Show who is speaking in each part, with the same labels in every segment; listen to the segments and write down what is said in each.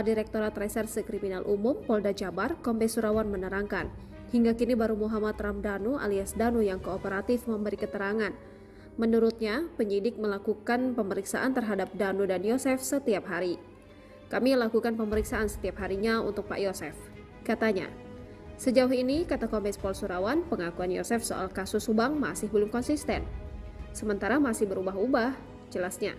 Speaker 1: Direktorat Reserse Kriminal Umum Polda Jabar, Kombes Surawan menerangkan, hingga kini baru Muhammad Ramdhanu alias Danu yang kooperatif memberi keterangan. Menurutnya, penyidik melakukan pemeriksaan terhadap Danu dan Yosef setiap hari. Kami lakukan pemeriksaan setiap harinya untuk Pak Yosef, katanya. Sejauh ini, kata Kombes Pol Surawan, pengakuan Yosef soal kasus Subang masih belum konsisten. Sementara masih berubah-ubah, jelasnya.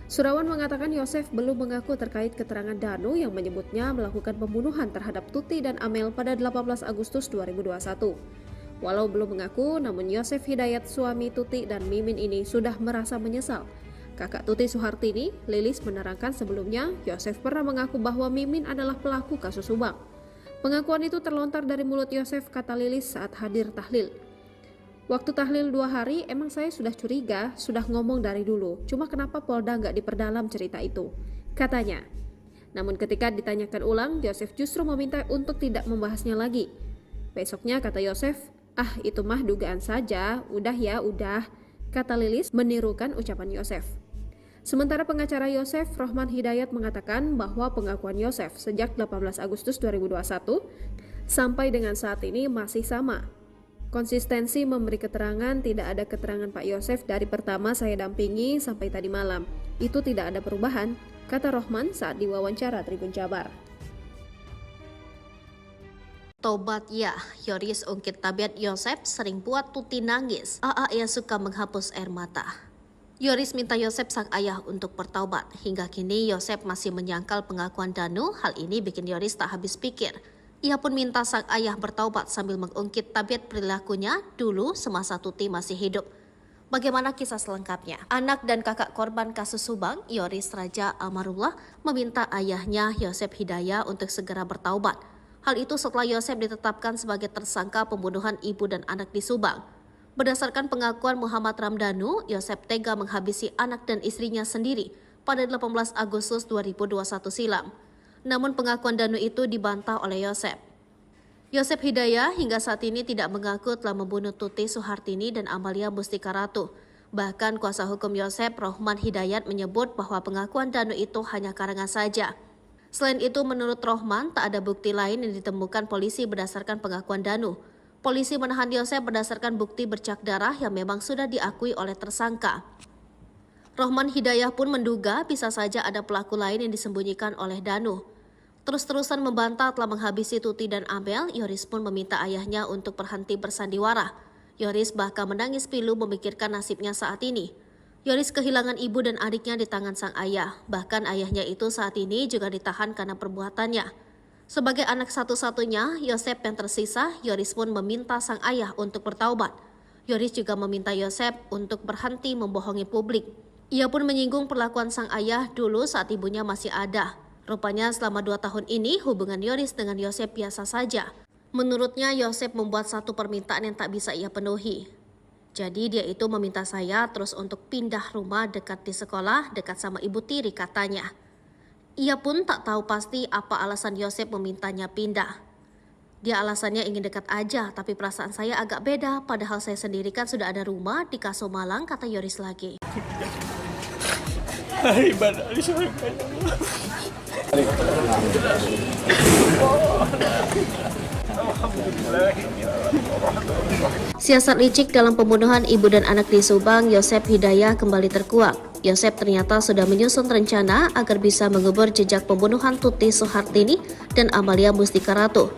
Speaker 1: Surawan mengatakan Yosef belum mengaku terkait keterangan Danu yang menyebutnya melakukan pembunuhan terhadap Tuti dan Amel pada 18 Agustus 2021. Walau belum mengaku, namun Yosef Hidayat, suami Tuti dan Mimin ini sudah merasa menyesal. Kakak Tuti Suhartini, Lilis, menerangkan sebelumnya Yosef pernah mengaku bahwa Mimin adalah pelaku kasus Subang. Pengakuan itu terlontar dari mulut Yosef, kata Lilis saat hadir tahlil. Waktu tahlil 2 hari, emang saya sudah curiga, sudah ngomong dari dulu. Cuma kenapa Polda nggak diperdalam cerita itu? Katanya. Namun ketika ditanyakan ulang, Yosef justru meminta untuk tidak membahasnya lagi. Besoknya kata Yosef, itu mah dugaan saja, udah ya, udah. Kata Lilis menirukan ucapan Yosef. Sementara pengacara Yosef, Rohman Hidayat, mengatakan bahwa pengakuan Yosef sejak 18 Agustus 2021 sampai dengan saat ini masih sama. Konsistensi memberi keterangan, tidak ada keterangan Pak Yosef dari pertama saya dampingi sampai tadi malam. Itu tidak ada perubahan, kata Rohman saat diwawancara Tribun Jabar.
Speaker 2: Tobat ya, Yoris ungkit tabiat Yosef sering buat Tuti nangis. Ia suka menghapus air mata. Yoris minta Yosef sang ayah untuk bertaubat. Hingga kini Yosef masih menyangkal pengakuan Danu. Hal ini bikin Yoris tak habis pikir. Ia pun minta sang ayah bertaubat sambil mengungkit tabiat perilakunya dulu semasa Tuti masih hidup. Bagaimana kisah selengkapnya? Anak dan kakak korban kasus Subang, Yoris Raja Amarullah, meminta ayahnya Yosef Hidayat untuk segera bertaubat. Hal itu setelah Yosef ditetapkan sebagai tersangka pembunuhan ibu dan anak di Subang. Berdasarkan pengakuan Muhammad Ramdhanu, Yosef tega menghabisi anak dan istrinya sendiri pada 18 Agustus 2021 silam. Namun pengakuan Danu itu dibantah oleh Yosef. Yosef Hidayat hingga saat ini tidak mengaku telah membunuh Tuti Suhartini dan Amalia Mustika Ratu. Bahkan kuasa hukum Yosef, Rohman Hidayat, menyebut bahwa pengakuan Danu itu hanya karangan saja. Selain itu, menurut Rohman, tak ada bukti lain yang ditemukan polisi berdasarkan pengakuan Danu. Polisi menahan Yosef berdasarkan bukti bercak darah yang memang sudah diakui oleh tersangka. Rohman Hidayat pun menduga bisa saja ada pelaku lain yang disembunyikan oleh Danu. Terus-terusan membantah telah menghabisi Tuti dan Amel, Yoris pun meminta ayahnya untuk berhenti bersandiwara. Yoris bahkan menangis pilu memikirkan nasibnya saat ini. Yoris kehilangan ibu dan adiknya di tangan sang ayah. Bahkan ayahnya itu saat ini juga ditahan karena perbuatannya. Sebagai anak satu-satunya, Yosef yang tersisa, Yoris pun meminta sang ayah untuk bertaubat. Yoris juga meminta Yosef untuk berhenti membohongi publik. Ia pun menyinggung perlakuan sang ayah dulu saat ibunya masih ada. Rupanya selama 2 tahun ini hubungan Yoris dengan Yosef biasa saja. Menurutnya Yosef membuat satu permintaan yang tak bisa ia penuhi. Jadi dia itu meminta saya terus untuk pindah rumah dekat di sekolah, dekat sama ibu tiri katanya. Ia pun tak tahu pasti apa alasan Yosef memintanya pindah. Dia alasannya ingin dekat aja, tapi perasaan saya agak beda. Padahal saya sendiri kan sudah ada rumah di Kaso Malang, kata Yoris lagi. Siasat licik dalam pembunuhan ibu dan anak di Subang, Yosef Hidayat kembali terkuak. Yosef ternyata sudah menyusun rencana agar bisa mengubur jejak pembunuhan Tuti Suhartini dan Amalia Mustika Ratu.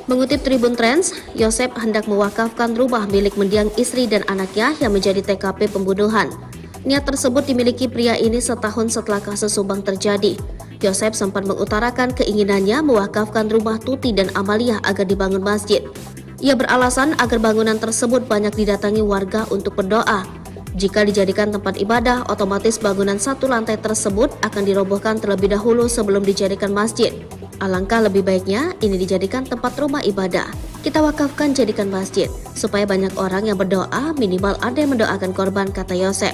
Speaker 2: Mengutip Tribun Trends, Yosef hendak mewakafkan rumah milik mendiang istri dan anaknya yang menjadi TKP pembunuhan. Niat tersebut dimiliki pria ini setahun setelah kasus Subang terjadi. Yosef sempat mengutarakan keinginannya mewakafkan rumah Tuti dan Amalia agar dibangun masjid. Ia beralasan agar bangunan tersebut banyak didatangi warga untuk berdoa. Jika dijadikan tempat ibadah, otomatis bangunan satu lantai tersebut akan dirobohkan terlebih dahulu sebelum dijadikan masjid. Alangkah lebih baiknya ini dijadikan tempat rumah ibadah. Kita wakafkan jadikan masjid, supaya banyak orang yang berdoa, minimal ada yang mendoakan korban, kata Yosef.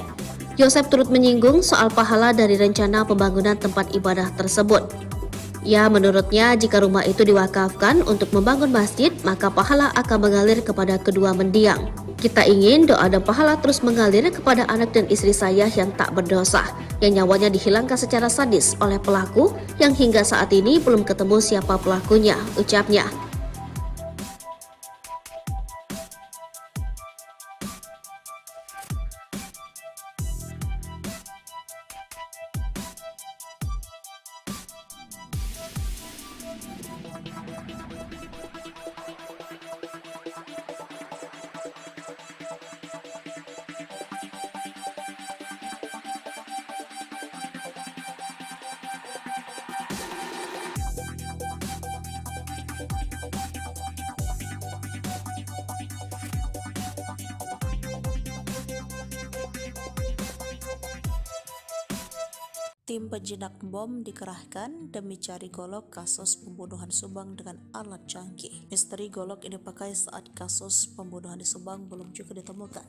Speaker 2: Yosef turut menyinggung soal pahala dari rencana pembangunan tempat ibadah tersebut. Ya, menurutnya jika rumah itu diwakafkan untuk membangun masjid, maka pahala akan mengalir kepada kedua mendiang. Kita ingin doa dan pahala terus mengalir kepada anak dan istri saya yang tak berdosa, yang nyawanya dihilangkan secara sadis oleh pelaku yang hingga saat ini belum ketemu siapa pelakunya, ucapnya.
Speaker 3: Tim penjinak bom dikerahkan demi cari golok kasus pembunuhan Subang dengan alat canggih. Misteri golok ini dipakai saat kasus pembunuhan di Subang belum juga ditemukan.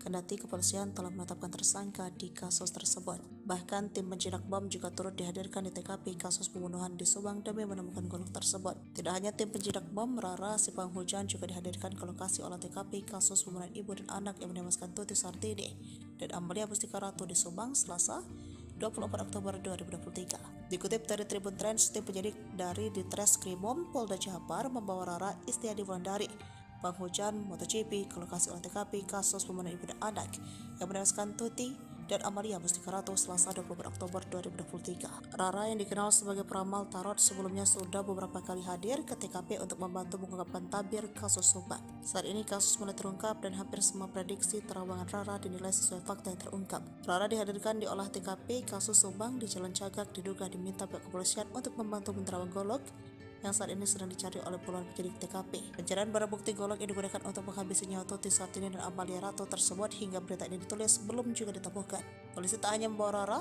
Speaker 3: Kendati kepolisian telah menetapkan tersangka di kasus tersebut. Bahkan tim penjinak bom juga turut dihadirkan di TKP kasus pembunuhan di Subang demi menemukan golok tersebut. Tidak hanya tim penjinak bom, Rara si penghujan juga dihadirkan ke lokasi olah TKP kasus pembunuhan ibu dan anak yang menewaskan Tuti Sartini dan Amalia Mustika Ratu di Subang, Selasa 24 Oktober 2023. Dikutip dari Tribun Trends, tim penyidik dari Ditreskrimum Polda Jabar membawa Rara Istiadi Wulandari, penghujan MotoGP, ke lokasi olah TKP kasus pembunuhan ibu dan anak yang menewaskan Tuti dan Amalia Mustika Ratu Selasa 24 Oktober 2023. Rara yang dikenal sebagai peramal tarot sebelumnya sudah beberapa kali hadir ke TKP untuk membantu mengungkapkan tabir kasus Subang. Saat ini kasus mulai terungkap dan hampir semua prediksi terawangan Rara dinilai sesuai fakta yang terungkap. Rara dihadirkan di olah TKP kasus Subang di Jalan Cagak, diduga diminta pihak kepolisian untuk membantu menerawang golok yang saat ini sedang dicari oleh puluhan penyidik TKP. Pencarian barang bukti golok yang digunakan untuk menghabisi nyawa Tuti Sartini dan Amalia Ratu tersebut hingga berita ini ditulis belum juga ditemukan. Polisi tak hanya membawa Rara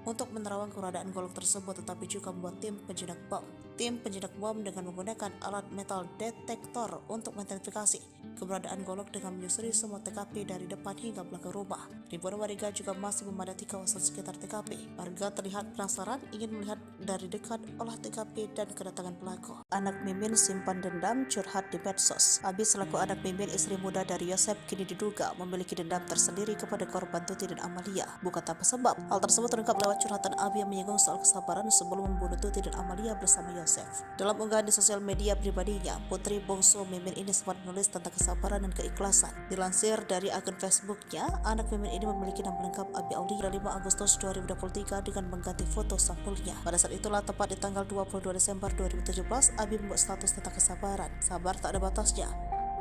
Speaker 3: untuk menerawang keberadaan golok tersebut, tetapi juga membuat tim penjinak bom. Tim penjinak bom dengan menggunakan alat metal detektor untuk mengidentifikasi keberadaan golok dengan menyusuri semua TKP dari depan hingga belakang rumah. Ribuan warga juga masih memadati kawasan sekitar TKP. Warga terlihat penasaran ingin melihat dari dekat olah TKP dan kedatangan pelaku. Anak Mimin simpan dendam curhat di medsos. Abi selaku anak Mimin, istri muda dari Yosep, kini diduga memiliki dendam tersendiri kepada korban Tuti dan Amalia. Bukan tanpa sebab. Hal tersebut terungkap lewat curhatan Abi yang menyinggung soal kesabaran sebelum membunuh Tuti dan Amalia bersama Yosef. Dalam unggahan di sosial media pribadinya, putri bungsu Mimin ini sempat menulis tentang kesabaran dan keikhlasan. Dilansir dari akun Facebooknya, anak Mimin ini memiliki nama lengkap Abi Aulia 5 Agustus 2023 dengan mengganti foto sampulnya. Pada saat itulah, tepat di tanggal 22 Desember 2017, Abi membuat status tentang kesabaran. Sabar tak ada batasnya.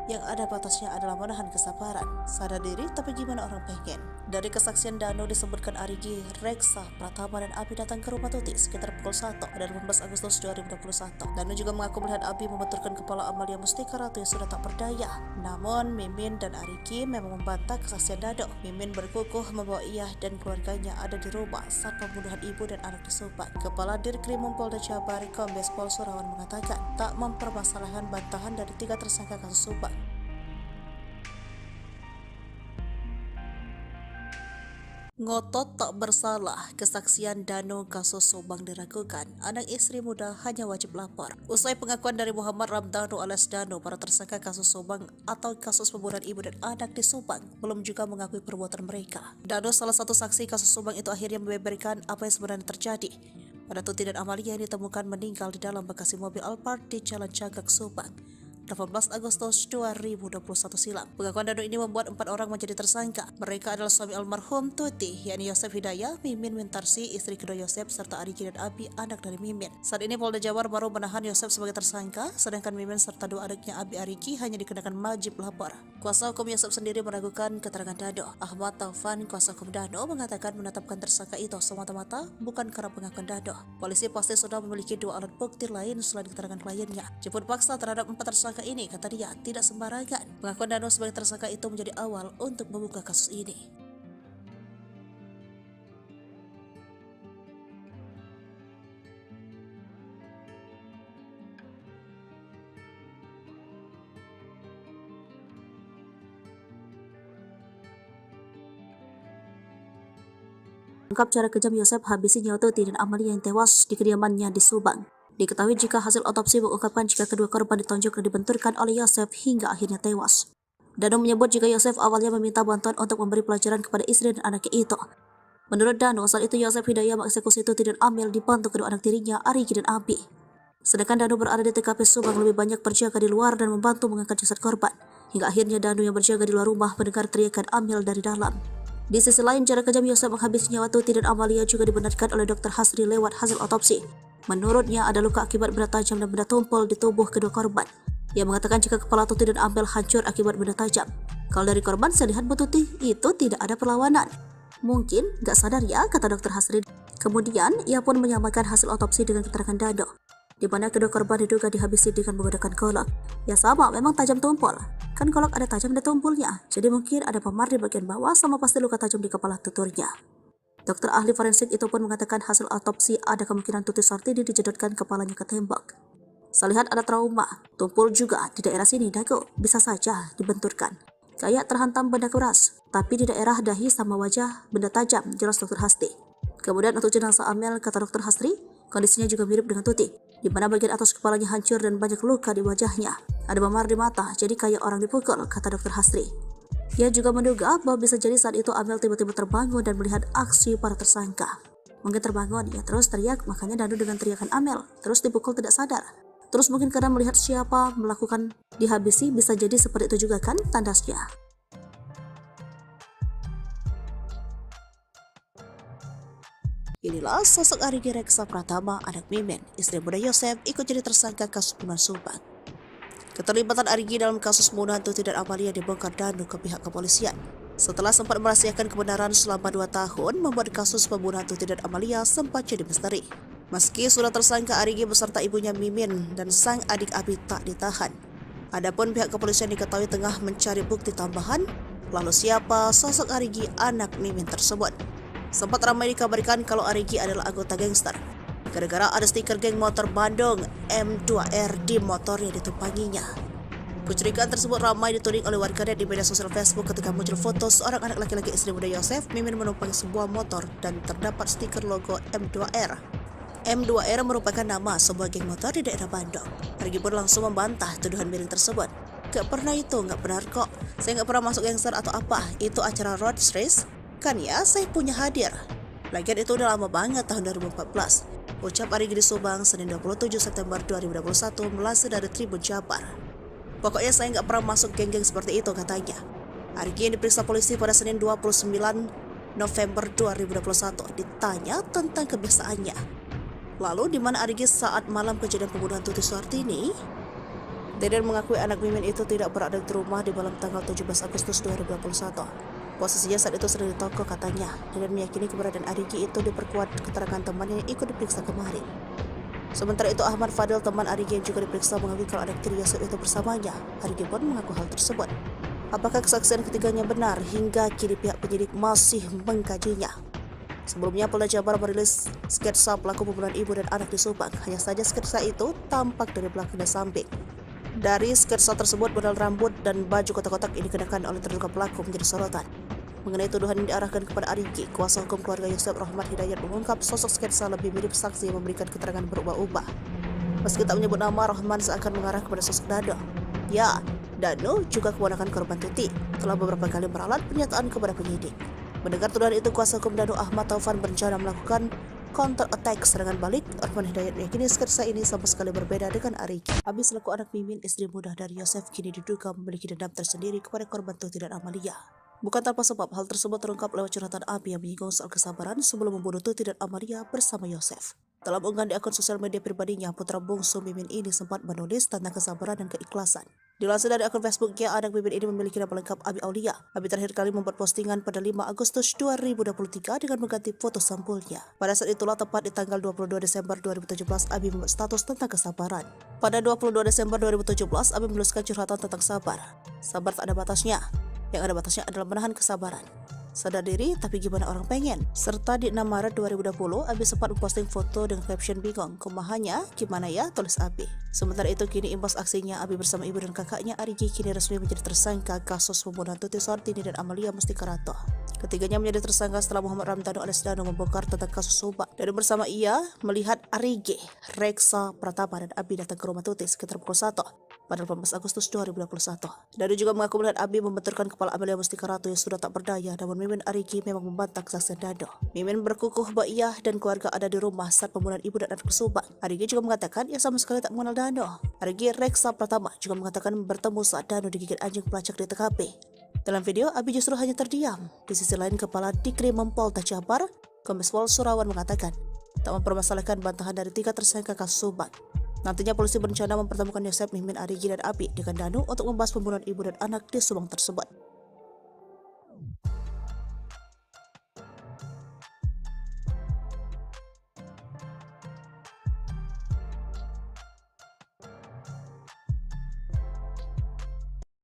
Speaker 3: Yang ada batasnya adalah menahan kesabaran. Sadar diri, tapi gimana orang pengen? Dari kesaksian Dano disebutkan Arigi, Reksa, Pratama dan Abi datang ke rumah Tuti sekitar pukul 1 pada 18 Agustus 2021. Dano juga mengaku melihat Abi membenturkan kepala Amalia Mustika Ratu yang sudah tak berdaya. Namun Mimin dan Arigi memang membantah kesaksian Dano. Mimin berkukuh membawa ia dan keluarganya ada di rumah saat pembunuhan ibu dan anak di Subang. Kepala Dirkrimum Polda Jabar Kombes Pol Surawan mengatakan tak mempermasalahkan bantahan dari 3 tersangka kasus Subang. Ngotot tak bersalah, kesaksian Dano kasus Subang diragukan. Anak istri muda hanya wajib lapor. Usai pengakuan dari Muhammad Ramdhanu alias Dano, para tersangka kasus Subang atau kasus pembunuhan ibu dan anak di Subang belum juga mengakui perbuatan mereka. Dano, salah satu saksi kasus Subang itu, akhirnya membeberkan apa yang sebenarnya terjadi pada Tuti dan Amalia yang ditemukan meninggal di dalam bagasi mobil Alphard di Jalan Cagak, Subang 18 Agustus 2021 silam. Pengakuan Dano ini membuat 4 orang menjadi tersangka. Mereka adalah suami almarhum Tuti, yakni Yosef Hidayah, Mimin Wintarsi, istri kedua Yosef, serta Arigi dan Abi, anak dari Mimin. Saat ini Polda Jabar baru menahan Yosef sebagai tersangka, sedangkan Mimin serta 2 adiknya Abi Arigi hanya dikenakan wajib lapor. Kuasa hukum Yosef sendiri meragukan keterangan Dano. Ahmad Taufan, kuasa hukum Dano, mengatakan menetapkan tersangka itu semata-mata bukan karena pengakuan Dano. Polisi pasti sudah memiliki 2 alat bukti lain selain keterangan kliennya. Jemput paksa terhadap 4 tersangka ini, kata dia, tidak sembarangan. Pengakuan Dano sebagai tersangka itu menjadi awal untuk membuka kasus ini. Ungkap cara kejam Yosef habisi nyawa Tuti dan Amalia yang tewas di kediamannya di Subang. Diketahui jika hasil otopsi mengungkapkan jika kedua korban ditonjok dan dibenturkan oleh Yosef hingga akhirnya tewas. Danu menyebut jika Yosef awalnya meminta bantuan untuk memberi pelajaran kepada istri dan anaknya itu. Menurut Danu, saat itu Yosef Hidayah mengeksekusi Tuti dan Amel dibantu kedua anak tirinya, Arigi dan Abi. Sedangkan Danu berada di TKP Subang lebih banyak berjaga di luar dan membantu mengangkat jasad korban. Hingga akhirnya Danu yang berjaga di luar rumah mendengar teriakan Amel dari dalam. Di sisi lain, cara kejam Yosef menghabisi nyawa Tuti dan Amalia juga dibenarkan oleh Dr. Hasri lewat hasil otopsi. Menurutnya ada luka akibat benda tajam dan benda tumpul di tubuh kedua korban. Ia mengatakan jika kepala Tuti dan Amel hancur akibat benda tajam. Kalau dari korban, saya lihat Bu Tuti itu tidak ada perlawanan. Mungkin gak sadar ya, kata Dr. Hasri. Kemudian, ia pun menyamakan hasil otopsi dengan keterangan Danu, di mana kedua korban diduga dihabisi dengan menggunakan golok. Ya sama, memang tajam tumpul. Kan golok ada tajam dan tumpulnya, jadi mungkin ada memar di bagian bawah sama pasti luka tajam di kepala tuturnya. Dokter ahli forensik itu pun mengatakan hasil otopsi ada kemungkinan Tuti Sartini dijedotkan kepalanya ke tembok. Saya lihat ada trauma, tumpul juga di daerah sini dagu, bisa saja dibenturkan. Kayak terhantam benda keras, tapi di daerah dahi sama wajah benda tajam, jelas Dr. Hasri. Kemudian untuk jenazah Amel, kata Dr. Hasri, kondisinya juga mirip dengan Tuti, di mana bagian atas kepalanya hancur dan banyak luka di wajahnya. Ada memar di mata, jadi kayak orang dipukul, kata Dr. Hasri. Ia juga menduga bahwa bisa jadi saat itu Amel tiba-tiba terbangun dan melihat aksi para tersangka. Mungkin terbangun, ia terus teriak, makanya Danu dengan teriakan Amel, terus dipukul tidak sadar. Terus mungkin karena melihat siapa melakukan dihabisi, bisa jadi seperti itu juga kan tandasnya. Inilah sosok Arigi Reksa Pratama, anak Mimin, istri muda Yosef, ikut jadi tersangka kasus pembunuhan Subang. Keterlibatan Arigi dalam kasus pembunuhan Tuti dan Amalia dibongkar Danu ke pihak kepolisian. Setelah sempat merahasiakan kebenaran selama 2 tahun, membuat kasus pembunuhan Tuti dan Amalia sempat jadi misteri. Meski sudah tersangka, Arigi beserta ibunya Mimin dan sang adik Abi tak ditahan. Adapun pihak kepolisian diketahui tengah mencari bukti tambahan, lalu siapa sosok Arigi anak Mimin tersebut. Sempat ramai dikabarkan kalau Arigi adalah anggota gangster, gara-gara ada stiker geng motor Bandung M2R di motor yang ditumpanginya. Kecurigaan tersebut ramai dituding oleh warganet di media sosial Facebook ketika muncul foto seorang anak laki-laki istri muda Yosef, Mimin menumpangi sebuah motor dan terdapat stiker logo M2R. M2R merupakan nama sebuah geng motor di daerah Bandung. Arigi pun langsung membantah tuduhan miring tersebut. Gak pernah itu, gak benar kok. Saya gak pernah masuk gangster atau apa. Itu acara road race. Kan ya, saya punya hadir. Lagian itu udah lama banget, tahun 2014. Ucap Arigi di Subang, Senin 27 September 2021, melansir dari Tribun Jabar. Pokoknya saya gak pernah masuk geng-geng seperti itu, katanya. Arigi yang diperiksa polisi pada Senin 29 November 2021 ditanya tentang kebiasaannya. Lalu di mana Arigi saat malam kejadian pembunuhan Tuti Sartini? Deden mengakui anak Mimin itu tidak berada di rumah di malam tanggal 17 Agustus 2021. Posisinya saat itu sedang di toko, katanya. Deden meyakini keberadaan Arigi itu diperkuat keterangan temannya yang ikut diperiksa kemarin. Sementara itu Ahmad Fadil, teman Arigi yang juga diperiksa, mengakui kalau anak tiri Yosef itu bersamanya. Arigi pun mengaku hal tersebut. Apakah kesaksian ketiganya benar? Hingga kini pihak penyidik masih mengkajinya. Sebelumnya, Polda Jabar merilis sketsa pelaku pembunuhan ibu dan anak di Subang. Hanya saja sketsa itu tampak dari belakang dan samping. Dari sketsa tersebut, model rambut dan baju kotak-kotak yang dikenakan oleh terduga pelaku menjadi sorotan. Mengenai tuduhan yang diarahkan kepada Arigi, kuasa hukum keluarga Yosef Rahmat Hidayat mengungkap sosok sketsa lebih mirip saksi yang memberikan keterangan berubah-ubah. Meski tak menyebut nama, Rahman seakan mengarah kepada sosok Danu. Ya, Danu juga keponakan korban Tuti, telah beberapa kali meralat pernyataan kepada penyidik. Mendengar tuduhan itu, kuasa hukum Danu Ahmad Taufan berencana melakukan counter attack serangan balik. Rahman Hidayat meyakini sketsa ini sama sekali berbeda dengan Arigi. Abi selaku anak Mimin, istri muda dari Yosef, kini diduga memiliki dendam tersendiri kepada korban Tuti dan Amalia. Bukan tanpa sebab, hal tersebut terungkap lewat curhatan Abi yang menyinggung soal kesabaran sebelum membunuh Tuti dan Amalia bersama Yosef. Dalam unggahan di akun sosial media pribadinya, putra bungsu Mimin ini sempat menulis tentang kesabaran dan keikhlasan. Dilansir dari akun Facebooknya, anak Mimin ini memiliki nama lengkap Abi Aulia. Abi terakhir kali membuat postingan pada 5 Agustus 2023 dengan mengganti foto sampulnya. Pada saat itulah, tepat di tanggal 22 Desember 2017, Abi membuat status tentang kesabaran. Pada 22 Desember 2017, Abi menuliskan curhatan tentang sabar. Sabar tak ada batasnya. Yang ada batasnya adalah menahan kesabaran. Sadar diri, tapi gimana orang pengen? Serta di 6 Maret 2020, Abi sempat memposting foto dengan caption bingung. Kumahannya, gimana ya? Tulis Abi. Sementara itu, kini imbas aksinya, Abi bersama ibu dan kakaknya Arigi kini resmi menjadi tersangka kasus pembunuhan Tuti Sartini dan Amalia Mustikarato. Ketiganya menjadi tersangka setelah Muhammad Ramdhanu alias Danu membongkar tentang kasus Subang. Dan bersama ia melihat Arigi, Reksa Pratama dan Abi datang ke rumah Tuti sekitar pukul 1. pada 18 Agustus 2021. Danu juga mengaku melihat Abi membenturkan kepala Amelia Mustika Ratu yang sudah tak berdaya, namun Mimin Arigi memang membantah kesaksian Danu. Mimin berkukuh bahwa ia dan keluarga ada di rumah saat pembunuhan ibu dan anak di Subang. Arigi juga mengatakan ia sama sekali tak mengenal Danu. Arigi Reksa Pratama juga mengatakan bertemu saat Danu digigit anjing pelacak di TKP. Dalam video, Abi justru hanya terdiam. Di sisi lain, Kepala Dikrimum Polda Jabar, Kombes Pol Surawan mengatakan tak mempermasalahkan bantahan dari 3 tersangka kasus Subang. Nantinya polisi berencana mempertemukan Yosep, Mimin, Arigi, dan Abi dengan Danu untuk membahas pembunuhan ibu dan anak di Subang tersebut.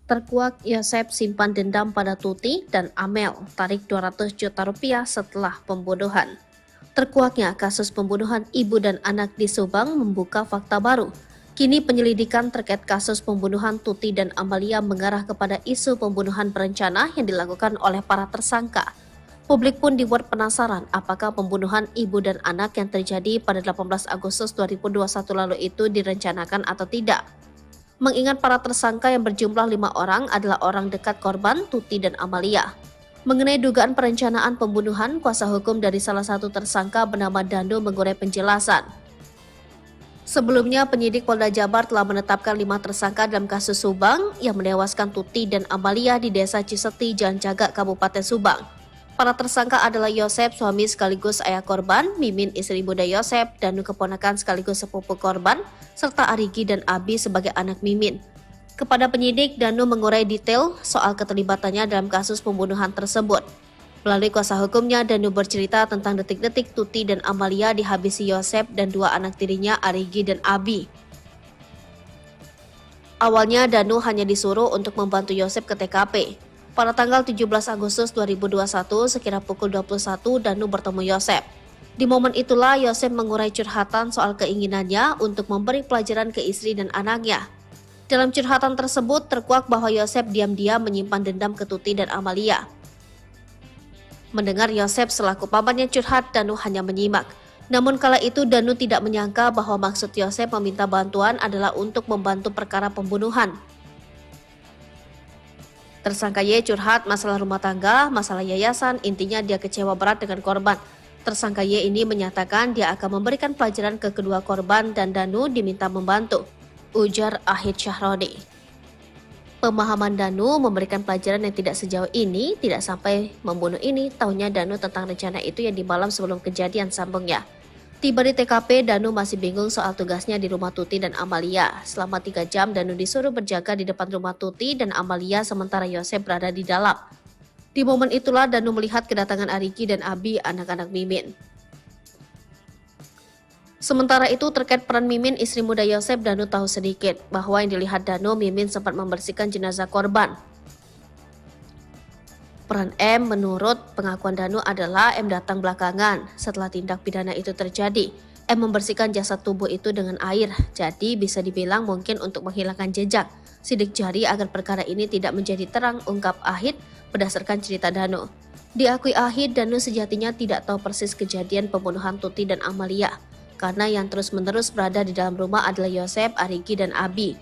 Speaker 2: Terkuak Yosep simpan dendam pada Tuti dan Amel, tarik 200 juta rupiah setelah pembunuhan. Terkuaknya kasus pembunuhan ibu dan anak di Subang membuka fakta baru. Kini penyelidikan terkait kasus pembunuhan Tuti dan Amalia mengarah kepada isu pembunuhan berencana yang dilakukan oleh para tersangka. Publik pun dibuat penasaran apakah pembunuhan ibu dan anak yang terjadi pada 18 Agustus 2021 lalu itu direncanakan atau tidak. Mengingat para tersangka yang berjumlah 5 orang adalah orang dekat korban Tuti dan Amalia. Mengenai dugaan perencanaan pembunuhan, kuasa hukum dari salah satu tersangka bernama Danu mengurai penjelasan. Sebelumnya, penyidik Polda Jabar telah menetapkan 5 tersangka dalam kasus Subang yang menewaskan Tuti dan Amalia di Desa Ciseti, Jalan Cagak, Kabupaten Subang. Para tersangka adalah Yosep, suami sekaligus ayah korban, Mimin, istri muda Yosep, Danu keponakan sekaligus sepupu korban, serta Arigi dan Abi sebagai anak Mimin. Kepada penyidik, Danu mengurai detail soal keterlibatannya dalam kasus pembunuhan tersebut. Melalui kuasa hukumnya, Danu bercerita tentang detik-detik Tuti dan Amalia dihabisi Yosep dan 2 anak tirinya, Arigi dan Abi. Awalnya, Danu hanya disuruh untuk membantu Yosep ke TKP. Pada tanggal 17 Agustus 2021, sekira pukul 21, Danu bertemu Yosep. Di momen itulah, Yosep mengurai curhatan soal keinginannya untuk memberi pelajaran ke istri dan anaknya. Dalam curhatan tersebut, terkuak bahwa Yosep diam-diam menyimpan dendam ke Tuti dan Amalia. Mendengar Yosep selaku pamannya curhat, Danu hanya menyimak. Namun kala itu Danu tidak menyangka bahwa maksud Yosep meminta bantuan adalah untuk membantu perkara pembunuhan. Tersangka Y curhat masalah rumah tangga, masalah yayasan, intinya dia kecewa berat dengan korban. Tersangka Y ini menyatakan dia akan memberikan pelajaran ke kedua korban dan Danu diminta membantu, ujar Ahid Syahroni. Pemahaman Danu memberikan pelajaran yang tidak sejauh ini, tidak sampai membunuh ini, tahunya Danu tentang rencana itu yang di malam sebelum kejadian, sambungnya. Tiba di TKP, Danu masih bingung soal tugasnya di rumah Tuti dan Amalia. Selama 3 jam, Danu disuruh berjaga di depan rumah Tuti dan Amalia sementara Yosep berada di dalam. Di momen itulah Danu melihat kedatangan Arigi dan Abi, anak-anak Mimin. Sementara itu terkait peran Mimin, istri muda Yosep, Danu tahu sedikit bahwa yang dilihat Danu, Mimin sempat membersihkan jenazah korban. Peran M menurut pengakuan Danu adalah M datang belakangan setelah tindak pidana itu terjadi. M membersihkan jasad tubuh itu dengan air, jadi bisa dibilang mungkin untuk menghilangkan jejak sidik jari agar perkara ini tidak menjadi terang, ungkap Ahid berdasarkan cerita Danu. Diakui Ahid, Danu sejatinya tidak tahu persis kejadian pembunuhan Tuti dan Amalia, karena yang terus-menerus berada di dalam rumah adalah Yosep, Arigi, dan Abi.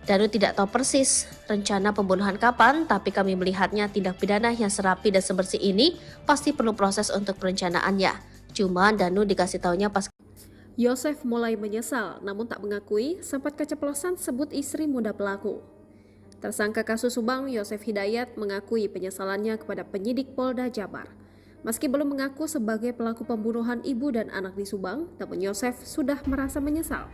Speaker 2: Danu tidak tahu persis rencana pembunuhan kapan, tapi kami melihatnya tindak pidana yang serapi dan sebersih ini pasti perlu proses untuk perencanaannya. Cuma Danu dikasih taunya pas
Speaker 1: Yosef mulai menyesal, namun tak mengakui sempat keceplosan sebut istri muda pelaku. Tersangka kasus Subang, Yosef Hidayat, mengakui penyesalannya kepada penyidik Polda Jabar. Meski belum mengaku sebagai pelaku pembunuhan ibu dan anak di Subang, namun Yosef sudah merasa menyesal.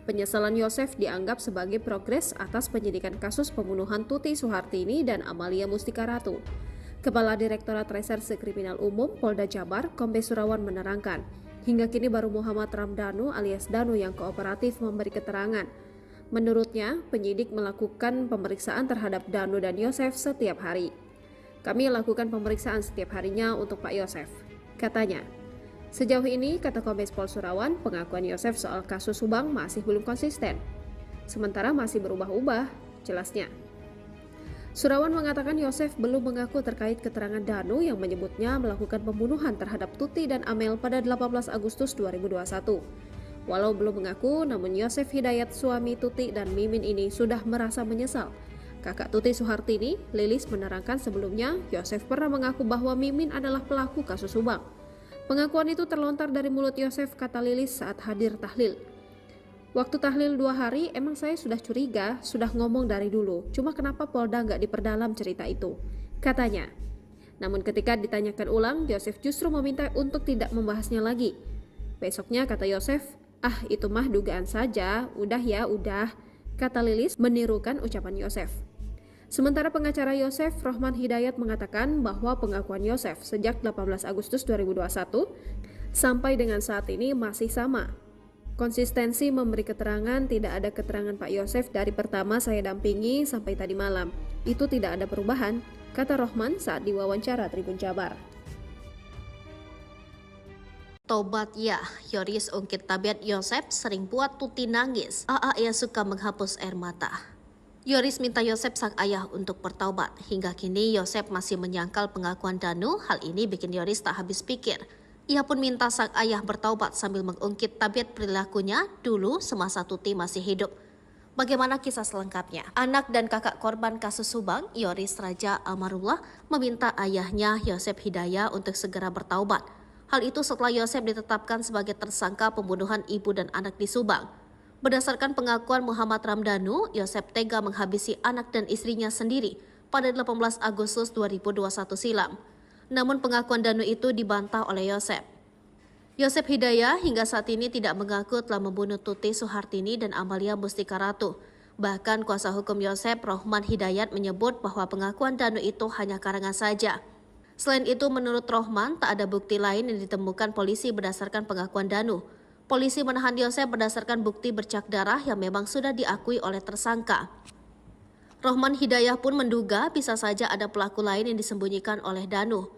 Speaker 1: Penyesalan Yosef dianggap sebagai progres atas penyidikan kasus pembunuhan Tuti Suhartini dan Amalia Mustika Ratu. Kepala Direktorat Reserse Kriminal Umum Polda Jabar, Kombes Surawan menerangkan, hingga kini baru Muhammad Ramdhanu alias Danu yang kooperatif memberi keterangan. Menurutnya, penyidik melakukan pemeriksaan terhadap Danu dan Yosef setiap hari. Kami lakukan pemeriksaan setiap harinya untuk Pak Yosef, katanya. Sejauh ini, kata Kombes Pol Surawan, pengakuan Yosef soal kasus Subang masih belum konsisten. Sementara masih berubah-ubah, jelasnya. Surawan mengatakan Yosef belum mengaku terkait keterangan Danu yang menyebutnya melakukan pembunuhan terhadap Tuti dan Amel pada 18 Agustus 2021. Walau belum mengaku, namun Yosef Hidayat, suami Tuti dan Mimin ini sudah merasa menyesal. Kakak Tuti Suhartini, Lilis, menerangkan sebelumnya Yosef pernah mengaku bahwa Mimin adalah pelaku kasus Subang. Pengakuan itu terlontar dari mulut Yosef, kata Lilis saat hadir tahlil. Waktu tahlil 2 hari, emang saya sudah curiga, sudah ngomong dari dulu. Cuma kenapa Polda nggak diperdalam cerita itu? Katanya. Namun ketika ditanyakan ulang, Yosef justru meminta untuk tidak membahasnya lagi. Besoknya kata Yosef, itu mah dugaan saja, udah ya, udah, kata Lilis menirukan ucapan Yosef. Sementara pengacara Yosef, Rohman Hidayat, mengatakan bahwa pengakuan Yosef sejak 18 Agustus 2021 sampai dengan saat ini masih sama. Konsistensi memberi keterangan, tidak ada keterangan Pak Yosef dari pertama saya dampingi sampai tadi malam. Itu tidak ada perubahan, kata Rohman saat diwawancara Tribun Jabar.
Speaker 2: Tobat ya, Yoris ungkit tabiat Yosep sering buat Tuti nangis. Ia suka menghapus air mata. Yoris minta Yosep sang ayah untuk bertaubat. Hingga kini Yosep masih menyangkal pengakuan Danu. Hal ini bikin Yoris tak habis pikir. Ia pun minta sang ayah bertaubat sambil mengungkit tabiat perilakunya dulu semasa Tuti masih hidup. Bagaimana kisah selengkapnya? Anak dan kakak korban kasus Subang, Yoris Raja Amarullah, meminta ayahnya Yosep Hidayat untuk segera bertaubat. Hal itu setelah Yosep ditetapkan sebagai tersangka pembunuhan ibu dan anak di Subang. Berdasarkan pengakuan Muhammad Ramdhanu, Yosep tega menghabisi anak dan istrinya sendiri pada 18 Agustus 2021 silam. Namun pengakuan Danu itu dibantah oleh Yosep. Yosep Hidayat hingga saat ini tidak mengaku telah membunuh Tuti Suhartini dan Amalia Mustika Ratu. Bahkan kuasa hukum Yosep, Rohman Hidayat, menyebut bahwa pengakuan Danu itu hanya karangan saja. Selain itu, menurut Rohman, tak ada bukti lain yang ditemukan polisi berdasarkan pengakuan Danu. Polisi menahan Yosep berdasarkan bukti bercak darah yang memang sudah diakui oleh tersangka. Rohman Hidayat pun menduga bisa saja ada pelaku lain yang disembunyikan oleh Danu.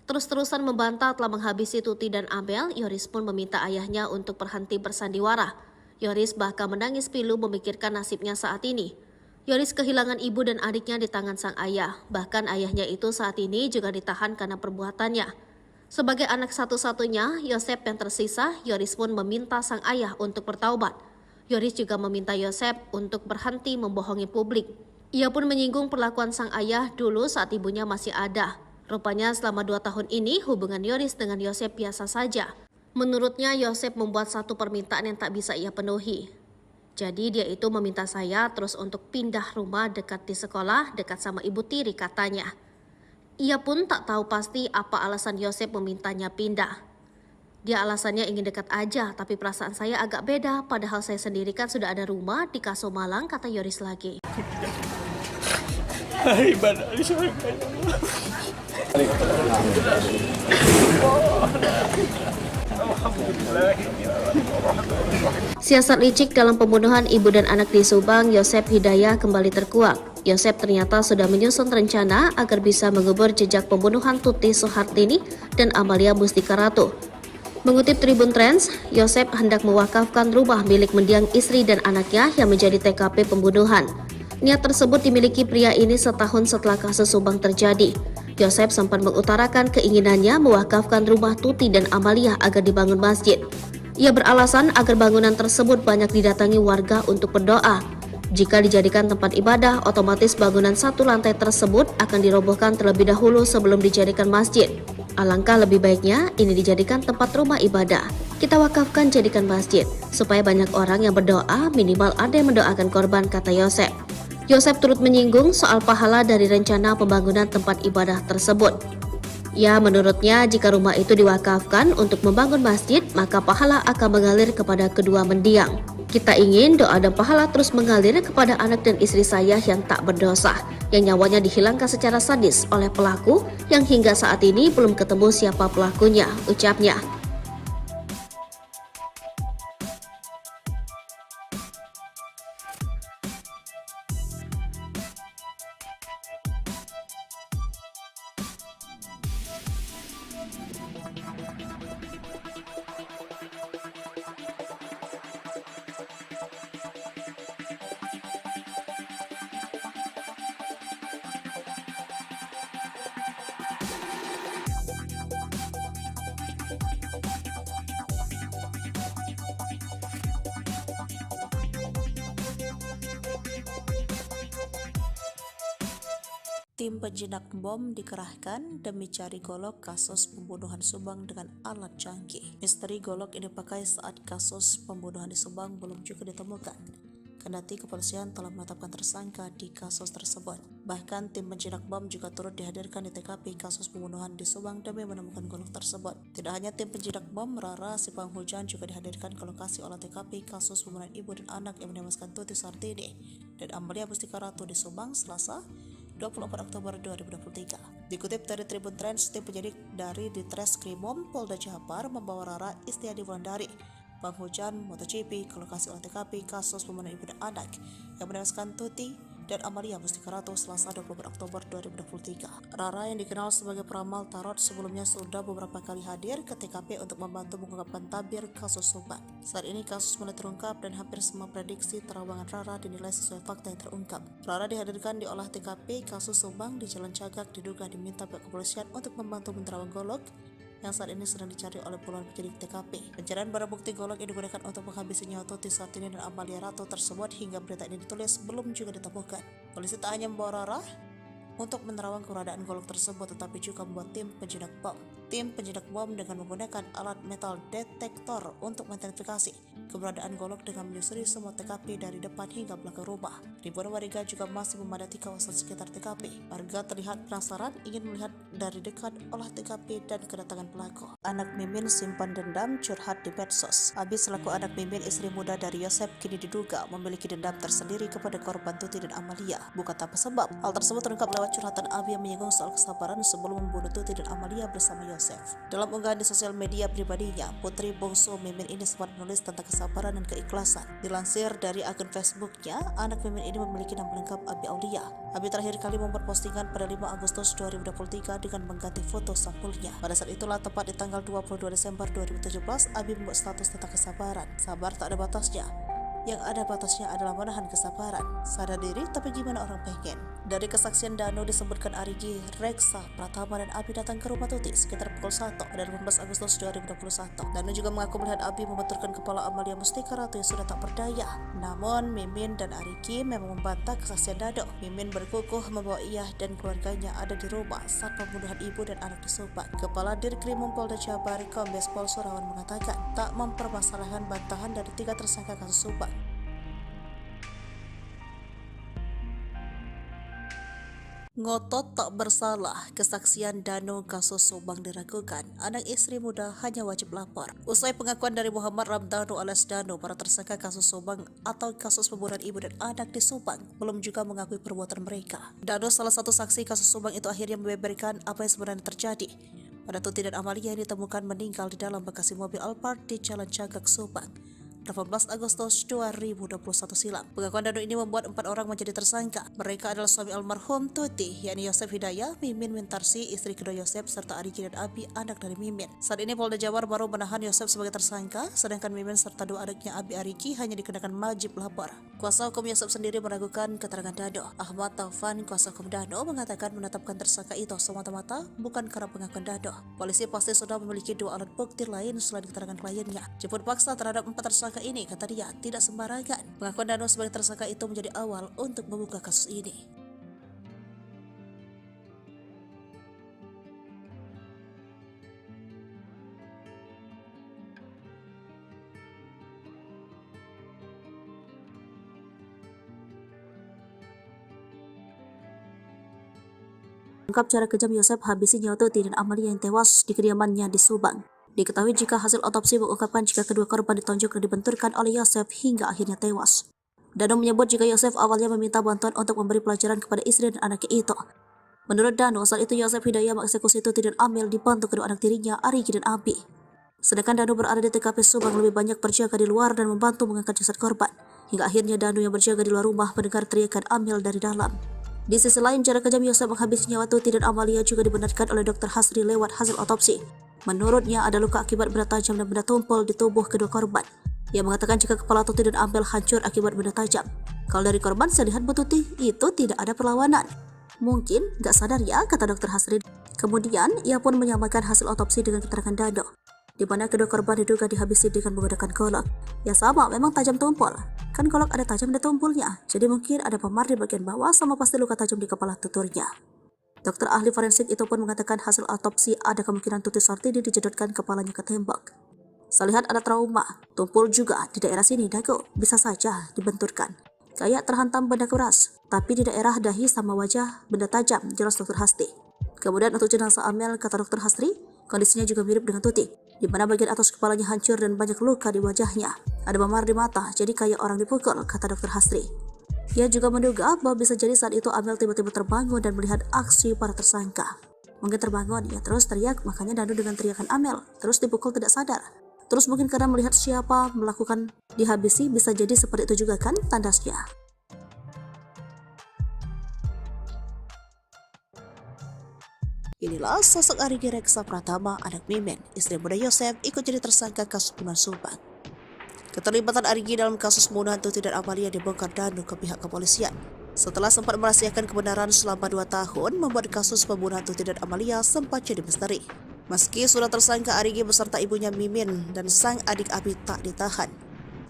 Speaker 2: Terus-terusan membantah telah menghabisi Tuti dan Amel, Yoris pun meminta ayahnya untuk berhenti bersandiwara. Yoris bahkan menangis pilu memikirkan nasibnya saat ini. Yoris kehilangan ibu dan adiknya di tangan sang ayah. Bahkan ayahnya itu saat ini juga ditahan karena perbuatannya. Sebagai anak satu-satunya, Yosep yang tersisa, Yoris pun meminta sang ayah untuk bertaubat. Yoris juga meminta Yosep untuk berhenti membohongi publik. Ia pun menyinggung perlakuan sang ayah dulu saat ibunya masih ada. Rupanya selama 2 tahun ini hubungan Yoris dengan Yosep biasa saja. Menurutnya Yosep membuat satu permintaan yang tak bisa ia penuhi. Jadi dia itu meminta saya terus untuk pindah rumah dekat di sekolah, dekat sama ibu tiri katanya. Ia pun tak tahu pasti apa alasan Yosep memintanya pindah. Dia alasannya ingin dekat aja, tapi perasaan saya agak beda, padahal saya sendiri kan sudah ada rumah di Kaso Malang, kata Yoris lagi. Siasat licik dalam pembunuhan ibu dan anak di Subang, Yosep Hidayat kembali terkuak. Yosep ternyata sudah menyusun rencana agar bisa mengubur jejak pembunuhan Tuti Suhartini dan Amalia Mustika Ratu. Mengutip Tribun Trends, Yosep hendak mewakafkan rumah milik mendiang istri dan anaknya yang menjadi TKP pembunuhan. Niat tersebut dimiliki pria ini setahun setelah kasus Subang terjadi. Yosep sempat mengutarakan keinginannya mewakafkan rumah Tuti dan Amalia agar dibangun masjid. Ia beralasan agar bangunan tersebut banyak didatangi warga untuk berdoa. Jika dijadikan tempat ibadah, otomatis bangunan satu lantai tersebut akan dirobohkan terlebih dahulu sebelum dijadikan masjid. Alangkah lebih baiknya ini dijadikan tempat rumah ibadah. Kita wakafkan jadikan masjid, supaya banyak orang yang berdoa, minimal ada yang mendoakan korban, kata Yosep. Yosep turut menyinggung soal pahala dari rencana pembangunan tempat ibadah tersebut. Ya, menurutnya jika rumah itu diwakafkan untuk membangun masjid, maka pahala akan mengalir kepada kedua mendiang. Kita ingin doa dan pahala terus mengalir kepada anak dan istri saya yang tak berdosa, yang nyawanya dihilangkan secara sadis oleh pelaku yang hingga saat ini belum ketemu siapa pelakunya, ucapnya.
Speaker 3: Tim penjinak bom dikerahkan demi cari golok kasus pembunuhan Subang dengan alat canggih. Misteri golok ini dipakai saat kasus pembunuhan di Subang belum juga ditemukan. Kendati kepolisian telah menetapkan tersangka di kasus tersebut. Bahkan tim penjinak bom juga turut dihadirkan di TKP kasus pembunuhan di Subang demi menemukan golok tersebut. Tidak hanya tim penjinak bom, Rara si penghujan juga dihadirkan ke lokasi olah TKP kasus pembunuhan ibu dan anak yang menewaskan Tuti Sartini dan Amalia Mustika Ratu di Subang Selasa 24 Oktober 2023. Dikutip dari Tribun Trends, tim penyidik dari Ditreskrimum Polda Jabar membawa Rara Istiadi Wulandari, penghujan MotoGP ke lokasi olah TKP kasus pembunuhan ibu dan anak yang menewaskan Tuti dan Amalia Mustika Ratu Selasa 24 Oktober 2023. Rara yang dikenal sebagai peramal tarot sebelumnya sudah beberapa kali hadir ke TKP untuk membantu mengungkapkan tabir kasus Subang. Saat ini kasus mulai terungkap dan hampir semua prediksi terawangan Rara dinilai sesuai fakta yang terungkap. Rara dihadirkan di olah TKP kasus Subang di Jalan Cagak diduga diminta pihak kepolisian untuk membantu menerawang golok yang saat ini sedang dicari oleh puluhan penyidik TKP. Pencarian barang bukti golok yang digunakan untuk menghabisi nyawa Tuti Sartini dan Amalia Ratu tersebut hingga berita ini ditulis belum juga ditemukan. Polisi tak hanya membawa Rara untuk menerawang keberadaan golok tersebut, tetapi juga membuat tim penjinak bom. Tim penjinak bom dengan menggunakan alat metal detektor untuk mengidentifikasi keberadaan golok dengan menyusuri semua TKP dari depan hingga belakang rumah. Ribuan warga juga masih memadati kawasan sekitar TKP. Warga terlihat penasaran ingin melihat dari dekat olah TKP dan kedatangan pelaku. Anak Mimin simpan dendam curhat di medsos. Abi selaku anak Mimin, istri muda dari Yosep, kini diduga memiliki dendam tersendiri kepada korban Tuti dan Amalia. Bukan tanpa sebab. Hal tersebut terungkap lewat curhatan Abi yang menyinggung soal kesabaran sebelum membunuh Tuti dan Amalia bersama Yosef. Dalam unggahan di sosial media pribadinya, putri bungsu Mimin ini sempat menulis tentang kesabaran dan keikhlasan. Dilansir dari akun Facebooknya, anak Mimin ini memiliki nama lengkap Abi Aulia. Abi terakhir kali membuat postingan pada 5 Agustus 2023 dengan mengganti foto sampulnya. Pada saat itulah, tepat di tanggal 22 Desember 2017, Abi membuat status tentang kesabaran. Sabar tak ada batasnya. Yang ada batasnya adalah menahan kesabaran. Sadar diri, tapi gimana orang pengen? Dari kesaksian Dano disebutkan Arigi, Reksa, Pratama, dan Abi datang ke rumah Tuti sekitar pukul 1 pada 18 Agustus 2021. Dano juga mengaku melihat Abi membenturkan kepala Amalia Mustika Ratu yang sudah tak berdaya. Namun, Mimin dan Arigi memang membantah kesaksian Dano. Mimin berkukuh membawa ia dan keluarganya ada di rumah saat pembunuhan ibu dan anak di Subang. Kepala Dirkrimum Polda Jabar, Kombes Pol Surawan mengatakan tak mempermasalahkan bantahan dari 3 tersangka kasus Subang. Ngotot tak bersalah, kesaksian Dano kasus Subang diragukan. Anak istri muda hanya wajib lapor. Usai pengakuan dari Muhammad Ramdhanu alias Dano, para tersangka kasus Subang atau kasus pembunuhan ibu dan anak di Subang belum juga mengakui perbuatan mereka. Dano, salah satu saksi kasus Subang itu, akhirnya membeberkan apa yang sebenarnya terjadi pada Tuti dan Amalia yang ditemukan meninggal di dalam bagasi mobil Alphard di Jalan Cagak, Subang 18 Agustus 2021 silam. Pengakuan Dano ini membuat 4 orang menjadi tersangka. Mereka adalah suami almarhum Tuti, yakni Yosef Hidayah, Mimin Wintarsi, istri kedua Yosef, serta Arigi dan Abi, anak dari Mimin. Saat ini Polda Jabar baru menahan Yosef sebagai tersangka, sedangkan Mimin serta 2 adiknya Abi Arigi hanya dikenakan wajib lapor. Kuasa hukum Yosef sendiri meragukan keterangan Dano. Ahmad Taufan, kuasa hukum Dano, mengatakan menetapkan tersangka itu semata-mata bukan karena pengakuan Dano. Polisi pasti sudah memiliki 2 alat bukti lain selain keterangan kliennya. Jemput paksa terhadap 4 tersangka ini, kata dia, tidak sembarangan. Pengakuan Dano sebagai tersangka itu menjadi awal untuk membuka kasus ini. Ungkap cara kejam Yosef habisi nyawa Tuti dan Amalia yang tewas di kediamannya di Subang. Diketahui jika hasil otopsi mengungkapkan jika kedua korban ditonjok dan dibenturkan oleh Yosef hingga akhirnya tewas. Dano menyebut jika Yosef awalnya meminta bantuan untuk memberi pelajaran kepada istri dan anaknya itu. Menurut Dano, saat itu Yosef Hidayah mengeksekusi Tuti dan Amel dibantu kedua anak tirinya, Arigi dan Abi. Sedangkan Dano berada di TKP Subang lebih banyak berjaga di luar dan membantu mengangkat jasad korban. Hingga akhirnya Dano yang berjaga di luar rumah mendengar teriakan Amel dari dalam. Di sisi lain, cara kejam Yosef menghabisi nyawa Tuti dan Amalia juga dibenarkan oleh Dr. Hasri lewat hasil otopsi. Menurutnya ada luka akibat benda tajam dan benda tumpul di tubuh kedua korban. Ia mengatakan jika kepala Tuti dan Amel hancur akibat benda tajam. Kalau dari korban, saya lihat Bu Tuti itu tidak ada perlawanan. Mungkin gak sadar ya, kata Dr. Hasri. Kemudian ia pun menyamakan hasil otopsi dengan keterangan Dano, di mana kedua korban diduga dihabisi dengan menggunakan golok. Ya sama, memang tajam tumpul. Kan golok ada tajam dan tumpulnya, jadi mungkin ada memar di bagian bawah sama pasti luka tajam di kepala tuturnya. Dokter ahli forensik itu pun mengatakan hasil autopsi ada kemungkinan Tuti Sartini dijedotkan kepalanya ke tembok. Saya lihat ada trauma, tumpul juga di daerah sini dagu, bisa saja dibenturkan. Kayak terhantam benda keras, tapi di daerah dahi sama wajah benda tajam, jelas Dokter Hasti. Kemudian untuk jenazah Amel, kata Dokter Hasti, kondisinya juga mirip dengan Tuti, di mana bagian atas kepalanya hancur dan banyak luka di wajahnya. Ada memar di mata, jadi kayak orang dipukul, kata Dokter Hasti. Ia juga menduga bahwa bisa jadi saat itu Amel tiba-tiba terbangun dan melihat aksi para tersangka. Mungkin terbangun, ia terus teriak, makanya Danu dengan teriakan Amel, terus dipukul tidak sadar. Terus mungkin karena melihat siapa melakukan dihabisi, bisa jadi seperti itu juga kan tandasnya. Inilah sosok Arigi Reksa Pratama, anak Mimin, istri muda Yosef, ikut jadi tersangka kasus pembunuhan Subang. Keterlibatan Arigi dalam kasus pembunuhan Tuti dan Amalia dibongkar Danu ke pihak kepolisian. Setelah sempat merahasiakan kebenaran selama 2 tahun, membuat kasus pembunuhan Tuti dan Amalia sempat jadi misteri. Meski sudah tersangka, Arigi beserta ibunya Mimin dan sang adik Abi tak ditahan.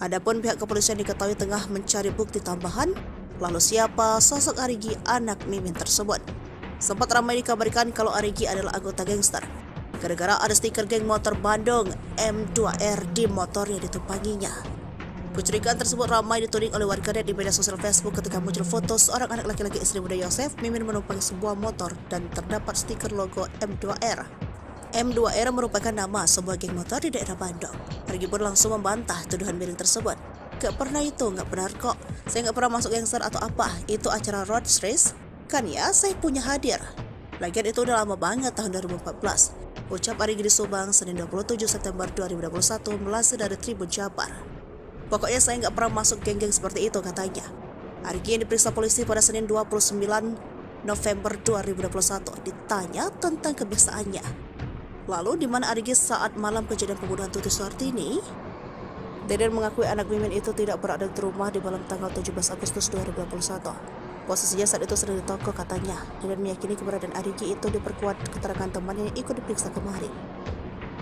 Speaker 3: Adapun pihak kepolisian diketahui tengah mencari bukti tambahan, lalu siapa sosok Arigi anak Mimin tersebut. Sempat ramai dikabarkan kalau Arigi adalah anggota gangster, gara-gara ada stiker geng motor Bandung M2R di motor yang ditumpanginya. Kecurigaan tersebut ramai dituding oleh warganet di media sosial Facebook ketika muncul foto seorang anak laki-laki istri muda Yosef, Mimin menumpangi sebuah motor dan terdapat stiker logo M2R. M2R merupakan nama sebuah geng motor di daerah Bandung. Arigi pun langsung membantah tuduhan miring tersebut. Gak pernah itu, gak benar kok. Saya gak pernah masuk gangster atau apa, itu acara road race. Kan ya, saya punya hadir. Lagian itu udah lama banget, tahun 2014. Ucap Arigi di Subang, Senin 27 September 2021, melansir dari Tribun Jabar. Pokoknya saya nggak pernah masuk geng-geng seperti itu, katanya. Arigi yang diperiksa polisi pada Senin 29 November 2021 ditanya tentang kebiasaannya. Lalu di mana Arigi saat malam kejadian pembunuhan Tuti Sartini? Deden mengakui anak Mimin itu tidak berada di rumah di malam tanggal 17 Agustus 2021. Posisinya saat itu sedang di toko, katanya. Deden meyakini keberadaan Arigi itu diperkuat keterangan temannya yang ikut diperiksa kemarin.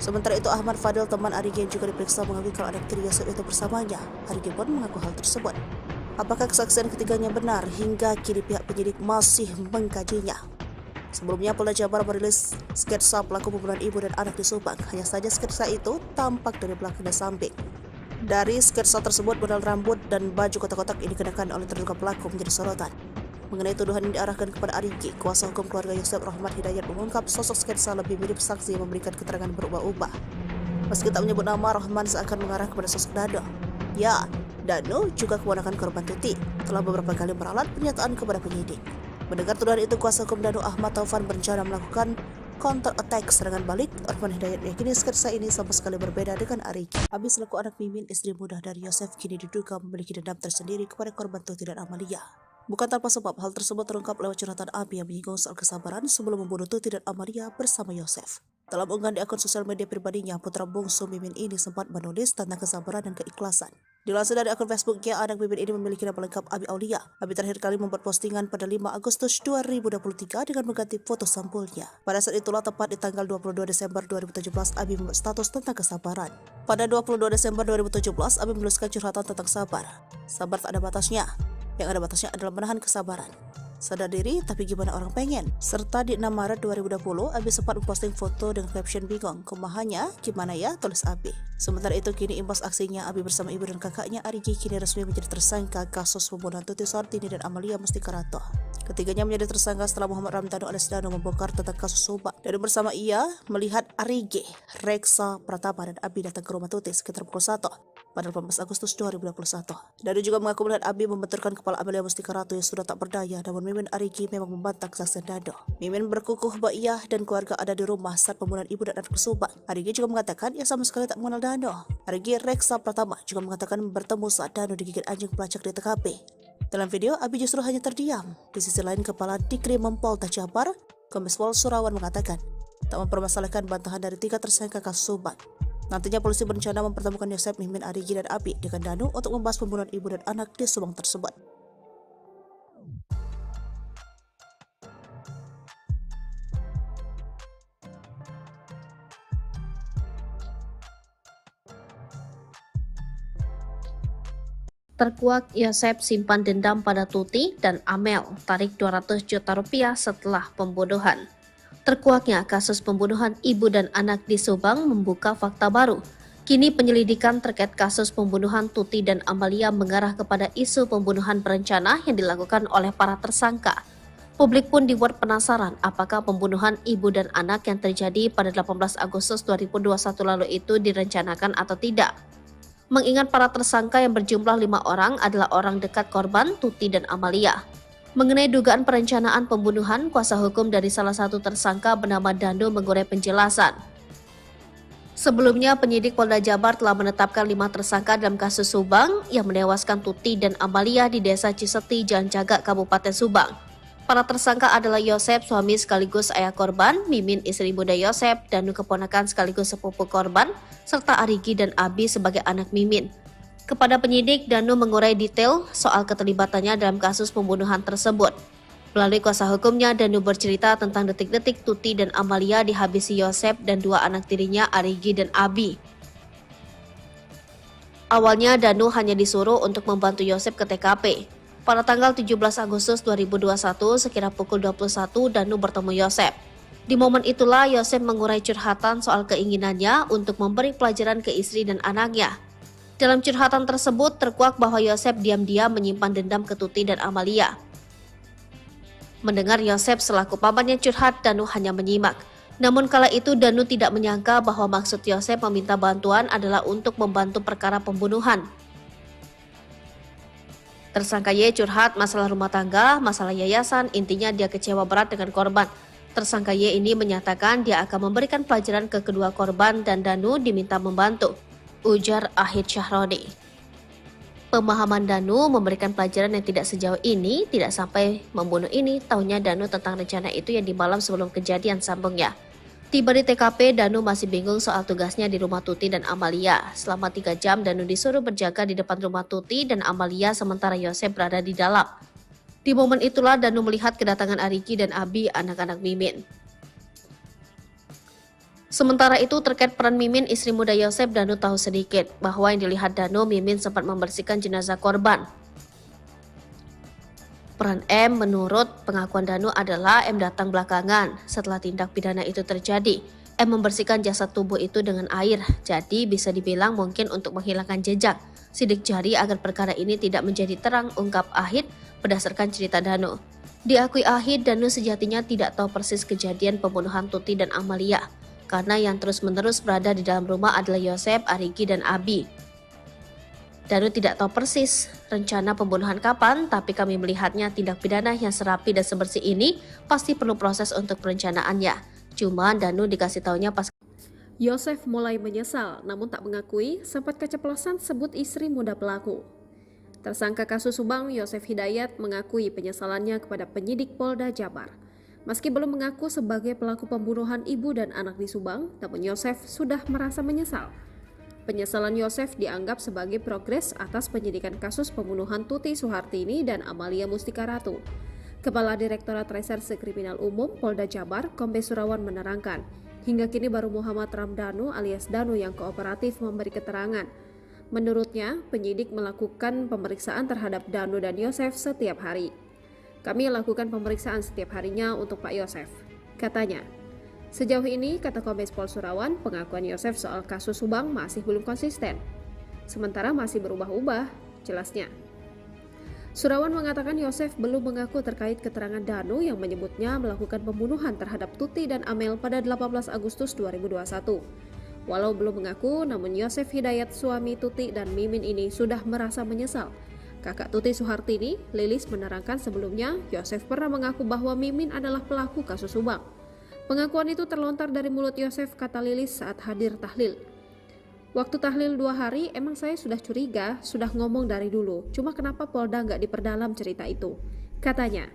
Speaker 3: Sementara itu Ahmad Fadil, teman Arigi yang juga diperiksa, mengakui kalau anak tiri Yosef itu bersamanya. Arigi pun mengaku hal tersebut. Apakah kesaksian ketiganya benar? Hingga kini pihak penyidik masih mengkajinya. Sebelumnya Polda Jabar merilis sketsa pelaku pembunuhan ibu dan anak di Subang. Hanya saja sketsa itu tampak dari belakang dan samping. Dari sketsa tersebut, model rambut dan baju kotak-kotak yang dikenakan oleh terduga pelaku menjadi sorotan. Mengenai tuduhan yang diarahkan kepada Arigi, kuasa hukum keluarga Yosef Rahmat Hidayat mengungkap sosok sketsa lebih mirip saksi yang memberikan keterangan berubah-ubah. Meski tak menyebut nama, Rahman seakan mengarah kepada sosok Danu. Ya, Danu juga keponakan korban Tuti, telah beberapa kali meralat pernyataan kepada penyidik. Mendengar tuduhan itu, kuasa hukum Danu Ahmad Taufan berencana melakukan counter attack serangan balik. Rahman Hidayat meyakini sketsa ini sama sekali berbeda dengan Arigi. Abi selaku anak Mimin, istri muda dari Yosef, kini diduga memiliki dendam tersendiri kepada korban Tuti dan Amalia. Bukan tanpa sebab, hal tersebut terungkap lewat curhatan Abi yang menyinggung soal kesabaran sebelum membunuh Tuti dan Amalia bersama Yosef. Dalam unggahan di akun sosial media pribadinya, putra bungsu Mimin ini sempat menulis tentang kesabaran dan keikhlasan. Dilansir dari akun Facebooknya, anak Mimin ini memiliki nama lengkap Abi Aulia. Abi terakhir kali membuat postingan pada 5 Agustus 2023 dengan mengganti foto sampulnya. Pada saat itulah, tepat di tanggal 22 Desember 2017, Abi membuat status tentang kesabaran. Pada 22 Desember 2017, Abi menuliskan curhatan tentang sabar. Sabar tak ada batasnya. Yang ada batasnya adalah menahan kesabaran. Sadar diri, tapi gimana orang pengen? Serta di 6 Maret 2020, Abi sempat memposting foto dengan caption bingung. Kumahannya, gimana ya? Tulis Abi. Sementara itu, kini imbas aksinya, Abi bersama ibu dan kakaknya Arigi kini resmi menjadi tersangka kasus pembunuhan Tuti Sartini dan Amalia Mustikarato. Ketiganya menjadi tersangka setelah Muhammad Ramdhanu alias Danu membongkar tentang kasus Subang. Dan bersama ia melihat Arigi, Reksa Pratama dan Abi datang ke rumah Tuti sekitar pukul 1 pada 18 Agustus 2021. Danu juga mengaku melihat Abi membenturkan kepala Amalia Mustikarato yang sudah tak berdaya, namun Mimin Arigi memang membantah kesaksian Danu. Mimin berkukuh bahwa ia dan keluarga ada di rumah saat pembunuhan ibu dan anak di Subang. Arigi juga mengatakan ia sama sekali tak mengenal Danu. Arigi Reksa Pratama juga mengatakan bertemu saat Danu digigit anjing pelacak di TKP. Dalam video, Abi justru hanya terdiam. Di sisi lain, Kepala Dikrimum Polda Jabar, Kombes Pol Surawan mengatakan tak mempermasalahkan bantahan dari 3 tersangka kasus Subang. Nantinya polisi berencana mempertemukan Yosef, Mimin, Arigi, dan Abi dengan Danu untuk membahas pembunuhan ibu dan anak di Subang tersebut.
Speaker 2: Terkuak Yosep simpan dendam pada Tuti dan Amel, tarik 200 juta rupiah setelah pembunuhan. Terkuaknya kasus pembunuhan ibu dan anak di Subang membuka fakta baru. Kini penyelidikan terkait kasus pembunuhan Tuti dan Amalia mengarah kepada isu pembunuhan berencana yang dilakukan oleh para tersangka. Publik pun dibuat penasaran apakah pembunuhan ibu dan anak yang terjadi pada 18 Agustus 2021 lalu itu direncanakan atau tidak. Mengingat para tersangka yang berjumlah 5 orang adalah orang dekat korban Tuti dan Amalia. Mengenai dugaan perencanaan pembunuhan, kuasa hukum dari salah satu tersangka bernama Danu mengurai penjelasan. Sebelumnya, penyidik Polda Jabar telah menetapkan 5 tersangka dalam kasus Subang yang menewaskan Tuti dan Amalia di Desa Ciseti, Jalan Cagak, Kabupaten Subang. Para tersangka adalah Yosep, suami sekaligus ayah korban, Mimin, istri muda Yosep, Danu keponakan sekaligus sepupu korban, serta Arigi dan Abi sebagai anak Mimin. Kepada penyidik, Danu mengurai detail soal keterlibatannya dalam kasus pembunuhan tersebut. Melalui kuasa hukumnya, Danu bercerita tentang detik-detik Tuti dan Amalia dihabisi Yosep dan 2 anak tirinya, Arigi dan Abi. Awalnya, Danu hanya disuruh untuk membantu Yosep ke TKP. Pada tanggal 17 Agustus 2021, sekira pukul 21, Danu bertemu Yosep. Di momen itulah Yosep mengurai curhatan soal keinginannya untuk memberi pelajaran ke istri dan anaknya. Dalam curhatan tersebut terkuak bahwa Yosep diam-diam menyimpan dendam ke Tuti dan Amalia. Mendengar Yosep selaku pamannya curhat, Danu hanya menyimak. Namun kala itu Danu tidak menyangka bahwa maksud Yosep meminta bantuan adalah untuk membantu perkara pembunuhan. Tersangka Y curhat masalah rumah tangga, masalah yayasan, intinya dia kecewa berat dengan korban. Tersangka Y ini menyatakan dia akan memberikan pelajaran ke kedua korban dan Danu diminta membantu, ujar Ahid Syahroni. Pemahaman Danu memberikan pelajaran yang tidak sejauh ini, tidak sampai membunuh ini, taunya Danu tentang rencana itu yang di malam sebelum kejadian, sambungnya. Tiba di TKP, Danu masih bingung soal tugasnya di rumah Tuti dan Amalia. Selama 3 jam, Danu disuruh berjaga di depan rumah Tuti dan Amalia sementara Yosep berada di dalam. Di momen itulah Danu melihat kedatangan Arigi dan Abi, anak-anak Mimin. Sementara itu terkait peran Mimin, istri muda Yosep, Danu tahu sedikit bahwa yang dilihat Danu, Mimin sempat membersihkan jenazah korban. Peran M menurut pengakuan Danu adalah M datang belakangan setelah tindak pidana itu terjadi. M membersihkan jasad tubuh itu dengan air, jadi bisa dibilang mungkin untuk menghilangkan jejak, sidik jari agar perkara ini tidak menjadi terang, ungkap Ahid berdasarkan cerita Danu. Diakui Ahid, Danu sejatinya tidak tahu persis kejadian pembunuhan Tuti dan Amalia, karena yang terus-menerus berada di dalam rumah adalah Yosep, Arigi, dan Abi. Danu tidak tahu persis rencana pembunuhan kapan, tapi kami melihatnya tindak pidana yang serapi dan sebersih ini pasti perlu proses untuk perencanaannya. Cuma Danu dikasih taunya pas
Speaker 1: Yosef mulai menyesal, namun tak mengakui sempat keceplosan sebut istri muda pelaku. Tersangka kasus Subang, Yosef Hidayat mengakui penyesalannya kepada penyidik Polda Jabar. Meski belum mengaku sebagai pelaku pembunuhan ibu dan anak di Subang, namun Yosef sudah merasa menyesal. Penyesalan Yosef dianggap sebagai progres atas penyidikan kasus pembunuhan Tuti Suhartini dan Amalia Mustika Ratu. Kepala Direktorat Reserse Kriminal Umum Polda Jabar, Kombes Surawan menerangkan, hingga kini baru Muhammad Ramdhanu alias Danu yang kooperatif memberi keterangan. Menurutnya, penyidik melakukan pemeriksaan terhadap Danu dan Yosef setiap hari. Kami lakukan pemeriksaan setiap harinya untuk Pak Yosef, katanya. Sejauh ini, kata Kombes Pol Surawan, pengakuan Yosef soal kasus Subang masih belum konsisten. Sementara masih berubah-ubah, jelasnya. Surawan mengatakan Yosef belum mengaku terkait keterangan Danu yang menyebutnya melakukan pembunuhan terhadap Tuti dan Amel pada 18 Agustus 2021. Walau belum mengaku, namun Yosef Hidayat, suami Tuti dan Mimin ini sudah merasa menyesal. Kakak Tuti Suhartini, Lilis, menerangkan sebelumnya Yosef pernah mengaku bahwa Mimin adalah pelaku kasus Subang. Pengakuan itu terlontar dari mulut Yosef, kata Lilis saat hadir tahlil. Waktu tahlil 2 hari, emang saya sudah curiga, sudah ngomong dari dulu. Cuma kenapa Polda nggak diperdalam cerita itu, katanya.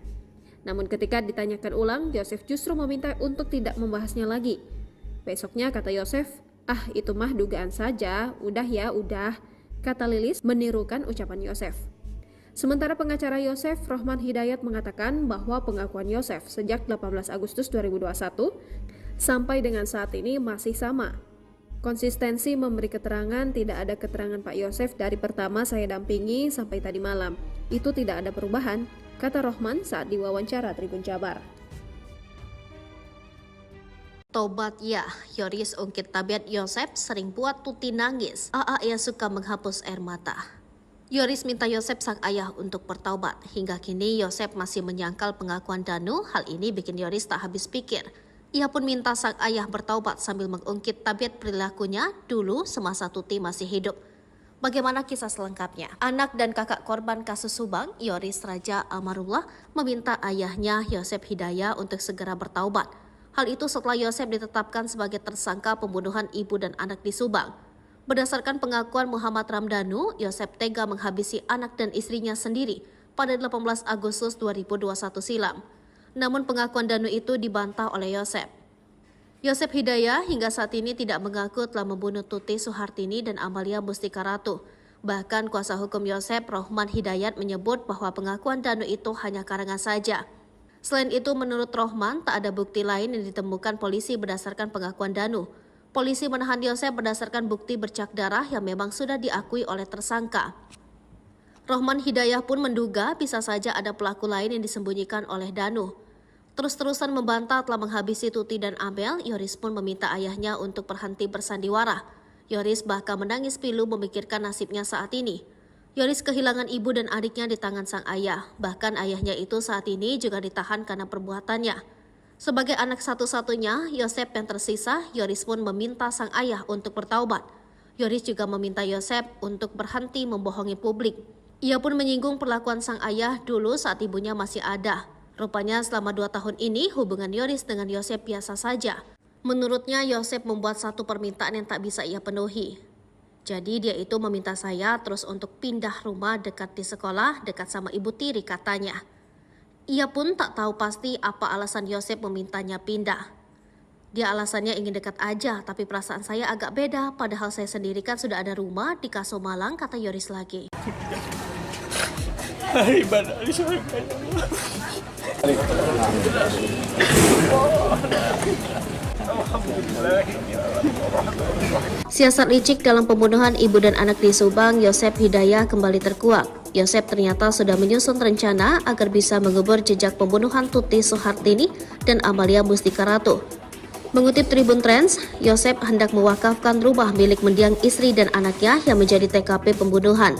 Speaker 1: Namun ketika ditanyakan ulang, Yosef justru meminta untuk tidak membahasnya lagi. Besoknya kata Yosef, itu mah dugaan saja, udah ya, udah, kata Lilis menirukan ucapan Yosef. Sementara pengacara Yosef, Rohman Hidayat, mengatakan bahwa pengakuan Yosef sejak 18 Agustus 2021 sampai dengan saat ini masih sama. Konsistensi memberi keterangan, tidak ada keterangan Pak Yosef dari pertama saya dampingi sampai tadi malam. Itu tidak ada perubahan, kata Rohman saat diwawancara Tribun Jabar.
Speaker 2: Tobat ya, Yoris ungkit tabiat Yosep sering buat Tuti nangis. Ia suka menghapus air mata. Yoris minta Yosep sang ayah untuk bertaubat. Hingga kini Yosep masih menyangkal pengakuan Danu. Hal ini bikin Yoris tak habis pikir. Ia pun minta sang ayah bertaubat sambil mengungkit tabiat perilakunya dulu semasa Tuti masih hidup. Bagaimana kisah selengkapnya? Anak dan kakak korban kasus Subang, Yoris Raja Amarullah, meminta ayahnya Yosep Hidayah untuk segera bertaubat. Hal itu setelah Yosep ditetapkan sebagai tersangka pembunuhan ibu dan anak di Subang. Berdasarkan pengakuan Muhammad Ramdhanu, Yosep tega menghabisi anak dan istrinya sendiri pada 18 Agustus 2021 silam. Namun pengakuan Danu itu dibantah oleh Yosep. Yosep Hidayah hingga saat ini tidak mengaku telah membunuh Tuti Suhartini dan Amalia Mustika Ratu. Bahkan kuasa hukum Yosep, Rohman Hidayat, menyebut bahwa pengakuan Danu itu hanya karangan saja. Selain itu, menurut Rohman, tak ada bukti lain yang ditemukan polisi berdasarkan pengakuan Danu. Polisi menahan Yosep berdasarkan bukti bercak darah yang memang sudah diakui oleh tersangka. Rohman Hidayah pun menduga bisa saja ada pelaku lain yang disembunyikan oleh Danu. Terus-terusan membantah telah menghabisi Tuti dan Amel, Yoris pun meminta ayahnya untuk berhenti bersandiwara. Yoris bahkan menangis pilu memikirkan nasibnya saat ini. Yoris kehilangan ibu dan adiknya di tangan sang ayah. Bahkan ayahnya itu saat ini juga ditahan karena perbuatannya. Sebagai anak satu-satunya, Yosep yang tersisa, Yoris pun meminta sang ayah untuk bertaubat. Yoris juga meminta Yosep untuk berhenti membohongi publik. Ia pun menyinggung perlakuan sang ayah dulu saat ibunya masih ada. Rupanya selama 2 tahun ini hubungan Yoris dengan Yosep biasa saja. Menurutnya Yosep membuat satu permintaan yang tak bisa ia penuhi. Jadi dia itu meminta saya terus untuk pindah rumah dekat di sekolah, dekat sama ibu tiri katanya. Ia pun tak tahu pasti apa alasan Yosep memintanya pindah. Dia alasannya ingin dekat aja, tapi perasaan saya agak beda, padahal saya sendiri kan sudah ada rumah di Kaso Malang, kata Yoris lagi. Siasat licik dalam pembunuhan ibu dan anak di Subang, Yosep Hidayah kembali terkuak. Yosep ternyata sudah menyusun rencana agar bisa mengubur jejak pembunuhan Tuti Suhartini dan Amalia Mustika Ratu. Mengutip Tribun Trends, Yosep hendak mewakafkan rumah milik mendiang istri dan anaknya yang menjadi TKP pembunuhan.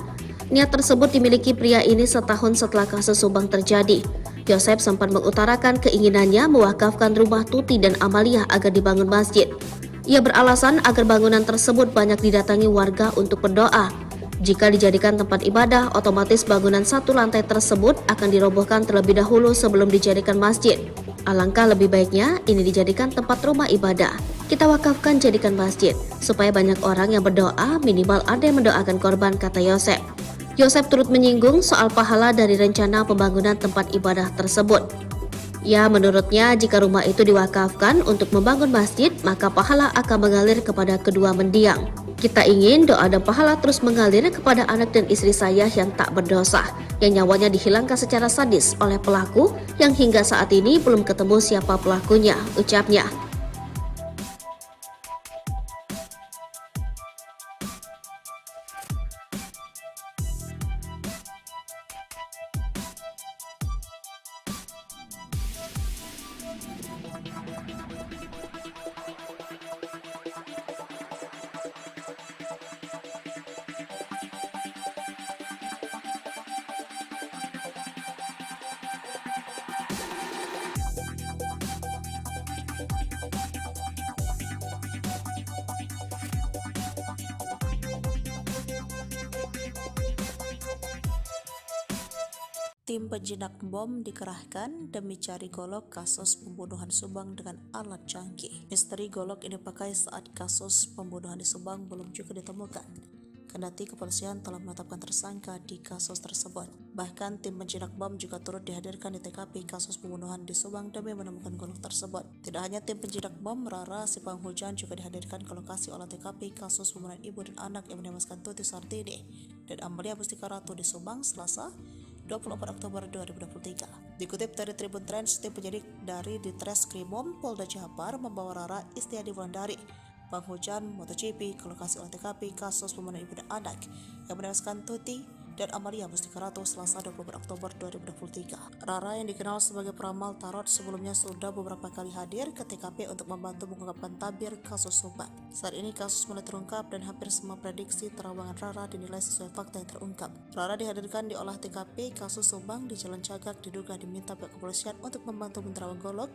Speaker 2: Niat tersebut dimiliki pria ini setahun setelah kasus Subang terjadi. Yosep sempat mengutarakan keinginannya mewakafkan rumah Tuti dan Amalia agar dibangun masjid. Ia beralasan agar bangunan tersebut banyak didatangi warga untuk berdoa. Jika dijadikan tempat ibadah, otomatis bangunan satu lantai tersebut akan dirobohkan terlebih dahulu sebelum dijadikan masjid. Alangkah lebih baiknya ini dijadikan tempat rumah ibadah. Kita wakafkan jadikan masjid, supaya banyak orang yang berdoa, minimal ada yang mendoakan korban, kata Yosep. Yosep turut menyinggung soal pahala dari rencana pembangunan tempat ibadah tersebut. Ya, menurutnya jika rumah itu diwakafkan untuk membangun masjid, maka pahala akan mengalir kepada kedua mendiang. Kita ingin doa dan pahala terus mengalir kepada anak dan istri saya yang tak berdosa, yang nyawanya dihilangkan secara sadis oleh pelaku yang hingga saat ini belum ketemu siapa pelakunya, ucapnya.
Speaker 3: Tim penjinak bom dikerahkan demi cari golok kasus pembunuhan Subang dengan alat canggih. Misteri golok ini dipakai saat kasus pembunuhan di Subang belum juga ditemukan. Kendati kepolisian telah menetapkan tersangka di kasus tersebut. Bahkan tim penjinak bom juga turut dihadirkan di TKP kasus pembunuhan di Subang demi menemukan golok tersebut. Tidak hanya tim penjinak bom, Rara Sipang Hujan juga dihadirkan ke lokasi olah TKP kasus pembunuhan ibu dan anak yang menewaskan Tuti Suhartini dan Amalia Mustika Ratu di Subang Selasa 24 Oktober 2023. Dikutip dari Tribun Trends, tim penyidik dari Ditreskrimum Polda Jabar membawa Rara Istiadi Wulandari penghujan MotoGP ke lokasi olah TKP kasus pembunuhan ibu dan anak yang menewaskan Tuti dan Amalia Mustika Ratu Selasa 24 Oktober 2023. Rara yang dikenal sebagai peramal tarot sebelumnya sudah beberapa kali hadir ke TKP untuk membantu mengungkapkan tabir kasus Subang. Saat ini kasus mulai terungkap dan hampir semua prediksi terawangan Rara dinilai sesuai fakta yang terungkap. Rara dihadirkan di olah TKP kasus Subang di Jalan Cagak diduga diminta pihak kepolisian untuk membantu menerawang golok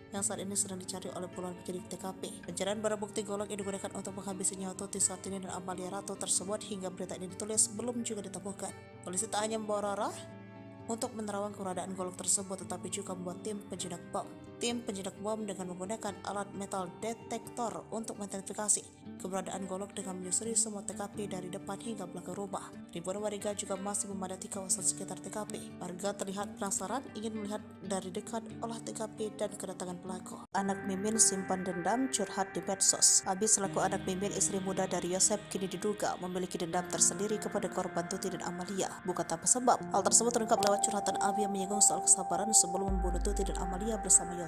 Speaker 3: yang saat ini sedang dicari oleh puluhan penyidik TKP. Pencarian barang bukti golok yang digunakan untuk menghabisi nyawa Tuti Sartini dan Amalia Ratu tersebut hingga berita ini ditulis belum juga ditemukan. Polisi tak hanya membawa Rara untuk menerawang keberadaan golok tersebut, tetapi juga membuat tim penjinak bom. Tim penjinak bom dengan menggunakan alat metal detektor untuk mengidentifikasi keberadaan golok dengan menyusuri semua TKP dari depan hingga belakang rumah. Ribuan warga juga masih memadati kawasan sekitar TKP. Warga terlihat penasaran ingin melihat dari dekat olah TKP dan kedatangan pelaku. Anak Mimin simpan dendam curhat di medsos. Abi selaku anak Mimin, istri muda dari Yosep, kini diduga memiliki dendam tersendiri kepada korban Tuti dan Amalia. Bukan tanpa sebab. Hal tersebut terungkap lewat curhatan Abi yang menyinggung soal kesabaran sebelum membunuh Tuti dan Amalia bersama Yosep.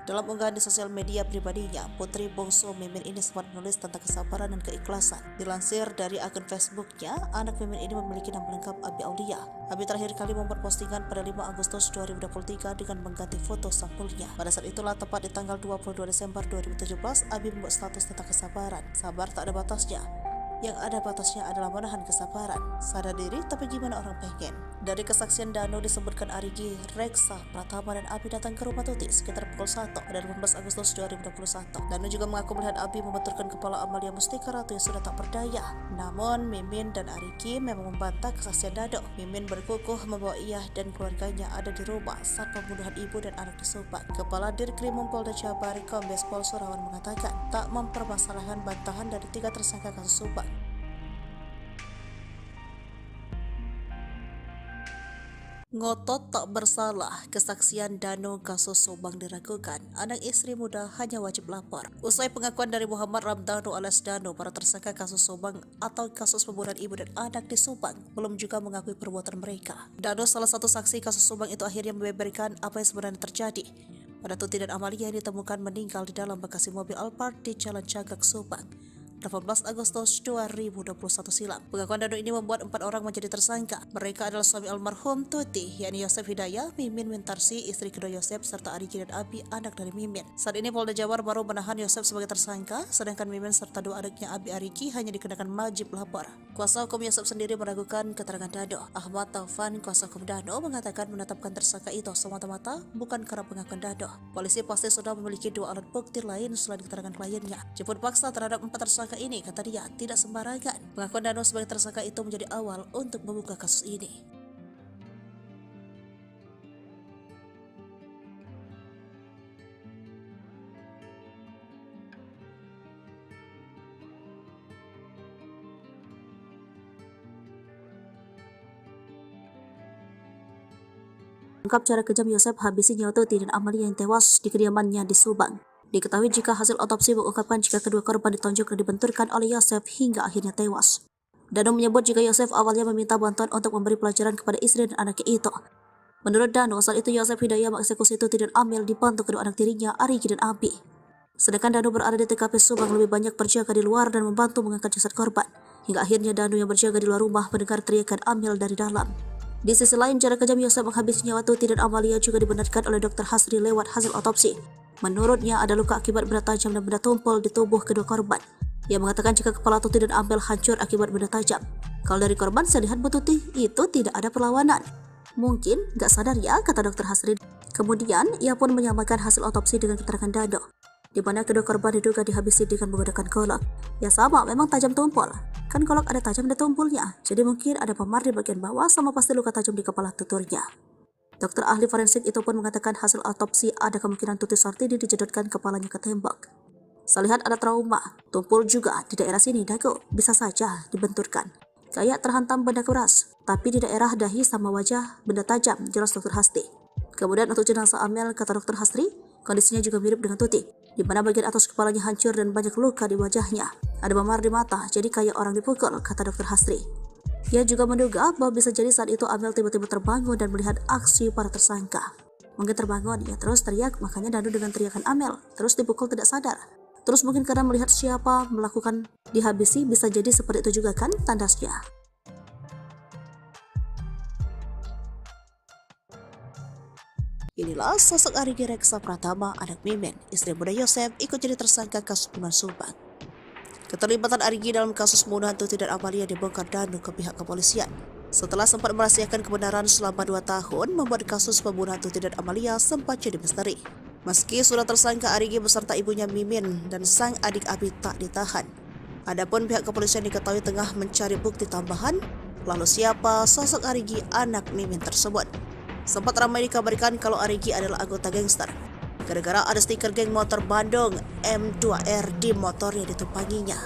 Speaker 3: Dalam unggahan di sosial media pribadinya, putri bungsu Mimin ini sempat menulis tentang kesabaran dan keikhlasan. Dilansir dari akun Facebooknya, anak Mimin ini memiliki nama lengkap Abi Aulia. Abi terakhir kali membuat postingan pada 5 Agustus 2023 dengan mengganti foto sampulnya. Pada saat itulah, tepat di tanggal 22 Desember 2017, Abi membuat status tentang kesabaran. Sabar tak ada batasnya. Yang ada batasnya adalah menahan kesabaran. Sadar diri, tapi gimana orang pengen? Dari kesaksian Dano disebutkan Arigi, Reksa, Pratama, dan Abi datang ke rumah Tuti sekitar pukul 1 pada 18 Agustus 2021. Dano juga mengaku melihat Abi membenturkan kepala Amalia Mustika Ratu yang sudah tak berdaya. Namun Mimin dan Arigi memang membantah kesaksian Dano. Mimin berkukuh membawa ia dan keluarganya ada di rumah saat pembunuhan ibu dan anak di Subang. Kepala Dirkrimum Polda Jabar Kombes Pol Surawan mengatakan tak mempermasalahkan bantahan dari 3 tersangka kasus Subang. Ngotot tak bersalah, kesaksian Dano kasus Subang diragukan. Anak istri muda hanya wajib lapor. Usai pengakuan dari Muhammad Ramdhanu alias Dano, para tersangka kasus Subang atau kasus pembunuhan ibu dan anak di Subang belum juga mengakui perbuatan mereka. Dano, salah satu saksi kasus Subang itu, akhirnya membeberkan apa yang sebenarnya terjadi pada Tuti dan Amalia yang ditemukan meninggal di dalam bagasi mobil Alphard di Jalan Cagak, Subang 18 Agustus 2021 silam. Pengakuan Dano ini membuat 4 orang menjadi tersangka. Mereka adalah suami almarhum Tuti, yakni Yosep Hidayah, Mimin Wintarsi, istri kedua Yosep, serta Arigi dan Abi, anak dari Mimin. Saat ini Polda Jabar baru menahan Yosep sebagai tersangka, sedangkan Mimin serta 2 adiknya Abi Arigi hanya dikenakan wajib lapor. Kuasa hukum Yosep sendiri meragukan keterangan Dano. Ahmad Taufan, kuasa hukum Dano, mengatakan menetapkan tersangka itu semata-mata bukan karena pengakuan Dano. Polisi pasti sudah memiliki 2 alat bukti lain selain keterangan kliennya. Jemput paksa terhadap 4 tersangka ini, kata dia, tidak sembarangan. Pengakuan Dano sebagai tersangka itu menjadi awal untuk membuka kasus ini. Ungkap cara kejam Yosep habisi nyawa Tuti dan Amalia yang tewas di kediamannya di Subang. Diketahui jika hasil otopsi mengungkapkan jika kedua korban ditonjok dan dibenturkan oleh Yosep hingga akhirnya tewas. Dano menyebut jika Yosep awalnya meminta bantuan untuk memberi pelajaran kepada istri dan anaknya itu. Menurut Dano, saat itu Yosep Hidayah mengeksekusi Tuti dan Amel dibantu kedua anak tirinya, Arigi dan Abi. Sedangkan Dano berada di TKP Subang lebih banyak berjaga di luar dan membantu mengangkat jasad korban. Hingga akhirnya Dano yang berjaga di luar rumah mendengar teriakan Amel dari dalam. Di sisi lain, cara kejam Yosep menghabisi nyawa Tuti dan Amalia juga dibenarkan oleh Dr. Hasri lewat hasil otopsi. Menurutnya ada luka akibat benda tajam dan benda tumpul di tubuh kedua korban. Ia mengatakan jika kepala Tuti dan Amel hancur akibat benda tajam. Kalau dari korban, saya lihat Bu Tuti itu tidak ada perlawanan. Mungkin gak sadar ya, kata Dr. Hasri. Kemudian ia pun menyamakan hasil otopsi dengan keterangan Dano, di mana kedua korban diduga dihabisi dengan menggunakan golok. Ya sama, memang tajam tumpul. Kan golok ada tajam dan tumpulnya, jadi mungkin ada memar di bagian bawah sama pasti luka tajam di kepala tuturnya. Dokter ahli forensik itu pun mengatakan hasil otopsi ada kemungkinan Tuti Sartini dijedotkan kepalanya ke tembok. Saya lihat ada trauma, tumpul juga di daerah sini dagu, bisa saja dibenturkan. Kayak terhantam benda keras, tapi di daerah dahi sama wajah benda tajam, jelas Dr. Hasri. Kemudian untuk jenazah Amel, kata Dr. Hasri, kondisinya juga mirip dengan Tuti, di mana bagian atas kepalanya hancur dan banyak luka di wajahnya. Ada memar di mata, jadi kayak orang dipukul, kata Dr. Hasri. Ia juga menduga bahwa bisa jadi saat itu Amel tiba-tiba terbangun dan melihat aksi para tersangka. Mungkin terbangun, ia terus teriak, makanya Dano dengan teriakan Amel, terus dipukul tidak sadar. Terus mungkin karena melihat siapa melakukan dihabisi, bisa jadi seperti itu juga kan tandasnya. Inilah sosok Arigi Reksa Pratama, anak Mimin, istri muda Yosef, ikut jadi tersangka kasus pembunuhan Subang. Keterlibatan Arigi dalam kasus pembunuhan Tuti dan Amalia dibongkar Danu ke pihak kepolisian. Setelah sempat merahasiakan kebenaran selama 2 tahun, membuat kasus pembunuhan Tuti dan Amalia sempat jadi misteri. Meski sudah tersangka, Arigi beserta ibunya Mimin dan sang adik Abi tak ditahan. Adapun pihak kepolisian diketahui tengah mencari bukti tambahan, lalu siapa sosok Arigi anak Mimin tersebut. Sempat ramai dikabarkan kalau Arigi adalah anggota gangster, gara-gara ada stiker geng motor Bandung M2R di motor yang ditumpanginya.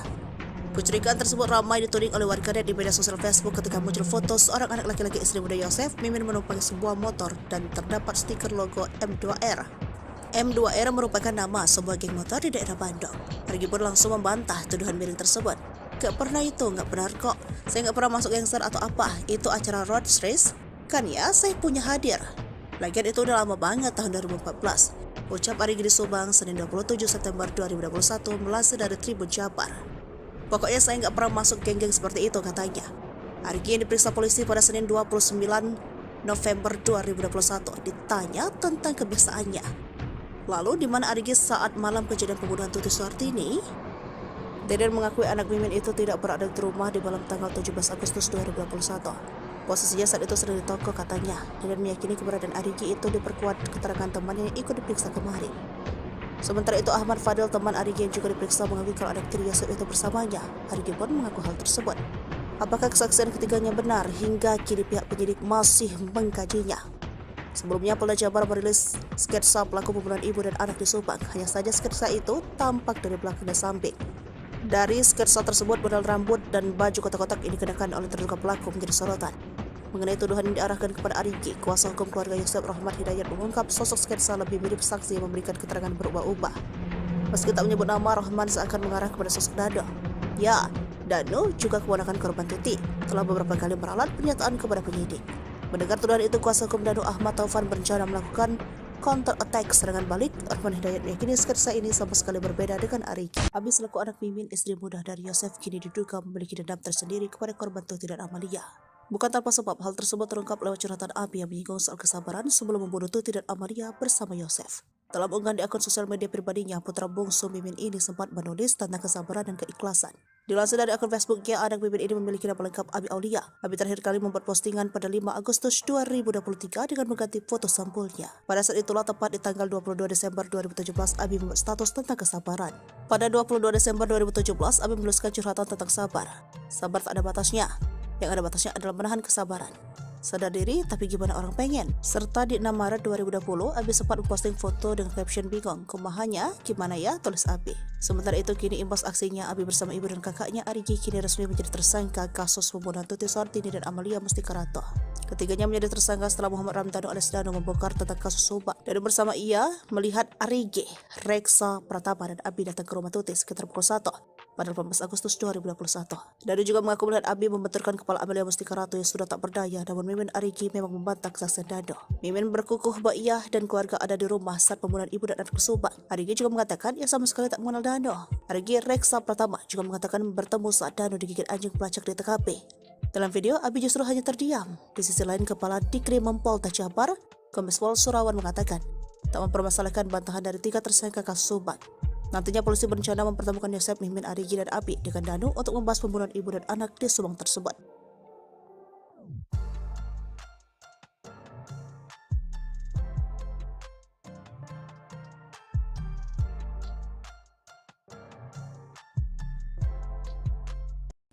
Speaker 3: Kecurigaan tersebut ramai dituding oleh warganet di media sosial Facebook ketika muncul foto seorang anak laki-laki istri muda Yosef, Mimin menumpangi sebuah motor dan terdapat stiker logo M2R. M2R merupakan nama sebuah geng motor di daerah Bandung. Arigi pun langsung membantah tuduhan miring tersebut. Gak pernah itu, gak benar kok. Saya gak pernah masuk gangster atau apa, itu acara road race. Kan ya, saya punya hadir. Lagian itu udah lama banget, tahun 2014. Ucap Arigi di Subang, Senin 27 September 2021, melansir dari Tribun Jabar. Pokoknya saya nggak pernah masuk geng-geng seperti itu, katanya. Arigi yang diperiksa polisi pada Senin 29 November 2021 ditanya tentang kebiasaannya. Lalu di mana Arigi saat malam kejadian pembunuhan Tuti Suhartini? Deden mengakui anak Mimin itu tidak berada di rumah di malam tanggal 17 Agustus 2021. Posisinya saat itu sedang di toko, katanya. Deden meyakini keberadaan Arigi itu diperkuat keterangan temannya yang ikut diperiksa kemarin. Sementara itu Ahmad Fadil, teman Arigi yang juga diperiksa, mengakui kalau anak tiri Yosef itu bersamanya. Arigi pun mengaku hal tersebut. Apakah kesaksian ketiganya benar? Hingga kini pihak penyidik masih mengkajinya. Sebelumnya Polda Jabar merilis sketsa pelaku pembunuhan ibu dan anak di Subang. Hanya saja sketsa itu tampak dari belakang dan samping. Dari sketsa tersebut, model rambut dan baju kotak-kotak ini dikenakan oleh terduga pelaku menjadi sorotan. Mengenai tuduhan yang diarahkan kepada Arigi, kuasa hukum keluarga Yosef Rahmat Hidayat mengungkap sosok sketsa lebih mirip saksi yang memberikan keterangan berubah-ubah. Meski tak menyebut nama, Rahman seakan mengarah kepada sosok Dado. Ya, Danu juga keponakan korban Tuti, telah beberapa kali meralat pernyataan kepada penyidik. Mendengar tuduhan itu, kuasa hukum Danu Ahmad Taufan berencana melakukan counter attack serangan balik. Rahman Hidayat meyakini sketsa ini sama sekali berbeda dengan Arigi. Abi selaku anak Mimin, istri muda dari Yosef, kini diduga memiliki dendam tersendiri kepada korban Tuti dan Amalia. Bukan tanpa sebab, hal tersebut terungkap lewat curhatan Abi yang menyinggung soal kesabaran sebelum membunuh Tuti dan Amalia bersama Yosef. Dalam unggahan di akun sosial media pribadinya, putra bungsu Mimin ini sempat menulis tentang kesabaran dan keikhlasan. Dilansir dari akun Facebooknya, anak Mimin ini memiliki nama lengkap Abi Aulia. Abi terakhir kali membuat postingan pada 5 Agustus 2023 dengan mengganti foto sampulnya. Pada saat itulah, tepat di tanggal 22 Desember 2017, Abi membuat status tentang kesabaran. Pada 22 Desember 2017, Abi menuliskan curhatan tentang sabar. Sabar tak ada batasnya. Yang ada batasnya adalah menahan kesabaran. Sadar diri, tapi gimana orang pengen? Serta di 6 Maret 2020, Abi sempat memposting foto dengan caption bingung. Kumahannya, gimana ya? Tulis Abi. Sementara itu, kini imbas aksinya, Abi bersama ibu dan kakaknya Arigi kini resmi menjadi tersangka kasus pembunuhan Tuti Suhartini dan Amalia Mustikarato. Ketiganya menjadi tersangka setelah Muhammad Ramdhanu alias Danu membongkar tentang kasus Subang. Dan bersama ia melihat Arigi, Reksa Pratama dan Abi datang ke rumah Tuti sekitar pukul 1 pada 18 Agustus 2021. Danu juga mengaku melihat Abi membenturkan kepala Amalia Mustikarato yang sudah tak berdaya, namun Mimin Arigi memang membantah kesaksian Danu. Mimin berkukuh bahwa ia dan keluarga ada di rumah saat pembunuhan ibu dan anak Subang. Arigi juga mengatakan ia sama sekali tak mengenal Danu. Arigi Reksa Pratama juga mengatakan bertemu saat Danu digigit anjing pelacak di TKP. Dalam video, Abi justru hanya terdiam. Di sisi lain, Kepala Dikrim Polda Jabar, Kombes Pol Surawan mengatakan tak mempermasalahkan bantahan dari 3 tersangka kasus Subang. Nantinya polisi berencana mempertemukan Yosef, Mimin, Arigi, dan Abi dengan Danu untuk membahas pembunuhan ibu dan anak di Subang tersebut.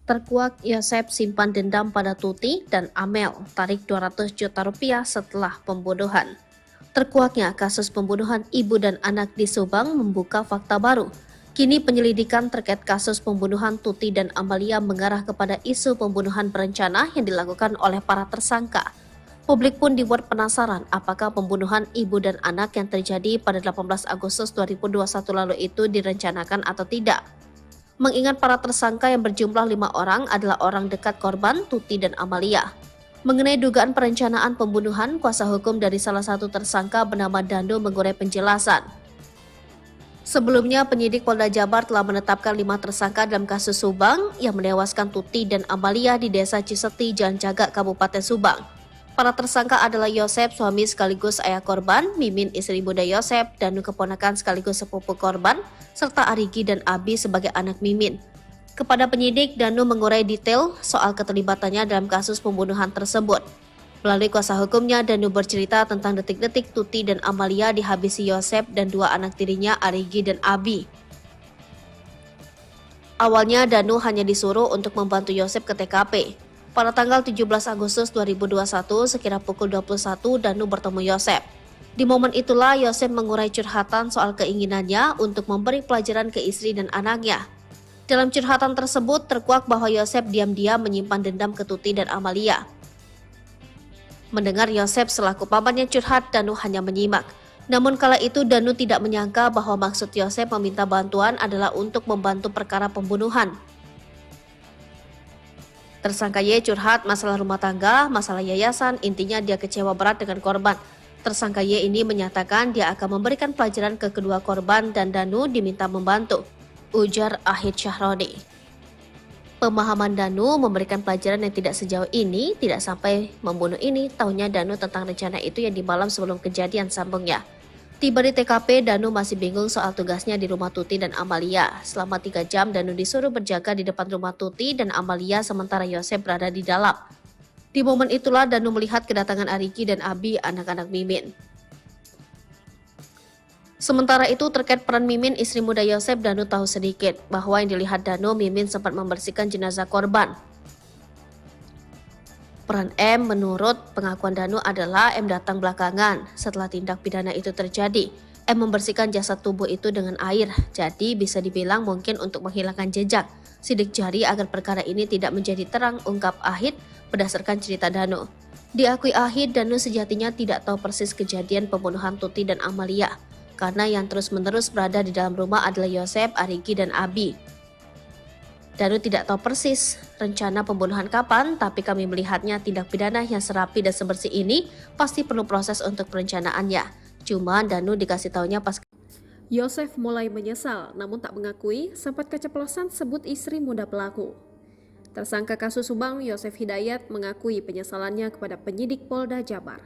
Speaker 2: Terkuak Yosef simpan dendam pada Tuti dan Amel, tarik 200 juta rupiah setelah pembunuhan. Terkuaknya kasus pembunuhan ibu dan anak di Subang membuka fakta baru. Kini penyelidikan terkait kasus pembunuhan Tuti dan Amalia mengarah kepada isu pembunuhan berencana yang dilakukan oleh para tersangka. Publik pun dibuat penasaran apakah pembunuhan ibu dan anak yang terjadi pada 18 Agustus 2021 lalu itu direncanakan atau tidak. Mengingat para tersangka yang berjumlah 5 orang adalah orang dekat korban Tuti dan Amalia. Mengenai dugaan perencanaan pembunuhan, kuasa hukum dari salah satu tersangka bernama Dando mengurai penjelasan. Sebelumnya, penyidik Polda Jabar telah menetapkan 5 tersangka dalam kasus Subang yang menewaskan Tuti dan Amalia di Desa Ciseti, Jalan Cagak, Kabupaten Subang. Para tersangka adalah Yosep, suami sekaligus ayah korban, Mimin, istri muda Yosep, Danu, keponakan sekaligus sepupu korban, serta Arigi dan Abi sebagai anak Mimin. Kepada penyidik, Danu mengurai detail soal keterlibatannya dalam kasus pembunuhan tersebut. Melalui kuasa hukumnya, Danu bercerita tentang detik-detik Tuti dan Amalia dihabisi Yosep dan 2 anak tirinya, Arigi dan Abi. Awalnya, Danu hanya disuruh untuk membantu Yosep ke TKP. Pada tanggal 17 Agustus 2021, sekira pukul 21, Danu bertemu Yosep. Di momen itulah, Yosep mengurai curhatan soal keinginannya untuk memberi pelajaran ke istri dan anaknya. Dalam curhatan tersebut, terkuak bahwa Yosep diam-diam menyimpan dendam ke Tuti dan Amalia. Mendengar Yosep selaku pamannya curhat, Danu hanya menyimak. Namun kala itu Danu tidak menyangka bahwa maksud Yosep meminta bantuan adalah untuk membantu perkara pembunuhan. Tersangka Y curhat masalah rumah tangga, masalah yayasan, intinya dia kecewa berat dengan korban. Tersangka Y ini menyatakan dia akan memberikan pelajaran ke kedua korban dan Danu diminta membantu, ujar Ahid Syahroni. Pemahaman Danu memberikan pelajaran yang tidak sejauh ini, tidak sampai membunuh ini, tahunya Danu tentang rencana itu yang di malam sebelum kejadian, sambungnya. Tiba di TKP, Danu masih bingung soal tugasnya di rumah Tuti dan Amalia. Selama 3 jam, Danu disuruh berjaga di depan rumah Tuti dan Amalia sementara Yosep berada di dalam. Di momen itulah Danu melihat kedatangan Arigi dan Abi, anak-anak Mimin. Sementara itu terkait peran Mimin, istri muda Yosep, Danu tahu sedikit bahwa yang dilihat Danu, Mimin sempat membersihkan jenazah korban. Peran M menurut pengakuan Danu adalah M datang belakangan setelah tindak pidana itu terjadi. M membersihkan jasad tubuh itu dengan air, jadi bisa dibilang mungkin untuk menghilangkan jejak, sidik jari agar perkara ini tidak menjadi terang, ungkap Ahid berdasarkan cerita Danu. Diakui Ahid, Danu sejatinya tidak tahu persis kejadian pembunuhan Tuti dan Amalia, karena yang terus-menerus berada di dalam rumah adalah Yosep, Arigi, dan Abi. Danu tidak tahu persis rencana pembunuhan kapan, tapi kami melihatnya tindak pidana yang serapi dan sebersih ini pasti perlu proses untuk perencanaannya. Cuma Danu dikasih taunya pas
Speaker 1: Yosef mulai menyesal, namun tak mengakui sempat keceplosan sebut istri muda pelaku. Tersangka kasus Subang, Yosef Hidayat mengakui penyesalannya kepada penyidik Polda Jabar.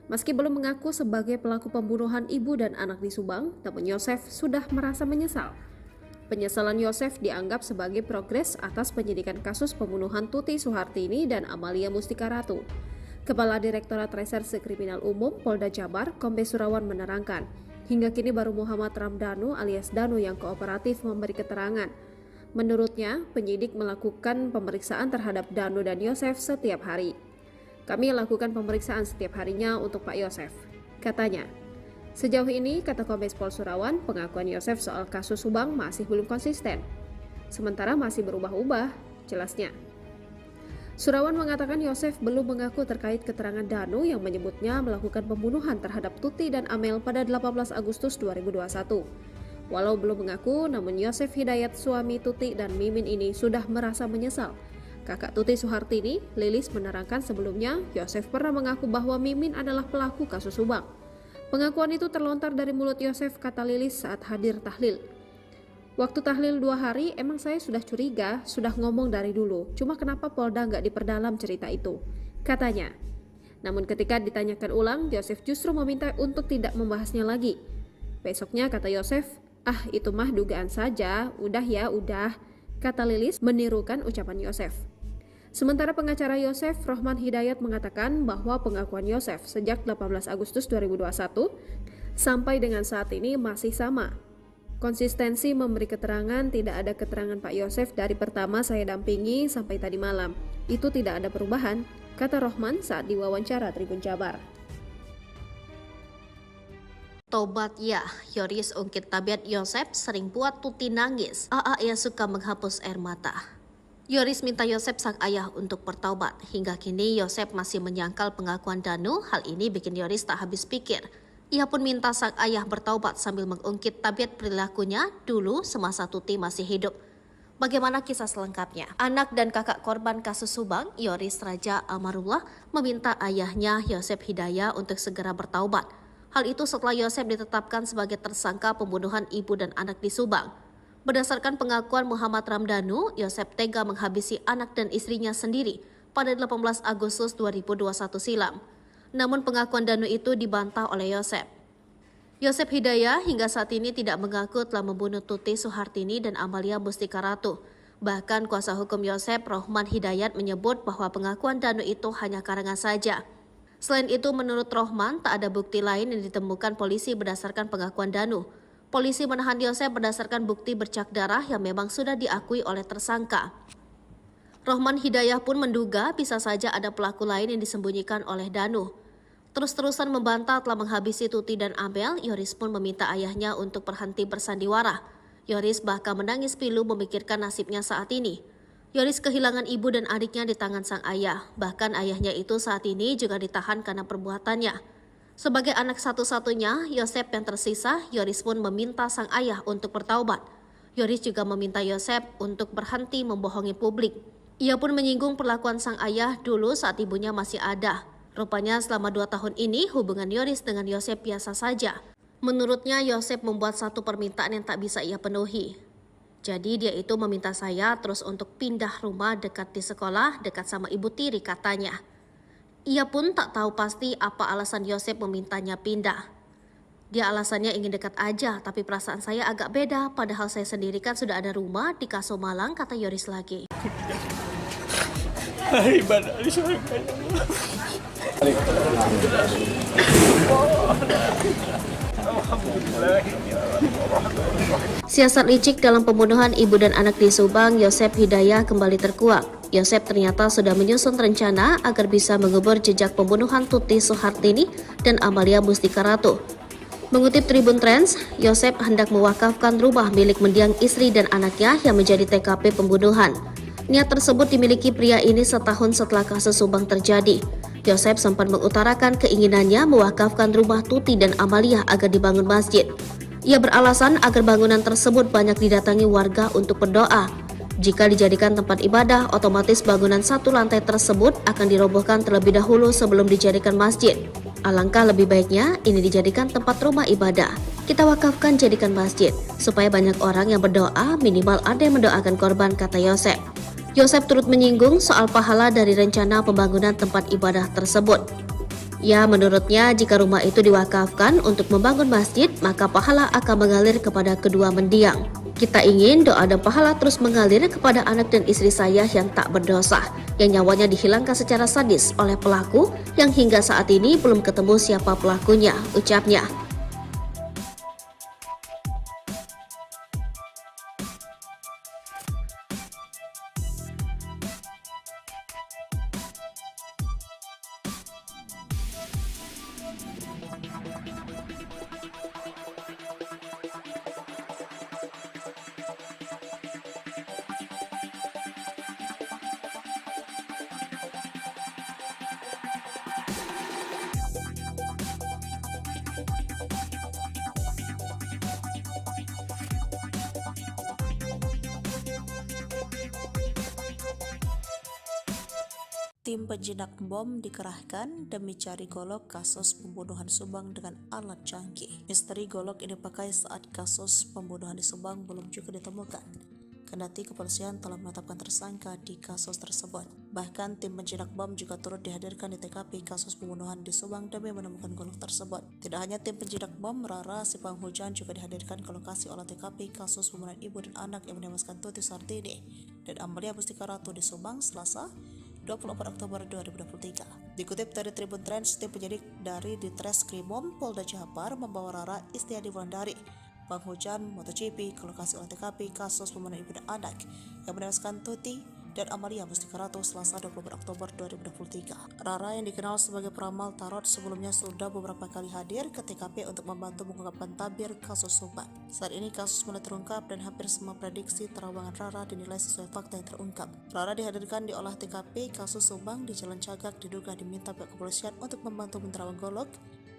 Speaker 1: Meski belum mengaku sebagai pelaku pembunuhan ibu dan anak di Subang, namun Yosef sudah merasa menyesal. Penyesalan Yosef dianggap sebagai progres atas penyidikan kasus pembunuhan Tuti Suhartini dan Amalia Mustika Ratu. Kepala Direktorat Reserse Kriminal Umum Polda Jabar, Kombes Surawan menerangkan, hingga kini baru Muhammad Ramdhanu alias Danu yang kooperatif memberi keterangan. Menurutnya, penyidik melakukan pemeriksaan terhadap Danu dan Yosef setiap hari. Kami lakukan pemeriksaan setiap harinya untuk Pak Yosef, katanya. Sejauh ini, kata Kombes Pol Surawan, pengakuan Yosef soal kasus Subang masih belum konsisten. Sementara masih berubah-ubah, jelasnya. Surawan mengatakan Yosef belum mengaku terkait keterangan Danu yang menyebutnya melakukan pembunuhan terhadap Tuti dan Amel pada 18 Agustus 2021. Walau belum mengaku, namun Yosef Hidayat, suami Tuti dan Mimin ini sudah merasa menyesal. Kakak Tuti Suhartini, Lilis, menerangkan sebelumnya Yosef pernah mengaku bahwa Mimin adalah pelaku kasus Subang. Pengakuan itu terlontar dari mulut Yosef, kata Lilis saat hadir tahlil. Waktu tahlil 2 hari, emang saya sudah curiga, sudah ngomong dari dulu. Cuma kenapa Polda nggak diperdalam cerita itu, katanya. Namun ketika ditanyakan ulang, Yosef justru meminta untuk tidak membahasnya lagi. Besoknya kata Yosef, itu mah dugaan saja, udah ya, udah, kata Lilis menirukan ucapan Yosef. Sementara pengacara Yosef, Rohman Hidayat, mengatakan bahwa pengakuan Yosef sejak 18 Agustus 2021 sampai dengan saat ini masih sama. Konsistensi memberi keterangan, tidak ada keterangan Pak Yosef dari pertama saya dampingi sampai tadi malam. Itu tidak ada perubahan, kata Rohman saat diwawancara Tribun Jabar.
Speaker 2: Tobat ya, Yoris ungkit tabiat Yosep sering buat Tuti nangis. AA yang suka menghapus air mata. Yoris minta Yosep sang ayah untuk bertaubat. Hingga kini Yosep masih menyangkal pengakuan Danu. Hal ini bikin Yoris tak habis pikir. Ia pun minta sang ayah bertaubat sambil mengungkit tabiat perilakunya dulu semasa Tuti masih hidup. Bagaimana kisah selengkapnya? Anak dan kakak korban kasus Subang, Yoris Raja Amarullah, meminta ayahnya Yosep Hidayat untuk segera bertaubat. Hal itu setelah Yosep ditetapkan sebagai tersangka pembunuhan ibu dan anak di Subang. Berdasarkan pengakuan Muhammad Ramdhanu, Yosep tega menghabisi anak dan istrinya sendiri pada 18 Agustus 2021 silam. Namun pengakuan Danu itu dibantah oleh Yosep. Yosep Hidayah hingga saat ini tidak mengaku telah membunuh Tuti Suhartini dan Amalia Mustika Ratu. Bahkan kuasa hukum Yosep, Rohman Hidayat, menyebut bahwa pengakuan Danu itu hanya karangan saja. Selain itu, menurut Rohman, tak ada bukti lain yang ditemukan polisi berdasarkan pengakuan Danu. Polisi menahan Yosep berdasarkan bukti bercak darah yang memang sudah diakui oleh tersangka. Rohman Hidayah pun menduga bisa saja ada pelaku lain yang disembunyikan oleh Danu. Terus-terusan membantah telah menghabisi Tuti dan Amel, Yoris pun meminta ayahnya untuk berhenti bersandiwara. Yoris bahkan menangis pilu memikirkan nasibnya saat ini. Yoris kehilangan ibu dan adiknya di tangan sang ayah. Bahkan ayahnya itu saat ini juga ditahan karena perbuatannya. Sebagai anak satu-satunya, Yosep yang tersisa, Yoris pun meminta sang ayah untuk bertaubat. Yoris juga meminta Yosep untuk berhenti membohongi publik. Ia pun menyinggung perlakuan sang ayah dulu saat ibunya masih ada. Rupanya selama 2 tahun ini hubungan Yoris dengan Yosep biasa saja. Menurutnya Yosep membuat satu permintaan yang tak bisa ia penuhi. Jadi dia itu meminta saya terus untuk pindah rumah dekat di sekolah, dekat sama ibu tiri katanya. Ia pun tak tahu pasti apa alasan Yosep memintanya pindah. Dia alasannya ingin dekat aja, tapi perasaan saya agak beda, padahal saya sendiri kan sudah ada rumah di Kaso Malang, kata Yoris lagi.
Speaker 4: Ibadah di surga.
Speaker 2: Siasat licik dalam pembunuhan ibu dan anak di Subang, Yosep Hidayah kembali terkuak. Yosep ternyata sudah menyusun rencana agar bisa mengubur jejak pembunuhan Tuti Suhartini dan Amalia Mustika Ratu. Mengutip Tribun Trends, Yosep hendak mewakafkan rumah milik mendiang istri dan anaknya yang menjadi TKP pembunuhan. Niat tersebut dimiliki pria ini setahun setelah kasus Subang terjadi. Yosep sempat mengutarakan keinginannya mewakafkan rumah Tuti dan Amalia agar dibangun masjid. Ia beralasan agar bangunan tersebut banyak didatangi warga untuk berdoa. Jika dijadikan tempat ibadah, otomatis bangunan satu lantai tersebut akan dirobohkan terlebih dahulu sebelum dijadikan masjid. Alangkah lebih baiknya ini dijadikan tempat rumah ibadah. Kita wakafkan jadikan masjid, supaya banyak orang yang berdoa, minimal ada yang mendoakan korban, kata Yosep. Yosep turut menyinggung soal pahala dari rencana pembangunan tempat ibadah tersebut. Ya, menurutnya jika rumah itu diwakafkan untuk membangun masjid, maka pahala akan mengalir kepada kedua mendiang. Kita ingin doa dan pahala terus mengalir kepada anak dan istri saya yang tak berdosa, yang nyawanya dihilangkan secara sadis oleh pelaku yang hingga saat ini belum ketemu siapa pelakunya, ucapnya.
Speaker 3: Tim penjinak bom dikerahkan demi cari golok kasus pembunuhan Subang dengan alat canggih. Misteri golok ini dipakai saat kasus pembunuhan di Subang belum juga ditemukan. Kendati kepolisian telah menetapkan tersangka di kasus tersebut. Bahkan tim penjinak bom juga turut dihadirkan di TKP kasus pembunuhan di Subang demi menemukan golok tersebut. Tidak hanya tim penjinak bom, Rara si penghujan juga dihadirkan ke lokasi olah TKP kasus pembunuhan ibu dan anak yang menewaskan Tuti Suhartini dan Amalia Mustika Ratu di Subang Selasa 24 Oktober 2023. Dikutip dari Tribun Trends, tim penyidik dari Ditreskrimum Polda Jabar membawa Rara Istiadi Wulandari, penghujan MotoGP, ke lokasi olah TKP kasus pembunuhan ibu dan anak yang menewaskan Tuti dan Amalia Mustika Ratu Selasa 24 Oktober 2023. Rara yang dikenal sebagai peramal tarot sebelumnya sudah beberapa kali hadir ke TKP untuk membantu mengungkapkan tabir kasus Subang. Saat ini kasus mulai terungkap dan hampir semua prediksi terawangan Rara dinilai sesuai fakta yang terungkap. Rara dihadirkan di olah TKP kasus Subang di Jalan Cagak, diduga diminta pihak kepolisian untuk membantu menerawang golok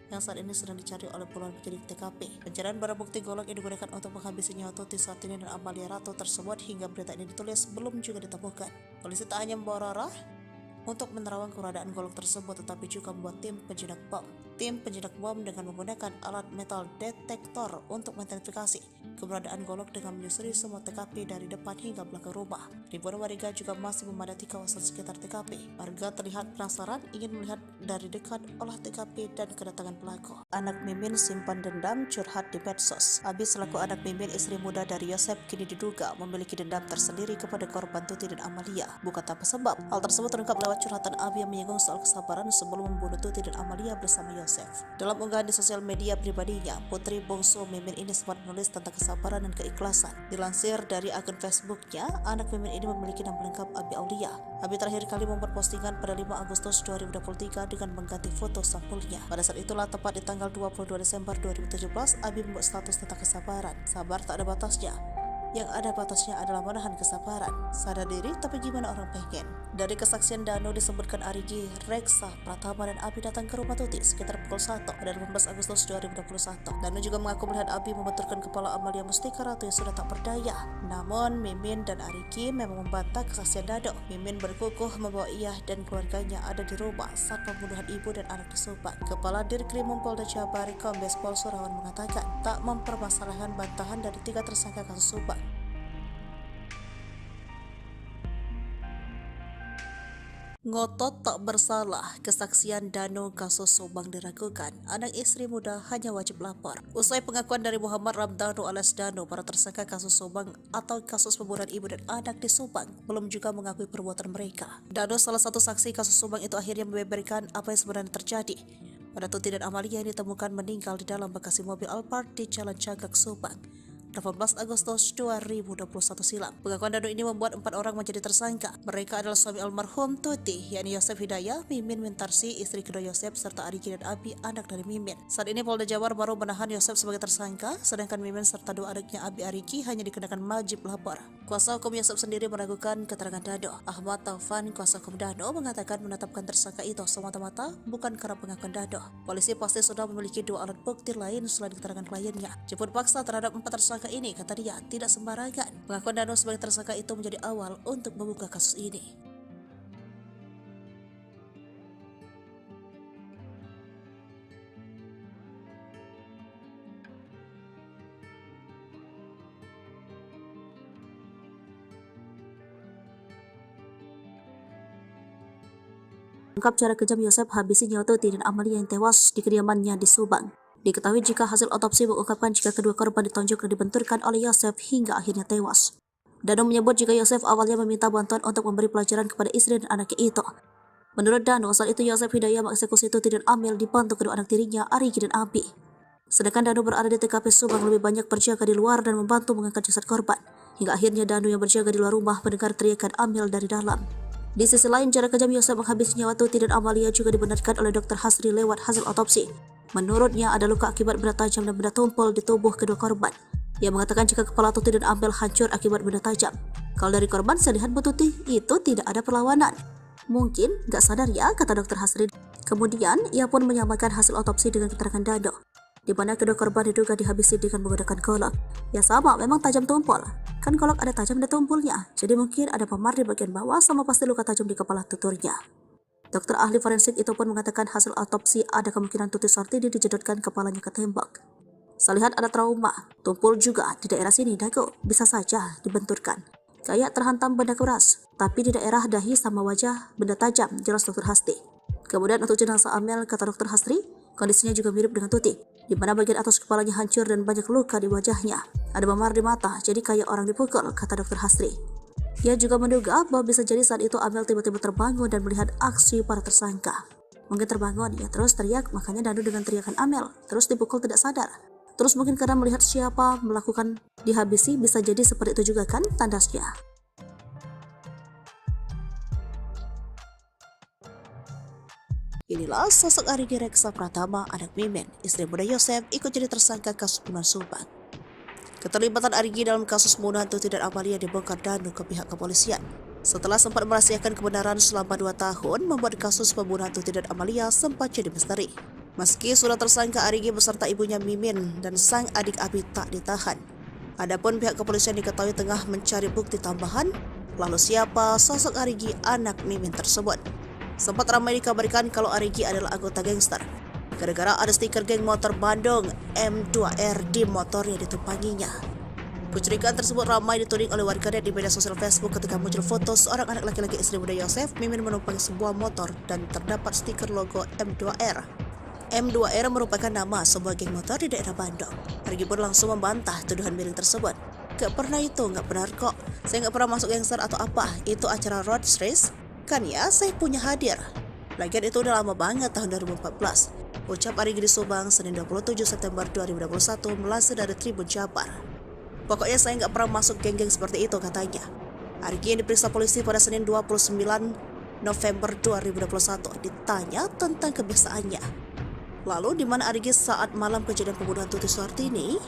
Speaker 3: yang saat ini sedang dicari oleh puluhan penyidik TKP. Pencarian barang bukti golok yang digunakan untuk menghabisi nyawa Tuti Suhartini dan Amalia Ratu tersebut hingga berita ini ditulis belum juga ditemukan. Polisi tak hanya membawa Rara untuk menerawang keberadaan golok tersebut, tetapi juga membuat tim penjinak bom. Tim penjinak bom dengan menggunakan alat metal detektor untuk mengidentifikasi keberadaan golok dengan menyusuri semua TKP dari depan hingga belakang rumah. Ribuan warga juga masih memadati kawasan sekitar TKP. Warga terlihat penasaran ingin melihat dari dekat olah TKP dan kedatangan pelaku. Anak Mimin simpan dendam curhat di medsos. Abi selaku anak Mimin, istri muda dari Yosep, kini diduga memiliki dendam tersendiri kepada korban Tuti dan Amalia. Bukan tanpa sebab. Hal tersebut terungkap lewat curhatan Abi yang menyinggung soal kesabaran sebelum membunuh Tuti dan Amalia bersama Yosep. Dalam unggahan di sosial media pribadinya, putri bungsu Mimin ini sempat menulis tentang kesabaran dan keikhlasan. Dilansir dari akun Facebooknya, anak Mimin ini memiliki nama lengkap Abi Aulia. Abi terakhir kali membuat postingan pada 5 Agustus 2023 dengan mengganti foto sampulnya. Pada saat itulah, tepat di tanggal 22 Desember 2017, Abi membuat status tentang kesabaran. Sabar tak ada batasnya. Yang ada batasnya adalah menahan kesabaran. Sadar diri, tapi gimana orang pengen? Dari kesaksian Dano disebutkan Arigi, Reksa, Pratama, dan Abi datang ke rumah Tuti sekitar pukul 1 pada 18 Agustus 2021. Dano juga mengaku melihat Abi membenturkan kepala Amalia Mustika Ratu yang sudah tak berdaya. Namun, Mimin dan Arigi memang membantah kesaksian Dano. Mimin berkukuh membawa ia dan keluarganya ada di rumah saat pembunuhan ibu dan anak di Subang. Kepala Dirkrim Polda Jabar, Kombes Pol Surawan mengatakan tak mempermasalahkan bantahan dari 3 tersangka kasus Subang. Ngotot tak bersalah, kesaksian Dano kasus Subang diragukan. Anak istri muda hanya wajib lapor. Usai pengakuan dari Muhammad Ramdhanu alias Dano, para tersangka kasus Subang atau kasus pembunuhan ibu dan anak di Subang belum juga mengakui perbuatan mereka. Dano, salah satu saksi kasus Subang itu, akhirnya membeberkan apa yang sebenarnya terjadi pada Tuti dan Amalia yang ditemukan meninggal di dalam bagasi mobil Alphard di Jalan Cagak, Subang 18 Agustus 2021 silam. Pengakuan Dano ini membuat 4 orang menjadi tersangka. Mereka adalah suami almarhum Tuti, yakni Yosep Hidayah, Mimin Wintarsi, istri kedua Yosep, serta Arigi dan Abi, anak dari Mimin. Saat ini Polda Jabar baru menahan Yosep sebagai tersangka, sedangkan Mimin serta 2 adiknya Abi Arigi hanya dikenakan wajib lapor. Kuasa hukum Yosep sendiri meragukan keterangan Dano. Ahmad Taufan, kuasa hukum Dano, mengatakan menetapkan tersangka itu semata-mata bukan karena pengakuan Dano. Polisi pasti sudah memiliki 2 alat bukti lain selain keterangan kliennya. Jemput paksa terhadap 4 tersangka ini, kata dia, tidak sembarangan. Pengakuan Dano sebagai tersangka itu menjadi awal untuk membuka kasus ini. Ungkap cara kejam Yosep habisi nyawa Tuti dan Amalia yang tewas di kediamannya di Subang. Diketahui jika hasil otopsi mengungkapkan jika kedua korban ditonjok dan dibenturkan oleh Yosep hingga akhirnya tewas. Dano menyebut jika Yosep awalnya meminta bantuan untuk memberi pelajaran kepada istri dan anaknya itu. Menurut Dano, saat itu Yosep Hidayah mengeksekusi Tuti dan Amel dibantu kedua anak tirinya, Arigi dan Abi. Sedangkan Dano berada di TKP Subang lebih banyak berjaga di luar dan membantu mengangkat jasad korban. Hingga akhirnya Dano yang berjaga di luar rumah mendengar teriakan Amel dari dalam. Di sisi lain, cara kejam Yosep menghabisi nyawa Tuti dan Amalia juga dibenarkan oleh Dr. Hasri lewat hasil otopsi. Menurutnya ada luka akibat benda tajam dan benda tumpul di tubuh kedua korban. Ia mengatakan jika kepala Tuti dan Amel hancur akibat benda tajam. Kalau dari korban, saya lihat Bu Tuti itu tidak ada perlawanan. Mungkin gak sadar ya, kata Dr. Hasri. Kemudian ia pun menyamakan hasil otopsi dengan keterangan Dano, di mana kedua korban diduga dihabisi dengan menggunakan golok. Ya sama, memang tajam tumpul. Kan golok ada tajam dan tumpulnya, jadi mungkin ada memar di bagian bawah sama pasti luka tajam di kepala tuturnya. Dokter ahli forensik itu pun mengatakan hasil autopsi ada kemungkinan Tuti Sartidi dijedotkan kepalanya ke tembok. Saya lihat ada trauma, tumpul juga di daerah sini dagu, bisa saja dibenturkan. Kayak terhantam benda keras, tapi di daerah dahi sama wajah benda tajam, jelas Dokter Hasti. Kemudian untuk jenazah Amel, kata Dokter Hasri, kondisinya juga mirip dengan Tuti, di mana bagian atas kepalanya hancur dan banyak luka di wajahnya. Ada memar di mata, jadi kayak orang dipukul, kata Dokter Hasri. Ia juga menduga bahwa bisa jadi saat itu Amel tiba-tiba terbangun dan melihat aksi para tersangka. Mungkin terbangun, ia terus teriak, makanya Dano dengan teriakan Amel, terus dipukul tidak sadar. Terus mungkin karena melihat siapa melakukan dihabisi, bisa jadi seperti itu juga kan tandasnya. Inilah sosok Arigi Reksa Pratama, anak Mimin, istri muda Yosep, ikut jadi tersangka kasus pembunuhan Subang. Keterlibatan Arigi dalam kasus pembunuhan Tuti dan Amalia dibongkar Dano ke pihak kepolisian. Setelah sempat merahasiakan kebenaran selama 2 tahun, membuat kasus pembunuhan Tuti dan Amalia sempat jadi misteri. Meski sudah tersangka, Arigi beserta ibunya Mimin dan sang adik Abi tak ditahan. Adapun pihak kepolisian diketahui tengah mencari bukti tambahan. Lalu siapa sosok Arigi, anak Mimin tersebut? Sempat ramai dikabarkan kalau Arigi adalah anggota gangster, gara-gara ada stiker geng motor Bandung M2R di motor yang ditumpanginya. Kecurigaan tersebut ramai dituding oleh warganet di media sosial Facebook ketika muncul foto seorang anak laki-laki istri muda Yosef Mimin menumpangi sebuah motor dan terdapat stiker logo M2R. M2R merupakan nama sebuah geng motor di daerah Bandung. Arigi pun langsung membantah tuduhan miring tersebut. Gak pernah itu, gak benar kok. Saya gak pernah masuk gangster atau apa. Itu acara road race. Kan ya, saya punya hadir. Lagian itu udah lama banget, tahun 2014. Ucap Arigi di Subang, Senin 27 September 2021, melansir dari Tribun Jabar. Pokoknya saya gak pernah masuk geng-geng seperti itu, katanya. Arigi yang diperiksa polisi pada Senin 29 November 2021 ditanya tentang kebiasaannya. Lalu di mana Arigi saat malam kejadian pembunuhan Tuti Suhartini?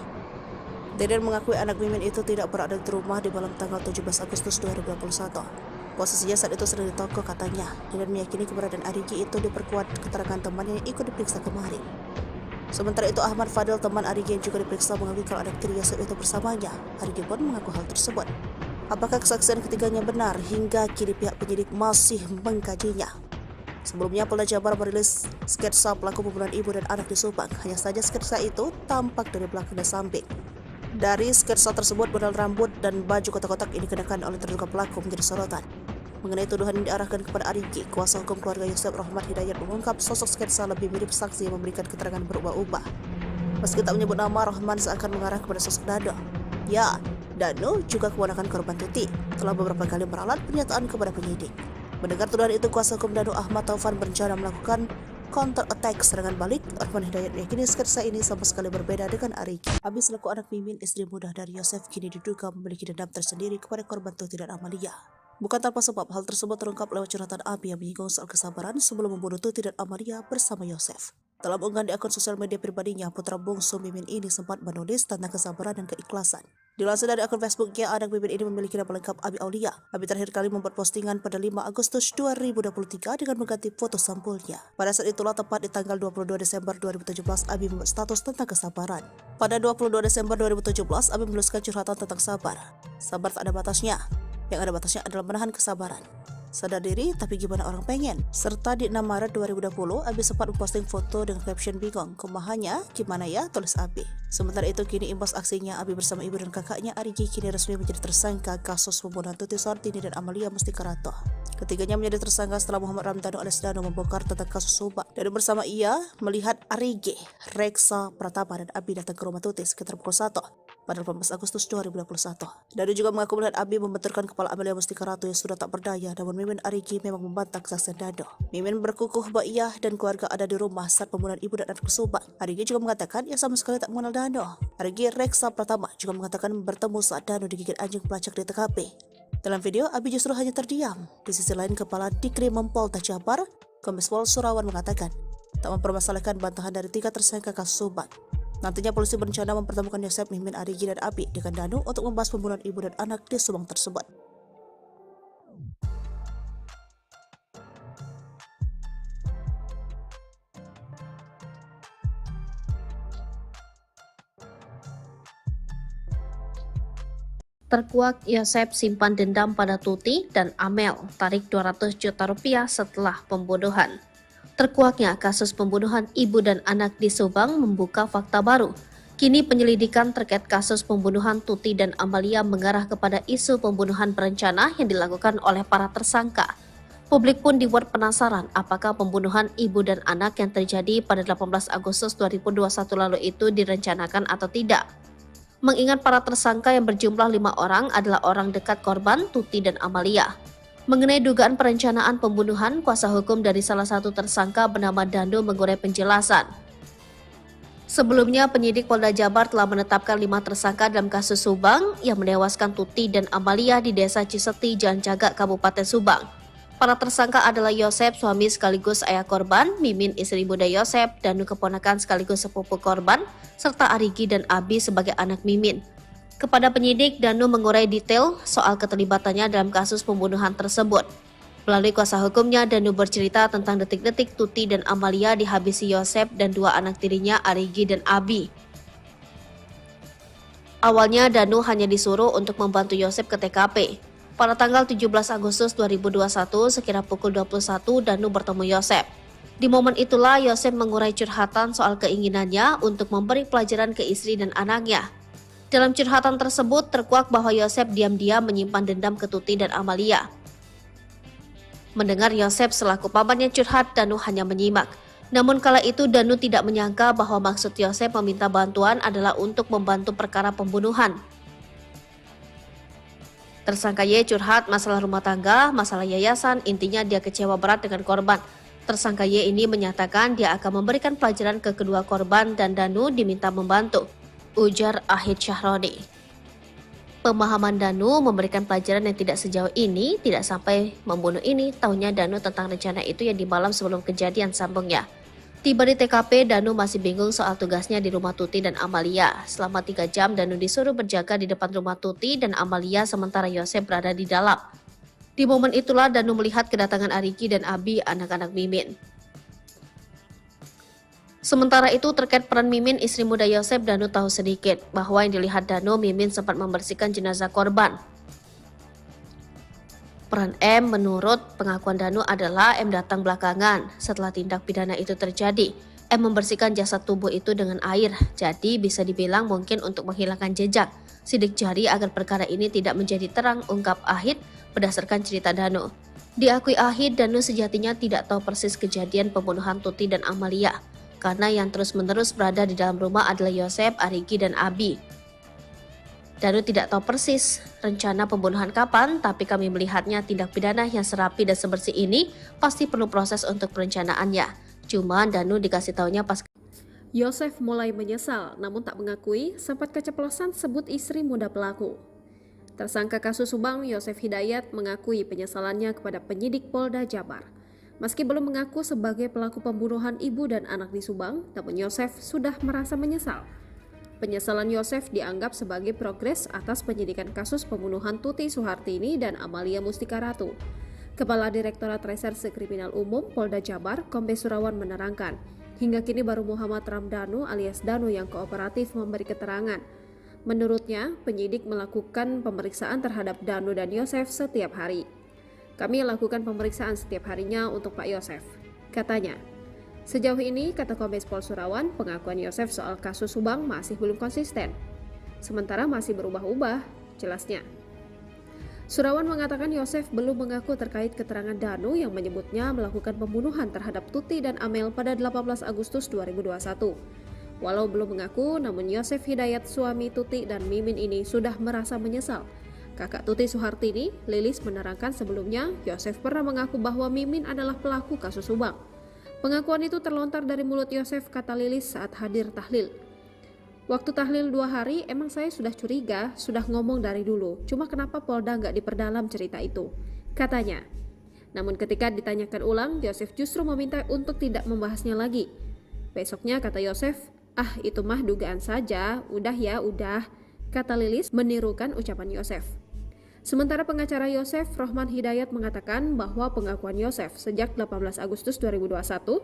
Speaker 3: Deden mengakui anak Mimin itu tidak berada di rumah di malam tanggal 17 Agustus 2021. Posisinya saat itu sedang di toko, katanya. Deden meyakini keberadaan Arigi itu diperkuat keterangan temannya yang ikut diperiksa kemarin. Sementara itu Ahmad Fadil, teman Arigi yang juga diperiksa, mengakui kalau anak tiri Yosef itu bersamanya. Arigi pun mengaku hal tersebut. Apakah kesaksian ketiganya benar? Hingga kini pihak penyidik masih mengkajinya. Sebelumnya Polda Jabar merilis sketsa pelaku pembunuhan ibu dan anak di Subang. Hanya saja sketsa itu tampak dari belakang dan samping. Dari sketsa tersebut, model rambut dan baju kotak-kotak ini dikenakan oleh terduga pelaku menjadi sorotan. Mengenai tuduhan yang diarahkan kepada Arigi, kuasa hukum keluarga Yosef Rahmat Hidayat mengungkap sosok sketsa lebih mirip saksi yang memberikan keterangan berubah-ubah. Meski tak menyebut nama, Rahman seakan mengarah kepada sosok Dano. Ya, Dano juga keponakan korban Tuti, telah beberapa kali meralat pernyataan kepada penyidik. Mendengar tuduhan itu, kuasa hukum Dano Ahmad Taufan berencana melakukan counter attack serangan balik. Rahman Hidayat meyakini sketsa ini sama sekali berbeda dengan Arigi. Abi selaku anak Mimin, istri muda dari Yosef, kini diduga memiliki dendam tersendiri kepada korban Tuti dan Amalia. Bukan tanpa sebab, hal tersebut terungkap lewat curhatan Abi yang menyinggung soal kesabaran sebelum membunuh Tuti dan Amalia bersama Yosef. Dalam unggahan di akun sosial media pribadinya, putra bungsu Mimin ini sempat menulis tentang kesabaran dan keikhlasan. Dilansir dari akun Facebooknya, anak Mimin ini memiliki nama lengkap Abi Aulia. Abi terakhir kali membuat postingan pada 5 Agustus 2023 dengan mengganti foto sampulnya. Pada saat itulah, tepat di tanggal 22 Desember 2017, Abi membuat status tentang kesabaran. Pada 22 Desember 2017, Abi menuliskan curhatan tentang sabar. Sabar tak ada batasnya. Yang ada batasnya adalah menahan kesabaran. Sadar diri, tapi gimana orang pengen? Serta di 6 Maret 2020, Abi sempat memposting foto dengan caption bingung. Kumahannya, gimana ya? Tulis Abi. Sementara itu, kini imbas aksinya, Abi bersama ibu dan kakaknya Arigi kini resmi menjadi tersangka kasus pembunuhan Tuti Suhartini dan Amalia Mustikarato. Ketiganya menjadi tersangka setelah Muhammad Ramdhanu alias Dano membongkar tentang kasus Subang. Dan bersama ia melihat Arigi, Reksa Pratama dan Abi datang ke rumah Tuti sekitar pukul 1 pada 18 Agustus 2021. Dano juga mengaku melihat Abi membenturkan kepala Amalia Mustikarato yang sudah tak berdaya, namun Mimin Arigi memang membantah kesaksian Dano. Mimin berkukuh bahwa ia dan keluarga ada di rumah saat pembunuhan ibu dan anak di Subang. Arigi juga mengatakan ia sama sekali tak mengenal Dano. Arigi Reksa Pratama juga mengatakan bertemu saat Dano digigit anjing pelacak di TKP. Dalam video, Abi justru hanya terdiam. Di sisi lain, Kepala Dikrim Polda Jabar, Kombes Pol Surawan mengatakan tak mempermasalahkan bantahan dari 3 tersangka kasus Subang. Nantinya polisi berencana mempertemukan Yosef, Mimin, Arigi, dan Abi dengan Dano untuk membahas pembunuhan ibu dan anak di Subang tersebut.
Speaker 2: Terkuak Yosef simpan dendam pada Tuti dan Amel, tarik 200 juta rupiah setelah pembunuhan. Terkuaknya kasus pembunuhan ibu dan anak di Subang membuka fakta baru. Kini penyelidikan terkait kasus pembunuhan Tuti dan Amalia mengarah kepada isu pembunuhan berencana yang dilakukan oleh para tersangka. Publik pun dibuat penasaran apakah pembunuhan ibu dan anak yang terjadi pada 18 Agustus 2021 lalu itu direncanakan atau tidak. Mengingat para tersangka yang berjumlah 5 orang adalah orang dekat korban Tuti dan Amalia. Mengenai dugaan perencanaan pembunuhan, kuasa hukum dari salah satu tersangka bernama Dando mengurai penjelasan. Sebelumnya, penyidik Polda Jabar telah menetapkan 5 tersangka dalam kasus Subang yang menewaskan Tuti dan Amalia di Desa Ciseti, Jalan Cagak, Kabupaten Subang. Para tersangka adalah Yosef, suami sekaligus ayah korban, Mimin, istri muda Yosef, Danu keponakan sekaligus sepupu korban, serta Arigi dan Abi sebagai anak Mimin. Kepada penyidik, Danu mengurai detail soal keterlibatannya dalam kasus pembunuhan tersebut. Melalui kuasa hukumnya, Danu bercerita tentang detik-detik Tuti dan Amalia dihabisi Yosef dan 2 anak tirinya Arigi dan Abi. Awalnya Danu hanya disuruh untuk membantu Yosef ke TKP. Pada tanggal 17 Agustus 2021, sekira pukul 21, Danu bertemu Yosep. Di momen itulah Yosep mengurai curhatan soal keinginannya untuk memberi pelajaran ke istri dan anaknya. Dalam curhatan tersebut terkuak bahwa Yosep diam-diam menyimpan dendam ke Tuti dan Amalia. Mendengar Yosep selaku pamannya curhat, Danu hanya menyimak. Namun kala itu Danu tidak menyangka bahwa maksud Yosep meminta bantuan adalah untuk membantu perkara pembunuhan. Tersangka Y curhat masalah rumah tangga, masalah yayasan, intinya dia kecewa berat dengan korban. Tersangka Y ini menyatakan dia akan memberikan pelajaran ke kedua korban dan Danu diminta membantu, ujar Ahid Syahroni. Pemahaman Danu memberikan pelajaran yang tidak sejauh ini, tidak sampai membunuh ini, tahunya Danu tentang rencana itu yang di malam sebelum kejadian, sambungnya. Tiba di TKP, Danu masih bingung soal tugasnya di rumah Tuti dan Amalia. Selama 3 jam, Danu disuruh berjaga di depan rumah Tuti dan Amalia sementara Yosep berada di dalam. Di momen itulah Danu melihat kedatangan Ariki dan Abi, anak-anak Mimin. Sementara itu terkait peran Mimin, istri muda Yosep, Danu tahu sedikit bahwa yang dilihat Danu, Mimin sempat membersihkan jenazah korban. Peran M menurut pengakuan Danu adalah M datang belakangan setelah tindak pidana itu terjadi. M membersihkan jasad tubuh itu dengan air, jadi bisa dibilang mungkin untuk menghilangkan jejak, sidik jari agar perkara ini tidak menjadi terang, ungkap Ahid berdasarkan cerita Danu. Diakui Ahid, Danu sejatinya tidak tahu persis kejadian pembunuhan Tuti dan Amalia, karena yang terus-menerus berada di dalam rumah adalah Yosep, Ariki, dan Abi. Danu tidak tahu persis rencana pembunuhan kapan, tapi kami melihatnya tindak pidana yang serapi dan sebersih ini pasti perlu proses untuk perencanaannya. Cuma Danu dikasih taunya pas.
Speaker 1: Yosef mulai menyesal, namun tak mengakui sempat keceplosan sebut istri muda pelaku. Tersangka kasus Subang, Yosef Hidayat, mengakui penyesalannya kepada penyidik Polda Jabar. Meski belum mengaku sebagai pelaku pembunuhan ibu dan anak di Subang, namun Yosef sudah merasa menyesal. Penyesalan Yosef dianggap sebagai progres atas penyidikan kasus pembunuhan Tuti Suhartini dan Amalia Mustika Ratu. Kepala Direktorat Reserse Kriminal Umum Polda Jabar, Kombes Surawan menerangkan, hingga kini baru Muhammad Ramdhanu alias Danu yang kooperatif memberi keterangan. Menurutnya, penyidik melakukan pemeriksaan terhadap Danu dan Yosef setiap hari. Kami lakukan pemeriksaan setiap harinya untuk Pak Yosef, katanya. Sejauh ini, kata Kombes Pol Surawan, pengakuan Yosef soal kasus Subang masih belum konsisten. Sementara masih berubah-ubah, jelasnya. Surawan mengatakan Yosef belum mengaku terkait keterangan Danu yang menyebutnya melakukan pembunuhan terhadap Tuti dan Amel pada 18 Agustus 2021. Walau belum mengaku, namun Yosef Hidayat, suami Tuti dan Mimin ini sudah merasa menyesal. Kakak Tuti Suhartini, Lilis, menerangkan sebelumnya Yosef pernah mengaku bahwa Mimin adalah pelaku kasus Subang. Pengakuan itu terlontar dari mulut Yosef, kata Lilis saat hadir tahlil. Waktu tahlil 2 hari, emang saya sudah curiga, sudah ngomong dari dulu. Cuma kenapa Polda nggak diperdalam cerita itu, katanya. Namun ketika ditanyakan ulang, Yosef justru meminta untuk tidak membahasnya lagi. Besoknya kata Yosef, itu mah dugaan saja, udah ya udah, kata Lilis menirukan ucapan Yosef. Sementara pengacara Yosef, Rohman Hidayat, mengatakan bahwa pengakuan Yosef sejak 18 Agustus 2021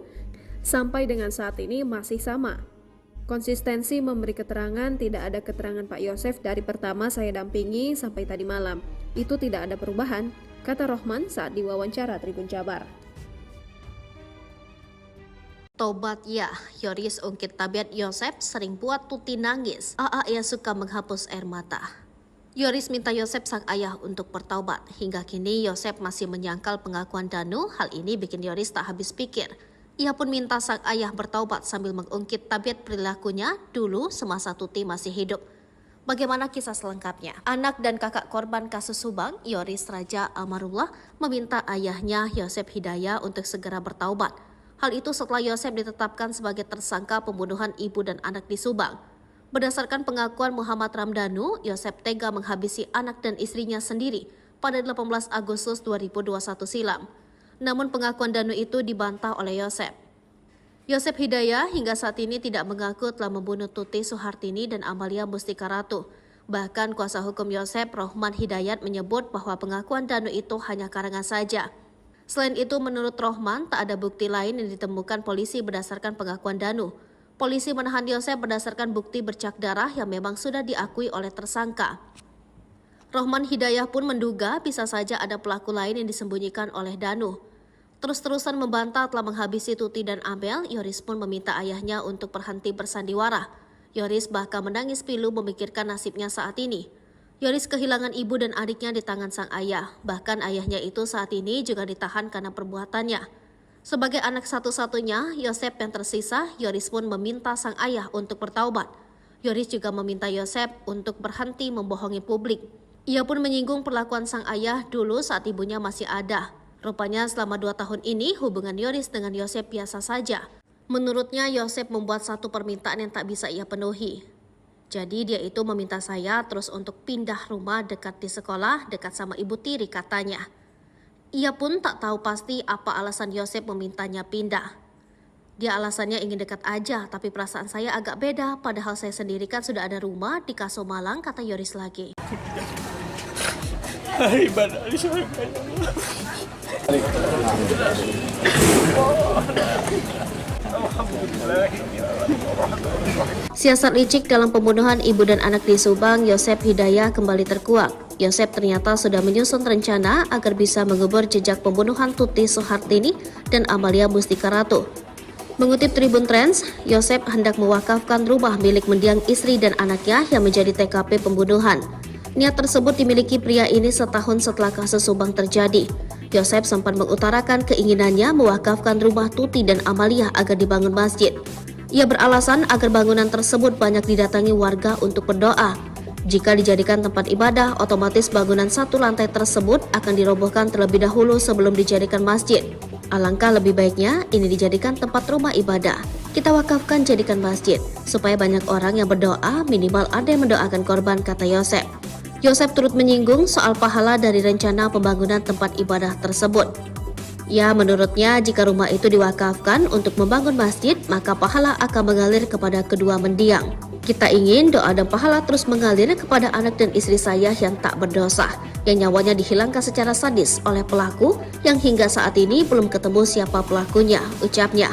Speaker 1: sampai dengan saat ini masih sama. Konsistensi memberi keterangan, tidak ada keterangan Pak Yosef dari pertama saya dampingi sampai tadi malam. Itu tidak ada perubahan, kata Rohman saat diwawancara Tribun Jabar.
Speaker 2: Tobat ya, Yoris ungkit tabiat Yosep sering buat Tuti nangis. Ia suka menghapus air mata. Yoris minta Yosep sang ayah untuk bertaubat. Hingga kini Yosep masih menyangkal pengakuan Danu. Hal ini bikin Yoris tak habis pikir. Ia pun minta sang ayah bertaubat sambil mengungkit tabiat perilakunya dulu semasa Tuti masih hidup. Bagaimana kisah selengkapnya? Anak dan kakak korban kasus Subang, Yoris Raja Amarullah, meminta ayahnya Yosep Hidayat untuk segera bertaubat. Hal itu setelah Yosep ditetapkan sebagai tersangka pembunuhan ibu dan anak di Subang. Berdasarkan pengakuan Muhammad Ramdhanu, Yosep tega menghabisi anak dan istrinya sendiri pada 18 Agustus 2021 silam. Namun pengakuan Danu itu dibantah oleh Yosep. Yosep Hidayat hingga saat ini tidak mengaku telah membunuh Tuti Suhartini dan Amalia Mustika Ratu. Bahkan kuasa hukum Yosep, Rohman Hidayat, menyebut bahwa pengakuan Danu itu hanya karangan saja. Selain itu, menurut Rohman, tak ada bukti lain yang ditemukan polisi berdasarkan pengakuan Danu. Polisi menahan Yosep berdasarkan bukti bercak darah yang memang sudah diakui oleh tersangka. Rohman Hidayah pun menduga bisa saja ada pelaku lain yang disembunyikan oleh Danu. Terus-terusan membantah telah menghabisi Tuti dan Amel, Yoris pun meminta ayahnya untuk berhenti bersandiwara. Yoris bahkan menangis pilu memikirkan nasibnya saat ini. Yoris kehilangan ibu dan adiknya di tangan sang ayah. Bahkan ayahnya itu saat ini juga ditahan karena perbuatannya. Sebagai anak satu-satunya, Yosep yang tersisa, Yoris pun meminta sang ayah untuk bertaubat. Yoris juga meminta Yosep untuk berhenti membohongi publik. Ia pun menyinggung perlakuan sang ayah dulu saat ibunya masih ada. Rupanya selama 2 tahun ini hubungan Yoris dengan Yosep biasa saja. Menurutnya Yosep membuat satu permintaan yang tak bisa ia penuhi. Jadi dia itu meminta saya terus untuk pindah rumah dekat di sekolah, dekat sama ibu tiri katanya. Ia pun tak tahu pasti apa alasan Yosep memintanya pindah. Dia alasannya ingin dekat aja, tapi perasaan saya agak beda. Padahal saya sendiri kan sudah ada rumah di Kaso Malang, kata Yoris lagi. Siasat licik dalam pembunuhan ibu dan anak di Subang, Yosep Hidayah kembali terkuak. Yosep ternyata sudah menyusun rencana agar bisa mengubur jejak pembunuhan Tuti Soehartini dan Amalia Mustika Ratu. Mengutip Tribun Trends, Yosep hendak mewakafkan rumah milik mendiang istri dan anaknya yang menjadi TKP pembunuhan. Niat tersebut dimiliki pria ini setahun setelah kasus Subang terjadi. Yosep sempat mengutarakan keinginannya mewakafkan rumah Tuti dan Amalia agar dibangun masjid. Ia beralasan agar bangunan tersebut banyak didatangi warga untuk berdoa. Jika dijadikan tempat ibadah, otomatis bangunan satu lantai tersebut akan dirobohkan terlebih dahulu sebelum dijadikan masjid. Alangkah lebih baiknya ini dijadikan tempat rumah ibadah. Kita wakafkan jadikan masjid, supaya banyak orang yang berdoa, minimal ada yang mendoakan korban, kata Yosep. Yosep turut menyinggung soal pahala dari rencana pembangunan tempat ibadah tersebut. Ya, menurutnya jika rumah itu diwakafkan untuk membangun masjid, maka pahala akan mengalir kepada kedua mendiang. Kita ingin doa dan pahala terus mengalir kepada anak dan istri saya yang tak berdosa, yang nyawanya dihilangkan secara sadis oleh pelaku yang hingga saat ini belum ketemu siapa pelakunya, ucapnya.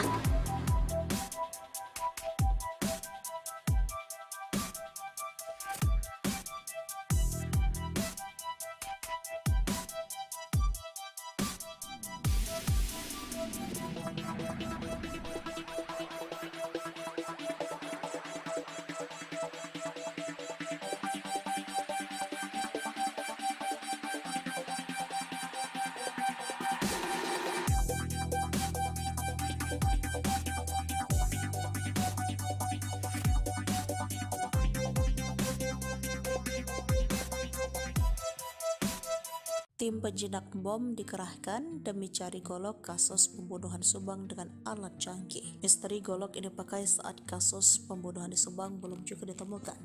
Speaker 3: Tim penjinak bom dikerahkan demi cari golok kasus pembunuhan Subang dengan alat canggih. Misteri golok ini dipakai saat kasus pembunuhan di Subang belum juga ditemukan.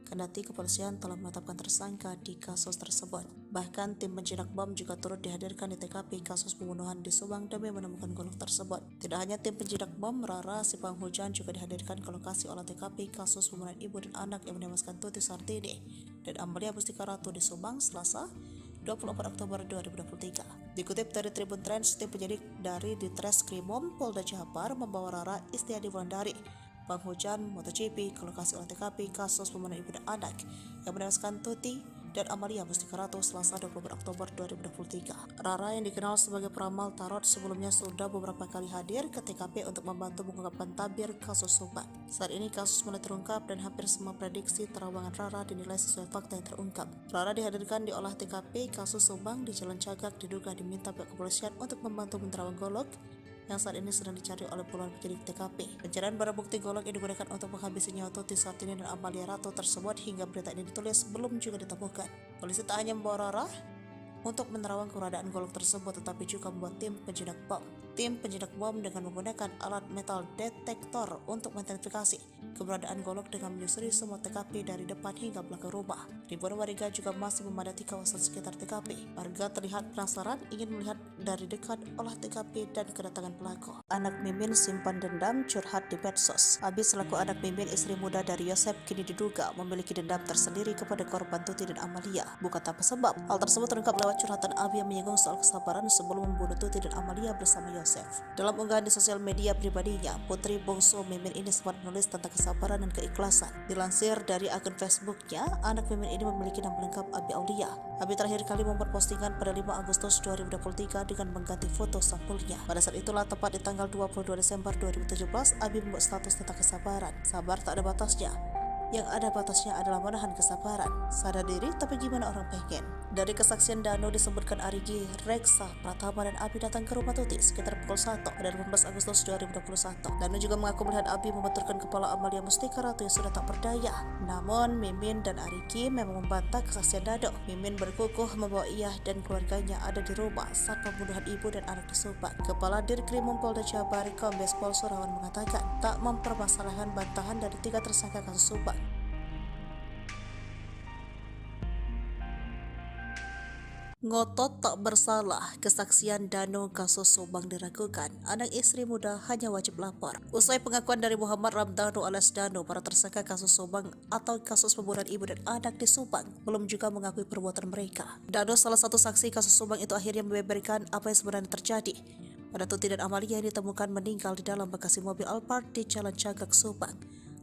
Speaker 3: Kendati kepolisian telah menetapkan tersangka di kasus tersebut. Bahkan tim penjinak bom juga turut dihadirkan di TKP kasus pembunuhan di Subang demi menemukan golok tersebut. Tidak hanya tim penjinak bom, Rara si penghujan juga dihadirkan ke lokasi olah TKP kasus pembunuhan ibu dan anak yang menewaskan Tuti Soehartini dan Amalia Mustika Ratu di Subang Selasa 24 Oktober 2023. Dikutip dari Tribun Trends, tim penyidik dari Ditreskrimum Polda Jabar membawa Rara Istiadi Wulandari, penghujan MotoGP, ke lokasi olah TKP kasus pembunuhan ibu dan anak yang menewaskan Tuti dan Amalia Mustika Ratu Selasa 24 Oktober 2023. Rara yang dikenal sebagai peramal tarot sebelumnya sudah beberapa kali hadir ke TKP untuk membantu mengungkapkan tabir kasus Subang. Saat ini kasus mulai terungkap dan hampir semua prediksi terawangan Rara dinilai sesuai fakta yang terungkap. Rara dihadirkan di olah TKP kasus Subang di Jalan Cagak, diduga diminta pihak kepolisian untuk membantu menerawang golok yang saat ini sedang dicari oleh puluhan penyidik TKP. Pencarian barang bukti golok yang digunakan untuk menghabisi nyawa Tuti Soehartini dan Amalia Ratu tersebut hingga berita ini ditulis belum juga ditemukan. Polisi tak hanya membawa Rara untuk menerawang keberadaan golok tersebut, tetapi juga membuat tim penjinak bom. Tim penjinak bom dengan menggunakan alat metal detektor untuk mengidentifikasi keberadaan golok dengan menyusuri semua TKP dari depan hingga belakang rumah. Ribuan warga juga masih memadati kawasan sekitar TKP. Warga terlihat penasaran ingin melihat dari dekat olah TKP dan kedatangan pelaku. Anak Mimin simpan dendam curhat di medsos. Abi selaku anak Mimin, istri muda dari Yosep, kini diduga memiliki dendam tersendiri kepada korban Tuti dan Amalia. Bukan tanpa sebab. Hal tersebut terungkap lewat curhatan Abi yang menyinggung soal kesabaran sebelum membunuh Tuti dan Amalia bersama Yosep. Yosef. Dalam unggahan di sosial media pribadinya, putri bungsu Mimin ini sempat menulis tentang kesabaran dan keikhlasan. Dilansir dari akun Facebooknya, anak Mimin ini memiliki nama lengkap Abi Aulia. Abi terakhir kali membuat postingan pada 5 Agustus 2023 dengan mengganti foto sampulnya. Pada saat itulah, tepat di tanggal 22 Desember 2017, Abi membuat status tentang kesabaran. Sabar tak ada batasnya. Yang ada batasnya adalah menahan kesabaran. Sadar diri, tapi gimana orang pengen? Dari kesaksian Dano disebutkan Arigi, Reksa, Pratama, dan Abi datang ke rumah Tuti sekitar pukul 1 pada 18 Agustus 2021. Dano juga mengaku melihat Abi membenturkan kepala Amalia Mustika Ratu yang sudah tak berdaya. Namun, Mimin dan Arigi memang membantah kesaksian Dano. Mimin berkukuh membawa ia dan keluarganya ada di rumah saat pembunuhan ibu dan anak di Subang. Kepala Dirkrim Polda Jabar, Kombes Pol Surawan mengatakan tak mempermasalahkan bantahan dari 3 tersangka kasus Subang. Ngotot tak bersalah, kesaksian Dano kasus Subang diragukan. Anak istri muda hanya wajib lapor. Usai pengakuan dari Muhammad Ramdhanu alias Dano, para tersangka kasus Subang atau kasus pembunuhan ibu dan anak di Subang belum juga mengakui perbuatan mereka. Dano, salah satu saksi kasus Subang itu, akhirnya membeberkan apa yang sebenarnya terjadi pada Tuti dan Amalia yang ditemukan meninggal di dalam bagasi mobil Alphard di Jalan Cagak, Subang,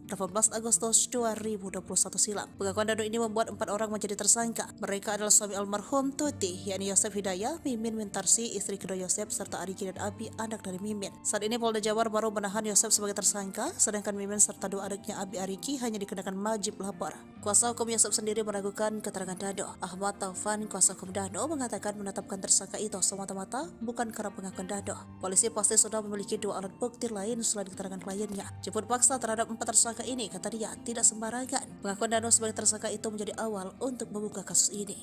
Speaker 3: 18 Agustus 2021 silam. Pengakuan Dano ini membuat 4 orang menjadi tersangka. Mereka adalah suami almarhum Tuti, yakni Yosef Hidayah, Mimin Wintarsi, istri kedua Yosef, serta Arigi dan Abi, anak dari Mimin. Saat ini Polda Jabar baru menahan Yosef sebagai tersangka, sedangkan Mimin serta 2 adiknya Abi Arigi hanya dikenakan wajib lapor. Kuasa hukum Yosef sendiri meragukan keterangan Dano. Ahmad Taufan, kuasa hukum Dano, mengatakan menetapkan tersangka itu semata-mata bukan karena pengakuan Dano. Polisi pasti sudah memiliki 2 alat bukti lain selain keterangan kliennya. Jemput paksa terhadap 4 tersangka ini, kata dia, tidak sembarangan. Pengakuan Dano sebagai tersangka itu menjadi awal untuk membuka kasus ini.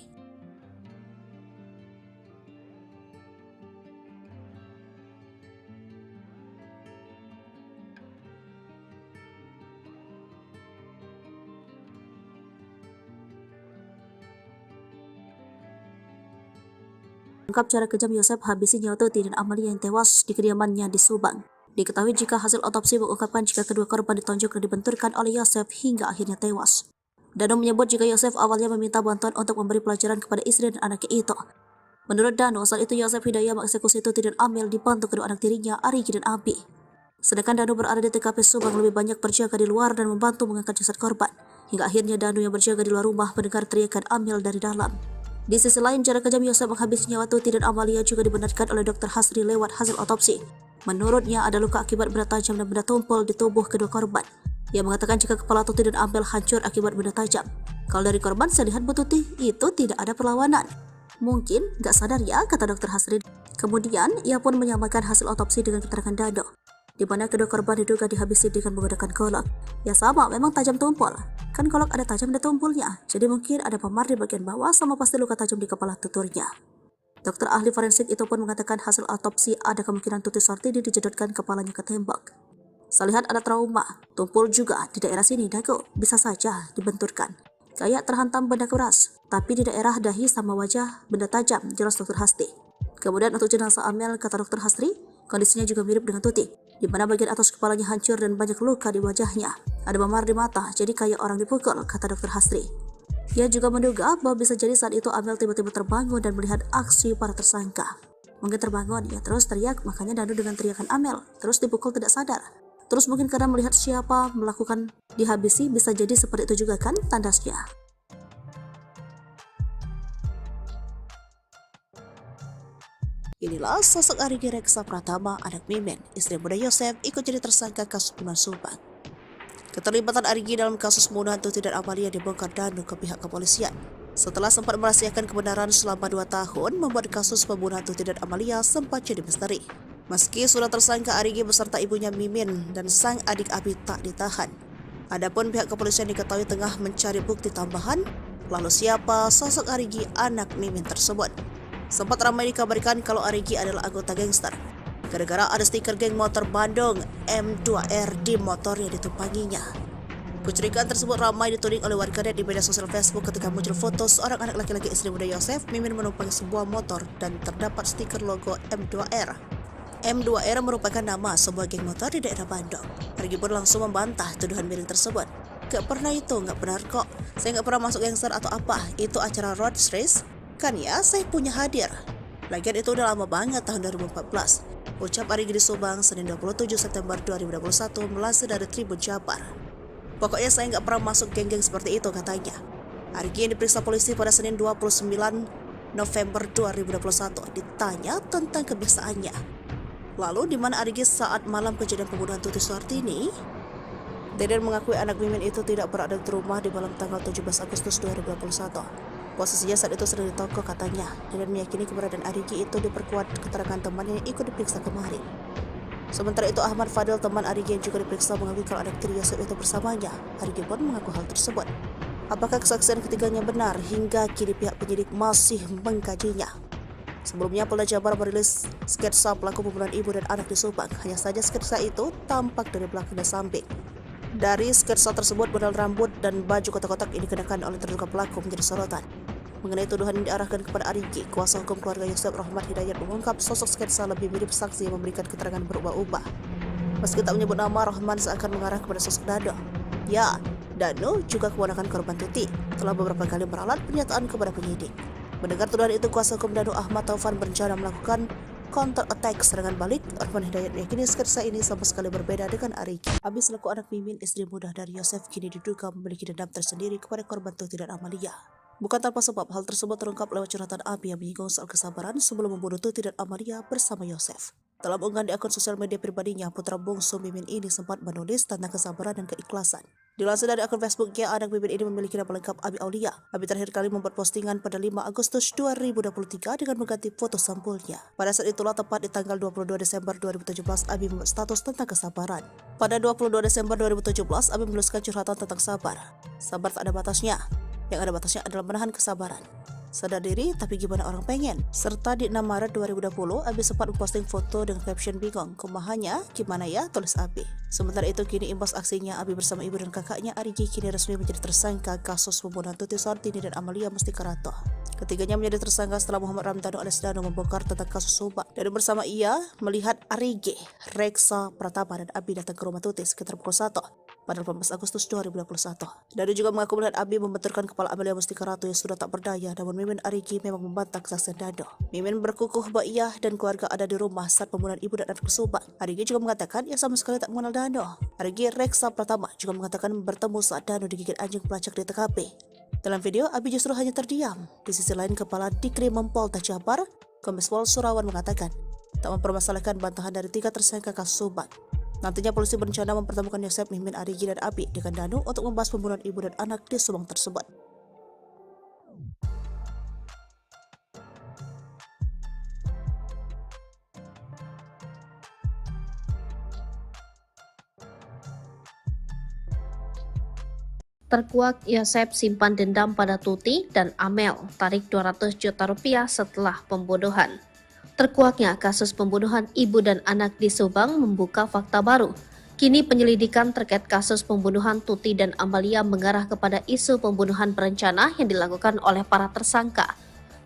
Speaker 3: Ungkap cara kejam Yosef habisi nyawa Tuti dan Amalia yang tewas di kediamannya di Subang. Diketahui jika hasil otopsi mengungkapkan jika kedua korban ditonjok dan dibenturkan oleh Yosef hingga akhirnya tewas. Dano menyebut jika Yosef awalnya meminta bantuan untuk memberi pelajaran kepada istri dan anaknya itu. Menurut Dano, saat itu Yosef Hidayah mengeksekusi Tuti dan Amel dibantu kedua anak tirinya, Arigi dan Abi. Sedangkan Dano berada di TKP Subang lebih banyak berjaga di luar dan membantu mengangkat jasad korban. Hingga akhirnya Dano yang berjaga di luar rumah mendengar teriakan Amel dari dalam. Di sisi lain, cara kejam Yosef menghabisi nyawa Tuti dan Amalia juga dibenarkan oleh Dr. Hasri lewat hasil otopsi. Menurutnya ada luka akibat benda tajam dan benda tumpul di tubuh kedua korban. Ia mengatakan jika kepala Tuti dan Amel hancur akibat benda tajam. Kalau dari korban, saya lihat Bu Tuti itu tidak ada perlawanan. Mungkin gak sadar ya, kata Dr. Hasri. Kemudian ia pun menyamakan hasil otopsi dengan keterangan Dano, di mana kedua korban diduga dihabisi dengan menggunakan golok. Ya sama, memang tajam tumpul. Kan golok ada tajam dan tumpulnya, jadi mungkin ada memar di bagian bawah sama pasti luka tajam di kepala tuturnya. Dokter ahli forensik itu pun mengatakan hasil otopsi ada kemungkinan Tuti Sartini dijedotkan kepalanya ke tembok. Saya lihat ada trauma, tumpul juga di daerah sini dagu, bisa saja dibenturkan. Kayak terhantam benda keras, tapi di daerah dahi sama wajah benda tajam, jelas Dr. Hasri. Kemudian untuk jenazah Amel, kata Dr. Hasri, kondisinya juga mirip dengan Tuti, di mana bagian atas kepalanya hancur dan banyak luka di wajahnya. Ada memar di mata, jadi kayak orang dipukul, kata Dr. Hasri. Ia juga menduga bahwa bisa jadi saat itu Amel tiba-tiba terbangun dan melihat aksi para tersangka. Mungkin terbangun, ia terus teriak, makanya Dano dengan teriakan Amel, terus dipukul tidak sadar. Terus mungkin karena melihat siapa melakukan dihabisi, bisa jadi seperti itu juga kan tandasnya. Inilah sosok Arigi Reksa Pratama, anak Mimin, istri muda Yosef, ikut jadi tersangka kasus pembunuhan Subang. Keterlibatan Arigi dalam kasus pembunuhan Tuti dan Amalia dibongkar Dano ke pihak kepolisian. Setelah sempat merahasiakan kebenaran selama 2 tahun, membuat kasus pembunuhan Tuti dan Amalia sempat jadi misteri. Meski sudah tersangka, Arigi beserta ibunya Mimin dan sang adik Abi tak ditahan. Adapun pihak kepolisian diketahui tengah mencari bukti tambahan, lalu siapa sosok Arigi anak Mimin tersebut. Sempat ramai dikabarkan kalau Arigi adalah anggota gangster, gara-gara ada stiker geng motor Bandung M2R di motor yang ditumpanginya. Kecurigaan tersebut ramai dituding oleh warganet di media sosial Facebook ketika muncul foto seorang anak laki-laki istri muda Yosef, Mimin menumpangi sebuah motor dan terdapat stiker logo M2R. M2R merupakan nama sebuah geng motor di daerah Bandung. Arigi pun langsung membantah tuduhan miring tersebut. Gak pernah itu, gak benar kok. Saya gak pernah masuk gangster atau apa, itu acara road race. Kan ya, saya punya hadir. Lagian itu udah lama banget tahun 2014. Ucap Arigi di Subang, Senin 27 September 2021 melansir dari Tribun Jabar. Pokoknya saya nggak pernah masuk geng-geng seperti itu, katanya. Arigi yang diperiksa polisi pada Senin 29 November 2021 ditanya tentang kebiasaannya. Lalu di mana Arigi saat malam kejadian pembunuhan Tuti Suhartini? Deden mengakui anak Mimin itu tidak berada di rumah di malam tanggal 17 Agustus 2021. Posisinya saat itu sedang di toko, katanya. Deden meyakini keberadaan Arigi itu diperkuat keterangan temannya yang ikut diperiksa kemarin. Sementara itu Ahmad Fadil, teman Arigi yang juga diperiksa, mengakui kalau anak tiri Yosef itu bersamanya. Arigi pun mengaku hal tersebut. Apakah kesaksian ketiganya benar? Hingga kini pihak penyidik masih mengkajinya. Sebelumnya Polda Jabar merilis sketsa pelaku pembunuhan ibu dan anak di Subang. Hanya saja sketsa itu tampak dari belakang dan samping. Dari sketsa tersebut, model rambut dan baju kotak-kotak ini dikenakan oleh terduga pelaku menjadi sorotan. Mengenai tuduhan yang diarahkan kepada Arigi, kuasa hukum keluarga Yosef Rahmat Hidayat mengungkap sosok sketsa lebih mirip saksi yang memberikan keterangan berubah-ubah. Meski tak menyebut nama, Rahman seakan mengarah kepada sosok Dado. Ya, Dano juga keponakan korban Tuti, telah beberapa kali meralat pernyataan kepada penyidik. Mendengar tuduhan itu, kuasa hukum Dano Ahmad Taufan berencana melakukan counter attack serangan balik. Rahman Hidayat meyakini sketsa ini sama sekali berbeda dengan Arigi. Abi selaku anak Mimin, istri muda dari Yosef, kini diduga memiliki dendam tersendiri kepada korban Tuti dan Amalia. Bukan tanpa sebab, hal tersebut terungkap lewat curhatan Abi yang menyinggung soal kesabaran sebelum membunuh Tuti dan Amalia bersama Yosef. Dalam unggahan di akun sosial media pribadinya, putra bungsu Mimin ini sempat menulis tentang kesabaran dan keikhlasan. Dilansir dari akun Facebooknya, anak Mimin ini memiliki nama lengkap Abi Aulia. Abi terakhir kali membuat postingan pada 5 Agustus 2023 dengan mengganti foto sampulnya. Pada saat itulah, tepat di tanggal 22 Desember 2017, Abi membuat status tentang kesabaran. Pada 22 Desember 2017, Abi menuliskan curhatan tentang sabar. Sabar tak ada batasnya. Yang ada batasnya adalah menahan kesabaran. Sadar diri, tapi gimana orang pengen? Serta di 6 Maret 2020, Abi sempat memposting foto dengan caption bingung. Kumahannya, gimana ya? Tulis Abi. Sementara itu, kini imbas aksinya, Abi bersama ibu dan kakaknya Arigi kini resmi menjadi tersangka kasus pembunuhan Tuti Suhartini dan Amalia Mustikarato. Ketiganya menjadi tersangka setelah Muhammad Ramdhanu alias Dano membongkar tentang kasus Subang. Dan bersama ia melihat Arigi, Reksa Pratama dan Abi datang ke rumah Tuti sekitar pukul 1 pada 18 Agustus 2021. Dano juga mengaku melihat Abi membenturkan kepala Amalia Mustikarato yang sudah tak berdaya, namun Mimin Arigi memang membantah kesaksian Dano. Mimin berkukuh bahwa ia dan keluarga ada di rumah saat pembunuhan ibu dan anak Subang. Arigi juga mengatakan ia sama sekali tak mengenal Dano. Arigi Reksa Pratama juga mengatakan bertemu saat Dano digigit anjing pelacak di TKP. Dalam video, Abi justru hanya terdiam. Di sisi lain, Kepala Dikrim Polda Jabar, Kombes Pol Surawan mengatakan tak mempermasalahkan bantahan dari 3 tersangka kasus Subang. Nantinya polisi berencana mempertemukan Yosef, Mimin, Arigi, dan Abi dengan Dano untuk membahas pembunuhan ibu dan anak di Subang tersebut.
Speaker 2: Terkuak Yosef simpan dendam pada Tuti dan Amel, tarik 200 juta rupiah setelah pembunuhan. Terkuaknya kasus pembunuhan ibu dan anak di Subang membuka fakta baru. Kini penyelidikan terkait kasus pembunuhan Tuti dan Amalia mengarah kepada isu pembunuhan berencana yang dilakukan oleh para tersangka.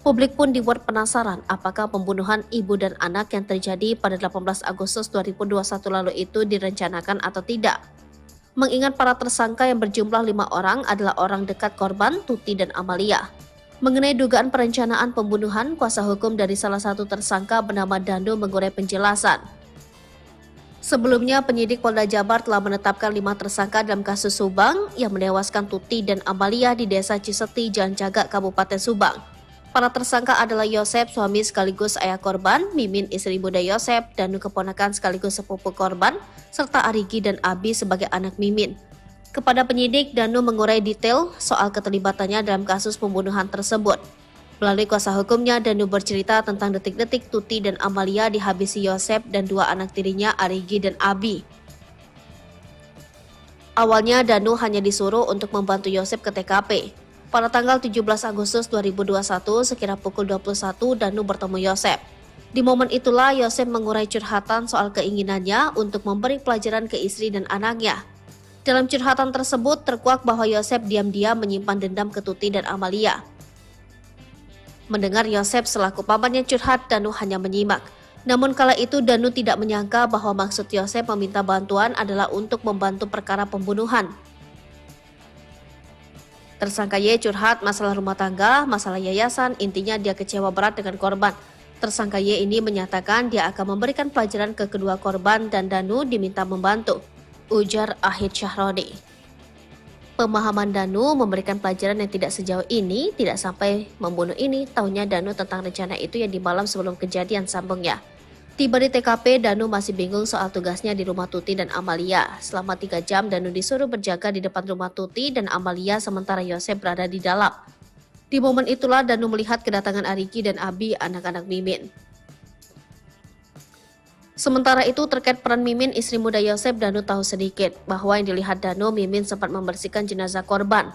Speaker 2: Publik pun dibuat penasaran apakah pembunuhan ibu dan anak yang terjadi pada 18 Agustus 2021 lalu itu direncanakan atau tidak. Mengingat para tersangka yang berjumlah 5 orang adalah orang dekat korban Tuti dan Amalia. Mengenai dugaan perencanaan pembunuhan, kuasa hukum dari salah satu tersangka bernama Dando mengurai penjelasan. Sebelumnya, penyidik Polda Jabar telah menetapkan 5 tersangka dalam kasus Subang yang menewaskan Tuti dan Amalia di Desa Ciseti, Jalan Cagak, Kabupaten Subang. Para tersangka adalah Yosef, suami sekaligus ayah korban, Mimin, istri muda Yosef, Danu keponakan sekaligus sepupu korban, serta Arigi dan Abi sebagai anak Mimin. Kepada penyidik, Danu mengurai detail soal keterlibatannya dalam kasus pembunuhan tersebut. Melalui kuasa hukumnya, Danu bercerita tentang detik-detik Tuti dan Amalia dihabisi Yosef dan 2 anak tirinya, Arigi dan Abi. Awalnya, Danu hanya disuruh untuk membantu Yosef ke TKP. Pada tanggal 17 Agustus 2021, sekira pukul 21, Danu bertemu Yosef. Di momen itulah Yosef mengurai curhatan soal keinginannya untuk memberi pelajaran ke istri dan anaknya. Dalam curhatan tersebut terkuak bahwa Yosef diam-diam menyimpan dendam ke Tuti dan Amalia. Mendengar Yosef selaku pamannya curhat, Danu hanya menyimak. Namun kala itu Danu tidak menyangka bahwa maksud Yosef meminta bantuan adalah untuk membantu perkara pembunuhan. Tersangka Y curhat masalah rumah tangga, masalah yayasan, intinya dia kecewa berat dengan korban. Tersangka Y ini menyatakan dia akan memberikan pelajaran ke kedua korban dan Danu diminta membantu, ujar Ahid Syahroni. Pemahaman Danu memberikan pelajaran yang tidak sejauh ini, tidak sampai membunuh ini, tahunya Danu tentang rencana itu yang di malam sebelum kejadian, sambungnya. Tiba di TKP, Danu masih bingung soal tugasnya di rumah Tuti dan Amalia. Selama 3 jam, Danu disuruh berjaga di depan rumah Tuti dan Amalia sementara Yosep berada di dalam. Di momen itulah Danu melihat kedatangan Ariki dan Abi, anak-anak Mimin. Sementara itu terkait peran Mimin, istri muda Yosep, Danu tahu sedikit bahwa yang dilihat Danu, Mimin sempat membersihkan jenazah korban.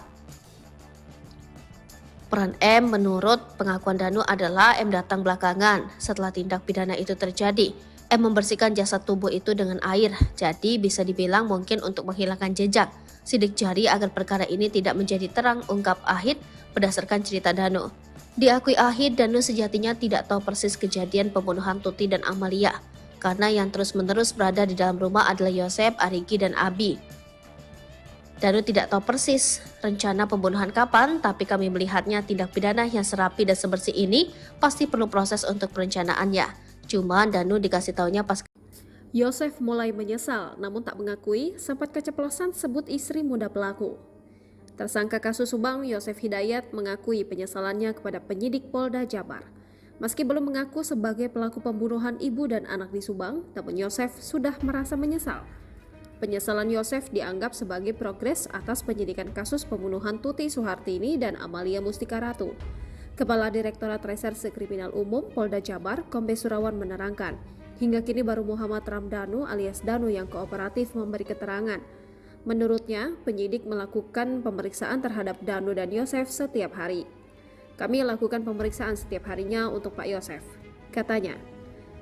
Speaker 2: Peran M menurut pengakuan Danu adalah M datang belakangan setelah tindak pidana itu terjadi. M membersihkan jasad tubuh itu dengan air, jadi bisa dibilang mungkin untuk menghilangkan jejak, sidik jari agar perkara ini tidak menjadi terang, ungkap Ahid berdasarkan cerita Danu. Diakui Ahid, Danu sejatinya tidak tahu persis kejadian pembunuhan Tuti dan Amalia, karena yang terus-menerus berada di dalam rumah adalah Yosep, Ariki, dan Abi. Danu tidak tahu persis rencana pembunuhan kapan, tapi kami melihatnya tindak pidana yang serapi dan sebersih ini pasti perlu proses untuk perencanaannya. Cuma Danu dikasih taunya pas.
Speaker 1: Yosef mulai menyesal, namun tak mengakui sempat keceplosan sebut istri muda pelaku. Tersangka kasus Subang, Yosef Hidayat, mengakui penyesalannya kepada penyidik Polda Jabar. Meski belum mengaku sebagai pelaku pembunuhan ibu dan anak di Subang, namun Yosef sudah merasa menyesal. Penyesalan Yosef dianggap sebagai progres atas penyidikan kasus pembunuhan Tuti Suhartini dan Amalia Mustika Ratu. Kepala Direktorat Reserse Kriminal Umum Polda Jabar, Kombes Surawan menerangkan, hingga kini baru Muhammad Ramdhanu alias Danu yang kooperatif memberi keterangan. Menurutnya, penyidik melakukan pemeriksaan terhadap Danu dan Yosef setiap hari. Kami lakukan pemeriksaan setiap harinya untuk Pak Yosef, katanya.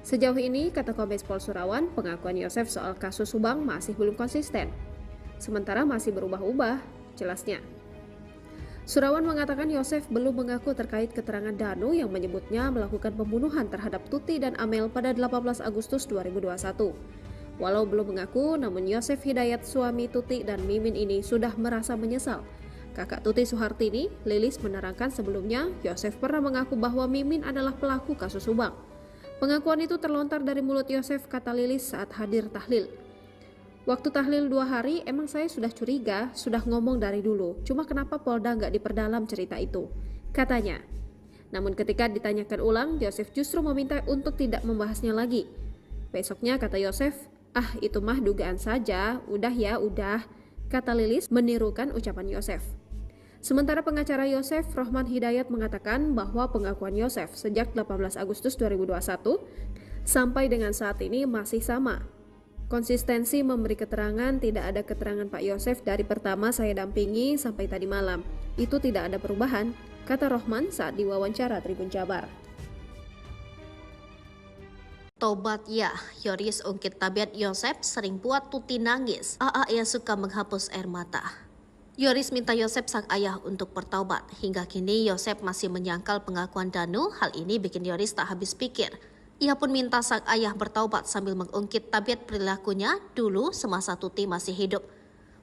Speaker 1: Sejauh ini, kata Kombes Pol Surawan, pengakuan Yosef soal kasus Subang masih belum konsisten. Sementara masih berubah-ubah, jelasnya. Surawan mengatakan Yosef belum mengaku terkait keterangan Danu yang menyebutnya melakukan pembunuhan terhadap Tuti dan Amel pada 18 Agustus 2021. Walau belum mengaku, namun Yosef Hidayat, suami Tuti dan Mimin ini sudah merasa menyesal. Kakak Tuti Suhartini, Lilis, menerangkan sebelumnya Yosef pernah mengaku bahwa Mimin adalah pelaku kasus Subang. Pengakuan itu terlontar dari mulut Yosef, kata Lilis saat hadir tahlil. Waktu tahlil 2 hari, emang saya sudah curiga, sudah ngomong dari dulu. Cuma kenapa Polda nggak diperdalam cerita itu, katanya. Namun ketika ditanyakan ulang, Yosef justru meminta untuk tidak membahasnya lagi. Besoknya, kata Yosef, itu mah dugaan saja, udah ya, udah, kata Lilis menirukan ucapan Yosef. Sementara pengacara Yosef, Rohman Hidayat, mengatakan bahwa pengakuan Yosef sejak 18 Agustus 2021 sampai dengan saat ini masih sama. Konsistensi memberi keterangan, tidak ada keterangan Pak Yosef dari pertama saya dampingi sampai tadi malam. Itu tidak ada perubahan, kata Rohman saat diwawancara Tribun Jabar.
Speaker 2: Tobat ya, Yoris ungkit tabiat Yosep sering buat Tuti nangis. Ia suka menghapus air mata. Yoris minta Yosep sang ayah untuk bertaubat. Hingga kini Yosep masih menyangkal pengakuan Danu. Hal ini bikin Yoris tak habis pikir. Ia pun minta sang ayah bertaubat sambil mengungkit tabiat perilakunya dulu semasa Tuti masih hidup.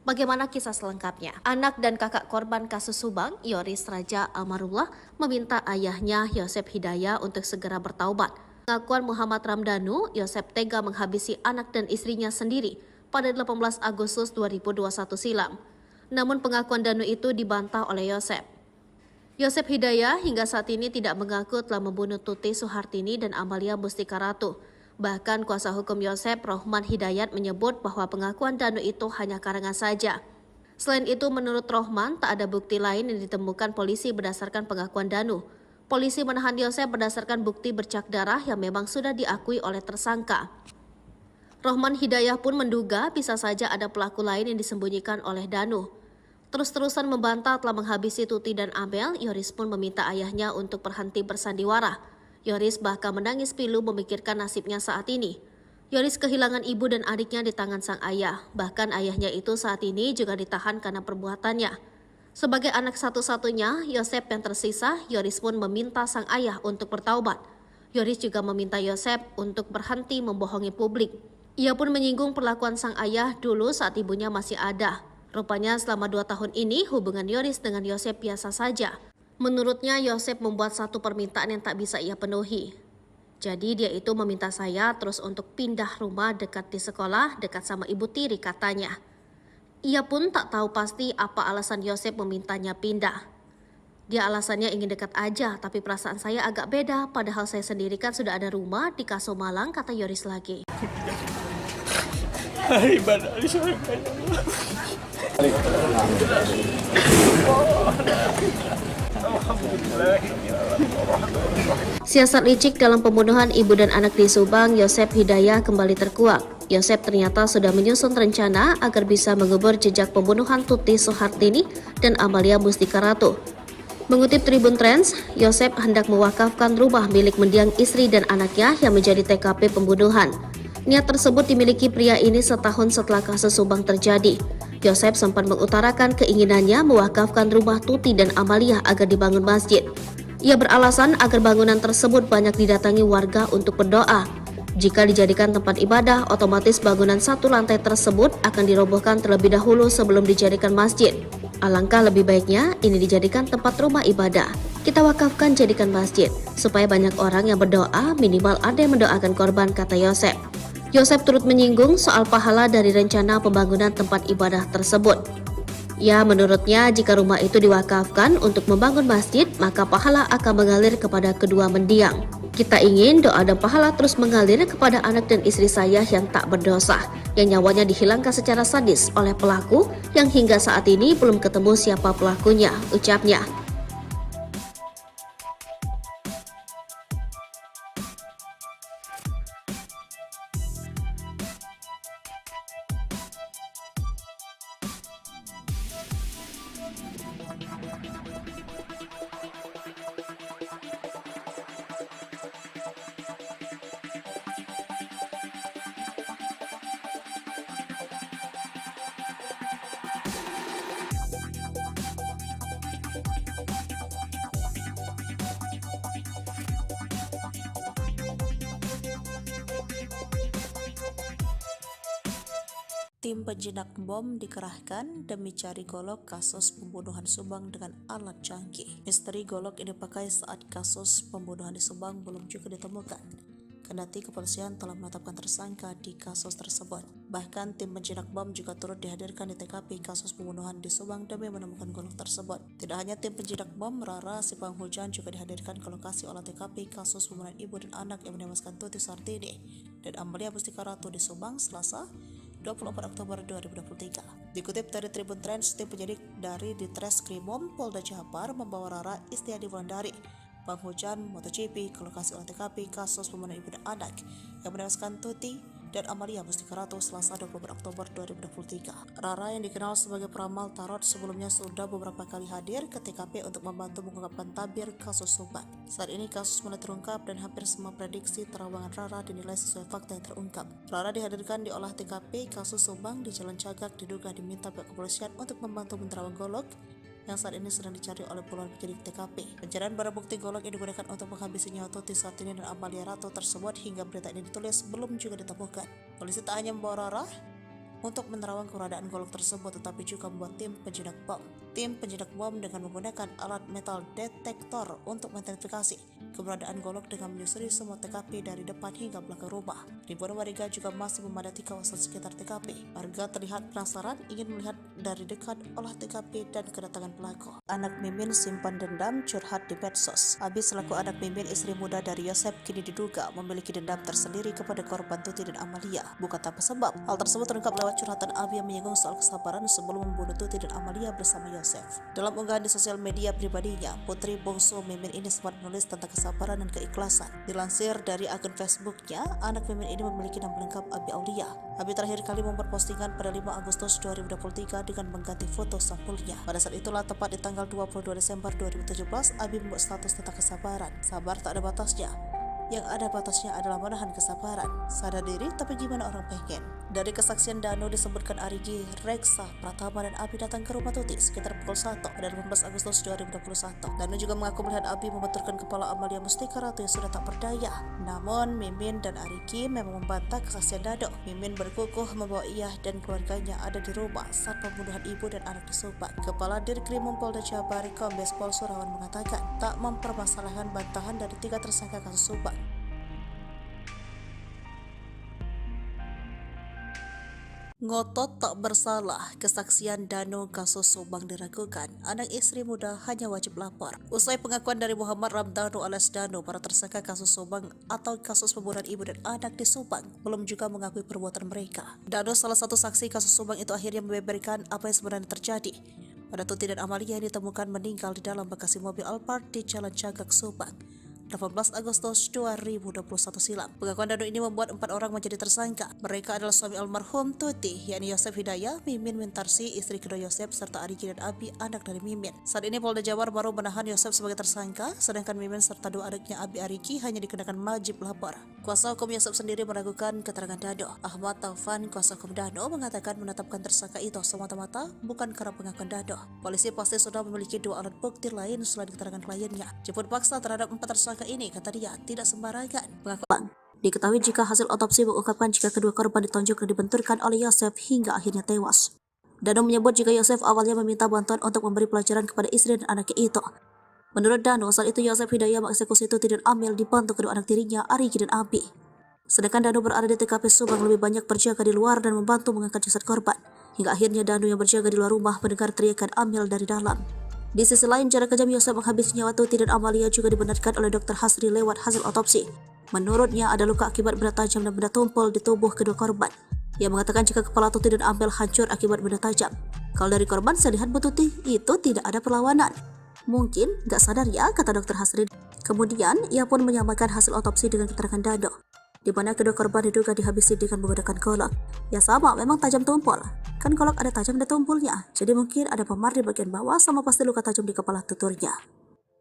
Speaker 2: Bagaimana kisah selengkapnya? Anak dan kakak korban kasus Subang, Yoris Raja Almarullah, meminta ayahnya Yosep Hidayat untuk segera bertaubat. Pengakuan Muhammad Ramdhanu, Yosep tega menghabisi anak dan istrinya sendiri pada 18 Agustus 2021 silam. Namun pengakuan Danu itu dibantah oleh Yosep. Yosep Hidayat hingga saat ini tidak mengaku telah membunuh Tuti Suhartini dan Amalia Mustika Ratu. Bahkan kuasa hukum Yosep, Rohman Hidayat, menyebut bahwa pengakuan Danu itu hanya karangan saja. Selain itu, menurut Rohman, tak ada bukti lain yang ditemukan polisi berdasarkan pengakuan Danu. Polisi menahan Yosep berdasarkan bukti bercak darah yang memang sudah diakui oleh tersangka. Rohman Hidayat pun menduga bisa saja ada pelaku lain yang disembunyikan oleh Danu. Terus-terusan membantah telah menghabisi Tuti dan Amel, Yoris pun meminta ayahnya untuk berhenti bersandiwara. Yoris bahkan menangis pilu memikirkan nasibnya saat ini. Yoris kehilangan ibu dan adiknya di tangan sang ayah. Bahkan ayahnya itu saat ini juga ditahan karena perbuatannya. Sebagai anak satu-satunya, Yosep yang tersisa, Yoris pun meminta sang ayah untuk bertaubat. Yoris juga meminta Yosep untuk berhenti membohongi publik. Ia pun menyinggung perlakuan sang ayah dulu saat ibunya masih ada. Rupanya selama 2 tahun ini hubungan Yoris dengan Yosep biasa saja. Menurutnya Yosep membuat satu permintaan yang tak bisa ia penuhi, Jadi dia itu meminta saya terus untuk pindah rumah dekat di sekolah, dekat sama ibu tiri katanya. Ia pun tak tahu pasti apa alasan Yosep memintanya pindah. Dia alasannya ingin dekat aja, tapi perasaan saya agak beda. Padahal saya sendiri kan sudah ada rumah di Kaso Malang, kata Yoris lagi. Siasat licik dalam pembunuhan ibu dan anak di Subang, Yosep Hidayah kembali terkuak. Yosep ternyata sudah menyusun rencana agar bisa mengubur jejak pembunuhan Tuti Soehartini dan Amalia Mustika Ratu. Mengutip Tribun Trends, Yosep hendak mewakafkan rumah milik mendiang istri dan anaknya yang menjadi TKP pembunuhan. Niat tersebut dimiliki pria ini setahun setelah kasus Subang terjadi. Yosep sempat mengutarakan keinginannya mewakafkan rumah Tuti dan Amalia agar dibangun masjid. Ia beralasan agar bangunan tersebut banyak didatangi warga untuk berdoa. Jika dijadikan tempat ibadah, otomatis bangunan satu lantai tersebut akan dirobohkan terlebih dahulu sebelum dijadikan masjid. Alangkah lebih baiknya ini dijadikan tempat rumah ibadah. Kita wakafkan jadikan masjid, supaya banyak orang yang berdoa, minimal ada yang mendoakan korban, kata Yosep. Yosep turut menyinggung soal pahala dari rencana pembangunan tempat ibadah tersebut. Ya, menurutnya jika rumah itu diwakafkan untuk membangun masjid, maka pahala akan mengalir kepada kedua mendiang. Kita ingin doa dan pahala terus mengalir kepada anak dan istri saya yang tak berdosa, yang nyawanya dihilangkan secara sadis oleh pelaku yang hingga saat ini belum ketemu siapa pelakunya, ucapnya.
Speaker 3: Tim penjinak bom dikerahkan demi cari golok kasus pembunuhan Subang dengan alat canggih. Misteri golok ini dipakai saat kasus pembunuhan di Subang belum juga ditemukan. Kendati kepolisian telah menetapkan tersangka di kasus tersebut. Bahkan tim penjinak bom juga turut dihadirkan di TKP kasus pembunuhan di Subang demi menemukan golok tersebut. Tidak hanya tim penjinak bom, Rara si penghujan juga dihadirkan ke lokasi olah TKP kasus pembunuhan ibu dan anak yang menewaskan Tuti Soehartini dan Amalia Mustika Ratu di Subang Selasa 24 Oktober 2023. Dikutip dari Tribun Trends, tim penyidik dari Ditreskrimum Polda Jabar membawa Rara Istiadi Wulandari, penghujan MotoGP ke lokasi olah TKP kasus pembunuhan ibu dan anak yang menewaskan Tuti dan Amalia Mustika Ratu Selasa 24 Oktober 2023. Rara yang dikenal sebagai peramal tarot sebelumnya sudah beberapa kali hadir ke TKP untuk membantu mengungkapkan tabir kasus Subang. Saat ini kasus mulai terungkap dan hampir semua prediksi terawangan Rara dinilai sesuai fakta yang terungkap. Rara dihadirkan di olah TKP kasus Subang di Jalan Cagak diduga diminta pihak kepolisian untuk membantu menerawang golok yang saat ini sedang dicari oleh puluhan penyidik TKP. Pencarian barang bukti golok yang digunakan untuk menghabisi nyawa Tuti Soehartini dan Amalia Ratu tersebut hingga berita ini ditulis belum juga ditemukan. Polisi tak hanya membawa Rara untuk menerawang keberadaan golok tersebut, tetapi juga membuat tim penjinak bom. Tim penjinak bom dengan menggunakan alat metal detektor untuk mengidentifikasi keberadaan golok dengan menyusuri semua TKP dari depan hingga belakang rumah. Ribuan warga juga masih memadati kawasan sekitar TKP. Warga terlihat penasaran ingin melihat dari dekat olah TKP dan kedatangan pelaku. Anak Mimin simpan dendam curhat di medsos. Abi selaku anak Mimin, istri muda dari Yosep, kini diduga memiliki dendam tersendiri kepada korban Tuti dan Amalia. Bukan tanpa sebab. Hal tersebut terungkap lewat curhatan Abi yang menyinggung soal kesabaran sebelum membunuh Tuti dan Amalia bersama Yosef. Dalam unggahan di sosial media pribadinya, putri bungsu Mimin ini sempat menulis tentang kesabaran dan keikhlasan. Dilansir dari akun Facebooknya, anak Mimin ini memiliki nama lengkap Abi Aulia. Abi terakhir kali membuat postingan pada 5 Agustus 2023 dengan mengganti foto sampulnya. Pada saat itulah, tepat di tanggal 22 Desember 2017, Abi membuat status tentang kesabaran. Sabar tak ada batasnya. Yang ada batasnya adalah menahan kesabaran. Sadar diri, tapi gimana orang pengen? Dari kesaksian Danu disebutkan Arigi, Reksa, Pratama, dan Abi datang ke rumah Tuti sekitar pukul 1 pada 18 Agustus 2021. Danu juga mengaku melihat Abi membenturkan kepala Amalia Mustika Ratu yang sudah tak berdaya. Namun, Mimin dan Arigi memang membantah kesaksian Danu. Mimin berkukuh membawa ia dan keluarganya ada di rumah saat pembunuhan ibu dan anak di Subang. Kepala Dirkrimum Polda Jabar, Kombes Pol Surawan mengatakan tak mempermasalahkan bantahan dari 3 tersangka kasus Subang. Ngotot tak bersalah, kesaksian Dano kasus Subang diragukan. Anak istri muda hanya wajib lapor. Usai pengakuan dari Muhammad Ramdhanu alias Dano, para tersangka kasus Subang atau kasus pembunuhan ibu dan anak di Subang, belum juga mengakui perbuatan mereka. Dano, salah satu saksi kasus Subang itu, akhirnya membeberkan apa yang sebenarnya terjadi pada Tuti dan Amalia yang ditemukan meninggal di dalam bagasi mobil Alphard di Jalan Cagak, Subang, 18 Agustus 2021 silam. Pengakuan Dano ini membuat 4 orang menjadi tersangka. Mereka adalah suami almarhum Tuti, yakni Yosef Hidayah, Mimin Wintarsi, istri kedua Yosef, serta Arigi dan Abi, anak dari Mimin. Saat ini Polda Jabar baru menahan Yosef sebagai tersangka, sedangkan Mimin serta dua adiknya Abi Arigi hanya dikenakan wajib lapor. Kuasa hukum Yosef sendiri meragukan keterangan Dano. Ahmad Taufan, kuasa hukum Dano, mengatakan menetapkan tersangka itu semata-mata bukan karena pengakuan Dano. Polisi pasti sudah memiliki 2 alat bukti lain selain keterangan kliennya. Jemput paksa terhadap 4 tersangka ini, kata dia, tidak sembarangan. Pengakuan diketahui jika hasil otopsi mengungkapkan jika kedua korban ditonjok dan dibenturkan oleh Yosef hingga akhirnya tewas. Dano menyebut jika Yosef awalnya meminta bantuan untuk memberi pelajaran kepada istri dan anaknya itu. Menurut Dano, saat itu Yosef Hidayah mengeksekusi Tuti dan Amel dibantu kedua anak tirinya, Arigi dan Abi. Sedangkan Dano berada di TKP Subang lebih banyak berjaga di luar dan membantu mengangkat jasad korban. Hingga akhirnya Dano yang berjaga di luar rumah mendengar teriakan Amel dari dalam. Di sisi lain, cara kejam Yosef menghabisi nyawa Tuti dan Amalia juga dibenarkan oleh Dr. Hasri lewat hasil otopsi. Menurutnya ada luka akibat benda tajam dan benda tumpul di tubuh kedua korban. Ia mengatakan jika kepala Tuti dan Amel hancur akibat benda tajam. Kalau dari korban, saya lihat Bu Tuti itu tidak ada perlawanan. Mungkin gak sadar ya, kata Dr. Hasri. Kemudian ia pun menyamakan hasil otopsi dengan keterangan Dano, di mana kedua korban diduga dihabisi dengan menggunakan golok. Ya sama, memang tajam tumpul. Kan golok ada tajam dan tumpulnya, jadi mungkin ada memar di bagian bawah sama pasti luka tajam di kepala tuturnya.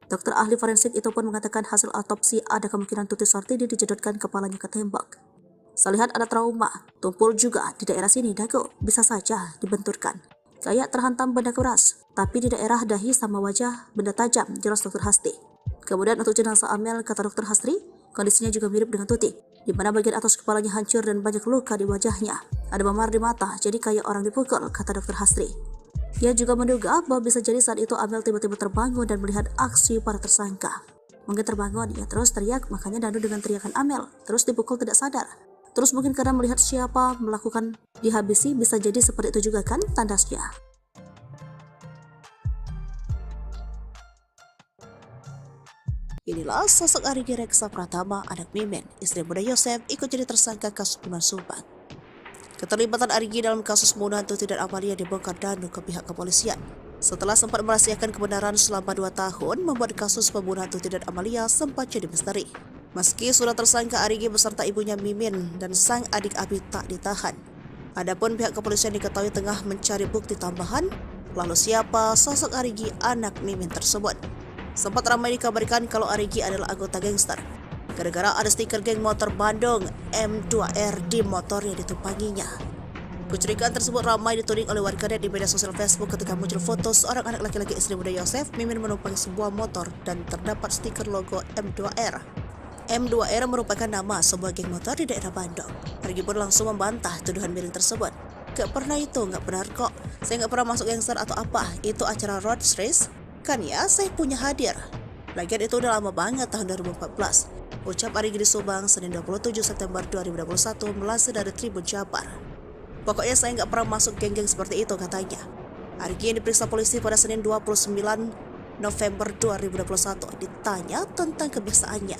Speaker 3: Dokter ahli forensik itu pun mengatakan hasil autopsi ada kemungkinan Tuti Sartini dijedotkan kepalanya ke tembok. Saya lihat ada trauma, tumpul juga di daerah sini dagu, bisa saja dibenturkan. Kayak terhantam benda keras, tapi di daerah dahi sama wajah benda tajam, jelas Dr. Hasri. Kemudian untuk jenazah Amel, kata Dr. Hasri, kondisinya juga mirip dengan Tuti, di mana bagian atas kepalanya hancur dan banyak luka di wajahnya. Ada memar di mata, jadi kayak orang dipukul, kata Dr. Hasri. Ia juga menduga bahwa bisa jadi saat itu Amel tiba-tiba terbangun dan melihat aksi para tersangka. Mungkin terbangun, ia terus teriak, makanya Dano dengan teriakan Amel, terus dipukul tidak sadar. Terus mungkin karena melihat siapa melakukan dihabisi, bisa jadi seperti itu juga kan, tandasnya. Inilah sosok Arigi Reksa Pratama, anak Mimin, istri muda Yosef, ikut jadi tersangka kasus pembunuhan Subang. Keterlibatan Arigi dalam kasus pembunuhan Tuti dan Amalia dibongkar Dano ke pihak kepolisian. Setelah sempat merahasiakan kebenaran selama 2 tahun, membuat kasus pembunuhan Tuti dan Amalia sempat jadi misteri. Meski sudah tersangka, Arigi beserta ibunya Mimin dan sang adik Abi tak ditahan. Adapun pihak kepolisian diketahui tengah mencari bukti tambahan, lalu siapa sosok Arigi anak Mimin tersebut. Sempat ramai dikabarkan kalau Arigi adalah anggota gangster, gara-gara ada stiker geng motor Bandung M2R di motor yang ditumpanginya. Kecurigaan tersebut ramai dituding oleh warganet di media sosial Facebook ketika muncul foto seorang anak laki-laki istri muda Yosef, Mimin menumpangi sebuah motor dan terdapat stiker logo M2R. M2R merupakan nama sebuah geng motor di daerah Bandung. Arigi pun langsung membantah tuduhan miring tersebut. Gak pernah itu, gak benar kok. Saya gak pernah masuk gangster atau apa, itu acara road race. Kan ya, saya punya hadir. Lagian itu udah lama banget, tahun 2014. Ucap Arigi di Subang, Senin 27 September 2021, melansir dari Tribun Jabar. Pokoknya saya nggak pernah masuk geng-geng seperti itu, katanya. Arigi yang diperiksa polisi pada Senin 29 November 2021 ditanya tentang kebiasaannya.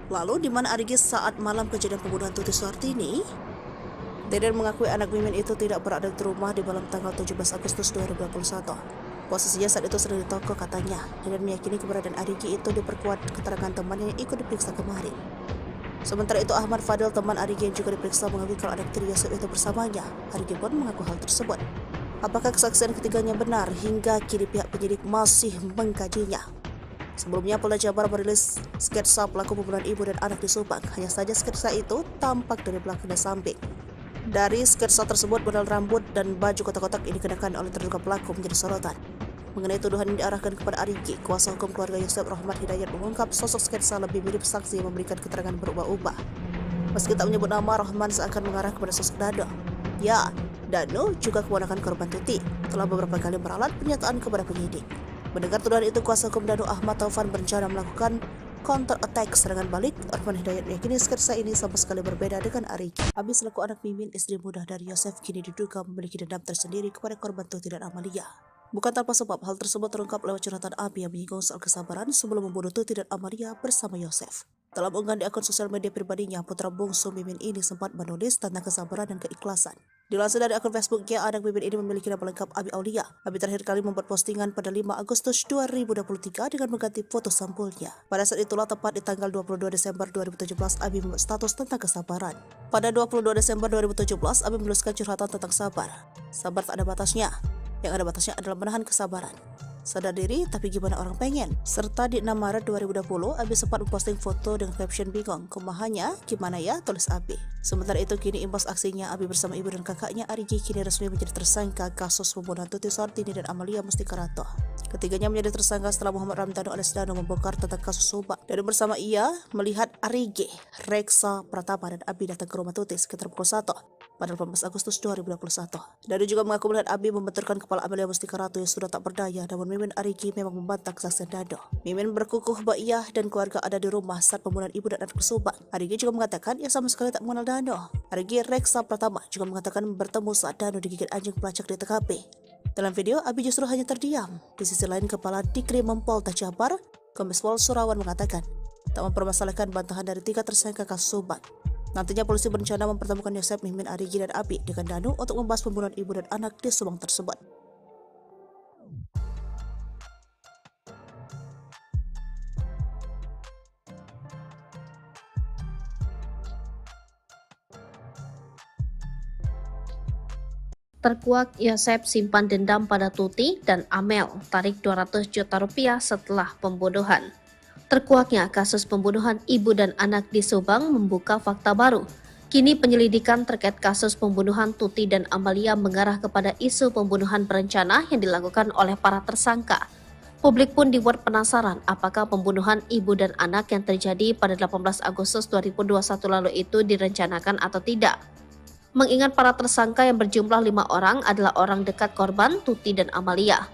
Speaker 3: Lalu di mana Arigi saat malam kejadian pembunuhan Tuti Sartini? Deden mengakui anak Mimin itu tidak berada di rumah di malam tanggal 17 Agustus 2021. Posisinya saat itu sedang di toko, katanya. Deden meyakini keberadaan Arigi itu diperkuat keterangan temannya yang ikut diperiksa kemarin. Sementara itu Ahmad Fadil, teman Arigi yang juga diperiksa, mengakui kalau anak tiri Yosef itu bersamanya. Arigi pun mengaku hal tersebut. Apakah kesaksian ketiganya benar? Hingga kini pihak penyidik masih mengkajinya. Sebelumnya Polda Jabar merilis sketsa pelaku pembunuhan ibu dan anak di Subang. Hanya saja sketsa itu tampak dari belakang dan samping. Dari sketsa tersebut, model rambut dan baju kotak-kotak ini dikenakan oleh terduga pelaku menjadi sorotan. Mengenai tuduhan yang diarahkan kepada Arigi, kuasa hukum keluarga Yosef, Rahmat Hidayat, mengungkap sosok sketsa lebih mirip saksi yang memberikan keterangan berubah-ubah. Meski tak menyebut nama, Rahman seakan mengarah kepada sosok Dano. Ya, Dano juga keponakan korban Tuti, telah beberapa kali meralat pernyataan kepada penyidik. Mendengar tuduhan itu, kuasa hukum Dano Ahmad Taufan berencana melakukan counter attack serangan balik. Arfan Hidayat meyakini sketsa ini sama sekali berbeda dengan Arigi. Abi selaku anak Mimin, istri muda dari Yosef, kini diduga memiliki dendam tersendiri kepada korban Tuti dan Amalia. Bukan tanpa sebab, hal tersebut terungkap lewat curhatan Abi yang menyinggung soal kesabaran sebelum membunuh Tuti dan Amalia bersama Yosef. Dalam unggahan di akun sosial media pribadinya, putra bungsu Mimin ini sempat menulis tentang kesabaran dan keikhlasan. Dilansir dari akun Facebooknya, anak Mimin ini memiliki nama lengkap Abi Aulia. Abi terakhir kali membuat postingan pada 5 Agustus 2023 dengan mengganti foto sampulnya. Pada saat itulah, tepat di tanggal 22 Desember 2017, Abi membuat status tentang kesabaran. Pada 22 Desember 2017, Abi menuliskan curhatan tentang sabar. Sabar tak ada batasnya. Yang ada batasnya adalah menahan kesabaran. Sadar diri, tapi gimana orang pengen? Serta di 6 Maret 2020, Abi sempat memposting foto dengan caption bingung. Kumahannya, gimana ya? Tulis Abi. Sementara itu, kini imbas aksinya, Abi bersama ibu dan kakaknya Arigi kini resmi menjadi tersangka kasus pembunuhan Tuti Sartini dan Amalia Mustikarato. Ketiganya menjadi tersangka setelah Muhammad Ramdhanu alias Danu membongkar tentang kasus subak. Dan bersama ia melihat Arigi, Reksa Pratama dan Abi datang ke rumah Tuti sekitar pukul 1 pada 18 Agustus 2021. Danu juga mengaku melihat Abi membenturkan kepala Amalia Mustikarato yang sudah tak berdaya, namun Mimin Arigi memang membantah kesaksian Danu. Mimin berkukuh bahwa ia dan keluarga ada di rumah saat pembunuhan ibu dan anak tersubak. Arigi juga mengatakan ia sama sekali tak mengenal Danu. Arigi Reksa Pratama juga mengatakan bertemu saat Danu digigit anjing pelacak di TKP. Dalam video, Abi justru hanya terdiam. Di sisi lain, Kepala Dikrim Polda Jabar, Kombes Pol Surawan mengatakan tak mempermasalahkan bantahan dari 3 tersangka kasus subak. Nantinya polisi berencana mempertemukan Yosef, Mimin, Arigi, dan Abi dengan Danu untuk membahas pembunuhan ibu dan anak di Subang tersebut.
Speaker 2: Terkuak Yosef simpan dendam pada Tuti dan Amel, tarik 200 juta rupiah setelah pembunuhan. Terkuaknya kasus pembunuhan ibu dan anak di Subang membuka fakta baru. Kini penyelidikan terkait kasus pembunuhan Tuti dan Amalia mengarah kepada isu pembunuhan berencana yang dilakukan oleh para tersangka. Publik pun dibuat penasaran apakah pembunuhan ibu dan anak yang terjadi pada 18 Agustus 2021 lalu itu direncanakan atau tidak. Mengingat para tersangka yang berjumlah 5 orang adalah orang dekat korban Tuti dan Amalia.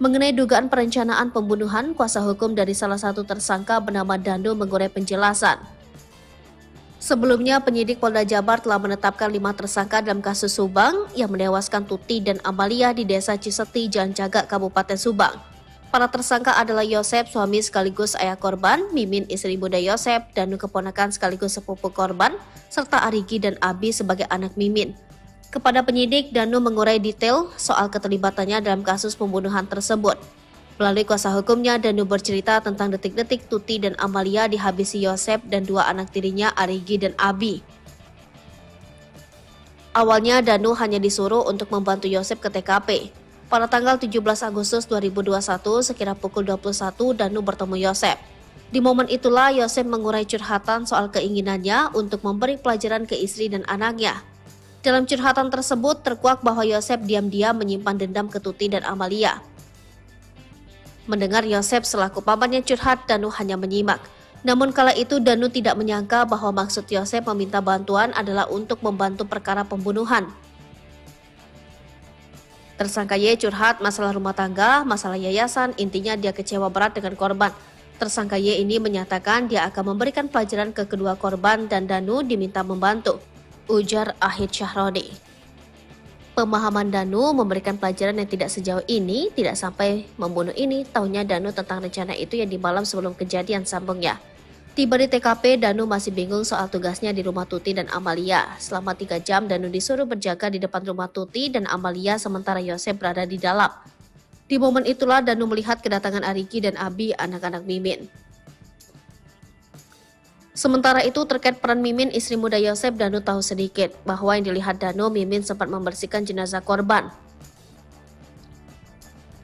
Speaker 2: Mengenai dugaan perencanaan pembunuhan, kuasa hukum dari salah satu tersangka bernama Danu mengurai penjelasan. Sebelumnya, penyidik Polda Jabar telah menetapkan 5 tersangka dalam kasus Subang yang menewaskan Tuti dan Amalia di Desa Ciseti, Jalan Cagak, Kabupaten Subang. Para tersangka adalah Yosef, suami sekaligus ayah korban, Mimin, istri muda Yosef, Danu keponakan sekaligus sepupu korban, serta Arigi dan Abi sebagai anak Mimin. Kepada penyidik, Danu mengurai detail soal keterlibatannya dalam kasus pembunuhan tersebut. Melalui kuasa hukumnya, Danu bercerita tentang detik-detik Tuti dan Amalia dihabisi Yosef dan 2 anak tirinya, Arigi dan Abi. Awalnya, Danu hanya disuruh untuk membantu Yosef ke TKP. Pada tanggal 17 Agustus 2021, sekira pukul 21, Danu bertemu Yosef. Di momen itulah, Yosef mengurai curhatan soal keinginannya untuk memberi pelajaran ke istri dan anaknya. Dalam curhatan tersebut, terkuak bahwa Yosef diam-diam menyimpan dendam ke Tuti dan Amalia. Mendengar Yosef selaku pamannya curhat, Danu hanya menyimak. Namun kala itu Danu tidak menyangka bahwa maksud Yosef meminta bantuan adalah untuk membantu perkara pembunuhan. Tersangka Y curhat masalah rumah tangga, masalah yayasan, intinya dia kecewa berat dengan korban. Tersangka Y ini menyatakan dia akan memberikan pelajaran ke kedua korban dan Danu diminta membantu, ujar Ahid Syahroni. Pemahaman Danu memberikan pelajaran yang tidak sejauh ini, tidak sampai membunuh ini, taunya Danu tentang rencana itu yang di malam sebelum kejadian, sambungnya. Tiba di TKP, Danu masih bingung soal tugasnya di rumah Tuti dan Amalia. Selama 3 jam, Danu disuruh berjaga di depan rumah Tuti dan Amalia sementara Yosef berada di dalam. Di momen itulah Danu melihat kedatangan Arigi dan Abi, anak-anak Mimin. Sementara itu terkait peran Mimin, istri muda Yosef, Danu tahu sedikit bahwa yang dilihat Danu, Mimin sempat membersihkan jenazah korban.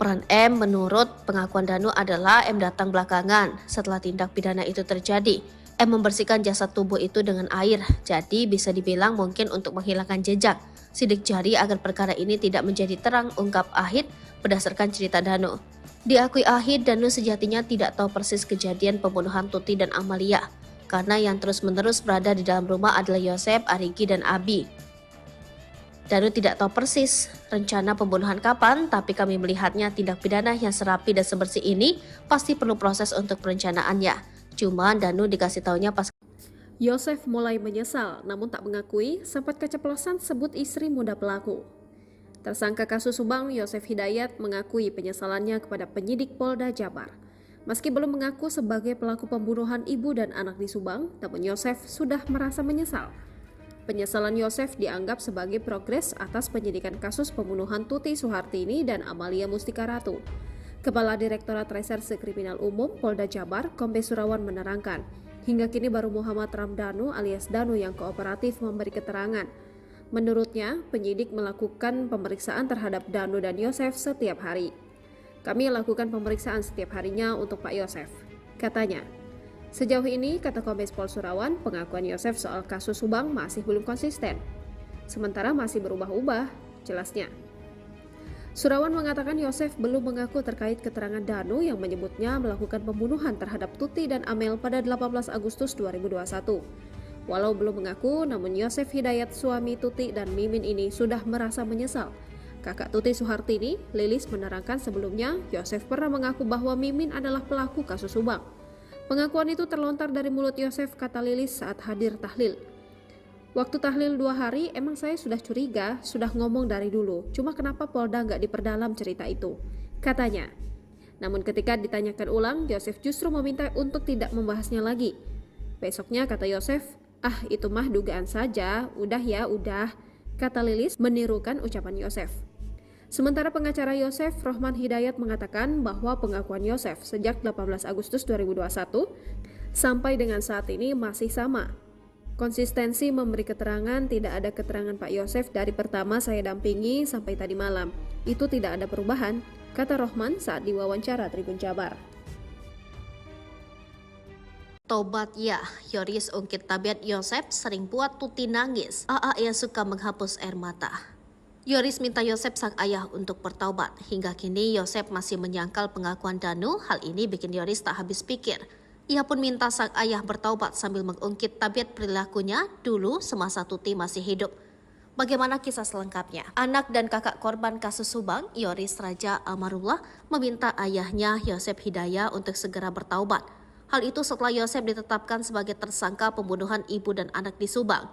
Speaker 2: Peran M menurut pengakuan Danu adalah M datang belakangan setelah tindak pidana itu terjadi. M membersihkan jasad tubuh itu dengan air, jadi bisa dibilang mungkin untuk menghilangkan jejak sidik jari agar perkara ini tidak menjadi terang, ungkap Ahid berdasarkan cerita Danu. Diakui Ahid, Danu sejatinya tidak tahu persis kejadian pembunuhan Tuti dan Amalia, karena yang terus-menerus berada di dalam rumah adalah Yosef, Arigi, dan Abi. Danu tidak tahu persis rencana pembunuhan kapan, tapi kami melihatnya tindak pidana yang serapi dan sebersih ini pasti perlu proses untuk perencanaannya. Cuma Danu dikasih taunya pas
Speaker 1: Yosef mulai menyesal namun tak mengakui sempat keceplosan sebut istri muda pelaku. Tersangka kasus Subang Yosef Hidayat mengakui penyesalannya kepada penyidik Polda Jabar. Meski belum mengaku sebagai pelaku pembunuhan ibu dan anak di Subang, namun Yosef sudah merasa menyesal. Penyesalan Yosef dianggap sebagai progres atas penyidikan kasus pembunuhan Tuti Suhartini dan Amalia Mustika Ratu. Kepala Direktorat Reserse Kriminal Umum Polda Jabar, Kombes Surawan menerangkan, hingga kini baru Muhammad Ramdhanu alias Danu yang kooperatif memberi keterangan. Menurutnya, penyidik melakukan pemeriksaan terhadap Danu dan Yosef setiap hari. Kami lakukan pemeriksaan setiap harinya untuk Pak Yosef, katanya. Sejauh ini, kata Kombes Pol Surawan, pengakuan Yosef soal kasus Subang masih belum konsisten. Sementara masih berubah-ubah, jelasnya. Surawan mengatakan Yosef belum mengaku terkait keterangan Danu yang menyebutnya melakukan pembunuhan terhadap Tuti dan Amel pada 18 Agustus 2021. Walau belum mengaku, namun Yosef Hidayat suami Tuti dan Mimin ini sudah merasa menyesal. Kakak Tuti Suhartini, Lilis menerangkan sebelumnya Yosef pernah mengaku bahwa Mimin adalah pelaku kasus Subang. Pengakuan itu terlontar dari mulut Yosef, kata Lilis saat hadir tahlil. Waktu tahlil 2 hari, emang saya sudah curiga, sudah ngomong dari dulu. Cuma kenapa Polda nggak diperdalam cerita itu? Katanya. Namun ketika ditanyakan ulang, Yosef justru meminta untuk tidak membahasnya lagi. Besoknya kata Yosef, itu mah dugaan saja, udah ya, udah. Kata Lilis menirukan ucapan Yosef. Sementara pengacara Yosef, Rohman Hidayat mengatakan bahwa pengakuan Yosef sejak 18 Agustus 2021 sampai dengan saat ini masih sama. Konsistensi memberi keterangan, tidak ada keterangan Pak Yosef dari pertama saya dampingi sampai tadi malam. Itu tidak ada perubahan, kata Rohman saat diwawancara Tribun Jabar.
Speaker 2: Tobat ya, Yoris ungkit tabiat Yosef sering buat Tuti nangis. Ia suka menghapus air mata. Yoris minta Yosef sang ayah untuk bertaubat. Hingga kini Yosef masih menyangkal pengakuan Danu. Hal ini bikin Yoris tak habis pikir. Ia pun minta sang ayah bertaubat sambil mengungkit tabiat perilakunya dulu semasa Tuti masih hidup. Bagaimana kisah selengkapnya? Anak dan kakak korban kasus Subang, Yoris Raja Amarullah, meminta ayahnya Yosef Hidayat untuk segera bertaubat. Hal itu setelah Yosef ditetapkan sebagai tersangka pembunuhan ibu dan anak di Subang.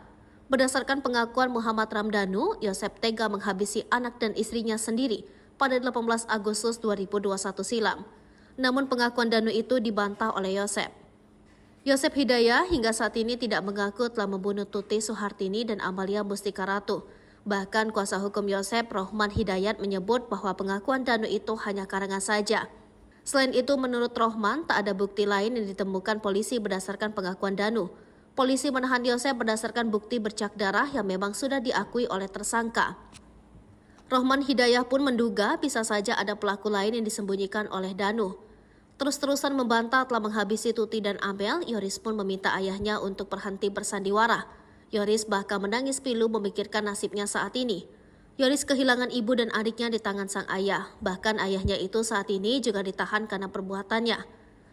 Speaker 2: Berdasarkan pengakuan Muhammad Ramdhanu, Yosef tega menghabisi anak dan istrinya sendiri pada 18 Agustus 2021 silam. Namun pengakuan Danu itu dibantah oleh Yosef. Yosef Hidayat hingga saat ini tidak mengaku telah membunuh Tuti Suhartini dan Amalia Mustika Ratu. Bahkan kuasa hukum Yosef, Rohman Hidayat, menyebut bahwa pengakuan Danu itu hanya karangan saja. Selain itu, menurut Rohman, tak ada bukti lain yang ditemukan polisi berdasarkan pengakuan Danu. Polisi menahan Yosef berdasarkan bukti bercak darah yang memang sudah diakui oleh tersangka. Rohman Hidayat pun menduga bisa saja ada pelaku lain yang disembunyikan oleh Danu. Terus-terusan membantah telah menghabisi Tuti dan Amel, Yoris pun meminta ayahnya untuk berhenti bersandiwara. Yoris bahkan menangis pilu memikirkan nasibnya saat ini. Yoris kehilangan ibu dan adiknya di tangan sang ayah. Bahkan ayahnya itu saat ini juga ditahan karena perbuatannya.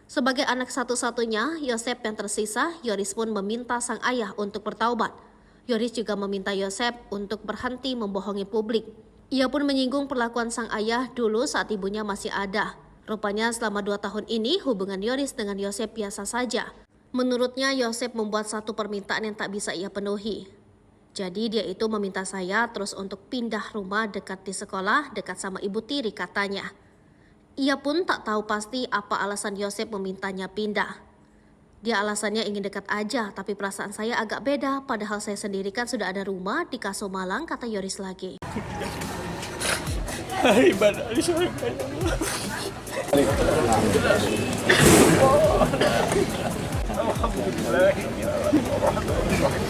Speaker 2: Sebagai anak satu-satunya, Yosef yang tersisa, Yoris pun meminta sang ayah untuk bertaubat. Yoris juga meminta Yosef untuk berhenti membohongi publik. Ia pun menyinggung perlakuan sang ayah dulu saat ibunya masih ada. Rupanya selama 2 tahun ini hubungan Yoris dengan Yosef biasa saja. Menurutnya Yosef membuat satu permintaan yang tak bisa ia penuhi. Jadi dia itu meminta saya terus untuk pindah rumah dekat di sekolah, dekat sama ibu tiri katanya. Ia pun tak tahu pasti apa alasan Yosef memintanya pindah. Dia alasannya ingin dekat aja, tapi perasaan saya agak beda. Padahal saya sendiri kan sudah ada rumah di Kaso Malang, kata Yoris lagi.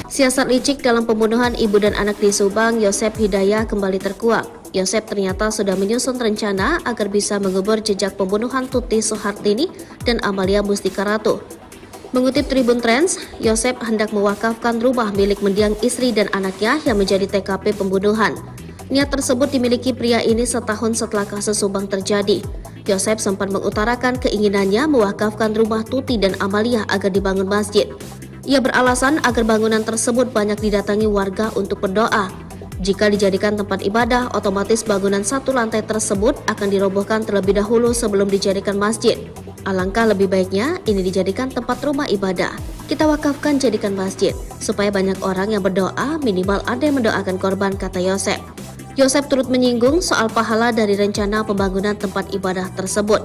Speaker 2: Siasat licik dalam pembunuhan ibu dan anak di Subang, Yosef Hidayat kembali terkuak. Yosef ternyata sudah menyusun rencana agar bisa mengubur jejak pembunuhan Tuti Suhartini dan Amalia Mustika Ratu. Mengutip Tribun Trends, Yosef hendak mewakafkan rumah milik mendiang istri dan anaknya yang menjadi TKP pembunuhan. Niat tersebut dimiliki pria ini setahun setelah kasus Subang terjadi. Yosef sempat mengutarakan keinginannya mewakafkan rumah Tuti dan Amalia agar dibangun masjid. Ia beralasan agar bangunan tersebut banyak didatangi warga untuk berdoa. Jika dijadikan tempat ibadah, otomatis bangunan 1 lantai tersebut akan dirobohkan terlebih dahulu sebelum dijadikan masjid. Alangkah lebih baiknya ini dijadikan tempat rumah ibadah. Kita wakafkan jadikan masjid, supaya banyak orang yang berdoa, minimal ada yang mendoakan korban, kata Yosep. Yosep turut menyinggung soal pahala dari rencana pembangunan tempat ibadah tersebut.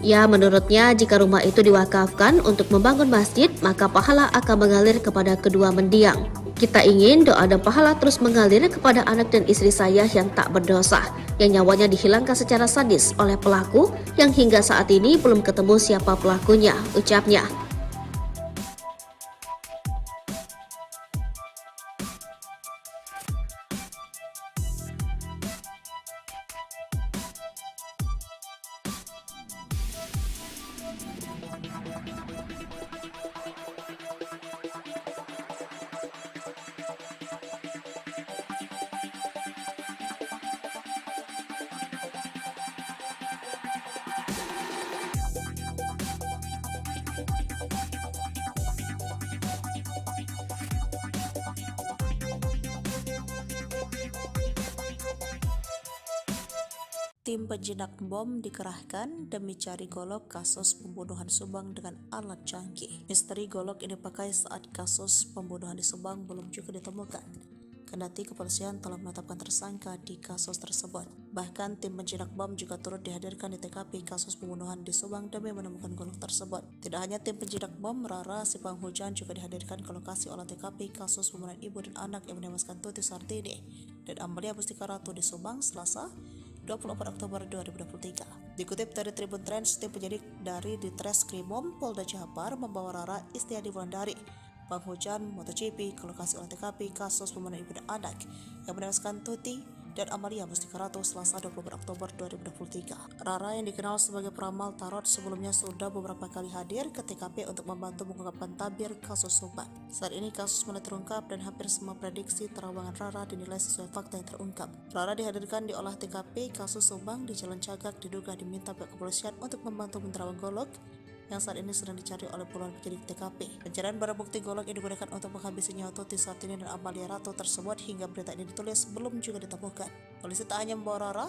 Speaker 2: Ya, menurutnya jika rumah itu diwakafkan untuk membangun masjid, maka pahala akan mengalir kepada kedua mendiang. Kita ingin doa dan pahala terus mengalir kepada anak dan istri saya yang tak berdosa, yang nyawanya dihilangkan secara sadis oleh pelaku yang hingga saat ini belum ketemu siapa pelakunya, ucapnya.
Speaker 3: Tim penjinak bom dikerahkan demi cari golok kasus pembunuhan Subang dengan alat canggih. Misteri golok ini dipakai saat kasus pembunuhan di Subang belum juga ditemukan. Kendati kepolisian telah menetapkan tersangka di kasus tersebut. Bahkan tim penjinak bom juga turut dihadirkan di TKP kasus pembunuhan di Subang demi menemukan golok tersebut. Tidak hanya tim penjinak bom, Rara si penghujan juga dihadirkan ke lokasi olah TKP kasus pembunuhan ibu dan anak yang menewaskan Tuti Sartini dan Amalia Mustika Ratu di Subang, Selasa 24 Oktober 2023. Dikutip dari Tribun Trends, tim penyidik dari Ditreskrimum Polda Jabar membawa Rara Istiadi Wulandari, penghujan MotoGP, ke lokasi olah TKP kasus pembunuhan ibu dan anak yang menewaskan Tuti dan Amalia Mustika Ratu Selasa 24 Oktober 2023. Rara yang dikenal sebagai peramal tarot sebelumnya sudah beberapa kali hadir ke TKP untuk membantu mengungkapkan tabir kasus Subang. Saat ini kasus mulai terungkap dan hampir semua prediksi terawangan Rara dinilai sesuai fakta yang terungkap. Rara dihadirkan di olah TKP kasus Subang di Jalan Cagak, diduga diminta pihak kepolisian untuk membantu menerawang golok yang saat ini sedang dicari oleh puluhan penyidik TKP. Pencarian barang bukti golok yang digunakan untuk menghabisi nyawa Tuti Sartini dan Amalia Ratu tersebut hingga berita ini ditulis belum juga ditemukan. Polisi tak hanya membawa Rara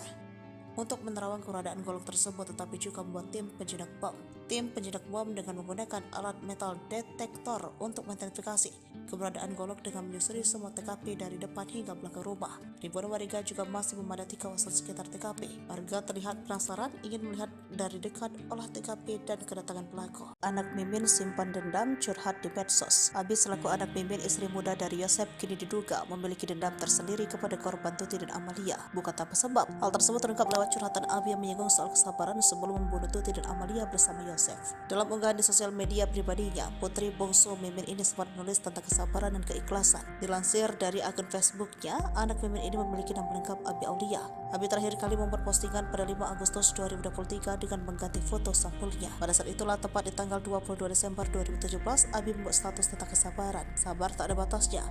Speaker 3: untuk menerawang keberadaan golok tersebut, tetapi juga membuat tim penjinak bom. Tim penjinak bom dengan menggunakan alat metal detektor untuk mengidentifikasi keberadaan golok dengan menyusuri semua TKP dari depan hingga belakang rumah. Ribuan warga juga masih memadati kawasan sekitar TKP. Warga terlihat penasaran ingin melihat dari dekat olah TKP dan kedatangan pelaku. Anak Mimin simpan dendam curhat di medsos. Abi selaku anak Mimin, istri muda dari Yosep, kini diduga memiliki dendam tersendiri kepada korban Tuti dan Amalia. Bukan tanpa sebab. Hal tersebut terungkap lewat curhatan Abi yang menyinggung soal kesabaran sebelum membunuh Tuti dan Amalia bersama Yosef. Dalam unggahan di sosial media pribadinya, putri bungsu Mimin ini sempat menulis tentang kesabaran dan keikhlasan. Dilansir dari akun Facebooknya, anak Mimin ini memiliki nama lengkap Abi Aulia. Abi terakhir kali membuat postingan pada 5 Agustus 2023 dengan mengganti foto sampulnya. Pada saat itulah, tepat di tanggal 22 Desember 2017, Abi membuat status tentang kesabaran. Sabar tak ada batasnya.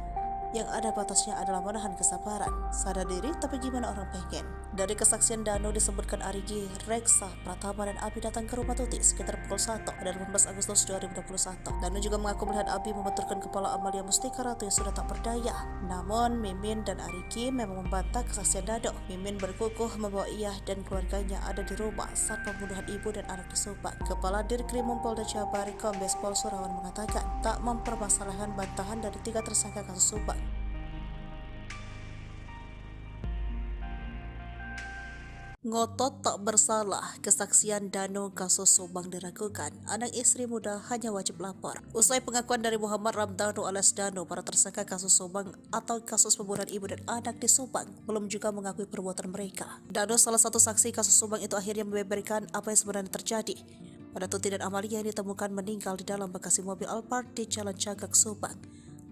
Speaker 3: Yang ada batasnya adalah menahan kesabaran. Sadar diri, tapi gimana orang pengen? Dari kesaksian Danu disebutkan Arigi, Reksa, Pratama, dan Abi datang ke rumah Tuti sekitar pukul 1 pada 15 Agustus 2021. Danu juga mengaku melihat Abi membenturkan kepala Amalia Mustika Ratu yang sudah tak berdaya. Namun, Mimin dan Arigi memang membantah kesaksian Danu. Mimin berkukuh membawa ia dan keluarganya ada di rumah saat pembunuhan ibu dan anak di Subang. Kepala Dirkrimum Polda Jabar, Kombes Pol Surawan, mengatakan tak mempermasalahkan bantahan dari 3 tersangka kasus Subang. Ngotot tak bersalah, kesaksian Danu kasus Subang diragukan. Anak istri muda hanya wajib lapor. Usai pengakuan dari Muhammad Ramdhanu alias Danu, para tersangka kasus Subang atau kasus pembunuhan ibu dan anak di Subang belum juga mengakui perbuatan mereka. Danu, salah satu saksi kasus Subang itu, akhirnya membeberkan apa yang sebenarnya terjadi pada Tuti dan Amalia yang ditemukan meninggal di dalam bagasi mobil Alphard di Jalan Cagak, Subang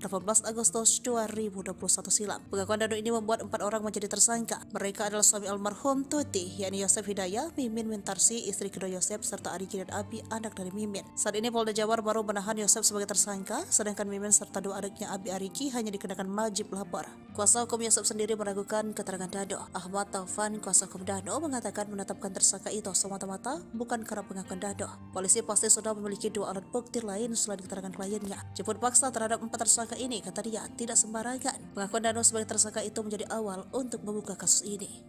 Speaker 3: 18 Agustus 2021 silam. Pengakuan Danu ini membuat 4 orang menjadi tersangka. Mereka adalah suami almarhum Tuti, yakni Yosef Hidayah, Mimin Wintarsi, istri kedua Yosef, serta Arigi dan Abi, anak dari Mimin. Saat ini Polda Jabar baru menahan Yosef sebagai tersangka, sedangkan Mimin serta 2 adiknya Abi, Arigi hanya dikenakan wajib lapor. Kuasa hukum Yosef sendiri meragukan keterangan Danu. Ahmad Taufan, kuasa hukum Danu, mengatakan menetapkan tersangka itu semata-mata bukan karena pengakuan Danu. Polisi pasti sudah memiliki 2 alat bukti lain selain keterangan kliennya. Jemput paksa terhadap 4 tersangka ini, kata dia, tidak sembarangan. Pengakuan Danu sebagai tersangka itu menjadi awal untuk membuka kasus ini.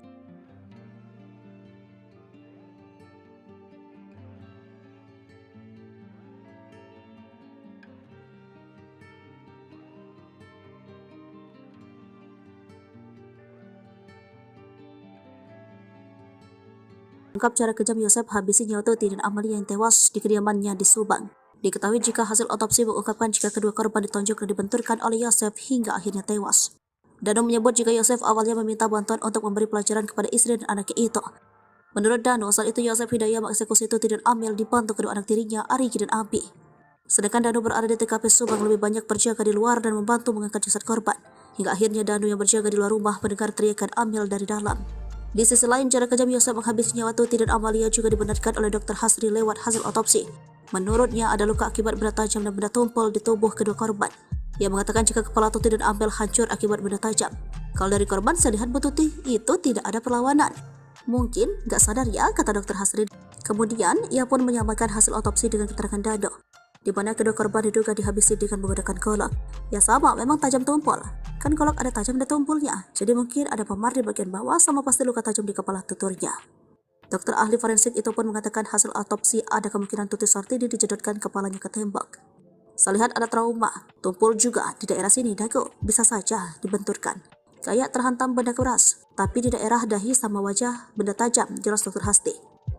Speaker 3: Ungkap cara kejam Yosef habisi nyawa Tuti dan Amalia yang tewas di kediamannya di Subang. Diketahui jika hasil otopsi mengungkapkan jika kedua korban ditonjok dan dibenturkan oleh Yosef hingga akhirnya tewas. Danu menyebut jika Yosef awalnya meminta bantuan untuk memberi pelajaran kepada istri dan anaknya itu. Menurut Danu, saat itu Yosef Hidayah mengeksekusi Tuti dan Amel dibantu kedua anak tirinya, Arigi dan Abi. Sedangkan Danu berada di TKP Subang lebih banyak berjaga di luar dan membantu mengangkat jasad korban. Hingga akhirnya Danu yang berjaga di luar rumah mendengar teriakan Amel dari dalam. Di sisi lain, cara kejam Yosef menghabisi nyawa Tuti dan Amalia juga dibenarkan oleh Dr. Hasri lewat hasil otopsi. Menurutnya ada luka akibat benda tajam dan benda tumpul di tubuh kedua korban. Ia mengatakan jika kepala Tuti dan Amel hancur akibat benda tajam. Kalau dari korban, saya lihat Bu Tuti itu tidak ada perlawanan. Mungkin gak sadar ya, kata Dr. Hasri. Kemudian, ia pun menyamakan hasil otopsi dengan keterangan Dado, di mana kedua korban diduga dihabisi dengan menggunakan golok. Ya sama, memang tajam tumpul. Kan golok ada tajam dan tumpulnya, jadi mungkin ada memar di bagian bawah sama pasti luka tajam di kepala tuturnya. Dokter ahli forensik itu pun mengatakan hasil otopsi ada kemungkinan Tuti Sartini dijedotkan kepalanya ke tembok. Saya lihat ada trauma, tumpul juga di daerah sini dagu, bisa saja dibenturkan. Kayak terhantam benda keras, tapi di daerah dahi sama wajah benda tajam, jelas Dr. Hasri.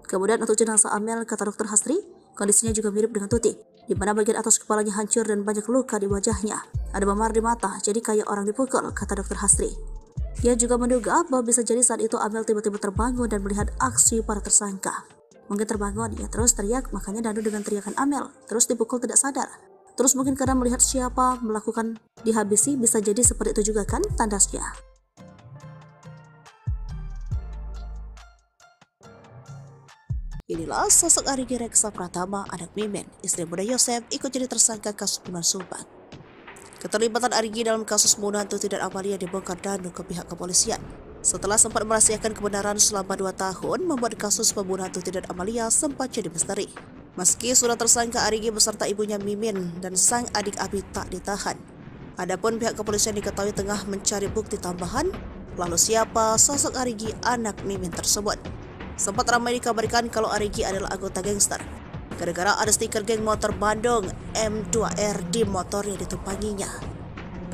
Speaker 3: Kemudian untuk jenazah Amel, kata Dr. Hasri, kondisinya juga mirip dengan Tuti, di mana bagian atas kepalanya hancur dan banyak luka di wajahnya. Ada memar di mata, jadi kayak orang dipukul, kata Dr. Hasri. Ia juga menduga bahwa bisa jadi saat itu Amel tiba-tiba terbangun dan melihat aksi para tersangka. Mungkin terbangun, ia terus teriak, makanya Danu dengan teriakan Amel, terus dipukul tidak sadar. Terus mungkin karena melihat siapa melakukan dihabisi, bisa jadi seperti itu juga kan tandasnya. Inilah sosok Arigi Reksa Pratama, anak Mimin, istri muda Yosef, ikut jadi tersangka kasus pembunuhan Subang. Keterlibatan Arigi dalam kasus pembunuhan Tuti dan Amalia dibongkar Danu ke pihak kepolisian. Setelah sempat merahasiakan kebenaran selama 2 tahun, membuat kasus pembunuhan Tuti dan Amalia sempat jadi misteri. Meski sudah tersangka, Arigi beserta ibunya Mimin dan sang adik Abi tak ditahan. Adapun pihak kepolisian diketahui tengah mencari bukti tambahan, lalu siapa sosok Arigi anak Mimin tersebut. Sempat ramai dikabarkan kalau Arigi adalah anggota gangster, gara-gara ada stiker geng motor Bandung M2R di motor yang ditumpanginya.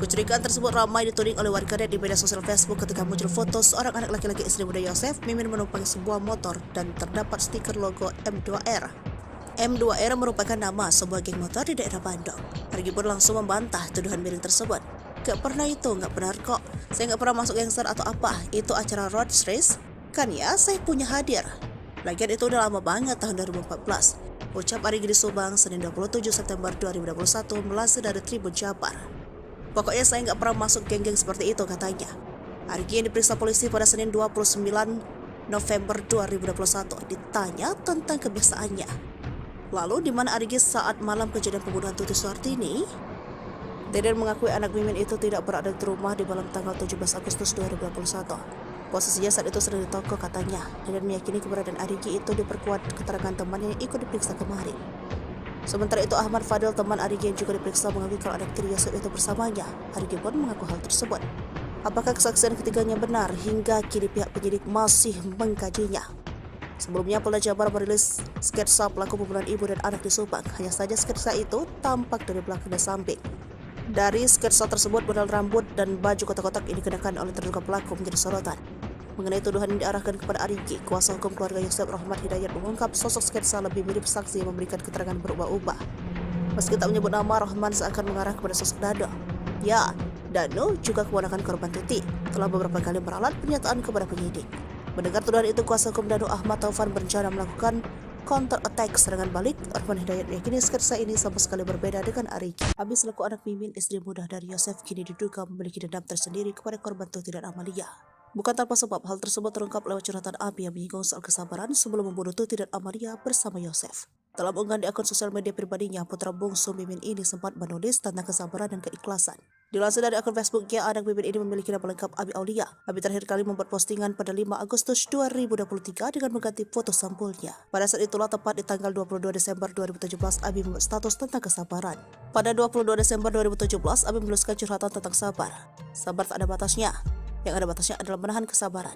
Speaker 3: Kecurigaan tersebut ramai dituding oleh warganet di media sosial Facebook ketika muncul foto seorang anak laki-laki istri muda Yosef, Mimin menumpangi sebuah motor dan terdapat stiker logo M2R. M2R merupakan nama sebuah geng motor di daerah Bandung. Arigi pun langsung membantah tuduhan miring tersebut. Gak pernah itu, gak benar kok. Saya gak pernah masuk gangster atau apa, itu acara road race. Kan ya, saya punya hadir. Lagian itu udah lama banget, tahun 2014. Ucap Arigi di Subang, Senin 27 September 2021, melansir dari Tribun Jabar. Pokoknya saya nggak pernah masuk geng-geng seperti itu, katanya. Arigi yang diperiksa polisi pada Senin 29 November 2021 ditanya tentang kebiasaannya. Lalu di mana Arigi saat malam kejadian pembunuhan Tuti Sartini? Deden mengakui anak Mimin itu tidak berada di rumah di malam tanggal 17 Agustus 2021. Posisinya saat itu sedang di toko, katanya. Deden meyakini keberadaan Arigi itu diperkuat keterangan temannya yang ikut diperiksa kemarin. Sementara itu Ahmad Fadil, teman Arigi yang juga diperiksa, mengakui kalau anak tiri Yosef itu bersamanya. Arigi pun mengaku hal tersebut. Apakah kesaksian ketiganya benar? Hingga kini pihak penyidik masih mengkajinya. Sebelumnya Polda Jabar merilis sketsa pelaku pembunuhan ibu dan anak di Subang. Hanya saja sketsa itu tampak dari belakang dan samping. Dari sketsa tersebut, model rambut dan baju kotak-kotak yang dikenakan oleh terduga pelaku menjadi sorotan. Mengenai tuduhan yang diarahkan kepada Arigi, kuasa hukum keluarga Yosef Rahmat Hidayat mengungkap sosok sketsa lebih mirip saksi yang memberikan keterangan berubah-ubah. Meski tak menyebut nama, Rahman seakan mengarah kepada sosok Dado. Ya, Danu juga keponakan korban Tuti, telah beberapa kali meralat pernyataan kepada penyidik. Mendengar tuduhan itu, kuasa hukum Danu Ahmad Taufan berencana melakukan counter attack serangan balik. Rahman Hidayat meyakini sketsa ini sama sekali berbeda dengan Arigi. Abi selaku anak Mimin, istri muda dari Yosef, kini diduga memiliki dendam tersendiri kepada korban Tuti dan Amalia. Bukan tanpa sebab, hal tersebut terungkap lewat curhatan Abi yang menyinggung soal kesabaran sebelum membunuh Tuti dan Amalia bersama Yosef. Dalam unggahan di akun sosial media pribadinya, putra bungsu Mimin ini sempat menulis tentang kesabaran dan keikhlasan. Dilansir dari akun Facebooknya, anak Mimin ini memiliki nama lengkap Abi Aulia. Abi terakhir kali membuat postingan pada 5 Agustus 2023 dengan mengganti foto sampulnya. Pada saat itulah, tepat di tanggal 22 Desember 2017, Abi membuat status tentang kesabaran. Pada 22 Desember 2017, Abi menuliskan curhatan tentang sabar. Sabar tak ada batasnya. Yang ada batasnya adalah menahan kesabaran.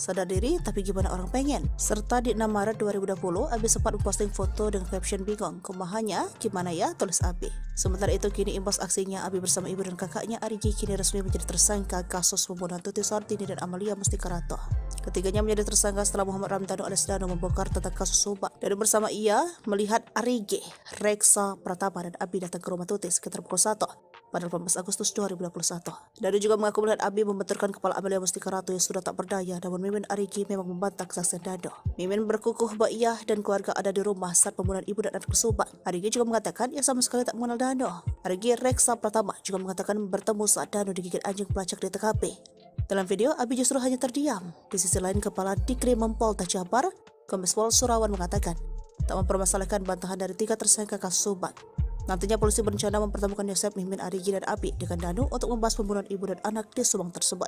Speaker 3: sadar diri tapi gimana orang pengen. Serta di 6 Maret 2020, Abi sempat memposting foto dengan caption bingung, kumahanya gimana ya, tulis Abi. Sementara itu kini imbas aksinya, Abi bersama ibu dan kakaknya Arigi kini resmi menjadi tersangka kasus pembunuhan Tuti Suhartini dan Amalia Mustikarato. Ketiganya menjadi tersangka setelah Muhammad Ramdhanu alias Danu membongkar tentang kasus subak. Dan bersama ia melihat Arigi, Reksa Pratama dan Abi datang ke rumah Tuti sekitar pukul 1 pada 18 Agustus 2021. Danu juga mengaku melihat Abi membenturkan kepala Amalia Mustikarato yang sudah tak berdaya, namun Mimin Arigi memang membantah kesaksian Danu. Mimin berkukuh bahwa ia dan keluarga ada di rumah saat pembunuhan ibu dan anak tersubak. Arigi juga mengatakan ia sama sekali tak mengenal Danu. Arigi Reksa Pratama juga mengatakan bertemu saat Danu digigit anjing pelacak di TKP. Dalam video, Abi justru hanya terdiam. Di sisi lain, Kepala Dikrimum Polda Jabar, Kombes Pol Surawan mengatakan tak mempermasalahkan bantahan dari 3 tersangka kasus subak. Nantinya polisi berencana mempertemukan Yosep, Mimin, Arigi, dan Abi dengan Danu untuk membahas pembunuhan ibu dan anak di Subang tersebut.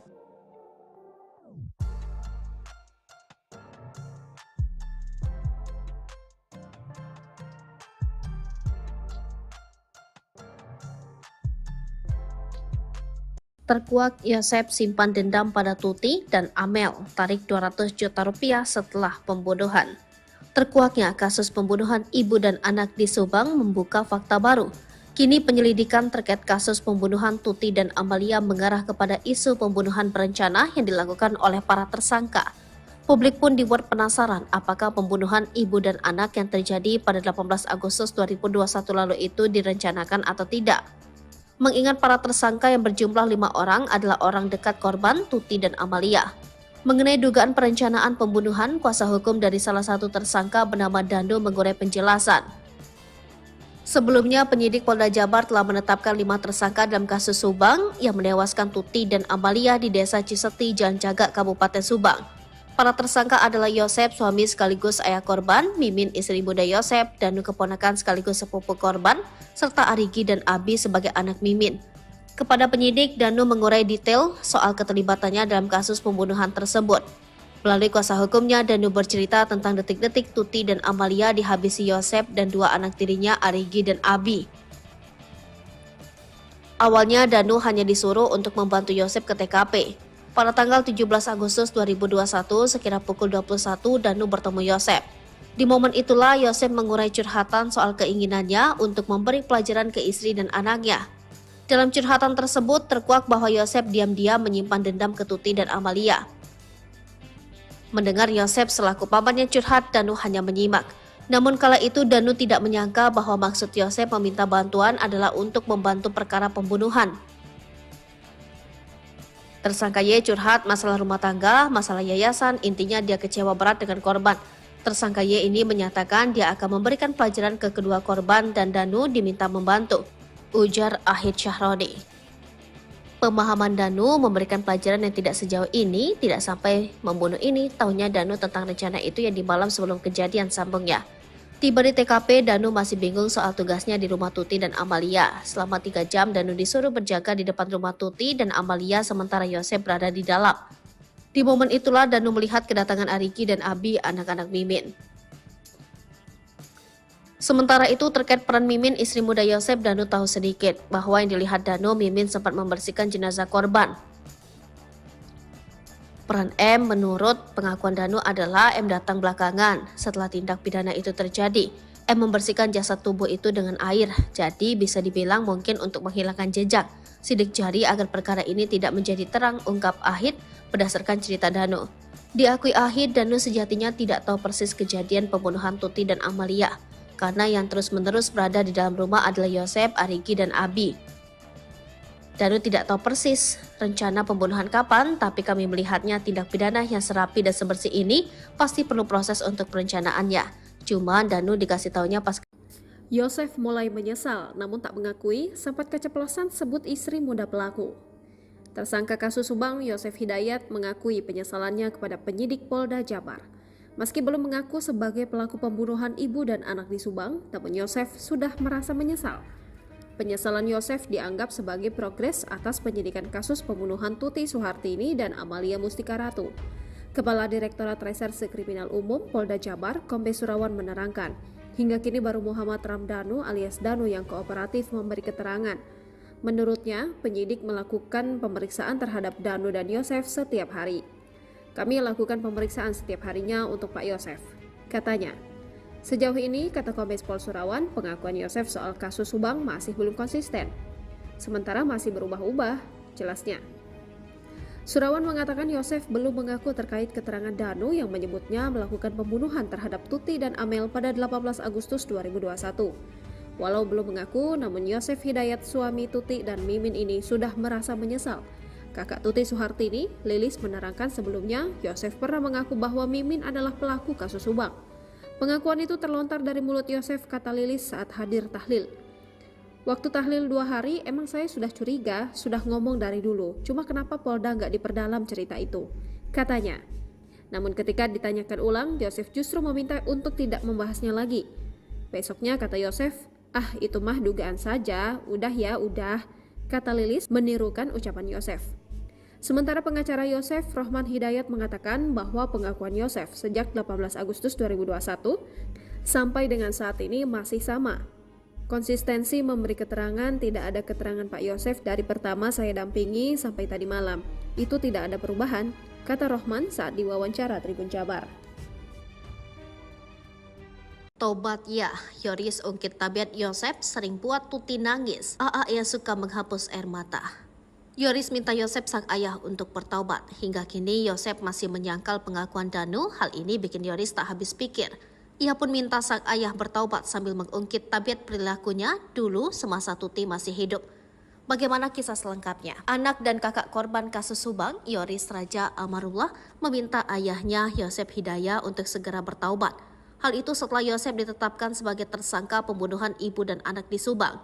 Speaker 2: Terkuak Yosep simpan dendam pada Tuti dan Amel, tarik 200 juta rupiah setelah pembunuhan. Terkuaknya kasus pembunuhan ibu dan anak di Subang membuka fakta baru. Kini penyelidikan terkait kasus pembunuhan Tuti dan Amalia mengarah kepada isu pembunuhan berencana yang dilakukan oleh para tersangka. Publik pun dibuat penasaran apakah pembunuhan ibu dan anak yang terjadi pada 18 Agustus 2021 lalu itu direncanakan atau tidak. Mengingat para tersangka yang berjumlah 5 orang adalah orang dekat korban Tuti dan Amalia. Mengenai dugaan perencanaan pembunuhan, kuasa hukum dari salah satu tersangka bernama Danu mengurai penjelasan. Sebelumnya, penyidik Polda Jabar telah menetapkan 5 tersangka dalam kasus Subang yang menewaskan Tuti dan Amalia di Desa Ciseti, Jalan Cagak, Kabupaten Subang. Para tersangka adalah Yosep, suami sekaligus ayah korban, Mimin, istri muda Yosep, Danu keponakan sekaligus sepupu korban, serta Arigi dan Abi sebagai anak Mimin. Kepada penyidik, Danu mengurai detail soal keterlibatannya dalam kasus pembunuhan tersebut. Melalui kuasa hukumnya, Danu bercerita tentang detik-detik Tuti dan Amalia dihabisi Yosep dan 2 anak tirinya Arigi dan Abi. Awalnya, Danu hanya disuruh untuk membantu Yosep ke TKP. Pada tanggal 17 Agustus 2021, sekira pukul 21, Danu bertemu Yosep. Di momen itulah Yosep mengurai curhatan soal keinginannya untuk memberi pelajaran ke istri dan anaknya. Dalam curhatan tersebut terkuak bahwa Yosep diam-diam menyimpan dendam ke Tuti dan Amalia. Mendengar Yosep selaku pamannya curhat, Danu hanya menyimak. Namun kala itu Danu tidak menyangka bahwa maksud Yosep meminta bantuan adalah untuk membantu perkara pembunuhan. Tersangka Y curhat masalah rumah tangga, masalah yayasan, intinya dia kecewa berat dengan korban. Tersangka Y ini menyatakan dia akan memberikan pelajaran ke kedua korban dan Danu diminta membantu, ujar Ahid Syahroni. Pemahaman Danu memberikan pelajaran yang tidak sejauh ini, tidak sampai membunuh ini, taunya Danu tentang rencana itu yang di malam sebelum kejadian, sambungnya. Tiba di TKP, Danu masih bingung soal tugasnya di rumah Tuti dan Amalia. Selama 3 jam, Danu disuruh berjaga di depan rumah Tuti dan Amalia sementara Yosep berada di dalam. Di momen itulah Danu melihat kedatangan Arigi dan Abi, anak-anak Mimin. Sementara itu terkait peran Mimin, istri muda Yosep, Danu tahu sedikit bahwa yang dilihat Danu, Mimin sempat membersihkan jenazah korban. Peran M menurut pengakuan Danu adalah M datang belakangan setelah tindak pidana itu terjadi. M membersihkan jasad tubuh itu dengan air, jadi bisa dibilang mungkin untuk menghilangkan jejak sidik jari agar perkara ini tidak menjadi terang, ungkap Ahid berdasarkan cerita Danu. Diakui Ahid, Danu sejatinya tidak tahu persis kejadian pembunuhan Tuti dan Amalia, karena yang terus-menerus berada di dalam rumah adalah Yosep, Arigi, dan Abi. Danu tidak tahu persis rencana pembunuhan kapan, tapi kami melihatnya tindak pidana yang serapi dan sebersih ini pasti perlu proses untuk perencanaannya. Cuma Danu dikasih taunya pas.
Speaker 1: Yosef mulai menyesal, namun tak mengakui sempat keceplosan sebut istri muda pelaku. Tersangka kasus Subang, Yosef Hidayat mengakui penyesalannya kepada penyidik Polda Jabar. Meski belum mengaku sebagai pelaku pembunuhan ibu dan anak di Subang, namun Yosef sudah merasa menyesal. Penyesalan Yosef dianggap sebagai progres atas penyidikan kasus pembunuhan Tuti Suhartini dan Amalia Mustikarato. Kepala Direktorat Reserse Kriminal Umum Polda Jabar, Kombes Surawan menerangkan, hingga kini baru Muhammad Ramdhanu alias Danu yang kooperatif memberi keterangan. Menurutnya, penyidik melakukan pemeriksaan terhadap Danu dan Yosef setiap hari. Kami lakukan pemeriksaan setiap harinya untuk Pak Yosef. Katanya, sejauh ini, kata Kombes Pol Surawan, pengakuan Yosef soal kasus Subang masih belum konsisten. Sementara masih berubah-ubah, jelasnya. Surawan mengatakan Yosef belum mengaku terkait keterangan Danu yang menyebutnya melakukan pembunuhan terhadap Tuti dan Amel pada 18 Agustus 2021. Walau belum mengaku, namun Yosef Hidayat, suami Tuti dan Mimin ini sudah merasa menyesal. Kakak Tuti Suhartini, Lilis, menerangkan sebelumnya Yosef pernah mengaku bahwa Mimin adalah pelaku kasus Subang. Pengakuan itu terlontar dari mulut Yosef, kata Lilis saat hadir tahlil. Waktu tahlil 2 hari, emang saya sudah curiga, sudah ngomong dari dulu. Cuma kenapa Polda nggak diperdalam cerita itu? Katanya. Namun ketika ditanyakan ulang, Yosef justru meminta untuk tidak membahasnya lagi. Besoknya kata Yosef, itu mah dugaan saja, udah ya, udah. Kata Lilis menirukan ucapan Yosef. Sementara pengacara Yosef, Rohman Hidayat, mengatakan bahwa pengakuan Yosef sejak 18 Agustus 2021 sampai dengan saat ini masih sama. Konsistensi memberi keterangan, tidak ada keterangan Pak Yosef dari pertama saya dampingi sampai tadi malam. Itu tidak ada perubahan, kata Rohman saat diwawancara Tribun Jabar.
Speaker 2: Tobat ya, Yoris ungkit tabiat Yosep sering buat Tuti nangis. Ia suka menghapus air mata. Yoris minta Yosep sang ayah untuk bertaubat. Hingga kini Yosep masih menyangkal pengakuan Danu. Hal ini bikin Yoris tak habis pikir. Ia pun minta sang ayah bertaubat sambil mengungkit tabiat perilakunya dulu semasa Tuti masih hidup. Bagaimana kisah selengkapnya? Anak dan kakak korban kasus Subang, Yoris Raja Amarullah, meminta ayahnya Yosep Hidayat untuk segera bertaubat. Hal itu setelah Yosep ditetapkan sebagai tersangka pembunuhan ibu dan anak di Subang.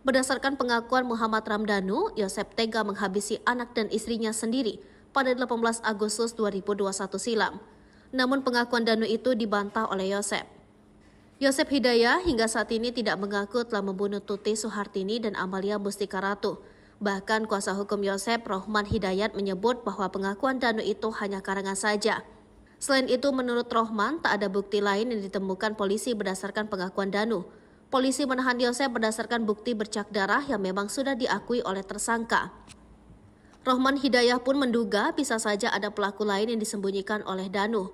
Speaker 2: Berdasarkan pengakuan Muhammad Ramdhanu, Yosep tega menghabisi anak dan istrinya sendiri pada 18 Agustus 2021 silam. Namun pengakuan Danu itu dibantah oleh Yosep. Yosep Hidayat hingga saat ini tidak mengaku telah membunuh Tuti Suhartini dan Amalia Mustika Ratu. Bahkan kuasa hukum Yosep, Rohman Hidayat, menyebut bahwa pengakuan Danu itu hanya karangan saja. Selain itu, menurut Rohman, tak ada bukti lain yang ditemukan polisi berdasarkan pengakuan Danu. Polisi menahan Yosep berdasarkan bukti bercak darah yang memang sudah diakui oleh tersangka. Rohman Hidayat pun menduga bisa saja ada pelaku lain yang disembunyikan oleh Danu.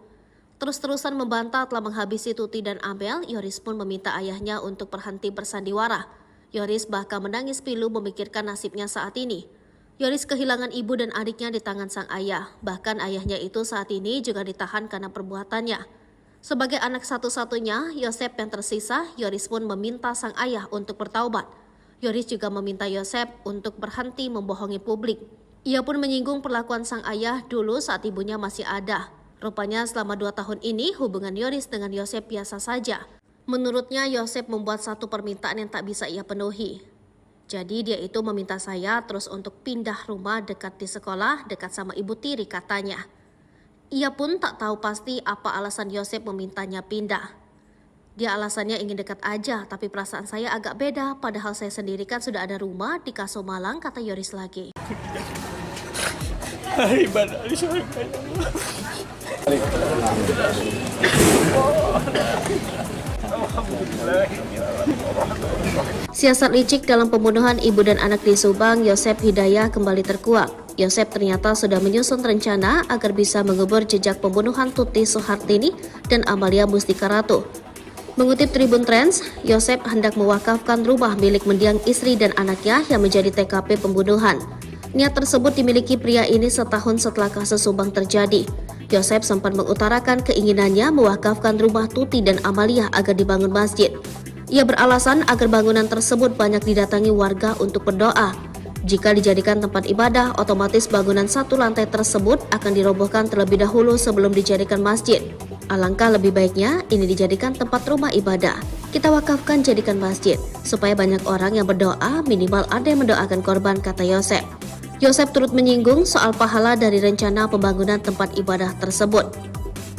Speaker 2: Terus-terusan membantah telah menghabisi Tuti dan Amel, Yoris pun meminta ayahnya untuk berhenti bersandiwara. Yoris bahkan menangis pilu memikirkan nasibnya saat ini. Yoris kehilangan ibu dan adiknya di tangan sang ayah. Bahkan ayahnya itu saat ini juga ditahan karena perbuatannya. Sebagai anak satu-satunya, Yosep yang tersisa, Yoris pun meminta sang ayah untuk bertaubat. Yoris juga meminta Yosep untuk berhenti membohongi publik. Ia pun menyinggung perlakuan sang ayah dulu saat ibunya masih ada. Rupanya selama 2 tahun ini hubungan Yoris dengan Yosep biasa saja. Menurutnya Yosep membuat satu permintaan yang tak bisa ia penuhi. Jadi dia itu meminta saya terus untuk pindah rumah dekat di sekolah, dekat sama ibu tiri katanya. Ia pun tak tahu pasti apa alasan Yosep memintanya pindah. Dia alasannya ingin dekat aja, tapi perasaan saya agak beda, padahal saya sendiri kan sudah ada rumah di Kaso Malang, kata Yoris lagi.
Speaker 4: Ibadah di surga.
Speaker 2: Siasat licik dalam pembunuhan ibu dan anak di Subang, Yosep Hidayat kembali terkuak. Yosep ternyata sudah menyusun rencana agar bisa mengubur jejak pembunuhan Tuti Suhartini dan Amalia Mustika Ratu. Mengutip Tribun Trends, Yosep hendak mewakafkan rumah milik mendiang istri dan anaknya yang menjadi TKP pembunuhan. Niat tersebut dimiliki pria ini setahun setelah kasus Subang terjadi. Yosep sempat mengutarakan keinginannya mewakafkan rumah Tuti dan Amalia agar dibangun masjid. Ia beralasan agar bangunan tersebut banyak didatangi warga untuk berdoa. Jika dijadikan tempat ibadah, otomatis bangunan satu lantai tersebut akan dirobohkan terlebih dahulu sebelum dijadikan masjid. Alangkah lebih baiknya ini dijadikan tempat rumah ibadah. Kita wakafkan jadikan masjid, supaya banyak orang yang berdoa, minimal ada yang mendoakan korban, kata Yosep. Yosep turut menyinggung soal pahala dari rencana pembangunan tempat ibadah tersebut.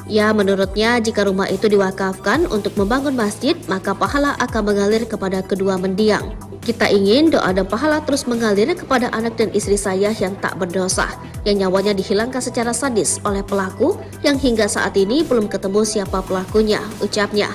Speaker 2: Ya, menurutnya jika rumah itu diwakafkan untuk membangun masjid, maka pahala akan mengalir kepada kedua mendiang. Kita ingin doa dan pahala terus mengalir kepada anak dan istri saya yang tak berdosa, yang nyawanya dihilangkan secara sadis oleh pelaku yang hingga saat ini belum ketemu siapa pelakunya, ucapnya.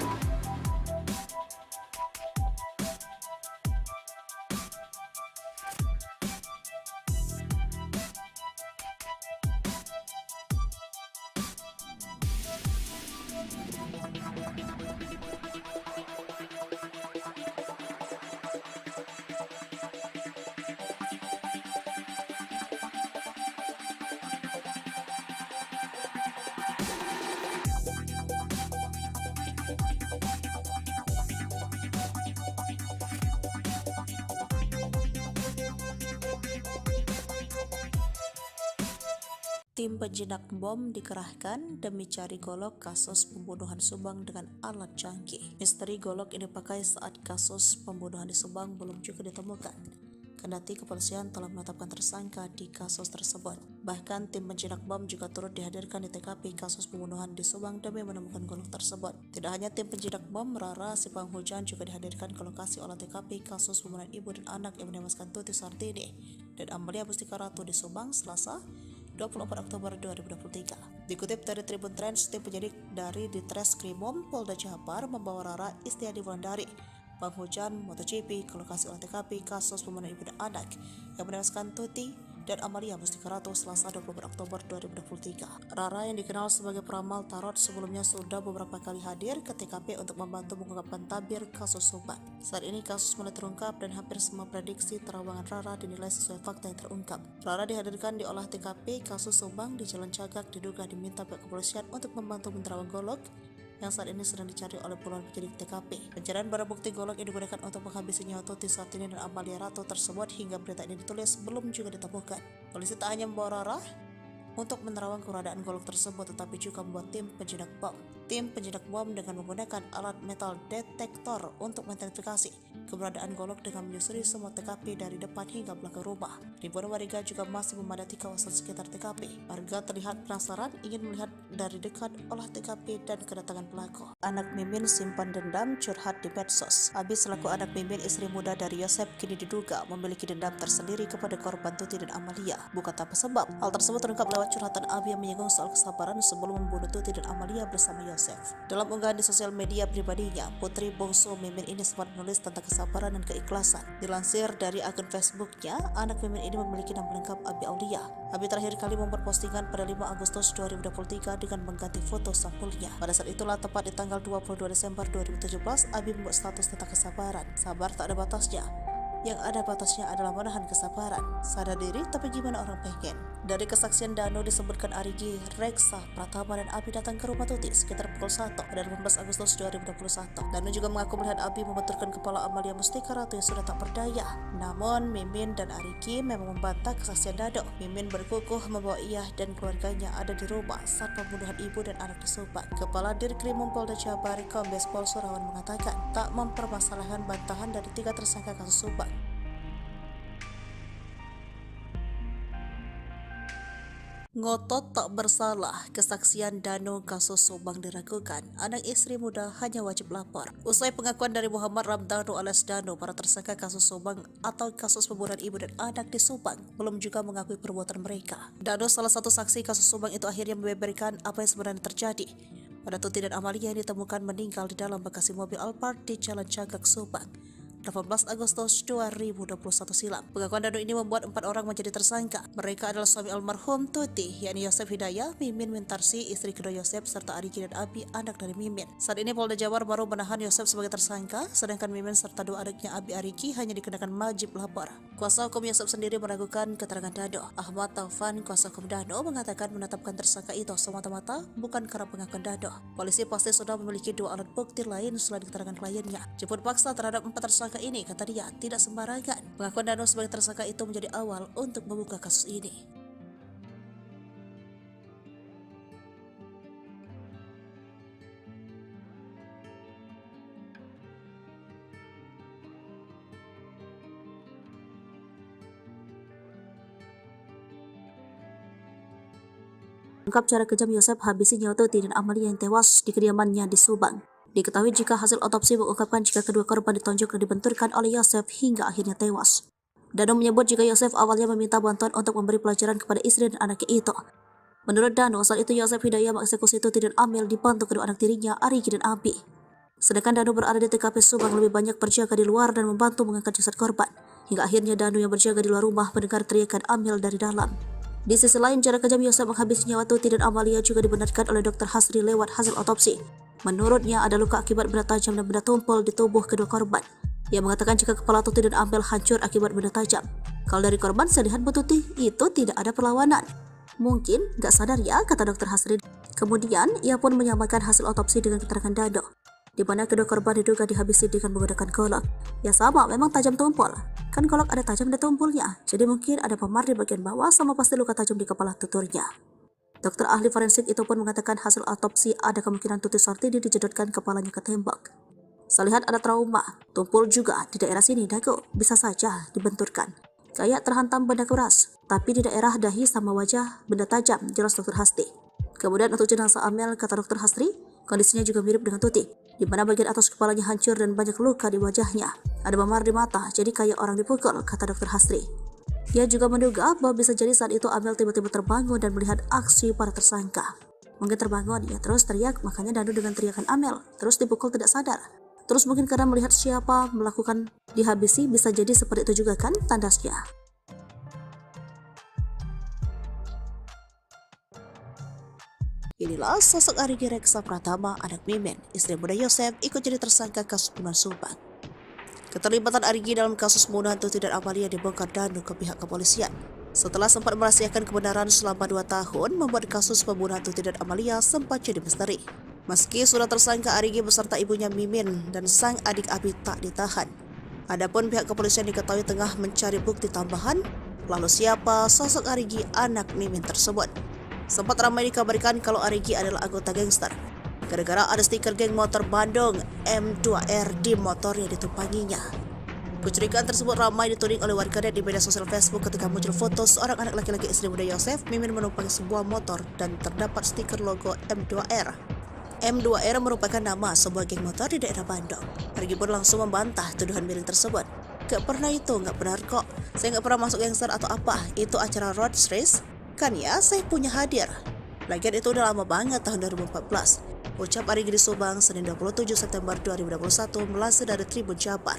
Speaker 3: Tim penjinak bom dikerahkan demi cari golok kasus pembunuhan Subang dengan alat canggih. Misteri golok ini dipakai saat kasus pembunuhan di Subang belum juga ditemukan. Kendati kepolisian telah menetapkan tersangka di kasus tersebut. Bahkan tim penjinak bom juga turut dihadirkan di TKP kasus pembunuhan di Subang demi menemukan golok tersebut. Tidak hanya tim penjinak bom, Rara si penghujan juga dihadirkan ke lokasi olah TKP kasus pembunuhan ibu dan anak yang menewaskan Tuti Sartini dan Amalia Mustika Ratu di Subang Selasa 24 Oktober 2023. Dikutip dari Tribun Trends, tim penyidik dari Ditreskrimum Polda Jabar membawa Rara Istiadi Wulandari, penghujan MotoGP, ke lokasi olah TKP kasus pembunuhan ibu dan anak yang menewaskan Tuti dan Amalia Mustika Ratu Selasa 24 Oktober 2023. Rara yang dikenal sebagai peramal tarot sebelumnya sudah beberapa kali hadir ke TKP untuk membantu mengungkapkan tabir kasus Subang. Saat ini kasus mulai terungkap dan hampir semua prediksi terawangan Rara dinilai sesuai fakta yang terungkap. Rara dihadirkan di olah TKP kasus Subang di Jalan Cagak, diduga diminta pihak kepolisian untuk membantu menerawang golok yang saat ini sedang dicari oleh puluhan penyidik TKP. Pencarian barang bukti golok yang digunakan untuk menghabisi nyawa Tuti Sartini dan Amalia Ratu tersebut hingga berita ini ditulis belum juga ditemukan. Polisi tak hanya membawa Rara untuk menerawang keberadaan golok tersebut, tetapi juga membuat tim penjinak bom. Tim penjinak bom dengan menggunakan alat metal detektor untuk mengidentifikasi keberadaan golok dengan menyusuri semua TKP dari depan hingga belakang rumah. Ribuan warga juga masih memadati kawasan sekitar TKP. Warga terlihat penasaran ingin melihat dari dekat olah TKP dan kedatangan pelaku. Anak Mimin simpan dendam curhat di medsos. Abi selaku anak Mimin, istri muda dari Yosep, kini diduga memiliki dendam tersendiri kepada korban Tuti dan Amalia. Bukan tanpa sebab. Hal tersebut terungkap lewat curhatan Abi yang menyinggung soal kesabaran sebelum membunuh Tuti dan Amalia bersama Yosef. Dalam unggahan di sosial media pribadinya, putri bungsu Mimin ini sempat menulis tentang kesabaran dan keikhlasan. Dilansir dari akun Facebooknya, anak Mimin ini memiliki nama lengkap Abi Aulia. Abi terakhir kali membuat postingan pada 5 Agustus 2023 dengan mengganti foto sampulnya. Pada saat itulah, tepat di tanggal 22 Desember 2017, Abi membuat status tentang kesabaran. Sabar tak ada batasnya. Yang ada batasnya adalah menahan kesabaran. Sadar diri, tapi gimana orang pengen? Dari kesaksian Dano disebutkan Arigi, Reksa, Pratama, dan Abi datang ke rumah Tuti sekitar pukul 1 pada 18 Agustus 2021. Dano juga mengaku melihat Abi membenturkan kepala Amalia Mustika Ratu yang sudah tak berdaya. Namun, Mimin dan Arigi memang membantah kesaksian Dano. Mimin berkukuh membawa ia dan keluarganya ada di rumah saat pembunuhan ibu dan anak di Subang. Kepala Dirkrimum Polda Jabar, Kombes Pol Surawan, mengatakan tak mempermasalahkan bantahan dari 3 tersangka kasus Subang. Ngotot tak bersalah, kesaksian Dano kasus Subang diragukan. Anak istri muda hanya wajib lapor. Usai pengakuan dari Muhammad Ramdhanu alias Dano, para tersangka kasus Subang atau kasus pembunuhan ibu dan anak di Subang belum juga mengakui perbuatan mereka. Dano, salah satu saksi kasus Subang itu, akhirnya membeberkan apa yang sebenarnya terjadi pada Tuti dan Amalia yang ditemukan meninggal di dalam bagasi mobil Alphard di Jalan Cagak, Subang 18 Agustus 2021 silam. Pengakuan Dano ini membuat 4 orang menjadi tersangka. Mereka adalah suami almarhum Tuti, yakni Yosef Hidayah, Mimin Mintarsi, istri kedua Yosef, serta Arigi dan Abi, anak dari Mimin. Saat ini Polda Jabar baru menahan Yosef sebagai tersangka, sedangkan Mimin serta 2 adiknya Abi Arigi hanya dikenakan wajib lapor. Kuasa hukum Yosef sendiri meragukan keterangan Dano. Ahmad Taufan, kuasa hukum Dano, mengatakan menetapkan tersangka itu semata-mata bukan karena pengakuan Dano. Polisi pasti sudah memiliki 2 alat bukti lain selain keterangan kliennya. Jemput paksa terhadap 4 tersangka ini, kata dia, tidak sembarangan. Pengakuan Dano sebagai tersangka itu menjadi awal untuk membuka kasus ini. Ungkap cara kejam Yosef habisi nyawa Tuti dan Amalia yang tewas di kediamannya di Subang. Diketahui jika hasil otopsi mengungkapkan jika kedua korban ditonjok dan dibenturkan oleh Yosef hingga akhirnya tewas. Dano menyebut jika Yosef awalnya meminta bantuan untuk memberi pelajaran kepada istri dan anaknya itu. Menurut Dano, saat itu Yosef Hidayah mengeksekusi Tuti dan Amel dibantu kedua anak tirinya, Arigi dan Abi. Sedangkan Dano berada di TKP Subang lebih banyak berjaga di luar dan membantu mengangkat jasad korban. Hingga akhirnya Dano yang berjaga di luar rumah mendengar teriakan Amel dari dalam. Di sisi lain, cara kejam Yosef menghabisi nyawa Tuti dan Amalia juga dibenarkan oleh Dr. Hasri lewat hasil otopsi. Menurutnya ada luka akibat benda tajam dan benda tumpul di tubuh kedua korban. Ia mengatakan jika kepala Tuti dan Amel hancur akibat benda tajam. Kalau dari korban, saya lihat Bu Tuti itu tidak ada perlawanan. Mungkin gak sadar ya, kata Dr. Hasri. Kemudian ia pun menyamakan hasil otopsi dengan keterangan Dano, di mana kedua korban diduga dihabisi dengan menggunakan golok. Ya sama, memang tajam tumpul. Kan golok ada tajam dan tumpulnya, jadi mungkin ada memar di bagian bawah sama pasti luka tajam di kepala tuturnya. Dokter ahli forensik itu pun mengatakan hasil autopsi ada kemungkinan Tuti Sartini dijedotkan kepalanya ketembak. Selihat ada trauma, tumpul juga di daerah sini dagu bisa saja dibenturkan. Kayak terhantam benda keras, tapi di daerah dahi sama wajah benda tajam, jelas Dr. Hasti. Kemudian untuk jenazah Amel, kata Dr. Hastri, kondisinya juga mirip dengan Tuti, di mana bagian atas kepalanya hancur dan banyak luka di wajahnya. Ada memar di mata, jadi kayak orang dipukul, kata Dr. Hastri. Ia juga menduga bahwa bisa jadi saat itu Amel tiba-tiba terbangun dan melihat aksi para tersangka. Mungkin terbangun, ia terus teriak, makanya Danu dengan teriakan Amel, terus dipukul tidak sadar. Terus mungkin karena melihat siapa melakukan dihabisi, bisa jadi seperti itu juga kan tandasnya. Inilah sosok Arigi Reksa Pratama, anak Mimin, istri muda Yosef, ikut jadi tersangka kasus pembunuhan Subang. Keterlibatan Arigi dalam kasus pembunuhan Tuti dan Amalia dibongkar Danu ke pihak kepolisian. Setelah sempat merahasiakan kebenaran selama 2 tahun, membuat kasus pembunuhan Tuti dan Amalia sempat jadi misteri. Meski sudah tersangka, Arigi beserta ibunya Mimin dan sang adik Abi tak ditahan. Adapun pihak kepolisian diketahui tengah mencari bukti tambahan. Lalu siapa sosok Arigi anak Mimin tersebut? Sempat ramai dikabarkan kalau Arigi adalah anggota gangster, gara-gara ada stiker geng motor Bandung M2R di motor yang ditumpanginya. Kecurigaan tersebut ramai dituding oleh warganet di media sosial Facebook ketika muncul foto seorang anak laki-laki istri muda Yosef, Mimin menumpangi sebuah motor dan terdapat stiker logo M2R. M2R merupakan nama sebuah geng motor di daerah Bandung. Arigi pun langsung membantah tuduhan miring tersebut. Gak pernah itu, gak benar kok. Saya gak pernah masuk gangster atau apa. Itu acara road race. Kan ya, saya punya hadir. Lagian itu udah lama banget, tahun 2014. Ucap Arigi di Subang, Senin 27 September 2021, melansir dari Tribun Jabar.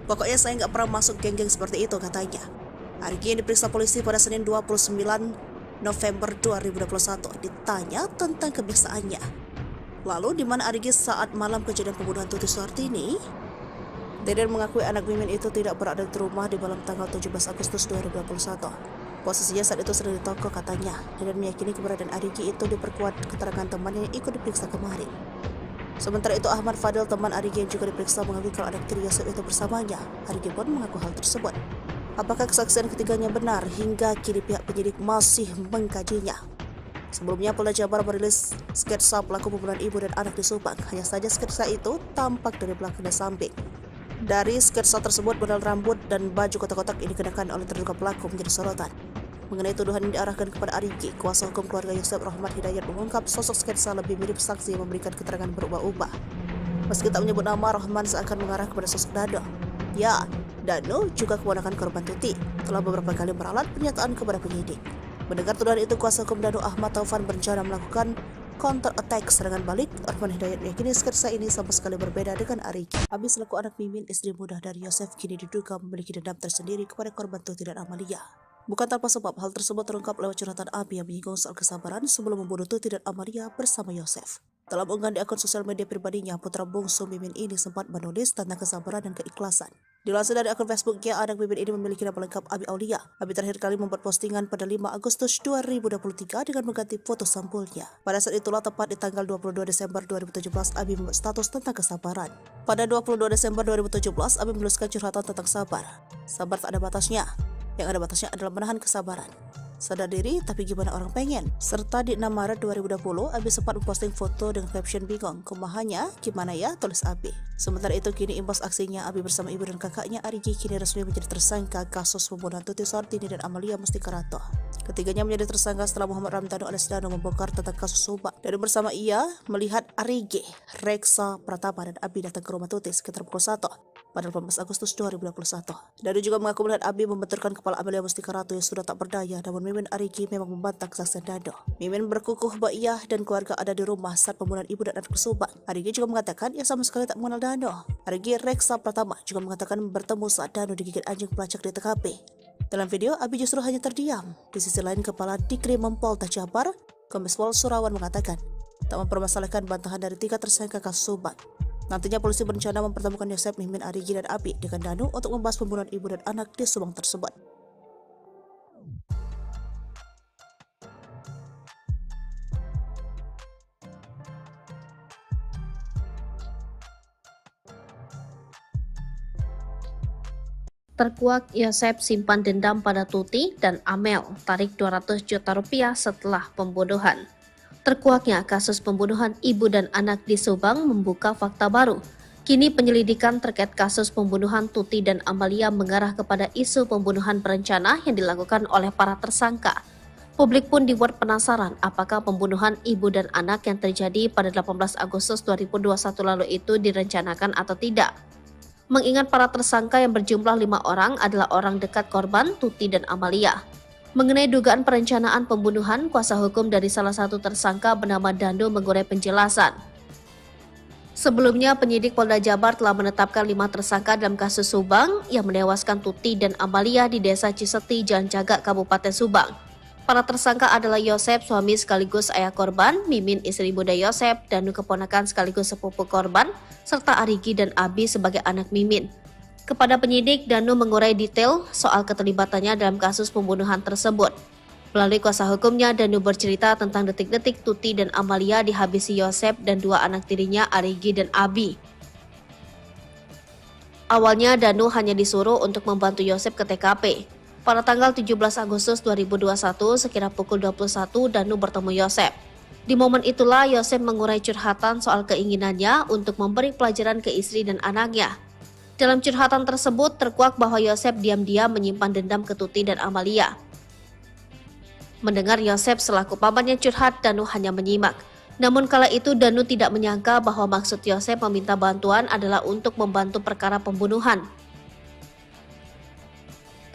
Speaker 3: Pokoknya saya gak pernah masuk geng-geng seperti itu, katanya. Arigi yang diperiksa polisi pada Senin 29 November 2021 ditanya tentang kebiasaannya. Lalu di mana Arigi saat malam kejadian pembunuhan Tuti Sartini? Deden mengakui anak Mimin itu tidak berada di rumah di malam tanggal 17 Agustus 2021. Posisinya saat itu sedang di toko, katanya. Deden meyakini keberadaan Arigi itu diperkuat keterangan temannya yang ikut diperiksa kemarin. Sementara itu Ahmad Fadil, teman Arigi yang juga diperiksa, mengakui kalau anak tiri Yosef itu bersamanya. Arigi pun mengaku hal tersebut. Apakah kesaksian ketiganya benar? Hingga kini pihak penyidik masih mengkajinya. Sebelumnya, Polda Jabar merilis sketsa pelaku pembunuhan ibu dan anak di Subang. Hanya saja sketsa itu tampak dari belakang dan samping. Dari sketsa tersebut, model rambut dan baju kotak-kotak yang dikenakan oleh terduga pelaku menjadi sorotan. Mengenai tuduhan yang diarahkan kepada Arigi, kuasa hukum keluarga Yosef Rahmat Hidayat mengungkap sosok sketsa lebih mirip saksi yang memberikan keterangan berubah-ubah. Meski tak menyebut nama, Rahman seakan mengarah kepada sosok Danu. Ya, Danu juga keponakan korban Tuti, telah beberapa kali meralat pernyataan kepada penyidik. Mendengar tuduhan itu, kuasa hukum Danu Ahmad Taufan berencana melakukan counter attack serangan balik. Rahman Hidayat meyakini sketsa ini sama sekali berbeda dengan Arigi. Abi selaku anak Mimin, istri muda dari Yosef, kini diduga memiliki dendam tersendiri kepada korban Tuti dan Amalia. Bukan tanpa sebab, hal tersebut terungkap lewat curhatan Abi yang menyinggung soal kesabaran sebelum membunuh Tuti dan Amalia bersama Yosef. Dalam unggahan di akun sosial media pribadinya, putra bungsu Mimin ini sempat menulis tentang kesabaran dan keikhlasan. Dilansir dari akun Facebooknya, anak Mimin ini memiliki nama lengkap Abi Aulia. Abi terakhir kali membuat postingan pada 5 Agustus 2023 dengan mengganti foto sampulnya. Pada saat itulah, tepat di tanggal 22 Desember 2017, Abi membuat status tentang kesabaran. Pada 22 Desember 2017, Abi menuliskan curhatan tentang sabar. Sabar tak ada batasnya. Yang ada batasnya adalah menahan kesabaran. Sadar diri, tapi gimana orang pengen? Serta di 6 Maret 2020, Abi sempat memposting foto dengan caption bingung. Kumahannya, gimana ya? Tulis Abi. Sementara itu, kini imbas aksinya, Abi bersama ibu dan kakaknya Arigi kini resmi menjadi tersangka kasus pembunuhan Tuti Sartini dan Amalia Mustikarato. Ketiganya menjadi tersangka setelah Muhammad Ramdhanu alias Danu membongkar tentang kasus Subang. Dan bersama ia melihat Arigi, Reksa Pratama dan Abi datang ke rumah Tuti sekitar pukul 1 pada 18 Agustus 2021. Danu juga mengaku melihat Abi membenturkan kepala Amalia Mustikarato yang sudah tak berdaya, namun Mimin Arigi memang membantah kesaksian Danu. Mimin berkukuh bahwa ia dan keluarga ada di rumah saat pembunuhan ibu dan anak di Subang. Arigi juga mengatakan ia sama sekali tak mengenal Danu. Arigi Reksa Pratama juga mengatakan bertemu saat Danu digigit anjing pelacak di TKP. Dalam video, Abi justru hanya terdiam. Di sisi lain, Kepala Dikrimum Polda Jabar, Kombes Pol Surawan mengatakan tak mempermasalahkan bantahan dari 3 tersangka kasus Subang. Nantinya polisi berencana mempertemukan Yosef, Mimin, Arigi, dan Abi dengan Danu untuk membahas pembunuhan ibu dan anak di Subang tersebut.
Speaker 2: Terkuak Yosep simpan dendam pada Tuti dan Amel, tarik 200 juta rupiah setelah pembunuhan. Terkuaknya kasus pembunuhan ibu dan anak di Subang membuka fakta baru. Kini penyelidikan terkait kasus pembunuhan Tuti dan Amalia mengarah kepada isu pembunuhan berencana yang dilakukan oleh para tersangka. Publik pun dibuat penasaran apakah pembunuhan ibu dan anak yang terjadi pada 18 Agustus 2021 lalu itu direncanakan atau tidak. Mengingat para tersangka yang berjumlah 5 orang adalah orang dekat korban Tuti dan Amalia. Mengenai dugaan perencanaan pembunuhan, kuasa hukum dari salah satu tersangka bernama Danu mengurai penjelasan. Sebelumnya, penyidik Polda Jabar telah menetapkan 5 tersangka dalam kasus Subang yang menewaskan Tuti dan Amalia di Desa Ciseti, Jalan Cagak, Kabupaten Subang. Para tersangka adalah Yosep, suami sekaligus ayah korban, Mimin istri muda Yosep, Danu keponakan sekaligus sepupu korban, serta Arigi dan Abi sebagai anak Mimin. Kepada penyidik, Danu mengurai detail soal keterlibatannya dalam kasus pembunuhan tersebut. Melalui kuasa hukumnya, Danu bercerita tentang detik-detik Tuti dan Amalia dihabisi Yosep dan 2 anak tirinya Arigi dan Abi. Awalnya Danu hanya disuruh untuk membantu Yosep ke TKP. Pada tanggal 17 Agustus 2021, sekira pukul 21, Danu bertemu Yosep. Di momen itulah Yosep mengurai curhatan soal keinginannya untuk memberi pelajaran ke istri dan anaknya. Dalam curhatan tersebut terkuak bahwa Yosep diam-diam menyimpan dendam ke Tuti dan Amalia. Mendengar Yosep selaku pamannya curhat, Danu hanya menyimak. Namun kala itu Danu tidak menyangka bahwa maksud Yosep meminta bantuan adalah untuk membantu perkara pembunuhan.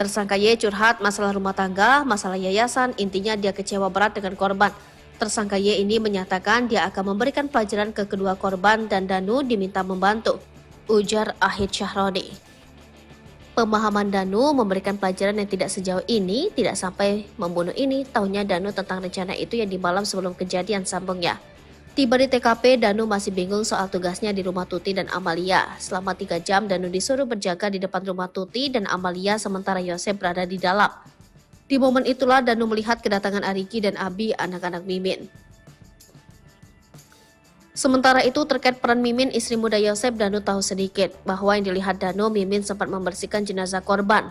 Speaker 2: Tersangka Y curhat masalah rumah tangga, masalah yayasan, intinya dia kecewa berat dengan korban. Tersangka Y ini menyatakan dia akan memberikan pelajaran ke kedua korban dan Danu diminta membantu, ujar Ahid Syahroni. Pemahaman Danu memberikan pelajaran yang tidak sejauh ini, tidak sampai membunuh ini, taunya Danu tentang rencana itu yang di malam sebelum kejadian, sambungnya. Tiba di TKP, Danu masih bingung soal tugasnya di rumah Tuti dan Amalia. Selama 3 jam, Danu disuruh berjaga di depan rumah Tuti dan Amalia sementara Yosep berada di dalam. Di momen itulah Danu melihat kedatangan Arigi dan Abi, anak-anak Mimin. Sementara itu terkait peran Mimin, istri muda Yosep, Danu tahu sedikit bahwa yang dilihat Danu, Mimin sempat membersihkan jenazah korban.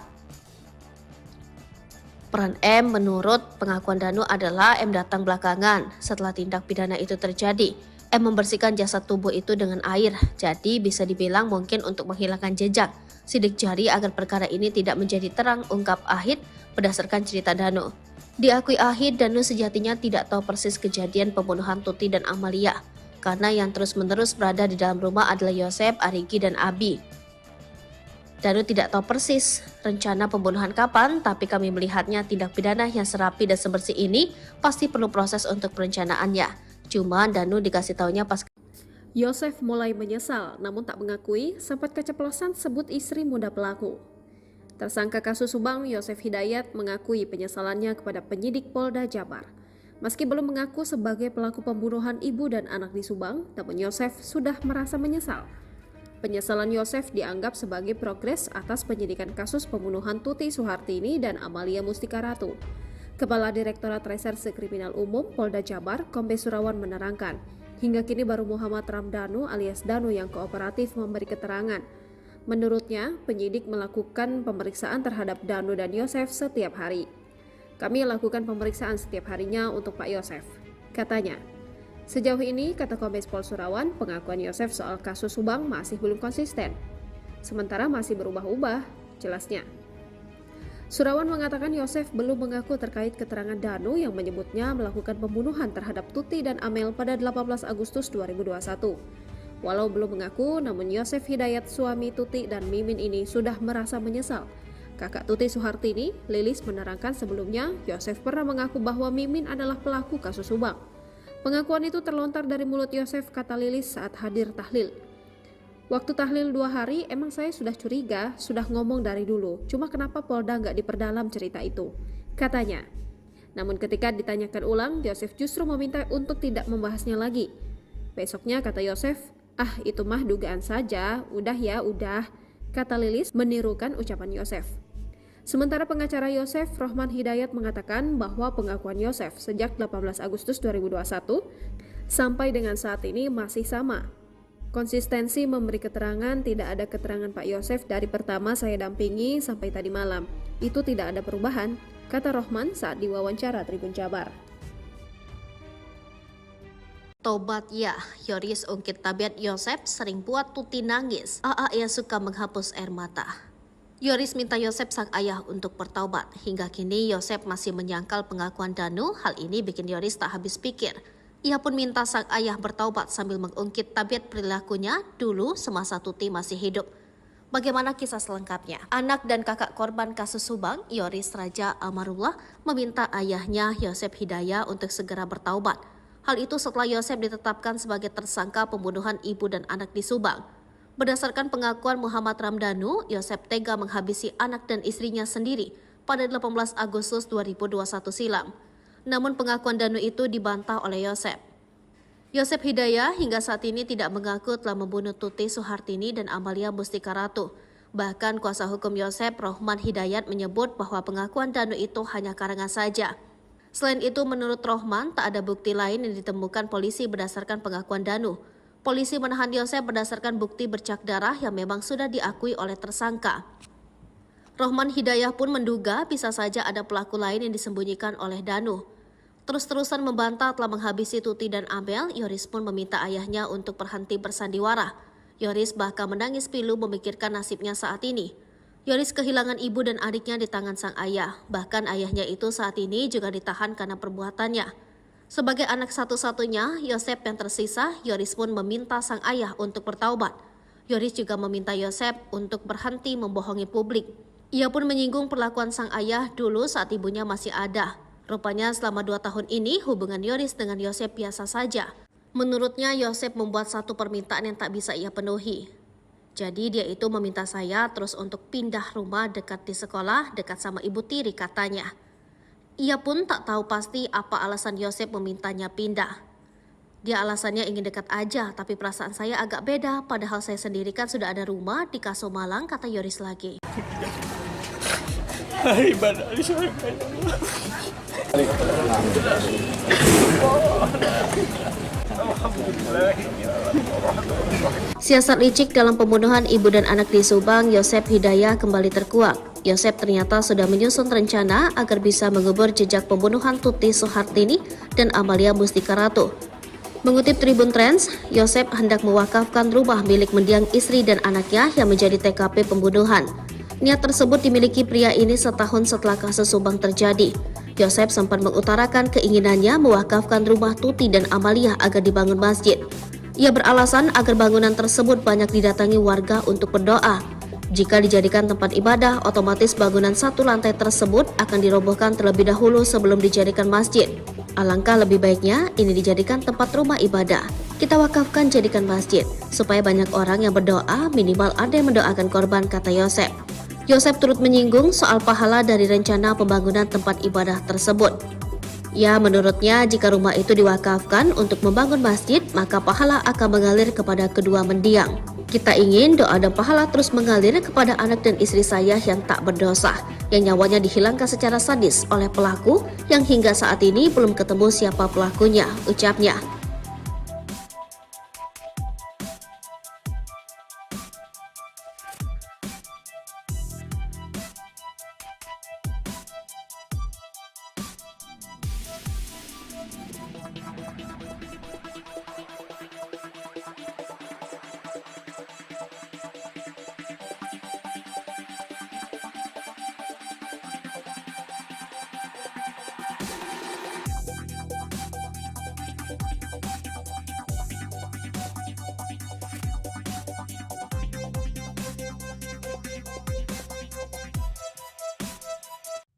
Speaker 2: Peran M menurut pengakuan Danu adalah M datang belakangan setelah tindak pidana itu terjadi. M membersihkan jasad tubuh itu dengan air, jadi bisa dibilang mungkin untuk menghilangkan jejak sidik jari agar perkara ini tidak menjadi terang, ungkap Ahid berdasarkan cerita Danu. Diakui Ahid, Danu sejatinya tidak tahu persis kejadian pembunuhan Tuti dan Amalia, karena yang terus-menerus berada di dalam rumah adalah Yosep, Arigi, dan Abi. Danu tidak tahu persis rencana pembunuhan kapan, tapi kami melihatnya tindak pidana yang serapi dan sebersih ini pasti perlu proses untuk perencanaannya. Cuma Danu dikasih taunya pas
Speaker 1: Yosef mulai menyesal, namun tak mengakui sempat keceplosan sebut istri muda pelaku. Tersangka kasus Subang, Yosef Hidayat mengakui penyesalannya kepada penyidik Polda Jabar. Meski belum mengaku sebagai pelaku pembunuhan ibu dan anak di Subang, namun Yosef sudah merasa menyesal. Penyesalan Yosef dianggap sebagai progres atas penyidikan kasus pembunuhan Tuti Suhartini dan Amalia Mustika Ratu. Kepala Direktorat Reserse Kriminal Umum Polda Jabar, Kombes Surawan menerangkan, hingga kini baru Muhammad Ramdhanu alias Danu yang kooperatif memberi keterangan. Menurutnya, penyidik melakukan pemeriksaan terhadap Danu dan Yosef setiap hari. Kami lakukan pemeriksaan setiap harinya untuk Pak Yosef, katanya. Sejauh ini, kata Kombes Pol Surawan, pengakuan Yosef soal kasus Subang masih belum konsisten. Sementara masih berubah-ubah, jelasnya. Surawan mengatakan Yosef belum mengaku terkait keterangan Danu yang menyebutnya melakukan pembunuhan terhadap Tuti dan Amel pada 18 Agustus 2021. Walau belum mengaku, namun Yosef Hidayat, suami Tuti dan Mimin ini sudah merasa menyesal. Kakak Tuti Suhartini, Lilis, menerangkan sebelumnya Yosef pernah mengaku bahwa Mimin adalah pelaku kasus Subang. Pengakuan itu terlontar dari mulut Yosef, kata Lilis saat hadir tahlil. Waktu tahlil 2 hari, emang saya sudah curiga, sudah ngomong dari dulu. Cuma kenapa Polda nggak diperdalam cerita itu, katanya. Namun ketika ditanyakan ulang, Yosef justru meminta untuk tidak membahasnya lagi. Besoknya kata Yosef, itu mah dugaan saja, udah ya, udah, kata Lilis menirukan ucapan Yosef. Sementara pengacara Yosef, Rohman Hidayat, mengatakan bahwa pengakuan Yosef sejak 18 Agustus 2021 sampai dengan saat ini masih sama. Konsistensi memberi keterangan, tidak ada keterangan Pak Yosef dari pertama saya dampingi sampai tadi malam. Itu tidak ada perubahan, kata Rohman saat diwawancara Tribun Jabar.
Speaker 2: Tobat ya, Yoris ungkit tabiat Yosep sering buat Tuti nangis. Ia suka menghapus air mata. Yoris minta Yosep sang ayah untuk bertaubat. Hingga kini Yosep masih menyangkal pengakuan Danu. Hal ini bikin Yoris tak habis pikir. Ia pun minta sang ayah bertaubat sambil mengungkit tabiat perilakunya dulu semasa Tuti masih hidup. Bagaimana kisah selengkapnya? Anak dan kakak korban kasus Subang, Yoris Raja Amarullah, meminta ayahnya Yosep Hidayah untuk segera bertaubat. Hal itu setelah Yosep ditetapkan sebagai tersangka pembunuhan ibu dan anak di Subang. Berdasarkan pengakuan Muhammad Ramdhanu, Yosep tega menghabisi anak dan istrinya sendiri pada 18 Agustus 2021 silam. Namun pengakuan Danu itu dibantah oleh Yosep. Yosep Hidayah hingga saat ini tidak mengaku telah membunuh Tuti Suhartini dan Amalia Mustika Ratu. Bahkan kuasa hukum Yosep, Rohman Hidayat, menyebut bahwa pengakuan Danu itu hanya karangan saja. Selain itu, menurut Rohman, tak ada bukti lain yang ditemukan polisi berdasarkan pengakuan Danu. Polisi menahan Yosep berdasarkan bukti bercak darah yang memang sudah diakui oleh tersangka. Rohman Hidayah pun menduga bisa saja ada pelaku lain yang disembunyikan oleh Danu. Terus-terusan membantah telah menghabisi Tuti dan Amel, Yoris pun meminta ayahnya untuk berhenti bersandiwara. Yoris bahkan menangis pilu memikirkan nasibnya saat ini. Yoris kehilangan ibu dan adiknya di tangan sang ayah. Bahkan ayahnya itu saat ini juga ditahan karena perbuatannya. Sebagai anak satu-satunya, Yosep yang tersisa, Yoris pun meminta sang ayah untuk bertaubat. Yoris juga meminta Yosep untuk berhenti membohongi publik. Ia pun menyinggung perlakuan sang ayah dulu saat ibunya masih ada. Rupanya selama 2 tahun ini hubungan Yoris dengan Yosep biasa saja. Menurutnya Yosep membuat satu permintaan yang tak bisa ia penuhi. Jadi dia itu meminta saya terus untuk pindah rumah dekat di sekolah, dekat sama ibu tiri katanya. Ia pun tak tahu pasti apa alasan Yosep memintanya pindah. Dia alasannya ingin dekat aja, tapi perasaan saya agak beda, padahal saya sendiri kan sudah ada rumah di Kaso Malang, kata Yoris lagi. Siasat licik dalam pembunuhan ibu dan anak di Subang, Yosep Hidayah kembali terkuak. Yosep ternyata sudah menyusun rencana agar bisa mengubur jejak pembunuhan Tuti Suhartini dan Amalia Mustika Ratu. Mengutip Tribun Trends, Yosep hendak mewakafkan rumah milik mendiang istri dan anaknya yang menjadi TKP pembunuhan. Niat tersebut dimiliki pria ini setahun setelah kasus Subang terjadi. Yosep sempat mengutarakan keinginannya mewakafkan rumah Tuti dan Amalia agar dibangun masjid. Ia beralasan agar bangunan tersebut banyak didatangi warga untuk berdoa. Jika dijadikan tempat ibadah, otomatis bangunan satu lantai tersebut akan dirobohkan terlebih dahulu sebelum dijadikan masjid. Alangkah lebih baiknya ini dijadikan tempat rumah ibadah. Kita wakafkan jadikan masjid, supaya banyak orang yang berdoa, minimal ada yang mendoakan korban, kata Yosep. Yosep turut menyinggung soal pahala dari rencana pembangunan tempat ibadah tersebut. Ya, menurutnya jika rumah itu diwakafkan untuk membangun masjid, maka pahala akan mengalir kepada kedua mendiang. Kita ingin doa dan pahala terus mengalir kepada anak dan istri saya yang tak berdosa, yang nyawanya dihilangkan secara sadis oleh pelaku yang hingga saat ini belum ketemu siapa pelakunya, ucapnya.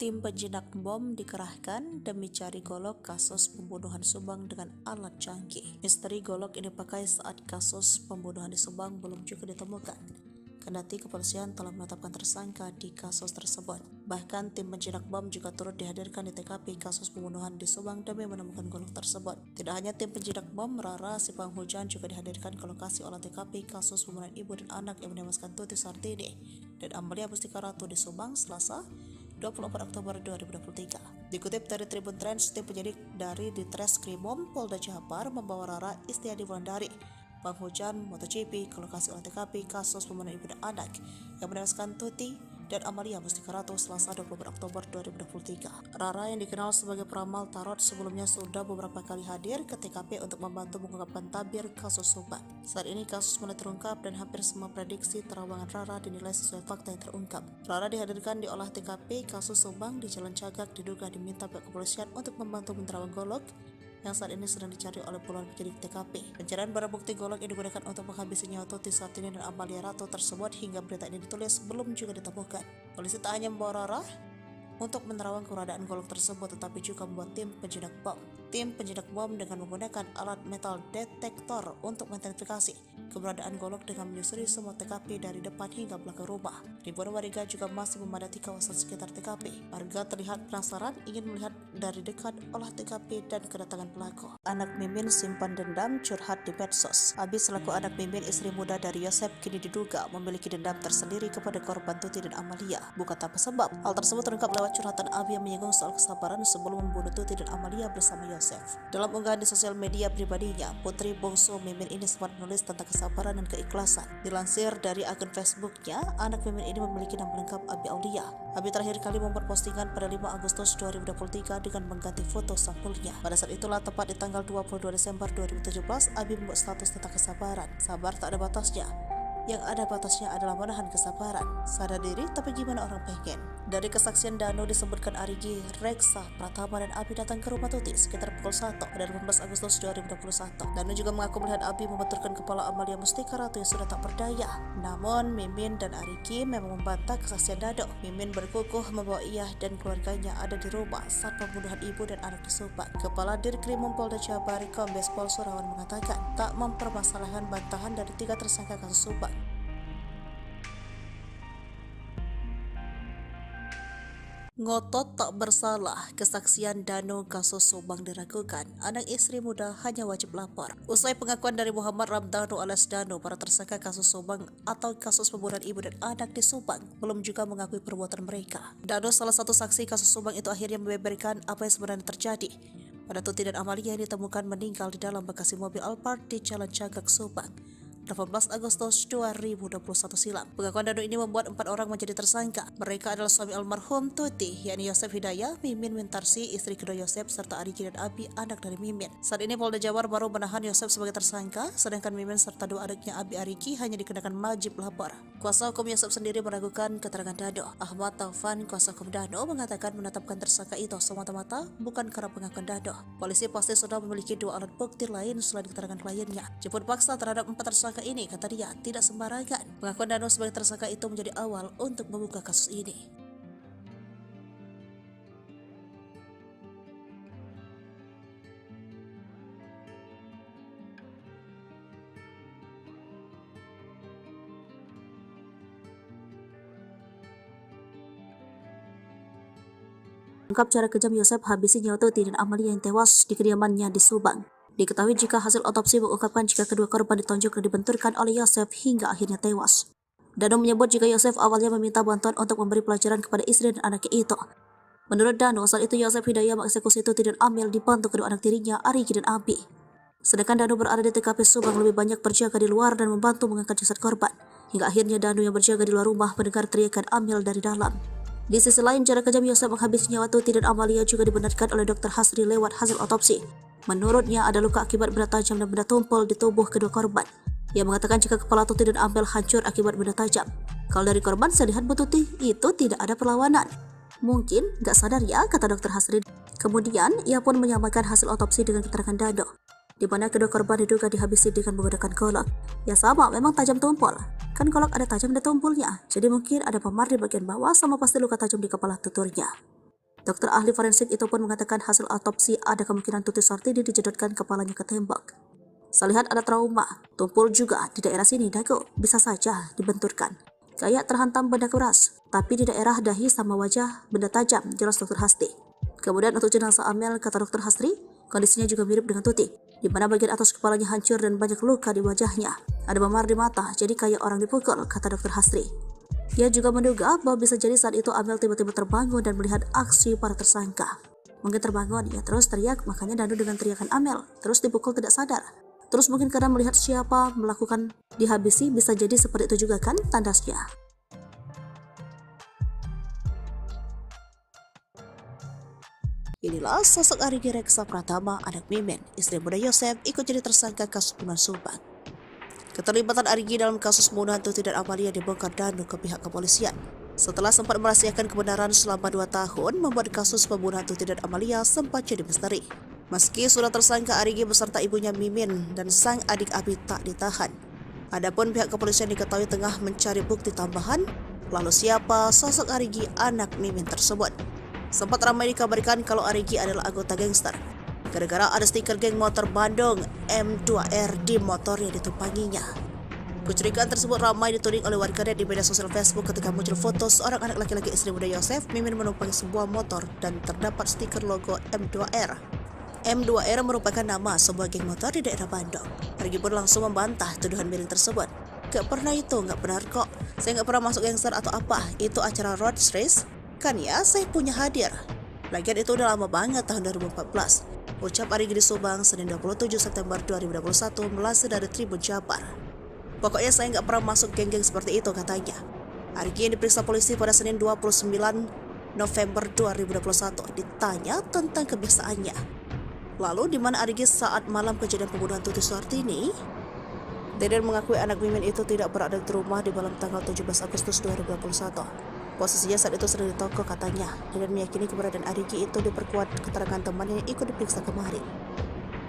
Speaker 3: Tim penjinak bom dikerahkan demi cari golok kasus pembunuhan Subang dengan alat canggih. Misteri golok ini dipakai saat kasus pembunuhan di Subang belum juga ditemukan. Kendati kepolisian telah menetapkan tersangka di kasus tersebut. Bahkan tim penjinak bom juga turut dihadirkan di TKP kasus pembunuhan di Subang demi menemukan golok tersebut. Tidak hanya tim penjinak bom, Rara Sipang Hujan juga dihadirkan ke lokasi olah TKP kasus pembunuhan ibu dan anak yang menewaskan Tuti Suhartini dan Amalia Mustika Ratu di Subang Selasa 24 Oktober 2023. Dikutip dari Tribun Trends, tim penyidik dari Ditreskrimum Polda Jabar membawa Rara Istiadi Wulandari Penghujan MotoGP ke lokasi olah TKP kasus pembunuhan ibu dan anak yang menewaskan Tuti dan Amalia Mustika Ratu Selasa 24 Oktober 2023. Rara yang dikenal sebagai peramal tarot sebelumnya sudah beberapa kali hadir ke TKP untuk membantu mengungkapkan tabir kasus Subang. Saat ini kasus mulai terungkap dan hampir semua prediksi terawangan Rara dinilai sesuai fakta yang terungkap. Rara dihadirkan di olah TKP kasus Subang di Jalan Cagak diduga diminta pihak kepolisian untuk membantu menerawang golok yang saat ini sedang dicari oleh puluhan penyidik TKP. Pencarian barang bukti golok yang digunakan untuk menghabisi nyawa Tuti Sartini dan Amalia Ratu tersebut hingga berita ini ditulis belum juga ditemukan. Polisi tak hanya membawa Rara untuk menerawang keberadaan golok tersebut, tetapi juga membuat tim penjinak bom. Tim penjinak bom dengan menggunakan alat metal detektor untuk mengidentifikasi keberadaan golok dengan menyusuri semua TKP dari depan hingga belakang rumah. Ribuan warga juga masih memadati kawasan sekitar TKP. Warga terlihat penasaran ingin melihat dari dekat olah TKP dan kedatangan pelaku. Anak Mimin simpan dendam curhat di medsos. Abi selaku anak Mimin, istri muda dari Yosep, kini diduga memiliki dendam tersendiri kepada korban Tuti dan Amalia. Bukan tanpa sebab. Hal tersebut terungkap lewat curhatan Abi yang menyinggung soal kesabaran sebelum membunuh Tuti dan Amalia bersama Yosep. Dalam unggahan di sosial media pribadinya, putri bungsu Mimin ini sempat menulis tentang kesabaran dan keikhlasan. Dilansir dari akun Facebooknya, anak Mimin ini memiliki nama lengkap Abi Aulia. Abi terakhir kali membuat postingan pada 5 Agustus 2023 dengan mengganti foto sampulnya. Pada saat itulah, tepat di tanggal 22 Desember 2017, Abi membuat status tentang kesabaran. Sabar tak ada batasnya. Yang ada batasnya adalah menahan kesabaran. Sadar diri, tapi gimana orang pengen? Dari kesaksian Danu disebutkan Arigi, Reksa, Pratama, dan Abi datang ke rumah Tuti sekitar pukul 1 pada 18 Agustus 2021. Danu juga mengaku melihat Abi membenturkan kepala Amalia Mustika Ratu yang sudah tak berdaya. Namun, Mimin dan Arigi memang membantah kesaksian Danu. Mimin berkukuh membawa ia dan keluarganya ada di rumah saat pembunuhan ibu dan anak di Subang. Kepala Dirkrimum Polda Jabar, Kombes Pol Surawan mengatakan tak mempermasalahkan bantahan dari 3 tersangka kasus Subang. Ngotot tak bersalah, kesaksian Danu kasus Subang diragukan. Anak istri muda hanya wajib lapor. Usai pengakuan dari Muhammad Ramdhanu alias Danu, para tersangka kasus Subang atau kasus pembunuhan ibu dan anak di Subang belum juga mengakui perbuatan mereka. Danu, salah satu saksi kasus Subang itu, akhirnya membeberkan apa yang sebenarnya terjadi pada Tuti dan Amalia yang ditemukan meninggal di dalam bagasi mobil Alphard di Jalan Cagak, Subang 18 Agustus 2021 silam. Pengakuan Danu ini membuat 4 orang menjadi tersangka. Mereka adalah suami almarhum Tuti, yakni Yosep Hidayah, Mimin Wintarsi, istri kedua Yosep, serta Arigi dan Abi, anak dari Mimin. Saat ini Polda Jabar baru menahan Yosep sebagai tersangka, sedangkan Mimin serta 2 adiknya Abi Arigi hanya dikenakan wajib lapor. Kuasa hukum Yosep sendiri meragukan keterangan Danu. Ahmad Taufan, kuasa hukum Danu, mengatakan menetapkan tersangka itu semata-mata bukan karena pengakuan Danu. Polisi pasti sudah memiliki 2 alat bukti lain selain keterangan kliennya. Jemput paksa terhadap 4 tersangka ini, kata dia, tidak sembarangan. Pengakuan Danu sebagai tersangka itu menjadi awal untuk membuka kasus ini. Ungkap cara kejam Yosep habisi nyawa Tuti dan Amalia yang tewas di kediamannya di Subang. Diketahui jika hasil otopsi mengungkapkan jika kedua korban ditonjok dan dibenturkan oleh Yosep hingga akhirnya tewas. Danu menyebut jika Yosep awalnya meminta bantuan untuk memberi pelajaran kepada istri dan anaknya itu. Menurut Danu, saat itu Yosep Hidayah mengeksekusi Tuti dan Amel dibantu kedua anak tirinya, Arigi dan Abi. Sedangkan Danu berada di TKP Subang lebih banyak berjaga di luar dan membantu mengangkat jasad korban. Hingga akhirnya Danu yang berjaga di luar rumah mendengar teriakan Amel dari dalam. Di sisi lain, cara kejam Yosep menghabisi nyawa Tuti dan Amalia juga dibenarkan oleh Dr. Hasri lewat hasil otopsi. Menurutnya ada luka akibat benda tajam dan benda tumpul di tubuh kedua korban. Ia mengatakan jika kepala Tuti dan Amel hancur akibat benda tajam. Kalau dari korban, saya lihat Bu Tuti itu tidak ada perlawanan. Mungkin gak sadar ya, kata Dr. Hasri. Kemudian ia pun menyamakan hasil otopsi dengan keterangan Danu, di mana kedua korban diduga dihabisi dengan menggunakan golok. Ya sama, memang tajam tumpul. Kan golok ada tajam dan tumpulnya, jadi mungkin ada memar di bagian bawah sama pasti luka tajam di kepala tuturnya. Dokter ahli forensik itu pun mengatakan hasil autopsi ada kemungkinan Tuti Sartini dijedotkan kepalanya ke tembok. Saya lihat ada trauma, tumpul juga di daerah sini dagu, bisa saja dibenturkan. Kayak terhantam benda keras, tapi di daerah dahi sama wajah benda tajam, jelas Dr. Hasri. Kemudian untuk jenazah Amel, kata Dr. Hasri, kondisinya juga mirip dengan Tuti, di mana bagian atas kepalanya hancur dan banyak luka di wajahnya. Ada memar di mata, jadi kayak orang dipukul, kata Dr. Hasri. Ia juga menduga bahwa bisa jadi saat itu Amel tiba-tiba terbangun dan melihat aksi para tersangka. Mungkin terbangun, ia terus teriak, makanya Danu dengan teriakan Amel, terus dipukul tidak sadar. Terus mungkin karena melihat siapa melakukan dihabisi, bisa jadi seperti itu juga kan tandasnya. Inilah sosok Arigi Reksa Pratama, anak Mimin, istri muda Yosef, ikut jadi tersangka kasus pembunuhan Subang. Keterlibatan Arigi dalam kasus pembunuhan Tuti dan Amalia dibongkar Danu ke pihak kepolisian. Setelah sempat merahasiakan kebenaran selama 2 tahun, membuat kasus pembunuhan Tuti dan Amalia sempat jadi misteri. Meski sudah tersangka, Arigi beserta ibunya Mimin dan sang adik Abi tak ditahan. Adapun pihak kepolisian diketahui tengah mencari bukti tambahan, lalu siapa sosok Arigi anak Mimin tersebut. Sempat ramai dikabarkan kalau Arigi adalah anggota gangster, gara-gara ada stiker geng motor Bandung M2R di motor yang ditumpanginya. Kecurigaan tersebut ramai dituding oleh warganet di media sosial Facebook ketika muncul foto seorang anak laki-laki istri muda Yosef, Mimin menumpangi sebuah motor dan terdapat stiker logo M2R. M2R merupakan nama sebuah geng motor di daerah Bandung. Arigi pun langsung membantah tuduhan miring tersebut. Gak pernah itu, gak benar kok. Saya gak pernah masuk gangster atau apa, itu acara road race. Kan ya, saya punya hadir. Lagian itu udah lama banget, tahun 2014. Ucap Arigi di Subang, Senin 27 September 2021, melansir dari Tribun Jabar. Pokoknya saya nggak pernah masuk geng-geng seperti itu, katanya. Arigi yang diperiksa polisi pada Senin 29 November 2021 ditanya tentang kebiasaannya. Lalu di mana Arigi saat malam kejadian pembunuhan Tuti Suhartini? Deden mengakui anak Mimin itu tidak berada di rumah di malam tanggal 17 Agustus 2021. Posisinya saat itu sedang di toko, katanya. Deden meyakini keberadaan Arigi itu diperkuat keterangan temannya yang ikut diperiksa kemarin.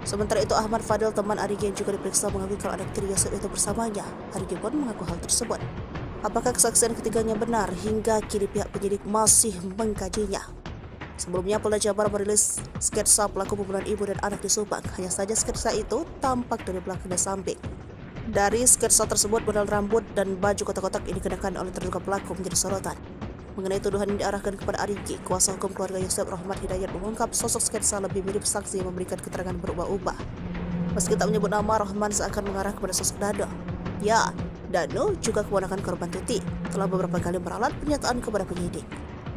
Speaker 3: Sementara itu Ahmad Fadil, teman Arigi yang juga diperiksa, mengakui kalau anak tiri Yosef itu bersamanya. Arigi pun mengaku hal tersebut. Apakah kesaksian ketiganya benar? Hingga kini pihak penyidik masih mengkajinya. Sebelumnya Polda Jabar merilis sketsa pelaku pembunuhan ibu dan anak di Subang. Hanya saja sketsa itu tampak dari belakang dan samping. Dari sketsa tersebut, model rambut dan baju kotak-kotak ini dikenakan oleh terduga pelaku menjadi sorotan. Mengenai tuduhan yang diarahkan kepada Arigi, kuasa hukum keluarga Yosef Rahmat Hidayat mengungkap sosok sketsa lebih mirip saksi yang memberikan keterangan berubah-ubah. Meski tak menyebut nama, Rahman seakan mengarah kepada sosok Danu. Ya, Danu juga keponakan korban Tuti, telah beberapa kali meralat pernyataan kepada penyidik.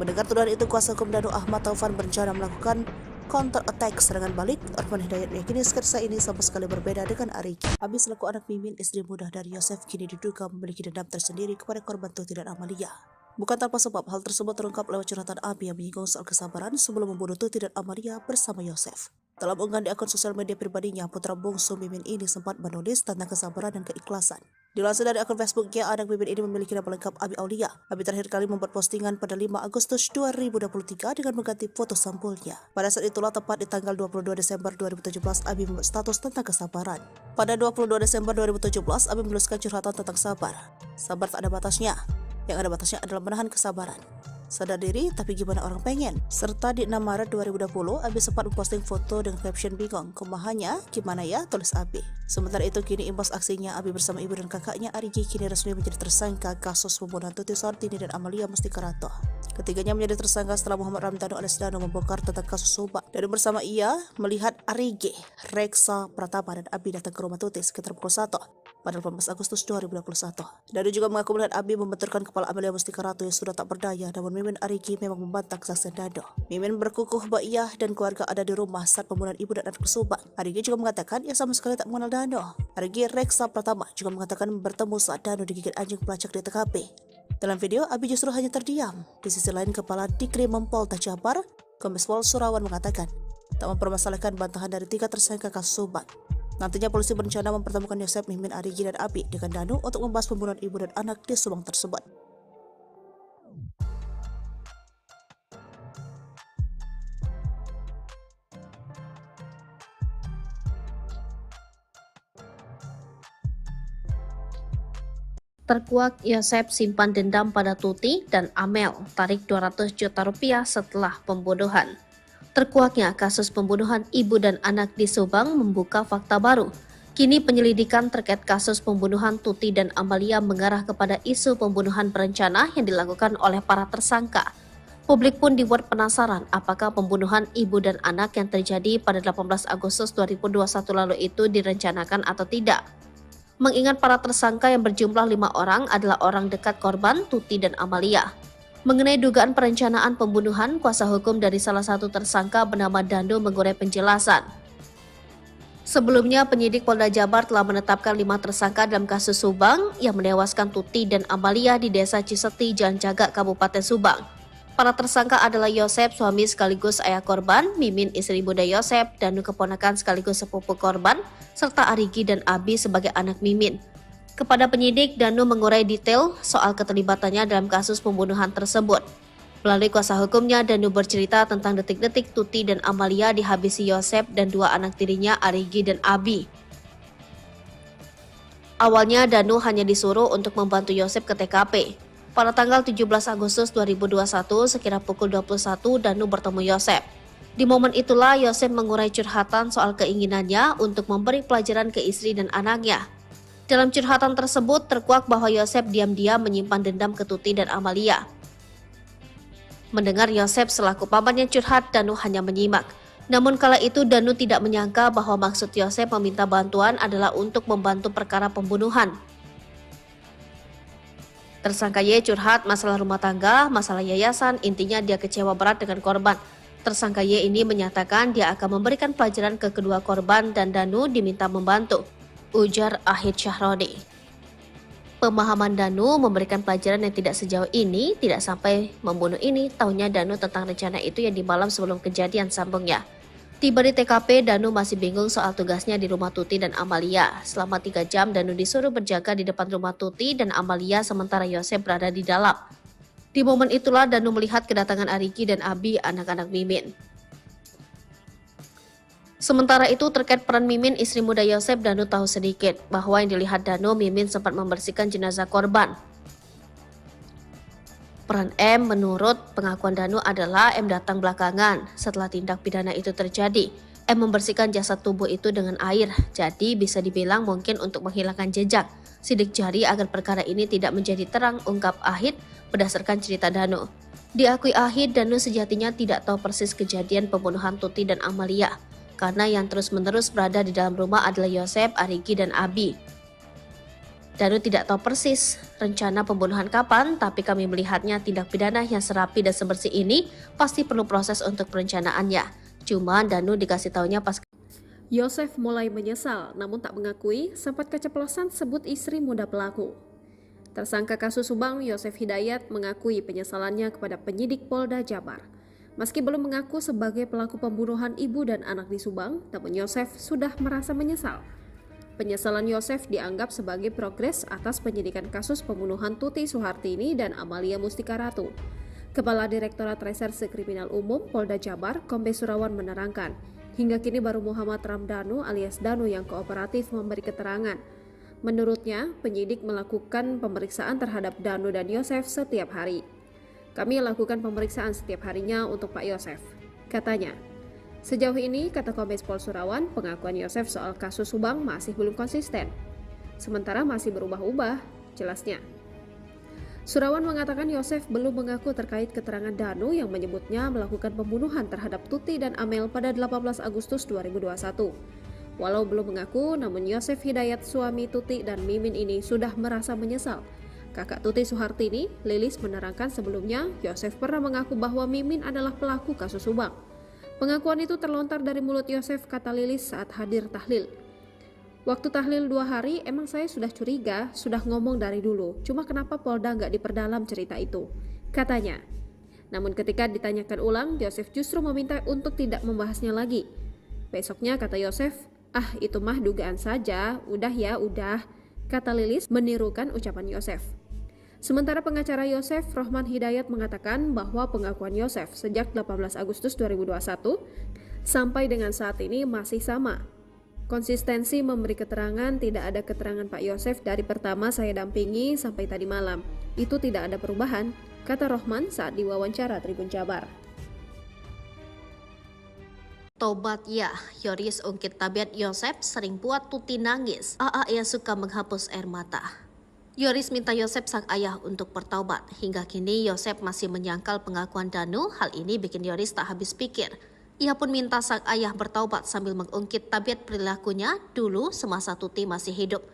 Speaker 3: Mendengar tuduhan itu, kuasa hukum Danu Ahmad Taufan berencana melakukan counter attack serangan balik. Rahman Hidayat meyakini sketsa ini sama sekali berbeda dengan Arigi. Abi selaku anak Mimin, istri muda dari Yosef, kini diduga memiliki dendam tersendiri kepada korban Tuti dan Amalia. Bukan tanpa sebab, hal tersebut terungkap lewat curhatan Abi yang menyinggung soal kesabaran sebelum membunuh Tuti dan Amalia bersama Yosef. Dalam unggahan di akun sosial media pribadinya, putra bungsu Mimin ini sempat menulis tentang kesabaran dan keikhlasan. Dilansir dari akun Facebooknya, anak Mimin ini memiliki nama lengkap Abi Aulia. Abi terakhir kali membuat postingan pada 5 Agustus 2023 dengan mengganti foto sampulnya. Pada saat itulah, tepat di tanggal 22 Desember 2017, Abi membuat status tentang kesabaran. Pada 22 Desember 2017, Abi menuliskan curhatan tentang sabar. Sabar tak ada batasnya. Yang ada batasnya adalah menahan kesabaran. Sadar diri, tapi gimana orang pengen? Serta di 6 Maret 2020, Abi sempat memposting foto dengan caption bingung. Kumahannya, gimana ya? Tulis Abi. Sementara itu, kini imbas aksinya, Abi bersama ibu dan kakaknya Arigi kini resmi menjadi tersangka kasus pembunuhan Tuti Suhartini dan Amalia Mustikarato. Ketiganya menjadi tersangka setelah Muhammad Ramdhanu alias Danu membongkar tentang kasus Subang. Dan bersama ia melihat Arigi, Reksa Pratama dan Abi datang ke rumah Tuti sekitar pukul 1 pada 18 Agustus 2021. Danu juga mengaku melihat Abi membenturkan kepala Amalia Mustikarato yang sudah tak berdaya, namun Mimin Arigi memang membantah kesaksian Danu. Mimin berkukuh bahwa ia dan keluarga ada di rumah saat pembunuhan ibu dan anak di Subang. Arigi juga mengatakan ia sama sekali tak mengenal Danu. Arigi Reksa Pratama juga mengatakan bertemu saat Danu digigit anjing pelacak di TKP. Dalam video, Abi justru hanya terdiam. Di sisi lain, Kepala Dikrim Polda Jabar, Kombes Pol Surawan mengatakan tak mempermasalahkan bantahan dari 3 tersangka kasus Subang. Nantinya polisi berencana mempertemukan Yosef, Mimin, Arigi, dan Abi dengan Danu untuk membahas pembunuhan ibu dan anak di Subang tersebut.
Speaker 2: Terkuak Yosef simpan dendam pada Tuti dan Amel, tarik 200 juta rupiah setelah pembunuhan. Terkuaknya kasus pembunuhan ibu dan anak di Subang membuka fakta baru. Kini penyelidikan terkait kasus pembunuhan Tuti dan Amalia mengarah kepada isu pembunuhan berencana yang dilakukan oleh para tersangka. Publik pun dibuat penasaran apakah pembunuhan ibu dan anak yang terjadi pada 18 Agustus 2021 lalu itu direncanakan atau tidak. Mengingat para tersangka yang berjumlah 5 orang adalah orang dekat korban Tuti dan Amalia. Mengenai dugaan perencanaan pembunuhan, kuasa hukum dari salah satu tersangka bernama Danu mengurai penjelasan. Sebelumnya, penyidik Polda Jabar telah menetapkan 5 tersangka dalam kasus Subang yang menewaskan Tuti dan Amalia di Desa Ciseti, Jalan Cagak, Kabupaten Subang. Para tersangka adalah Yosep, suami sekaligus ayah korban, Mimin, istri muda Yosep, Danu keponakan sekaligus sepupu korban, serta Arigi dan Abi sebagai anak Mimin. Kepada penyidik, Danu mengurai detail soal keterlibatannya dalam kasus pembunuhan tersebut. Melalui kuasa hukumnya, Danu bercerita tentang detik-detik Tuti dan Amalia dihabisi Yosep dan 2 anak tirinya, Arigi dan Abi. Awalnya, Danu hanya disuruh untuk membantu Yosep ke TKP. Pada tanggal 17 Agustus 2021, sekira pukul 21, Danu bertemu Yosep. Di momen itulah, Yosep mengurai curhatan soal keinginannya untuk memberi pelajaran ke istri dan anaknya. Dalam curhatan tersebut, terkuak bahwa Yosep diam-diam menyimpan dendam ke Tuti dan Amalia. Mendengar Yosep selaku pamannya curhat, Danu hanya menyimak. Namun kala itu Danu tidak menyangka bahwa maksud Yosep meminta bantuan adalah untuk membantu perkara pembunuhan. Tersangka Y curhat masalah rumah tangga, masalah yayasan, intinya dia kecewa berat dengan korban. Tersangka Y ini menyatakan dia akan memberikan pelajaran ke kedua korban dan Danu diminta membantu, ujar Ahid Syahroni. Pemahaman Danu memberikan pelajaran yang tidak sejauh ini, tidak sampai membunuh ini, tahunya Danu tentang rencana itu yang di malam sebelum kejadian, sambungnya. Tiba di TKP, Danu masih bingung soal tugasnya di rumah Tuti dan Amalia. Selama 3 jam, Danu disuruh berjaga di depan rumah Tuti dan Amalia sementara Yosep berada di dalam. Di momen itulah Danu melihat kedatangan Arigi dan Abi, anak-anak Mimin. Sementara itu terkait peran Mimin, istri muda Yosep, Danu tahu sedikit bahwa yang dilihat Danu, Mimin sempat membersihkan jenazah korban. Peran M menurut pengakuan Danu adalah M datang belakangan setelah tindak pidana itu terjadi. M membersihkan jasad tubuh itu dengan air, jadi bisa dibilang mungkin untuk menghilangkan jejak, sidik jari agar perkara ini tidak menjadi terang, ungkap Ahid berdasarkan cerita Danu. Diakui Ahid, Danu sejatinya tidak tahu persis kejadian pembunuhan Tuti dan Amalia, karena yang terus-menerus berada di dalam rumah adalah Yosep, Arigi, dan Abi. Danu tidak tahu persis rencana pembunuhan kapan, tapi kami melihatnya tindak pidana yang serapi dan sebersih ini pasti perlu proses untuk perencanaannya. Cuma Danu dikasih taunya pas
Speaker 1: Yosef mulai menyesal, namun tak mengakui sempat keceplosan sebut istri muda pelaku. Tersangka kasus Subang, Yosef Hidayat mengakui penyesalannya kepada penyidik Polda Jabar. Meski belum mengaku sebagai pelaku pembunuhan ibu dan anak di Subang, namun Yosef sudah merasa menyesal. Penyesalan Yosef dianggap sebagai progres atas penyidikan kasus pembunuhan Tuti Suhartini dan Amalia Mustika Ratu. Kepala Direktorat Reserse Kriminal Umum Polda Jabar, Kombes Surawan menerangkan, hingga kini baru Muhammad Ramdhanu alias Danu yang kooperatif memberi keterangan. Menurutnya, penyidik melakukan pemeriksaan terhadap Danu dan Yosef setiap hari. Kami lakukan pemeriksaan setiap harinya untuk Pak Yosef, katanya. Sejauh ini, kata Kombes Pol Surawan, pengakuan Yosef soal kasus Subang masih belum konsisten. Sementara masih berubah-ubah, jelasnya. Surawan mengatakan Yosef belum mengaku terkait keterangan Danu yang menyebutnya melakukan pembunuhan terhadap Tuti dan Amel pada 18 Agustus 2021. Walau belum mengaku, namun Yosef Hidayat, suami Tuti dan Mimin ini sudah merasa menyesal. Kakak Tuti Suhartini, Lilis, menerangkan sebelumnya Yosef pernah mengaku bahwa Mimin adalah pelaku kasus Subang. Pengakuan itu terlontar dari mulut Yosef, kata Lilis saat hadir tahlil. Waktu tahlil 2 hari, emang saya sudah curiga, sudah ngomong dari dulu. Cuma kenapa Polda nggak diperdalam cerita itu, katanya. Namun ketika ditanyakan ulang, Yosef justru meminta untuk tidak membahasnya lagi. Besoknya kata Yosef, itu mah dugaan saja, udah ya, udah, kata Lilis menirukan ucapan Yosef. Sementara pengacara Yosef, Rohman Hidayat, mengatakan bahwa pengakuan Yosef sejak 18 Agustus 2021 sampai dengan saat ini masih sama. Konsistensi memberi keterangan, tidak ada keterangan Pak Yosef dari pertama saya dampingi sampai tadi malam. Itu tidak ada perubahan, kata Rohman saat diwawancara Tribun Jabar.
Speaker 2: Tobat ya, Yoris ungkit tabiat Yosep sering buat Tuti nangis. AA yang suka menghapus air mata. Yoris minta Yosep sang ayah untuk bertaubat. Hingga kini Yosep masih menyangkal pengakuan Danu. Hal ini bikin Yoris tak habis pikir. Ia pun minta sang ayah bertaubat sambil mengungkit tabiat perilakunya dulu semasa Tuti masih hidup.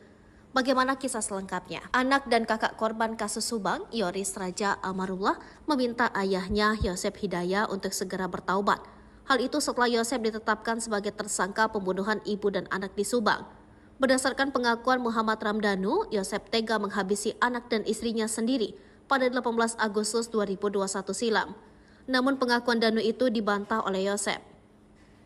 Speaker 2: Bagaimana kisah selengkapnya? Anak dan kakak korban kasus Subang, Yoris Raja Amarullah, meminta ayahnya Yosep Hidayat untuk segera bertaubat. Hal itu setelah Yosep ditetapkan sebagai tersangka pembunuhan ibu dan anak di Subang. Berdasarkan pengakuan Muhammad Ramdhanu, Yosep tega menghabisi anak dan istrinya sendiri pada 18 Agustus 2021 silam. Namun pengakuan Danu itu dibantah oleh Yosep.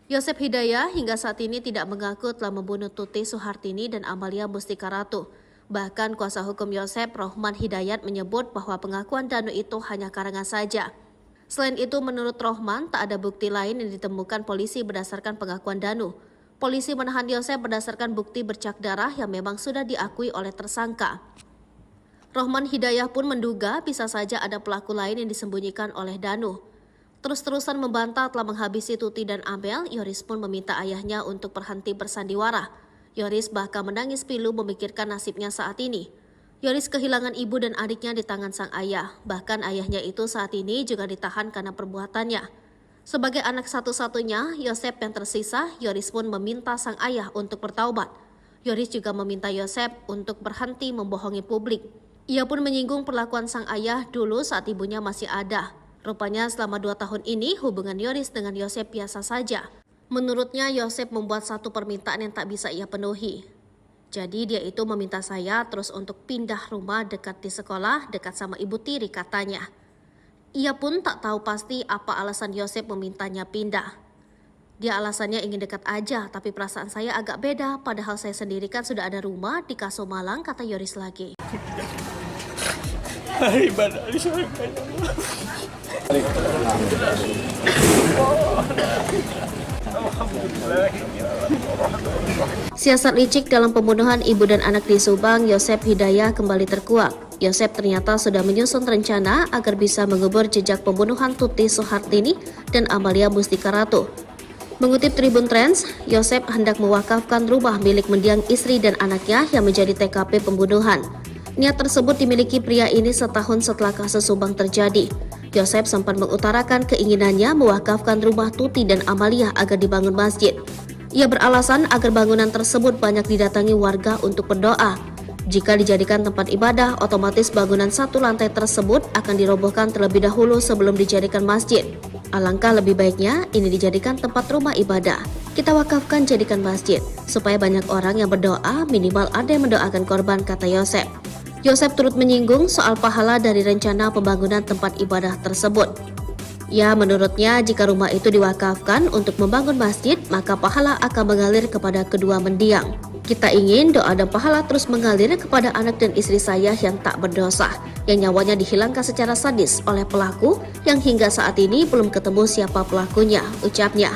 Speaker 2: Yosep Hidayah hingga saat ini tidak mengaku telah membunuh Tuti Suhartini dan Amalia Mustika Ratu. Bahkan kuasa hukum Yosep, Rohman Hidayat, menyebut bahwa pengakuan Danu itu hanya karangan saja. Selain itu, menurut Rohman, tak ada bukti lain yang ditemukan polisi berdasarkan pengakuan Danu. Polisi menahan Yosep berdasarkan bukti bercak darah yang memang sudah diakui oleh tersangka. Rohman Hidayah pun menduga bisa saja ada pelaku lain yang disembunyikan oleh Danu. Terus-terusan membantah telah menghabisi Tuti dan Amel, Yoris pun meminta ayahnya untuk berhenti bersandiwara. Yoris bahkan menangis pilu memikirkan nasibnya saat ini. Yoris kehilangan ibu dan adiknya di tangan sang ayah. Bahkan ayahnya itu saat ini juga ditahan karena perbuatannya. Sebagai anak satu-satunya, Yosep yang tersisa, Yoris pun meminta sang ayah untuk bertaubat. Yoris juga meminta Yosep untuk berhenti membohongi publik. Ia pun menyinggung perlakuan sang ayah dulu saat ibunya masih ada. Rupanya selama 2 tahun ini hubungan Yoris dengan Yosep biasa saja. Menurutnya Yosep membuat satu permintaan yang tak bisa ia penuhi. Jadi dia itu meminta saya terus untuk pindah rumah dekat di sekolah, dekat sama ibu tiri katanya. Ia pun tak tahu pasti apa alasan Yosep memintanya pindah. Dia alasannya ingin dekat aja, tapi perasaan saya agak beda. Padahal saya sendiri kan sudah ada rumah di Kaso Malang, kata Yoris lagi. Siasat licik dalam pembunuhan ibu dan anak di Subang, Yosep Hidayah kembali terkuak. Yosep ternyata sudah menyusun rencana agar bisa mengubur jejak pembunuhan Tuti Suhartini dan Amalia Mustika Ratu. Mengutip Tribun Trends, Yosep hendak mewakafkan rumah milik mendiang istri dan anaknya yang menjadi TKP pembunuhan. Niat tersebut dimiliki pria ini setahun setelah kasus Subang terjadi. Yosep sempat mengutarakan keinginannya mewakafkan rumah Tuti dan Amalia agar dibangun masjid. Ia beralasan agar bangunan tersebut banyak didatangi warga untuk berdoa. Jika dijadikan tempat ibadah, otomatis bangunan satu lantai tersebut akan dirobohkan terlebih dahulu sebelum dijadikan masjid. Alangkah lebih baiknya ini dijadikan tempat rumah ibadah. Kita wakafkan jadikan masjid, supaya banyak orang yang berdoa, minimal ada yang mendoakan korban, kata Yosep. Yosep turut menyinggung soal pahala dari rencana pembangunan tempat ibadah tersebut. Ya, menurutnya jika rumah itu diwakafkan untuk membangun masjid, maka pahala akan mengalir kepada kedua mendiang. Kita ingin doa dan pahala terus mengalir kepada anak dan istri saya yang tak berdosa, yang nyawanya dihilangkan secara sadis oleh pelaku yang hingga saat ini belum ketemu siapa pelakunya, ucapnya.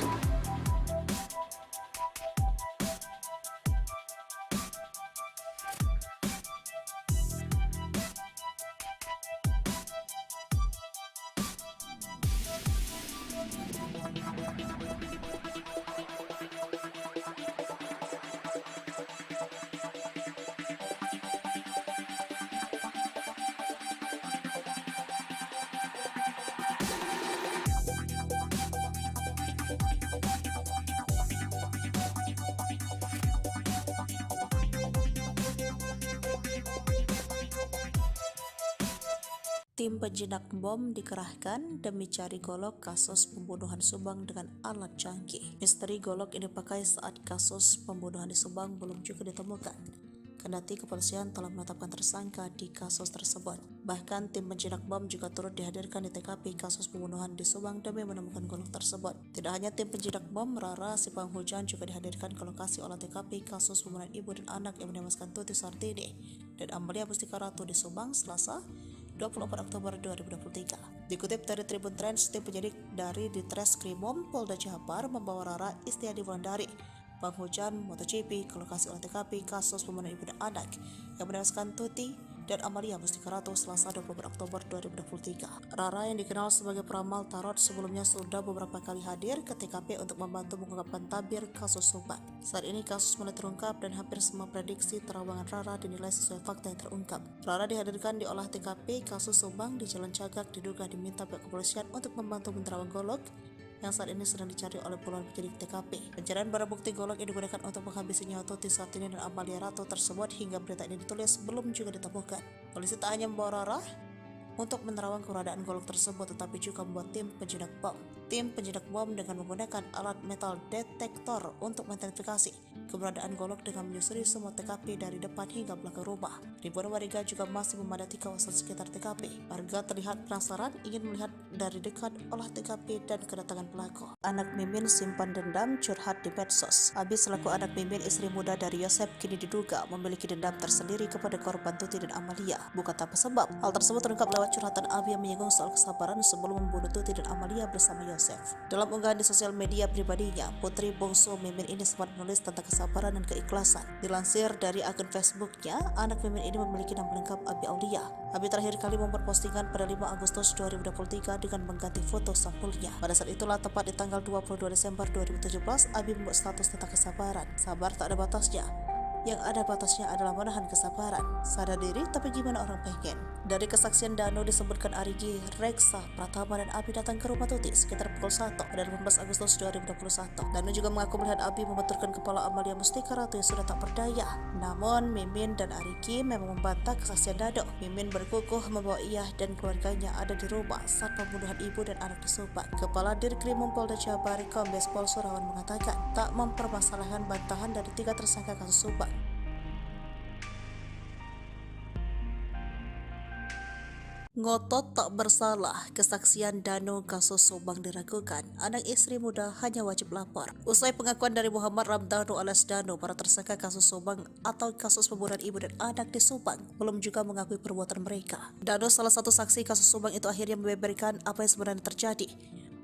Speaker 3: Tim penjinak bom dikerahkan demi cari golok kasus pembunuhan Subang dengan alat canggih. Misteri golok ini dipakai saat kasus pembunuhan di Subang belum juga ditemukan. Kendati kepolisian telah menetapkan tersangka di kasus tersebut. Bahkan tim penjinak bom juga turut dihadirkan di TKP kasus pembunuhan di Subang demi menemukan golok tersebut. Tidak hanya tim penjinak bom, Rara si penghujan juga dihadirkan ke lokasi olah TKP kasus pembunuhan ibu dan anak yang menewaskan Tuti Suhartini dan Amalia Mustika Ratu di Subang Selasa 24 Oktober 2023. Dikutip dari Tribun Trends, tim penyidik dari Ditreskrimum Polda Jabar membawa Rara Istiadi Wulandari, penghujan MotoGP, ke lokasi olah TKP kasus pembunuhan ibu dan anak yang menewaskan Tuti dan Amalia Mustika Ratu Selasa 24 Oktober 2023. Rara yang dikenal sebagai peramal tarot sebelumnya sudah beberapa kali hadir ke TKP untuk membantu mengungkapkan tabir kasus Subang. Saat ini kasus mulai terungkap dan hampir semua prediksi terawangan Rara dinilai sesuai fakta yang terungkap. Rara dihadirkan di olah TKP kasus Subang di Jalan Cagak, diduga diminta pihak kepolisian untuk membantu menerawang golok yang saat ini sedang dicari oleh puluhan penyidik TKP. Pencarian barang bukti golok yang digunakan untuk menghabisi nyawa Tuti Suhartini dan Amalia Ratu tersebut hingga berita ini ditulis belum juga ditemukan. Polisi tak hanya membawa Rara untuk menerawang keberadaan golok tersebut, tetapi juga membuat tim penjinak bom. tim penjinak bom dengan menggunakan alat metal detektor untuk mengidentifikasi keberadaan Golok dengan menyusuri semua TKP dari depan hingga belakang rumah. Ribuan warga juga masih memadati kawasan sekitar TKP. Warga terlihat penasaran ingin melihat dari dekat olah TKP dan kedatangan pelaku. Anak Mimin simpan dendam curhat di medsos. Abi selaku anak Mimin, istri muda dari Yosep, kini diduga memiliki dendam tersendiri kepada korban Tuti dan Amalia. Bukan tanpa sebab. Hal tersebut terungkap lewat curhatan Abi yang menyinggung soal kesabaran sebelum membunuh Tuti dan Amalia bersama Yosef. Dalam unggahan di sosial media pribadinya, putri bungsu Mimin ini sempat menulis tentang kesabaran dan keikhlasan. Dilansir dari akun Facebooknya, anak Mimin ini memiliki nama lengkap Abi Aulia. Abi terakhir kali membuat postingan pada 5 Agustus 2023 dengan mengganti foto sampulnya. Pada saat itulah, tepat di tanggal 22 Desember 2017, Abi membuat status tentang kesabaran. Sabar tak ada batasnya. Yang ada batasnya adalah menahan kesabaran. Sadar diri, tapi gimana orang pengen? Dari kesaksian Dano disebutkan Arigi, Reksa, Pratama, dan Abi datang ke rumah Tuti sekitar pukul 1 pada 15 Agustus 2021. Dano juga mengaku melihat Abi membenturkan kepala Amalia Mustika Ratu yang sudah tak berdaya. Namun, Mimin dan Arigi memang membantah kesaksian Dano. Mimin berkukuh membawa ia dan keluarganya ada di rumah saat pembunuhan ibu dan anak di Subang. Kepala Dirkrim Polda Jabar, Kombes Pol Surawan mengatakan tak mempermasalahkan bantahan dari 3 tersangka kasus Subang. Ngotot tak bersalah, kesaksian Dano kasus Subang diragukan. Anak istri muda hanya wajib lapor. Usai pengakuan dari Muhammad Ramdhanu alias Dano, para tersangka kasus Subang atau kasus pembunuhan ibu dan anak di Subang belum juga mengakui perbuatan mereka. Dano, salah satu saksi kasus Subang itu, akhirnya membeberkan apa yang sebenarnya terjadi.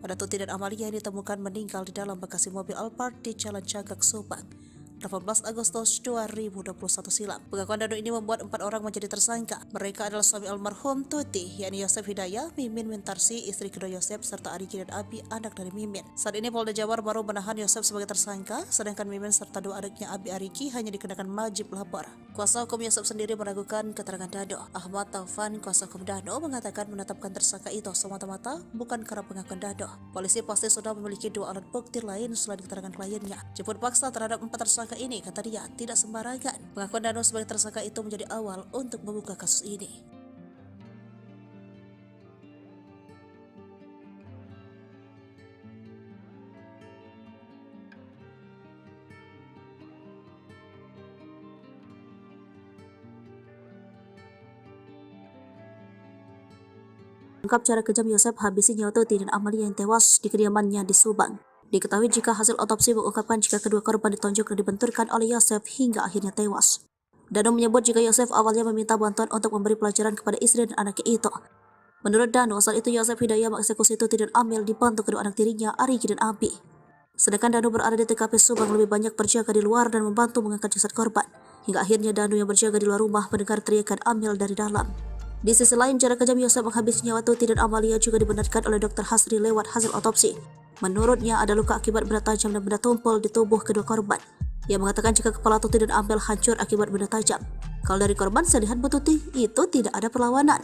Speaker 3: Pada Tuti dan Amalia yang ditemukan meninggal di dalam bagasi mobil Alphard di Jalan Cagak, Subang, 18 Agustus 2021 silam. Pengakuan Dano ini membuat 4 orang menjadi tersangka. Mereka adalah suami almarhum Tuti, yakni Yosef Hidayah, Mimin Wintarsi, istri kedua Yosef, serta Arigi dan Abi, anak dari Mimin. Saat ini Polda Jabar baru menahan Yosef sebagai tersangka, sedangkan Mimin serta 2 adiknya Abi Arigi hanya dikenakan wajib lapor. Kuasa hukum Yosef sendiri meragukan keterangan Dano. Ahmad Taufan, kuasa hukum Dano, mengatakan menetapkan tersangka itu semata-mata bukan karena pengakuan Dano. Polisi pasti sudah memiliki 2 alat bukti lain selain keterangan kliennya. Jemput paksa terhadap 4 tersangka ini, kata dia, tidak sembarangan. Pengakuan Dano sebagai tersangka itu menjadi awal untuk membuka kasus ini. Ungkap cara kejam Yosef habisi nyawa Tuti dan Amalia yang tewas di kediamannya di Subang. Diketahui jika hasil otopsi mengungkapkan jika kedua korban ditonjok dan dibenturkan oleh Yosef hingga akhirnya tewas. Dano menyebut jika Yosef awalnya meminta bantuan untuk memberi pelajaran kepada istri dan anaknya itu. Menurut Dano, saat itu Yosef Hidayah mengeksekusi Tuti dan Amel dibantu kedua anak tirinya, Arigi dan Abi. Sedangkan Dano berada di TKP Subang lebih banyak berjaga di luar dan membantu mengangkat jasad korban. Hingga akhirnya Dano yang berjaga di luar rumah mendengar teriakan Amel dari dalam. Di sisi lain, cara kejam Yosef menghabisi nyawa Tuti dan Amalia juga dibenarkan oleh Dr. Hasri lewat hasil otopsi. Menurutnya ada luka akibat benda tajam dan benda tumpul di tubuh kedua korban. Ia mengatakan jika kepala Tuti dan Amel hancur akibat benda tajam. Kalau dari korban, saya lihat Bu Tuti itu tidak ada perlawanan.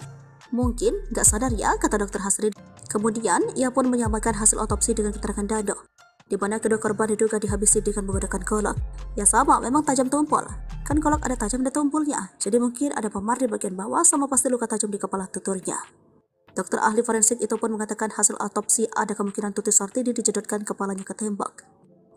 Speaker 3: Mungkin gak sadar ya, kata Dr. Hasri. Kemudian ia pun menyamakan hasil otopsi dengan keterangan Dano, di mana kedua korban diduga dihabisi dengan menggunakan golok. Ya sama, memang tajam tumpul. Kan golok ada tajam dan tumpulnya, jadi mungkin ada memar di bagian bawah sama pasti luka tajam di kepala tuturnya. Dokter ahli forensik itu pun mengatakan hasil autopsi ada kemungkinan Tuti Sartidi dijedotkan kepalanya ke tembok.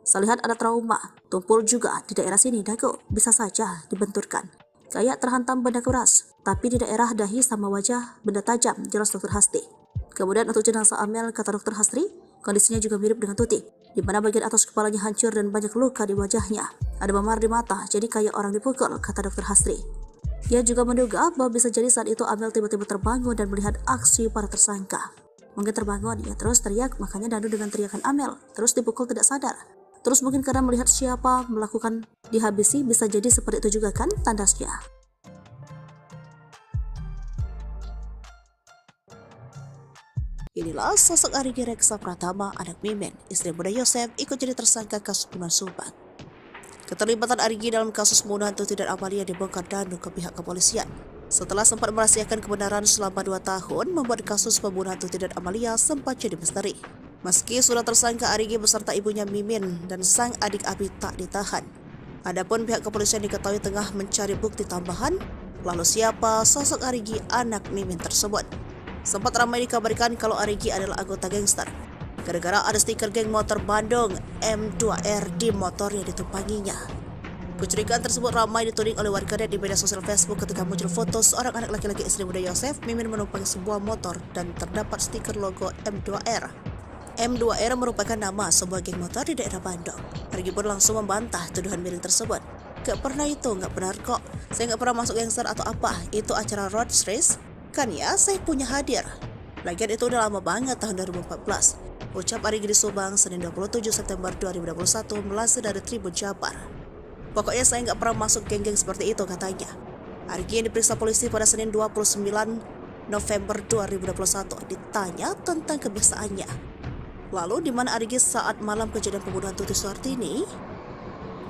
Speaker 3: Saya lihat ada trauma, tumpul juga di daerah sini dagu, bisa saja dibenturkan. Kayak terhantam benda keras, tapi di daerah dahi sama wajah benda tajam, jelas Dokter Hasri. Kemudian untuk jenazah Amel, kata Dokter Hasri, kondisinya juga mirip dengan Tuti, di mana bagian atas kepalanya hancur dan banyak luka di wajahnya. Ada memar di mata, jadi kayak orang dipukul, kata Dokter Hasri. Ia juga menduga bahwa bisa jadi saat itu Amel tiba-tiba terbangun dan melihat aksi para tersangka. Mungkin terbangun, ia terus teriak, makanya Dano dengan teriakan Amel, terus dipukul tidak sadar. Terus mungkin karena melihat siapa melakukan dihabisi, bisa jadi seperti itu juga kan, tandasnya. Inilah sosok Arigi Reksa Pratama, anak Mimin, istri muda Yosef, ikut jadi tersangka kasus pembunuhan Subang. Keterlibatan Arigi dalam kasus pembunuhan Tuti dan Amalia dibongkar Dano ke pihak kepolisian. Setelah sempat merahasiakan kebenaran selama 2 tahun, membuat kasus pembunuhan Tuti dan Amalia sempat jadi misteri. Meski sudah tersangka, Arigi beserta ibunya Mimin dan sang adik Abi tak ditahan. Adapun pihak kepolisian diketahui tengah mencari bukti tambahan, lalu siapa sosok Arigi anak Mimin tersebut. Sempat ramai dikabarkan kalau Arigi adalah anggota gangster. gara-gara ada stiker geng motor Bandung M2R di motor yang ditumpanginya. Kecurigaan tersebut ramai dituding oleh warganet di media sosial Facebook ketika muncul foto seorang anak laki-laki istri muda Yosef Mimin menumpangi sebuah motor dan terdapat stiker logo M2R. M2R merupakan nama sebuah geng motor di daerah Bandung. Arigi pun langsung membantah tuduhan miring tersebut. Gak pernah itu, gak benar kok. Saya gak pernah masuk gangster atau apa. Itu acara road race. Kan ya, saya punya hadir. Lagian itu udah lama banget tahun 2014. Ucap Arigi di Subang, Senin 27 September 2021 melansir dari Tribun Jabar. Pokoknya saya gak pernah masuk geng-geng seperti itu, katanya. Arigi yang diperiksa polisi pada Senin 29 November 2021 ditanya tentang kebiasaannya. Lalu di mana Arigi saat malam kejadian pembunuhan Tuti Suhartini?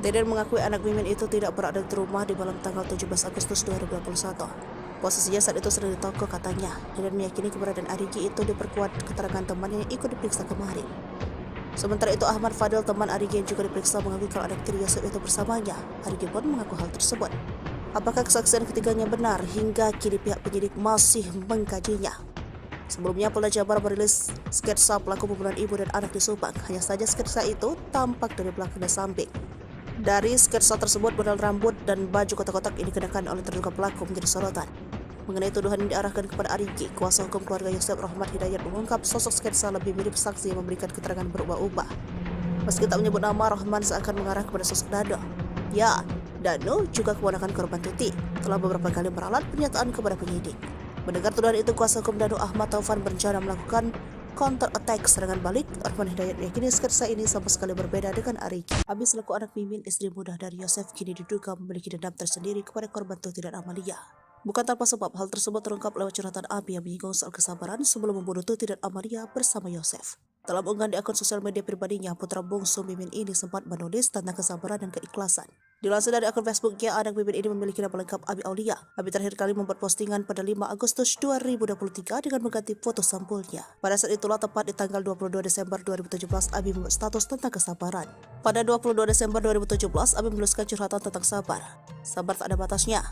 Speaker 3: Deden mengakui anak Mimin itu tidak berada di rumah di malam tanggal 17 Agustus 2021. Posisinya saat itu sedang di toko, katanya. Deden meyakini keberadaan Arigi itu diperkuat keterangan temannya yang ikut diperiksa kemarin. Sementara itu Ahmad Fadil, teman Arigi yang juga diperiksa, mengakui kalau anak tiri Yosef itu bersamanya. Arigi pun mengaku hal tersebut. Apakah kesaksian ketiganya benar? Hingga kini pihak penyidik masih mengkajinya. Sebelumnya Polda Jabar merilis sketsa pelaku pembunuhan ibu dan anak di Subang. Hanya saja sketsa itu tampak dari belakang dan samping. Dari sketsa tersebut, model rambut dan baju kotak-kotak ini dikenakan oleh terduga pelaku menjadi sorotan. Mengenai tuduhan yang diarahkan kepada Arigi, kuasa hukum keluarga Yosef Rahmat Hidayat mengungkap sosok sketsa lebih mirip saksi yang memberikan keterangan berubah-ubah. Meski tak menyebut nama, Rahman seakan mengarah kepada sosok Dano. Ya, Dano juga keponakan korban Tuti, telah beberapa kali meralat pernyataan kepada penyidik. Mendengar tuduhan itu, kuasa hukum Dano Ahmad Taufan berencana melakukan counter attack serangan balik. Rahman Hidayat meyakini sketsa ini sama sekali berbeda dengan Arigi. Abi selaku anak Mimin, istri muda dari Yosef, kini diduga memiliki dendam tersendiri kepada korban Tuti dan Amalia. Bukan tanpa sebab, hal tersebut terungkap lewat curhatan Abi yang menyinggung soal kesabaran sebelum membunuh Tuti dan Amalia bersama Yosef. Dalam unggahan di akun sosial media pribadinya, putra bungsu Mimin ini sempat menulis tentang kesabaran dan keikhlasan. Dilansir dari akun Facebooknya, anak Mimin ini memiliki nama lengkap Abi Aulia. Abi terakhir kali membuat postingan pada 5 Agustus 2023 dengan mengganti foto sampulnya. Pada saat itulah, tepat di tanggal 22 Desember 2017, Abi membuat status tentang kesabaran. Pada 22 Desember 2017, Abi menuliskan curhatan tentang sabar. Sabar tak ada batasnya.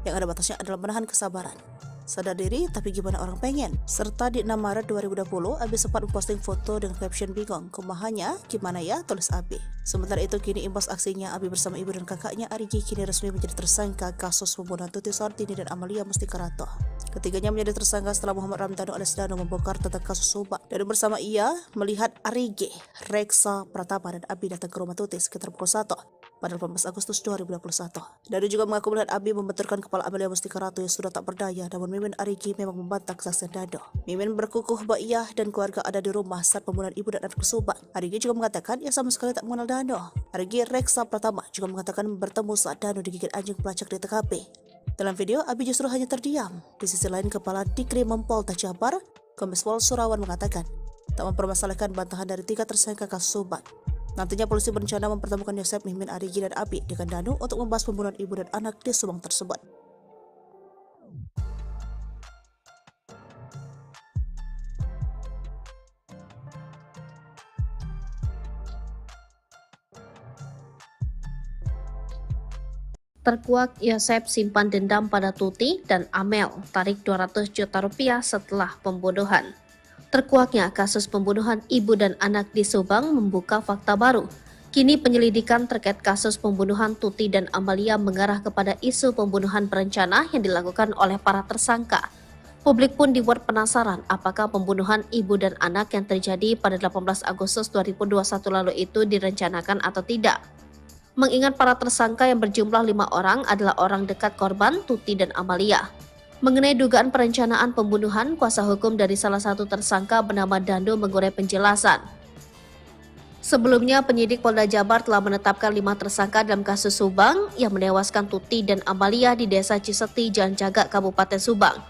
Speaker 3: Yang ada batasnya adalah menahan kesabaran. Sadar diri, tapi gimana orang pengen? Serta di 6 Maret 2020, Abi sempat memposting foto dengan caption bingung. Kumahannya, gimana ya? Tulis Abi. Sementara itu, kini imbas aksinya, Abi bersama ibu dan kakaknya Arigi kini resmi menjadi tersangka kasus pembunuhan Tuti Suhartini dan Amalia Mustikarato. Ketiganya menjadi tersangka setelah Muhammad Ramdhanu alias Dano membongkar tentang kasus Subang. Dan bersama ia melihat Arigi, Reksa Pratama dan Abi datang ke rumah Tuti sekitar pukul 1 pada 18 Agustus 2021. Dano juga mengaku melihat Abi membenturkan kepala Amalia Mustikarato yang sudah tak berdaya, namun Mimin Arigi memang membantah kesaksian Dano. Mimin berkukuh bahwa ia dan keluarga ada di rumah saat pembunuhan ibu dan anak di Subang. Arigi juga mengatakan ia sama sekali tak mengenal Dano. Arigi Reksa Pratama juga mengatakan bertemu saat Dano digigit anjing pelacak di TKP. Dalam video, Abi justru hanya terdiam. Di sisi lain, Kepala Dikrim Polda Jabar, Kombes Pol Surawan mengatakan tak mempermasalahkan bantahan dari 3 tersangka kasus Subang. Nantinya polisi berencana mempertemukan Yosef, Mimin, Arigi, dan Abi dengan Dano untuk membahas pembunuhan ibu dan anak di Subang tersebut.
Speaker 2: Terkuak Yosef simpan dendam pada Tuti dan Amel, tarik 200 juta rupiah setelah pembunuhan. Terkuaknya kasus pembunuhan ibu dan anak di Subang membuka fakta baru. Kini penyelidikan terkait kasus pembunuhan Tuti dan Amalia mengarah kepada isu pembunuhan berencana yang dilakukan oleh para tersangka. Publik pun dibuat penasaran apakah pembunuhan ibu dan anak yang terjadi pada 18 Agustus 2021 lalu itu direncanakan atau tidak. Mengingat para tersangka yang berjumlah 5 orang adalah orang dekat korban Tuti dan Amalia. Mengenai dugaan perencanaan pembunuhan, kuasa hukum dari salah satu tersangka bernama Dando mengurai penjelasan. Sebelumnya, penyidik Polda Jabar telah menetapkan 5 tersangka dalam kasus Subang yang menewaskan Tuti dan Amalia di Desa Ciseti, Jalan Cagak, Kabupaten Subang.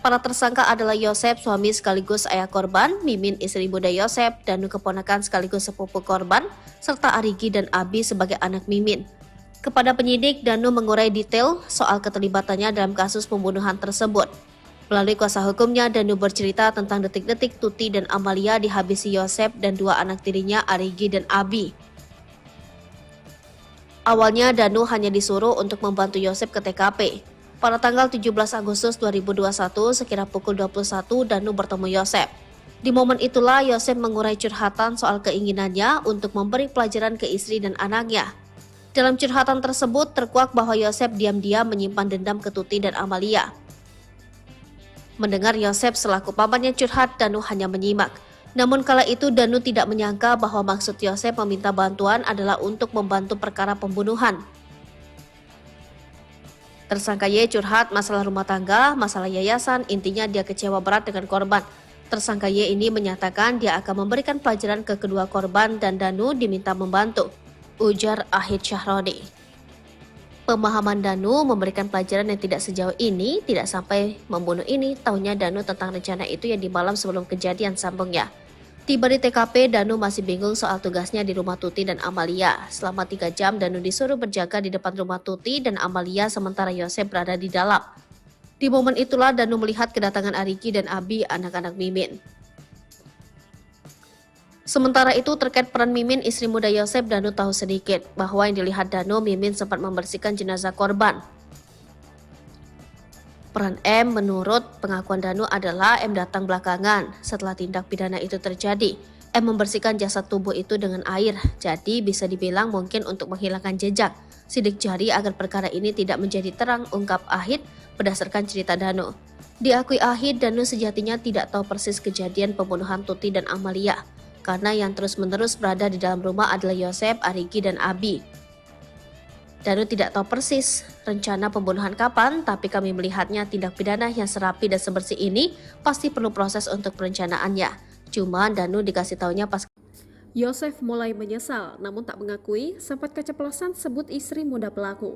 Speaker 2: Para tersangka adalah Yosef, suami sekaligus ayah korban, Mimin, istri muda Yosef, Danu keponakan sekaligus sepupu korban, serta Arigi dan Abi sebagai anak Mimin. Kepada penyidik, Danu mengurai detail soal keterlibatannya dalam kasus pembunuhan tersebut. Melalui kuasa hukumnya, Danu bercerita tentang detik-detik Tuti dan Amalia dihabisi Yosef dan 2 anak tirinya, Arigi dan Abi. Awalnya, Danu hanya disuruh untuk membantu Yosef ke TKP. Pada tanggal 17 Agustus 2021, sekira pukul 21, Danu bertemu Yosef. Di momen itulah Yosef mengurai curhatan soal keinginannya untuk memberi pelajaran ke istri dan anaknya. Dalam curhatan tersebut terkuak bahwa Yosef diam-diam menyimpan dendam ke Tuti dan Amalia. Mendengar Yosef selaku pamannya curhat, Danu hanya menyimak. Namun kala itu Danu tidak menyangka bahwa maksud Yosef meminta bantuan adalah untuk membantu perkara pembunuhan. Tersangka Y curhat masalah rumah tangga, masalah yayasan, intinya dia kecewa berat dengan korban. Tersangka Y ini menyatakan dia akan memberikan pelajaran ke kedua korban dan Danu diminta membantu, ujar Ahid Syahroni. Pemahaman Danu memberikan pelajaran yang tidak sejauh ini, tidak sampai membunuh ini, taunya Danu tentang rencana itu yang di malam sebelum kejadian, sambungnya. Tiba di TKP, Danu masih bingung soal tugasnya di rumah Tuti dan Amalia. Selama 3 jam, Danu disuruh berjaga di depan rumah Tuti dan Amalia sementara Yosef berada di dalam. Di momen itulah Danu melihat kedatangan Ariki dan Abi, anak-anak Mimin. Sementara itu terkait peran Mimin, istri muda Yosef, Danu tahu sedikit bahwa yang dilihat Danu, Mimin sempat membersihkan jenazah korban. Peran M menurut pengakuan Danu adalah M datang belakangan setelah tindak pidana itu terjadi. M membersihkan jasad tubuh itu dengan air, jadi bisa dibilang mungkin untuk menghilangkan jejak sidik jari agar perkara ini tidak menjadi terang, ungkap Ahid berdasarkan cerita Danu. Diakui Ahid, Danu sejatinya tidak tahu persis kejadian pembunuhan Tuti dan Amalia, karena yang terus-menerus berada di dalam rumah adalah Yosef, Ariki, dan Abi. Danu tidak tahu persis rencana pembunuhan kapan, tapi kami melihatnya tindak pidana yang serapi dan sebersih ini pasti perlu proses untuk perencanaannya. Cuma Danu dikasih taunya pas
Speaker 1: Yosef mulai menyesal, namun tak mengakui sempat keceplosan sebut istri muda pelaku.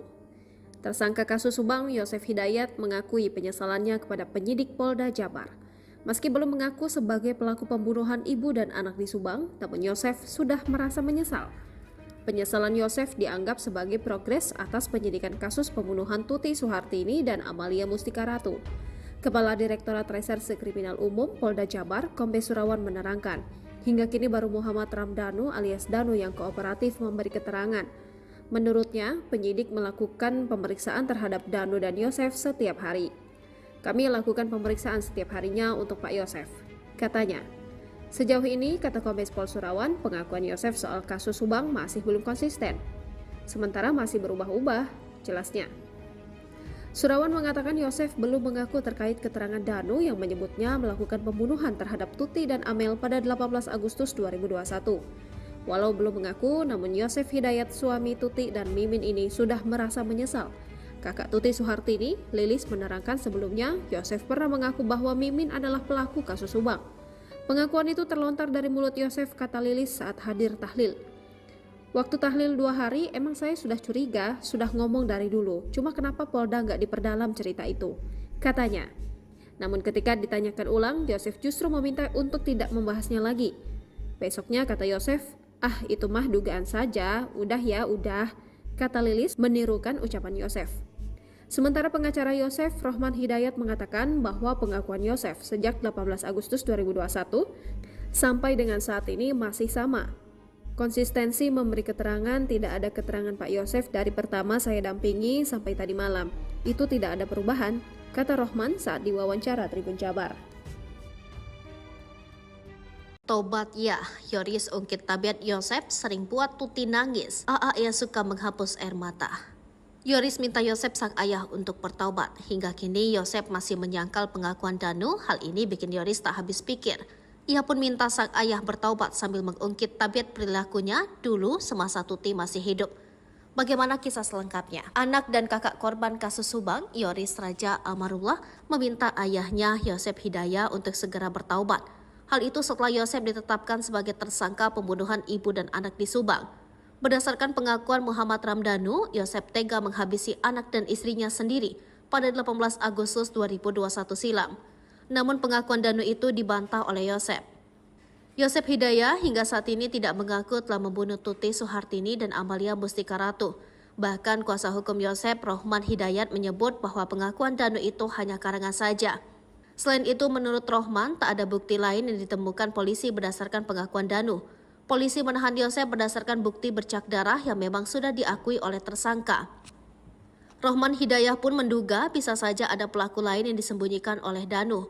Speaker 1: Tersangka kasus Subang, Yosef Hidayat, mengakui penyesalannya kepada penyidik Polda Jabar. Meski belum mengaku sebagai pelaku pembunuhan ibu dan anak di Subang, namun Yosef sudah merasa menyesal. Penyesalan Yosef dianggap sebagai progres atas penyidikan kasus pembunuhan Tuti Suhartini dan Amalia Mustika Ratu. Kepala Direktorat Reserse Kriminal Umum Polda Jabar, Kombes Surawan menerangkan, hingga kini baru Muhammad Ramdhanu alias Danu yang kooperatif memberi keterangan. Menurutnya, penyidik melakukan pemeriksaan terhadap Danu dan Yosef setiap hari. Kami lakukan pemeriksaan setiap harinya untuk Pak Yosef, katanya. Sejauh ini, kata Kombes Pol Surawan, pengakuan Yosef soal kasus Subang masih belum konsisten. Sementara masih berubah-ubah, jelasnya. Surawan mengatakan Yosef belum mengaku terkait keterangan Danu yang menyebutnya melakukan pembunuhan terhadap Tuti dan Amel pada 18 Agustus 2021. Walau belum mengaku, namun Yosef Hidayat, suami Tuti dan Mimin ini sudah merasa menyesal. Kakak Tuti Suhartini, Lilis, menerangkan sebelumnya Yosef pernah mengaku bahwa Mimin adalah pelaku kasus Subang. Pengakuan itu terlontar dari mulut Yosef, kata Lilis saat hadir tahlil. Waktu tahlil 2 hari, emang saya sudah curiga, sudah ngomong dari dulu. Cuma kenapa Polda nggak diperdalam cerita itu, katanya. Namun ketika ditanyakan ulang, Yosef justru meminta untuk tidak membahasnya lagi. Besoknya kata Yosef, itu mah dugaan saja, udah ya udah, kata Lilis menirukan ucapan Yosef. Sementara pengacara Yosef, Rohman Hidayat, mengatakan bahwa pengakuan Yosef sejak 18 Agustus 2021 sampai dengan saat ini masih sama. Konsistensi memberi keterangan, tidak ada keterangan Pak Yosef dari pertama saya dampingi sampai tadi malam. Itu tidak ada perubahan, kata Rohman saat diwawancara Tribun Jabar.
Speaker 2: Tobat ya, Yoris ungkit tabiat Yosef sering buat Tuti nangis. AA yang suka menghapus air mata. Yoris minta Yosef sang ayah untuk bertaubat. Hingga kini Yosef masih menyangkal pengakuan Danu. Hal ini bikin Yoris tak habis pikir. Ia pun minta sang ayah bertaubat sambil mengungkit tabiat perilakunya dulu semasa Tuti masih hidup. Bagaimana kisah selengkapnya? Anak dan kakak korban kasus Subang, Yoris Raja Amarullah, meminta ayahnya Yosef Hidayat untuk segera bertaubat. Hal itu setelah Yosef ditetapkan sebagai tersangka pembunuhan ibu dan anak di Subang. Berdasarkan pengakuan Muhammad Ramdhanu, Yosef tega menghabisi anak dan istrinya sendiri pada 18 Agustus 2021 silam. Namun pengakuan Danu itu dibantah oleh Yosef. Yosef Hidayat hingga saat ini tidak mengaku telah membunuh Tuti Suhartini dan Amalia Mustika Ratu. Bahkan kuasa hukum Yosef, Rohman Hidayat, menyebut bahwa pengakuan Danu itu hanya karangan saja. Selain itu, menurut Rohman, tak ada bukti lain yang ditemukan polisi berdasarkan pengakuan Danu. Polisi menahan Yosef berdasarkan bukti bercak darah yang memang sudah diakui oleh tersangka. Rohman Hidayat pun menduga bisa saja ada pelaku lain yang disembunyikan oleh Danu.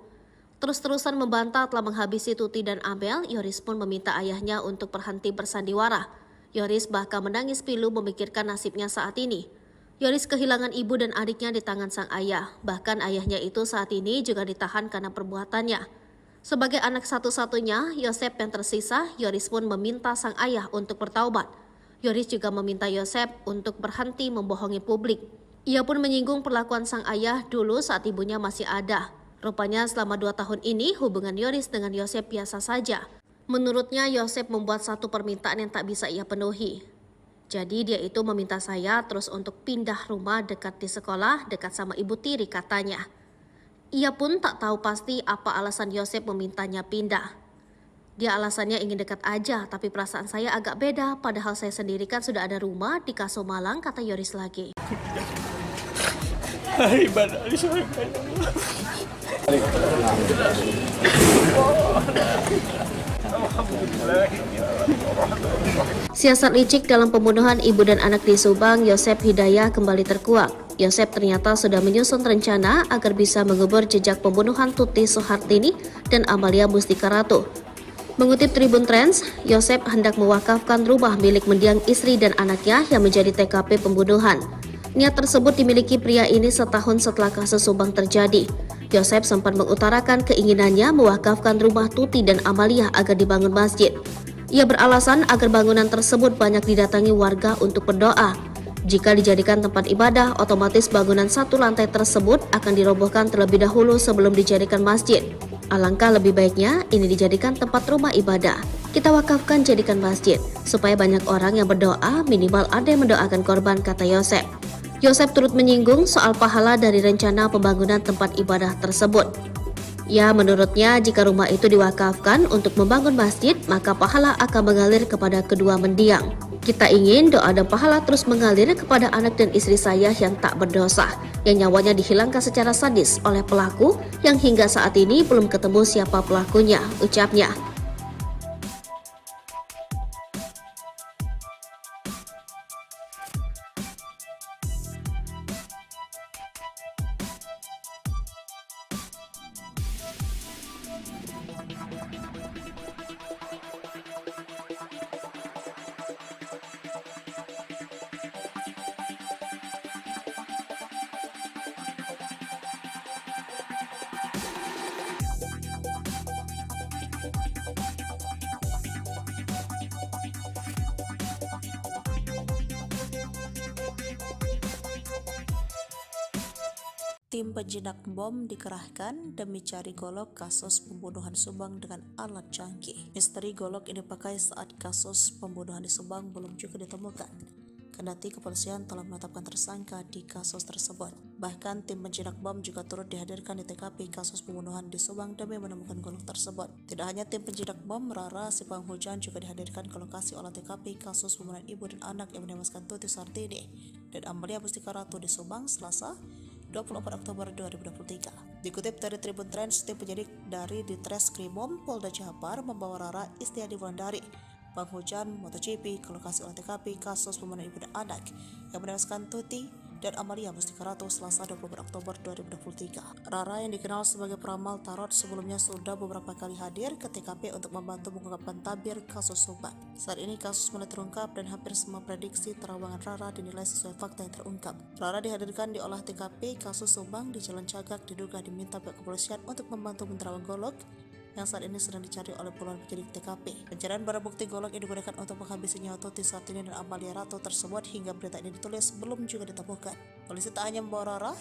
Speaker 2: Terus-terusan membantah telah menghabisi Tuti dan Amel, Yoris pun meminta ayahnya untuk berhenti bersandiwara. Yoris bahkan menangis pilu memikirkan nasibnya saat ini. Yoris kehilangan ibu dan adiknya di tangan sang ayah. Bahkan ayahnya itu saat ini juga ditahan karena perbuatannya. Sebagai anak satu-satunya, Yosep yang tersisa, Yoris pun meminta sang ayah untuk bertaubat. Yoris juga meminta Yosep untuk berhenti membohongi publik. Ia pun menyinggung perlakuan sang ayah dulu saat ibunya masih ada. Rupanya selama 2 tahun ini hubungan Yoris dengan Yosep biasa saja. Menurutnya Yosep membuat satu permintaan yang tak bisa ia penuhi. Jadi dia itu meminta saya terus untuk pindah rumah dekat di sekolah, dekat sama ibu tiri katanya. Ia pun tak tahu pasti apa alasan Yosep memintanya pindah. Dia alasannya ingin dekat aja, tapi perasaan saya agak beda. Padahal saya sendiri kan sudah ada rumah di Kaso Malang, kata Yoris lagi. Siasat licik dalam pembunuhan ibu dan anak di Subang, Yosep Hidayah kembali terkuak. Yosep ternyata sudah menyusun rencana agar bisa mengubur jejak pembunuhan Tuti Suhartini dan Amalia Mustika Ratu. Mengutip Tribun Trends, Yosep hendak mewakafkan rumah milik mendiang istri dan anaknya yang menjadi TKP pembunuhan. Niat tersebut dimiliki pria ini setahun setelah kasus Subang terjadi. Yosep sempat mengutarakan keinginannya mewakafkan rumah Tuti dan Amalia agar dibangun masjid. Ia beralasan agar bangunan tersebut banyak didatangi warga untuk berdoa. Jika dijadikan tempat ibadah, otomatis bangunan satu lantai tersebut akan dirobohkan terlebih dahulu sebelum dijadikan masjid. Alangkah lebih baiknya ini dijadikan tempat rumah ibadah. Kita wakafkan jadikan masjid, supaya banyak orang yang berdoa, minimal ada yang mendoakan korban, kata Yosep. Yosep turut menyinggung soal pahala dari rencana pembangunan tempat ibadah tersebut. Ya, menurutnya jika rumah itu diwakafkan untuk membangun masjid, maka pahala akan mengalir kepada kedua mendiang. Kita ingin doa dan pahala terus mengalir kepada anak dan istri saya yang tak berdosa, yang nyawanya dihilangkan secara sadis oleh pelaku yang hingga saat ini belum ketemu siapa pelakunya, ucapnya.
Speaker 3: Tim penjinak bom dikerahkan demi cari golok kasus pembunuhan Subang dengan alat canggih. Misteri golok ini dipakai saat kasus pembunuhan di Subang belum juga ditemukan. Kendati kepolisian telah menetapkan tersangka di kasus tersebut. Bahkan tim penjinak bom juga turut dihadirkan di TKP kasus pembunuhan di Subang demi menemukan golok tersebut. Tidak hanya tim penjinak bom, Rara si penghujan juga dihadirkan ke lokasi olah TKP kasus pembunuhan ibu dan anak yang menewaskan Tuti Suhartini dan Amalia Mustika Ratu di Subang Selasa 24 Oktober 2023. Dikutip dari Tribun Trends, tim penyidik dari Ditreskrimum Polda Jabar membawa Rara Istiadi Wulandari, penghujan MotoGP, ke lokasi olah TKP kasus pembunuhan ibu dan anak yang menewaskan Tuti dan Amalia Mustika Ratu Selasa 24 Oktober 2023. Rara yang dikenal sebagai peramal tarot sebelumnya sudah beberapa kali hadir ke TKP untuk membantu mengungkapkan tabir kasus Subang. Saat ini kasus mulai terungkap dan hampir semua prediksi terawangan Rara dinilai sesuai fakta yang terungkap. Rara dihadirkan di olah TKP kasus Subang di Jalan Cagak, diduga diminta pihak kepolisian untuk membantu menerawang golok yang saat ini sedang dicari oleh puluhan penyidik TKP. Pencarian barang bukti golok yang digunakan untuk menghabisi nyawa Tuti Suhartini dan Amalia Ratu tersebut hingga berita ini ditulis belum juga ditemukan. Polisi tak hanya membawa Rara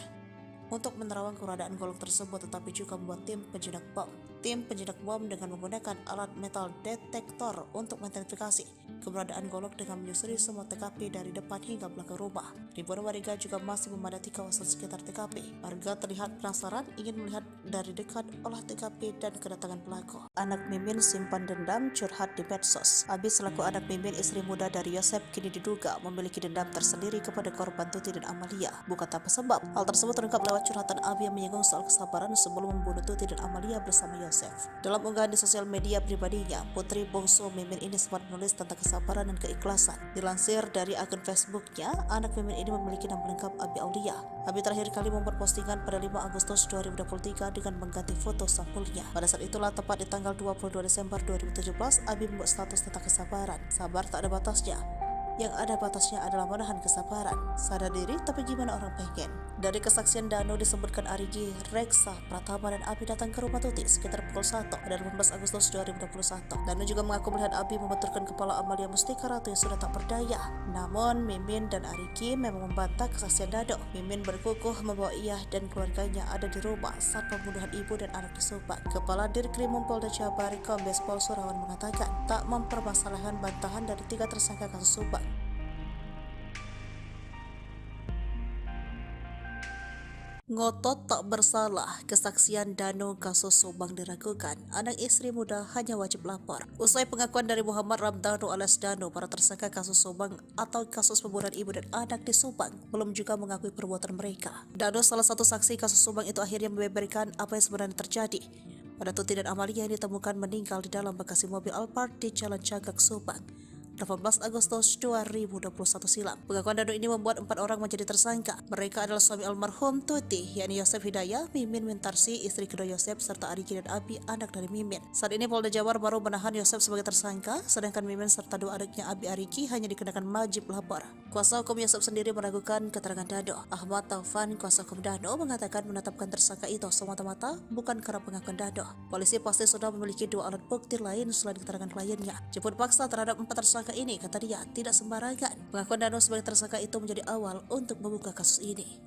Speaker 3: untuk menerawang keberadaan golok tersebut, tetapi juga membuat tim penjinak bom. Tim penjinak bom dengan menggunakan alat metal detektor untuk mengidentifikasi keberadaan golok dengan menyusuri semua TKP dari depan hingga belakang rumah. Ribuan warga juga masih memadati kawasan sekitar TKP. Warga terlihat penasaran ingin melihat dari dekat olah TKP dan kedatangan pelaku. Anak Mimin simpan dendam curhat di medsos. Abi selaku anak Mimin, istri muda dari Yosep, kini diduga memiliki dendam tersendiri kepada korban Tuti dan Amalia. Bukan tanpa sebab. Hal tersebut terungkap lewat bahwa curhatan Abi yang menyinggung soal kesabaran sebelum membunuh Tuti dan Amalia bersama Yosef. Dalam unggahan di sosial media pribadinya, putri bungsu Mimin ini sempat menulis tentang kesabaran dan keikhlasan. Dilansir dari akun Facebooknya, anak Mimin ini memiliki nama lengkap Abi Aulia. Abi terakhir kali membuat postingan pada 5 Agustus 2023 dengan mengganti foto sampulnya. Pada saat itulah, tepat di tanggal 22 Desember 2017, Abi membuat status tentang kesabaran. Sabar tak ada batasnya. Yang ada batasnya adalah menahan kesabaran. Sadar diri, tapi gimana orang pengen? Dari kesaksian Danu disebutkan Arigi, Reksa, Pratama, dan Abi datang ke rumah Tuti sekitar pukul 1 pada 18 Agustus 2021. Danu juga mengaku melihat Abi membenturkan kepala Amalia Mustika Ratu yang sudah tak berdaya. Namun, Mimin dan Arigi memang membantah kesaksian Danu. Mimin berkukuh membawa ia dan keluarganya ada di rumah saat pembunuhan ibu dan anak di Subang. Kepala Dirkrimum Polda Jabar, Kombes Pol Surawan mengatakan tak mempermasalahkan bantahan dari 3 tersangka kasus Subang. Ngotot tak bersalah, kesaksian Danu kasus Subang diragukan. Anak istri muda hanya wajib lapor. Usai pengakuan dari Muhammad Ramdhanu alias Danu, para tersangka kasus Subang atau kasus pembunuhan ibu dan anak di Subang belum juga mengakui perbuatan mereka. Danu, salah satu saksi kasus Subang itu, akhirnya membeberkan apa yang sebenarnya terjadi pada Tuti dan Amalia yang ditemukan meninggal di dalam bagasi mobil Alphard di Jalan Cagak, Subang, 18 Agustus 2021 silam. Pengakuan Danu ini membuat 4 orang menjadi tersangka. Mereka adalah suami almarhum Tuti, yakni Yosef Hidayah, Mimin Mintarsi, istri kedua Yosef, serta Arigi dan Abi, anak dari Mimin. Saat ini Polda Jabar baru menahan Yosef sebagai tersangka, sedangkan Mimin serta 2 adiknya Abi Arigi hanya dikenakan wajib lapor. Kuasa hukum Yosef sendiri meragukan keterangan Danu. Ahmad Taufan, kuasa hukum Danu, mengatakan menetapkan tersangka itu semata-mata bukan karena pengakuan Danu. Polisi pasti sudah memiliki 2 alat bukti lain selain keterangan kliennya. Jemput paksa terhadap 4 tersangka ini, kata dia, tidak sembarangan. Pengakuan Danu sebagai tersangka itu menjadi awal untuk membuka kasus ini.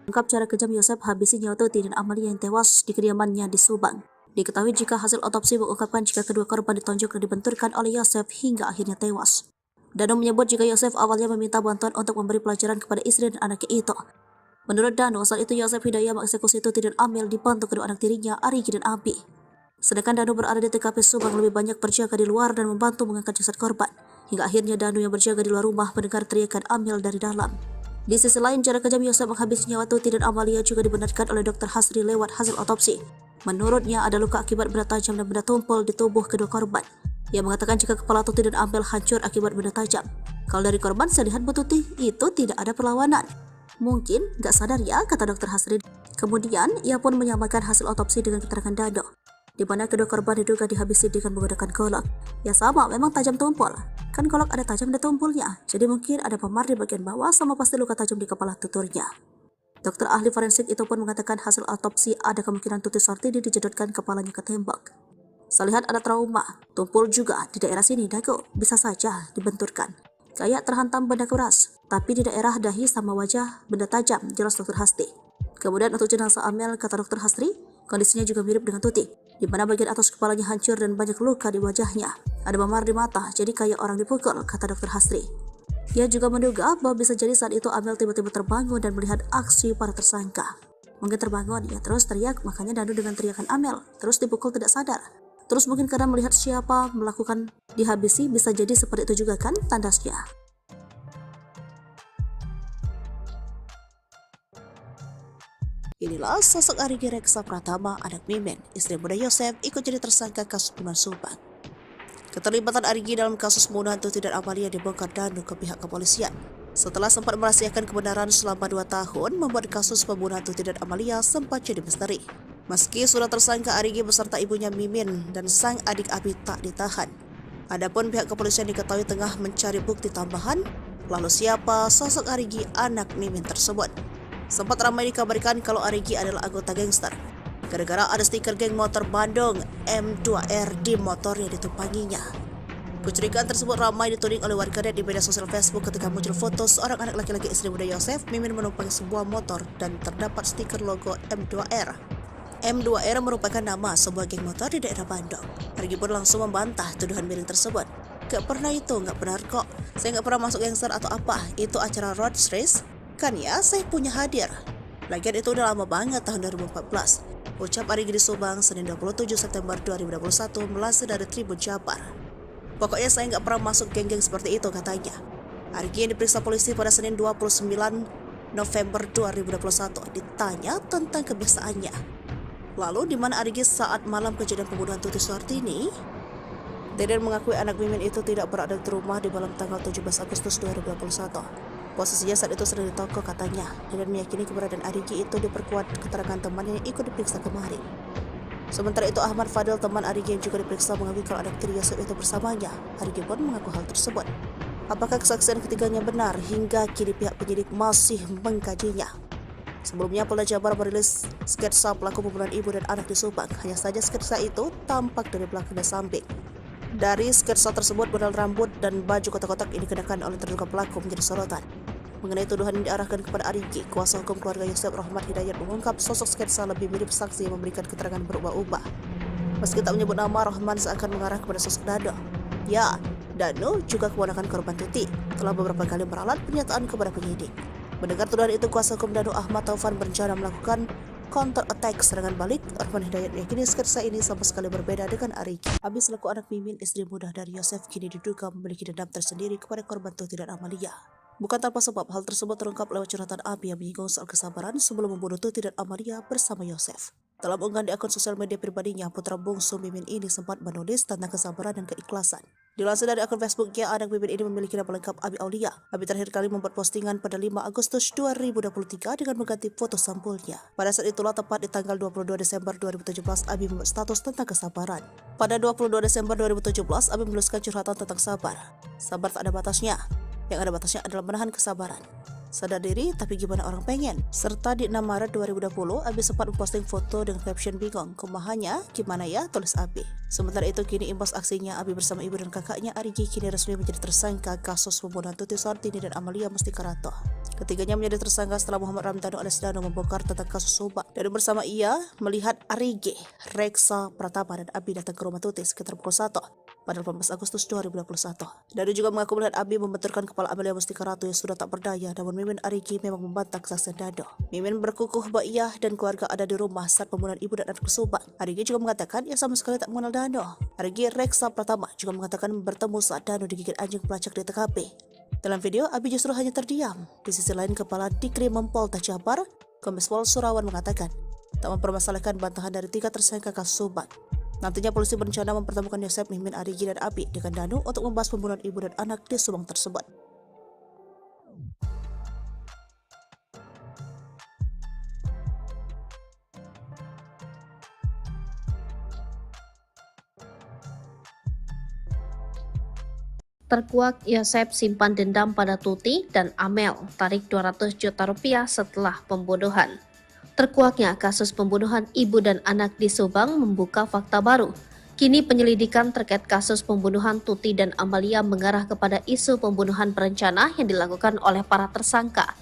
Speaker 3: Lengkap cara kejam Yosef habisi nyawa Tuti dan Amalia yang tewas di kediamannya di Subang. Diketahui jika hasil otopsi mengungkapkan jika kedua korban ditonjok dan dibenturkan oleh Yosef hingga akhirnya tewas. Danu menyebut jika Yosef awalnya meminta bantuan untuk memberi pelajaran kepada istri dan anaknya itu. Menurut Danu, saat itu Yosef Hidayah mengeksekusi Tuti dan Amel dibantu kedua anak tirinya, Arigi dan Abi. Sedangkan Danu berada di TKP Subang lebih banyak berjaga di luar dan membantu mengangkat jasad korban. Hingga akhirnya Danu yang berjaga di luar rumah mendengar teriakan Amel dari dalam. Di sisi lain, cara kejam Yosef menghabisi nyawa Tuti dan Amalia juga dibenarkan oleh Dr. Hasri lewat hasil otopsi. Menurutnya ada luka akibat benda tajam dan benda tumpul di tubuh kedua korban. Ia mengatakan jika kepala Tuti dan Amel hancur akibat benda tajam. Kalau dari korban, saya lihat Bu Tuti itu tidak ada perlawanan. Mungkin gak sadar ya, kata Dr. Hasri. Kemudian ia pun menyamakan hasil otopsi dengan keterangan Danu, di mana kedua korban diduga dihabisi dengan menggunakan golok. Ya sama, memang tajam tumpul. Kan golok ada tajam dan tumpulnya, jadi mungkin ada memar di bagian bawah sama pasti luka tajam di kepala tuturnya. Dokter ahli forensik itu pun mengatakan hasil otopsi ada kemungkinan Tuti Sartini dijedotkan kepalanya ke tembok. Saya lihat ada trauma, tumpul juga di daerah sini dagu, bisa saja dibenturkan. Kayak terhantam benda keras, tapi di daerah dahi sama wajah benda tajam, jelas Dr. Hasri. Kemudian untuk jenazah Amel, kata Dr. Hasri, kondisinya juga mirip dengan Tuti, di mana bagian atas kepalanya hancur dan banyak luka di wajahnya. Ada memar di mata, jadi kayak orang dipukul, kata Dr. Hasri. Ia juga menduga bahwa bisa jadi saat itu Amel tiba-tiba terbangun dan melihat aksi para tersangka. Mungkin terbangun, ia terus teriak, makanya Danu dengan teriakan Amel, terus dipukul tidak sadar. Terus mungkin karena melihat siapa melakukan dihabisi, bisa jadi seperti itu juga kan, tandasnya. Inilah sosok Arigi Reksa Pratama, anak Mimin, istri muda Yosef, ikut jadi tersangka kasus pembunuhan Subang. Keterlibatan Arigi dalam kasus pembunuhan Tuti dan Amalia dibongkar Danu ke pihak kepolisian. Setelah sempat merahasiakan kebenaran selama 2 tahun, membuat kasus pembunuhan Tuti dan Amalia sempat jadi misteri. Meski sudah tersangka, Arigi beserta ibunya Mimin dan sang adik Abi tak ditahan. Adapun pihak kepolisian diketahui tengah mencari bukti tambahan, lalu siapa sosok Arigi anak Mimin tersebut. Sempat ramai dikabarkan kalau Arigi adalah anggota gangster, gara-gara ada stiker geng motor Bandung M2R di motor yang ditumpanginya. Kecurigaan tersebut ramai dituding oleh warganet di media sosial Facebook ketika muncul foto seorang anak laki-laki istri muda Yosef, Mimin menumpangi sebuah motor dan terdapat stiker logo M2R. M2R merupakan nama sebuah geng motor di daerah Bandung. Arigi pun langsung membantah tuduhan miring tersebut. Gak pernah itu, gak benar kok. Saya gak pernah masuk gangster atau apa, itu acara road race. Kan ya, saya punya hadir. Lagian itu udah lama banget, tahun 2014. Ucap Arigi di Subang, Senin 27 September 2021, melansir dari Tribun Jabar. Pokoknya saya nggak pernah masuk geng-geng seperti itu, katanya. Arigi yang diperiksa polisi pada Senin 29 November 2021 ditanya tentang kebiasaannya. Lalu di mana Arigi saat malam kejadian pembunuhan Tuti Suhartini? Deden mengakui anak Mimin itu tidak berada di rumah di malam tanggal 17 Agustus 2021. Posisinya saat itu sedang di toko, katanya. Deden meyakini keberadaan Arigi itu diperkuat keterangan temannya yang ikut diperiksa kemarin. Sementara itu Ahmad Fadil, teman Arigi yang juga diperiksa, mengakui kalau anak tiri Yosef itu bersamanya. Arigi pun mengaku hal tersebut. Apakah kesaksian ketiganya benar? Hingga kini pihak penyidik masih mengkajinya. Sebelumnya Polda Jabar merilis sketsa pelaku pembunuhan ibu dan anak di Subang. Hanya saja sketsa itu tampak dari belakang dan samping. Dari sketsa tersebut, model rambut dan baju kotak-kotak yang dikenakan oleh terduga pelaku menjadi sorotan. Mengenai tuduhan yang diarahkan kepada Arigi, kuasa hukum keluarga Yosef Rahmat Hidayat mengungkap sosok sketsa lebih mirip saksi yang memberikan keterangan berubah-ubah. Meski tak menyebut nama, Rahman seakan mengarah kepada sosok Dano. Ya, Dano juga keponakan korban Tuti, telah beberapa kali meralat pernyataan kepada penyidik. Mendengar tuduhan itu, kuasa hukum Dano Ahmad Taufan berencana melakukan counter attack serangan balik. Rahman Hidayat meyakini sketsa ini sama sekali berbeda dengan Arigi. Abi selaku anak Mimin, istri muda dari Yosef, kini diduga memiliki dendam tersendiri kepada korban Tuti dan Amalia. Bukan tanpa sebab, hal tersebut terungkap lewat curhatan Abi yang menyinggung soal kesabaran sebelum membunuh Tuti dan Amalia bersama Yosef. Dalam unggahan di akun sosial media pribadinya, putra bungsu Mimin ini sempat menulis tentang kesabaran dan keikhlasan. Dilansir dari akun Facebooknya, anak Mimin ini memiliki nama lengkap Abi Aulia. Abi terakhir kali membuat postingan pada 5 Agustus 2023 dengan mengganti foto sampulnya. Pada saat itulah, tepat di tanggal 22 Desember 2017, Abi membuat status tentang kesabaran. Pada 22 Desember 2017, Abi menuliskan curhatan tentang sabar. Sabar tak ada batasnya. Yang ada batasnya adalah menahan kesabaran. Sadar diri, tapi gimana orang pengen? Serta di 6 Maret 2020, Abi sempat memposting foto dengan caption bingung. Kumahannya, gimana ya? Tulis Abi. Sementara itu, kini imbas aksinya, Abi bersama ibu dan kakaknya Arigi kini resmi menjadi tersangka kasus pembunuhan Tuti Suhartini dan Amalia Mustikarato. Ketiganya menjadi tersangka setelah Muhammad Ramdhanu alias Dano membongkar tentang kasus Subang. Dan bersama ia melihat Arigi, Reksa Pratama dan Abi datang ke rumah Tuti sekitar pukul 1 pada 18 Agustus 2021. Dano juga mengaku melihat Abi membenturkan kepala Amalia Mustikarato yang sudah tak berdaya, namun Mimin Arigi memang membantah kesaksian Dano. Mimin berkukuh bahwa ia dan keluarga ada di rumah saat pembunuhan ibu dan anak di Subang. Arigi juga mengatakan ia sama sekali tak mengenal Dano. Arigi Reksa Pratama juga mengatakan bertemu saat Dano digigit anjing pelacak di TKP. Dalam video, Abi justru hanya terdiam. Di sisi lain, Kepala Dikrimum Polda Jabar, Kombes Pol Surawan mengatakan tak mempermasalahkan bantahan dari 3 tersangka kasus Subang. Nantinya polisi berencana mempertemukan Yosef, Mimin, Arigi, dan Abi dengan Dano untuk membahas pembunuhan ibu dan anak di Subang tersebut.
Speaker 2: Terkuak Yosef simpan dendam pada Tuti dan Amel, tarik 200 juta rupiah setelah pembunuhan. Terkuaknya kasus pembunuhan ibu dan anak di Subang membuka fakta baru. Kini penyelidikan terkait kasus pembunuhan Tuti dan Amalia mengarah kepada isu pembunuhan berencana yang dilakukan oleh para tersangka.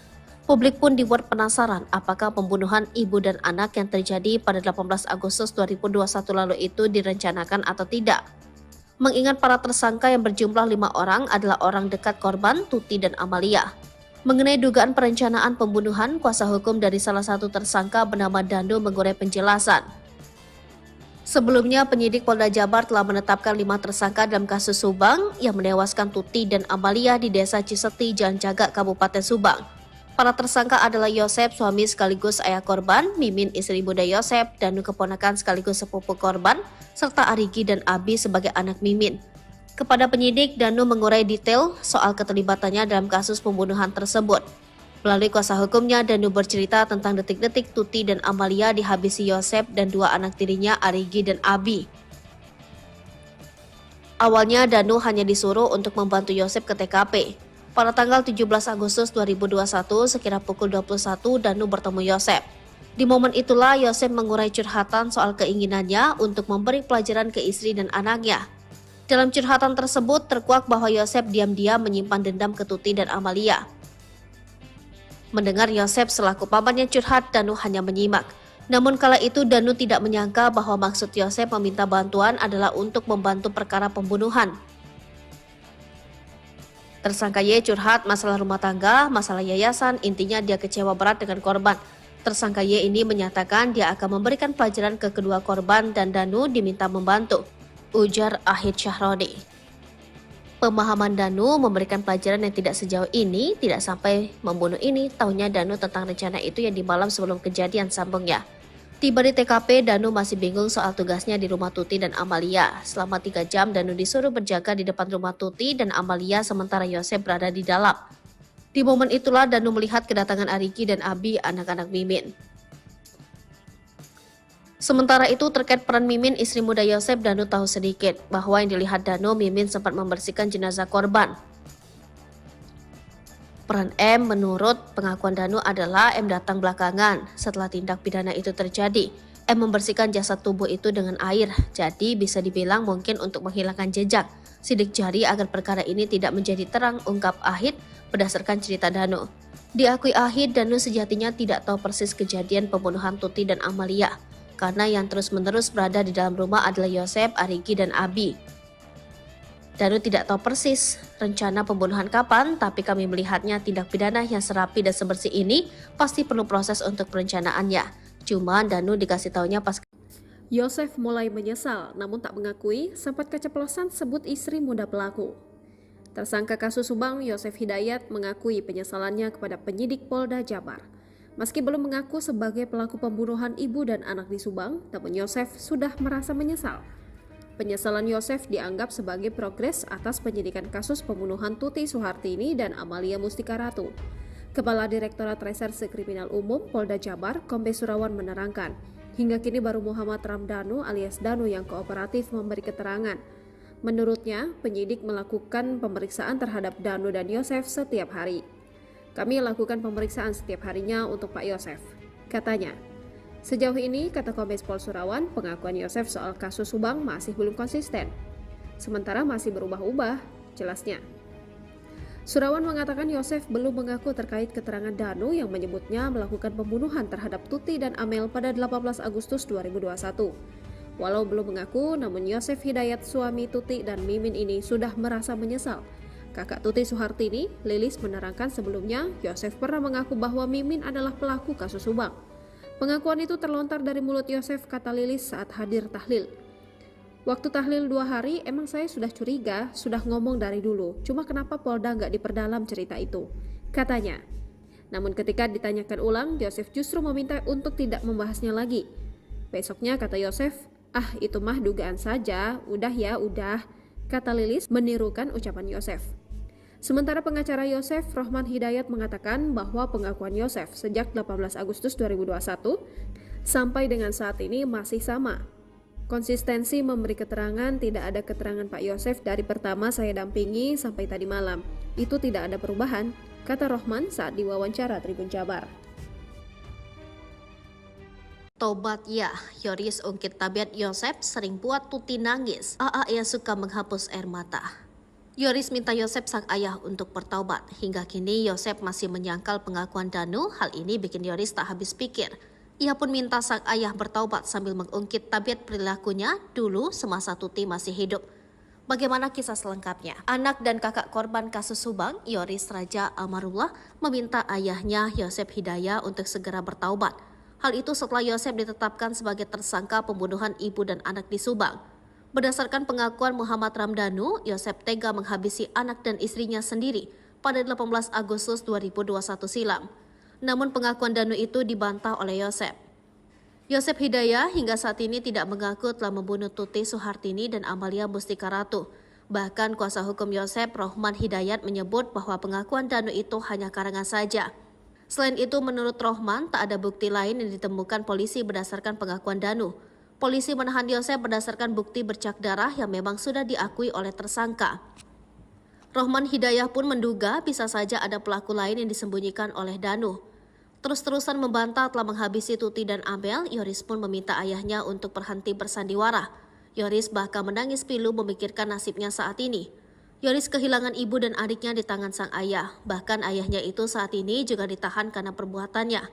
Speaker 2: Publik pun dibuat penasaran apakah pembunuhan ibu dan anak yang terjadi pada 18 Agustus 2021 lalu itu direncanakan atau tidak. Mengingat para tersangka yang berjumlah 5 orang adalah orang dekat korban Tuti dan Amalia. Mengenai dugaan perencanaan pembunuhan, kuasa hukum dari salah satu tersangka bernama Dando mengurai penjelasan. Sebelumnya, penyidik Polda Jabar telah menetapkan 5 tersangka dalam kasus Subang yang menewaskan Tuti dan Amalia di Desa Ciseti, Jalan Jagak, Kabupaten Subang. Para tersangka adalah Yosef, suami sekaligus ayah korban, Mimin, istri muda Yosef, Danu keponakan sekaligus sepupu korban, serta Arigi dan Abi sebagai anak Mimin. Kepada penyidik, Danu mengurai detail soal keterlibatannya dalam kasus pembunuhan tersebut. Melalui kuasa hukumnya, Danu bercerita tentang detik-detik Tuti dan Amalia dihabisi Yosef dan 2 anak tirinya Arigi dan Abi. Awalnya, Danu hanya disuruh untuk membantu Yosef ke TKP. Pada tanggal 17 Agustus 2021, sekira pukul 21, Danu bertemu Yosef. Di momen itulah Yosef mengurai curhatan soal keinginannya untuk memberi pelajaran ke istri dan anaknya. Dalam curhatan tersebut terkuak bahwa Yosef diam-diam menyimpan dendam ke Tuti dan Amalia. Mendengar Yosef selaku pamannya curhat, Danu hanya menyimak. Namun kala itu Danu tidak menyangka bahwa maksud Yosef meminta bantuan adalah untuk membantu perkara pembunuhan. Tersangka Y curhat masalah rumah tangga, masalah yayasan, intinya dia kecewa berat dengan korban. Tersangka Y ini menyatakan dia akan memberikan pelajaran ke kedua korban dan Danu diminta membantu, ujar Ahid Syahroni. Pemahaman Danu memberikan pelajaran yang tidak sejauh ini, tidak sampai membunuh ini, taunya Danu tentang rencana itu yang di malam sebelum kejadian, sambungnya. Tiba di TKP, Danu masih bingung soal tugasnya di rumah Tuti dan Amalia. Selama 3 jam, Danu disuruh berjaga di depan rumah Tuti dan Amalia sementara Yosep berada di dalam. Di momen itulah Danu melihat kedatangan Ariki dan Abi, anak-anak Mimin. Sementara itu terkait peran Mimin, istri muda Yosep, Danu tahu sedikit bahwa yang dilihat Danu, Mimin sempat membersihkan jenazah korban. Peran M menurut pengakuan Danu adalah M datang belakangan setelah tindak pidana itu terjadi. M membersihkan jasad tubuh itu dengan air, jadi bisa dibilang mungkin untuk menghilangkan jejak, sidik jari agar perkara ini tidak menjadi terang, ungkap Ahid berdasarkan cerita Danu. Diakui Ahid, Danu sejatinya tidak tahu persis kejadian pembunuhan Tuti dan Amalia, karena yang terus-menerus berada di dalam rumah adalah Yosep, Ariki, dan Abi. Danu tidak tahu persis rencana pembunuhan kapan, tapi kami melihatnya tindak pidana yang serapi dan sebersih ini pasti perlu proses untuk perencanaannya. Cuma Danu dikasih taunya pas
Speaker 1: Yosef mulai menyesal, namun tak mengakui sempat keceplosan sebut istri muda pelaku. Tersangka kasus Subang, Yosef Hidayat, mengakui penyesalannya kepada penyidik Polda Jabar. Meski belum mengaku sebagai pelaku pembunuhan ibu dan anak di Subang, namun Yosef sudah merasa menyesal. Penyesalan Yosef dianggap sebagai progres atas penyidikan kasus pembunuhan Tuti Suhartini dan Amalia Mustika Ratu. Kepala Direktorat Reserse Kriminal Umum Polda Jabar, Kombes Surawan menerangkan, hingga kini baru Muhammad Ramdhanu alias Danu yang kooperatif memberi keterangan. Menurutnya, penyidik melakukan pemeriksaan terhadap Danu dan Yosef setiap hari. Kami lakukan pemeriksaan setiap harinya untuk Pak Yosef, katanya. Sejauh ini, kata Kombes Pol Surawan, pengakuan Yosef soal kasus Subang masih belum konsisten. Sementara masih berubah-ubah, jelasnya. Surawan mengatakan Yosef belum mengaku terkait keterangan Danu yang menyebutnya melakukan pembunuhan terhadap Tuti dan Amel pada 18 Agustus 2021. Walau belum mengaku, namun Yosef Hidayat, suami Tuti dan Mimin ini sudah merasa menyesal. Kakak Tuti Suhartini, Lilis, menerangkan sebelumnya Yosef pernah mengaku bahwa Mimin adalah pelaku kasus Subang. Pengakuan itu terlontar dari mulut Yosef, kata Lilis saat hadir tahlil. Waktu tahlil 2 hari, emang saya sudah curiga, sudah ngomong dari dulu. Cuma kenapa Polda nggak diperdalam cerita itu, katanya. Namun ketika ditanyakan ulang, Yosef justru meminta untuk tidak membahasnya lagi. Besoknya kata Yosef, itu mah dugaan saja, udah ya udah, kata Lilis menirukan ucapan Yosef. Sementara pengacara Yosef, Rohman Hidayat, mengatakan bahwa pengakuan Yosef sejak 18 Agustus 2021 sampai dengan saat ini masih sama. Konsistensi memberi keterangan, tidak ada keterangan Pak Yosef dari pertama saya dampingi sampai tadi malam. Itu tidak ada perubahan, kata Rohman saat diwawancara Tribun Jabar.
Speaker 2: Tobat ya, Yoris ungkit tabiat Yosep sering buat Tuti nangis. Ia suka menghapus air mata. Yoris minta Yosep sang ayah untuk bertaubat. Hingga kini Yosep masih menyangkal pengakuan Danu. Hal ini bikin Yoris tak habis pikir. Ia pun minta sang ayah bertaubat sambil mengungkit tabiat perilakunya dulu semasa Tuti masih hidup. Bagaimana kisah selengkapnya? Anak dan kakak korban kasus Subang, Yoris Raja Amarullah, meminta ayahnya Yosep Hidayat untuk segera bertaubat. Hal itu setelah Yosep ditetapkan sebagai tersangka pembunuhan ibu dan anak di Subang. Berdasarkan pengakuan Muhammad Ramdhanu, Yosep tega menghabisi anak dan istrinya sendiri pada 18 Agustus 2021 silam. Namun pengakuan Danu itu dibantah oleh Yosep. Yosep Hidayat hingga saat ini tidak mengaku telah membunuh Tuti Suhartini dan Amalia Mustika Ratu. Bahkan kuasa hukum Yosep, Rohman Hidayat, menyebut bahwa pengakuan Danu itu hanya karangan saja. Selain itu, menurut Rohman, tak ada bukti lain yang ditemukan polisi berdasarkan pengakuan Danu. Polisi menahan Yosep berdasarkan bukti bercak darah yang memang sudah diakui oleh tersangka. Rohman Hidayat pun menduga bisa saja ada pelaku lain yang disembunyikan oleh Danu. Terus-terusan membantah telah menghabisi Tuti dan Amel, Yoris pun meminta ayahnya untuk berhenti bersandiwara. Yoris bahkan menangis pilu memikirkan nasibnya saat ini. Yoris kehilangan ibu dan adiknya di tangan sang ayah. Bahkan ayahnya itu saat ini juga ditahan karena perbuatannya.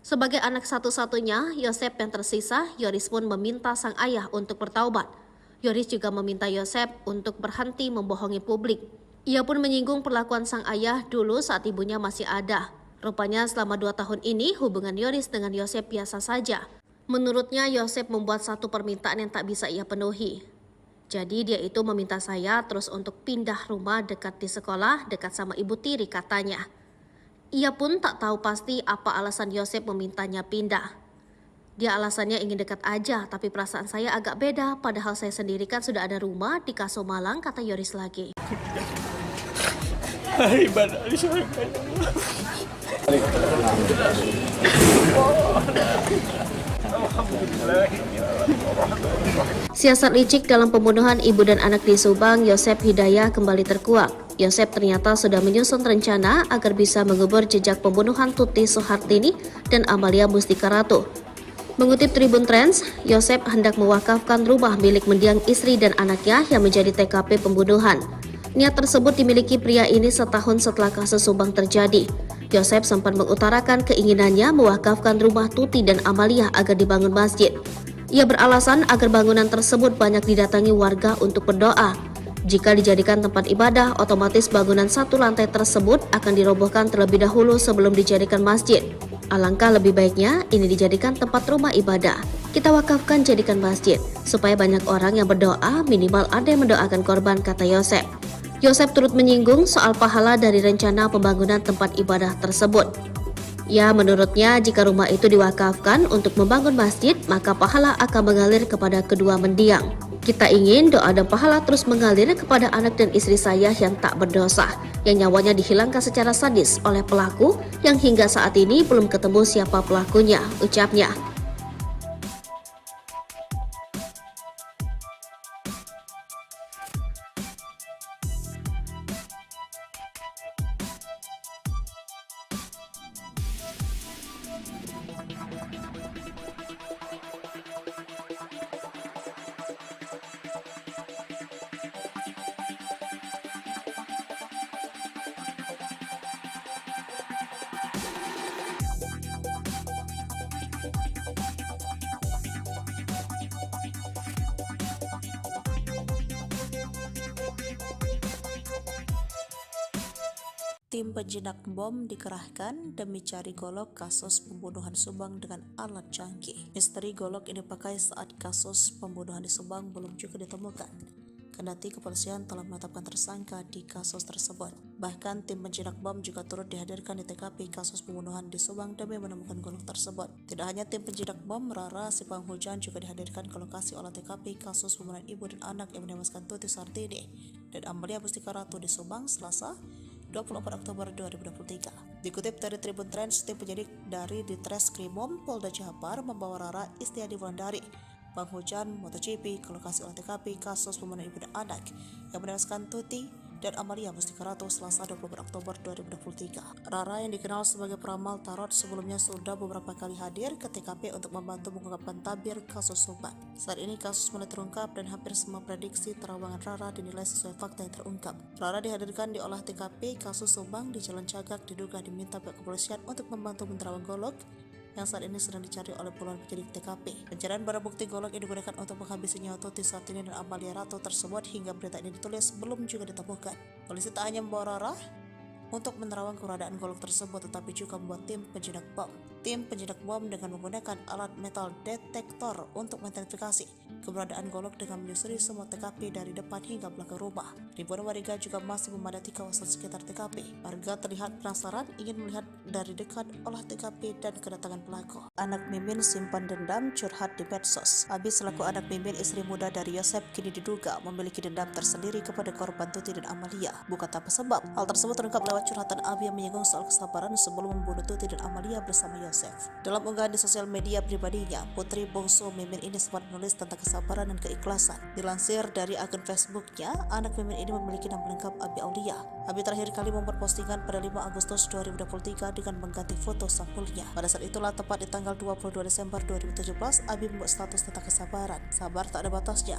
Speaker 2: Sebagai anak satu-satunya, Yosep yang tersisa, Yoris pun meminta sang ayah untuk bertaubat. Yoris juga meminta Yosep untuk berhenti membohongi publik. Ia pun menyinggung perlakuan sang ayah dulu saat ibunya masih ada. Rupanya selama 2 tahun ini hubungan Yoris dengan Yosep biasa saja. Menurutnya Yosep membuat satu permintaan yang tak bisa ia penuhi. Jadi dia itu meminta saya terus untuk pindah rumah dekat di sekolah, dekat sama ibu tiri katanya. Ia pun tak tahu pasti apa alasan Yosep memintanya pindah. Dia alasannya ingin dekat aja, tapi perasaan saya agak beda. Padahal saya sendiri kan sudah ada rumah di Kaso Malang, kata Yoris lagi. Siasat licik dalam pembunuhan ibu dan anak di Subang, Yosep Hidayah kembali terkuak. Yosep ternyata sudah menyusun rencana agar bisa mengubur jejak pembunuhan Tuti Soehartini dan Amalia Mustika Ratu. Mengutip Tribun Trends, Yosep hendak mewakafkan rumah milik mendiang istri dan anaknya yang menjadi TKP pembunuhan. Niat tersebut dimiliki pria ini setahun setelah kasus Subang terjadi. Yosep sempat mengutarakan keinginannya mewakafkan rumah Tuti dan Amalia agar dibangun masjid. Ia beralasan agar bangunan tersebut banyak didatangi warga untuk berdoa. Jika dijadikan tempat ibadah, otomatis bangunan satu lantai tersebut akan dirobohkan terlebih dahulu sebelum dijadikan masjid. Alangkah lebih baiknya ini dijadikan tempat rumah ibadah. Kita wakafkan jadikan masjid, supaya banyak orang yang berdoa, minimal ada yang mendoakan korban, kata Yosep. Yosep turut menyinggung soal pahala dari rencana pembangunan tempat ibadah tersebut. Ya, menurutnya jika rumah itu diwakafkan untuk membangun masjid, maka pahala akan mengalir kepada kedua mendiang. Kita ingin doa dan pahala terus mengalir kepada anak dan istri saya yang tak berdosa, yang nyawanya dihilangkan secara sadis oleh pelaku yang hingga saat ini belum ketemu siapa pelakunya, ucapnya.
Speaker 3: Tim penjinak bom dikerahkan demi cari golok kasus pembunuhan Subang dengan alat canggih. Misteri golok ini dipakai saat kasus pembunuhan di Subang belum juga ditemukan. Kendati kepolisian telah menetapkan tersangka di kasus tersebut. Bahkan tim penjinak bom juga turut dihadirkan di TKP kasus pembunuhan di Subang demi menemukan golok tersebut. Tidak hanya tim penjinak bom, Rara si penghujan juga dihadirkan ke lokasi olah TKP kasus pembunuhan ibu dan anak yang menewaskan Tuti Soehartini dan Amalia Mustika Ratu di Subang, Selasa 24 Oktober 2023. Dikutip dari Tribun Trends, tim penyidik dari Ditreskrimum Polda Jabar membawa Rara Istiadi Wulandari, penghujan MotoGP, ke lokasi olah TKP kasus pembunuhan ibu dan anak yang menewaskan Tuti dan Amalia Mustika Ratu Selasa 24 Oktober 2023. Rara yang dikenal sebagai peramal tarot sebelumnya sudah beberapa kali hadir ke TKP untuk membantu mengungkapkan tabir kasus Subang. Saat ini kasus mulai terungkap dan hampir semua prediksi terawangan Rara dinilai sesuai fakta yang terungkap. Rara dihadirkan di olah TKP kasus Subang di Jalan Cagak, diduga diminta pihak kepolisian untuk membantu menerawang golok yang saat ini sedang dicari oleh puluhan penyidik TKP. Pencarian barang bukti golok yang digunakan untuk menghabisi nyawa Tuti Soehartini dan Amalia Ratu tersebut hingga berita ini ditulis belum juga ditemukan. Polisi tak hanya membawa Rara untuk menerawang keberadaan golok tersebut, tetapi juga membuat tim penjinak bom. Tim penjinak bom dengan menggunakan alat metal detektor untuk mengidentifikasi keberadaan golok dengan menyusuri semua TKP dari depan hingga belakang rumah. Ribuan warga juga masih memadati kawasan sekitar TKP. Warga terlihat penasaran ingin melihat dari dekat olah TKP dan kedatangan pelaku. Anak Mimin simpan dendam curhat di medsos. Abi selaku anak Mimin, istri muda dari Yosep, kini diduga memiliki dendam tersendiri kepada korban Tuti dan Amalia. Bukan tanpa sebab. Hal tersebut terungkap lewat curhatan Abi yang menyinggung soal kesabaran sebelum membunuh Tuti dan Amalia bersama Yosef. Dalam unggahan di sosial media pribadinya, putri bungsu Mimin ini sempat menulis tentang kesabaran dan keikhlasan. Dilansir dari akun Facebooknya, anak Mimin ini memiliki nama lengkap Abi Aulia. Abi terakhir kali membuat postingan pada 5 Agustus 2023 dengan mengganti foto sampulnya. Pada saat itulah, tepat di tanggal 22 Desember 2017, Abi membuat status tentang kesabaran. Sabar tak ada batasnya.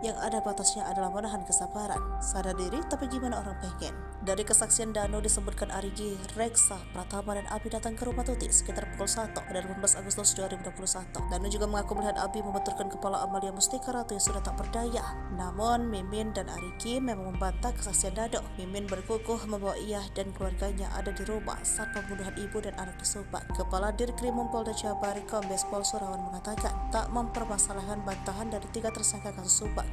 Speaker 3: Yang ada batasnya adalah menahan kesabaran. Sadar diri, tapi gimana orang pengen? Dari kesaksian Danu disebutkan Arigi, Reksa, Pratama, dan Abi datang ke rumah Tuti sekitar pukul 1 pada 18 Agustus 2021. Danu juga mengaku melihat Abi membenturkan kepala Amalia Mustika Ratu yang sudah tak berdaya. Namun, Mimin dan Arigi memang membantah kesaksian Danu. Mimin berkukuh membawa ia dan keluarganya ada di rumah saat pembunuhan ibu dan anak di Subang. Kepala Dirkrimum Polda Jabar, Kombes Pol Surawan mengatakan tak mempermasalahkan bantahan dari 3 tersangka kasus Subang.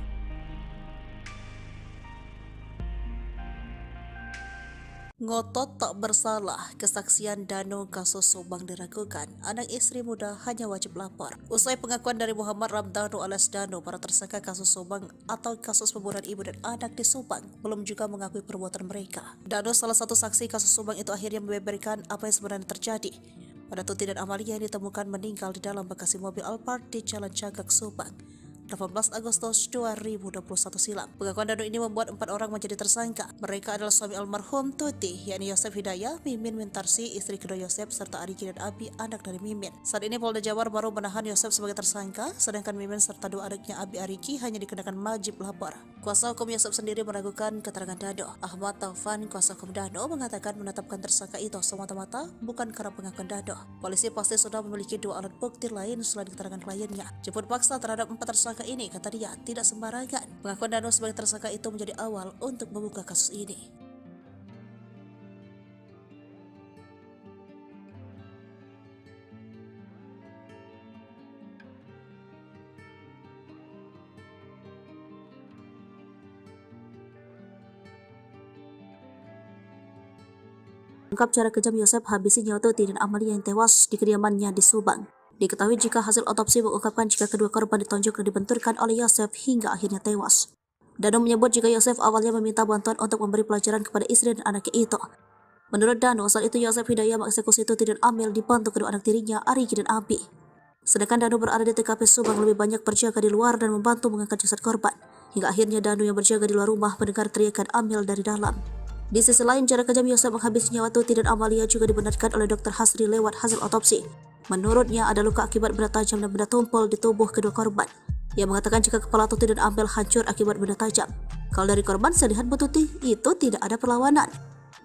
Speaker 3: Ngotot tak bersalah, kesaksian Danu kasus Subang diragukan. Anak istri muda hanya wajib lapor. Usai pengakuan dari Muhammad Ramdhanu alias Danu, para tersangka kasus Subang atau kasus pembunuhan ibu dan anak di Subang belum juga mengakui perbuatan mereka. Danu, salah satu saksi kasus Subang itu, akhirnya membeberkan apa yang sebenarnya terjadi pada Tuti dan Amalia yang ditemukan meninggal di dalam bagasi mobil Alphard di Jalan Cagak, Subang, 18 Agustus 2021 silam. Pengakuan Danu ini membuat 4 orang menjadi tersangka. Mereka adalah suami almarhum Tuti, yakni Yosef Hidayah, Mimin Mintarsi, istri kedua Yosef, serta Arigi dan Abi, anak dari Mimin. Saat ini Polda Jabar baru menahan Yosef sebagai tersangka, sedangkan Mimin serta 2 adiknya Abi Arigi hanya dikenakan wajib lapor. Kuasa hukum Yosef sendiri meragukan keterangan Danu. Ahmad Taufan, kuasa hukum Danu, mengatakan menetapkan tersangka itu semata-mata bukan karena pengakuan Danu. Polisi pasti sudah memiliki 2 alat bukti lain selain keterangan kliennya. Jemput paksa terhadap 4 tersangka ini, kata dia, tidak sembarangan. Pengakuan Danu sebagai tersangka itu menjadi awal untuk membuka kasus ini. Ungkap cara kejam Yosef habisi nyawa Tuti dan Amalia yang tewas di kediamannya di Subang. Diketahui jika hasil otopsi mengungkapkan jika kedua korban ditonjok dan dibenturkan oleh Yosef hingga akhirnya tewas. Danu menyebut jika Yosef awalnya meminta bantuan untuk memberi pelajaran kepada istri dan anaknya itu. Menurut Danu, saat itu Yosef Hidayah mengeksekusi Tuti dan Amel dibantu kedua anak tirinya, Arigi dan Abi. Sedangkan Danu berada di TKP Subang lebih banyak berjaga di luar dan membantu mengangkat jasad korban. Hingga akhirnya Danu yang berjaga di luar rumah mendengar teriakan Amel dari dalam. Di sisi lain, cara kejam Yosef menghabisi nyawa Tuti dan Amalia juga dibenarkan oleh Dr. Hasri lewat hasil otopsi. Menurutnya ada luka akibat benda tajam dan benda tumpul di tubuh kedua korban. Ia mengatakan jika kepala Tuti dan Amel hancur akibat benda tajam. Kalau dari korban, saya lihat Bu Tuti itu tidak ada perlawanan.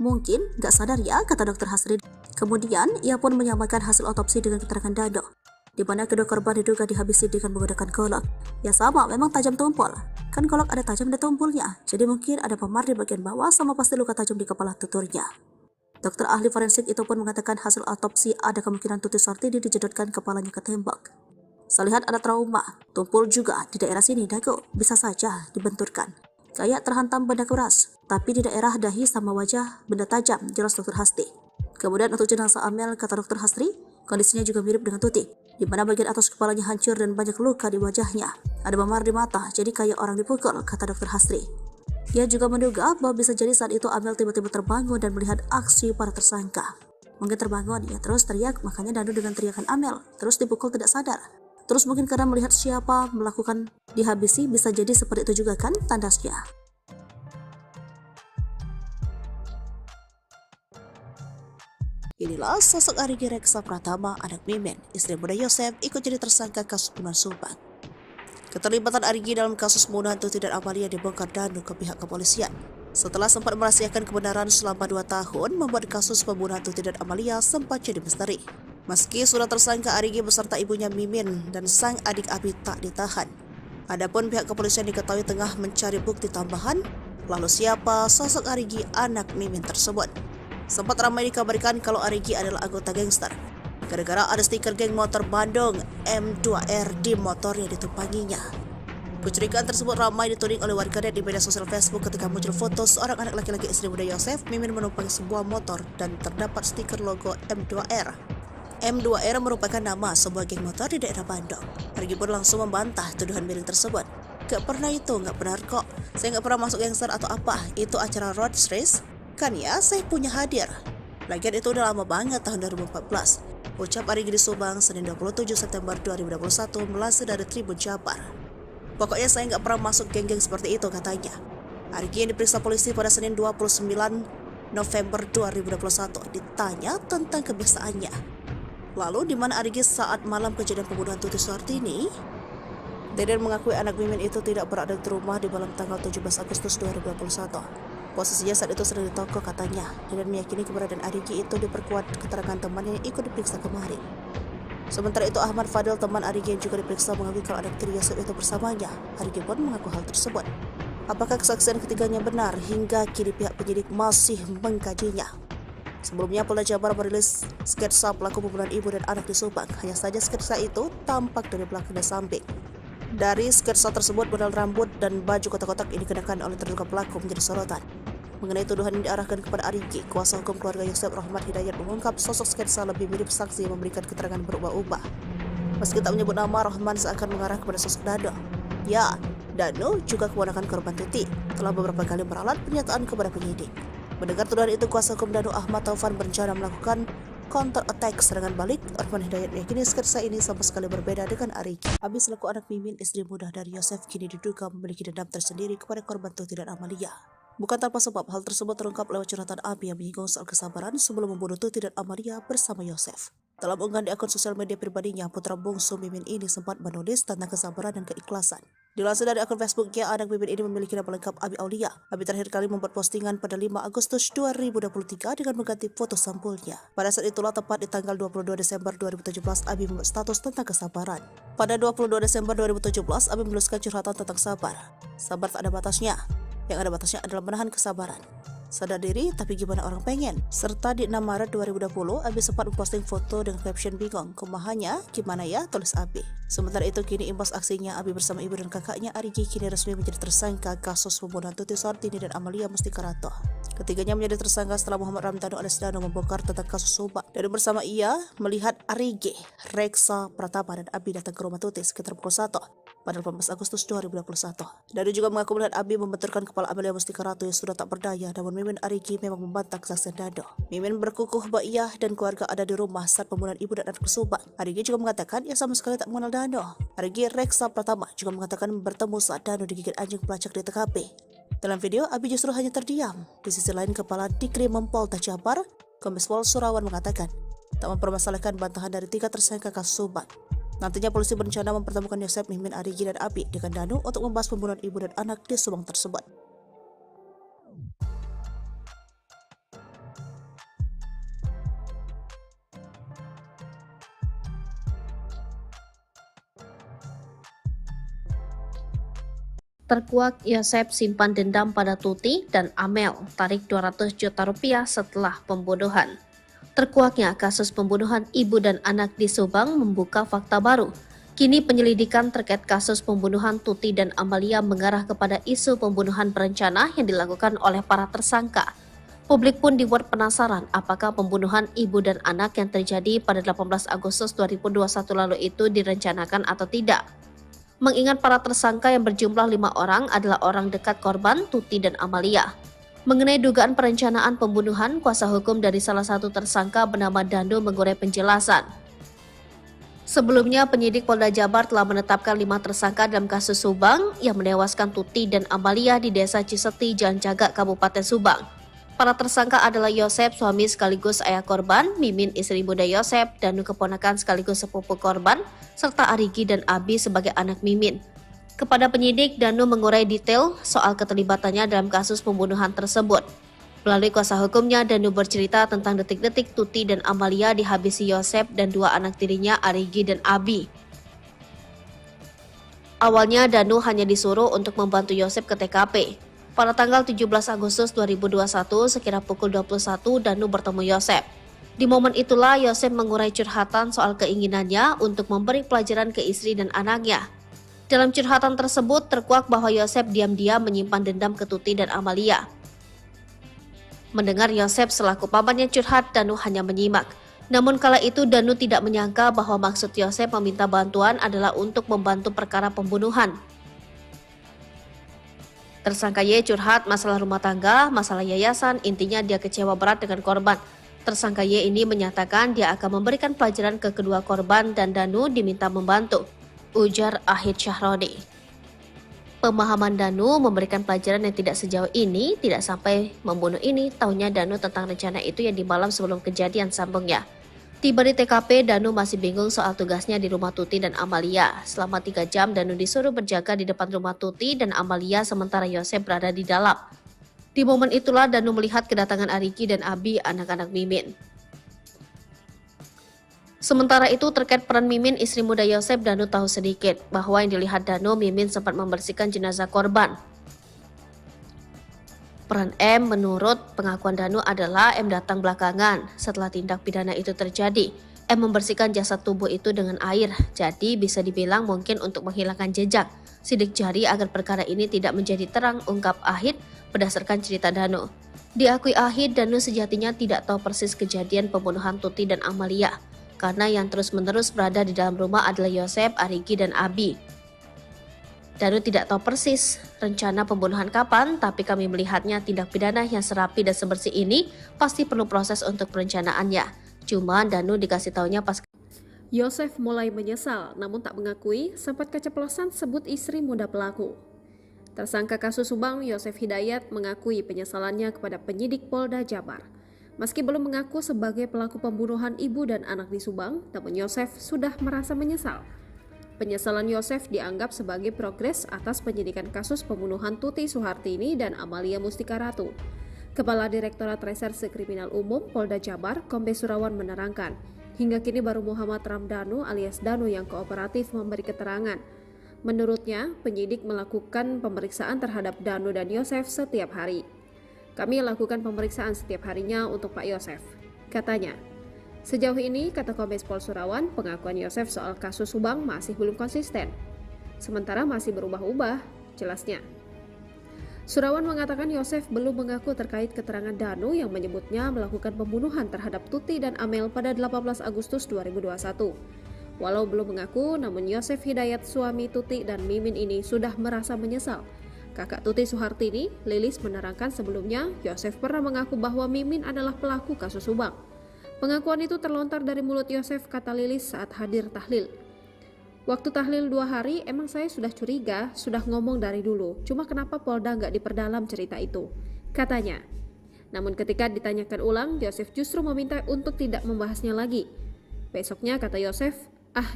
Speaker 3: Mungkin gak sadar ya, kata Dr. Hasri. Kemudian ia pun menyamakan hasil otopsi dengan keterangan Danu, di mana kedua korban diduga dihabisi dengan menggunakan golok. Ya sama, memang tajam tumpul. Kan golok ada tajam di tumpulnya, jadi mungkin ada memar di bagian bawah sama pasti luka tajam di kepala tuturnya. Dokter ahli forensik itu pun mengatakan hasil autopsi ada kemungkinan Tuti Sartini dijedotkan kepalanya ke tembok. Saya lihat ada trauma, tumpul juga di daerah sini dagu, bisa saja dibenturkan. Kayak terhantam benda keras, tapi di daerah dahi sama wajah benda tajam, jelas Dr. Hasri. Kemudian untuk jenazah Amel, kata Dr. Hasri, kondisinya juga mirip dengan Tuti, di mana bagian atas kepalanya hancur dan banyak luka di wajahnya. Ada memar di mata, jadi kayak orang dipukul, kata Dr. Hasri. Ia juga menduga bahwa bisa jadi saat itu Amel tiba-tiba terbangun dan melihat aksi para tersangka. Mungkin terbangun, ia terus teriak, makanya Danu dengan teriakan Amel, terus dipukul tidak sadar. Terus mungkin karena melihat siapa melakukan dihabisi, bisa jadi seperti itu juga kan, tandasnya. Inilah sosok Arigi Reksa Pratama, anak Mimin, istri muda Yosef, ikut jadi tersangka kasus pembunuhan Subang. Keterlibatan Arigi dalam kasus pembunuhan Tuti dan Amalia dibongkar Danu ke pihak kepolisian. Setelah sempat merahasiakan kebenaran selama 2 tahun, membuat kasus pembunuhan Tuti dan Amalia sempat jadi misteri. Meski sudah tersangka, Arigi beserta ibunya Mimin dan sang adik Abi tak ditahan. Adapun pihak kepolisian diketahui tengah mencari bukti tambahan, lalu siapa sosok Arigi anak Mimin tersebut. Sempat ramai dikabarkan kalau Arigi adalah anggota gangster, gara-gara ada stiker geng motor Bandung M2R di motor yang ditumpanginya. Kecurigaan tersebut ramai dituding oleh warganet di media sosial Facebook ketika muncul foto seorang anak laki-laki istri muda Yosef, Mimin menumpangi sebuah motor dan terdapat stiker logo M2R. M2R merupakan nama sebuah geng motor di daerah Bandung. Arigi pun langsung membantah tuduhan miring tersebut. Gak pernah itu, gak benar kok. Saya gak pernah masuk gangster atau apa, itu acara road race. Kan ya, saya punya hadir. Lagian itu udah lama banget, tahun 2014. Ucap Arigi di Subang, Senin 27 September 2021, melansir dari Tribun Jabar. Pokoknya saya nggak pernah masuk geng-geng seperti itu, katanya. Arigi yang diperiksa polisi pada Senin 29 November 2021 ditanya tentang kebiasaannya. Lalu di mana Arigi saat malam kejadian pembunuhan Tuti Sartini? Deden mengakui anak Mimin itu tidak berada di rumah di malam tanggal 17 Agustus 2021. Posisinya saat itu sedang di toko katanya. Deden meyakini keberadaan Arigi itu diperkuat keterangan temannya yang ikut diperiksa kemarin. Sementara itu Ahmad Fadil, teman Arigi yang juga diperiksa, mengakui kalau anak tiri Yosep itu bersamanya. Arigi pun mengaku hal tersebut. Apakah kesaksian ketiganya benar? Hingga kini pihak penyidik masih mengkajinya. Sebelumnya Polda Jabar merilis sketsa pelaku pembunuhan ibu dan anak di Subang. Hanya saja sketsa itu tampak dari belakang dan samping. Dari sketsa tersebut, model rambut dan baju kotak-kotak ini dikenakan oleh terduga pelaku menjadi sorotan. Mengenai tuduhan yang diarahkan kepada Arigi, kuasa hukum keluarga Yosep Rahmat Hidayat mengungkap sosok sketsa lebih mirip saksi yang memberikan keterangan berubah-ubah. Meski tak menyebut nama, Rahman seakan mengarah kepada sosok Dado. Ya, Dano juga keponakan korban Tuti, telah beberapa kali meralat pernyataan kepada penyidik. Mendengar tuduhan itu, kuasa hukum Dano Ahmad Taufan berencana melakukan counter attack serangan balik. Rahman Hidayat meyakini sketsa ini sama sekali berbeda dengan Arigi. Abi selaku anak Mimin, istri muda dari Yosef, kini diduga memiliki dendam tersendiri kepada korban Tuti dan Amalia. Bukan tanpa sebab, hal tersebut terungkap lewat curhatan Abi yang menyinggung soal kesabaran sebelum membunuh Tuti dan Amalia bersama Yosef. Dalam unggahan di akun sosial media pribadinya, putra bungsu Mimin ini sempat menulis tentang kesabaran dan keikhlasan. Dilansir dari akun Facebooknya, anak Mimin ini memiliki nama lengkap Abi Aulia. Abi terakhir kali membuat postingan pada 5 Agustus 2023 dengan mengganti foto sampulnya. Pada saat itulah, tepat di tanggal 22 Desember 2017, Abi membuat status tentang kesabaran. Pada 22 Desember 2017, Abi menuliskan curhatan tentang sabar. Sabar tak ada batasnya. Yang ada batasnya adalah menahan kesabaran. Sadar diri, tapi gimana orang pengen? Serta di 6 Maret 2020, Abi sempat memposting foto dengan caption bingung. Kumahannya, gimana ya? Tulis Abi. Sementara itu, kini imbas aksinya, Abi bersama ibu dan kakaknya Arigi kini resmi menjadi tersangka kasus pembunuhan Tuti Sartini dan Amalia Mustikarato. Ketiganya menjadi tersangka setelah Muhammad Ramdhanu alias Dano membongkar tentang kasus Subang. Dan bersama ia melihat Arigi, Reksa Pratama dan Abi datang ke rumah Tuti sekitar pukul 1 pada 18 Agustus 2021. Dado juga mengaku melihat Abi membenturkan kepala Amalia Mustikarato yang sudah tak berdaya, namun Mimin Arigi memang membantah kesaksian Dado. Mimin berkukuh bahwa ia dan keluarga ada di rumah saat pembunuhan ibu dan anak di Subang. Arigi juga mengatakan ia sama sekali tak mengenal Dano. Arigi Reksa Pratama juga mengatakan bertemu saat Dano digigit anjing pelacak di TKP. Dalam video, Abi justru hanya terdiam. Di sisi lain, Kepala Dikrimum Polda Jabar, Kombes Pol Surawan mengatakan tak mempermasalahkan bantahan dari 3 tersangka kasus Subang. Nantinya polisi berencana mempertemukan Yosep, Mimin, Arigi, dan Abi dengan Danu untuk membahas pembunuhan ibu dan anak di Subang tersebut.
Speaker 2: Terkuak Yosep simpan dendam pada Tuti dan Amel, tarik 200 juta rupiah setelah pembunuhan. Terkuaknya kasus pembunuhan ibu dan anak di Subang membuka fakta baru. Kini penyelidikan terkait kasus pembunuhan Tuti dan Amalia mengarah kepada isu pembunuhan berencana yang dilakukan oleh para tersangka. Publik pun dibuat penasaran apakah pembunuhan ibu dan anak yang terjadi pada 18 Agustus 2021 lalu itu direncanakan atau tidak. Mengingat para tersangka yang berjumlah 5 orang adalah orang dekat korban Tuti dan Amalia. Mengenai dugaan perencanaan pembunuhan, kuasa hukum dari salah satu tersangka bernama Dando mengurai penjelasan. Sebelumnya, penyidik Polda Jabar telah menetapkan 5 tersangka dalam kasus Subang yang menewaskan Tuti dan Amalia di Desa Ciseti, Jalan Cagak, Kabupaten Subang. Para tersangka adalah Yosep, suami sekaligus ayah korban, Mimin, istri muda Yosep, Danu keponakan sekaligus sepupu korban, serta Arigi dan Abi sebagai anak Mimin. Kepada penyidik, Danu mengurai detail soal keterlibatannya dalam kasus pembunuhan tersebut. Melalui kuasa hukumnya, Danu bercerita tentang detik-detik Tuti dan Amalia dihabisi Yosep dan 2 anak tirinya Arigi dan Abi. Awalnya, Danu hanya disuruh untuk membantu Yosep ke TKP. Pada tanggal 17 Agustus 2021, sekira pukul 21, Danu bertemu Yosep. Di momen itulah Yosep mengurai curhatan soal keinginannya untuk memberi pelajaran ke istri dan anaknya. Dalam curhatan tersebut terkuak bahwa Yosep diam-diam menyimpan dendam ke Tuti dan Amalia. Mendengar Yosep selaku pamannya curhat, Danu hanya menyimak. Namun kala itu Danu tidak menyangka bahwa maksud Yosep meminta bantuan adalah untuk membantu perkara pembunuhan. Tersangka Y curhat masalah rumah tangga, masalah yayasan, intinya dia kecewa berat dengan korban. Tersangka Y ini menyatakan dia akan memberikan pelajaran ke kedua korban dan Danu diminta membantu, ujar Ahid Syahroni. Pemahaman Danu memberikan pelajaran yang tidak sejauh ini, tidak sampai membunuh ini, taunya Danu tentang rencana itu yang di malam sebelum kejadian, sambungnya. Tiba di TKP, Danu masih bingung soal tugasnya di rumah Tuti dan Amalia. Selama 3 jam, Danu disuruh berjaga di depan rumah Tuti dan Amalia sementara Yosep berada di dalam. Di momen itulah Danu melihat kedatangan Ariki dan Abi, anak-anak Mimin. Sementara itu terkait peran Mimin, istri muda Yosep, Danu tahu sedikit bahwa yang dilihat Danu, Mimin sempat membersihkan jenazah korban. Peran M menurut pengakuan Danu adalah M datang belakangan setelah tindak pidana itu terjadi. M membersihkan jasad tubuh itu dengan air, jadi bisa dibilang mungkin untuk menghilangkan jejak sidik jari agar perkara ini tidak menjadi terang, ungkap Ahid berdasarkan cerita Danu. Diakui Ahid, Danu sejatinya tidak tahu persis kejadian pembunuhan Tuti dan Amalia, karena yang terus-menerus berada di dalam rumah adalah Yosep, Ariki, dan Abi. Danu tidak tahu persis rencana pembunuhan kapan, tapi kami melihatnya tindak pidana yang serapi dan sebersih ini pasti perlu proses untuk perencanaannya. Cuma Danu dikasih taunya pas
Speaker 1: Yosef mulai menyesal namun tak mengakui sempat keceplosan sebut istri muda pelaku. Tersangka kasus Subang, Yosef Hidayat, mengakui penyesalannya kepada penyidik Polda Jabar. Meski belum mengaku sebagai pelaku pembunuhan ibu dan anak di Subang, namun Yosef sudah merasa menyesal. Penyesalan Yosef dianggap sebagai progres atas penyidikan kasus pembunuhan Tuti Suhartini dan Amalia Mustika Ratu. Kepala Direktorat Reserse Kriminal Umum Polda Jabar, Kombes Surawan menerangkan, hingga kini baru Muhammad Ramdhanu alias Danu yang kooperatif memberi keterangan. Menurutnya, penyidik melakukan pemeriksaan terhadap Danu dan Yosef setiap hari. Kami lakukan pemeriksaan setiap harinya untuk Pak Yosef, katanya. Sejauh ini, kata Kombes Pol Surawan, pengakuan Yosef soal kasus Subang masih belum konsisten. Sementara masih berubah-ubah, jelasnya. Surawan mengatakan Yosef belum mengaku terkait keterangan Danu yang menyebutnya melakukan pembunuhan terhadap Tuti dan Amel pada 18 Agustus 2021. Walau belum mengaku, namun Yosef Hidayat, suami Tuti dan Mimin ini sudah merasa menyesal. Kakak Tuti Suhartini, Lilis, menerangkan sebelumnya Yosef pernah mengaku bahwa Mimin adalah pelaku kasus Subang. Pengakuan itu terlontar dari mulut Yosef, kata Lilis saat hadir tahlil. Waktu tahlil 2 hari, emang saya sudah curiga, sudah ngomong dari dulu. Cuma kenapa Polda nggak diperdalam cerita itu, katanya. Namun ketika ditanyakan ulang, Yosef justru meminta untuk tidak membahasnya lagi. Besoknya kata Yosef,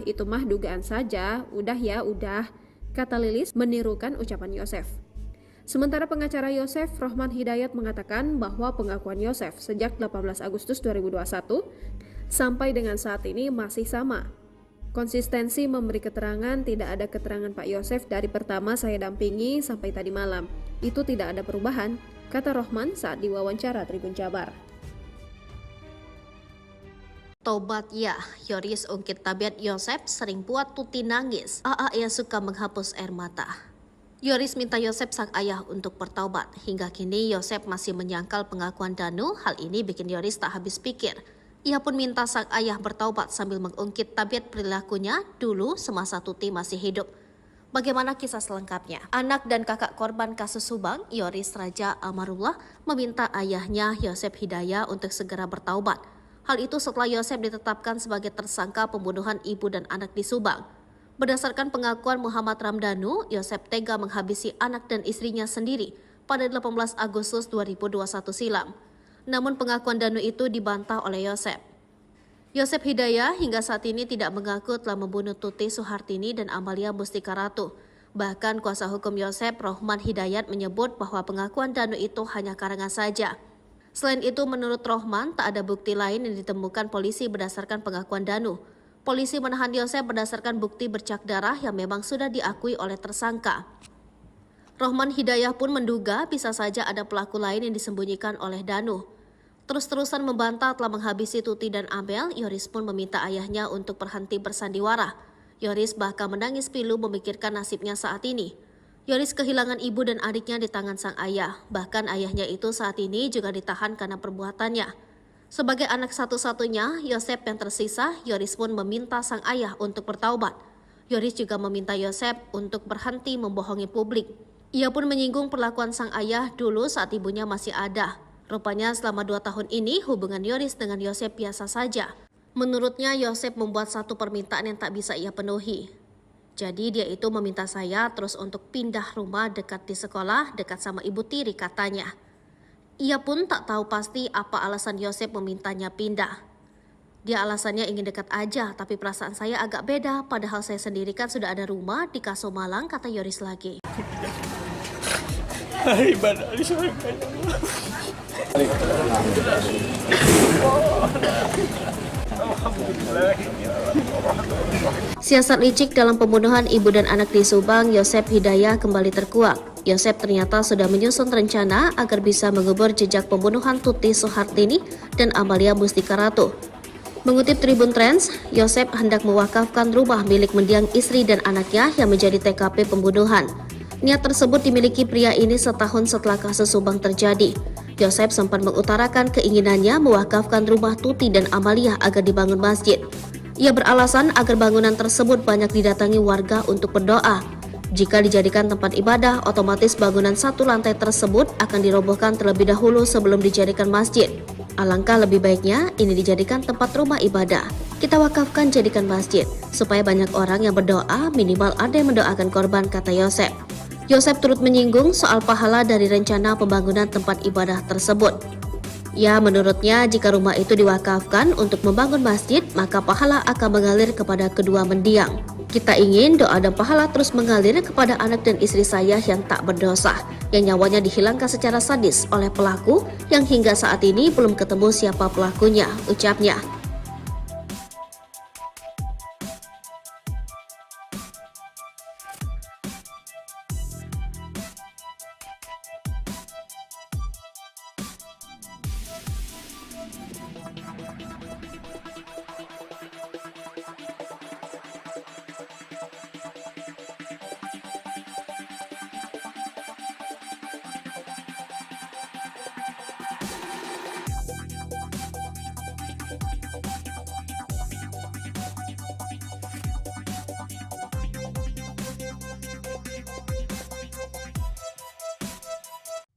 Speaker 1: itu mah dugaan saja, udah ya udah, kata Lilis menirukan ucapan Yosef. Sementara pengacara Yosef, Rohman Hidayat, mengatakan bahwa pengakuan Yosef sejak 18 Agustus 2021 sampai dengan saat ini masih sama. Konsistensi memberi keterangan, tidak ada keterangan Pak Yosef dari pertama saya dampingi sampai tadi malam. Itu tidak ada perubahan, kata Rohman saat diwawancara Tribun Jabar.
Speaker 2: Tobat ya, Yoris ungkit tabiat Yosep sering buat Tuti nangis. Ia suka menghapus air mata. Yoris minta Yosep sang ayah untuk bertaubat. Hingga kini Yosep masih menyangkal pengakuan Danu. Hal ini bikin Yoris tak habis pikir. Ia pun minta sang ayah bertaubat sambil mengungkit tabiat perilakunya dulu semasa Tuti masih hidup. Bagaimana kisah selengkapnya? Anak dan kakak korban kasus Subang, Yoris Raja Amarullah, meminta ayahnya Yosep Hidayat untuk segera bertaubat. Hal itu setelah Yosep ditetapkan sebagai tersangka pembunuhan ibu dan anak di Subang. Berdasarkan pengakuan Muhammad Ramdhanu, Yosep tega menghabisi anak dan istrinya sendiri pada 18 Agustus 2021 silam. Namun pengakuan Danu itu dibantah oleh Yosep. Yosep Hidayat hingga saat ini tidak mengaku telah membunuh Tuti Suhartini dan Amalia Mustika Ratu. Bahkan kuasa hukum Yosep, Rohman Hidayat, menyebut bahwa pengakuan Danu itu hanya karangan saja. Selain itu, menurut Rohman, tak ada bukti lain yang ditemukan polisi berdasarkan pengakuan Danu. Polisi menahan Yosep berdasarkan bukti bercak darah yang memang sudah diakui oleh tersangka. Rohman Hidayat pun menduga bisa saja ada pelaku lain yang disembunyikan oleh Danu. Terus-terusan membantah telah menghabisi Tuti dan Amel, Yoris pun meminta ayahnya untuk berhenti bersandiwara. Yoris bahkan menangis pilu memikirkan nasibnya saat ini. Yoris kehilangan ibu dan adiknya di tangan sang ayah. Bahkan ayahnya itu saat ini juga ditahan karena perbuatannya. Sebagai anak satu-satunya, Yosep yang tersisa, Yoris pun meminta sang ayah untuk bertaubat. Yoris juga meminta Yosep untuk berhenti membohongi publik. Ia pun menyinggung perlakuan sang ayah dulu saat ibunya masih ada. Rupanya selama 2 tahun ini hubungan Yoris dengan Yosep biasa saja. Menurutnya Yosep membuat satu permintaan yang tak bisa ia penuhi. Jadi dia itu meminta saya terus untuk pindah rumah dekat di sekolah, dekat sama ibu tiri katanya. Ia pun tak tahu pasti apa alasan Yosep memintanya pindah. Dia alasannya ingin dekat aja, tapi perasaan saya agak beda. Padahal saya sendiri kan sudah ada rumah di Kaso Malang, kata Yoris lagi.
Speaker 4: Ibadah di surga.
Speaker 2: Siasat licik dalam pembunuhan ibu dan anak di Subang, Yosep Hidayah kembali terkuak. Yosep ternyata sudah menyusun rencana agar bisa mengubur jejak pembunuhan Tuti Soehartini dan Amalia Mustika Ratu. Mengutip Tribun Trends, Yosep hendak mewakafkan rumah milik mendiang istri dan anaknya yang menjadi TKP pembunuhan. Niat tersebut dimiliki pria ini setahun setelah kasus Subang terjadi. Yosep sempat mengutarakan keinginannya mewakafkan rumah Tuti dan Amalia agar dibangun masjid. Ia beralasan agar bangunan tersebut banyak didatangi warga untuk berdoa. Jika dijadikan tempat ibadah, otomatis bangunan satu lantai tersebut akan dirobohkan terlebih dahulu sebelum dijadikan masjid. Alangkah lebih baiknya ini dijadikan tempat rumah ibadah. Kita wakafkan jadikan masjid, supaya banyak orang yang berdoa, minimal ada yang mendoakan korban, kata Yosep. Yosep turut menyinggung soal pahala dari rencana pembangunan tempat ibadah tersebut. Ya, menurutnya jika rumah itu diwakafkan untuk membangun masjid, maka pahala akan mengalir kepada kedua mendiang. Kita ingin doa dan pahala terus mengalir kepada anak dan istri saya yang tak berdosa, yang nyawanya dihilangkan secara sadis oleh pelaku yang hingga saat ini belum ketemu siapa pelakunya, ucapnya.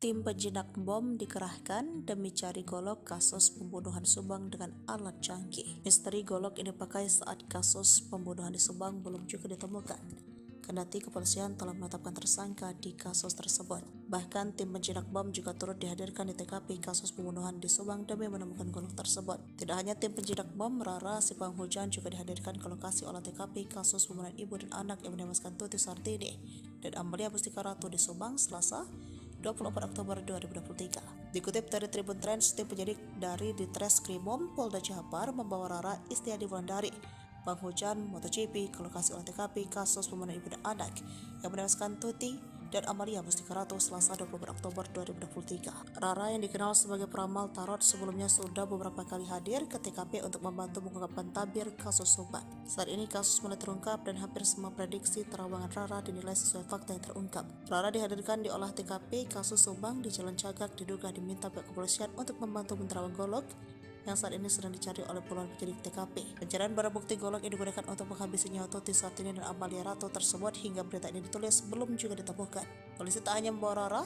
Speaker 3: Tim penjinak bom dikerahkan demi cari golok kasus pembunuhan Subang dengan alat canggih. Misteri golok ini dipakai saat kasus pembunuhan di Subang belum juga ditemukan. Kendati kepolisian telah menetapkan tersangka di kasus tersebut. Bahkan tim penjinak bom juga turut dihadirkan di TKP kasus pembunuhan di Subang demi menemukan golok tersebut. Tidak hanya tim penjinak bom, Rara si penghujan juga dihadirkan ke lokasi olah TKP kasus pembunuhan ibu dan anak yang menewaskan Tuti Soehartini dan Amalia Mustika Ratu di Subang Selasa 24 Oktober 2023. Dikutip dari Tribun Trends, tim penyidik dari Ditreskrimum Polda Jabar membawa Rara Istiadi Wulandari, penghujan MotoGP ke lokasi olah TKP kasus pembunuhan ibu dan anak yang menewaskan Tuti dan Amalia Mustika Ratu Selasa 24 Oktober 2023. Rara yang dikenal sebagai peramal tarot sebelumnya sudah beberapa kali hadir ke TKP untuk membantu mengungkapkan tabir kasus Subang. Saat ini kasus mulai terungkap dan hampir semua prediksi terawangan Rara dinilai sesuai fakta yang terungkap. Rara dihadirkan di olah TKP kasus Subang di Jalan Cagak diduga diminta pihak kepolisian untuk membantu menerawang golok yang saat ini sedang dicari oleh puluhan penyidik TKP. Pencarian barang bukti golok yang digunakan untuk menghabisi nyawa Tuti Soehartini dan Amalia Ratu tersebut hingga berita ini ditulis belum juga ditemukan. Polisi tak hanya membawa Rara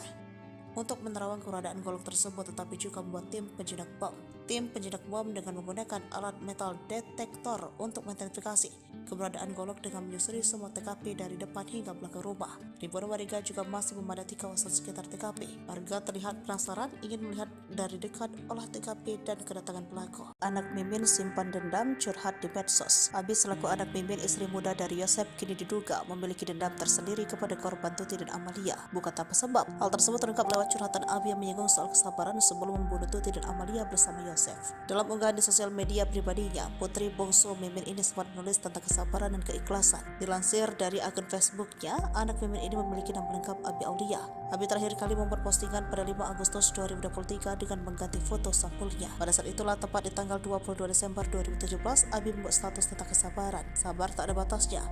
Speaker 3: untuk menerawang keberadaan golok tersebut, tetapi juga membuat tim penjinak bom. Tim penjinak bom dengan menggunakan alat metal detektor untuk mengidentifikasi keberadaan golok dengan menyusuri semua TKP dari depan hingga belakang rumah. Ribuan warga juga masih memadati kawasan sekitar TKP. Warga terlihat penasaran ingin melihat dari dekat olah TKP dan kedatangan pelaku. Anak Mimin simpan dendam curhat di medsos. Abi selaku anak Mimin istri muda dari Yosep kini diduga memiliki dendam tersendiri kepada korban Tuti dan Amalia. Bukan tanpa sebab. Hal tersebut terungkap lewat curhatan Abi yang menyinggung soal kesabaran sebelum membunuh Tuti dan Amalia bersama Yosep. Dalam unggahan di sosial media pribadinya, putri bungsu Mimin ini sempat menulis tentang kesabaran dan keikhlasan. Dilansir dari akun Facebooknya, anak Mimin ini memiliki nama lengkap Abi Aulia. Abi terakhir kali membuat postingan pada 5 Agustus 2023 dengan mengganti foto sampulnya. Pada saat itulah, tepat di tanggal 22 Desember 2017, Abi membuat status tentang kesabaran. Sabar tak ada batasnya.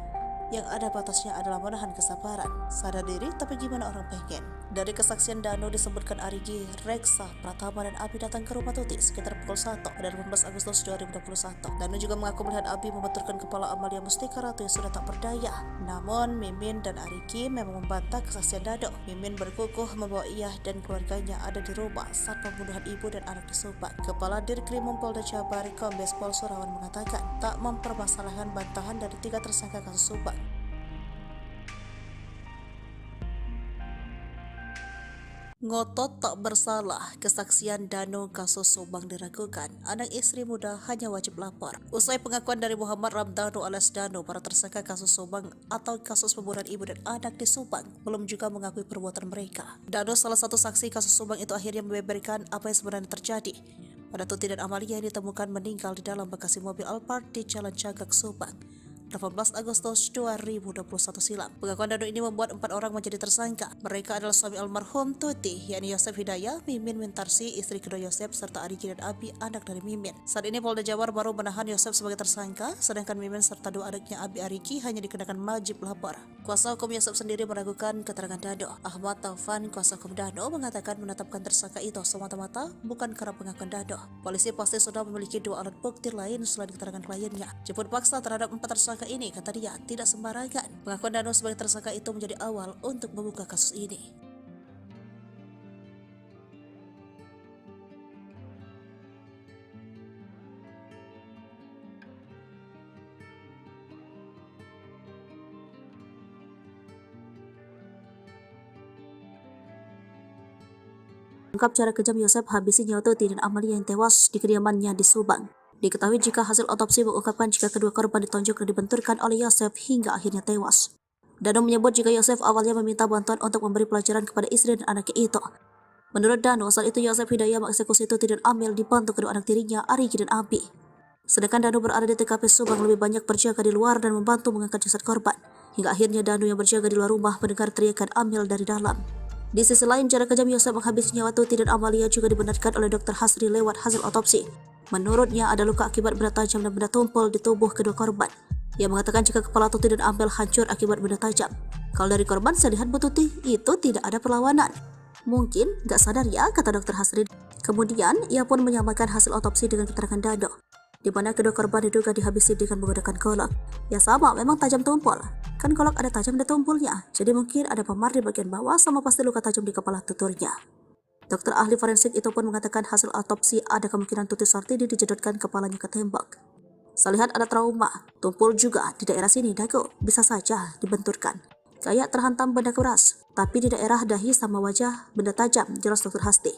Speaker 3: Yang ada batasnya adalah menahan kesabaran. Sadar diri, tapi gimana orang pengen? Dari kesaksian Danu disebutkan Arigi, Reksa, Pratama, dan Abi datang ke rumah Tuti sekitar pukul 1 pada 18 Agustus 2021. Danu juga mengaku melihat Abi membenturkan kepala Amalia Mustika Ratu yang sudah tak berdaya. Namun, Mimin dan Arigi memang membantah kesaksian Danu. Mimin berkukuh membawa ia dan keluarganya ada di rumah saat pembunuhan ibu dan anak di Subang. Kepala Dirkrimum Polda Jabar, Kombes Pol Surawan mengatakan tak mempermasalahkan bantahan dari 3 tersangka kasus Subang. Ngotot tak bersalah, kesaksian Dano kasus Subang diragukan. Anak istri muda hanya wajib lapor. Usai pengakuan dari Muhammad Ramdhanu alias Dano, para tersangka kasus Subang atau kasus pembunuhan ibu dan anak di Subang belum juga mengakui perbuatan mereka. Dano, salah satu saksi kasus Subang itu, akhirnya membeberkan apa yang sebenarnya terjadi pada Tuti dan Amalia yang ditemukan meninggal di dalam bagasi mobil Alphard di Jalan Cagak, Subang, 18 Agustus 2021 silam. Pengakuan Dano ini membuat 4 orang menjadi tersangka. Mereka adalah suami almarhum Tuti, yakni Yosef Hidayah, Mimin Wintarsi, istri kedua Yosef, serta Arigi dan Abi, anak dari Mimin. Saat ini Polda Jabar baru menahan Yosef sebagai tersangka, sedangkan Mimin serta 2 anaknya Abi Arigi hanya dikenakan wajib lapor. Kuasa hukum Yosef sendiri meragukan keterangan Dano. Ahmad Taufan, kuasa hukum Dano, mengatakan menetapkan tersangka itu semata-mata bukan karena pengakuan Dano. Polisi pasti sudah memiliki 2 alat bukti lain selain keterangan kliennya. Jemput paksa terhadap 4 tersangka ini, kata dia, tidak sembarangan. Pengakuan Dano sebagai tersangka itu menjadi awal untuk membuka kasus ini. Ungkap cara kejam Yosef habisi nyawa Tuti dan Amalia yang tewas di kediamannya di Subang. Diketahui jika hasil otopsi mengungkapkan jika kedua korban ditonjok dan dibenturkan oleh Yosef hingga akhirnya tewas. Dano menyebut jika Yosef awalnya meminta bantuan untuk memberi pelajaran kepada istri dan anaknya itu. Menurut Dano, saat itu Yosef Hidayah mengeksekusi Tuti dan Amel dibantu kedua anak tirinya, Arigi dan Abi. Sedangkan Dano berada di TKP Subang lebih banyak berjaga di luar dan membantu mengangkat jasad korban. Hingga akhirnya Dano yang berjaga di luar rumah mendengar teriakan Amel dari dalam. Di sisi lain, cara kejam Yosef menghabisi nyawa Tuti dan Amalia juga dibenarkan oleh Dr. Hasri lewat hasil otopsi. Menurutnya ada luka akibat benda tajam dan benda tumpul di tubuh kedua korban. Ia mengatakan jika kepala Tuti dan Amel hancur akibat benda tajam. Kalau dari korban, saya lihat Bu Tuti itu tidak ada perlawanan. Mungkin gak sadar ya, kata Dr. Hasri. Kemudian ia pun menyamakan hasil otopsi dengan keterangan Dano, di mana kedua korban diduga dihabisi dengan menggunakan golok. Ya sama, memang tajam tumpul. Kan golok ada tajam di tumpulnya, jadi mungkin ada pemar di bagian bawah sama pasti luka tajam di kepala tuturnya. Dokter ahli forensik itu pun mengatakan hasil otopsi ada kemungkinan Tuti Sartini dijedotkan kepalanya ke tembok. Saya lihat ada trauma, tumpul juga di daerah sini dagu, bisa saja dibenturkan. Kayak terhantam benda keras, tapi di daerah dahi sama wajah benda tajam, jelas Dr. Hasri.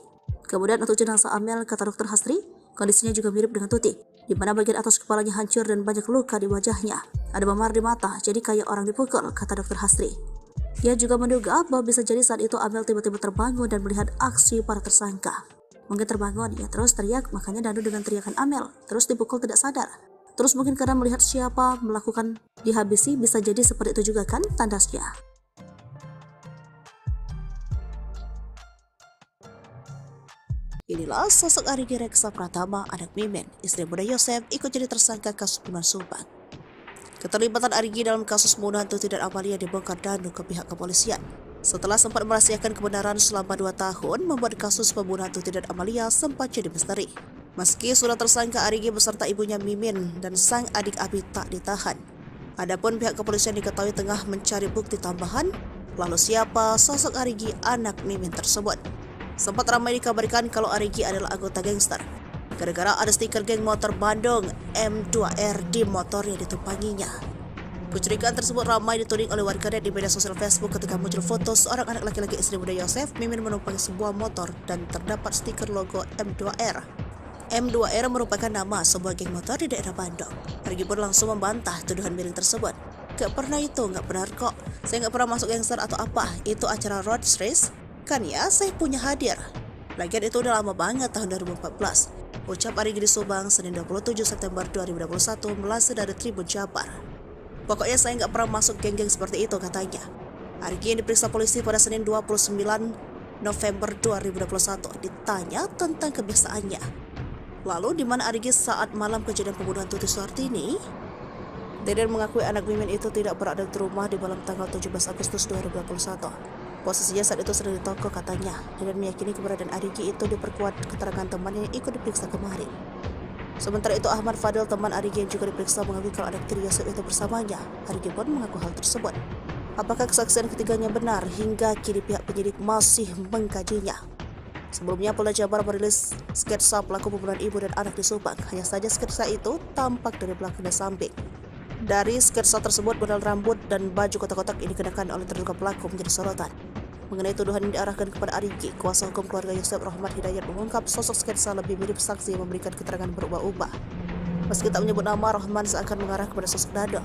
Speaker 3: Kemudian untuk jenazah Amel, kata Dr. Hasri, kondisinya juga mirip dengan Tuti, di mana bagian atas kepalanya hancur dan banyak luka di wajahnya. Ada memar di mata, jadi kayak orang dipukul, kata Dr. Hasri. Ia juga menduga bahwa bisa jadi saat itu Amel tiba-tiba terbangun dan melihat aksi para tersangka. Mungkin terbangun, ia terus teriak, makanya Dano dengan teriakan Amel, terus dipukul tidak sadar. Terus mungkin karena melihat siapa melakukan dihabisi, bisa jadi seperti itu juga kan tandasnya. Inilah sosok Arigi Reksa Pratama, anak Mimin, istri muda Yosef, ikut jadi tersangka kasus pembunuhan Subang. Keterlibatan Arigi dalam kasus pembunuhan Tuti dan Amalia dibongkar Dano ke pihak kepolisian. Setelah sempat merahasiakan kebenaran selama 2 tahun, membuat kasus pembunuhan Tuti dan Amalia sempat jadi misteri. Meski sudah tersangka, Arigi beserta ibunya Mimin dan sang adik Abi tak ditahan. Adapun pihak kepolisian diketahui tengah mencari bukti tambahan. Lalu siapa sosok Arigi, anak Mimin tersebut? Sempat ramai dikabarkan kalau Arigi adalah anggota gangster, gara-gara ada stiker geng motor Bandung M2R di motor yang ditumpanginya. Kecurigaan tersebut ramai dituding oleh warganet di media sosial Facebook ketika muncul foto seorang anak laki-laki istri muda Yosef, Mimin menumpangi sebuah motor dan terdapat stiker logo M2R. M2R merupakan nama sebuah geng motor di daerah Bandung. Arigi pun langsung membantah tuduhan miring tersebut. Gak pernah itu, gak benar kok. Saya gak pernah masuk gangster atau apa. Itu acara road race. Kan ya, saya punya hadir. Lagian itu udah lama banget, tahun 2014. Ucap Arigi di Subang, Senin 27 September 2021, melansir dari Tribun Jabar. Pokoknya saya nggak pernah masuk geng-geng seperti itu, katanya. Arigi yang diperiksa polisi pada Senin 29 November 2021 ditanya tentang kebiasaannya. Lalu di mana Arigi saat malam kejadian pembunuhan Tuti Sartini? Deden mengakui anak Mimin itu tidak berada di rumah di malam tanggal 17 Agustus 2021. Posisinya saat itu sedang di toko, katanya. Deden meyakini keberadaan Arigi itu diperkuat keterangan temannya yang ikut diperiksa kemarin. Sementara itu Ahmad Fadil, teman Arigi yang juga diperiksa, mengakui kalau anak tiri Yosef itu bersamanya. Arigi pun mengaku hal tersebut. Apakah kesaksian ketiganya benar? Hingga kini pihak penyidik masih mengkajinya. Sebelumnya Polda Jabar merilis sketsa pelaku pembunuhan ibu dan anak di Subang. Hanya saja sketsa itu tampak dari belakang dan samping. Dari sketsa tersebut, model rambut dan baju kotak-kotak ini dikenakan oleh terduga pelaku menjadi sorotan. Mengenai tuduhan yang diarahkan kepada Arigi, kuasa hukum keluarga Yosep Rahmat Hidayat mengungkap sosok sketsa lebih mirip saksi yang memberikan keterangan berubah-ubah. Meski tak menyebut nama, Rahman seakan mengarah kepada sosok Dano.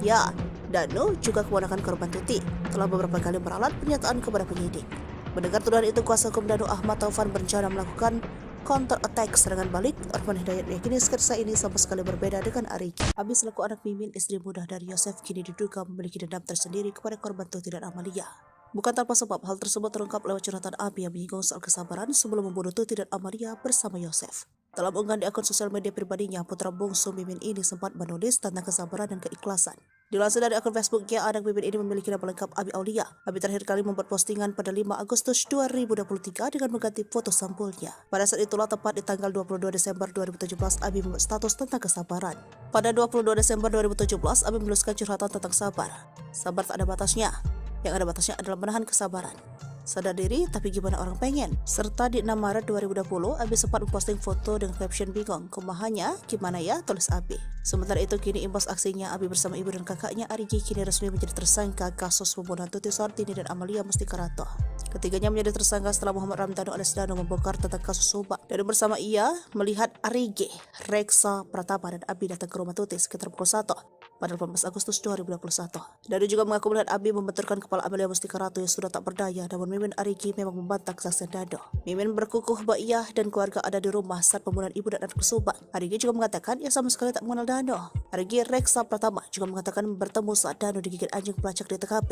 Speaker 3: Ya, Dano juga keponakan korban Tuti, telah beberapa kali meralat pernyataan kepada penyidik. Mendengar tuduhan itu, kuasa hukum Dano Ahmad Taufan berencana melakukan counter attack serangan balik. Rahman Hidayat meyakini sketsa ini sama sekali berbeda dengan Arigi. Abi selaku anak Mimin, istri muda dari Yosef, kini diduga memiliki dendam tersendiri kepada korban Tuti dan Amalia. Bukan tanpa sebab, hal tersebut terungkap lewat curhatan Abi yang menyinggung soal kesabaran sebelum membunuh Tuti dan Amalia bersama Yosef. Dalam unggahan di akun sosial media pribadinya, putra bungsu Mimin ini sempat menulis tentang kesabaran dan keikhlasan. Dilansir dari akun Facebooknya, anak Mimin ini memiliki nama lengkap Abi Aulia. Abi terakhir kali membuat postingan pada 5 Agustus 2023 dengan mengganti foto sampulnya. Pada saat itulah, tepat di tanggal 22 Desember 2017, Abi membuat status tentang kesabaran. Pada 22 Desember 2017, Abi menuliskan curhatan tentang sabar. Sabar tak ada batasnya. Yang ada batasnya adalah menahan kesabaran. Sadar diri, tapi gimana orang pengen? Serta di 6 Maret 2020, Abi sempat memposting foto dengan caption bingung. Kumahannya, gimana ya? Tulis Abi. Sementara itu, kini imbas aksinya, Abi bersama ibu dan kakaknya Arigi kini resmi menjadi tersangka kasus pembunuhan Tuti Sartini dan Amalia Mustikarato. Ketiganya menjadi tersangka setelah Muhammad Ramdhanu alias Dano membongkar tentang kasus subak. Dan bersama ia melihat Arigi, Reksa Pratama dan Abi datang ke rumah Tuti sekitar pukul 1 pada 18 Agustus 2021. Dano juga mengaku melihat Abi membenturkan kepala Amalia Mustikarato yang sudah tak berdaya, namun Mimin Arigi memang membantah kesaksian Dano. Mimin berkukuh bahwa ia dan keluarga ada di rumah saat pembunuhan ibu dan anak tersubak. Arigi juga mengatakan ia sama sekali tak mengenal Dano. Arigi Reksa Pratama juga mengatakan bertemu saat Dano digigit anjing pelacak di TKP.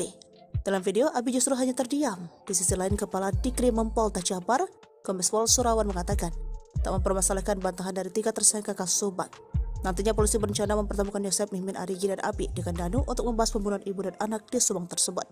Speaker 3: Dalam video, Abi justru hanya terdiam. Di sisi lain, Kepala Dikrim Polda Jabar, Kombes Pol Surawan mengatakan tak mempermasalahkan bantahan dari 3 tersangka kasus subak. Nantinya polisi berencana mempertemukan Yosep, Mimin, Arigi, dan Abi dengan Dano untuk membahas pembunuhan ibu dan anak di Subang tersebut.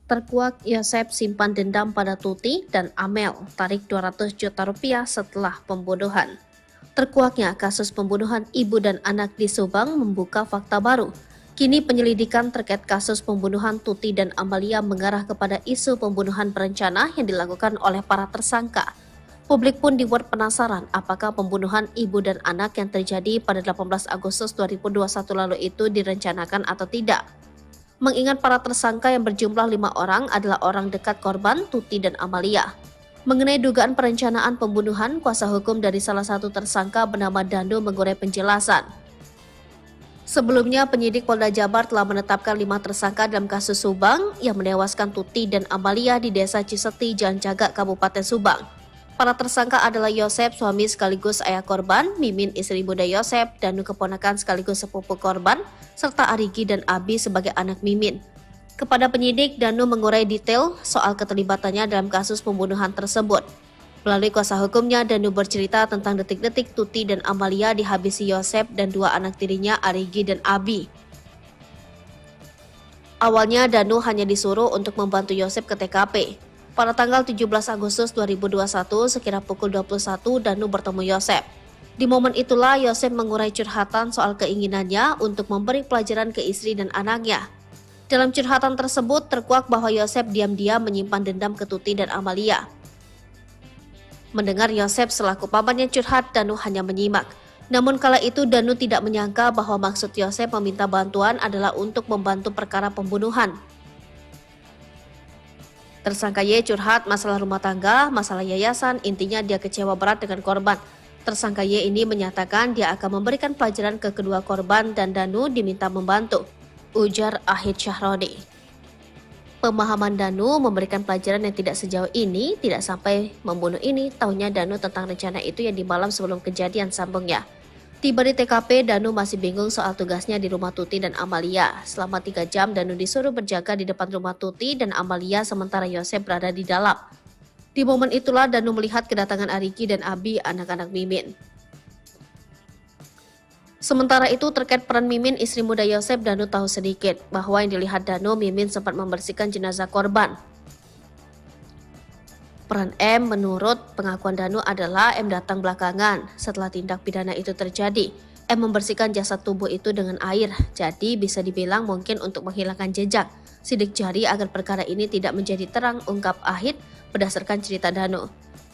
Speaker 2: Terkuak Yosep simpan dendam pada Tuti dan Amel, tarik 200 juta rupiah setelah pembunuhan. Terkuaknya kasus pembunuhan ibu dan anak di Subang membuka fakta baru. Kini penyelidikan terkait kasus pembunuhan Tuti dan Amalia mengarah kepada isu pembunuhan berencana yang dilakukan oleh para tersangka. Publik pun dibuat penasaran apakah pembunuhan ibu dan anak yang terjadi pada 18 Agustus 2021 lalu itu direncanakan atau tidak. Mengingat para tersangka yang berjumlah 5 orang adalah orang dekat korban Tuti dan Amalia. Mengenai dugaan perencanaan pembunuhan, kuasa hukum dari salah satu tersangka bernama Dando mengurai penjelasan. Sebelumnya, penyidik Polda Jabar telah menetapkan 5 tersangka dalam kasus Subang yang menewaskan Tuti dan Amalia di Desa Ciseti, Jalan Cagak, Kabupaten Subang. Para tersangka adalah Yosep, suami sekaligus ayah korban, Mimin, istri muda Yosep, Danu keponakan sekaligus sepupu korban, serta Arigi dan Abi sebagai anak Mimin. Kepada penyidik, Danu mengurai detail soal keterlibatannya dalam kasus pembunuhan tersebut. Melalui kuasa hukumnya, Danu bercerita tentang detik-detik Tuti dan Amalia dihabisi Yosep dan 2 anak tirinya Arigi dan Abi. Awalnya, Danu hanya disuruh untuk membantu Yosep ke TKP. Pada tanggal 17 Agustus 2021, sekira pukul 21, Danu bertemu Yosep. Di momen itulah Yosep mengurai curhatan soal keinginannya untuk memberi pelajaran ke istri dan anaknya. Dalam curhatan tersebut terkuak bahwa Yosep diam-diam menyimpan dendam ke Tuti dan Amalia. Mendengar Yosep selaku pamannya curhat, Danu hanya menyimak. Namun kala itu Danu tidak menyangka bahwa maksud Yosep meminta bantuan adalah untuk membantu perkara pembunuhan. Tersangka Y curhat masalah rumah tangga, masalah yayasan, intinya dia kecewa berat dengan korban. Tersangka Y ini menyatakan dia akan memberikan pelajaran ke kedua korban dan Danu diminta membantu, ujar Ahid Syahroni. Pemahaman Danu memberikan pelajaran yang tidak sejauh ini, tidak sampai membunuh ini, taunya Danu tentang rencana itu yang di malam sebelum kejadian, sambungnya. Tiba di TKP, Danu masih bingung soal tugasnya di rumah Tuti dan Amalia. Selama 3 jam, Danu disuruh berjaga di depan rumah Tuti dan Amalia sementara Yosep berada di dalam. Di momen itulah Danu melihat kedatangan Arigi dan Abi, anak-anak Mimin. Sementara itu terkait peran Mimin, istri muda Yosep, Danu tahu sedikit bahwa yang dilihat Danu, Mimin sempat membersihkan jenazah korban. Peran M menurut pengakuan Danu adalah M datang belakangan setelah tindak pidana itu terjadi. M membersihkan jasad tubuh itu dengan air, jadi bisa dibilang mungkin untuk menghilangkan jejak sidik jari agar perkara ini tidak menjadi terang, ungkap Ahid berdasarkan cerita Danu.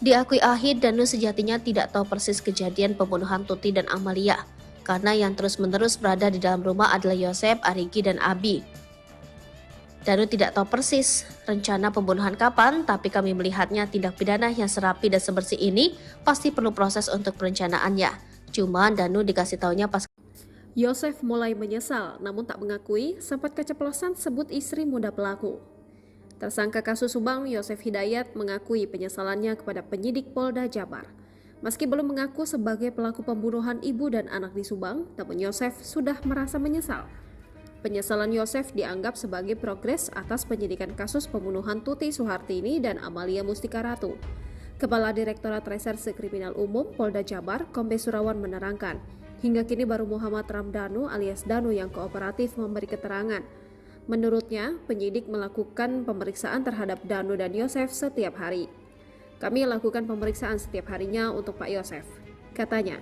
Speaker 2: Diakui Ahid, Danu sejatinya tidak tahu persis kejadian pembunuhan Tuti dan Amalia, karena yang terus-menerus berada di dalam rumah adalah Yosep, Arigi, dan Abi. Danu tidak tahu persis rencana pembunuhan kapan, tapi kami melihatnya tindak pidana yang serapi dan sebersih ini pasti perlu proses untuk perencanaannya. Cuma Danu dikasih taunya pas.
Speaker 1: Yosef mulai menyesal, namun tak mengakui sempat keceplosan sebut istri muda pelaku. Tersangka kasus Subang, Yosef Hidayat, mengakui penyesalannya kepada penyidik Polda Jabar. Meski belum mengaku sebagai pelaku pembunuhan ibu dan anak di Subang, namun Yosef sudah merasa menyesal. Penyesalan Yosef dianggap sebagai progres atas penyidikan kasus pembunuhan Tuti Suhartini dan Amalia Mustika Ratu. Kepala Direktorat Reserse Kriminal Umum Polda Jabar, Kombes Surawan menerangkan, hingga kini baru Muhammad Ramdhanu alias Danu yang kooperatif memberi keterangan. Menurutnya, penyidik melakukan pemeriksaan terhadap Danu dan Yosef setiap hari. Kami lakukan pemeriksaan setiap harinya untuk Pak Yosef, katanya.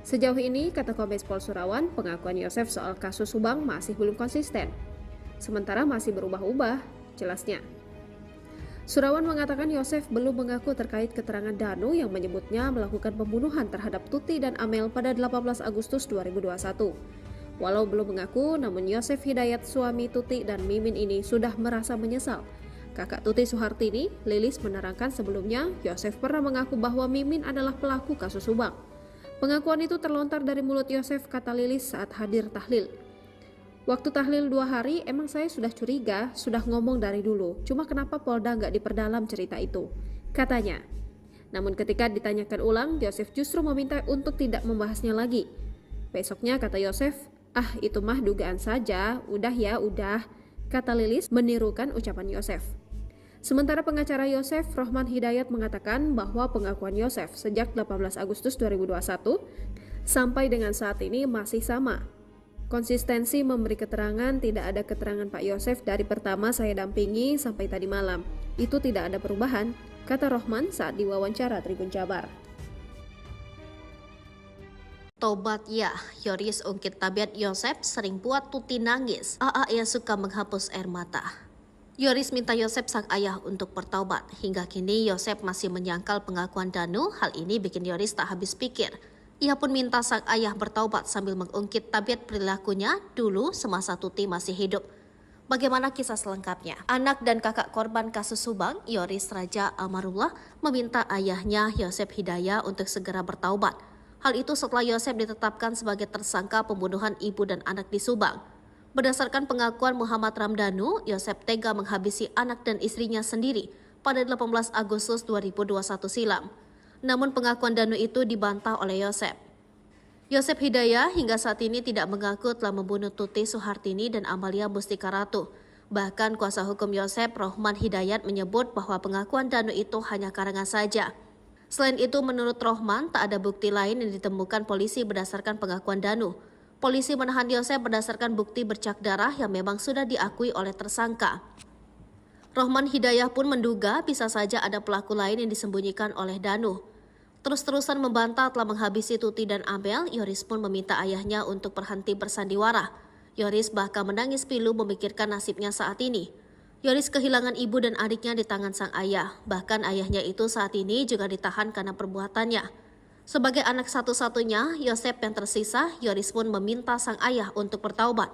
Speaker 1: Sejauh ini, kata Kombes Pol Surawan, pengakuan Yosef soal kasus Subang masih belum konsisten. Sementara masih berubah-ubah, jelasnya. Surawan mengatakan Yosef belum mengaku terkait keterangan Danu yang menyebutnya melakukan pembunuhan terhadap Tuti dan Amel pada 18 Agustus 2021. Walau belum mengaku, namun Yosef Hidayat, suami Tuti dan Mimin ini sudah merasa menyesal. Kakak Tuti Suhartini, Lilis, menerangkan sebelumnya Yosef pernah mengaku bahwa Mimin adalah pelaku kasus Subang. Pengakuan itu terlontar dari mulut Yosef, kata Lilis saat hadir tahlil. Waktu tahlil 2 hari, emang saya sudah curiga, sudah ngomong dari dulu. Cuma kenapa Polda nggak diperdalam cerita itu, katanya. Namun ketika ditanyakan ulang, Yosef justru meminta untuk tidak membahasnya lagi. Besoknya, kata Yosef, itu mah dugaan saja, udah ya, udah, kata Lilis menirukan ucapan Yosef. Sementara pengacara Yosef, Rohman Hidayat, mengatakan bahwa pengakuan Yosef sejak 18 Agustus 2021 sampai dengan saat ini masih sama. Konsistensi memberi keterangan, tidak ada keterangan Pak Yosef dari pertama saya dampingi sampai tadi malam. Itu tidak ada perubahan, kata Rohman saat diwawancara Tribun Jabar.
Speaker 2: Tobat ya, Yoris ungkit tabiat Yosep sering buat Tuti nangis. Ia suka menghapus air mata. Yoris minta Yosep sang ayah untuk bertaubat. Hingga kini Yosep masih menyangkal pengakuan Danu. Hal ini bikin Yoris tak habis pikir. Ia pun minta sang ayah bertaubat sambil mengungkit tabiat perilakunya dulu semasa Tuti masih hidup. Bagaimana kisah selengkapnya? Anak dan kakak korban kasus Subang, Yoris Raja Amarullah, meminta ayahnya Yosep Hidayat untuk segera bertaubat. Hal itu setelah Yosep ditetapkan sebagai tersangka pembunuhan ibu dan anak di Subang. Berdasarkan pengakuan Muhammad Ramdhanu, Yosep tega menghabisi anak dan istrinya sendiri pada 18 Agustus 2021 silam. Namun pengakuan Danu itu dibantah oleh Yosep. Yosep Hidayat hingga saat ini tidak mengaku telah membunuh Tuti Suhartini dan Amalia Mustika Ratu. Bahkan kuasa hukum Yosep, Rohman Hidayat, menyebut bahwa pengakuan Danu itu hanya karangan saja. Selain itu, menurut Rohman, tak ada bukti lain yang ditemukan polisi berdasarkan pengakuan Danu. Polisi menahan Yosep berdasarkan bukti bercak darah yang memang sudah diakui oleh tersangka. Rohman Hidayat pun menduga bisa saja ada pelaku lain yang disembunyikan oleh Danu. Terus-terusan membantah telah menghabisi Tuti dan Amel, Yoris pun meminta ayahnya untuk berhenti bersandiwara. Yoris bahkan menangis pilu memikirkan nasibnya saat ini. Yoris kehilangan ibu dan adiknya di tangan sang ayah. Bahkan ayahnya itu saat ini juga ditahan karena perbuatannya. Sebagai anak satu-satunya, Yosep yang tersisa, Yoris pun meminta sang ayah untuk bertaubat.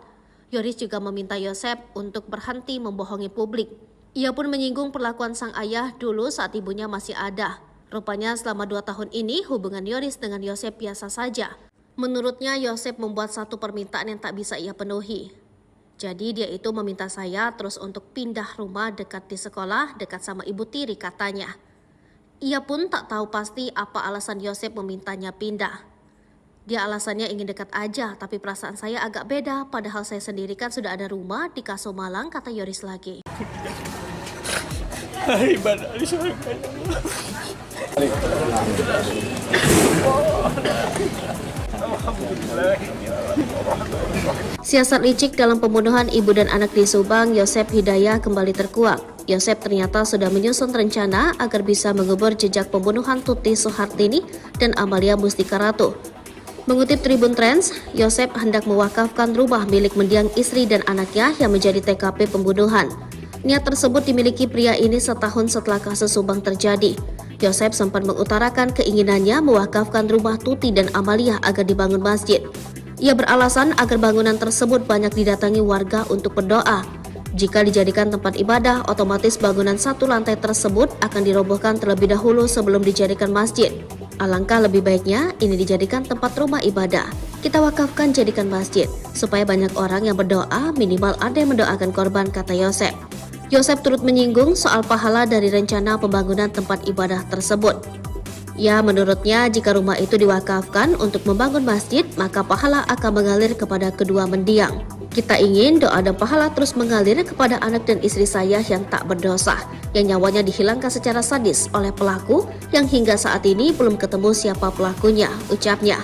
Speaker 2: Yoris juga meminta Yosep untuk berhenti membohongi publik. Ia pun menyinggung perlakuan sang ayah dulu saat ibunya masih ada. Rupanya selama 2 tahun ini hubungan Yoris dengan Yosep biasa saja. Menurutnya Yosep membuat satu permintaan yang tak bisa ia penuhi. Jadi dia itu meminta saya terus untuk pindah rumah dekat di sekolah, dekat sama ibu tiri, katanya. Ia pun tak tahu pasti apa alasan Yosep memintanya pindah. Dia alasannya ingin dekat aja, tapi perasaan saya agak beda, padahal saya sendiri kan sudah ada rumah di Kaso Malang, kata Yoris lagi. Siasat licik dalam pembunuhan ibu dan anak di Subang, Yosep Hidayat kembali terkuak. Yosep ternyata sudah menyusun rencana agar bisa mengubur jejak pembunuhan Tuti Suhartini dan Amalia Mustika Ratu. Mengutip Tribun Trends, Yosep hendak mewakafkan rumah milik mendiang istri dan anaknya yang menjadi TKP pembunuhan. Niat tersebut dimiliki pria ini setahun setelah kasus Subang terjadi. Yosep sempat mengutarakan keinginannya mewakafkan rumah Tuti dan Amalia agar dibangun masjid. Ia beralasan agar bangunan tersebut banyak didatangi warga untuk berdoa. Jika dijadikan tempat ibadah, otomatis bangunan satu lantai tersebut akan dirobohkan terlebih dahulu sebelum dijadikan masjid. Alangkah lebih baiknya ini dijadikan tempat rumah ibadah. Kita wakafkan jadikan masjid, supaya banyak orang yang berdoa, minimal ada yang mendoakan korban, kata Yosep. Yosep turut menyinggung soal pahala dari rencana pembangunan tempat ibadah tersebut. Ya, menurutnya jika rumah itu diwakafkan untuk membangun masjid, maka pahala akan mengalir kepada kedua mendiang. Kita ingin doa dan pahala terus mengalir kepada anak dan istri saya yang tak berdosa, yang nyawanya dihilangkan secara sadis oleh pelaku yang hingga saat ini belum ketemu siapa pelakunya, ucapnya.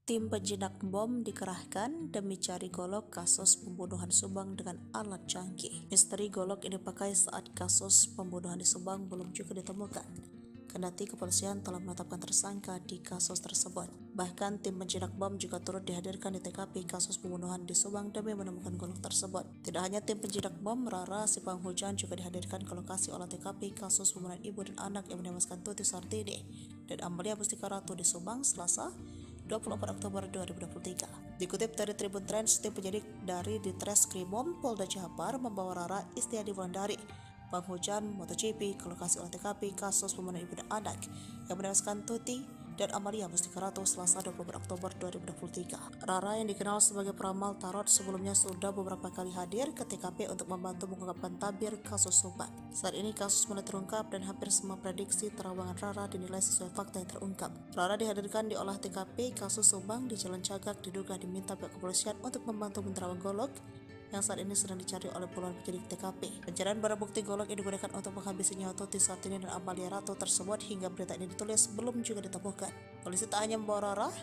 Speaker 3: Tim penjinak bom dikerahkan demi cari golok kasus pembunuhan Subang dengan alat canggih. Misteri golok ini dipakai saat kasus pembunuhan di Subang belum juga ditemukan. Kendati kepolisian telah menetapkan tersangka di kasus tersebut. Bahkan tim penjinak bom juga turut dihadirkan di TKP kasus pembunuhan di Subang demi menemukan golok tersebut. Tidak hanya tim penjinak bom, Rara si penghujan juga dihadirkan ke lokasi olah TKP kasus pembunuhan ibu dan anak yang menewaskan Tuti Sartini dan Amalia Mustika Ratu di Subang Selasa 24 Oktober 2023. Dikutip dari Tribun Trends, tim penyidik dari Ditreskrimum Polda Jabar membawa Rara Istiadi Wulandari, penghujan MotoGP, ke lokasi olah TKP kasus pembunuhan ibu dan anak yang menewaskan Tuti dan Amalia Mustika Ratu Selasa 24 Oktober 2023. Rara yang dikenal sebagai peramal tarot sebelumnya sudah beberapa kali hadir ke TKP untuk membantu mengungkapkan tabir kasus Subang. Saat ini kasus mulai terungkap dan hampir semua prediksi terawangan Rara dinilai sesuai fakta yang terungkap. Rara dihadirkan di olah TKP kasus Subang di Jalan Cagak diduga diminta pihak kepolisian untuk membantu menerawang golok yang saat ini sedang dicari oleh puluhan penyidik TKP. Pencarian barang bukti golok yang digunakan untuk menghabisi nyawa Tuti Sartini dan Amalia Ratu tersebut hingga berita ini ditulis belum juga ditemukan. Polisi tak hanya membawa Rara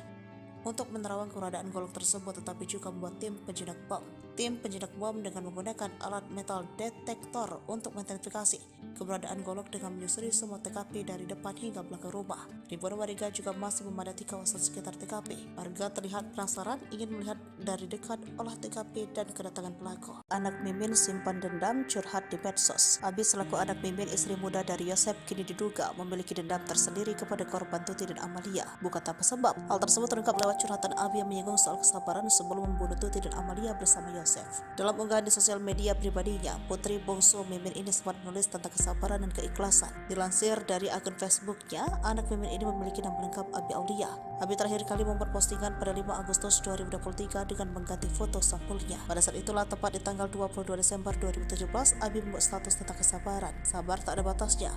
Speaker 3: untuk menerawang keberadaan golok tersebut, tetapi juga membuat tim penjinak bom. Tim penjinak bom dengan menggunakan alat metal detektor untuk mengidentifikasi keberadaan golok dengan menyusuri semua TKP dari depan hingga belakang rumah. Ribuan warga juga masih memadati kawasan sekitar TKP. Warga terlihat penasaran ingin melihat dari dekat olah TKP dan kedatangan pelaku. Anak Mimin simpan dendam curhat di medsos. Abi selaku anak Mimin, istri muda dari Yosep, kini diduga memiliki dendam tersendiri kepada korban Tuti dan Amalia. Bukan tanpa sebab. Hal tersebut terungkap lewat curhatan Abi yang menyinggung soal kesabaran sebelum membunuh Tuti dan Amalia bersama Yosef. Dalam unggahan di sosial media pribadinya, putri bungsu Mimin ini sempat menulis tentang kesabaran dan keikhlasan. Dilansir dari akun Facebooknya, anak Mimin ini memiliki nama lengkap Abi Aulia. Abi terakhir kali membuat postingan pada 5 Agustus 2023 dengan mengganti foto sampulnya. Pada saat itulah, tepat di tanggal 22 Desember 2017, Abi membuat status tentang kesabaran. Sabar tak ada batasnya.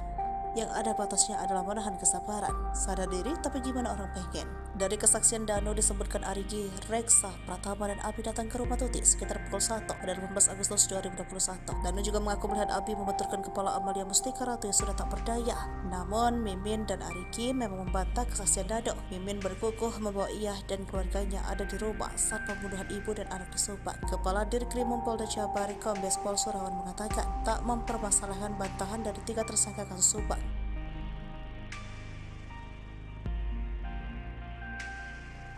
Speaker 3: Yang ada batasnya adalah menahan kesabaran. Sadar diri, tapi gimana orang pengen? Dari kesaksian Dano disebutkan Arigi, Reksa, Pratama, dan Abi datang ke rumah Tuti sekitar pukul 1 pada 15 Agustus 2021. Dano juga mengaku melihat Abi membenturkan kepala Amalia Mustika Ratu yang sudah tak berdaya. Namun, Mimin dan Arigi memang membantah kesaksian Dano. Mimin berkukuh membawa ia dan keluarganya ada di rumah saat pembunuhan ibu dan anak di Subang. Kepala Dirkrimum Polda Jabar, Kombes Pol Surawan mengatakan tak mempermasalahkan bantahan dari 3 tersangka kasus Subang.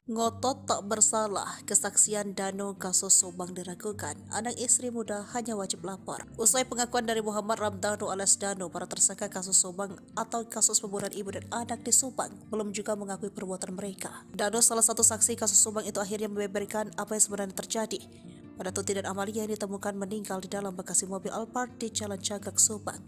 Speaker 3: Ngotot tak bersalah, kesaksian Dano kasus Subang diragukan. Anak istri muda hanya wajib lapor. Usai pengakuan dari Muhammad Ramdhanu alias Dano, para tersangka kasus Subang atau kasus pembunuhan ibu dan anak di Subang belum juga mengakui perbuatan mereka. Dano, salah satu saksi kasus Subang itu, akhirnya membeberkan apa yang sebenarnya terjadi pada Tuti dan Amalia yang ditemukan meninggal di dalam bagasi mobil Alphard di Jalan Cagak Subang.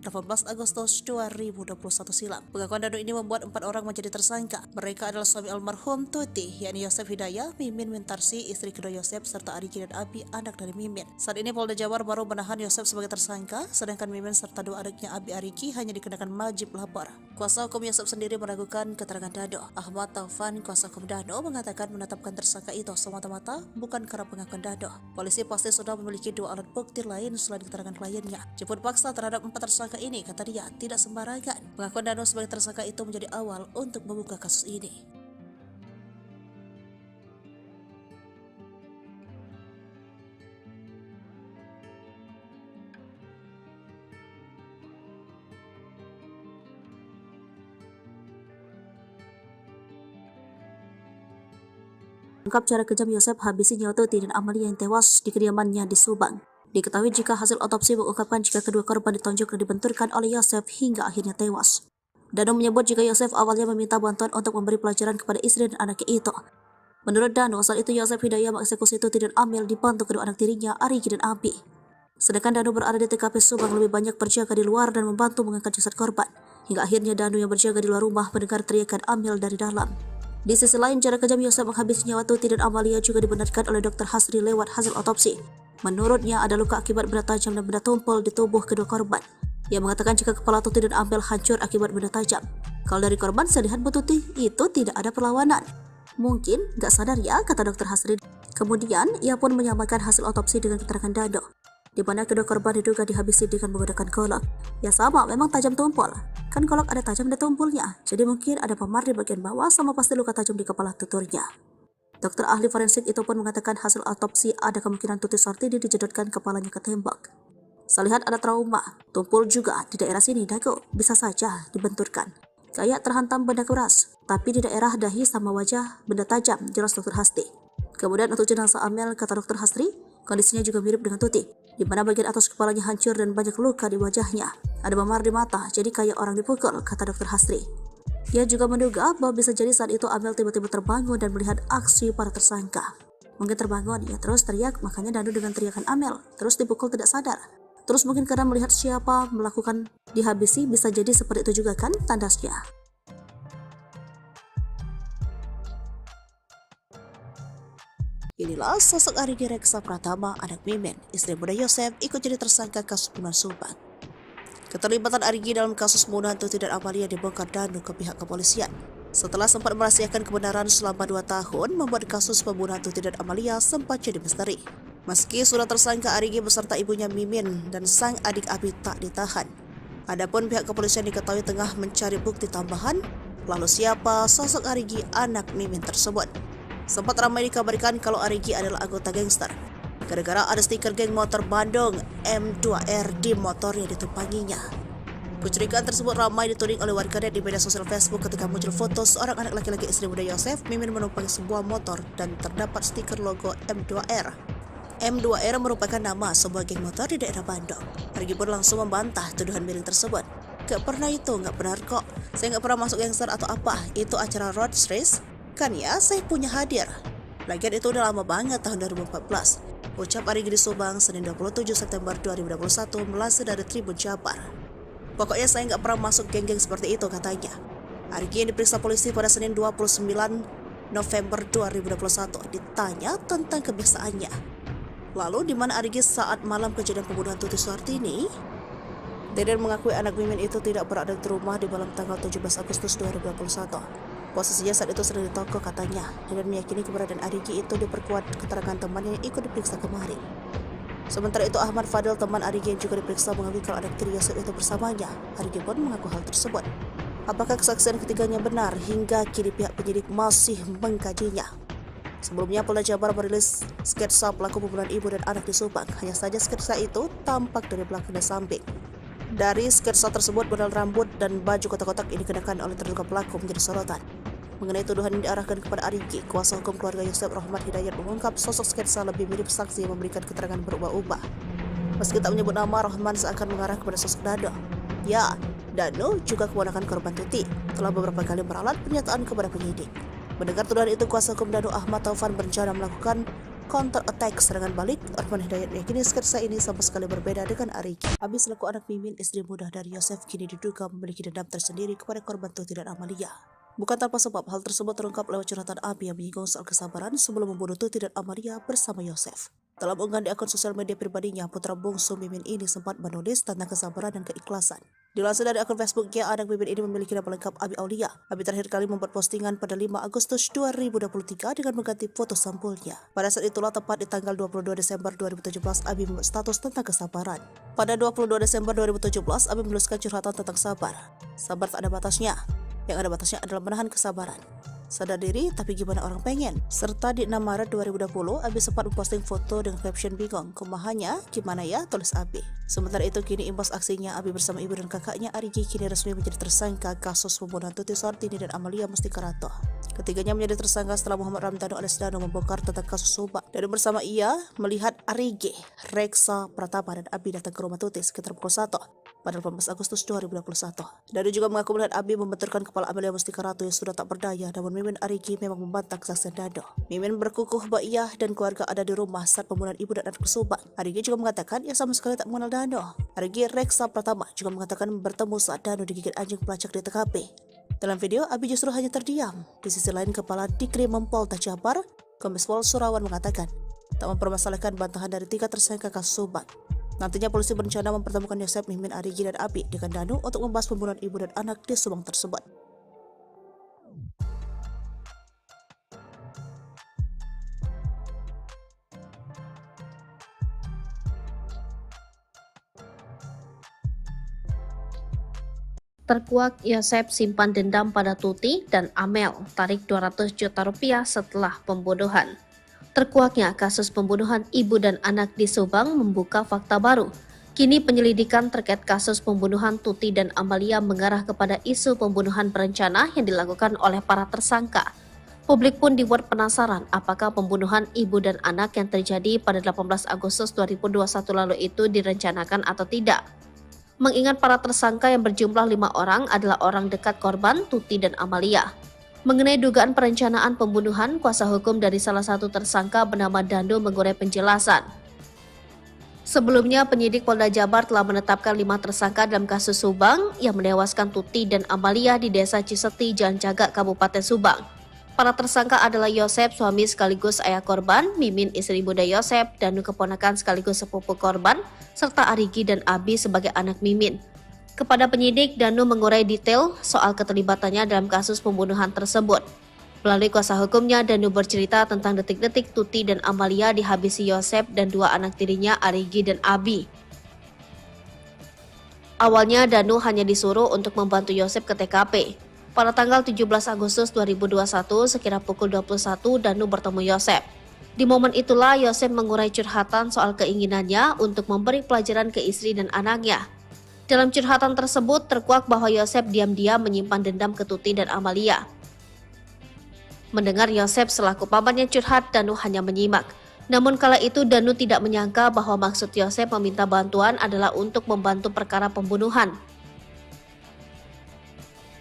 Speaker 3: 18 Agustus 2021 silam. Pengakuan Danu ini membuat 4 orang menjadi tersangka. Mereka adalah suami almarhum Tuti, yakni Yosef Hidayah, Mimin Wintarsi, istri kedua Yosef, serta Arigi dan Abi, anak dari Mimin. Saat ini Polda Jabar baru menahan Yosef sebagai tersangka, sedangkan Mimin serta dua adiknya Abi Arigi hanya dikenakan wajib lapor. Kuasa hukum Yosef sendiri meragukan keterangan Danu. Ahmad Taufan, kuasa hukum Danu, mengatakan menetapkan tersangka itu semata-mata bukan karena pengakuan Danu. Polisi pasti sudah memiliki 2 alat bukti lain selain keterangan kliennya. Jemput paksa terhadap 4 tersangka ini, kata dia, tidak sembarangan. Pengakuan Danu sebagai tersangka itu menjadi awal untuk membuka kasus ini. Ungkap cara kejam Yosef habisi nyawa Tuti dan Amalia yang tewas di kediamannya di Subang. Diketahui jika hasil otopsi mengungkapkan jika kedua korban ditonjok dan dibenturkan oleh Yosef hingga akhirnya tewas. Danu menyebut jika Yosef awalnya meminta bantuan untuk memberi pelajaran kepada istri dan anaknya itu. Menurut Danu, saat itu Yosef Hidayah mengeksekusi Tuti dan Amel dibantu kedua anak tirinya, Arigi dan Abi. Sedangkan Danu berada di TKP Subang lebih banyak berjaga di luar dan membantu mengangkat jasad korban. Hingga akhirnya Danu yang berjaga di luar rumah mendengar teriakan Amel dari dalam. Di sisi lain, cara kejam Yosef menghabisi nyawa Tuti dan Amalia juga dibenarkan oleh Dr. Hasri lewat hasil otopsi. Menurutnya ada luka akibat benda tajam dan benda tumpul di tubuh kedua korban. Ia mengatakan jika kepala Tuti dan Amel hancur akibat benda tajam. Kalau dari korban, saya lihat Bu Tuti itu tidak ada perlawanan. Mungkin gak sadar ya, kata Dr. Hasri. Kemudian ia pun menyamakan hasil otopsi dengan keterangan Danu, di mana kedua korban diduga dihabisi dengan menggunakan golok. Ya sama, memang tajam tumpul. Kan golok ada tajam dan tumpulnya, jadi mungkin ada pemar di bagian bawah sama pasti luka tajam di kepala tuturnya. Dokter ahli forensik itu pun mengatakan hasil otopsi ada kemungkinan Tuti Sartini dijedotkan kepalanya ke tembok. Saya lihat ada trauma, tumpul juga di daerah sini dagu, bisa saja dibenturkan. Kayak terhantam benda keras, tapi di daerah dahi sama wajah benda tajam, jelas Dr. Hasri. Kemudian untuk jenazah Amel, kata Dr. Hasri, kondisinya juga mirip dengan Tuti, di mana bagian atas kepalanya hancur dan banyak luka di wajahnya. Ada memar di mata, jadi kayak orang dipukul, kata Dr. Hasri. Ia juga menduga bahwa bisa jadi saat itu Amel tiba-tiba terbangun dan melihat aksi para tersangka. Mungkin terbangun, ia terus teriak, makanya Danu dengan teriakan Amel, terus dipukul tidak sadar. Terus mungkin karena melihat siapa melakukan dihabisi, bisa jadi seperti itu juga kan, tandasnya. Inilah sosok Arigi Reksa Pratama, anak Mimin, istri muda Yosef, ikut jadi tersangka kasus pembunuhan Subang. Keterlibatan Arigi dalam kasus pembunuhan Tuti dan Amalia dibongkar Danu ke pihak kepolisian. Setelah sempat merahasiakan kebenaran selama 2 tahun, membuat kasus pembunuhan Tuti dan Amalia sempat jadi misteri. Meski sudah tersangka, Arigi beserta ibunya Mimin dan sang adik Abi tak ditahan. Adapun pihak kepolisian diketahui tengah mencari bukti tambahan, lalu siapa sosok Arigi anak Mimin tersebut. Sempat ramai dikabarkan kalau Arigi adalah anggota gangster, gara-gara ada stiker geng motor Bandung M2R di motor yang ditumpanginya. Kecurigaan tersebut ramai dituding oleh warganet di media sosial Facebook ketika muncul foto seorang anak laki-laki istri muda Yosef, Mimin menumpangi sebuah motor dan terdapat stiker logo M2R. M2R merupakan nama sebuah geng motor di daerah Bandung. Arigi pun langsung membantah tuduhan miring tersebut. Gak pernah itu, gak benar kok. Saya gak pernah masuk gangster atau apa, itu acara road race. Kan ya, saya punya hadir. Lagian itu udah lama banget, tahun 2014. Ucap Arigi di Subang, Senin 27 September 2021, melansir dari Tribun Jabar. Pokoknya saya nggak pernah masuk geng-geng seperti itu, katanya. Arigi yang diperiksa polisi pada Senin 29 November 2021 ditanya tentang kebiasaannya. Lalu di mana Arigi saat malam kejadian pembunuhan Tuti Sartini? Deden mengakui anak Mimin itu tidak berada di rumah di malam tanggal 17 Agustus 2021. Posisinya saat itu sedang di toko, katanya. Deden meyakini keberadaan Arigi itu diperkuat keterangan temannya yang ikut diperiksa kemarin. Sementara itu Ahmad Fadil, teman Arigi yang juga diperiksa, mengakui kalau anak tiri Yosef itu bersamanya. Arigi pun mengaku hal tersebut. Apakah kesaksian ketiganya benar? Hingga kini pihak penyidik masih mengkajinya. Sebelumnya Polda Jabar merilis sketsa pelaku pembunuhan ibu dan anak di Subang. Hanya saja sketsa itu tampak dari belakang dan samping. Dari sketsa tersebut, model rambut dan baju kotak-kotak yang dikenakan oleh terduga pelaku menjadi sorotan. Mengenai tuduhan yang diarahkan kepada Arigi, kuasa hukum keluarga Yosef Rahmat Hidayat mengungkap sosok sketsa lebih mirip saksi yang memberikan keterangan berubah-ubah. Meski tak menyebut nama, Rahman seakan mengarah kepada sosok Danu. Ya, Danu juga keponakan korban Tuti, telah beberapa kali meralat pernyataan kepada penyidik. Mendengar tuduhan itu, kuasa hukum Danu Ahmad Taufan berencana melakukan counter attack serangan balik. Arman Hidayat meyakini sketsa ini sama sekali berbeda dengan Arigi. Abi selaku anak Mimin, istri muda dari Yosef, kini diduga memiliki dendam tersendiri kepada korban Tuti dan Amalia. Bukan tanpa sebab, hal tersebut terungkap lewat curhatan Abi yang menyinggung soal kesabaran sebelum membunuh Tuti dan Amalia bersama Yosef. Dalam unggahan di akun sosial media pribadinya, putra bungsu Mimin ini sempat menulis tentang kesabaran dan keikhlasan. Dilansir dari akun Facebooknya, anak Mimin ini memiliki nama lengkap Abi Aulia. Abi terakhir kali membuat postingan pada 5 Agustus 2023 dengan mengganti foto sampulnya. Pada saat itulah, tepat di tanggal 22 Desember 2017, Abi membuat status tentang kesabaran. Pada 22 Desember 2017, Abi menuliskan curhatan tentang sabar. Sabar tak ada batasnya. Yang ada batasnya adalah menahan kesabaran. Sadar diri, tapi gimana orang pengen? Serta di 6 Maret 2020, Abi sempat memposting foto dengan caption bingung. Kumahannya, gimana ya? Tulis Abi. Sementara itu, kini imbas aksinya, Abi bersama ibu dan kakaknya Arigi kini resmi menjadi tersangka kasus pembunuhan Tuti Sartini dan Amalia Mustikarato. Ketiganya menjadi tersangka setelah Muhammad Ramdhanu alias Danu membongkar tentang kasus Subang. Dan bersama ia melihat Arigi, Reksa Pratama dan Abi datang ke rumah Tuti sekitar pukul 1 pada 18 Agustus 2021. Danu juga mengaku melihat Abi membenturkan kepala Amalia Mustikarato yang sudah tak berdaya, namun Mimin Arigi memang membantah kesaksian Danu. Mimin berkukuh bahwa ia dan keluarga ada di rumah saat pembunuhan ibu dan anak Subang. Arigi juga mengatakan ia sama sekali tak mengenal Danu. Arigi Reksa Pratama juga mengatakan bertemu saat Danu digigit anjing pelacak di TKP. Dalam video, Abi justru hanya terdiam. Di sisi lain, Kepala Dikrimum Polda Jabar, Kombes Pol Surawan mengatakan tak mempermasalahkan bantahan dari 3 tersangka kasus Subang. Nantinya polisi berencana mempertemukan Yosef, Mimin, Arigi, dan Abi dengan Danu untuk membahas pembunuhan ibu dan anak di Subang tersebut.
Speaker 2: Terkuak Yosef simpan dendam pada Tuti dan Amel, tarik 200 juta rupiah setelah pembunuhan. Terkuaknya kasus pembunuhan ibu dan anak di Subang membuka fakta baru. Kini penyelidikan terkait kasus pembunuhan Tuti dan Amalia mengarah kepada isu pembunuhan berencana yang dilakukan oleh para tersangka. Publik pun dibuat penasaran apakah pembunuhan ibu dan anak yang terjadi pada 18 Agustus 2021 lalu itu direncanakan atau tidak. Mengingat para tersangka yang berjumlah 5 orang adalah orang dekat korban Tuti dan Amalia. Mengenai dugaan perencanaan pembunuhan, kuasa hukum dari salah satu tersangka bernama Danu mengurai penjelasan. Sebelumnya, penyidik Polda Jabar telah menetapkan 5 tersangka dalam kasus Subang yang menewaskan Tuti dan Amalia di Desa Ciseti, Jalan Cagak, Kabupaten Subang. Para tersangka adalah Yosef, suami sekaligus ayah korban, Mimin, istri muda Yosef, Danu keponakan sekaligus sepupu korban, serta Arigi dan Abi sebagai anak Mimin. Kepada penyidik, Danu mengurai detail soal keterlibatannya dalam kasus pembunuhan tersebut. Melalui kuasa hukumnya, Danu bercerita tentang detik-detik Tuti dan Amalia dihabisi Yosef dan 2 anak tirinya Arigi dan Abi. Awalnya, Danu hanya disuruh untuk membantu Yosef ke TKP. Pada tanggal 17 Agustus 2021, sekira pukul 21, Danu bertemu Yosef. Di momen itulah, Yosef mengurai curhatan soal keinginannya untuk memberi pelajaran ke istri dan anaknya. Dalam curhatan tersebut, terkuak bahwa Yosef diam-diam menyimpan dendam ke Tuti dan Amalia. Mendengar Yosef selaku pamannya curhat, Danu hanya menyimak. Namun kala itu Danu tidak menyangka bahwa maksud Yosef meminta bantuan adalah untuk membantu perkara pembunuhan.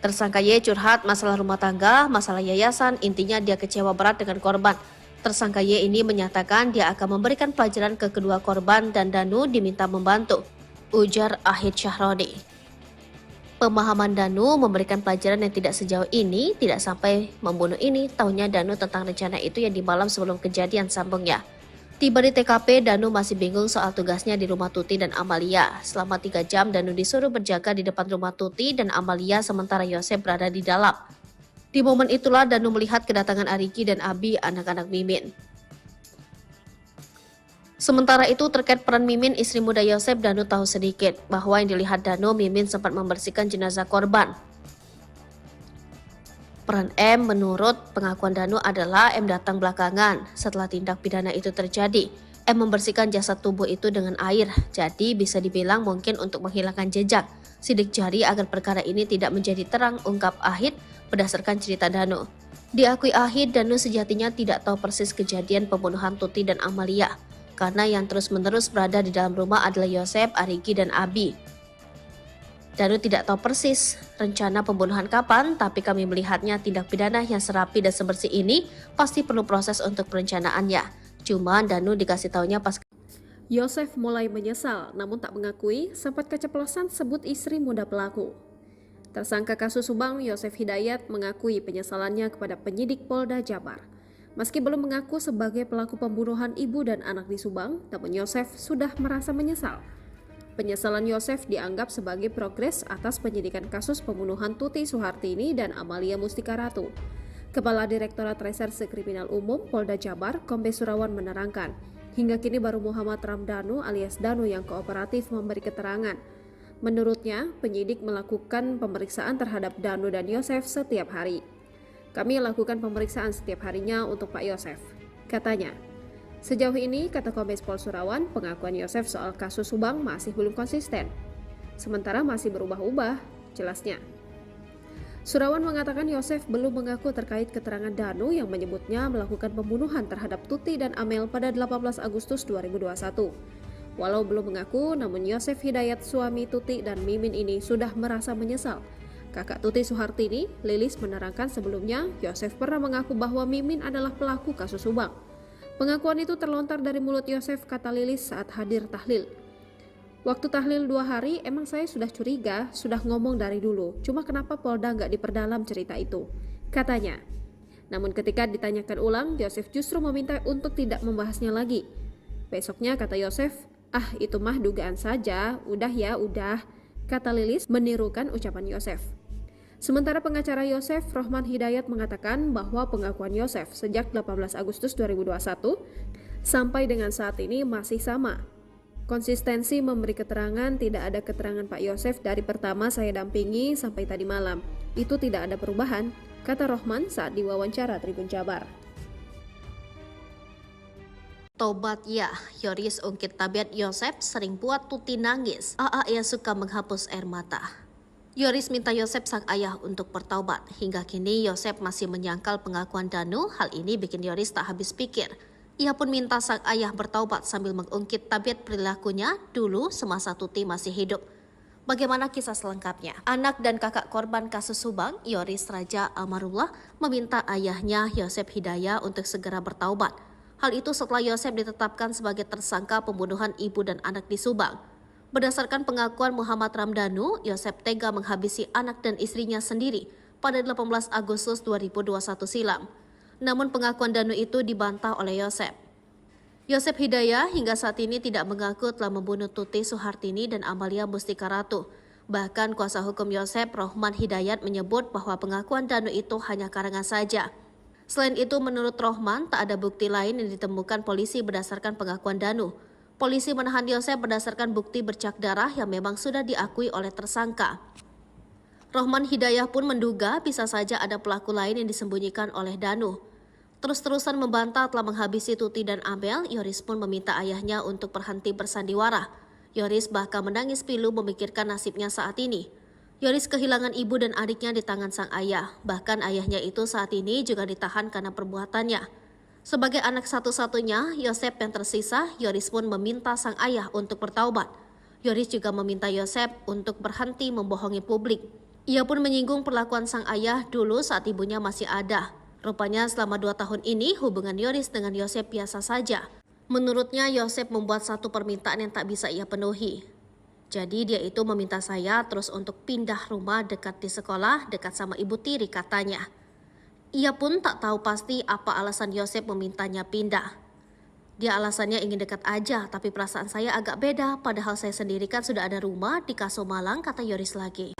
Speaker 2: Tersangka Y curhat masalah rumah tangga, masalah yayasan, intinya dia kecewa berat dengan korban. Tersangka Y ini menyatakan dia akan memberikan pelajaran ke kedua korban dan Danu diminta membantu, ujar Ahid Syahroni. Pemahaman Danu memberikan pelajaran yang tidak sejauh ini, tidak sampai membunuh ini, tahunya Danu tentang rencana itu yang di malam sebelum kejadian, sambungnya. Tiba di TKP, Danu masih bingung soal tugasnya di rumah Tuti dan Amalia. Selama 3 jam, Danu disuruh berjaga di depan rumah Tuti dan Amalia sementara Yosef berada di dalam. Di momen itulah Danu melihat kedatangan Arigi dan Abi, anak-anak Mimin. Sementara itu terkait peran Mimin, istri muda Yosef, Danu tahu sedikit bahwa yang dilihat Danu, Mimin sempat membersihkan jenazah korban. Peran M menurut pengakuan Danu adalah M datang belakangan setelah tindak pidana itu terjadi. M membersihkan jasad tubuh itu dengan air, jadi bisa dibilang mungkin untuk menghilangkan jejak sidik jari agar perkara ini tidak menjadi terang, ungkap Ahid berdasarkan cerita Danu. Diakui Ahid, Danu sejatinya tidak tahu persis kejadian pembunuhan Tuti dan Amalia, karena yang terus-menerus berada di dalam rumah adalah Yosef, Arigi, dan Abi. Danu tidak tahu persis rencana pembunuhan kapan, tapi kami melihatnya tindak pidana yang serapi dan sebersih ini pasti perlu proses untuk perencanaannya. Cuma Danu dikasih taunya pas
Speaker 1: Yosef mulai menyesal namun tak mengakui sempat keceplosan sebut istri muda pelaku. Tersangka kasus Subang Yosef Hidayat mengakui penyesalannya kepada penyidik Polda Jabar. Meski belum mengaku sebagai pelaku pembunuhan ibu dan anak di Subang, namun Yosef sudah merasa menyesal. Penyesalan Yosef dianggap sebagai progres atas penyidikan kasus pembunuhan Tuti Suhartini dan Amalia Mustika Ratu. Kepala Direktorat Reserse Kriminal Umum Polda Jabar, Kombes Surawan menerangkan, hingga kini baru Muhammad Ramdhanu alias Danu yang kooperatif memberi keterangan. Menurutnya, penyidik melakukan pemeriksaan terhadap Danu dan Yosef setiap hari. Kami lakukan pemeriksaan setiap harinya untuk Pak Yosef, katanya. Sejauh ini, kata Kombes Pol Surawan, pengakuan Yosef soal kasus Subang masih belum konsisten. Sementara masih berubah-ubah, jelasnya. Surawan mengatakan Yosef belum mengaku terkait keterangan Danu yang menyebutnya melakukan pembunuhan terhadap Tuti dan Amel pada 18 Agustus 2021. Walau belum mengaku, namun Yosef Hidayat suami Tuti dan Mimin ini sudah merasa menyesal. Kakak Tuti Suhartini, Lilis menerangkan sebelumnya Yosef pernah mengaku bahwa Mimin adalah pelaku kasus Subang. Pengakuan itu terlontar dari mulut Yosef, kata Lilis saat hadir tahlil. Waktu tahlil 2 hari, emang saya sudah curiga, sudah ngomong dari dulu. Cuma kenapa Polda nggak diperdalam cerita itu, katanya. Namun ketika ditanyakan ulang, Yosef justru meminta untuk tidak membahasnya lagi. Besoknya kata Yosef, itu mah dugaan saja, udah ya udah, kata Lilis menirukan ucapan Yosef. Sementara pengacara Yosef, Rohman Hidayat mengatakan bahwa pengakuan Yosef sejak 18 Agustus 2021 sampai dengan saat ini masih sama. Konsistensi memberi keterangan, tidak ada keterangan Pak Yosef dari pertama saya dampingi sampai tadi malam. Itu tidak ada perubahan, kata Rohman saat diwawancara Tribun Jabar.
Speaker 2: Tobat ya, Yoris ungkit tabiat Yosep sering buat Tuti nangis. Ia suka menghapus air mata. Yoris minta Yosep sang ayah untuk bertaubat. Hingga kini Yosep masih menyangkal pengakuan Danu. Hal ini bikin Yoris tak habis pikir. Ia pun minta sang ayah bertaubat sambil mengungkit tabiat perilakunya dulu semasa Tuti masih hidup. Bagaimana kisah selengkapnya? Anak dan kakak korban kasus Subang, Yoris Raja Amarullah, meminta ayahnya Yosep Hidayat untuk segera bertaubat. Hal itu setelah Yosep ditetapkan sebagai tersangka pembunuhan ibu dan anak di Subang. Berdasarkan pengakuan Muhammad Ramdhanu, Yosep tega menghabisi anak dan istrinya sendiri pada 18 Agustus 2021 silam. Namun pengakuan Danu itu dibantah oleh Yosep. Yosep Hidayat hingga saat ini tidak mengaku telah membunuh Tuti Suhartini dan Amalia Mustika Ratu. Bahkan kuasa hukum Yosep, Rohman Hidayat, menyebut bahwa pengakuan Danu itu hanya karangan saja. Selain itu, menurut Rohman, tak ada bukti lain yang ditemukan polisi berdasarkan pengakuan Danu. Polisi menahan Yosep berdasarkan bukti bercak darah yang memang sudah diakui oleh tersangka. Rohman Hidayat pun menduga bisa saja ada pelaku lain yang disembunyikan oleh Danu. Terus-terusan membantah telah menghabisi Tuti dan Amel, Yoris pun meminta ayahnya untuk berhenti bersandiwara. Yoris bahkan menangis pilu memikirkan nasibnya saat ini. Yoris kehilangan ibu dan adiknya di tangan sang ayah. Bahkan ayahnya itu saat ini juga ditahan karena perbuatannya. Sebagai anak satu-satunya, Yosep yang tersisa, Yoris pun meminta sang ayah untuk bertaubat. Yoris juga meminta Yosep untuk berhenti membohongi publik. Ia pun menyinggung perlakuan sang ayah dulu saat ibunya masih ada. Rupanya selama 2 tahun ini hubungan Yoris dengan Yosep biasa saja. Menurutnya Yosep membuat satu permintaan yang tak bisa ia penuhi. Jadi dia itu meminta saya terus untuk pindah rumah dekat di sekolah, dekat sama ibu tiri katanya. Ia pun tak tahu pasti apa alasan Yosep memintanya pindah. Dia alasannya ingin dekat aja, tapi perasaan saya agak beda. Padahal saya sendiri kan sudah ada rumah di Kaso Malang, kata Yoris lagi.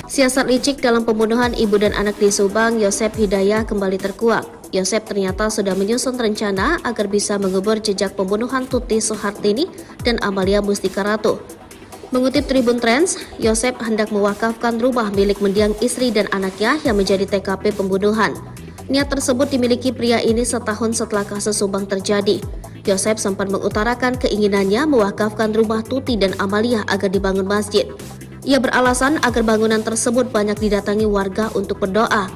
Speaker 2: Siasat licik dalam pembunuhan ibu dan anak di Subang, Yosep Hidayat kembali terkuak. Yosep ternyata sudah menyusun rencana agar bisa mengubur jejak pembunuhan Tuti Suhartini dan Amalia Mustika Ratu. Mengutip Tribun Trends, Yosep hendak mewakafkan rumah milik mendiang istri dan anaknya yang menjadi TKP pembunuhan. Niat tersebut dimiliki pria ini setahun setelah kasus Subang terjadi. Yosep sempat mengutarakan keinginannya mewakafkan rumah Tuti dan Amalia agar dibangun masjid. Ia beralasan agar bangunan tersebut banyak didatangi warga untuk berdoa.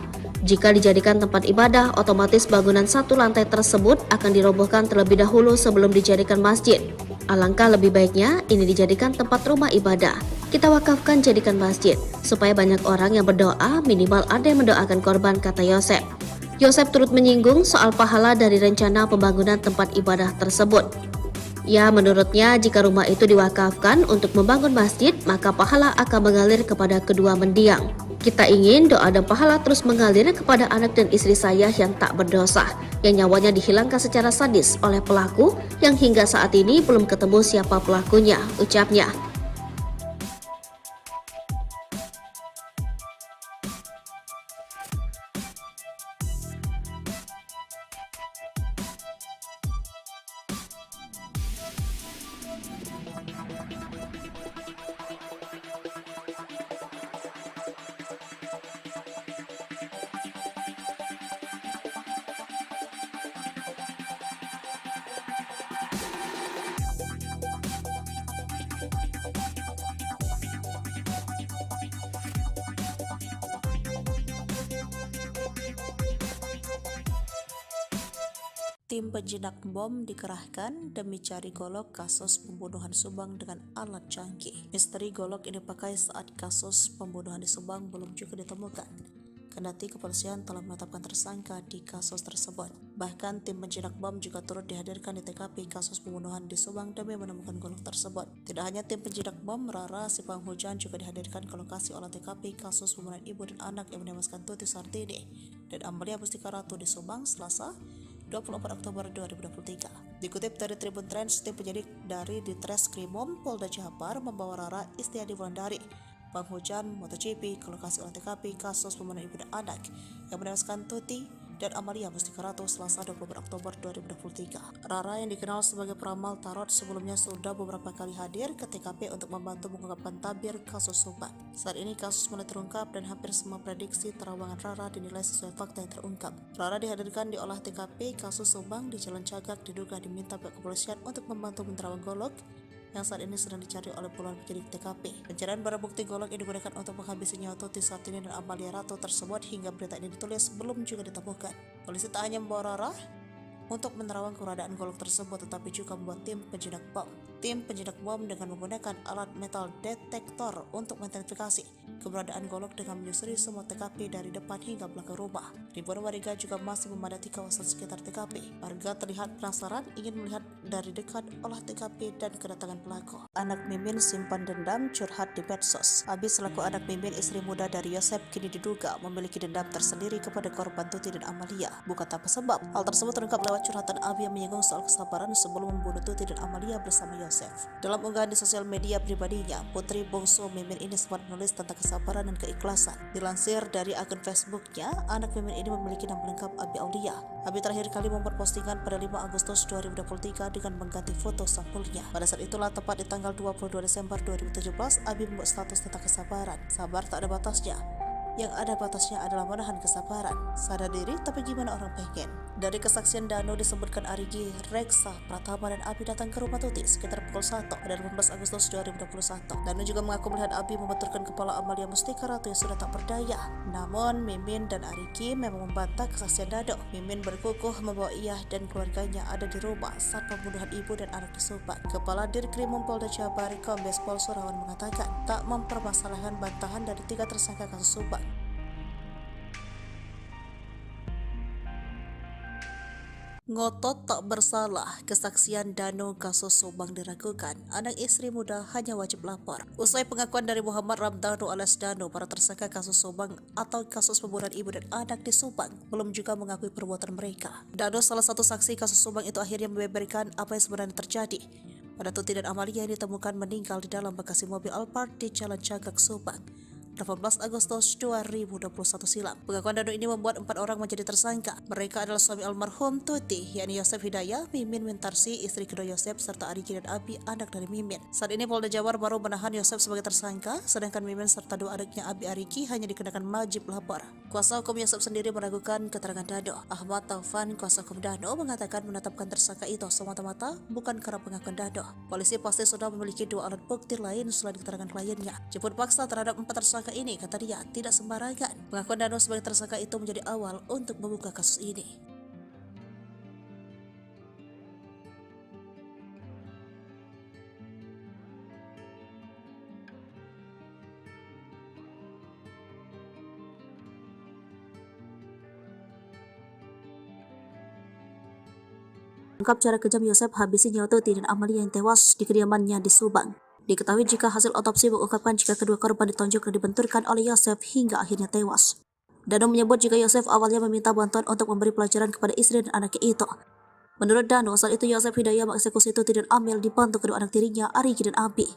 Speaker 2: Jika dijadikan tempat ibadah, otomatis bangunan 1 lantai tersebut akan dirobohkan terlebih dahulu sebelum dijadikan masjid. Alangkah lebih baiknya ini dijadikan tempat rumah ibadah. Kita wakafkan jadikan masjid, supaya banyak orang yang berdoa, minimal ada yang mendoakan korban, kata Yosep. Yosep turut menyinggung soal pahala dari rencana pembangunan tempat ibadah tersebut. Ya, menurutnya jika rumah itu diwakafkan untuk membangun masjid, maka pahala akan mengalir kepada kedua mendiang. Kita ingin doa dan pahala terus mengalir kepada anak dan istri saya yang tak berdosa, yang nyawanya dihilangkan secara sadis oleh pelaku yang hingga saat ini belum ketemu siapa pelakunya, ucapnya.
Speaker 3: Tim penjinak bom dikerahkan demi cari golok kasus pembunuhan Subang dengan alat canggih. Misteri golok ini dipakai saat kasus pembunuhan di Subang belum juga ditemukan. Kendati kepolisian telah menetapkan tersangka di kasus tersebut. Bahkan tim penjinak bom juga turut dihadirkan di TKP kasus pembunuhan di Subang demi menemukan golok tersebut. Tidak hanya tim penjinak bom, Rara si penghujan juga dihadirkan ke lokasi olah TKP kasus pembunuhan ibu dan anak yang menewaskan Tuti Sartini dan Amalia Mustika Ratu di Subang, Selasa 24 Oktober 2023. Dikutip dari Tribun Trends, tim penyidik dari Ditreskrimum Polda Jabar membawa Rara Istiadi Wulandari, penghujan MotoGP, ke lokasi olah TKP kasus pembunuhan ibu dan anak yang menewaskan Tuti dan Amalia Mustika Ratu Selasa 24 Oktober 2023. Rara yang dikenal sebagai peramal tarot sebelumnya sudah beberapa kali hadir ke TKP untuk membantu mengungkapkan tabir kasus Subang. Saat ini kasus mulai terungkap dan hampir semua prediksi terawangan Rara dinilai sesuai fakta yang terungkap. Rara dihadirkan di olah TKP kasus Subang di Jalan Cagak, diduga diminta pihak kepolisian untuk membantu menerawang golok yang saat ini sedang dicari oleh puluhan penyidik TKP. Pencarian barang bukti golok yang digunakan untuk menghabisi nyawa Tuti Sartini dan Amalia Ratu tersebut hingga berita ini ditulis belum juga ditemukan. Polisi tak hanya membawa Rara untuk menerawang keberadaan golok tersebut, tetapi juga membuat tim penjinak bom. Tim penjinak bom dengan menggunakan alat metal detektor untuk mengidentifikasi keberadaan golok dengan menyusuri semua TKP dari depan hingga belakang rumah. Ribuan warga juga masih memadati kawasan sekitar TKP. Warga terlihat penasaran ingin melihat dari dekat olah TKP dan kedatangan pelaku. Anak Mimin simpan dendam curhat di medsos. Abi selaku anak Mimin, istri muda dari Yosep, kini diduga memiliki dendam tersendiri kepada korban Tuti dan Amalia. Bukan tanpa sebab. Hal tersebut terungkap lewat curhatan Abi yang menyinggung soal kesabaran sebelum membunuh Tuti dan Amalia bersama Yosef. Dalam unggahan di sosial media pribadinya, putri bungsu Mimin ini sempat menulis tentang kesabaran dan keikhlasan. Dilansir dari akun Facebooknya, anak Mimin ini memiliki nama lengkap Abi Aulia. Abi terakhir kali membuat postingan pada 5 Agustus 2023 dengan mengganti foto sampulnya. Pada saat itulah, tepat di tanggal 22 Desember 2017, Abi membuat status tentang kesabaran. Sabar tak ada batasnya. Yang ada batasnya adalah menahan kesabaran. Sadar diri, tapi gimana orang pengen? Dari kesaksian Dano disebutkan Arigi, Reksa, Pratama, dan Abi datang ke rumah Tuti sekitar pukul 1 pada 15 Agustus 2021. Dano juga mengaku melihat Abi membenturkan kepala Amalia Mustika Ratu yang sudah tak berdaya. Namun, Mimin dan Arigi memang membantah kesaksian Dano. Mimin berkukuh membawa ia dan keluarganya ada di rumah saat pembunuhan ibu dan anak di Subang. Kepala Dirkrimum Polda Jabar, Kombes Pol Surawan, mengatakan tak mempermasalahkan bantahan dari 3 tersangka kasus Subang. Ngotot tak bersalah, kesaksian Dano kasus Subang diragukan. Anak istri muda hanya wajib lapor. Usai pengakuan dari Muhammad Ramdhanu alias Dano, para tersangka kasus Subang atau kasus pembunuhan ibu dan anak di Subang belum juga mengakui perbuatan mereka. Dano, salah satu saksi kasus Subang itu, akhirnya membeberkan apa yang sebenarnya terjadi pada Tuti dan Amalia yang ditemukan meninggal di dalam bagasi mobil Alphard di Jalan Cagak, Subang 18 Agustus 2021 silam. Pengakuan Dano ini membuat 4 orang menjadi tersangka. Mereka adalah suami almarhum Tuti, yakni Yosef Hidayah, Mimin Wintarsi, istri kedua Yosef, serta Arigi dan Abi, anak dari Mimin. Saat ini Polda Jabar baru menahan Yosef sebagai tersangka, sedangkan Mimin serta 2 adiknya Abi, Arigi hanya dikenakan wajib lapor. Kuasa hukum Yosef sendiri meragukan keterangan Dano. Ahmad Taufan, kuasa hukum Dano, mengatakan menetapkan tersangka itu semata-mata bukan karena pengakuan Dano. Polisi pasti sudah memiliki 2 alat bukti lain selain keterangan kliennya. Jemput paksa terhadap 4 tersangka ini, kata dia, tidak sembarangan. Pengakuan Dano sebagai tersangka itu menjadi awal untuk membuka kasus ini. Lengkap cara kejam Yosef habisi nyawa Tuti dan Amalia yang tewas di kediamannya di Subang. Diketahui jika hasil otopsi mengungkapkan jika kedua korban ditonjok dan dibenturkan oleh Yosef hingga akhirnya tewas. Danu menyebut jika Yosef awalnya meminta bantuan untuk memberi pelajaran kepada istri dan anaknya itu. Menurut Danu, saat itu Yosef Hidayah mengeksekusi Tuti dan Amel dibantu kedua anak tirinya, Arigi dan Abi.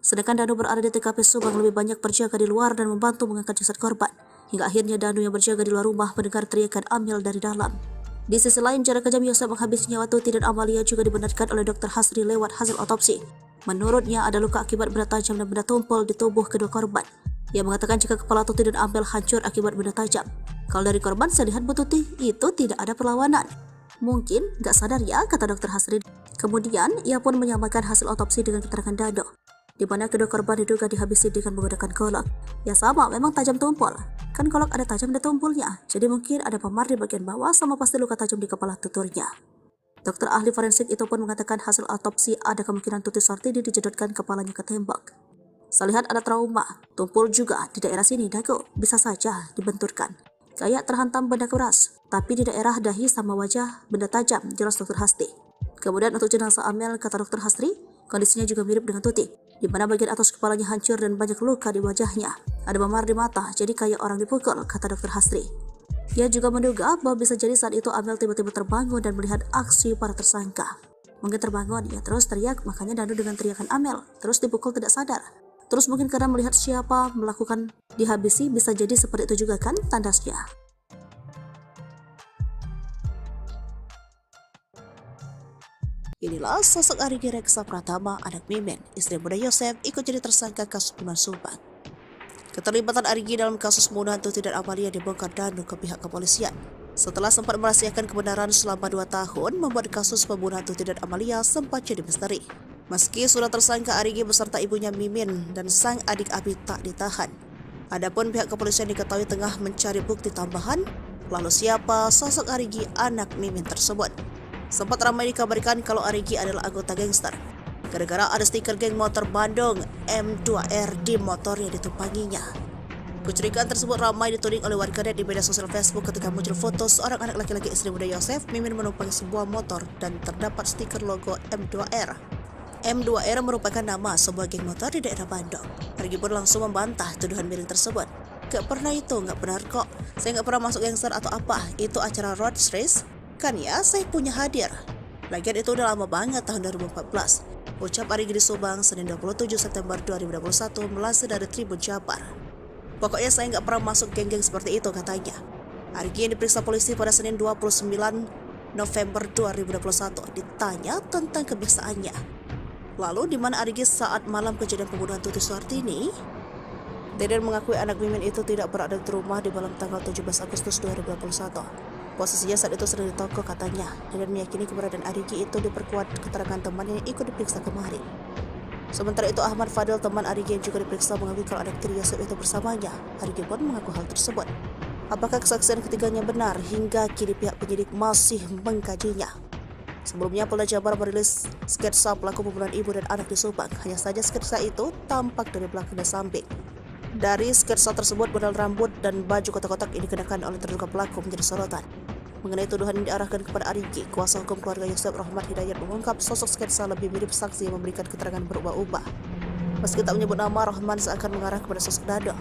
Speaker 3: Sedangkan Danu berada di TKP Subang lebih banyak berjaga di luar dan membantu mengangkat jasad korban. Hingga akhirnya Danu yang berjaga di luar rumah mendengar teriakan Amel dari dalam. Di sisi lain, cara kejam Yosef menghabisi nyawa Tuti dan Amalia juga dibenarkan oleh Dr. Hasri lewat hasil otopsi. Menurutnya ada luka akibat benda tajam dan benda tumpul di tubuh kedua korban. Ia mengatakan jika kepala Tuti dan Amel hancur akibat benda tajam. Kalau dari korban, saya lihat Bu Tuti itu tidak ada perlawanan. Mungkin gak sadar ya, kata Dr. Hasri. Kemudian, ia pun menyamakan hasil otopsi dengan keterangan Dado, di mana kedua korban diduga dihabisi dengan menggunakan golok. Ya sama, memang tajam tumpul. Kan golok ada tajam dan tumpulnya, jadi mungkin ada memar di bagian bawah sama pasti luka tajam di kepala tuturnya. Dokter ahli forensik itu pun mengatakan hasil otopsi ada kemungkinan Tuti Sartini dijedotkan kepalanya ke tembok. Saya lihat ada trauma, tumpul juga di daerah sini dagu, bisa saja dibenturkan. Kayak terhantam benda keras, tapi di daerah dahi sama wajah benda tajam, jelas Dr. Hasri. Kemudian untuk jenazah Amel, kata Dr. Hasri, kondisinya juga mirip dengan Tuti, di mana bagian atas kepalanya hancur dan banyak luka di wajahnya. Ada memar di mata, jadi kayak orang dipukul, kata Dr. Hasri. Ia juga menduga bahwa bisa jadi saat itu Amel tiba-tiba terbangun dan melihat aksi para tersangka. Mungkin terbangun, ia terus teriak, makanya Danu dengan teriakan Amel, terus dipukul tidak sadar. Terus mungkin karena melihat siapa melakukan dihabisi, bisa jadi seperti itu juga kan, tandasnya. Inilah sosok Arigi Reksa Pratama, anak Mimin, istri muda Yosef, ikut jadi tersangka kasus pembunuhan Subang. Keterlibatan Arigi dalam kasus pembunuhan Tuti dan Amalia dibongkar Danu ke pihak kepolisian. Setelah sempat merahasiakan kebenaran selama 2 tahun, membuat kasus pembunuhan Tuti dan Amalia sempat jadi misteri. Meski sudah tersangka, Arigi beserta ibunya Mimin dan sang adik Abi tak ditahan. Adapun pihak kepolisian diketahui tengah mencari bukti tambahan, lalu siapa sosok Arigi anak Mimin tersebut. Sempat ramai dikabarkan kalau Arigi adalah anggota gangster, gara-gara ada stiker geng motor Bandung M2R di motor yang ditumpanginya. Kecurigaan tersebut ramai dituding oleh warganet di media sosial Facebook ketika muncul foto seorang anak laki-laki istri muda Yosef, Mimin menumpangi sebuah motor dan terdapat stiker logo M2R. M2R merupakan nama sebuah geng motor di daerah Bandung. Arigi pun langsung membantah tuduhan miring tersebut. Gak pernah itu, gak benar kok. Saya gak pernah masuk gangster atau apa, itu acara road race. Kan ya, saya punya hadir. Lagian itu udah lama banget, tahun 2014. Ucap Arigi di Subang, Senin 27 September 2021, melansir dari Tribun Jabar. Pokoknya saya nggak pernah masuk geng-geng seperti itu, katanya. Arigi yang diperiksa polisi pada Senin 29 November 2021 ditanya tentang kebiasaannya. Lalu di mana Arigi saat malam kejadian pembunuhan Tuti Sartini? Deden mengakui anak Mimin itu tidak berada di rumah di malam tanggal 17 Agustus 2021. Posisinya saat itu sedang di toko, katanya. Deden meyakini keberadaan Arigi itu diperkuat keterangan temannya yang ikut diperiksa kemarin. Sementara itu Ahmad Fadil, teman Arigi yang juga diperiksa, mengakui kalau anak tiri Yosef itu bersamanya. Arigi pun mengaku hal tersebut. Apakah kesaksian ketiganya benar? Hingga kini pihak penyidik masih mengkajinya. Sebelumnya Polda Jabar merilis sketsa pelaku pembunuhan ibu dan anak di Subang. Hanya saja sketsa itu tampak dari belakang dan samping. Dari sketsa tersebut, model rambut dan baju kotak-kotak yang dikenakan oleh terduga pelaku menjadi sorotan. Mengenai tuduhan yang diarahkan kepada Arigi, kuasa hukum keluarga Yosef Rahmat Hidayat mengungkap sosok sketsa lebih mirip saksi yang memberikan keterangan berubah-ubah. Meski tak menyebut nama, Rahman seakan mengarah kepada sosok Dado.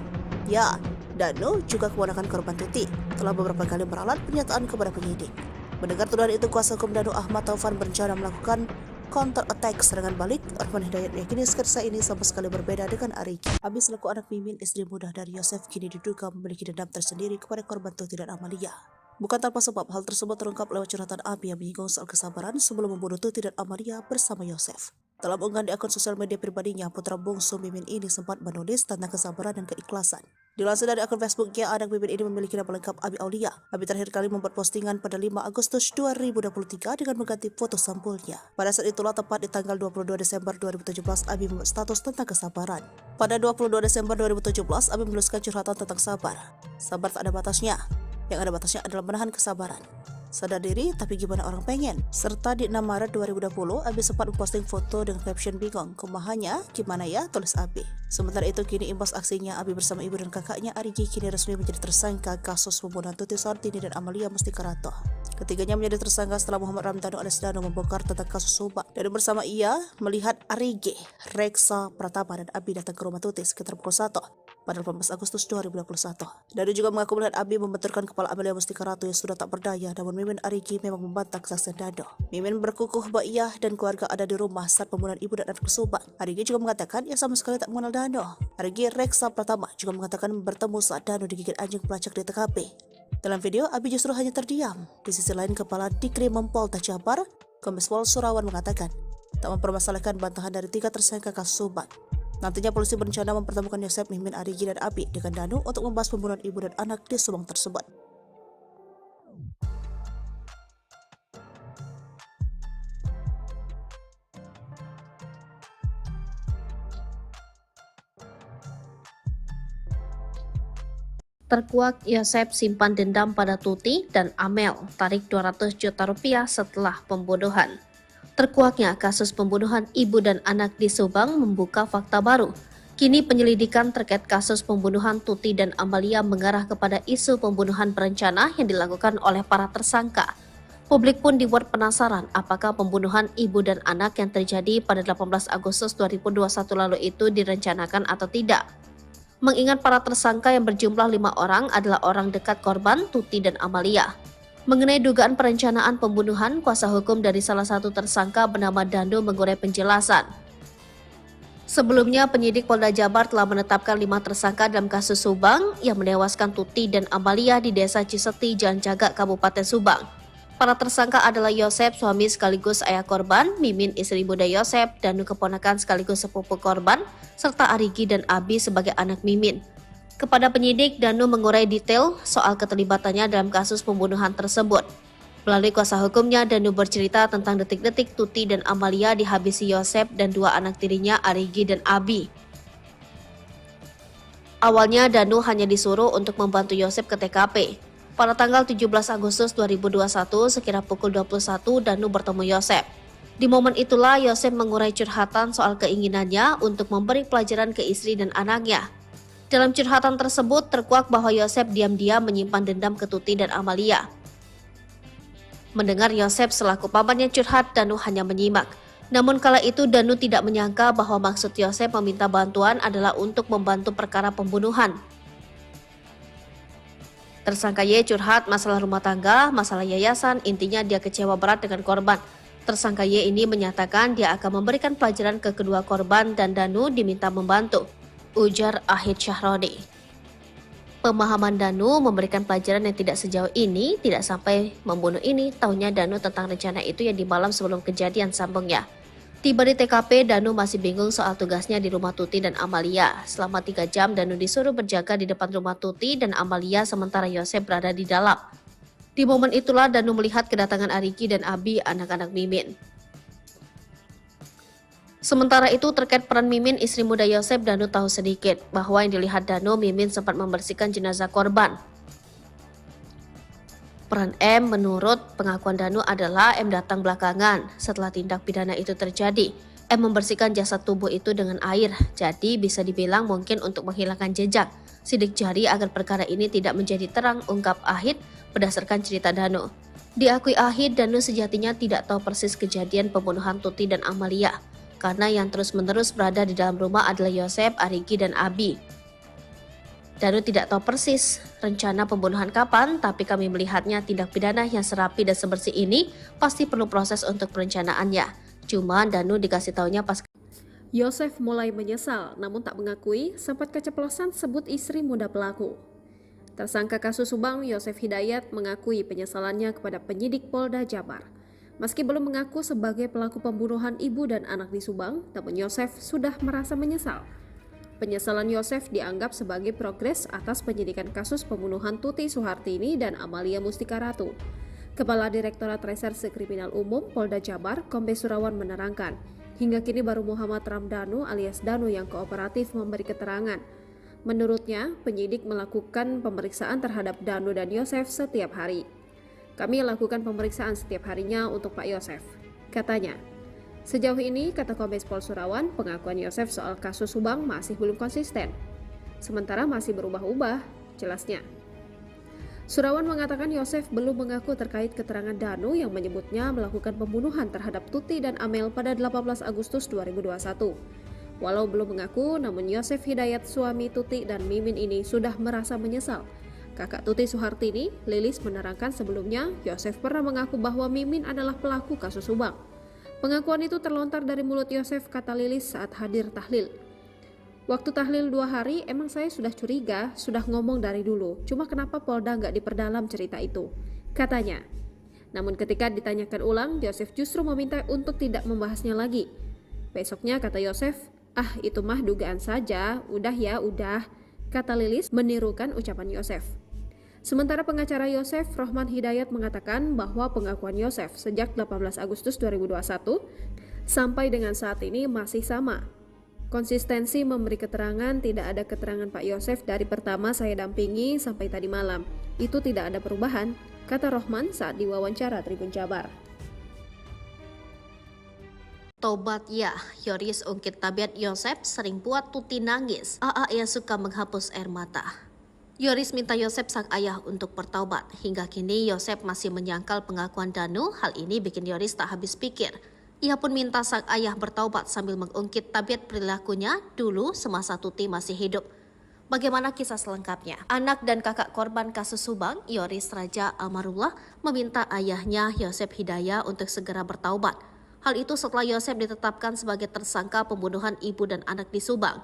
Speaker 3: Ya, Danu juga keponakan korban Tuti, telah beberapa kali meralat pernyataan kepada penyidik. Mendengar tuduhan itu, kuasa hukum Danu Ahmad Taufan berencana melakukan counter attack serangan balik. Rahman Hidayat meyakini sketsa ini sama sekali berbeda dengan Arigi. Abi selaku anak Mimin, istri muda dari Yosef, kini diduga memiliki dendam tersendiri kepada korban Tuti dan Amalia. Bukan tanpa sebab, hal tersebut terungkap lewat curhatan Abi yang menyinggung soal kesabaran sebelum membunuh Tuti dan Amalia bersama Yosef. Dalam unggahan di akun sosial media pribadinya, putra bungsu Mimin ini sempat menulis tentang kesabaran dan keikhlasan. Dilansir dari akun Facebooknya, anak Mimin ini memiliki nama lengkap Abi Aulia. Abi terakhir kali membuat postingan pada 5 Agustus 2023 dengan mengganti foto sampulnya. Pada saat itulah, tepat di tanggal 22 Desember 2017, Abi membuat status tentang kesabaran. Pada 22 Desember 2017, Abi menuliskan curhatan tentang sabar. Sabar tak ada batasnya. Yang ada batasnya adalah menahan kesabaran. Sadar diri, tapi gimana orang pengen? Serta di 6 Maret 2020, Abi sempat memposting foto dengan caption bingung. Kumahannya, gimana ya? Tulis Abi. Sementara itu, kini imbas aksinya, Abi bersama ibu dan kakaknya Arigi kini resmi menjadi tersangka kasus pembunuhan Tuti Sartini dan Amalia Mustika Rato. Ketiganya menjadi tersangka setelah Muhammad Ramdhanu alias Danu membongkar tentang kasus Subang. Danu bersama ia melihat Arigi, Reksa Pratama dan Abi datang ke rumah Tuti sekitar pukul 1 pada 18 Agustus 2021. Danu juga mengaku melihat Abi membenturkan kepala Amelia Mustika Ratu yang sudah tak berdaya, namun Mimin Arigi memang membantah kesaksian Danu. Mimin berkukuh bahwa ia dan keluarga ada di rumah saat pembunuhan ibu dan anak di Subang. Arigi juga mengatakan ia sama sekali tak mengenal Danu. Arigi Reksa Pratama juga mengatakan bertemu saat Danu digigit anjing pelacak di TKP. Dalam video, Abi justru hanya terdiam. Di sisi lain, Kepala Dikrimum Polda Jabar, Kombes Pol Surawan mengatakan tak mempermasalahkan bantahan dari 3 tersangka kasus Subang. Nantinya polisi berencana mempertemukan Yosep, Mimin, Arigi, dan Abi dengan Danu untuk membahas pembunuhan ibu dan anak di Subang tersebut.
Speaker 2: Terkuak Yosep simpan dendam pada Tuti dan Amel, tarik 200 juta rupiah setelah pembunuhan. Terkuaknya kasus pembunuhan ibu dan anak di Subang membuka fakta baru. Kini penyelidikan terkait kasus pembunuhan Tuti dan Amalia mengarah kepada isu pembunuhan berencana yang dilakukan oleh para tersangka. Publik pun dibuat penasaran apakah pembunuhan ibu dan anak yang terjadi pada 18 Agustus 2021 lalu itu direncanakan atau tidak. Mengingat para tersangka yang berjumlah 5 orang adalah orang dekat korban Tuti dan Amalia. Mengenai dugaan perencanaan pembunuhan, kuasa hukum dari salah satu tersangka bernama Danu mengurai penjelasan. Sebelumnya, penyidik Polda Jabar telah menetapkan 5 tersangka dalam kasus Subang yang menewaskan Tuti dan Amalia di Desa Ciseti, Jalan Cagak, Kabupaten Subang. Para tersangka adalah Yosep, suami sekaligus ayah korban, Mimin, istri muda Yosep, Danu keponakan sekaligus sepupu korban, serta Arigi dan Abi sebagai anak Mimin. Kepada penyidik, Danu mengurai detail soal keterlibatannya dalam kasus pembunuhan tersebut. Melalui kuasa hukumnya, Danu bercerita tentang detik-detik Tuti dan Amalia dihabisi Yosep dan 2 anak tirinya Arigi dan Abi. Awalnya, Danu hanya disuruh untuk membantu Yosep ke TKP. Pada tanggal 17 Agustus 2021, sekira pukul 21, Danu bertemu Yosep. Di momen itulah Yosep mengurai curhatan soal keinginannya untuk memberi pelajaran ke istri dan anaknya. Dalam curhatan tersebut terkuak bahwa Yosep diam-diam menyimpan dendam ke Tuti dan Amalia. Mendengar Yosep selaku pamannya curhat, Danu hanya menyimak. Namun kala itu Danu tidak menyangka bahwa maksud Yosep meminta bantuan adalah untuk membantu perkara pembunuhan. Tersangka Y curhat masalah rumah tangga, masalah yayasan, intinya dia kecewa berat dengan korban. Tersangka Y ini menyatakan dia akan memberikan pelajaran ke kedua korban dan Danu diminta membantu, ujar Ahid Syahroni. Pemahaman Danu memberikan pelajaran yang tidak sejauh ini, tidak sampai membunuh ini, taunya Danu tentang rencana itu yang di malam sebelum kejadian, sambungnya. Tiba di TKP, Danu masih bingung soal tugasnya di rumah Tuti dan Amalia. Selama 3 jam, Danu disuruh berjaga di depan rumah Tuti dan Amalia sementara Yosep berada di dalam. Di momen itulah Danu melihat kedatangan Arigi dan Abi, anak-anak Mimin. Sementara itu terkait peran Mimin, istri muda Yosep, Danu tahu sedikit bahwa yang dilihat Danu, Mimin sempat membersihkan jenazah korban. Peran M menurut pengakuan Danu adalah M datang belakangan setelah tindak pidana itu terjadi. M membersihkan jasad tubuh itu dengan air, jadi bisa dibilang mungkin untuk menghilangkan jejak sidik jari agar perkara ini tidak menjadi terang, ungkap Ahid berdasarkan cerita Danu. Diakui Ahid, Danu sejatinya tidak tahu persis kejadian pembunuhan Tuti dan Amalia, karena yang terus-menerus berada di dalam rumah adalah Yosep, Arigi, dan Abi. Danu tidak tahu persis rencana pembunuhan kapan, tapi kami melihatnya tindak pidana yang serapi dan sebersih ini pasti perlu proses untuk perencanaannya. Cuman Danu dikasih taunya pas.
Speaker 1: Yosef mulai menyesal, namun tak mengakui sempat keceplosan sebut istri muda pelaku. Tersangka kasus Subang, Yosef Hidayat mengakui penyesalannya kepada penyidik Polda Jabar. Meski belum mengaku sebagai pelaku pembunuhan ibu dan anak di Subang, namun Yosef sudah merasa menyesal. Penyesalan Yosef dianggap sebagai progres atas penyidikan kasus pembunuhan Tuti Suhartini dan Amalia Mustika Ratu. Kepala Direktorat Reserse Kriminal Umum Polda Jabar, Kombes Surawan menerangkan, hingga kini baru Muhammad Ramdhanu alias Danu yang kooperatif memberi keterangan. Menurutnya, penyidik melakukan pemeriksaan terhadap Danu dan Yosef setiap hari. Kami lakukan pemeriksaan setiap harinya untuk Pak Yosef, katanya. Sejauh ini, kata Kombes Pol Surawan, pengakuan Yosef soal kasus Subang masih belum konsisten. Sementara masih berubah-ubah, jelasnya. Surawan mengatakan Yosef belum mengaku terkait keterangan Danu yang menyebutnya melakukan pembunuhan terhadap Tuti dan Amel pada 18 Agustus 2021. Walau belum mengaku, namun Yosef Hidayat, suami Tuti dan Mimin ini sudah merasa menyesal. Kakak Tuti Suhartini, Lilis, menerangkan sebelumnya Yosef pernah mengaku bahwa Mimin adalah pelaku kasus Subang. Pengakuan itu terlontar dari mulut Yosef, kata Lilis saat hadir tahlil. Waktu tahlil 2 hari, emang saya sudah curiga, sudah ngomong dari dulu. Cuma kenapa Polda nggak diperdalam cerita itu? Katanya. Namun ketika ditanyakan ulang, Yosef justru meminta untuk tidak membahasnya lagi. Besoknya kata Yosef, itu mah dugaan saja, udah ya, udah. Kata Lilis menirukan ucapan Yosef. Sementara pengacara Yosef, Rohman Hidayat, mengatakan bahwa pengakuan Yosef sejak 18 Agustus 2021 sampai dengan saat ini masih sama. Konsistensi memberi keterangan, tidak ada keterangan Pak Yosef dari pertama saya dampingi sampai tadi malam. Itu tidak ada perubahan, kata Rohman saat diwawancara Tribun Jabar.
Speaker 2: Tobat ya, Yoris ungkit tabiat Yosep sering buat Tuti nangis. Ia suka menghapus air mata. Yoris minta Yosep sang ayah untuk bertaubat. Hingga kini Yosep masih menyangkal pengakuan Danu. Hal ini bikin Yoris tak habis pikir. Ia pun minta sang ayah bertaubat sambil mengungkit tabiat perilakunya dulu semasa Tuti masih hidup. Bagaimana kisah selengkapnya? Anak dan kakak korban kasus Subang, Yoris Raja Amarullah, meminta ayahnya Yosep Hidayat untuk segera bertaubat. Hal itu setelah Yosep ditetapkan sebagai tersangka pembunuhan ibu dan anak di Subang.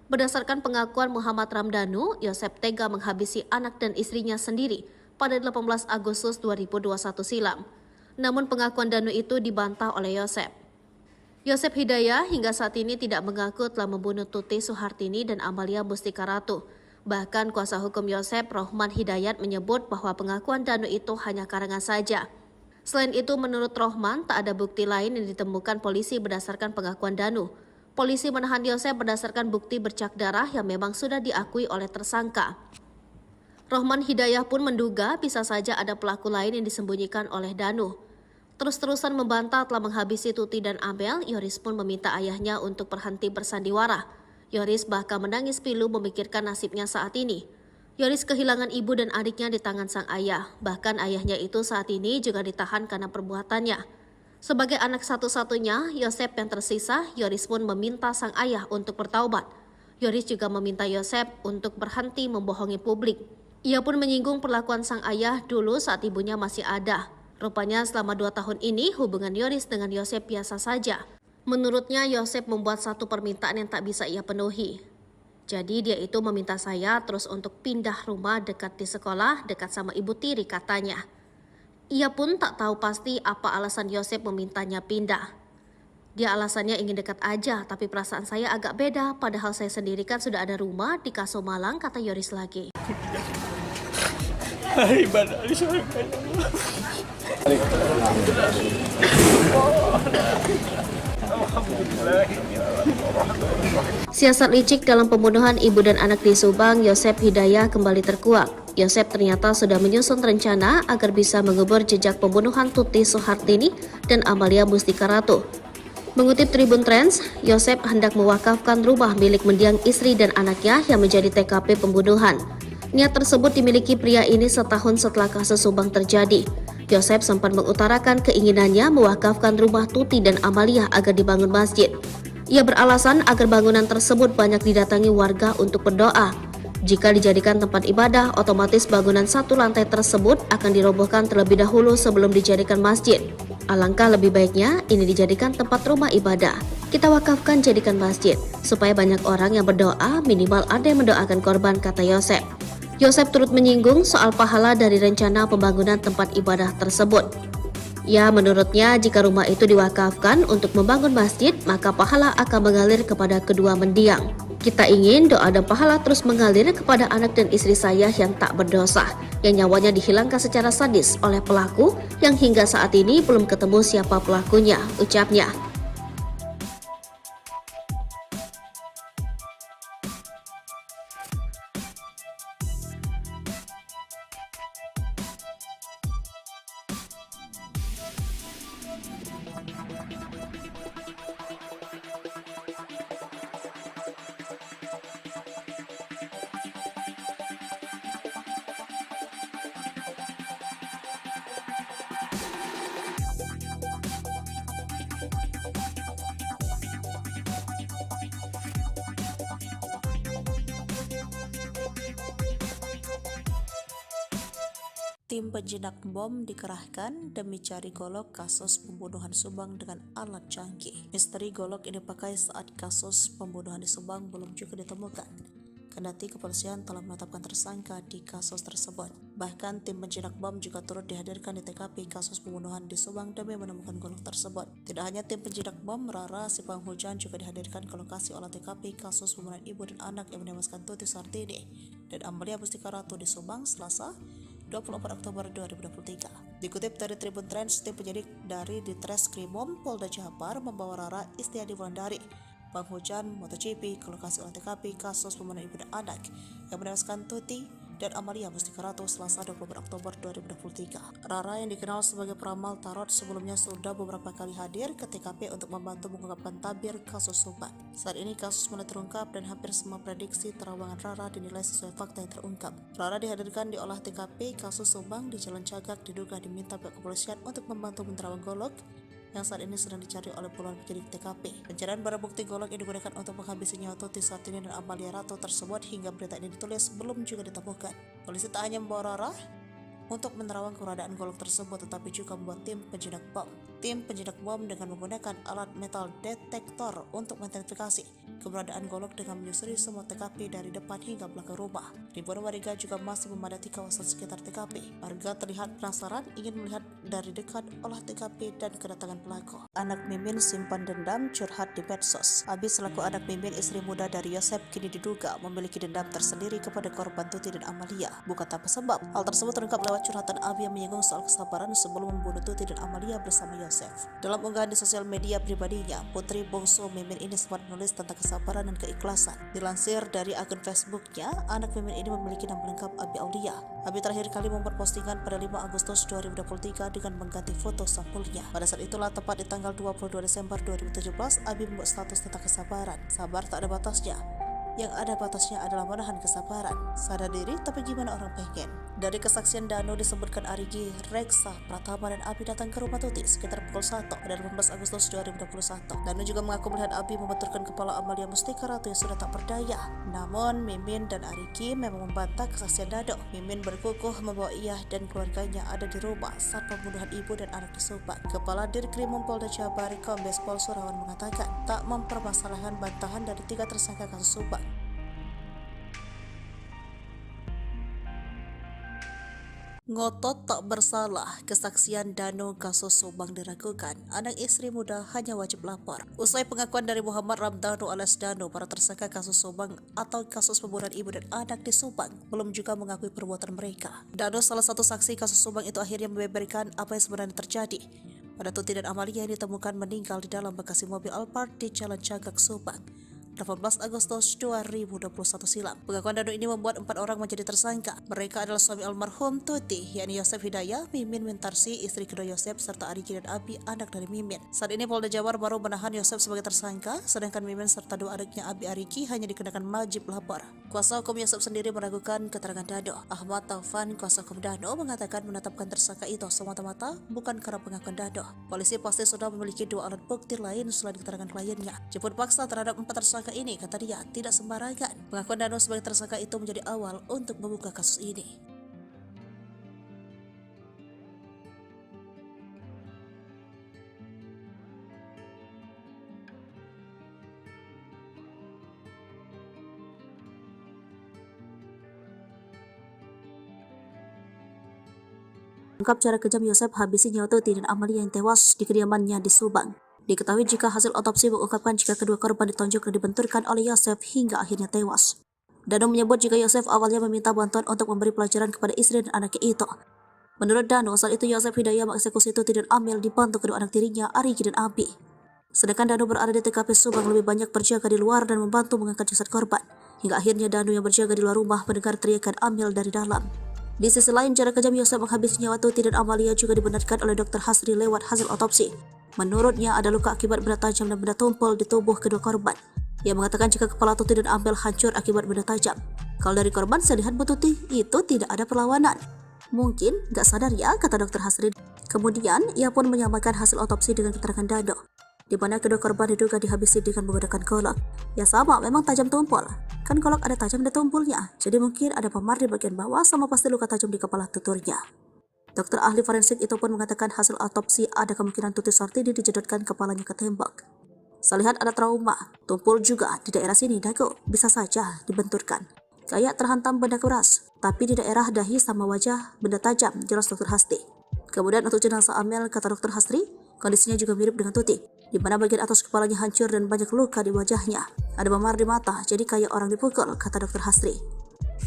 Speaker 2: Berdasarkan pengakuan Muhammad Ramdhanu, Yosep tega menghabisi anak dan istrinya sendiri pada 18 Agustus 2021 silam. Namun pengakuan Danu itu dibantah oleh Yosep. Yosep Hidayat hingga saat ini tidak mengaku telah membunuh Tuti Suhartini dan Amalia Mustika Ratu. Bahkan kuasa hukum Yosep, Rohman Hidayat, menyebut bahwa pengakuan Danu itu hanya karangan saja. Selain itu, menurut Rohman, tak ada bukti lain yang ditemukan polisi berdasarkan pengakuan Danu. Polisi menahan Yosep berdasarkan bukti bercak darah yang memang sudah diakui oleh tersangka. Rohman Hidayat pun menduga bisa saja ada pelaku lain yang disembunyikan oleh Danu. Terus-terusan membantah telah menghabisi Tuti dan Amel, Yoris pun meminta ayahnya untuk berhenti bersandiwara. Yoris bahkan menangis pilu memikirkan nasibnya saat ini. Yoris kehilangan ibu dan adiknya di tangan sang ayah. Bahkan ayahnya itu saat ini juga ditahan karena perbuatannya. Sebagai anak satu-satunya, Yosep yang tersisa, Yoris pun meminta sang ayah untuk bertaubat. Yoris juga meminta Yosep untuk berhenti membohongi publik. Ia pun menyinggung perlakuan sang ayah dulu saat ibunya masih ada. Rupanya selama 2 tahun ini hubungan Yoris dengan Yosep biasa saja. Menurutnya Yosep membuat satu permintaan yang tak bisa ia penuhi. Jadi dia itu meminta saya terus untuk pindah rumah dekat di sekolah, dekat sama ibu tiri katanya. Ia pun tak tahu pasti apa alasan Yosep memintanya pindah. Dia alasannya ingin dekat aja, tapi perasaan saya agak beda, padahal saya sendiri kan sudah ada rumah di Kaso Malang, kata Yoris lagi.
Speaker 4: Ibadah di surga.
Speaker 2: Siasat licik dalam pembunuhan ibu dan anak di Subang, Yosep Hidayat kembali terkuak. Yosep ternyata sudah menyusun rencana agar bisa mengubur jejak pembunuhan Tuti Suhartini dan Amalia Mustika Ratu. Mengutip Tribun Trends, Yosep hendak mewakafkan rumah milik mendiang istri dan anaknya yang menjadi TKP pembunuhan. Niat tersebut dimiliki pria ini setahun setelah kasus Subang terjadi. Yosep sempat mengutarakan keinginannya mewakafkan rumah Tuti dan Amalia agar dibangun masjid. Ia beralasan agar bangunan tersebut banyak didatangi warga untuk berdoa. Jika dijadikan tempat ibadah, otomatis bangunan satu lantai tersebut akan dirobohkan terlebih dahulu sebelum dijadikan masjid. Alangkah lebih baiknya ini dijadikan tempat rumah ibadah. Kita wakafkan jadikan masjid, supaya banyak orang yang berdoa, minimal ada yang mendoakan korban, kata Yosep. Yosep turut menyinggung soal pahala dari rencana pembangunan tempat ibadah tersebut. Ya, menurutnya jika rumah itu diwakafkan untuk membangun masjid, maka pahala akan mengalir kepada kedua mendiang. Kita ingin doa dan pahala terus mengalir kepada anak dan istri saya yang tak berdosa, yang nyawanya dihilangkan secara sadis oleh pelaku yang hingga saat ini belum ketemu siapa pelakunya, ucapnya.
Speaker 3: Tim penjinak bom dikerahkan demi cari golok kasus pembunuhan Subang dengan alat canggih. Misteri golok ini dipakai saat kasus pembunuhan di Subang belum juga ditemukan. Kendati kepolisian telah menetapkan tersangka di kasus tersebut. Bahkan tim penjinak bom juga turut dihadirkan di TKP kasus pembunuhan di Subang demi menemukan golok tersebut. Tidak hanya tim penjinak bom, Rara si penghujan juga dihadirkan ke lokasi olah TKP kasus pembunuhan ibu dan anak yang menewaskan Tuti Sartini dan Amalia Mustika Ratu di Subang Selasa 24 Oktober 2023. Dikutip dari Tribun Trends, tim penyidik dari Ditreskrimum Polda Jabar membawa Rara Istiadi Wulandari, penghujan MotoGP, ke lokasi olah TKP kasus pembunuhan ibu dan anak yang menewaskan Tuti dan Amalia Mustika Ratu Selasa 24 Oktober 2023. Rara yang dikenal sebagai peramal tarot sebelumnya sudah beberapa kali hadir ke TKP untuk membantu mengungkapkan tabir kasus Subang. Saat ini kasus mulai terungkap dan hampir semua prediksi terawangan Rara dinilai sesuai fakta yang terungkap. Rara dihadirkan di olah TKP kasus Subang di Jalan Cagak, diduga diminta pihak kepolisian untuk membantu menerawang golok yang saat ini sedang dicari oleh puluhan penyidik TKP. Pencarian barang bukti golok yang digunakan untuk menghabisi nyawa Tuti Sartini dan Amalia Ratu tersebut hingga berita ini ditulis belum juga ditemukan. Polisi tak hanya membawa Rara untuk menerawang keberadaan golok tersebut, tetapi juga membuat tim penjinak bom. Tim penjinak bom dengan menggunakan alat metal detektor untuk mengidentifikasi keberadaan golok dengan menyusuri semua TKP dari depan hingga belakang rumah. Ribuan warga juga masih memadati kawasan sekitar TKP. Warga terlihat penasaran ingin melihat dari dekat olah TKP dan kedatangan pelaku. Anak Mimin simpan dendam curhat di medsos. Abi selaku anak Mimin, istri muda dari Yosep, kini diduga memiliki dendam tersendiri kepada korban Tuti dan Amalia. Bukan tanpa sebab. Hal tersebut terungkap lewat curhatan Abi yang menyinggung soal kesabaran sebelum membunuh Tuti dan Amalia bersama Yosef. Dalam unggahan di sosial media pribadinya, putri bungsu Mimin ini sempat menulis tentang kesabaran dan keikhlasan. Dilansir dari akun Facebooknya, anak Mimin ini memiliki nama lengkap Abi Aulia. Abi terakhir kali membuat postingan pada 5 Agustus 2023 dengan mengganti foto sampulnya. Pada saat itulah, tepat di tanggal 22 Desember 2017, Abi membuat status tentang kesabaran. Sabar tak ada batasnya. Yang ada batasnya adalah menahan kesabaran. Sadar diri, tapi gimana orang pengen? Dari kesaksian Danu disebutkan Arigi, Reksa, Pratama, dan Abi datang ke rumah Tuti sekitar pukul 1 pada 18 Agustus 2021. Danu juga mengaku melihat Abi membenturkan kepala Amalia Mustika Ratu yang sudah tak berdaya. Namun, Mimin dan Arigi memang membantah kesaksian Danu. Mimin berkukuh membawa ia dan keluarganya ada di rumah saat pembunuhan ibu dan anak di Subang. Kepala Dirkrimum Polda Jabar, Kombes Pol Surawan, mengatakan tak mempermasalahkan bantahan dari 3 tersangka kasus Subang. Ngotot tak bersalah, kesaksian Danu kasus Subang diragukan. Anak istri muda hanya wajib lapor. Usai pengakuan dari Muhammad Ramdhanu alias Danu, para tersangka kasus Subang atau kasus pembunuhan ibu dan anak di Subang belum juga mengakui perbuatan mereka. Danu, salah satu saksi kasus Subang itu, akhirnya membeberkan apa yang sebenarnya terjadi pada Tuti dan Amalia yang ditemukan meninggal di dalam bagasi mobil Alphard di Jalan Cagak, Subang 18 Agustus 2021 silam. Pengakuan Danu ini membuat 4 orang menjadi tersangka. Mereka adalah suami almarhum Tuti, yakni Yosef Hidayah, Mimin Mintarsi, istri kedua Yosef, serta Arigi dan Abi, anak dari Mimin. Saat ini Polda Jabar baru menahan Yosef sebagai tersangka, sedangkan Mimin serta 2 adiknya Abi Arigi hanya dikenakan wajib lapor. Kuasa hukum Yosef sendiri meragukan keterangan Danu. Ahmad Taufan, kuasa hukum Danu, mengatakan menetapkan tersangka itu semata-mata bukan karena pengakuan Danu. Polisi pasti sudah memiliki 2 alat bukti lain selain keterangan kliennya. Jemput paksa terhadap 4 tersangka ini, kata dia, tidak sembarangan. Pengakuan Danu sebagai tersangka itu menjadi awal untuk membuka kasus ini. Ungkap cara kejam Yosef habisi nyawa Tuti dan Amalia yang tewas di kediamannya di Subang. Diketahui jika hasil otopsi mengungkapkan jika kedua korban ditonjok dan dibenturkan oleh Yosef hingga akhirnya tewas. Danu menyebut jika Yosef awalnya meminta bantuan untuk memberi pelajaran kepada istri dan anaknya itu. Menurut Danu, saat itu Yosef Hidayah mengeksekusi Tuti dan Amel dibantu kedua anak tirinya, Arigi dan Abi. Sedangkan Danu berada di TKP Subang lebih banyak berjaga di luar dan membantu mengangkat jasad korban. Hingga akhirnya Danu yang berjaga di luar rumah mendengar teriakan Amel dari dalam. Di sisi lain, cara kejam Yosef menghabisi nyawa Tuti dan Amalia juga dibenarkan oleh Dr. Hasri lewat hasil otopsi. Menurutnya ada luka akibat benda tajam dan benda tumpul di tubuh kedua korban. Ia mengatakan jika kepala Tuti dan Amel hancur akibat benda tajam. Kalau dari korban, saya lihat Bu Tuti itu tidak ada perlawanan. Mungkin gak sadar ya, kata Dr. Hasri. Kemudian ia pun menyamakan hasil otopsi dengan keterangan Danu, di mana kedua korban diduga dihabisi dengan menggunakan golok. Ya sama, memang tajam tumpul. Kan golok ada tajam dan tumpulnya, jadi mungkin ada memar di bagian bawah sama pasti luka tajam di kepala tuturnya. Dokter ahli forensik itu pun mengatakan hasil autopsi ada kemungkinan Tuti Sartini dijedotkan kepalanya ketembak. Selihat ada trauma, tumpul juga di daerah sini dagu bisa saja dibenturkan. Kayak terhantam benda keras, tapi di daerah dahi sama wajah benda tajam, jelas Dr. Hasti. Kemudian untuk jenazah Amel, kata Dr. Hastri, kondisinya juga mirip dengan Tuti, di mana bagian atas kepalanya hancur dan banyak luka di wajahnya. Ada memar di mata, jadi kayak orang dipukul, kata Dr. Hastri.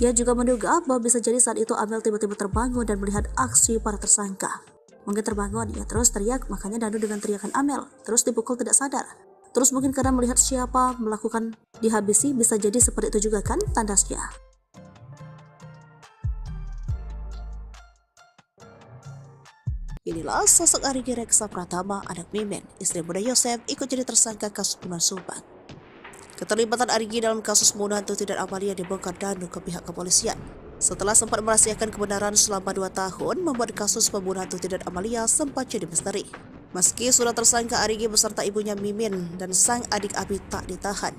Speaker 3: Ia juga menduga bahwa bisa jadi saat itu Amel tiba-tiba terbangun dan melihat aksi para tersangka. Mungkin terbangun, ia terus teriak, makanya Danu dengan teriakan Amel, terus dipukul tidak sadar. Terus mungkin karena melihat siapa melakukan dihabisi, bisa jadi seperti itu juga kan tandasnya. Inilah sosok Arigi Reksa Pratama, anak Mimin, istri muda Yosef, ikut jadi tersangka kasus pembunuhan Subang. Keterlibatan Arigi dalam kasus pembunuhan Tuti dan Amalia dibongkar Danu ke pihak kepolisian. Setelah sempat merahasiakan kebenaran selama 2 tahun, membuat kasus pembunuhan Tuti dan Amalia sempat jadi misteri. Meski sudah tersangka, Arigi beserta ibunya Mimin dan sang adik Abi tak ditahan.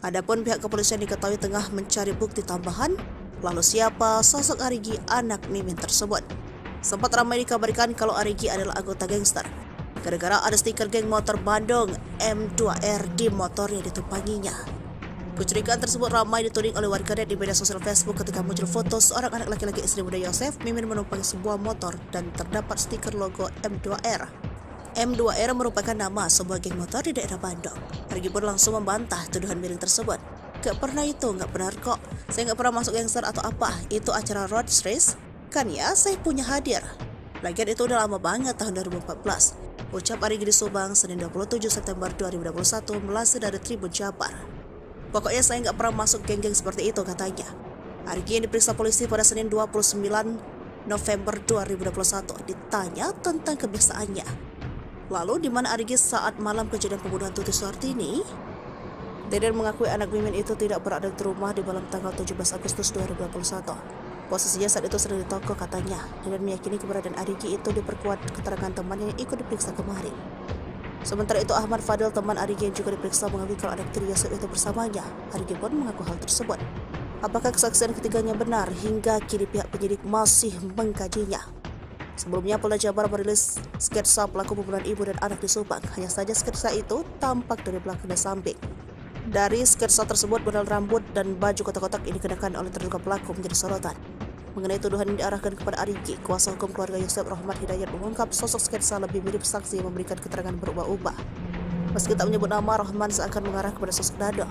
Speaker 3: Adapun pihak kepolisian diketahui tengah mencari bukti tambahan. Lalu siapa sosok Arigi anak Mimin tersebut? Sempat ramai dikabarkan kalau Arigi adalah anggota gangster, gara-gara ada stiker geng motor Bandung M2R di motor yang ditumpanginya. Kecurigaan tersebut ramai dituding oleh warganet di media sosial Facebook ketika muncul foto seorang anak laki-laki istri muda Yosef, Mimin menumpangi sebuah motor dan terdapat stiker logo M2R. M2R merupakan nama sebuah geng motor di daerah Bandung. Arigi pun langsung membantah tuduhan miring tersebut. Gak pernah itu, gak benar kok. Saya gak pernah masuk gangster atau apa. Itu acara road race. Kan ya, saya punya hadir. Lagian itu udah lama banget, tahun 2014. Ucap Arigi di Subang, Senin 27 September 2021, melansir dari Tribun Jabar. Pokoknya saya gak pernah masuk geng-geng seperti itu, katanya. Arigi yang diperiksa polisi pada Senin 29 November 2021 ditanya tentang kebiasaannya. Lalu di mana Arigi saat malam kejadian pembunuhan Tuti Sartini? Deden mengakui anak Mimin itu tidak berada di rumah di malam tanggal 17 Agustus 2021. Posisinya saat itu sedang di toko, katanya. Deden meyakini keberadaan Arigi itu diperkuat keterangan temannya yang ikut diperiksa kemarin. Sementara itu Ahmad Fadil, teman Arigi yang juga diperiksa, mengakui kalau anak tiri Yosef itu bersamanya. Arigi pun mengaku hal tersebut. Apakah kesaksian ketiganya benar? Hingga kini pihak penyidik masih mengkajinya. Sebelumnya Polda Jabar merilis sketsa pelaku pembunuhan ibu dan anak di Subang. Hanya saja sketsa itu tampak dari belakang dan samping. Dari sketsa tersebut, model rambut dan baju kotak-kotak yang dikenakan oleh terduga pelaku menjadi sorotan. Mengenai tuduhan yang diarahkan kepada Arigi, kuasa hukum keluarga Yosef Rahmat Hidayat mengungkap sosok sketsa lebih mirip saksi yang memberikan keterangan berubah-ubah. Meski tak menyebut nama, Rahman seakan mengarah kepada sosok Danu.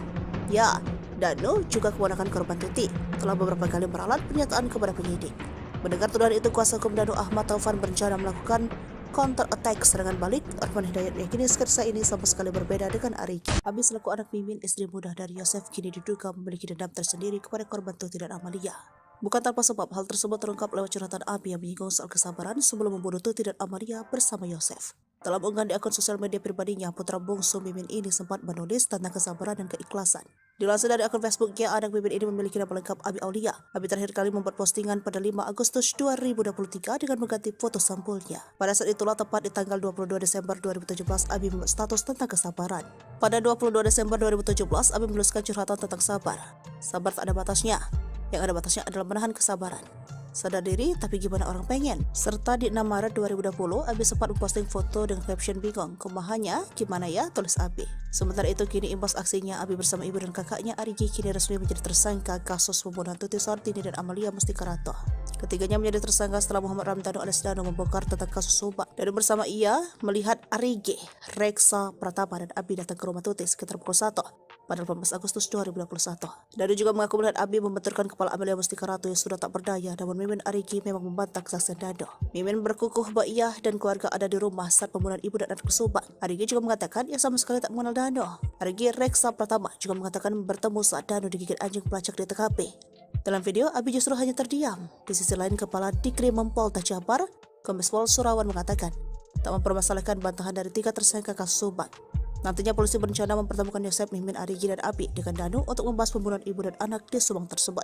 Speaker 3: Ya, Danu juga keponakan korban Tuti, telah beberapa kali meralat pernyataan kepada penyidik. Mendengar tuduhan itu, kuasa hukum Danu Ahmad Taufan berencana melakukan counter attack serangan balik. Rahman Hidayat meyakini sketsa ini sama sekali berbeda dengan Arigi. Abi selaku anak Mimin, istri muda dari Yosef, kini diduga memiliki dendam tersendiri kepada korban Tuti dan Amalia. Bukan tanpa sebab, hal tersebut terungkap lewat curhatan Abi yang menyinggung soal kesabaran sebelum membunuh Tuti dan Amalia bersama Yosef. Dalam unggahan di akun sosial media pribadinya, putra bungsu Mimin ini sempat menulis tentang kesabaran dan keikhlasan. Dilansir dari akun Facebooknya, anak Mimin ini memiliki nama lengkap Abi Aulia. Abi terakhir kali membuat postingan pada 5 Agustus 2023 dengan mengganti foto sampulnya. Pada saat itulah, tepat di tanggal 22 Desember 2017, Abi membuat status tentang kesabaran. Pada 22 Desember 2017, Abi menuliskan curhatan tentang sabar. Sabar tak ada batasnya. Yang ada batasnya adalah menahan kesabaran. Sadar diri, tapi gimana orang pengen? Serta di 6 Maret 2020, Abi sempat memposting foto dengan caption bingung. Kumahannya, gimana ya? Tulis Abi. Sementara itu, kini imbas aksinya, Abi bersama ibu dan kakaknya Arigi kini resmi menjadi tersangka kasus pembunuhan Tuti Sartini dan Amalia Mustikarato. Ketiganya menjadi tersangka setelah Muhammad Ramdhanu alias Danu membongkar tentang kasus Subang. Dan bersama ia melihat Arigi, Reksa Pratama dan Abi datang ke rumah Tuti sekitar pukul 1 pada 18 Agustus 2021. Danu juga mengaku melihat Abi membenturkan kepala Amalia Mustikarato yang sudah tak berdaya, namun Mimin Arigi memang membantah kesaksian Danu. Mimin berkukuh bahwa ia dan keluarga ada di rumah saat pembunuhan ibu dan anak di Subang. Arigi juga mengatakan ia sama sekali tak mengenal Danu. Arigi Reksa Pratama juga mengatakan bertemu saat Danu digigit anjing pelacak di TKP. Dalam video, Abi justru hanya terdiam. Di sisi lain, Kepala Dikrimum Polda Jabar, Kombes Pol Surawan mengatakan tak mempermasalahkan bantahan dari 3 tersangka kasus Subang. Nantinya polisi berencana mempertemukan Yosef, Mimin, Arigi, dan Abi dengan Danu untuk membahas pembunuhan ibu dan anak di Subang tersebut.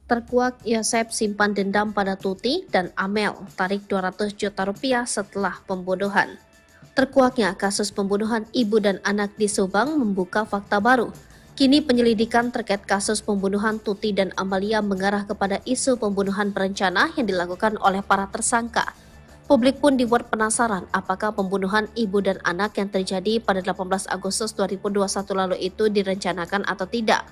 Speaker 2: Terkuak Yosep simpan dendam pada Tuti dan Amel, tarik 200 juta rupiah setelah pembunuhan. Terkuaknya kasus pembunuhan ibu dan anak di Subang membuka fakta baru. Kini penyelidikan terkait kasus pembunuhan Tuti dan Amalia mengarah kepada isu pembunuhan berencana yang dilakukan oleh para tersangka. Publik pun dibuat penasaran apakah pembunuhan ibu dan anak yang terjadi pada 18 Agustus 2021 lalu itu direncanakan atau tidak.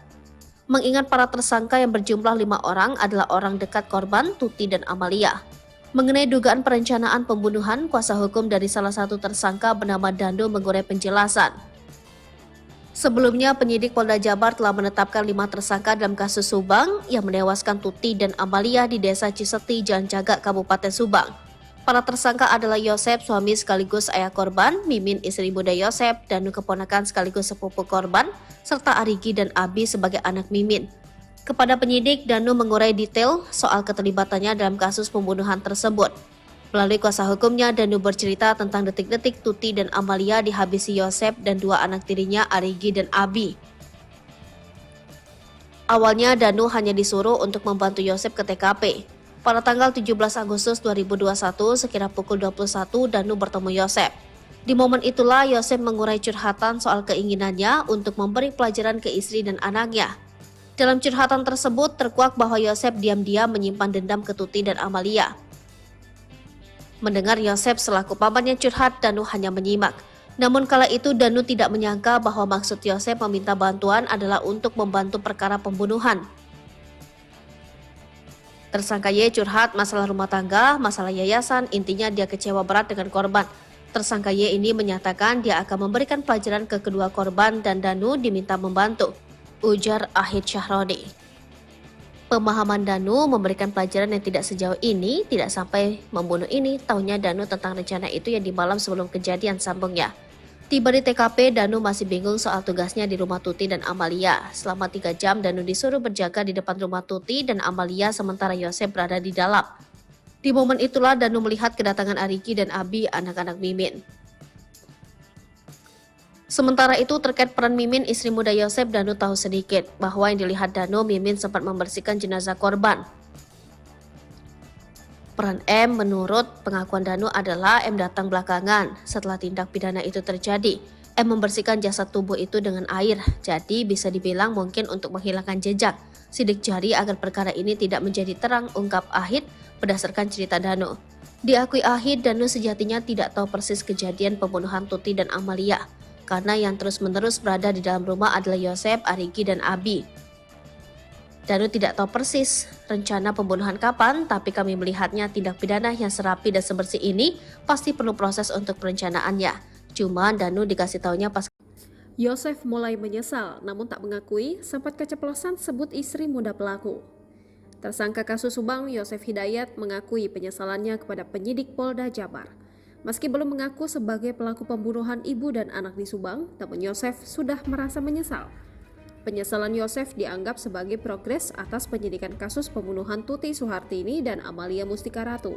Speaker 2: Mengingat para tersangka yang berjumlah 5 orang adalah orang dekat korban Tuti dan Amalia. Mengenai dugaan perencanaan pembunuhan, kuasa hukum dari salah satu tersangka bernama Danu mengurai penjelasan. Sebelumnya, penyidik Polda Jabar telah menetapkan 5 tersangka dalam kasus Subang yang menewaskan Tuti dan Amalia di Desa Ciseti, Jalan Jaga, Kabupaten Subang. Para tersangka adalah Yosep, suami sekaligus ayah korban, Mimin, istri muda Yosep, Danu keponakan sekaligus sepupu korban, serta Arigi dan Abi sebagai anak Mimin. Kepada penyidik, Danu mengurai detail soal keterlibatannya dalam kasus pembunuhan tersebut. Melalui kuasa hukumnya, Danu bercerita tentang detik-detik Tuti dan Amalia dihabisi Yosep dan 2 anak tirinya Arigi dan Abi. Awalnya, Danu hanya disuruh untuk membantu Yosep ke TKP. Pada tanggal 17 Agustus 2021, sekira pukul 21, Danu bertemu Yosep. Di momen itulah Yosep mengurai curhatan soal keinginannya untuk memberi pelajaran ke istri dan anaknya. Dalam curhatan tersebut terkuak bahwa Yosep diam-diam menyimpan dendam ke Tuti dan Amalia. Mendengar Yosep selaku pamannya curhat, Danu hanya menyimak. Namun kala itu Danu tidak menyangka bahwa maksud Yosep meminta bantuan adalah untuk membantu perkara pembunuhan. Tersangka Y curhat masalah rumah tangga, masalah yayasan, intinya dia kecewa berat dengan korban. Tersangka Y ini menyatakan dia akan memberikan pelajaran ke kedua korban dan Danu diminta membantu, ujar Ahid Syahroni. Pemahaman Danu memberikan pelajaran yang tidak sejauh ini, tidak sampai membunuh ini, taunya Danu tentang rencana itu yang di malam sebelum kejadian, sambungnya. Tiba di TKP, Danu masih bingung soal tugasnya di rumah Tuti dan Amalia. Selama 3 jam, Danu disuruh berjaga di depan rumah Tuti dan Amalia sementara Yosep berada di dalam. Di momen itulah Danu melihat kedatangan Arigi dan Abi, anak-anak Mimin. Sementara itu terkait peran Mimin, istri muda Yosep, Danu tahu sedikit bahwa yang dilihat Danu, Mimin sempat membersihkan jenazah korban. Peran M menurut pengakuan Danu adalah M datang belakangan setelah tindak pidana itu terjadi. M membersihkan jasad tubuh itu dengan air, jadi bisa dibilang mungkin untuk menghilangkan jejak, sidik jari agar perkara ini tidak menjadi terang, ungkap Ahid berdasarkan cerita Danu. Diakui Ahid, Danu sejatinya tidak tahu persis kejadian pembunuhan Tuti dan Amalia, karena yang terus-menerus berada di dalam rumah adalah Yosep, Arigi, dan Abi. Danu tidak tahu persis rencana pembunuhan kapan, tapi kami melihatnya tindak pidana yang serapi dan sebersih ini pasti perlu proses untuk perencanaannya. Cuma Danu dikasih taunya pas
Speaker 1: Yosef mulai menyesal, namun tak mengakui sempat keceplosan sebut istri muda pelaku. Tersangka kasus Subang, Yosef Hidayat mengakui penyesalannya kepada penyidik Polda Jabar. Meski belum mengaku sebagai pelaku pembunuhan ibu dan anak di Subang, namun Yosef sudah merasa menyesal. Penyesalan Yosef dianggap sebagai progres atas penyidikan kasus pembunuhan Tuti Suhartini dan Amalia Mustika Ratu.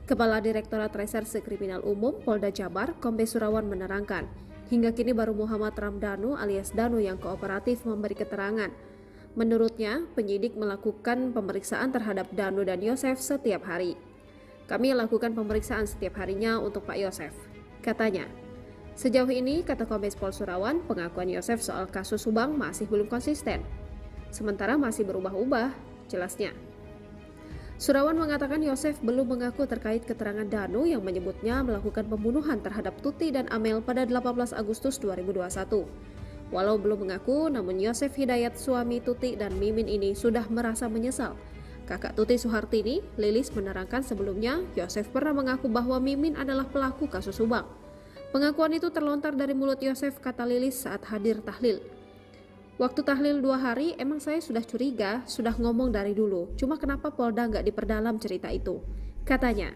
Speaker 1: Kepala Direktorat Reserse Kriminal Umum Polda Jabar, Kombes Surawan menerangkan, hingga kini baru Muhammad Ramdhanu alias Danu yang kooperatif memberi keterangan. Menurutnya, penyidik melakukan pemeriksaan terhadap Danu dan Yosef setiap hari. Kami lakukan pemeriksaan setiap harinya untuk Pak Yosef, katanya. Sejauh ini, kata Kombes Pol Surawan, pengakuan Yosef soal kasus Subang masih belum konsisten. Sementara masih berubah-ubah, jelasnya. Surawan mengatakan Yosef belum mengaku terkait keterangan Danu yang menyebutnya melakukan pembunuhan terhadap Tuti dan Amel pada 18 Agustus 2021. Walau belum mengaku, namun Yosef Hidayat, suami Tuti dan Mimin ini sudah merasa menyesal. Kakak Tuti Suhartini, Lilis, menerangkan sebelumnya Yosef pernah mengaku bahwa Mimin adalah pelaku kasus Subang. Pengakuan itu terlontar dari mulut Yosef, kata Lilis saat hadir tahlil. Waktu tahlil 2 hari, emang saya sudah curiga, sudah ngomong dari dulu. Cuma kenapa Polda nggak diperdalam cerita itu, katanya.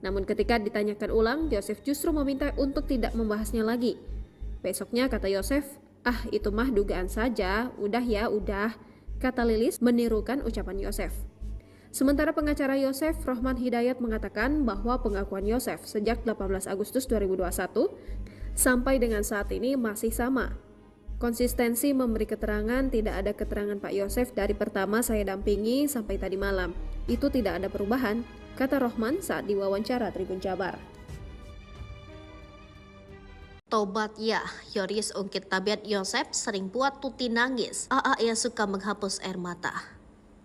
Speaker 1: Namun ketika ditanyakan ulang, Yosef justru meminta untuk tidak membahasnya lagi. Besoknya kata Yosef, itu mah dugaan saja, udah ya, udah, kata Lilis menirukan ucapan Yosef. Sementara pengacara Yosef, Rohman Hidayat, mengatakan bahwa pengakuan Yosef sejak 18 Agustus 2021 sampai dengan saat ini masih sama. Konsistensi memberi keterangan, tidak ada keterangan Pak Yosef dari pertama saya dampingi sampai tadi malam. Itu tidak ada perubahan, kata Rohman saat diwawancara Tribun Jabar.
Speaker 2: Tobat ya, Yoris ungkit tabiat Yosep sering buat Tuti nangis. Ia suka menghapus air mata.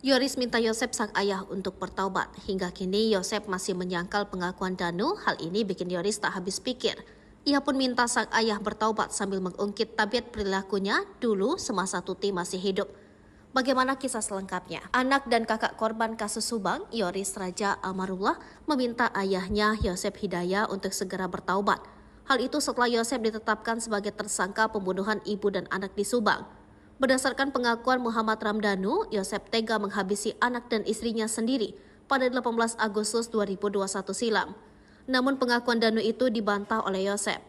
Speaker 2: Yoris minta Yosep sang ayah untuk bertaubat. Hingga kini Yosep masih menyangkal pengakuan Danu. Hal ini bikin Yoris tak habis pikir. Ia pun minta sang ayah bertaubat sambil mengungkit tabiat perilakunya dulu semasa Tuti masih hidup. Bagaimana kisah selengkapnya? Anak dan kakak korban kasus Subang, Yoris Raja Amarullah, meminta ayahnya Yosep Hidayah untuk segera bertaubat. Hal itu setelah Yosep ditetapkan sebagai tersangka pembunuhan ibu dan anak di Subang. Berdasarkan pengakuan Muhammad Ramdhanu, Yosep tega menghabisi anak dan istrinya sendiri pada 18 Agustus 2021 silam. Namun pengakuan Danu itu dibantah oleh Yosep.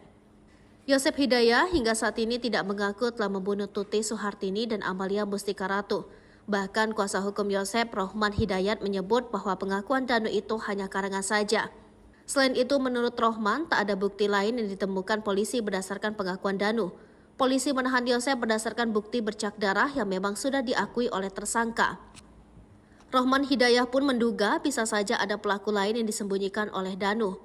Speaker 2: Yosep Hidayah hingga saat ini tidak mengaku telah membunuh Tuti Suhartini dan Amalia Mustika Ratu. Bahkan kuasa hukum Yosep, Rohman Hidayat, menyebut bahwa pengakuan Danu itu hanya karangan saja. Selain itu, menurut Rohman, tak ada bukti lain yang ditemukan polisi berdasarkan pengakuan Danu. Polisi menahan Yosep berdasarkan bukti bercak darah yang memang sudah diakui oleh tersangka. Rohman Hidayah pun menduga bisa saja ada pelaku lain yang disembunyikan oleh Danu.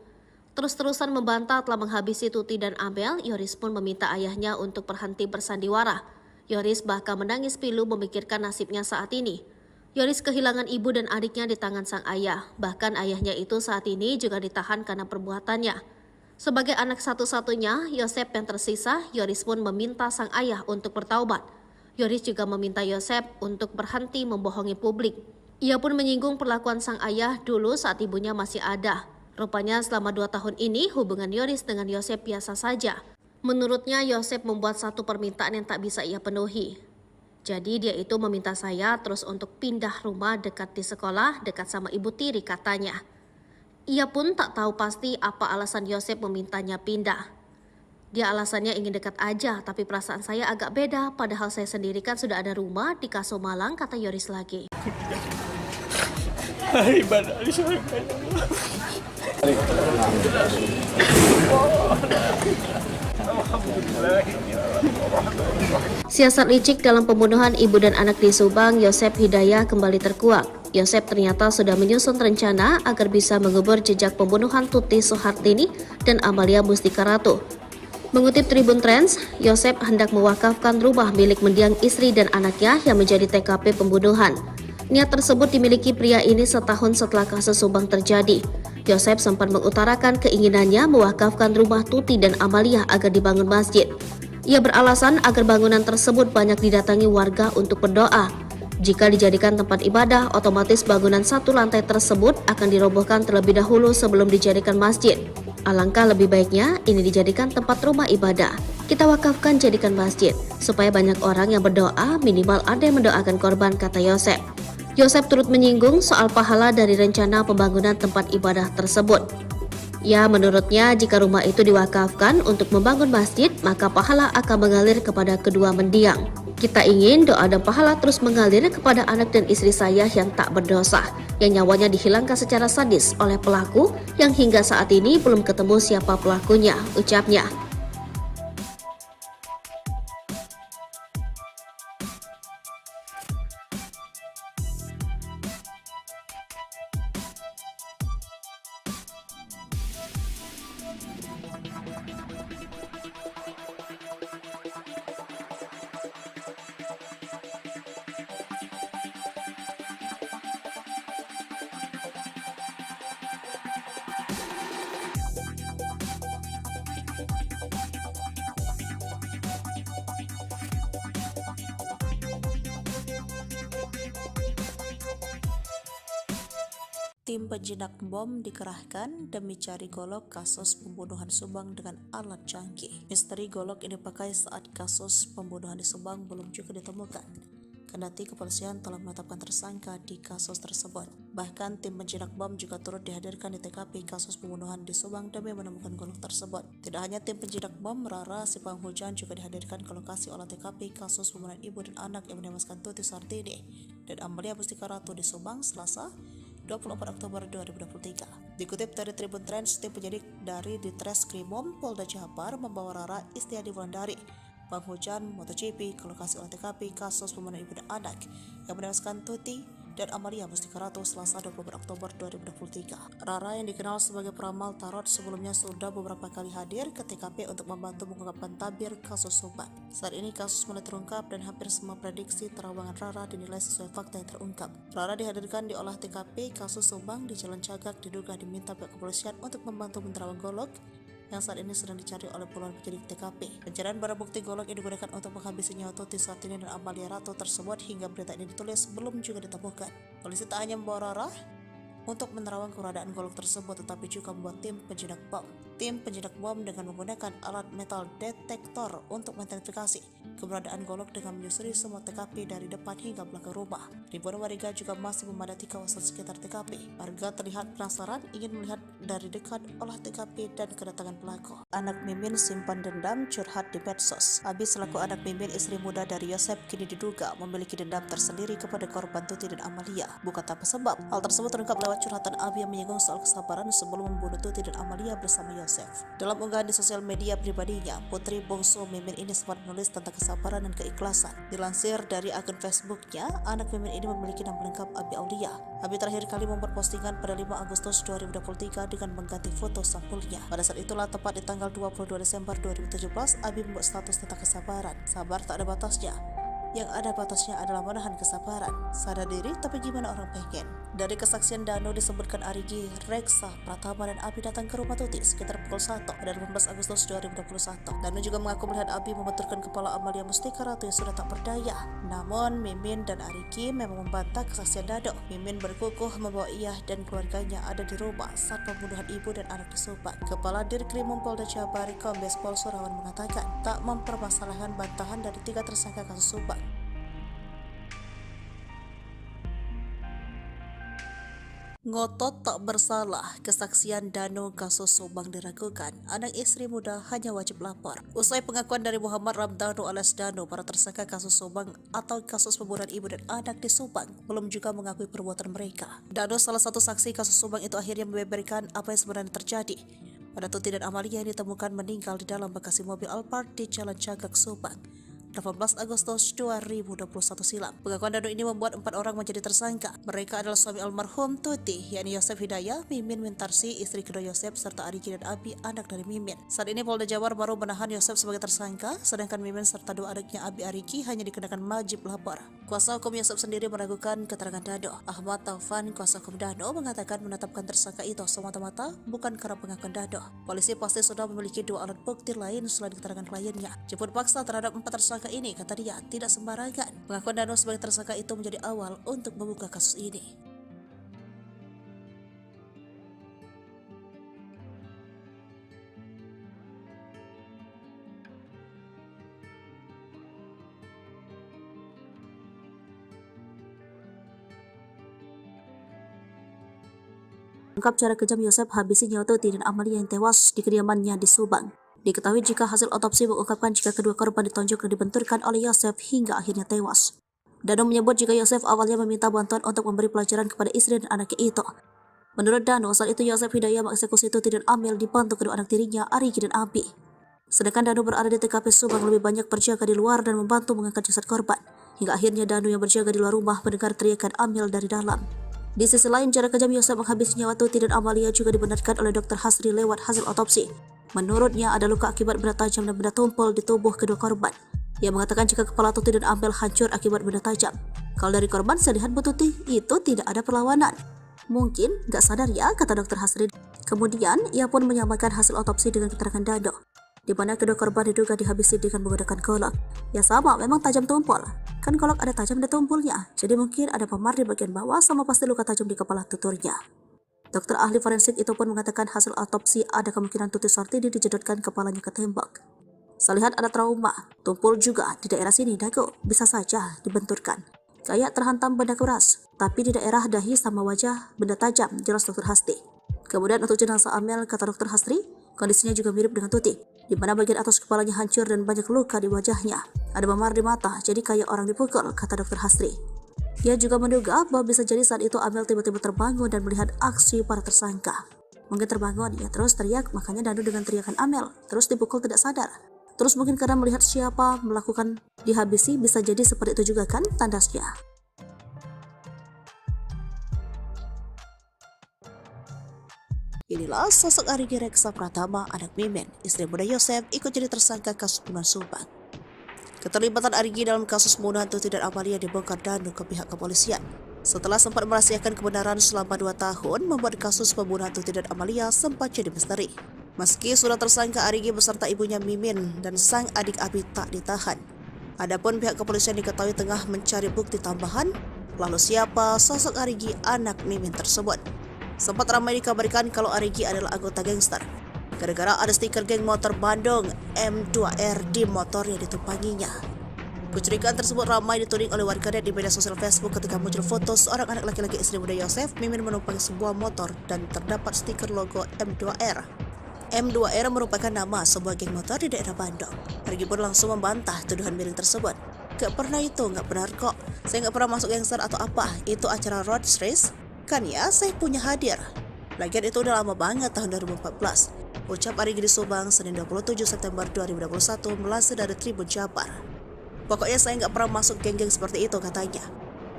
Speaker 2: Terus-terusan membantah telah menghabisi Tuti dan Amel, Yoris pun meminta ayahnya untuk berhenti bersandiwara. Yoris bahkan menangis pilu memikirkan nasibnya saat ini. Yoris kehilangan ibu dan adiknya di tangan sang ayah. Bahkan ayahnya itu saat ini juga ditahan karena perbuatannya. Sebagai anak satu-satunya, Yosep yang tersisa, Yoris pun meminta sang ayah untuk bertaubat. Yoris juga meminta Yosep untuk berhenti membohongi publik. Ia pun menyinggung perlakuan sang ayah dulu saat ibunya masih ada. Rupanya selama 2 tahun ini hubungan Yoris dengan Yosep biasa saja. Menurutnya Yosep membuat satu permintaan yang tak bisa ia penuhi. Jadi dia itu meminta saya terus untuk pindah rumah dekat di sekolah, dekat sama ibu tiri katanya. Ia pun tak tahu pasti apa alasan Yosep memintanya pindah. Dia alasannya ingin dekat aja, tapi perasaan saya agak beda, padahal saya sendiri kan sudah ada rumah di Kaso Malang, kata Yoris lagi. Siasat licik dalam pembunuhan ibu dan anak di Subang, Yosep Hidayah kembali terkuak. Yosep ternyata sudah menyusun rencana agar bisa mengubur jejak pembunuhan Tuti Suhartini dan Amalia Mustika Ratu. Mengutip Tribun Trends, Yosep hendak mewakafkan rumah milik mendiang istri dan anaknya yang menjadi TKP pembunuhan. Niat tersebut dimiliki pria ini setahun setelah kasus Subang terjadi. Yosep sempat mengutarakan keinginannya mewakafkan rumah Tuti dan Amalia agar dibangun masjid. Ia beralasan agar bangunan tersebut banyak didatangi warga untuk berdoa. Jika dijadikan tempat ibadah, otomatis bangunan satu lantai tersebut akan dirobohkan terlebih dahulu sebelum dijadikan masjid. Alangkah lebih baiknya ini dijadikan tempat rumah ibadah. Kita wakafkan jadikan masjid, supaya banyak orang yang berdoa, minimal ada yang mendoakan korban, kata Yosep. Yosep turut menyinggung soal pahala dari rencana pembangunan tempat ibadah tersebut. Ya, menurutnya jika rumah itu diwakafkan untuk membangun masjid, maka pahala akan mengalir kepada kedua mendiang. Kita ingin doa dan pahala terus mengalir kepada anak dan istri saya yang tak berdosa, yang nyawanya dihilangkan secara sadis oleh pelaku yang hingga saat ini belum ketemu siapa pelakunya, ucapnya.
Speaker 3: Tim penjinak bom dikerahkan demi cari golok kasus pembunuhan Subang dengan alat canggih. Misteri golok ini dipakai saat kasus pembunuhan di Subang belum juga ditemukan. Kendati kepolisian telah menetapkan tersangka di kasus tersebut. Bahkan tim penjinak bom juga turut dihadirkan di TKP kasus pembunuhan di Subang demi menemukan golok tersebut. Tidak hanya tim penjinak bom, Rara Sipang Hujan juga dihadirkan ke lokasi olah TKP kasus pembunuhan ibu dan anak yang menewaskan Tuti Suhartini dan Amalia Mustika Ratu di Subang Selasa 24 Oktober 2023. Dikutip dari Tribun Trends, tim penyidik dari Ditreskrimum Polda Jabar membawa Rara Istiadi Wulandari, penghujan MotoGP ke lokasi olah TKP kasus pembunuhan ibu dan anak yang menewaskan Tuti dan Amalia Mustika Ratu Selasa 24 Oktober 2023. Rara yang dikenal sebagai peramal tarot sebelumnya sudah beberapa kali hadir ke TKP untuk membantu mengungkapkan tabir kasus Subang. Saat ini kasus mulai terungkap dan hampir semua prediksi terawangan Rara dinilai sesuai fakta yang terungkap. Rara dihadirkan di olah TKP kasus Subang di Jalan Cagak diduga diminta pihak kepolisian untuk membantu menerawang golok yang saat ini sedang dicari oleh puluhan penyidik TKP. Pencarian barang bukti golok yang digunakan untuk menghabisi nyawa Tuti Sartini dan Amalia Ratu tersebut hingga berita ini ditulis belum juga ditemukan. Polisi tak hanya membawa Rara untuk menerawang keberadaan golok tersebut, tetapi juga membuat tim penjinak bom. Tim penjinak bom dengan menggunakan alat metal detektor untuk mengidentifikasi keberadaan golok dengan menyusuri semua TKP dari depan hingga belakang rumah. Ribuan warga juga masih memadati kawasan sekitar TKP. Warga terlihat penasaran ingin melihat dari dekat olah TKP dan kedatangan pelaku. Anak Mimin simpan dendam curhat di medsos. Abi selaku anak Mimin, istri muda dari Yosep, kini diduga memiliki dendam tersendiri kepada korban Tuti dan Amalia. Bukan tanpa sebab. Hal tersebut terungkap lewat curhatan Abi yang menyinggung soal kesabaran sebelum membunuh Tuti dan Amalia bersama Yosep. Dalam unggahan di sosial media pribadinya, putri bungsu Mimin ini sempat menulis tentang kesabaran dan keikhlasan. Dilansir dari akun Facebooknya, anak Mimin ini memiliki nama lengkap Abi Aulia. Abi terakhir kali membuat postingan pada 5 Agustus 2023 dengan mengganti foto sampulnya. Pada saat itulah, tepat di tanggal 22 Desember 2017, Abi membuat status tentang kesabaran. Sabar tak ada batasnya. Yang ada batasnya adalah menahan kesabaran. Sadar diri, tapi gimana orang pengen? Dari kesaksian Dano disebutkan Arigi, Reksa, Pratama dan Abi datang ke rumah Tuti sekitar pukul 1 pada 18 Agustus 2021. Dano juga mengaku melihat Abi membenturkan kepala Amalia Mustika Ratu yang sudah tak berdaya. Namun Mimin dan Arigi memang membantah kesaksian Dano. Mimin berkukuh membawa ia dan keluarganya ada di rumah saat pembunuhan ibu dan anak di Subang. Kepala Dirkrim Polda Jabar Kombes Pol Surawan mengatakan tak mempermasalahkan bantahan dari 3 tersangka kasus Subang. Ngotot tak bersalah, kesaksian Dano kasus Subang diragukan. Anak istri muda hanya wajib lapor. Usai pengakuan dari Muhammad Ramdhanu alias Dano, para tersangka kasus Subang atau kasus pembunuhan ibu dan anak di Subang belum juga mengakui perbuatan mereka. Dano, salah satu saksi kasus Subang itu, akhirnya membeberkan apa yang sebenarnya terjadi pada Tuti dan Amalia yang ditemukan meninggal di dalam bagasi mobil Alphard di Jalan Cagak, Subang 18 Agustus 2021 silam. Pengakuan Dano ini membuat 4 orang menjadi tersangka. Mereka adalah suami almarhum Tuti, yakni Yosep Hidayah, Mimin Wintarsi, istri kedua Yosep, serta Arigi dan Abi, anak dari Mimin. Saat ini Polda Jabar baru menahan Yosep sebagai tersangka, sedangkan Mimin serta 2 adiknya Abi Arigi hanya dikenakan wajib lapor. Kuasa hukum Yosep sendiri meragukan keterangan Dano. Ahmad Taufan, kuasa hukum Dano, mengatakan menetapkan tersangka itu semata-mata bukan karena pengakuan Dano. Polisi pasti sudah memiliki 2 alat bukti lain selain keterangan kliennya. Jemput paksa terhadap 4 tersangka ini, kata dia, tidak sembarangan. Pengakuan Dano sebagai tersangka itu menjadi awal untuk membuka kasus ini. Ungkap cara kejam Yosep habisi nyawa Tuti dan Amalia yang tewas di kediamannya di Subang. Diketahui jika hasil otopsi mengungkapkan jika kedua korban ditonjok dan dibenturkan oleh Yosep hingga akhirnya tewas. Dano menyebut jika Yosep awalnya meminta bantuan untuk memberi pelajaran kepada istri dan anaknya itu. Menurut Dano, saat itu Yosep Hidayah mengeksekusi Tuti dan Amel dibantu kedua anak tirinya, Arigi dan Abi. Sedangkan Dano berada di TKP Subang lebih banyak berjaga di luar dan membantu mengangkat jasad korban. Hingga akhirnya Dano yang berjaga di luar rumah mendengar teriakan Amel dari dalam. Di sisi lain, cara kejam Yosep menghabisi nyawa Tuti dan Amalia juga dibenarkan oleh Dr. Hasri lewat hasil otopsi. Menurutnya ada luka akibat benda tajam dan benda tumpul di tubuh kedua korban. Ia mengatakan jika kepala Tuti dan Amel hancur akibat benda tajam. Kalau dari korban, saya lihat Bu Tuti itu tidak ada perlawanan. Mungkin gak sadar ya, kata Dr. Hasri. Kemudian ia pun menyamakan hasil otopsi dengan keterangan Dano, di mana kedua korban diduga dihabisi dengan menggunakan golok. Ya sama, memang tajam tumpul. Kan golok ada tajam dan tumpulnya, jadi mungkin ada memar di bagian bawah sama pasti luka tajam di kepala tuturnya. Dokter ahli forensik itu pun mengatakan hasil autopsi ada kemungkinan Tuti Sartini dijedotkan kepalanya ke tembok. Saya lihat ada trauma, tumpul juga di daerah sini dagu, bisa saja dibenturkan. Kayak terhantam benda keras, tapi di daerah dahi sama wajah benda tajam, jelas Dokter Hasri. Kemudian untuk jenazah Amel, kata Dokter Hasri, kondisinya juga mirip dengan Tuti, di mana bagian atas kepalanya hancur dan banyak luka di wajahnya. Ada memar di mata, jadi kayak orang dipukul, kata Dokter Hasri. Ia juga menduga bahwa bisa jadi saat itu Amel tiba-tiba terbangun dan melihat aksi para tersangka. Mungkin terbangun, ia terus teriak, makanya Dano dengan teriakan Amel, terus dipukul tidak sadar. Terus mungkin karena melihat siapa melakukan dihabisi, bisa jadi seperti itu juga kan tandasnya. Inilah sosok Arigi Reksa Pratama, anak Mimin, istri muda Yosef, ikut jadi tersangka kasus pembunuhan Subang. Keterlibatan Arigi dalam kasus pembunuhan Tuti dan Amalia dibongkar Danu ke pihak kepolisian. Setelah sempat merahasiakan kebenaran selama 2 tahun, membuat kasus pembunuhan Tuti dan Amalia sempat jadi misteri. Meski sudah tersangka, Arigi beserta ibunya Mimin dan sang adik Abi tak ditahan. Adapun pihak kepolisian diketahui tengah mencari bukti tambahan. Lalu siapa sosok Arigi, anak Mimin tersebut? Sempat ramai dikabarkan kalau Arigi adalah anggota gangster, gara-gara ada stiker geng motor Bandung M2R di motor yang ditumpanginya. Kecurigaan tersebut ramai dituding oleh warganet di media sosial Facebook ketika muncul foto seorang anak laki-laki istri muda Yosef, Mimin menumpangi sebuah motor dan terdapat stiker logo M2R. M2R merupakan nama sebuah geng motor di daerah Bandung. Arigi pun langsung membantah tuduhan miring tersebut. Gak pernah itu, gak benar kok. Saya gak pernah masuk gangster atau apa. Itu acara road race. Kan ya, saya punya hadir. Lagian itu udah lama banget, tahun 2014. Ucap Arigi di Subang, Senin 27 September 2021, melansir dari Tribun Jabar. Pokoknya saya nggak pernah masuk geng-geng seperti itu, katanya.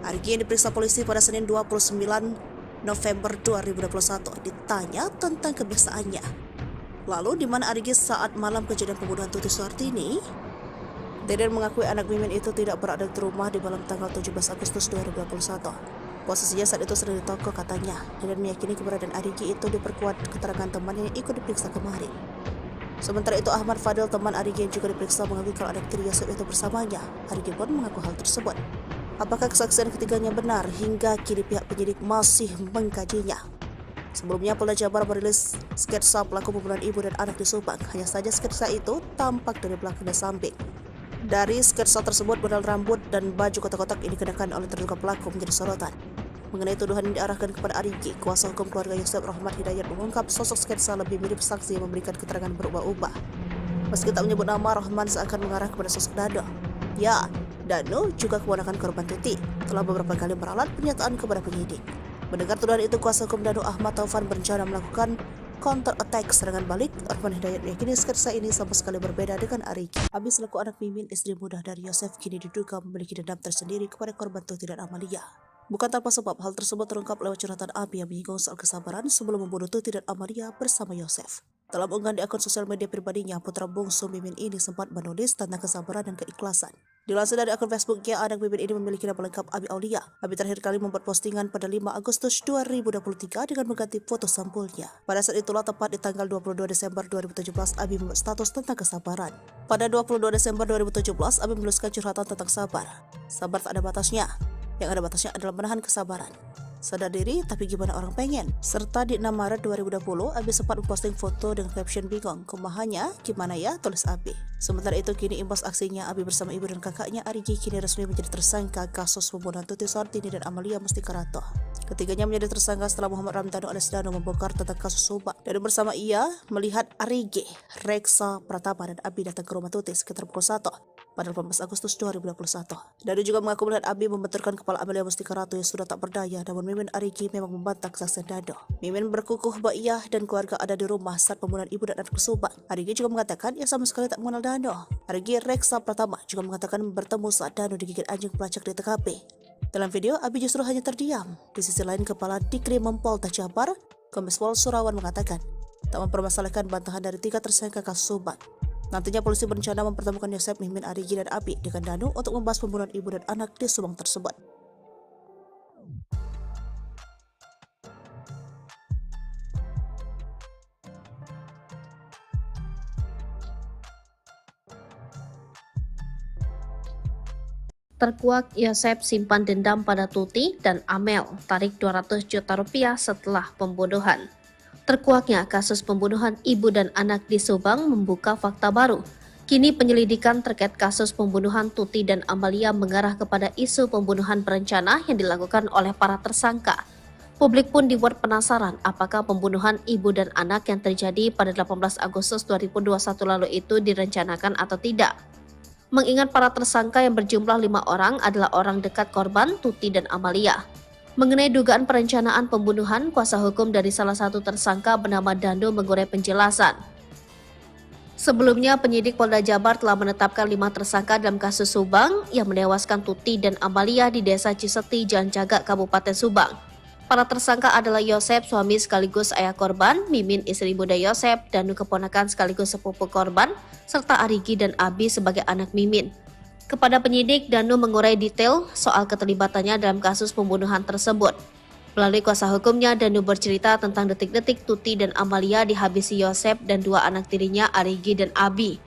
Speaker 3: Arigi yang diperiksa polisi pada Senin 29 November 2021 ditanya tentang kebiasaannya. Lalu di mana Arigi saat malam kejadian pembunuhan Tuti Suhartini? Deden mengakui anak Mimin itu tidak berada di rumah di malam tanggal 17 Agustus 2021. Posisinya saat itu sedang di toko, katanya. Deden meyakini keberadaan Arigi itu diperkuat keterangan temannya yang ikut diperiksa kemarin. Sementara itu Ahmad Fadil, teman Arigi yang juga diperiksa, mengakui kalau anak tiri Yosef itu bersamanya. Arigi pun mengaku hal tersebut. Apakah kesaksian ketiganya benar? Hingga kini pihak penyidik masih mengkajinya. Sebelumnya Polda Jabar merilis sketsa pelaku pembunuhan ibu dan anak di Subang. Hanya saja sketsa itu tampak dari belakang dan samping. Dari sketsa tersebut, model rambut dan baju kotak-kotak ini dikenakan oleh terduga pelaku menjadi sorotan. Mengenai tuduhan yang diarahkan kepada Arigi, kuasa hukum keluarga Yosef Rahmat Hidayat mengungkap sosok sketsa lebih mirip saksi yang memberikan keterangan berubah-ubah. Meski tak menyebut nama, Rahman seakan mengarah kepada sosok Danu. Ya, Danu juga keponakan korban Tuti, telah beberapa kali meralat pernyataan kepada penyidik. Mendengar tuduhan itu, kuasa hukum Danu Ahmad Taufan berencana melakukan counter attack serangan balik. Rahman Hidayat meyakini sketsa ini sama sekali berbeda dengan Arigi. Abi selaku anak Mimin, istri muda dari Yosef, kini diduga memiliki dendam tersendiri kepada korban Tuti dan Amalia. Bukan tanpa sebab, hal tersebut terungkap lewat curhatan Abi yang menyinggung soal kesabaran sebelum membunuh Tuti dan Amalia bersama Yosef. Dalam unggahan di akun sosial media pribadinya, putra bungsu Mimin ini sempat menulis tentang kesabaran dan keikhlasan. Dilansir dari akun Facebooknya, anak Mimin ini memiliki nama lengkap Abi Aulia. Abi terakhir kali membuat postingan pada 5 Agustus 2023 dengan mengganti foto sampulnya. Pada saat itulah, tepat di tanggal 22 Desember 2017, Abi membuat status tentang kesabaran. Pada 22 Desember 2017, Abi menuliskan curhatan tentang sabar. Sabar tak ada batasnya. Yang ada batasnya adalah menahan kesabaran. Sadar diri, tapi gimana orang pengen? Serta di 6 Maret 2020, Abi sempat memposting foto dengan caption bingung. Kumahannya, gimana ya? Tulis Abi. Sementara itu, kini imbas aksinya, Abi bersama ibu dan kakaknya Arigi kini resmi menjadi tersangka kasus pembunuhan Tuti Suhartini dan Amalia Mustikarato. Ketiganya menjadi tersangka setelah Muhammad Ramdhanu alias Danu membongkar tentang kasus Subang. Dan bersama ia melihat Arigi, Reksa Pratama dan Abi datang ke rumah Tuti sekitar pukul 1 pada 18 Agustus 2021. Danu juga mengaku melihat Abi membenturkan kepala Amalia Mustikarato yang sudah tak berdaya, namun Mimin Arigi memang membantah kesaksian Danu. Mimin berkukuh bahwa ia dan keluarga ada di rumah saat pembunuhan ibu dan anak di Subang. Arigi juga mengatakan ia sama sekali tak mengenal Danu. Arigi Reksa Pratama juga mengatakan bertemu saat Danu digigit anjing pelacak di TKP. Dalam video, Abi justru hanya terdiam. Di sisi lain, Kepala Dikrim Polda Jabar, Kombes Pol Surawan mengatakan tak mempermasalahkan bantahan dari 3 tersangka kasus Subang. Nantinya polisi berencana mempertemukan Yosef, Mimin, Arigi, dan Abi dengan Danu untuk membahas pembunuhan ibu dan anak di Subang tersebut.
Speaker 2: Terkuak Yosef simpan dendam pada Tuti dan Amel, tarik 200 juta rupiah setelah pembunuhan. Terkuaknya kasus pembunuhan ibu dan anak di Subang membuka fakta baru. Kini penyelidikan terkait kasus pembunuhan Tuti dan Amalia mengarah kepada isu pembunuhan berencana yang dilakukan oleh para tersangka. Publik pun dibuat penasaran apakah pembunuhan ibu dan anak yang terjadi pada 18 Agustus 2021 lalu itu direncanakan atau tidak. Mengingat para tersangka yang berjumlah 5 orang adalah orang dekat korban Tuti dan Amalia. Mengenai dugaan perencanaan pembunuhan, kuasa hukum dari salah satu tersangka bernama Danu mengurai penjelasan. Sebelumnya, penyidik Polda Jabar telah menetapkan 5 tersangka dalam kasus Subang yang menewaskan Tuti dan Amalia di Desa Ciseti, Jalan Cagak, Kabupaten Subang. Para tersangka adalah Yosep, suami sekaligus ayah korban, Mimin, istri muda Yosep, Danu, keponakan sekaligus sepupu korban, serta Arigi dan Abi sebagai anak Mimin. Kepada penyidik, Danu mengurai detail soal keterlibatannya dalam kasus pembunuhan tersebut. Melalui kuasa hukumnya, Danu bercerita tentang detik-detik Tuti dan Amalia dihabisi Yosep dan 2 anak tirinya, Arigi dan Abi.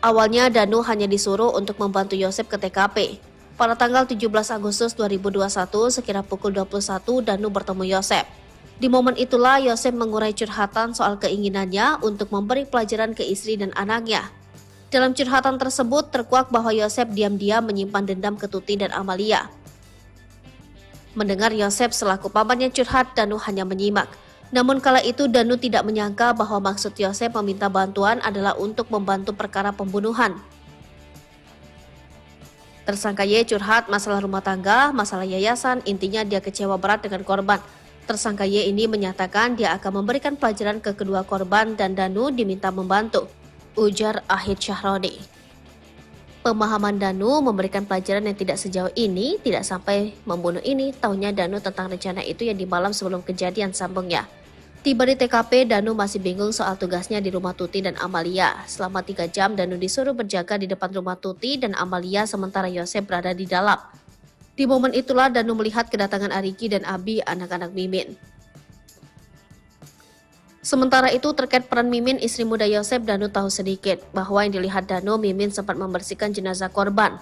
Speaker 2: Awalnya, Danu hanya disuruh untuk membantu Yosep ke TKP. Pada tanggal 17 Agustus 2021, sekira pukul 21, Danu bertemu Yosep. Di momen itulah, Yosep mengurai curhatan soal keinginannya untuk memberi pelajaran ke istri dan anaknya. Dalam curhatan tersebut, terkuak bahwa Yosep diam-diam menyimpan dendam ke Tuti dan Amalia. Mendengar Yosep selaku pamannya curhat, Danu hanya menyimak. Namun kala itu Danu tidak menyangka bahwa maksud Yosep meminta bantuan adalah untuk membantu perkara pembunuhan. Tersangka Y curhat masalah rumah tangga, masalah yayasan, intinya dia kecewa berat dengan korban. Tersangka Y ini menyatakan dia akan memberikan pelajaran ke kedua korban dan Danu diminta membantu, ujar Ahid Syahroni. Pemahaman Danu memberikan pelajaran yang tidak sejauh ini, tidak sampai membunuh ini, taunya Danu tentang rencana itu yang di malam sebelum kejadian, sambungnya. Tiba di TKP, Danu masih bingung soal tugasnya di rumah Tuti dan Amalia. Selama 3 jam, Danu disuruh berjaga di depan rumah Tuti dan Amalia sementara Yosep berada di dalam. Di momen itulah Danu melihat kedatangan Arigi dan Abi, anak-anak Mimin. Sementara itu terkait peran Mimin, istri muda Yosep, Danu tahu sedikit bahwa yang dilihat Danu, Mimin sempat membersihkan jenazah korban.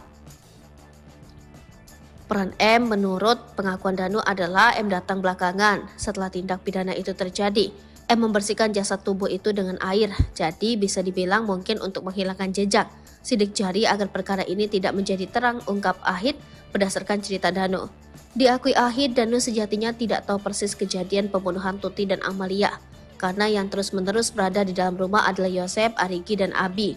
Speaker 2: Peran M menurut pengakuan Danu adalah M datang belakangan setelah tindak pidana itu terjadi. M membersihkan jasad tubuh itu dengan air, jadi bisa dibilang mungkin untuk menghilangkan jejak, sidik jari agar perkara ini tidak menjadi terang, ungkap Ahid berdasarkan cerita Danu. Diakui Ahid, Danu sejatinya tidak tahu persis kejadian pembunuhan Tuti dan Amalia, karena yang terus-menerus berada di dalam rumah adalah Yosep, Arigi, dan Abi.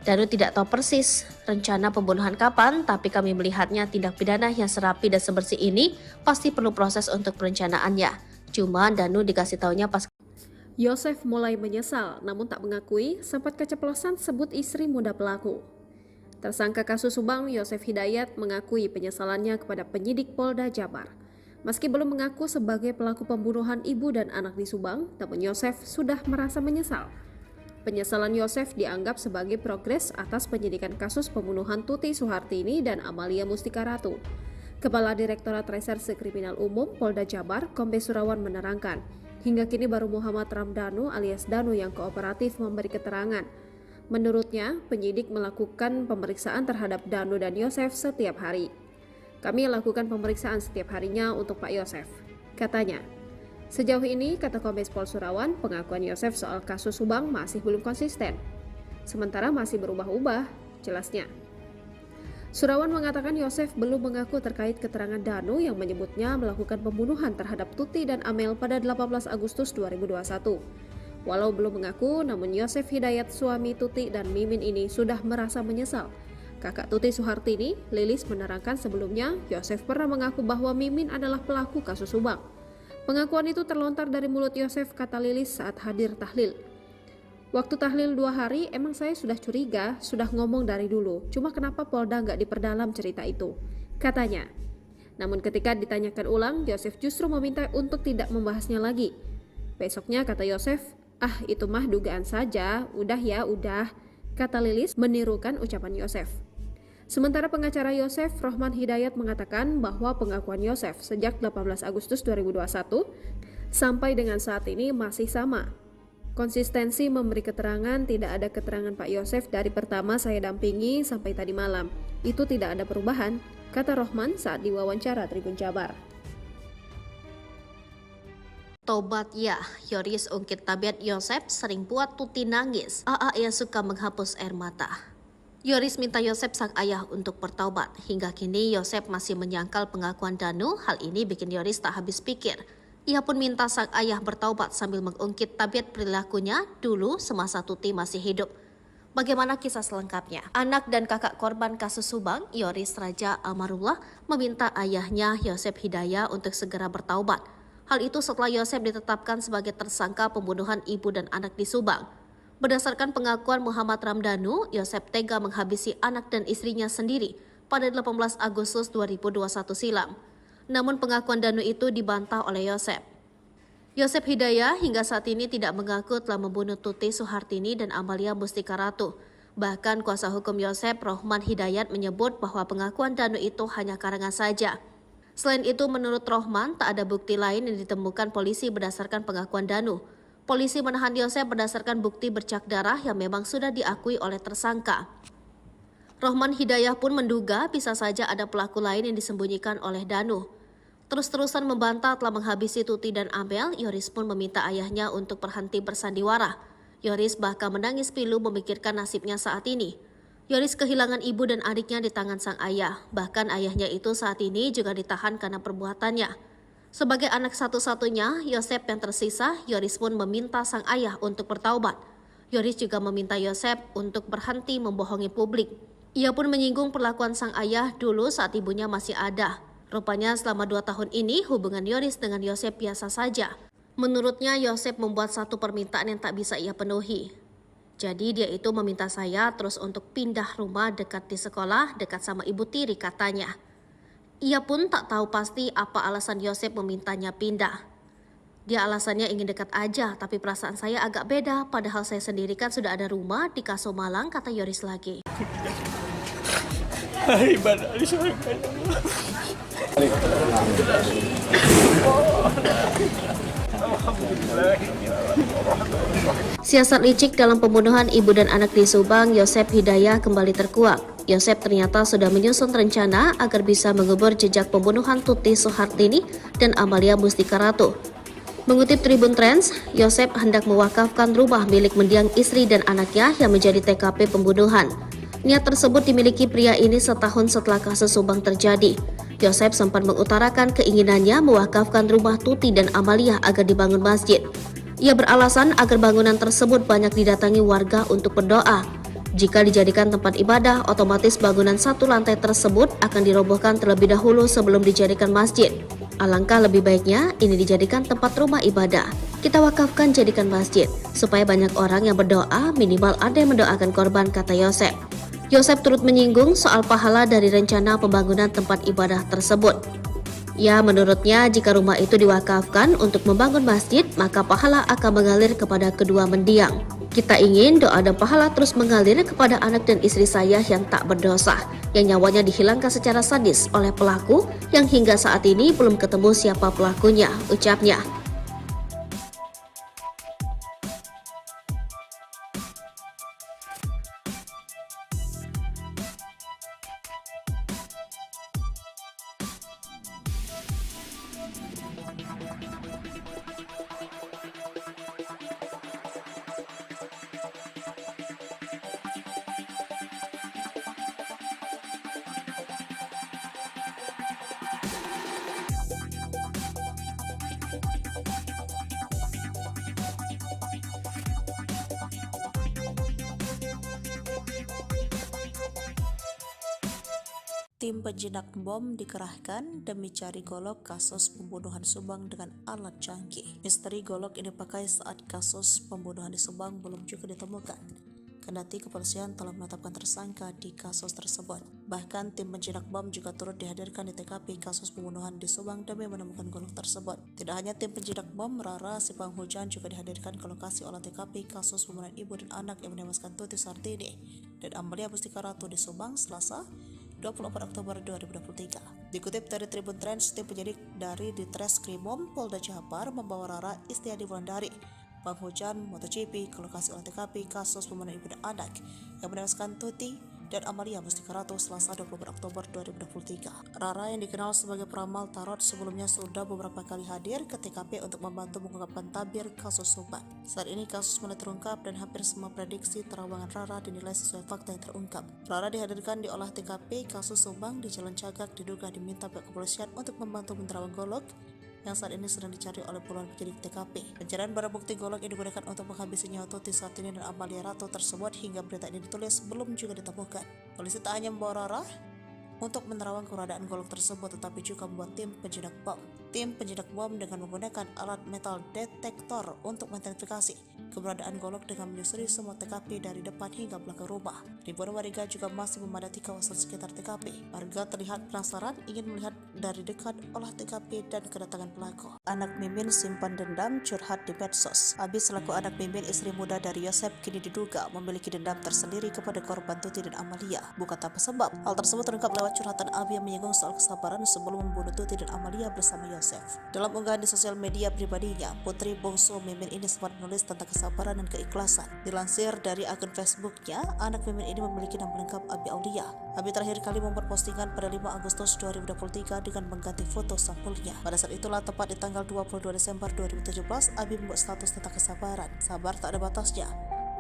Speaker 2: Danu tidak tahu persis rencana pembunuhan kapan, tapi kami melihatnya tindak pidana yang serapi dan sebersih ini pasti perlu proses untuk perencanaannya. Cuma Danu dikasih taunya pas.
Speaker 1: Yosef mulai menyesal, namun tak mengakui sempat keceplosan sebut istri muda pelaku. Tersangka kasus Subang, Yosef Hidayat, mengakui penyesalannya kepada penyidik Polda Jabar. Meski belum mengaku sebagai pelaku pembunuhan ibu dan anak di Subang, namun Yosef sudah merasa menyesal. Penyesalan Yosef dianggap sebagai progres atas penyidikan kasus pembunuhan Tuti Suhartini dan Amalia Mustika Ratu. Kepala Direktorat Reserse Kriminal Umum Polda Jabar, Kombes Surawan menerangkan, hingga kini baru Muhammad Ramdhanu alias Danu yang kooperatif memberi keterangan. Menurutnya, penyidik melakukan pemeriksaan terhadap Danu dan Yosef setiap hari. Kami lakukan pemeriksaan setiap harinya untuk Pak Yosef, katanya. Sejauh ini, kata Kombes Pol Surawan, pengakuan Yosef soal kasus Subang masih belum konsisten. Sementara masih berubah-ubah, jelasnya. Surawan mengatakan Yosef belum mengaku terkait keterangan Danu yang menyebutnya melakukan pembunuhan terhadap Tuti dan Amel pada 18 Agustus 2021. Walau belum mengaku, namun Yosef Hidayat, suami Tuti dan Mimin ini sudah merasa menyesal. Kakak Tuti Suhartini, Lilis, menerangkan sebelumnya Yosef pernah mengaku bahwa Mimin adalah pelaku kasus Subang. Pengakuan itu terlontar dari mulut Yosef, kata Lilis saat hadir tahlil. Waktu tahlil 2 hari, emang saya sudah curiga, sudah ngomong dari dulu. Cuma kenapa Polda nggak diperdalam cerita itu, katanya. Namun ketika ditanyakan ulang, Yosef justru meminta untuk tidak membahasnya lagi. Besoknya kata Yosef, itu mah dugaan saja, udah ya udah, kata Lilis menirukan ucapan Yosef. Sementara pengacara Yosef, Rohman Hidayat, mengatakan bahwa pengakuan Yosef sejak 18 Agustus 2021 sampai dengan saat ini masih sama. Konsistensi memberi keterangan, tidak ada keterangan Pak Yosef dari pertama saya dampingi sampai tadi malam. Itu tidak ada perubahan, kata Rohman saat diwawancara Tribun Jabar.
Speaker 2: Tobat ya, Yoris ungkit tabiat Yosep sering buat Tuti nangis. AA yang suka menghapus air mata. Yoris minta Yosep sang ayah untuk bertaubat. Hingga kini Yosep masih menyangkal pengakuan Danu. Hal ini bikin Yoris tak habis pikir. Ia pun minta sang ayah bertaubat sambil mengungkit tabiat perilakunya dulu semasa Tuti masih hidup. Bagaimana kisah selengkapnya? Anak dan kakak korban kasus Subang, Yoris Raja Amarullah, meminta ayahnya Yosep Hidayat untuk segera bertaubat. Hal itu setelah Yosep ditetapkan sebagai tersangka pembunuhan ibu dan anak di Subang. Berdasarkan pengakuan Muhammad Ramdhanu, Yosep tega menghabisi anak dan istrinya sendiri pada 18 Agustus 2021 silam. Namun pengakuan Danu itu dibantah oleh Yosep. Yosep Hidayah hingga saat ini tidak mengaku telah membunuh Tuti Suhartini dan Amalia Mustika Ratu. Bahkan kuasa hukum Yosep, Rohman Hidayat, menyebut bahwa pengakuan Danu itu hanya karangan saja. Selain itu, menurut Rohman, tak ada bukti lain yang ditemukan polisi berdasarkan pengakuan Danu. Polisi menahan Yosep berdasarkan bukti bercak darah yang memang sudah diakui oleh tersangka. Rohman Hidayah pun menduga bisa saja ada pelaku lain yang disembunyikan oleh Danu. Terus-terusan membantah telah menghabisi Tuti dan Amel, Yoris pun meminta ayahnya untuk berhenti bersandiwara. Yoris bahkan menangis pilu memikirkan nasibnya saat ini. Yoris kehilangan ibu dan adiknya di tangan sang ayah. Bahkan ayahnya itu saat ini juga ditahan karena perbuatannya. Sebagai anak satu-satunya, Yosep yang tersisa, Yoris pun meminta sang ayah untuk bertaubat. Yoris juga meminta Yosep untuk berhenti membohongi publik. Ia pun menyinggung perlakuan sang ayah dulu saat ibunya masih ada. Rupanya selama 2 tahun ini hubungan Yoris dengan Yosep biasa saja. Menurutnya Yosep membuat satu permintaan yang tak bisa ia penuhi. Jadi dia itu meminta saya terus untuk pindah rumah dekat di sekolah, dekat sama ibu tiri katanya. Ia pun tak tahu pasti apa alasan Yosep memintanya pindah. Dia alasannya ingin dekat aja, tapi perasaan saya agak beda, padahal saya sendiri kan sudah ada rumah di Kaso Malang, kata Yoris lagi. Siasat licik dalam pembunuhan ibu dan anak di Subang, Yosep Hidayah kembali terkuak. Yosep ternyata sudah menyusun rencana agar bisa mengubur jejak pembunuhan Tuti Suhartini dan Amalia Mustika Ratu. Mengutip Tribun Trends, Yosep hendak mewakafkan rumah milik mendiang istri dan anaknya yang menjadi TKP pembunuhan. Niat tersebut dimiliki pria ini setahun setelah kasus Subang terjadi. Yosep sempat mengutarakan keinginannya mewakafkan rumah Tuti dan Amalia agar dibangun masjid. Ia beralasan agar bangunan tersebut banyak didatangi warga untuk berdoa. Jika dijadikan tempat ibadah, otomatis bangunan satu lantai tersebut akan dirobohkan terlebih dahulu sebelum dijadikan masjid. Alangkah lebih baiknya ini dijadikan tempat rumah ibadah. Kita wakafkan jadikan masjid, supaya banyak orang yang berdoa, minimal ada yang mendoakan korban, kata Yosep. Yosep turut menyinggung soal pahala dari rencana pembangunan tempat ibadah tersebut. Ya, menurutnya jika rumah itu diwakafkan untuk membangun masjid, maka pahala akan mengalir kepada kedua mendiang. Kita ingin doa dan pahala terus mengalir kepada anak dan istri saya yang tak berdosa, yang nyawanya dihilangkan secara sadis oleh pelaku yang hingga saat ini belum ketemu siapa pelakunya, ucapnya.
Speaker 3: Tim penjinak bom dikerahkan demi cari golok kasus pembunuhan Subang dengan alat canggih. Misteri golok ini dipakai saat kasus pembunuhan di Subang belum juga ditemukan. Kendati kepolisian telah menetapkan tersangka di kasus tersebut. Bahkan tim penjinak bom juga turut dihadirkan di TKP kasus pembunuhan di Subang demi menemukan golok tersebut. Tidak hanya tim penjinak bom, Rara si Panghujan juga dihadirkan ke lokasi olah TKP kasus pembunuhan ibu dan anak yang menewaskan Tuti Suhartini dan Amalia Mustika Ratu di Subang, Selasa 24 Oktober 2023. Dikutip dari Tribun Trends, tim penyidik dari Ditreskrimum Polda Jabar membawa Rara Istiadi Wulandari, Panghujan MotoGP ke lokasi olah TKP kasus pembunuhan ibu dan anak yang menewaskan Tuti dan Amalia Mustika Ratu Selasa 24 Oktober 2023. Rara yang dikenal sebagai peramal tarot sebelumnya sudah beberapa kali hadir ke TKP untuk membantu mengungkapkan tabir kasus Subang. Saat ini kasus mulai terungkap dan hampir semua prediksi terawangan Rara dinilai sesuai fakta yang terungkap. Rara dihadirkan di olah TKP kasus Subang di Jalan Cagak, diduga diminta pihak kepolisian untuk membantu menerawang golok yang saat ini sedang dicari oleh puluhan penyidik TKP. Pencarian barang bukti golok yang digunakan untuk menghabisi nyawa Tuti Suhartini dan Amalia Ratu tersebut hingga berita ini ditulis belum juga ditemukan. Polisi tak hanya membawa Rara, untuk menerawang keberadaan golok tersebut, tetapi juga membuat tim penjinak bom. Tim penjinak bom dengan menggunakan alat metal detektor untuk mengidentifikasi keberadaan golok dengan menyusuri semua TKP dari depan hingga belakang rumah. Ribuan warga juga masih memadati kawasan sekitar TKP. Warga terlihat penasaran ingin melihat dari dekat olah TKP dan kedatangan pelaku. Anak Mimin simpan dendam curhat di medsos. Abi selaku anak Mimin, istri muda dari Yosep, kini diduga memiliki dendam tersendiri kepada korban Tuti dan Amalia. Bukan tanpa sebab. Hal tersebut terungkap lewat curhatan Abi yang menyinggung soal kesabaran sebelum membunuh Tuti dan Amalia bersama Yosep. Dalam unggahan di sosial media pribadinya, putri bungsu Mimin ini sempat menulis tentang kesabaran dan keikhlasan. Dilansir dari akun Facebooknya, anak Mimin ini memiliki nama lengkap Abi Aulia. Abi terakhir kali membuat postingan pada 5 Agustus 2023 dengan mengganti foto sampulnya. Pada saat itulah, tepat di tanggal 22 Desember 2017, Abi membuat status tentang kesabaran. Sabar tak ada batasnya.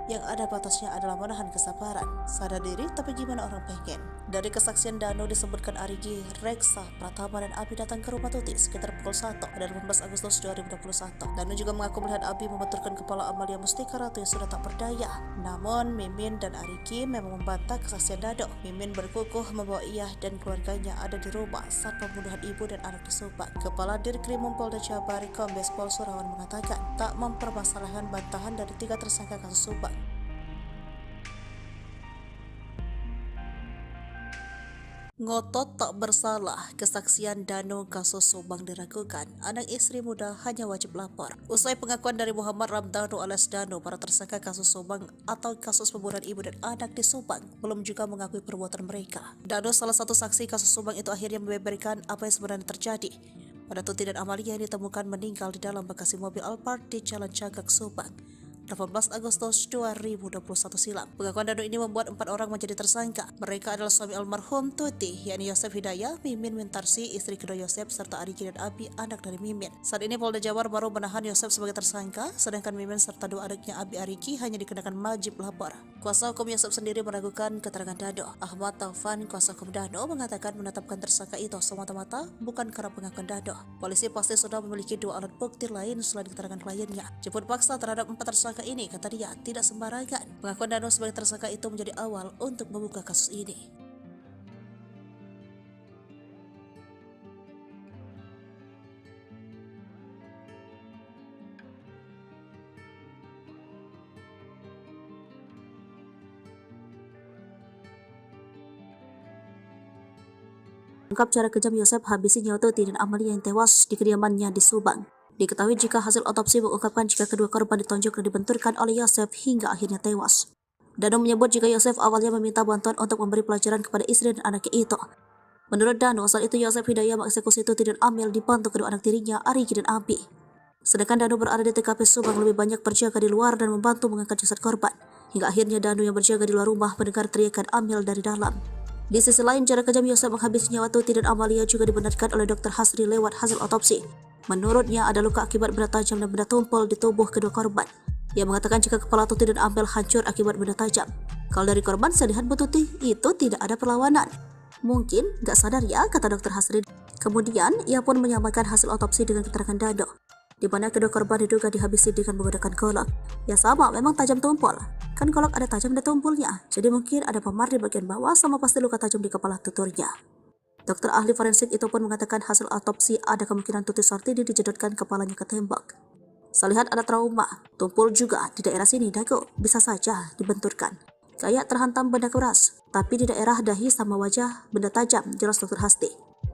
Speaker 3: Yang ada batasnya adalah menahan kesabaran. Sadar diri, tapi gimana orang pengen? Dari kesaksian Dano disebutkan Arigi, Reksa, Pratama, dan Abi datang ke rumah Tuti sekitar pukul 1 pada 18 Agustus 2021. Dano juga mengaku melihat Abi membenturkan kepala Amalia Mustika Ratu yang sudah tak berdaya. Namun, Mimin dan Arigi memang membantah kesaksian Dano. Mimin berkukuh membawa ia dan keluarganya ada di rumah saat pembunuhan ibu dan anak di Subang. Kepala Dirkrim Polda Jabar, Kombes Pol Surawan mengatakan tak mempermasalahkan bantahan dari 3 tersangka kasus Subang. Ngotot tak bersalah, kesaksian Dano kasus Subang diragukan. Anak istri muda hanya wajib lapor. Usai pengakuan dari Muhammad Ramdhanu alias Dano, para tersangka kasus Subang atau kasus pembunuhan ibu dan anak di Subang belum juga mengakui perbuatan mereka. Dano, salah satu saksi kasus Subang itu, akhirnya membeberkan apa yang sebenarnya terjadi pada Tuti dan Amalia yang ditemukan meninggal di dalam bagasi mobil Alphard di Jalan Cagak, Subang, 18 Agustus 2021 silam. Pengakuan Dano ini membuat 4 orang menjadi tersangka. Mereka adalah suami almarhum Tuti, yakni Yosep Hidayah, Mimin Wintarsi, istri kedua Yosep, serta Arigi dan Abi, anak dari Mimin. Saat ini Polda Jabar baru menahan Yosep sebagai tersangka, sedangkan Mimin serta 2 adiknya Abi Arigi hanya dikenakan wajib lapor. Kuasa hukum Yosep sendiri meragukan keterangan Dano. Ahmad Taufan, kuasa hukum Dano, mengatakan menetapkan tersangka itu semata-mata bukan karena pengakuan Dano. Polisi pasti sudah memiliki 2 alat bukti lain selain keterangan kliennya. Jemput paksa terhadap 4 tersangka ini, kata dia, tidak sembarangan. Pengakuan Dano sebagai tersangka itu menjadi awal untuk membuka kasus ini. Ungkap cara kejam Yosep habisi nyawa Tuti dan Amalia yang tewas di kediamannya di Subang. Diketahui jika hasil otopsi mengungkapkan jika kedua korban ditonjok dan dibenturkan oleh Yosep hingga akhirnya tewas. Dano menyebut jika Yosep awalnya meminta bantuan untuk memberi pelajaran kepada istri dan anaknya itu. Menurut Dano, saat itu Yosep Hidayah mengeksekusi Tuti dan Amel dibantu kedua anak tirinya, Arigi dan Abi. Sedangkan Dano berada di TKP Subang lebih banyak berjaga di luar dan membantu mengangkat jasad korban. Hingga akhirnya Dano yang berjaga di luar rumah mendengar teriakan Amel dari dalam. Di sisi lain, cara kejam Yosep menghabisi nyawa Tuti dan Amalia juga dibenarkan oleh Dr. Hasri lewat hasil otopsi. Menurutnya ada luka akibat benda tajam dan benda tumpul di tubuh kedua korban. Ia mengatakan jika kepala Tuti dan Amel hancur akibat benda tajam. Kalau dari korban, saya lihat Bu Tuti itu tidak ada perlawanan. Mungkin gak sadar ya, kata Dr. Hasri. Kemudian ia pun menyamakan hasil otopsi dengan keterangan Dano, di mana kedua korban diduga dihabisi dengan menggunakan golok. Ya sama, memang tajam tumpul. Kan golok ada tajam dan tumpulnya, jadi mungkin ada memar di bagian bawah sama pasti luka tajam di kepala tuturnya. Dokter ahli forensik itu pun mengatakan hasil otopsi ada kemungkinan Tuti Sartini dijedotkan kepalanya ke tembok. Saya lihat ada trauma, tumpul juga di daerah sini dagu, bisa saja dibenturkan. Kayak terhantam benda keras, tapi di daerah dahi sama wajah benda tajam, jelas Dr. Hasri.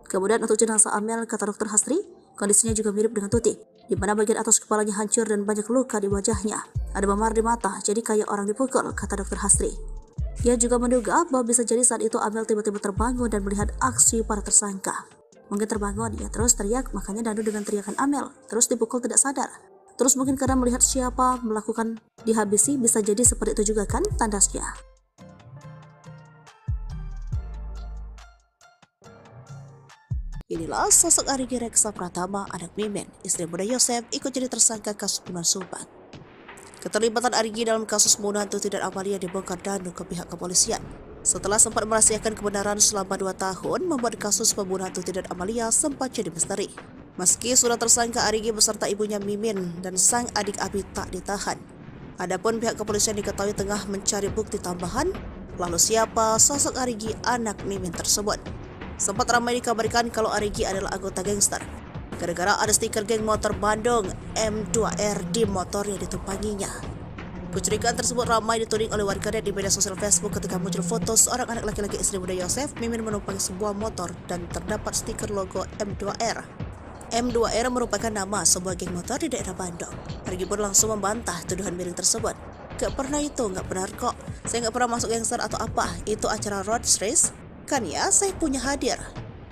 Speaker 3: Kemudian untuk jenazah Amel, kata Dr. Hasri, kondisinya juga mirip dengan Tuti, di mana bagian atas kepalanya hancur dan banyak luka di wajahnya. Ada memar di mata, jadi kayak orang dipukul, kata Dr. Hasri. Ia juga menduga bahwa bisa jadi saat itu Amel tiba-tiba terbangun dan melihat aksi para tersangka. Mungkin terbangun, ia terus teriak, makanya Dano dengan teriakan Amel, terus dipukul tidak sadar. Terus mungkin karena melihat siapa melakukan dihabisi, bisa jadi seperti itu juga kan, tandasnya. Inilah sosok Arigi Reksa Pratama, anak Mimin, istri muda Yosep, ikut jadi tersangka kasus pembunuhan Subang. Keterlibatan Arigi dalam kasus pembunuhan Tuti dan Amalia dibongkar Dano ke pihak kepolisian. Setelah sempat merahasiakan kebenaran selama 2 tahun, membuat kasus pembunuhan Tuti dan Amalia sempat jadi misteri. Meski sudah tersangka, Arigi beserta ibunya Mimin dan sang adik Abi tak ditahan. Adapun pihak kepolisian diketahui tengah mencari bukti tambahan. Lalu siapa sosok Arigi, anak Mimin tersebut? Sempat ramai dikabarkan kalau Arigi adalah anggota gangster, gara-gara ada stiker geng motor Bandung M2R di motor yang ditumpanginya. Kecurigaan tersebut ramai dituding oleh warganet di media sosial Facebook ketika muncul foto seorang anak laki-laki istri muda Yosef, Mimin menumpangi sebuah motor dan terdapat stiker logo M2R. M2R merupakan nama sebuah geng motor di daerah Bandung. Arigi pun langsung membantah tuduhan miring tersebut. Gak pernah itu, gak benar kok. Saya gak pernah masuk gangster atau apa. Itu acara road race. Kan ya, saya punya hadir.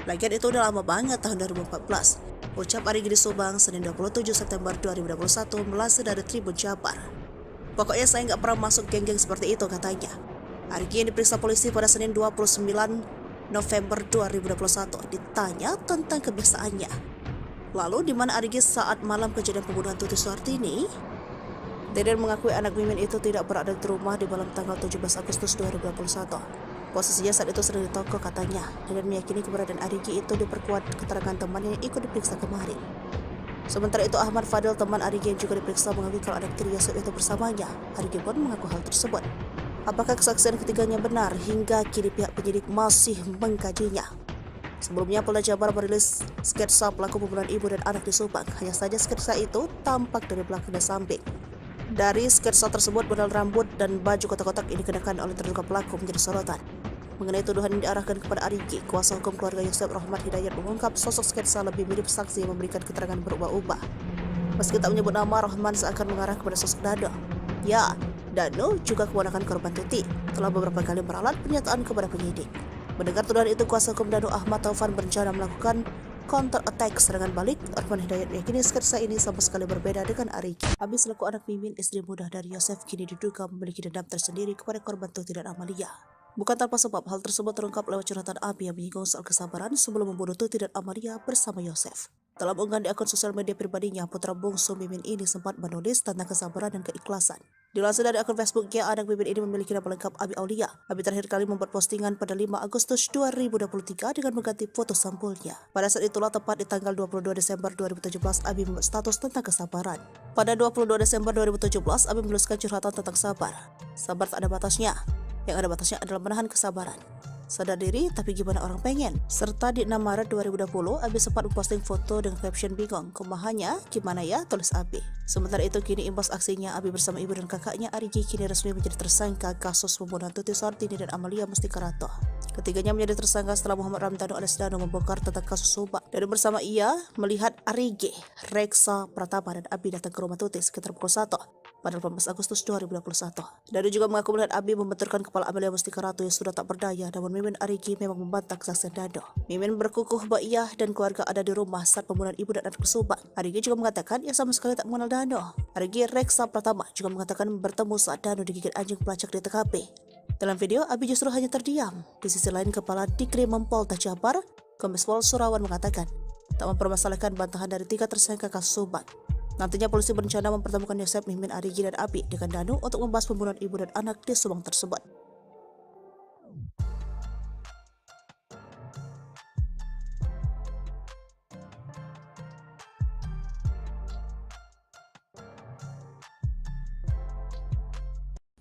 Speaker 3: Lagian itu udah lama banget, tahun 2014. Ucap Arigi di Subang, Senin 27 September 2021, melansir dari Tribun Jabar. Pokoknya saya nggak pernah masuk geng-geng seperti itu, katanya. Arigi yang diperiksa polisi pada Senin 29 November 2021 ditanya tentang kebiasaannya. Lalu di mana Arigi saat malam kejadian pembunuhan Tuti Suhartini? Deden mengakui anak Mimin itu tidak berada di rumah di malam tanggal 17 Agustus 2021. Posisinya saat itu sedang di toko, katanya. Deden meyakini keberadaan Arigi itu diperkuat keterangan temannya yang ikut diperiksa kemarin. Sementara itu Ahmad Fadil, teman Arigi yang juga diperiksa, mengakui kalau anak tiri Yosef itu bersamanya. Arigi pun mengaku hal tersebut. Apakah kesaksian ketiganya benar? Hingga kini pihak penyidik masih mengkajinya. Sebelumnya Polda Jabar merilis sketsa pelaku pembunuhan ibu dan anak di Subang. Hanya saja sketsa itu tampak dari belakang dan samping. Dari sketsa tersebut, model rambut dan baju kotak-kotak ini dikenakan oleh terduga pelaku menjadi sorotan. Mengenai tuduhan yang diarahkan kepada Arigi, kuasa hukum keluarga Yosef, Rahmat Hidayat, mengungkap sosok sketsa lebih mirip saksi yang memberikan keterangan berubah-ubah. Meski tak menyebut nama, Rahman seakan mengarah kepada sosok Dado. Ya, Dano juga keponakan korban Tuti, telah beberapa kali meralat pernyataan kepada penyidik. Mendengar tuduhan itu, kuasa hukum Dano Ahmad Taufan berencana melakukan counter attack serangan balik. Rahman Hidayat meyakini sketsa ini sama sekali berbeda dengan Arigi. Abi selaku anak Mimin, istri muda dari Yosef, kini diduga memiliki dendam tersendiri kepada korban Tuti dan Amalia. Bukan tanpa sebab, hal tersebut terungkap lewat curhatan Abi yang menyinggung soal kesabaran sebelum membunuh Tuti dan Amalia bersama Yosef. Dalam unggahan di akun sosial media pribadinya, putra bungsu Mimin ini sempat menulis tentang kesabaran dan keikhlasan. Dilansir dari akun Facebooknya, anak Mimin ini memiliki nama lengkap Abi Aulia. Abi terakhir kali membuat postingan pada 5 Agustus 2023 dengan mengganti foto sampulnya. Pada saat itulah, tepat di tanggal 22 Desember 2017, Abi membuat status tentang kesabaran. Pada 22 Desember 2017, Abi menuliskan curhatan tentang sabar. Sabar tak ada batasnya. Yang ada batasnya adalah menahan kesabaran. Sadar diri, tapi gimana orang pengen? Serta di 6 Maret 2020, Abi sempat memposting foto dengan caption bingung. Kumahannya, gimana ya? Tulis Abi. Sementara itu, kini imbas aksinya, Abi bersama ibu dan kakaknya Arigi kini resmi menjadi tersangka kasus pembunuhan Tuti Suhartini dan Amalia Mustikarato. Ketiganya menjadi tersangka setelah Muhammad Ramdhanu alias Dano membongkar tentang kasus Subang. Dan bersama ia melihat Arigi, Reksa Pratama dan Abi datang ke rumah Tuti sekitar pukul 1 pada 18 Agustus 2021. Dano juga mengaku melihat Abi membenturkan kepala Amalia Mustikarato yang sudah tak berdaya, namun Mimin Arigi memang membantah kesaksian Dano. Mimin berkukuh bahwa ia dan keluarga ada di rumah saat pembunuhan ibu dan anak di Subang. Arigi juga mengatakan ia sama sekali tak mengenal Dano. Arigi Reksa Pratama juga mengatakan bertemu saat Dano digigit anjing pelacak di TKP. Dalam video, Abi justru hanya terdiam. Di sisi lain, Kepala Dikrimum Polda Jabar, Kombes Pol Surawan mengatakan tak mempermasalahkan bantahan dari 3 tersangka kasus Subang. Nantinya polisi berencana mempertemukan Yosef, Mimin, Arigi, dan Abi dengan Dano untuk membahas pembunuhan ibu dan anak di Subang tersebut.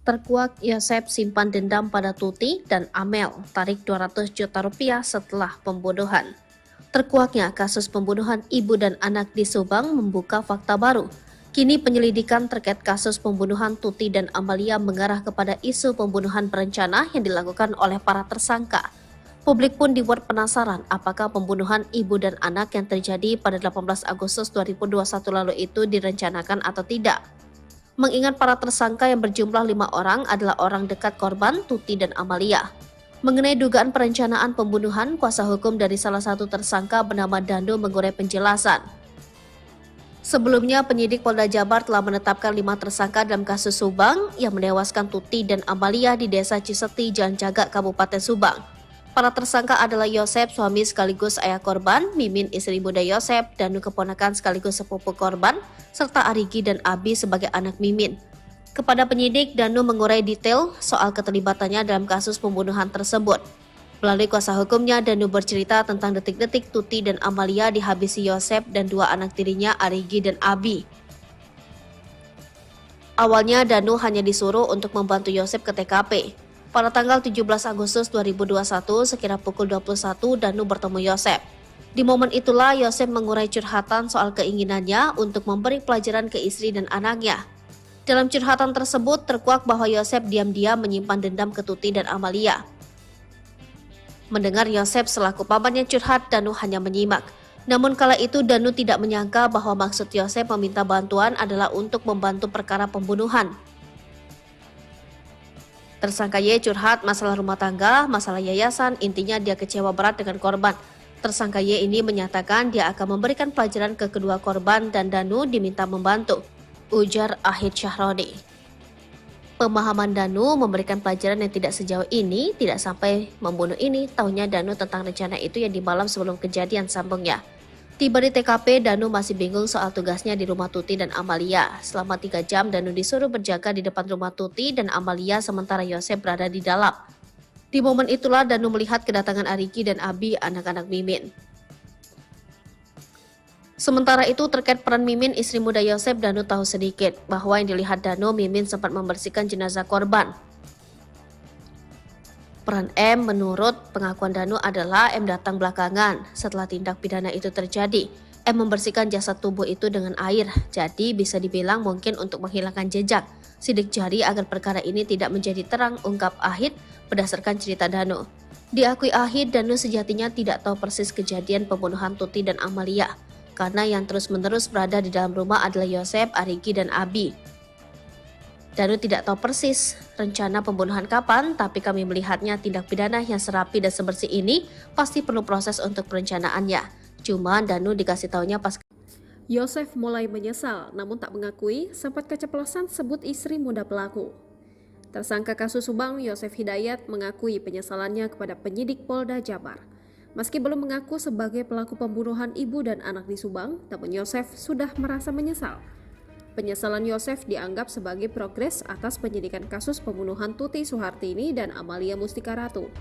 Speaker 2: Terkuak Yosef simpan dendam pada Tuti dan Amel, tarik 200 juta rupiah setelah pembunuhan. Terkuaknya kasus pembunuhan ibu dan anak di Subang membuka fakta baru. Kini penyelidikan terkait kasus pembunuhan Tuti dan Amalia mengarah kepada isu pembunuhan berencana yang dilakukan oleh para tersangka. Publik pun dibuat penasaran apakah pembunuhan ibu dan anak yang terjadi pada 18 Agustus 2021 lalu itu direncanakan atau tidak. Mengingat para tersangka yang berjumlah 5 orang adalah orang dekat korban Tuti dan Amalia. Mengenai dugaan perencanaan pembunuhan, kuasa hukum dari salah satu tersangka bernama Dando mengurai penjelasan. Sebelumnya, penyidik Polda Jabar telah menetapkan 5 tersangka dalam kasus Subang yang menewaskan Tuti dan Amalia di Desa Ciseti, Jalan Jagak, Kabupaten Subang. Para tersangka adalah Yosef, suami sekaligus ayah korban, Mimin, istri muda Yosef, Danu keponakan sekaligus sepupu korban, serta Arigi dan Abi sebagai anak Mimin. Kepada penyidik, Danu mengurai detail soal keterlibatannya dalam kasus pembunuhan tersebut. Melalui kuasa hukumnya, Danu bercerita tentang detik-detik Tuti dan Amalia dihabisi Yosef dan 2 anak tirinya, Arigi dan Abi. Awalnya, Danu hanya disuruh untuk membantu Yosef ke TKP. Pada tanggal 17 Agustus 2021 sekira pukul 21 Danu bertemu Yosef. Di momen itulah Yosef mengurai curhatan soal keinginannya untuk memberi pelajaran ke istri dan anaknya. Dalam curhatan tersebut terkuak bahwa Yosef diam-diam menyimpan dendam ke Tuti dan Amalia. Mendengar Yosef selaku pamannya curhat, Danu hanya menyimak. Namun kala itu Danu tidak menyangka bahwa maksud Yosef meminta bantuan adalah untuk membantu perkara pembunuhan. Tersangka Y curhat masalah rumah tangga, masalah yayasan, intinya dia kecewa berat dengan korban. Tersangka Y ini menyatakan dia akan memberikan pelajaran ke kedua korban dan Danu diminta membantu, ujar Ahid Syahroni. Pemahaman Danu memberikan pelajaran yang tidak sejauh ini, tidak sampai membunuh ini, taunya Danu tentang rencana itu yang di malam sebelum kejadian, sambungnya. Tiba di TKP, Danu masih bingung soal tugasnya di rumah Tuti dan Amalia. Selama 3 jam, Danu disuruh berjaga di depan rumah Tuti dan Amalia sementara Yosef berada di dalam. Di momen itulah Danu melihat kedatangan Ariki dan Abi, anak-anak Mimin. Sementara itu terkait peran Mimin, istri muda Yosef, Danu tahu sedikit bahwa yang dilihat Danu, Mimin sempat membersihkan jenazah korban. Peran M menurut pengakuan Danu adalah M datang belakangan setelah tindak pidana itu terjadi. M membersihkan jasad tubuh itu dengan air, jadi bisa dibilang mungkin untuk menghilangkan jejak sidik jari agar perkara ini tidak menjadi terang, ungkap Ahid berdasarkan cerita Danu. Diakui Ahid, Danu sejatinya tidak tahu persis kejadian pembunuhan Tuti dan Amalia, karena yang terus-menerus berada di dalam rumah adalah Yosef, Ariki, dan Abi. Danu tidak tahu persis rencana pembunuhan kapan, tapi kami melihatnya tindak pidana yang serapi dan sebersih ini pasti perlu proses untuk perencanaannya. Cuma Danu dikasih taunya pas
Speaker 1: Yosef mulai menyesal, namun tak mengakui sempat keceplosan sebut istri muda pelaku. Tersangka kasus Subang, Yosef Hidayat, mengakui penyesalannya kepada penyidik Polda Jabar. Meski belum mengaku sebagai pelaku pembunuhan ibu dan anak di Subang, namun Yosef sudah merasa menyesal. Penyesalan Yosef dianggap sebagai progres atas penyidikan kasus pembunuhan Tuti Suhartini dan Amalia Mustika Ratu.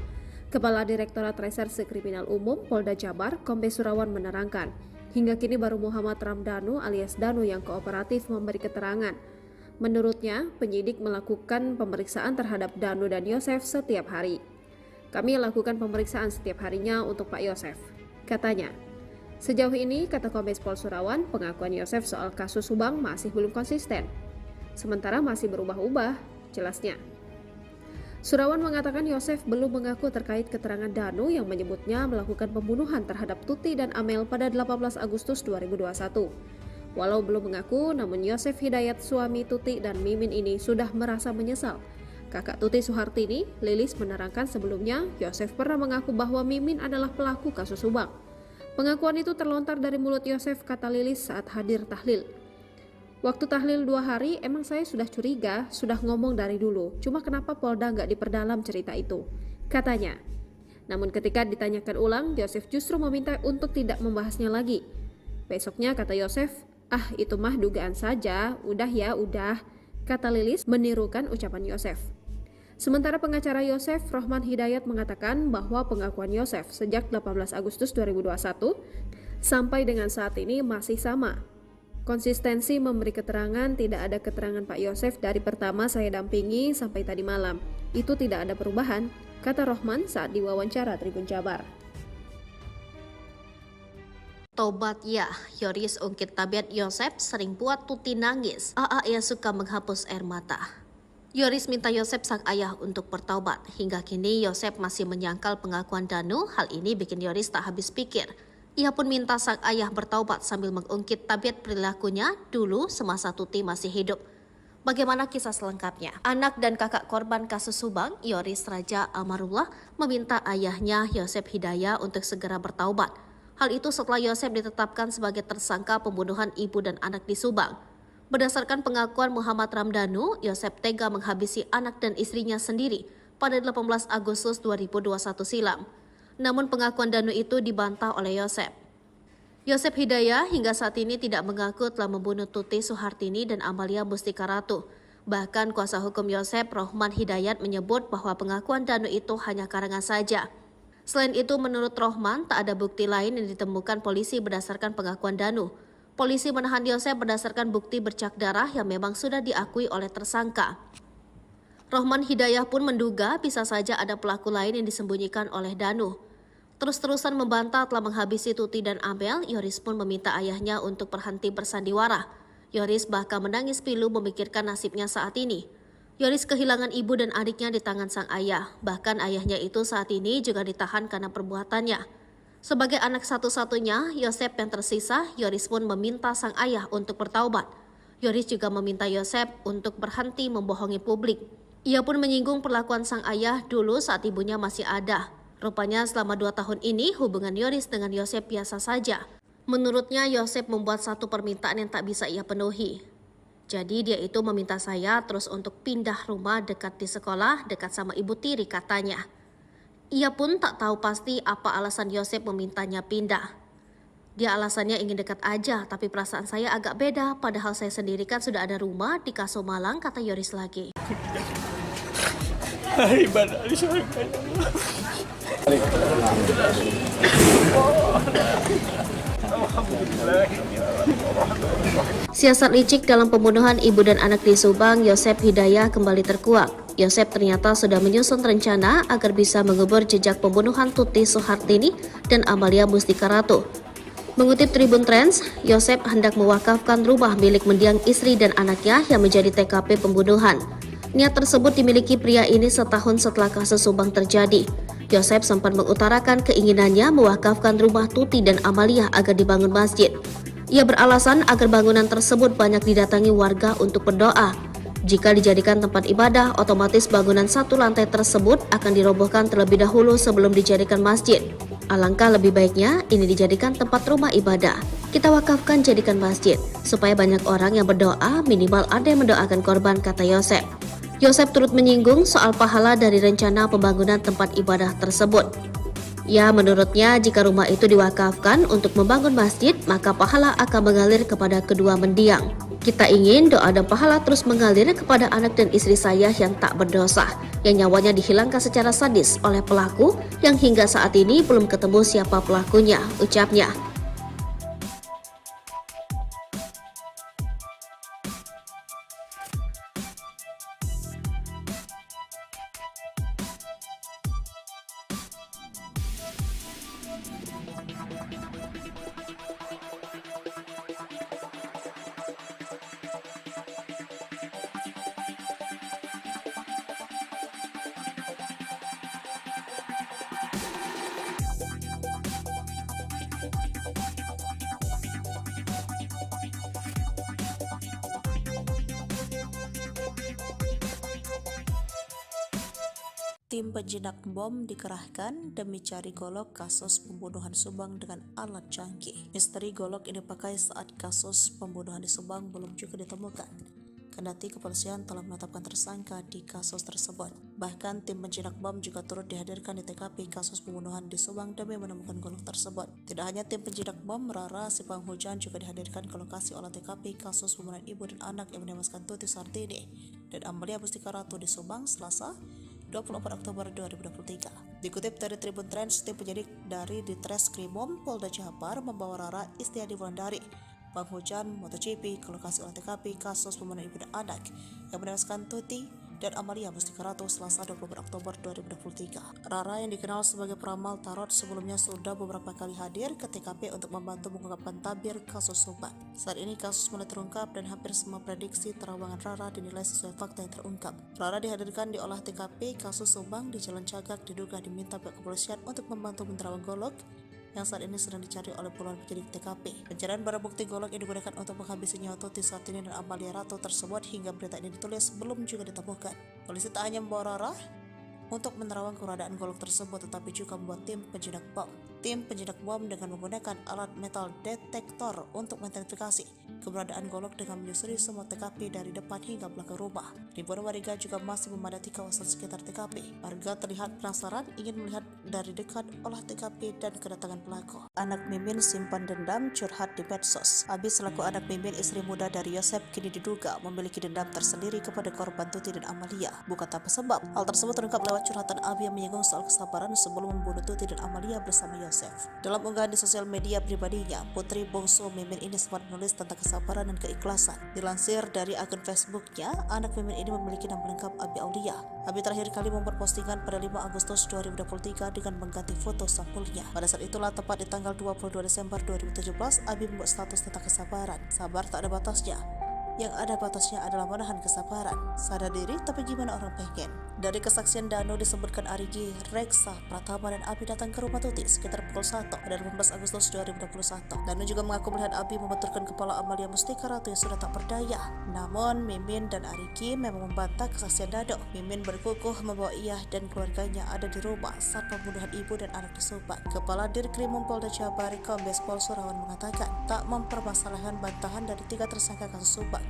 Speaker 1: Kepala Direktorat Reserse Kriminal Umum Polda Jabar, Kombes Surawan menerangkan, hingga kini baru Muhammad Ramdhanu alias Danu yang kooperatif memberi keterangan. Menurutnya, penyidik melakukan pemeriksaan terhadap Danu dan Yosef setiap hari. Kami lakukan pemeriksaan setiap harinya untuk Pak Yosef, katanya. Sejauh ini, kata Kombes Pol Surawan, pengakuan Yosef soal kasus Subang masih belum konsisten. Sementara masih berubah-ubah, jelasnya. Surawan mengatakan Yosef belum mengaku terkait keterangan Danu yang menyebutnya melakukan pembunuhan terhadap Tuti dan Amel pada 18 Agustus 2021. Walau belum mengaku, namun Yosef Hidayat, suami Tuti dan Mimin ini sudah merasa menyesal. Kakak Tuti Suhartini, Lilis, menerangkan sebelumnya Yosef pernah mengaku bahwa Mimin adalah pelaku kasus Subang. Pengakuan itu terlontar dari mulut Yosef, kata Lilis saat hadir tahlil. Waktu tahlil 2 hari, emang saya sudah curiga, sudah ngomong dari dulu. Cuma kenapa Polda nggak diperdalam cerita itu, katanya. Namun ketika ditanyakan ulang, Yosef justru meminta untuk tidak membahasnya lagi. Besoknya kata Yosef, itu mah dugaan saja, udah ya udah, kata Lilis menirukan ucapan Yosef. Sementara pengacara Yosef, Rohman Hidayat, mengatakan bahwa pengakuan Yosef sejak 18 Agustus 2021 sampai dengan saat ini masih sama. Konsistensi memberi keterangan, tidak ada keterangan Pak Yosef dari pertama saya dampingi sampai tadi malam. Itu tidak ada perubahan, kata Rohman saat diwawancara Tribun Jabar.
Speaker 2: Tobat ya, Yoris ungkit tabiat Yosef sering buat Tuti nangis. Ia suka menghapus air mata. Yoris minta Yosef sang ayah untuk bertaubat. Hingga kini Yosef masih menyangkal pengakuan Danu. Hal ini bikin Yoris tak habis pikir. Ia pun minta sang ayah bertaubat sambil mengungkit tabiat perilakunya dulu semasa Tuti masih hidup. Bagaimana kisah selengkapnya? Anak dan kakak korban kasus Subang, Yoris Raja Amarullah, meminta ayahnya Yosef Hidayat untuk segera bertaubat. Hal itu setelah Yosef ditetapkan sebagai tersangka pembunuhan ibu dan anak di Subang. Berdasarkan pengakuan Muhammad Ramdhanu, Yosef tega menghabisi anak dan istrinya sendiri pada 18 Agustus 2021 silam. Namun pengakuan Danu itu dibantah oleh Yosef. Yosef Hidayat hingga saat ini tidak mengaku telah membunuh Tuti Suhartini dan Amalia Mustika Ratu. Bahkan kuasa hukum Yosef, Rohman Hidayat, menyebut bahwa pengakuan Danu itu hanya karangan saja. Selain itu, menurut Rohman, tak ada bukti lain yang ditemukan polisi berdasarkan pengakuan Danu. Polisi menahan Yosef berdasarkan bukti bercak darah yang memang sudah diakui oleh tersangka. Rohman Hidayah pun menduga bisa saja ada pelaku lain yang disembunyikan oleh Danu. Terus-terusan membantah telah menghabisi Tuti dan Amel, Yoris pun meminta ayahnya untuk berhenti bersandiwara. Yoris bahkan menangis pilu memikirkan nasibnya saat ini. Yoris kehilangan ibu dan adiknya di tangan sang ayah. Bahkan ayahnya itu saat ini juga ditahan karena perbuatannya. Sebagai anak satu-satunya, Yosep yang tersisa, Yoris pun meminta sang ayah untuk bertaubat. Yoris juga meminta Yosep untuk berhenti membohongi publik. Ia pun menyinggung perlakuan sang ayah dulu saat ibunya masih ada. Rupanya selama 2 tahun ini hubungan Yoris dengan Yosep biasa saja. Menurutnya Yosep membuat satu permintaan yang tak bisa ia penuhi. Jadi dia itu meminta saya terus untuk pindah rumah dekat di sekolah, dekat sama ibu tiri katanya. Ia pun tak tahu pasti apa alasan Yosep memintanya pindah. Dia alasannya ingin dekat aja, tapi perasaan saya agak beda. Padahal saya sendiri kan sudah ada rumah di Kaso Malang, kata Yoris lagi.
Speaker 4: Ibadah di surga.
Speaker 2: Siasat licik dalam pembunuhan ibu dan anak di Subang, Yosep Hidayah kembali terkuak. Yosep ternyata sudah menyusun rencana agar bisa mengubur jejak pembunuhan Tuti Suhartini dan Amalia Mustika Ratu. Mengutip Tribun Trends, Yosep hendak mewakafkan rumah milik mendiang istri dan anaknya yang menjadi TKP pembunuhan. Niat tersebut dimiliki pria ini setahun setelah kasus Subang terjadi. Yosep sempat mengutarakan keinginannya mewakafkan rumah Tuti dan Amalia agar dibangun masjid. Ia beralasan agar bangunan tersebut banyak didatangi warga untuk berdoa. Jika dijadikan tempat ibadah, otomatis bangunan satu lantai tersebut akan dirobohkan terlebih dahulu sebelum dijadikan masjid. Alangkah lebih baiknya ini dijadikan tempat rumah ibadah. Kita wakafkan jadikan masjid, supaya banyak orang yang berdoa, minimal ada yang mendoakan korban, kata Yosep. Yosep turut menyinggung soal pahala dari rencana pembangunan tempat ibadah tersebut. Ya, menurutnya jika rumah itu diwakafkan untuk membangun masjid, maka pahala akan mengalir kepada kedua mendiang. Kita ingin doa dan pahala terus mengalir kepada anak dan istri saya yang tak berdosa, yang nyawanya dihilangkan secara sadis oleh pelaku yang hingga saat ini belum ketemu siapa pelakunya, ucapnya.
Speaker 3: Tim penjinak bom dikerahkan demi cari golok kasus pembunuhan Subang dengan alat canggih. Misteri golok ini dipakai saat kasus pembunuhan di Subang belum juga ditemukan. Kendati kepolisian telah menetapkan tersangka di kasus tersebut. Bahkan tim penjinak bom juga turut dihadirkan di TKP kasus pembunuhan di Subang demi menemukan golok tersebut. Tidak hanya tim penjinak bom, Rara si penghujan juga dihadirkan ke lokasi olah TKP kasus pembunuhan ibu dan anak yang menewaskan Tuti Suhartini dan Amalia Mustika Ratu di Subang Selasa 24 Oktober 2023. Dikutip dari Tribun Trends, tim penyidik dari Ditreskrimum Polda Jabar membawa Rara Istiadi Wulandari, penghujan MotoGP, ke lokasi olah TKP kasus pembunuhan ibu dan anak yang menewaskan Tuti dan Amalia Mustika Ratu Selasa 24 Oktober 2023. Rara yang dikenal sebagai peramal tarot sebelumnya sudah beberapa kali hadir ke TKP untuk membantu mengungkapkan tabir kasus Subang. Saat ini kasus mulai terungkap dan hampir semua prediksi terawangan Rara dinilai sesuai fakta yang terungkap. Rara dihadirkan di olah TKP kasus Subang di Jalan Cagak, diduga diminta pihak kepolisian untuk membantu menerawang golok yang saat ini sedang dicari oleh puluhan penyidik TKP. Pencarian barang bukti golok yang digunakan untuk menghabisi nyawa Tuti Suhartini dan Amalia Ratu tersebut hingga berita ini ditulis belum juga ditemukan. Polisi tak hanya membawa Rara untuk menerawang keberadaan golok tersebut, tetapi juga membuat tim penjinak bom. Tim penjinak bom dengan menggunakan alat metal detektor untuk mengidentifikasi keberadaan golok dengan menyusuri semua TKP dari depan hingga belakang rumah. Ribuan warga juga masih memadati kawasan sekitar TKP. Warga terlihat penasaran ingin melihat dari dekat olah TKP dan kedatangan pelaku. Anak Mimin simpan dendam curhat di medsos. Abi selaku anak Mimin, istri muda dari Yosep, kini diduga memiliki dendam tersendiri kepada korban Tuti dan Amalia. Bukan tanpa sebab. Hal tersebut terungkap lewat curhatan Abi yang menyinggung soal kesabaran sebelum membunuh Tuti dan Amalia bersama Yosep. Yosef. Dalam unggahan di sosial media pribadinya, putri bungsu Mimin ini sempat menulis tentang kesabaran dan keikhlasan. Dilansir dari akun Facebooknya, anak Mimin ini memiliki nama lengkap Abi Aulia. Abi terakhir kali membuat postingan pada 5 Agustus 2023 dengan mengganti foto sampulnya. Pada saat itulah, tepat di tanggal 22 Desember 2017, Abi membuat status tentang kesabaran. Sabar tak ada batasnya. Yang ada batasnya adalah menahan kesabaran. Sadar diri, tapi gimana orang pengen? Dari kesaksian Danu disebutkan Arigi, Reksa, Pratama, dan Abi datang ke rumah Tuti sekitar pukul 1 pada 18 Agustus 2021. Danu juga mengaku melihat Abi membenturkan kepala Amalia Mustika Ratu yang sudah tak berdaya. Namun, Mimin dan Arigi memang membantah kesaksian Danu. Mimin berkukuh membawa ia dan keluarganya ada di rumah saat pembunuhan ibu dan anak di Subang. Kepala Dirkrimum Polda Jabar, Kombes Pol Surawan mengatakan tak mempermasalahkan bantahan dari 3 tersangka kasus Subang.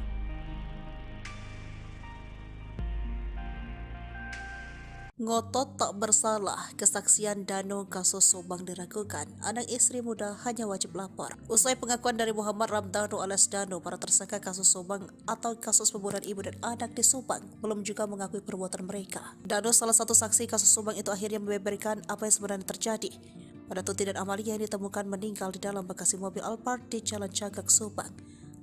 Speaker 3: Ngotot tak bersalah, kesaksian Danu kasus Subang diragukan. Anak istri muda hanya wajib lapor. Usai pengakuan dari Muhammad Ramdhanu alias Danu, para tersangka kasus Subang atau kasus pembunuhan ibu dan anak di Subang belum juga mengakui perbuatan mereka. Danu, salah satu saksi kasus Subang itu, akhirnya membeberkan apa yang sebenarnya terjadi pada Tuti dan Amalia yang ditemukan meninggal di dalam bagasi mobil Alphard di Jalan Cagak, Subang,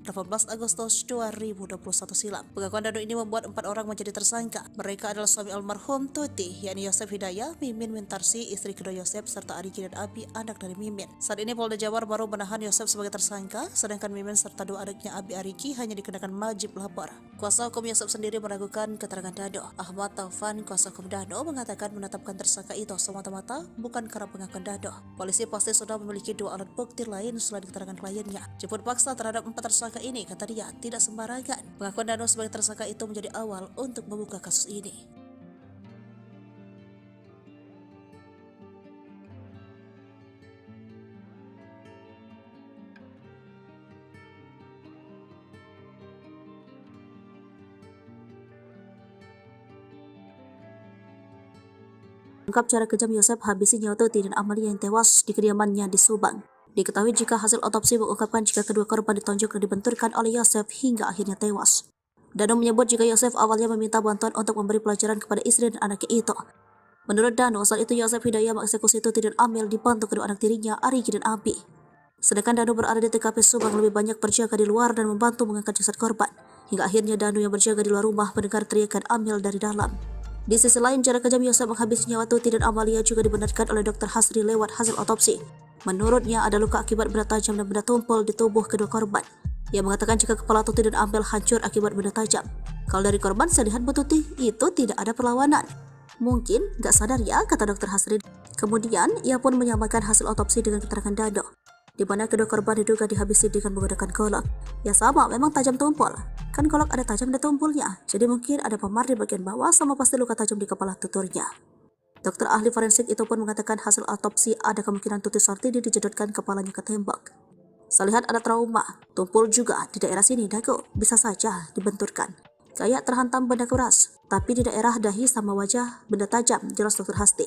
Speaker 3: 18 Agustus 2021 silam. Pengakuan Danu ini membuat 4 orang menjadi tersangka. Mereka adalah suami almarhum Tuti, yakni Yosef Hidayah, Mimin Mintarsi, istri kedua Yosef, serta Arigi dan Abi, anak dari Mimin. Saat ini Polda Jabar baru menahan Yosef sebagai tersangka, sedangkan Mimin serta 2 adiknya Abi Arigi hanya dikenakan wajib lapor. Kuasa hukum Yosef sendiri meragukan keterangan Danu. Ahmad Taufan, kuasa hukum Danu, mengatakan menetapkan tersangka itu semata-mata bukan karena pengakuan Danu. Polisi pasti sudah memiliki 2 alat bukti lain selain keterangan kliennya. Jemput paksa terhadap 4 tersangka ini, kata dia, tidak sembarangan. Pengakuan Danu sebagai tersangka itu menjadi awal untuk membuka kasus ini. Ungkap cara kejam Yosef habisi nyawa Tuti dan Amalia yang tewas di kediamannya di Subang. Diketahui jika hasil otopsi mengungkapkan jika kedua korban ditonjok dan dibenturkan oleh Yosef hingga akhirnya tewas. Danu menyebut jika Yosef awalnya meminta bantuan untuk memberi pelajaran kepada istri dan anaknya itu. Menurut Danu, saat itu Yosef Hidayah mengeksekusi Tuti dan Amel dibantu kedua anak tirinya, Arigi dan Abi. Sedangkan Danu berada di TKP Subang lebih banyak berjaga di luar dan membantu mengangkat jasad korban. Hingga akhirnya Danu yang berjaga di luar rumah mendengar teriakan Amel dari dalam. Di sisi lain, cara kejam Yosef menghabisi nyawa Tuti dan Amalia juga dibenarkan oleh Dr. Hasri lewat hasil otopsi. Menurutnya ada luka akibat benda tajam dan benda tumpul di tubuh kedua korban. Ia mengatakan jika kepala Tuti dan Amel hancur akibat benda tajam. Kalau dari korban, saya lihat Bu Tuti itu tidak ada perlawanan. Mungkin gak sadar ya, kata Dr. Hasri. Kemudian ia pun menyamakan hasil otopsi dengan keterangan Danu, di mana kedua korban diduga dihabisi dengan menggunakan golok. Ya sama, memang tajam tumpul. Kan golok ada tajam dan tumpulnya, jadi mungkin ada memar di bagian bawah sama pasti luka tajam di kepala tuturnya. Dokter ahli forensik itu pun mengatakan hasil otopsi ada kemungkinan Tuti Sartini dijedotkan kepalanya ke tembok. Saya lihat ada trauma, tumpul juga di daerah sini dagu, bisa saja dibenturkan. Kayak terhantam benda keras, tapi di daerah dahi sama wajah benda tajam, jelas Dr. Hasri.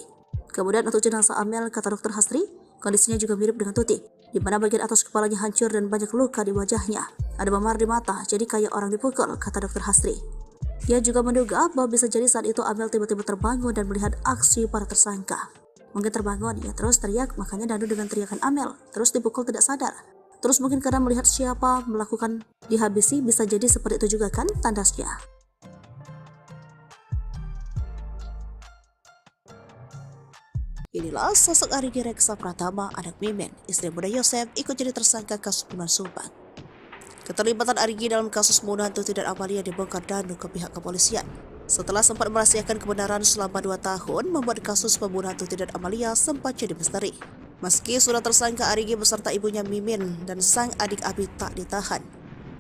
Speaker 3: Kemudian untuk jenazah Amel, kata Dr. Hasri, kondisinya juga mirip dengan Tuti, di mana bagian atas kepalanya hancur dan banyak luka di wajahnya. Ada memar di mata, jadi kayak orang dipukul, kata Dr. Hasri. Ia juga menduga bahwa bisa jadi saat itu Amel tiba-tiba terbangun dan melihat aksi para tersangka. Mungkin terbangun, ia terus teriak, makanya Danu dengan teriakan Amel, terus dipukul tidak sadar. Terus mungkin karena melihat siapa melakukan dihabisi, bisa jadi seperti itu juga kan tandasnya. Inilah sosok Arigi Reksa Pratama, anak Mimin, istri muda Yosef, ikut jadi tersangka kasus pembunuhan Subang. Keterlibatan Arigi dalam kasus pembunuhan Tuti dan Amalia dibongkar Danu ke pihak kepolisian. Setelah sempat merahasiakan kebenaran selama 2 tahun, membuat kasus pembunuhan Tuti dan Amalia sempat jadi misteri. Meski sudah tersangka, Arigi beserta ibunya Mimin dan sang adik Abi tak ditahan.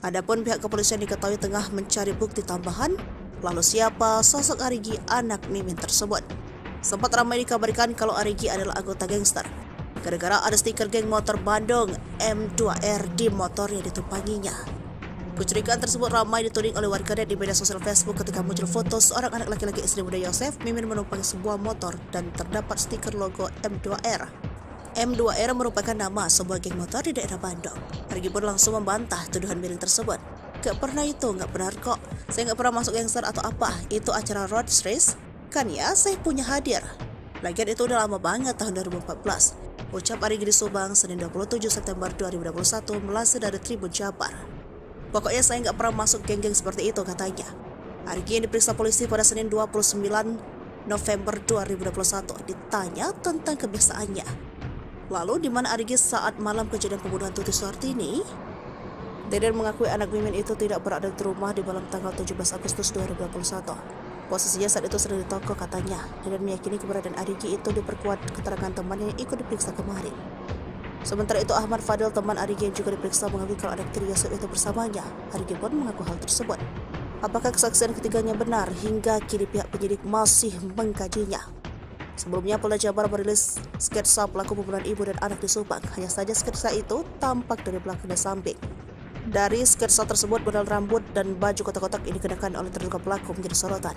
Speaker 3: Adapun pihak kepolisian diketahui tengah mencari bukti tambahan, lalu siapa sosok Arigi anak Mimin tersebut. Sempat ramai dikabarkan kalau Arigi adalah anggota gangster, gara-gara ada stiker geng motor Bandung M2R di motor yang ditumpanginya. Kecurigaan tersebut ramai dituding oleh warganet di media sosial Facebook ketika muncul foto seorang anak laki-laki istri muda Yosef, Mimin menumpangi sebuah motor dan terdapat stiker logo M2R. M2R merupakan nama sebuah geng motor di daerah Bandung. Arigi pun langsung membantah tuduhan miring tersebut. Gak pernah itu, gak benar kok. Saya gak pernah masuk gangster atau apa, itu acara road race. Kan ya, saya punya hadir. Lagian itu udah lama banget, tahun 2014. Ucap Arigi di Subang, Senin 27 September 2021, melansir dari Tribun Jabar. Pokoknya saya nggak pernah masuk geng-geng seperti itu, katanya. Arigi yang diperiksa polisi pada Senin 29 November 2021 ditanya tentang kebiasaannya. Lalu di mana Arigi saat malam kejadian pembunuhan Tuti Suhartini? Deden mengakui anak Mimin itu tidak berada di rumah di malam tanggal 17 Agustus 2021. Posisinya saat itu sedang di toko, katanya. Deden meyakini keberadaan Arigi itu diperkuat keterangan temannya yang ikut diperiksa kemarin. Sementara itu Ahmad Fadil, teman Arigi yang juga diperiksa, mengakui kalau anak tiri Yosef itu bersamanya. Arigi pun mengaku hal tersebut. Apakah kesaksian ketiganya benar? Hingga kini pihak penyidik masih mengkajinya. Sebelumnya Polda Jabar merilis sketsa pelaku pembunuhan ibu dan anak di Subang. Hanya saja sketsa itu tampak dari belakang dan samping. Dari sketsa tersebut, model rambut dan baju kotak-kotak yang dikenakan oleh terduga pelaku menjadi sorotan.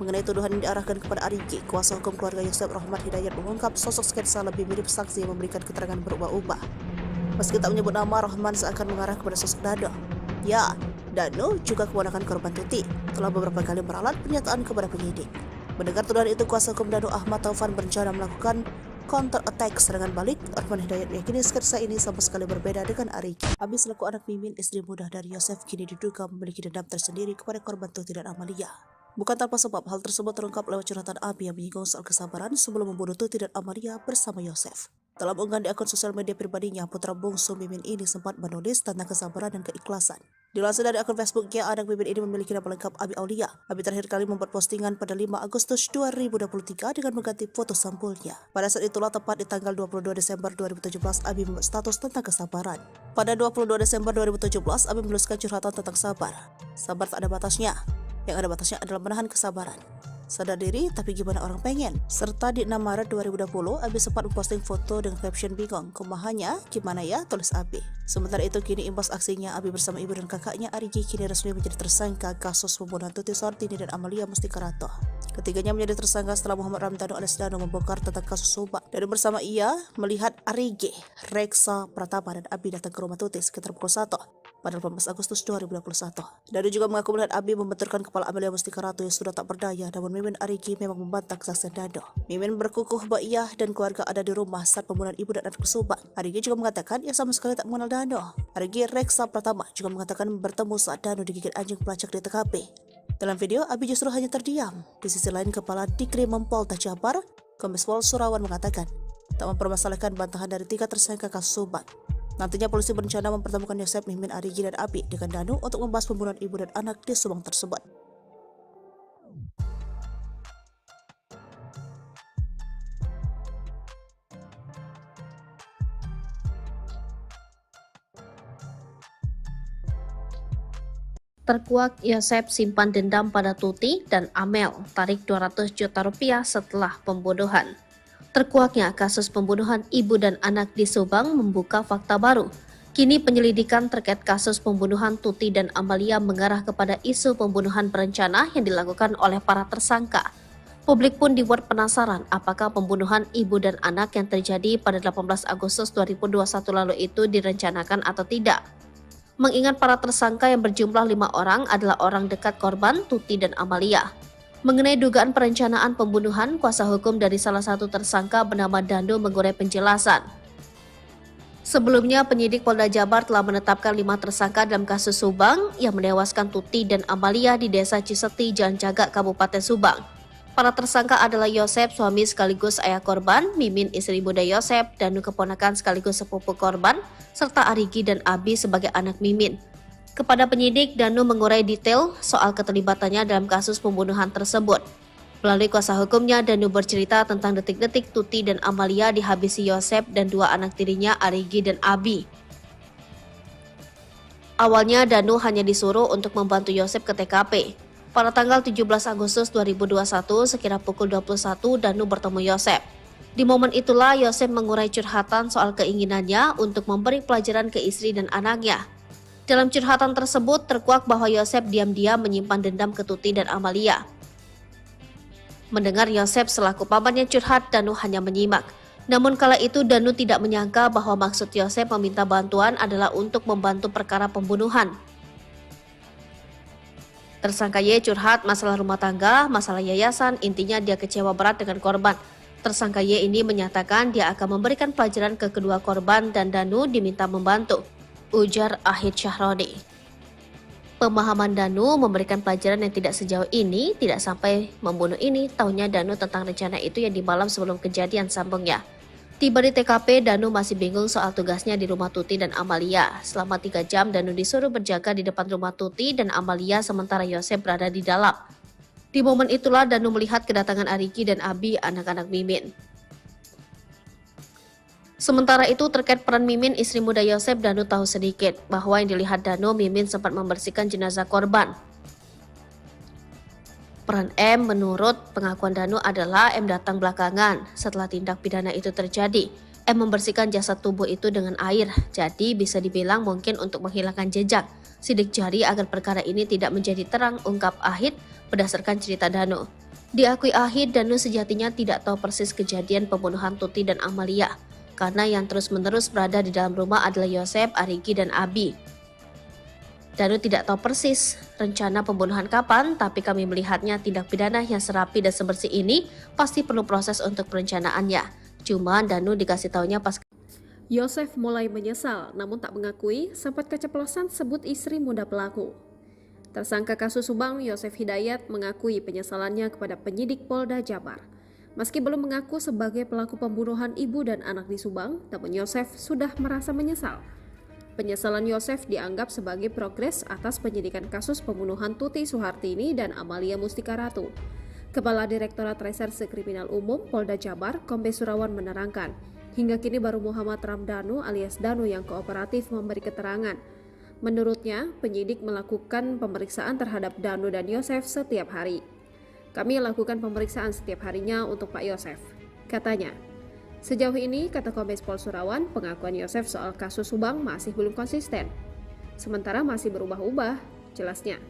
Speaker 3: Mengenai tuduhan yang diarahkan kepada Arigi, kuasa hukum keluarga Yosef Rahmat Hidayat mengungkap sosok sketsa lebih mirip saksi yang memberikan keterangan berubah-ubah. Meski tak menyebut nama, Rahman seakan mengarah kepada sosok Dano. Ya, Dano juga keponakan korban Tuti, telah beberapa kali meralat pernyataan kepada penyidik. Mendengar tuduhan itu, kuasa hukum Dano Ahmad Taufan berencana melakukan counter attack serangan balik. Rahman Hidayat meyakini sketsa ini sama sekali berbeda dengan Arigi. Abi selaku anak Mimin, istri muda dari Yosef, kini diduga memiliki dendam tersendiri kepada korban Tuti dan Amalia. Bukan tanpa sebab, hal tersebut terungkap lewat curhatan Abi yang menyinggung soal kesabaran sebelum membunuh Tuti dan Amalia bersama Yosef. Dalam unggahan di akun sosial media pribadinya, putra bungsu Mimin ini sempat menulis tentang kesabaran dan keikhlasan. Dilansir dari akun Facebooknya, anak Mimin ini memiliki nama lengkap Abi Aulia. Abi terakhir kali membuat postingan pada 5 Agustus 2023 dengan mengganti foto sampulnya. Pada saat itulah, tepat di tanggal 22 Desember 2017, Abi membuat status tentang kesabaran. Pada 22 Desember 2017, Abi menuliskan curhatan tentang sabar. Sabar tak ada batasnya. Yang ada batasnya adalah menahan kesabaran. Sadar diri, tapi gimana orang pengen? Serta di 6 Maret 2020, Abi sempat memposting foto dengan caption bingung. Kumahannya, gimana ya? Tulis Abi. Sementara itu, kini imbas aksinya, Abi bersama ibu dan kakaknya Arigi kini resmi menjadi tersangka kasus pembunuhan Tuti Suhartini dan Amalia Mustikarato. Ketiganya menjadi tersangka setelah Muhammad Ramdhanu alias Dano membongkar tentang kasus Subang. Dan bersama ia melihat Arigi, Reksa Pratama dan Abi datang ke rumah Tuti sekitar pukul 1 pada 18 Agustus 2021. Dano juga mengaku melihat Abi membenturkan kepala Amalia Mustikarato yang sudah tak berdaya, namun Mimin Arigi memang membantah kesaksian Dano. Mimin berkukuh bahwa ia dan keluarga ada di rumah saat pembunuhan ibu dan anak di Subang. Arigi juga mengatakan ia sama sekali tak mengenal Dano. Arigi Reksa Pratama juga mengatakan bertemu saat Dano digigit anjing pelacak di TKP. Dalam video, Abi justru hanya terdiam. Di sisi lain, Kepala Dikrimum Polda Jabar, Kombes Pol Surawan mengatakan tak mempermasalahkan bantahan dari 3 tersangka kasus Subang. Nantinya polisi berencana mempertemukan Yosef, Mimin, Arigi, dan Abi dengan Dano untuk membahas pembunuhan ibu dan anak di Subang tersebut.
Speaker 2: Terkuak Yosef simpan dendam pada Tuti dan Amel, tarik 200 juta rupiah setelah pembunuhan. Terkuaknya kasus pembunuhan ibu dan anak di Subang membuka fakta baru. Kini penyelidikan terkait kasus pembunuhan Tuti dan Amalia mengarah kepada isu pembunuhan berencana yang dilakukan oleh para tersangka. Publik pun dibuat penasaran apakah pembunuhan ibu dan anak yang terjadi pada 18 Agustus 2021 lalu itu direncanakan atau tidak. Mengingat para tersangka yang berjumlah 5 orang adalah orang dekat korban Tuti dan Amalia. Mengenai dugaan perencanaan pembunuhan, kuasa hukum dari salah satu tersangka bernama Dando mengurai penjelasan. Sebelumnya, penyidik Polda Jabar telah menetapkan 5 tersangka dalam kasus Subang yang menewaskan Tuti dan Amalia di Desa Ciseti, Jalan Cagak, Kabupaten Subang. Para tersangka adalah Yosef, suami sekaligus ayah korban, Mimin, istri muda Yosef, Danu keponakan sekaligus sepupu korban, serta Arigi dan Abi sebagai anak Mimin. Kepada penyidik, Danu mengurai detail soal keterlibatannya dalam kasus pembunuhan tersebut. Melalui kuasa hukumnya, Danu bercerita tentang detik-detik Tuti dan Amalia dihabisi Yosef dan 2 anak tirinya Arigi dan Abi. Awalnya, Danu hanya disuruh untuk membantu Yosef ke TKP. Pada tanggal 17 Agustus 2021, sekira pukul 21, Danu bertemu Yosef. Di momen itulah Yosef mengurai curhatan soal keinginannya untuk memberi pelajaran ke istri dan anaknya. Dalam curhatan tersebut terkuak bahwa Yosef diam-diam menyimpan dendam ke Tuti dan Amalia. Mendengar Yosef selaku pamannya curhat, Danu hanya menyimak. Namun kala itu Danu tidak menyangka bahwa maksud Yosef meminta bantuan adalah untuk membantu perkara pembunuhan. Tersangka Y curhat masalah rumah tangga, masalah yayasan, intinya dia kecewa berat dengan korban. Tersangka Y ini menyatakan dia akan memberikan pelajaran ke kedua korban dan Danu diminta membantu, ujar Ahid Syahroni. Pemahaman Danu memberikan pelajaran yang tidak sejauh ini, tidak sampai membunuh ini, taunya Danu tentang rencana itu yang di malam sebelum kejadian, sambungnya. Tiba di TKP, Danu masih bingung soal tugasnya di rumah Tuti dan Amalia. Selama 3 jam, Danu disuruh berjaga di depan rumah Tuti dan Amalia sementara Yosep berada di dalam. Di momen itulah Danu melihat kedatangan Ariki dan Abi, anak-anak Mimin. Sementara itu terkait peran Mimin, istri muda Yosep, Danu tahu sedikit bahwa yang dilihat Danu, Mimin sempat membersihkan jenazah korban. Peran M menurut pengakuan Danu adalah M datang belakangan setelah tindak pidana itu terjadi. M membersihkan jasad tubuh itu dengan air, jadi bisa dibilang mungkin untuk menghilangkan jejak sidik jari agar perkara ini tidak menjadi terang, ungkap Ahid berdasarkan cerita Danu. Diakui Ahid, Danu sejatinya tidak tahu persis kejadian pembunuhan Tuti dan Amalia, karena yang terus-menerus berada di dalam rumah adalah Yosep, Ariki, dan Abi. Danu tidak tahu persis rencana pembunuhan kapan, tapi kami melihatnya tindak pidana yang serapi dan sebersih ini pasti perlu proses untuk perencanaannya. Cuma Danu dikasih taunya pas
Speaker 1: Yosef mulai menyesal, namun tak mengakui sempat keceplosan sebut istri muda pelaku. Tersangka kasus Subang, Yosef Hidayat, mengakui penyesalannya kepada penyidik Polda Jabar. Meski belum mengaku sebagai pelaku pembunuhan ibu dan anak di Subang, namun Yosef sudah merasa menyesal. Penyesalan Yosef dianggap sebagai progres atas penyidikan kasus pembunuhan Tuti Suhartini dan Amalia Mustika Ratu. Kepala Direktorat Reserse Kriminal Umum Polda Jabar, Kombes Surawan menerangkan, hingga kini baru Muhammad Ramdhanu alias Danu yang kooperatif memberi keterangan. Menurutnya, penyidik melakukan pemeriksaan terhadap Danu dan Yosef setiap hari. Kami lakukan pemeriksaan setiap harinya untuk Pak Yosef, katanya. Sejauh ini, kata Kombes Pol Surawan, pengakuan Yosef soal kasus Subang masih belum konsisten. Sementara masih berubah-ubah, jelasnya.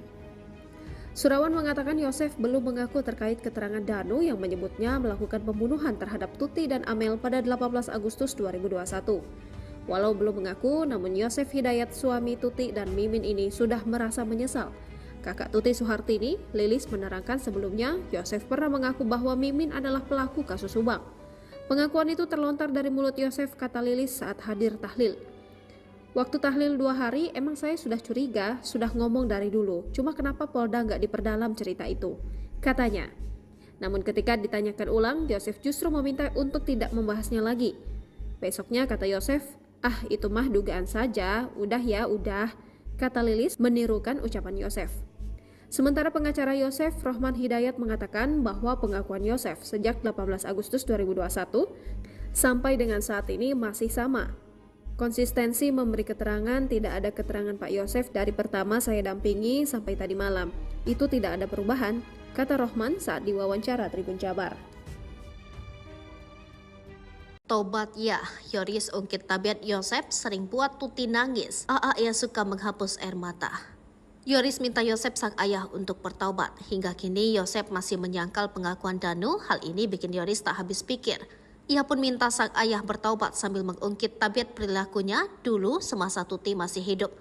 Speaker 1: Surawan mengatakan Yosef belum mengaku terkait keterangan Danu yang menyebutnya melakukan pembunuhan terhadap Tuti dan Amel pada 18 Agustus 2021. Walau belum mengaku, namun Yosef Hidayat, suami Tuti dan Mimin ini sudah merasa menyesal. Kakak Tuti Suhartini, Lilis, menerangkan sebelumnya Yosef pernah mengaku bahwa Mimin adalah pelaku kasus Subang. Pengakuan itu terlontar dari mulut Yosef, kata Lilis saat hadir tahlil. Waktu tahlil 2 hari, emang saya sudah curiga, sudah ngomong dari dulu. Cuma kenapa Polda nggak diperdalam cerita itu, katanya. Namun ketika ditanyakan ulang, Yosef justru meminta untuk tidak membahasnya lagi. Besoknya kata Yosef, itu mah dugaan saja, udah ya, udah, kata Lilis menirukan ucapan Yosef. Sementara pengacara Yosef, Rohman Hidayat, mengatakan bahwa pengakuan Yosef sejak 18 Agustus 2021 sampai dengan saat ini masih sama. Konsistensi memberi keterangan, tidak ada keterangan Pak Yosef dari pertama saya dampingi sampai tadi malam. Itu tidak ada perubahan, kata Rohman saat diwawancara Tribun Jabar.
Speaker 2: Tobat ya, Yoris ungkit tabiat Yosep sering buat Tuti nangis. Ia suka menghapus air mata. Yoris minta Yosep sang ayah untuk bertaubat. Hingga kini Yosep masih menyangkal pengakuan Danu. Hal ini bikin Yoris tak habis pikir. Ia pun minta sang ayah bertaubat sambil mengungkit tabiat perilakunya dulu semasa Tuti masih hidup.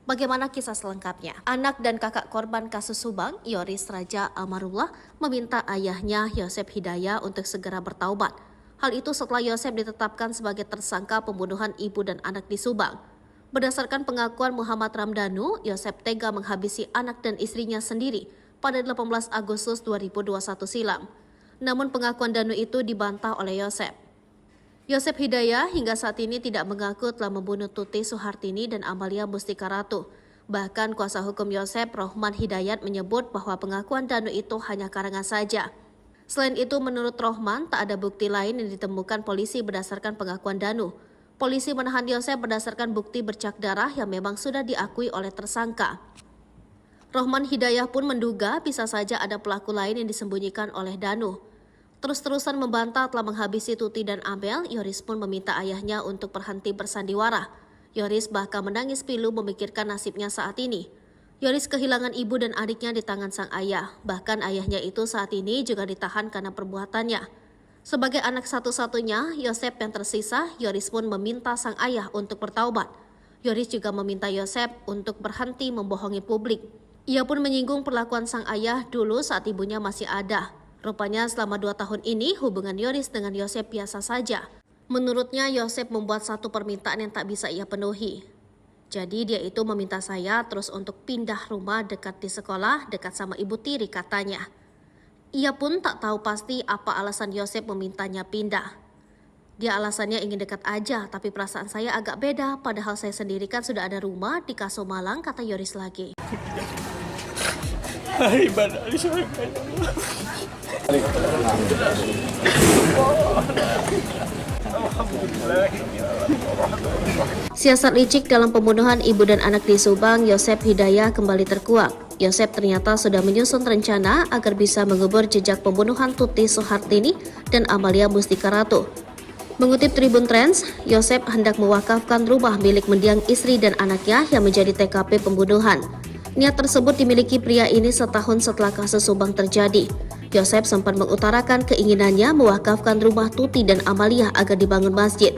Speaker 2: Bagaimana kisah selengkapnya? Anak dan kakak korban kasus Subang, Yoris Raja Amarullah, meminta ayahnya Yosep Hidayat untuk segera bertaubat. Hal itu setelah Yosep ditetapkan sebagai tersangka pembunuhan ibu dan anak di Subang. Berdasarkan pengakuan Muhammad Ramdhanu, Yosep tega menghabisi anak dan istrinya sendiri pada 18 Agustus 2021 silam. Namun pengakuan Danu itu dibantah oleh Yosep. Yosep Hidayat hingga saat ini tidak mengaku telah membunuh Tuti Suhartini dan Amalia Mustika Ratu. Bahkan kuasa hukum Yosep, Rohman Hidayat, menyebut bahwa pengakuan Danu itu hanya karangan saja. Selain itu, menurut Rohman, tak ada bukti lain yang ditemukan polisi berdasarkan pengakuan Danu. Polisi menahan Yosep berdasarkan bukti bercak darah yang memang sudah diakui oleh tersangka. Rohman Hidayat pun menduga bisa saja ada pelaku lain yang disembunyikan oleh Danu. Terus-terusan membantah telah menghabisi Tuti dan Amel, Yoris pun meminta ayahnya untuk berhenti bersandiwara. Yoris bahkan menangis pilu memikirkan nasibnya saat ini. Yoris kehilangan ibu dan adiknya di tangan sang ayah. Bahkan ayahnya itu saat ini juga ditahan karena perbuatannya. Sebagai anak satu-satunya, Yosep yang tersisa, Yoris pun meminta sang ayah untuk bertaubat. Yoris juga meminta Yosep untuk berhenti membohongi publik. Ia pun menyinggung perlakuan sang ayah dulu saat ibunya masih ada. Rupanya selama 2 tahun ini hubungan Yoris dengan Yosep biasa saja. Menurutnya Yosep membuat satu permintaan yang tak bisa ia penuhi. Jadi dia itu meminta saya terus untuk pindah rumah dekat di sekolah, dekat sama ibu tiri katanya. Ia pun tak tahu pasti apa alasan Yosep memintanya pindah. Dia alasannya ingin dekat aja, tapi perasaan saya agak beda. Padahal saya sendiri kan sudah ada rumah di Kaso Malang, kata Yoris lagi.
Speaker 4: Ibadah di surga.
Speaker 2: Siasat licik dalam pembunuhan ibu dan anak di Subang, Yosep Hidayah kembali terkuak. Yosep ternyata sudah menyusun rencana agar bisa mengubur jejak pembunuhan Tuti Soehartini dan Amalia Mustika Ratu. Mengutip Tribun Trends, Yosep hendak mewakafkan rumah milik mendiang istri dan anaknya yang menjadi TKP pembunuhan. Niat tersebut dimiliki pria ini setahun setelah kasus Subang terjadi. Yosep sempat mengutarakan keinginannya mewakafkan rumah Tuti dan Amalia agar dibangun masjid.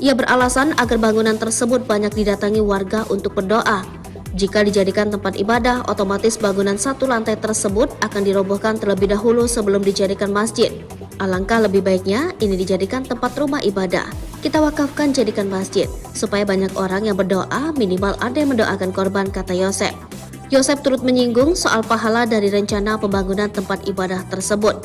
Speaker 2: Ia beralasan agar bangunan tersebut banyak didatangi warga untuk berdoa. Jika dijadikan tempat ibadah, otomatis bangunan satu lantai tersebut akan dirobohkan terlebih dahulu sebelum dijadikan masjid. Alangkah lebih baiknya ini dijadikan tempat rumah ibadah. Kita wakafkan jadikan masjid, supaya banyak orang yang berdoa, minimal ada yang mendoakan korban, kata Yosep. Yosep turut menyinggung soal pahala dari rencana pembangunan tempat ibadah tersebut.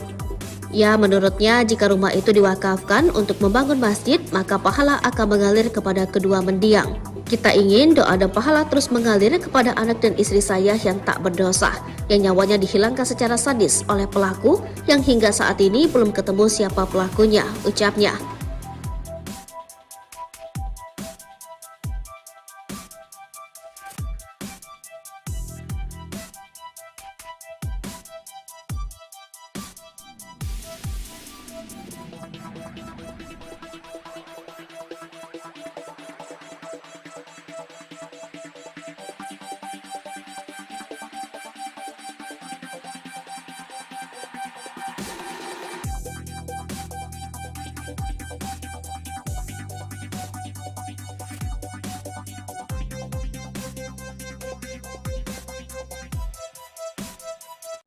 Speaker 2: Ya, menurutnya jika rumah itu diwakafkan untuk membangun masjid, maka pahala akan mengalir kepada kedua mendiang. Kita ingin doa dan pahala terus mengalir kepada anak dan istri saya yang tak berdosa, yang nyawanya dihilangkan secara sadis oleh pelaku yang hingga saat ini belum ketemu siapa pelakunya, ucapnya.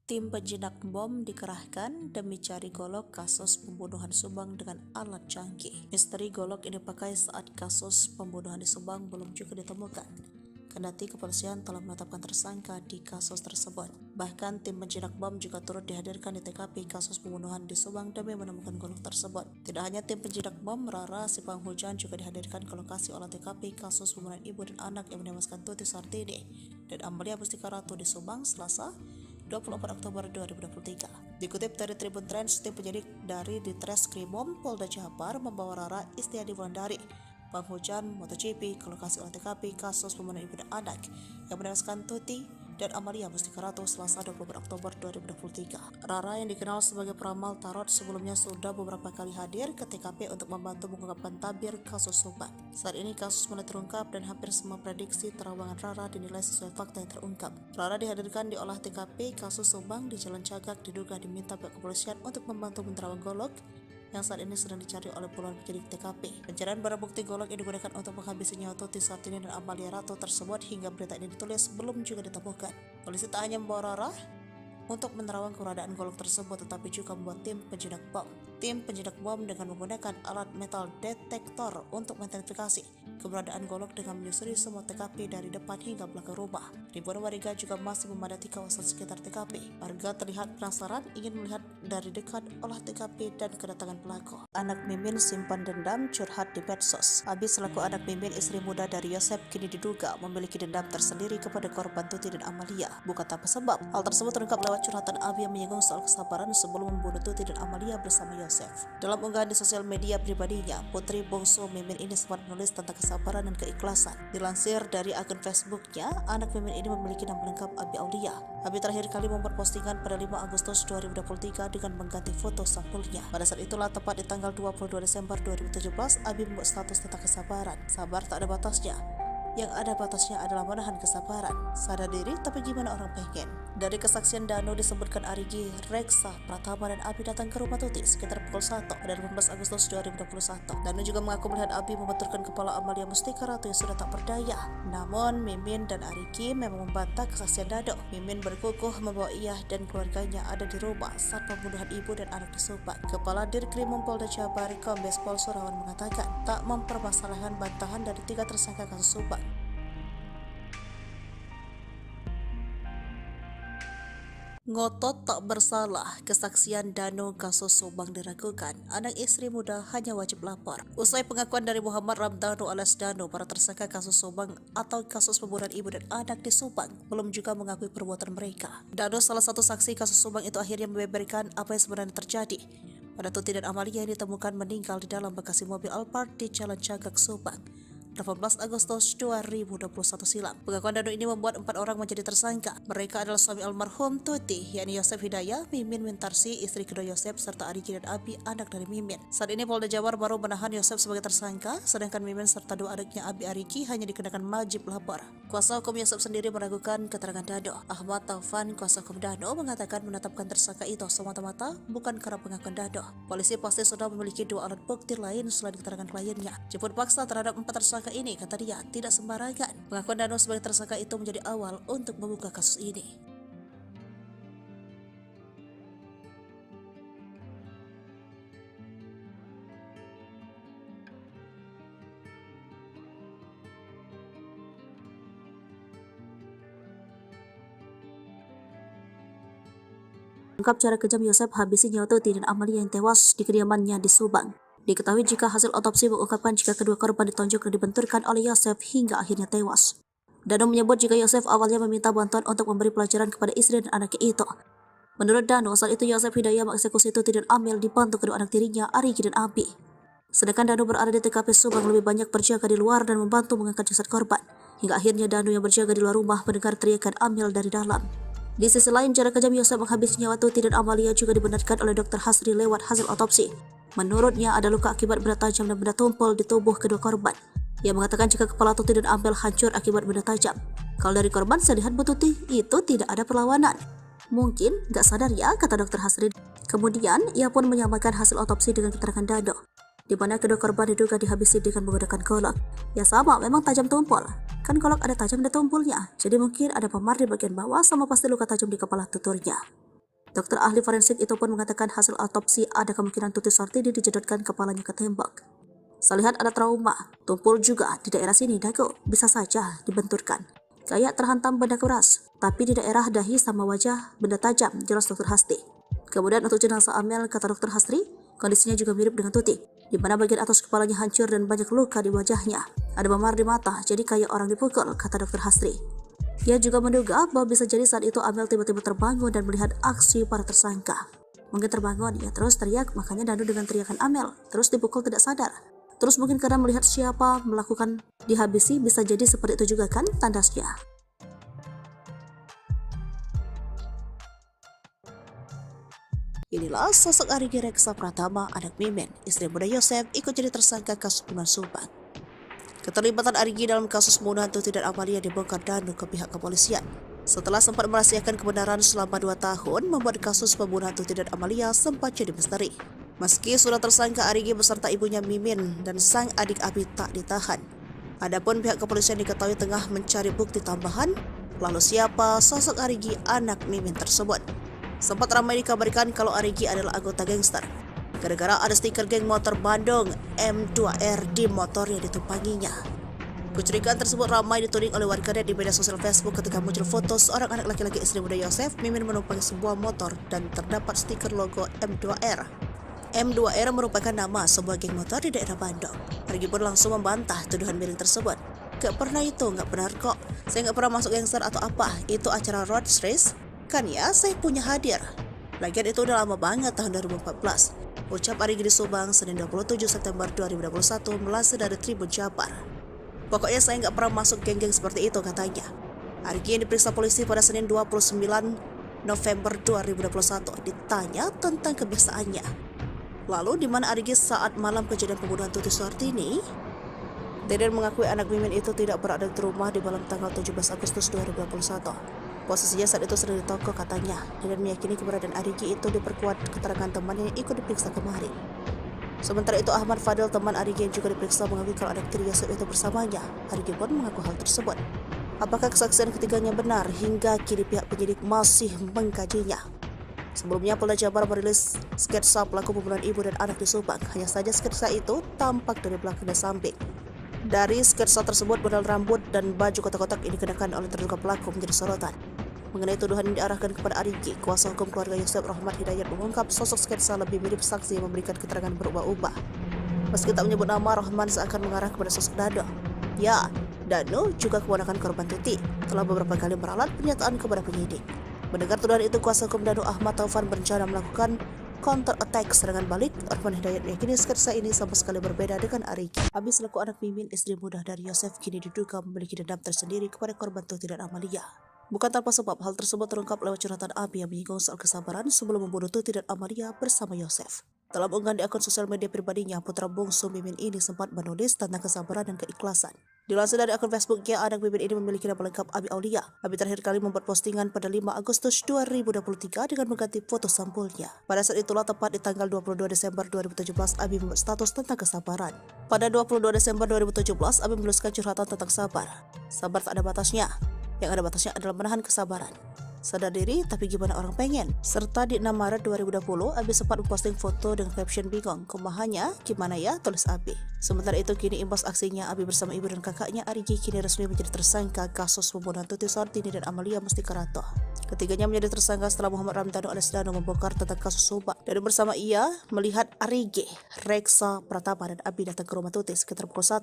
Speaker 3: Tim penjinak bom dikerahkan demi cari golok kasus pembunuhan Subang dengan alat canggih. Misteri golok ini dipakai saat kasus pembunuhan di Subang belum juga ditemukan. Kendati kepolisian telah menetapkan tersangka di kasus tersebut. Bahkan tim penjinak bom juga turut dihadirkan di TKP kasus pembunuhan di Subang demi menemukan golok tersebut. Tidak hanya tim penjinak bom, Rara si penghujan juga dihadirkan ke lokasi olah TKP kasus pembunuhan ibu dan anak yang menewaskan Tuti Soehartini dan Amalia Mustika Ratu di Subang Selasa 24 Oktober 2023. Dikutip dari Tribun Trends, tim penyidik dari Ditreskrimum Polda Jabar membawa Rara Istiadi Wulandari, penghujan MotoGP, ke lokasi olah TKP kasus pembunuhan ibu dan anak yang menewaskan Tuti dan Amalia Mustika Ratu Selasa 24 Oktober 2023. Rara yang dikenal sebagai peramal tarot sebelumnya sudah beberapa kali hadir ke TKP untuk membantu mengungkapkan tabir kasus Subang. Saat ini kasus mulai terungkap dan hampir semua prediksi terawangan Rara dinilai sesuai fakta yang terungkap. Rara dihadirkan di olah TKP kasus Subang di Jalan Cagak, diduga diminta pihak kepolisian untuk membantu menerawang golok yang saat ini sedang dicari oleh puluhan penyidik TKP. Pencarian barang bukti golok yang digunakan untuk menghabisi nyawa Tuti Soehartini dan Amalia Ratu tersebut hingga berita ini ditulis belum juga ditemukan. Polisi tak hanya membawa Rara untuk menerawang keberadaan golok tersebut, tetapi juga membuat tim penjinak bom. Tim penjinak bom dengan menggunakan alat metal detektor untuk mengidentifikasi keberadaan golok dengan menyusuri semua TKP dari depan hingga belakang rumah. Ribuan warga juga masih memadati kawasan sekitar TKP. Warga terlihat penasaran ingin melihat dari dekat olah TKP dan kedatangan pelaku. Anak Mimin simpan dendam curhat di medsos. Abi selaku anak Mimin, istri muda dari Yosep, kini diduga memiliki dendam tersendiri kepada korban Tuti dan Amalia. Bukan tanpa sebab. Hal tersebut terungkap lewat curhatan Abi yang menyinggung soal kesabaran sebelum membunuh Tuti dan Amalia bersama Yosef. Dalam unggahan di sosial media pribadinya, putri bungsu Mimin ini sempat menulis tentang kesabaran dan keikhlasan. Dilansir dari akun Facebooknya, anak Mimin ini memiliki nama lengkap Abi Aulia. Abi terakhir kali membuat postingan pada 5 Agustus 2023 dengan mengganti foto sampulnya. Pada saat itulah, tepat di tanggal 22 Desember 2017, Abi membuat status tentang kesabaran. Sabar tak ada batasnya. Yang ada batasnya adalah menahan kesabaran. Sadar diri, tapi gimana orang pengen? Dari kesaksian Danu disebutkan Arigi, Reksa, Pratama, dan Abi datang ke rumah Tuti sekitar pukul 1 pada 18 Agustus 2021. Danu juga mengaku melihat Abi membenturkan kepala Amalia Mustika Ratu yang sudah tak berdaya. Namun, Mimin dan Arigi memang membantah kesaksian Danu. Mimin berkukuh membawa ia dan keluarganya ada di rumah saat pembunuhan ibu dan anak di Subang. Kepala Dirkrimum Polda Jabar, Kombes Pol Surawan mengatakan tak mempermasalahkan bantahan dari 3 tersangka kasus Subang. Ngotot tak bersalah, kesaksian Danu kasus Subang diragukan. Anak istri muda hanya wajib lapor. Usai pengakuan dari Muhammad Ramdhanu alias Danu, para tersangka kasus Subang atau kasus pembunuhan ibu dan anak di Subang belum juga mengakui perbuatan mereka. Danu, salah satu saksi kasus Subang itu, akhirnya membeberkan apa yang sebenarnya terjadi pada Tuti dan Amalia yang ditemukan meninggal di dalam bagasi mobil Alphard di Jalan Cagak, Subang 18 Agustus 2021 silam. Pengakuan Danu ini membuat 4 orang menjadi tersangka. Mereka adalah suami almarhum Tuti, yakni Yosef Hidayah, Mimin Wintarsi, istri kedua Yosef, serta Arigi dan Abi, anak dari Mimin. Saat ini Polda Jabar baru menahan Yosef sebagai tersangka, sedangkan Mimin serta 2 adiknya Abi Arigi hanya dikenakan wajib lapor. Kuasa hukum Yosef sendiri meragukan keterangan Danu. Ahmad Taufan, kuasa hukum Danu, mengatakan menetapkan tersangka itu semata-mata bukan karena pengakuan Danu. Polisi pasti sudah memiliki 2 alat bukti lain selain keterangan kliennya. Jemput paksa terhadap 4 tersangka ini, kata dia, tidak sembarangan. Pengakuan Danu sebagai tersangka itu menjadi awal untuk membuka kasus ini. Ungkap cara kejam Yosef habisi nyawa Tuti dan Amalia yang tewas di kediamannya di Subang. Diketahui jika hasil otopsi mengungkapkan jika kedua korban ditonjok dan dibenturkan oleh Yosef hingga akhirnya tewas. Danu menyebut jika Yosef awalnya meminta bantuan untuk memberi pelajaran kepada istri dan anaknya itu. Menurut Danu, saat itu Yosef Hidayah mengeksekusi Tuti dan Amel dibantu kedua anak tirinya, Arigi dan Abi. Sedangkan Danu berada di TKP Subang lebih banyak berjaga di luar dan membantu mengangkat jasad korban. Hingga akhirnya Danu yang berjaga di luar rumah mendengar teriakan Amel dari dalam. Di sisi lain, cara kejam Yosef menghabisi nyawa Tuti dan Amalia juga dibenarkan oleh Dr. Hasri lewat hasil otopsi. Menurutnya ada luka akibat benda tajam dan benda tumpul di tubuh kedua korban. Ia mengatakan jika kepala Tuti dan Amel hancur akibat benda tajam. Kalau dari korban saya lihat Bu Tuti itu tidak ada perlawanan. Mungkin gak sadar ya, kata Dr. Hasri. Kemudian ia pun menyamakan hasil otopsi dengan keterangan Danu, di mana kedua korban diduga dihabisi dengan menggunakan golok. Ya sama, memang tajam tumpul. Kan golok ada tajam dan tumpulnya, jadi mungkin ada memar di bagian bawah sama pasti luka tajam di kepala tuturnya. Dokter ahli forensik itu pun mengatakan hasil autopsi ada kemungkinan Tuti Sartini dijedotkan kepalanya ke tembok. Saya lihat ada trauma, tumpul juga di daerah sini dagu, bisa saja dibenturkan. Kayak terhantam benda keras, tapi di daerah dahi sama wajah benda tajam, jelas Dr. Hasri. Kemudian untuk jenazah Amel, kata Dr. Hasri, kondisinya juga mirip dengan Tuti, di mana bagian atas kepalanya hancur dan banyak luka di wajahnya. Ada memar di mata, jadi kayak orang dipukul, kata Dr. Hasri. Ia juga menduga bahwa bisa jadi saat itu Amel tiba-tiba terbangun dan melihat aksi para tersangka. Mungkin terbangun, ia terus teriak, makanya Danu dengan teriakan Amel, terus dipukul tidak sadar. Terus mungkin karena melihat siapa melakukan dihabisi, bisa jadi seperti itu juga kan tandasnya. Inilah sosok Arigi Reksa Pratama, anak Mimin, istri muda Yosef, ikut jadi tersangka kasus pembunuhan Subang. Keterlibatan Arigi dalam kasus pembunuhan Tuti dan Amalia dibongkar Danu ke pihak kepolisian. Setelah sempat merahasiakan kebenaran selama 2 tahun, membuat kasus pembunuhan Tuti dan Amalia sempat jadi misteri. Meski sudah tersangka, Arigi beserta ibunya Mimin dan sang adik Abi tak ditahan. Adapun pihak kepolisian diketahui tengah mencari bukti tambahan, lalu siapa sosok Arigi anak Mimin tersebut. Sempat ramai dikabarkan kalau Arigi adalah anggota gangster, gara-gara ada stiker geng motor Bandung M2R di motor yang ditumpanginya. Kecurigaan tersebut ramai dituding oleh warganet di media sosial Facebook ketika muncul foto seorang anak laki-laki istri muda Yosef, Mimin menumpangi sebuah motor dan terdapat stiker logo M2R. M2R merupakan nama sebuah geng motor di daerah Bandung. Arigi pun langsung membantah tuduhan miring tersebut. Gak pernah itu, gak benar kok. Saya gak pernah masuk gangster atau apa, itu acara road race. Kan ya, saya punya hadir. Lagian itu udah lama banget, tahun 2014. Ucap Arigi di Subang, Senin 27 September 2021, melansir dari Tribun Jabar. Pokoknya saya nggak pernah masuk geng-geng seperti itu, katanya. Arigi yang diperiksa polisi pada Senin 29 November 2021 ditanya tentang kebiasaannya. Lalu di mana Arigi saat malam kejadian pembunuhan Tuti Sartini? Deden mengakui anak Mimin itu tidak berada di rumah di malam tanggal 17 Agustus 2021. Posisinya saat itu sedang di toko katanya. Deden meyakini keberadaan Arigi itu diperkuat keterangan temannya yang ikut diperiksa kemarin. Sementara itu Ahmad Fadil, teman Arigi yang juga diperiksa, mengakui kalau anak tiri Yosep itu bersamanya. Arigi pun mengaku hal tersebut. Apakah kesaksian ketiganya benar? Hingga kini pihak penyidik masih mengkajinya. Sebelumnya Polda Jabar merilis sketsa pelaku pembunuhan ibu dan anak di Subang. Hanya saja sketsa itu tampak dari belakang dan samping. Dari sketsa tersebut, model rambut dan baju kotak-kotak yang dikenakan oleh terduga pelaku menjadi sorotan. Mengenai tuduhan yang diarahkan kepada Arigi, kuasa hukum keluarga Yosep Rahmat Hidayat mengungkap sosok sketsa lebih mirip saksi yang memberikan keterangan berubah-ubah. Meski tak menyebut nama, Rahman seakan mengarah kepada sosok Dado. Ya, Danu juga keponakan korban Tuti, telah beberapa kali meralat pernyataan kepada penyidik. Mendengar tuduhan itu, kuasa hukum Danu Ahmad Taufan berencana melakukan counter attack serangan balik. Rahman Hidayat meyakini sketsa ini sama sekali berbeda dengan Arigi. Abi selaku anak Mimin, istri muda dari Yosef, kini diduga memiliki dendam tersendiri kepada korban Tuti dan Amalia. Bukan tanpa sebab, hal tersebut terungkap lewat curhatan Abi yang menyinggung soal kesabaran sebelum membunuh Tuti dan Amalia bersama Yosef. Dalam unggahan di akun sosial media pribadinya, putra bungsu Mimin ini sempat menulis tentang kesabaran dan keikhlasan. Dilansir dari akun Facebooknya, anak Mimin ini memiliki nama lengkap Abi Aulia. Abi terakhir kali membuat postingan pada 5 Agustus 2023 dengan mengganti foto sampulnya. Pada saat itulah, tepat di tanggal 22 Desember 2017, Abi membuat status tentang kesabaran. Pada 22 Desember 2017, Abi menuliskan curhatan tentang sabar. Sabar tak ada batasnya. Yang ada batasnya adalah menahan kesabaran. Sadar diri, tapi gimana orang pengen? Serta di 6 Maret 2020, Abi sempat memposting foto dengan caption bingung. Kumahannya, gimana ya? Tulis Abi. Sementara itu, kini imbas aksinya, Abi bersama ibu dan kakaknya Arigi kini resmi menjadi tersangka kasus pembunuhan Tuti Sartini dan Amalia Mustikarato. Ketiganya menjadi tersangka setelah Muhammad Ramdhanu alias Danu membongkar tentang kasus Subang. Dan bersama ia melihat Arigi, Reksa Pratama dan Abi datang ke rumah Tuti sekitar pukul 1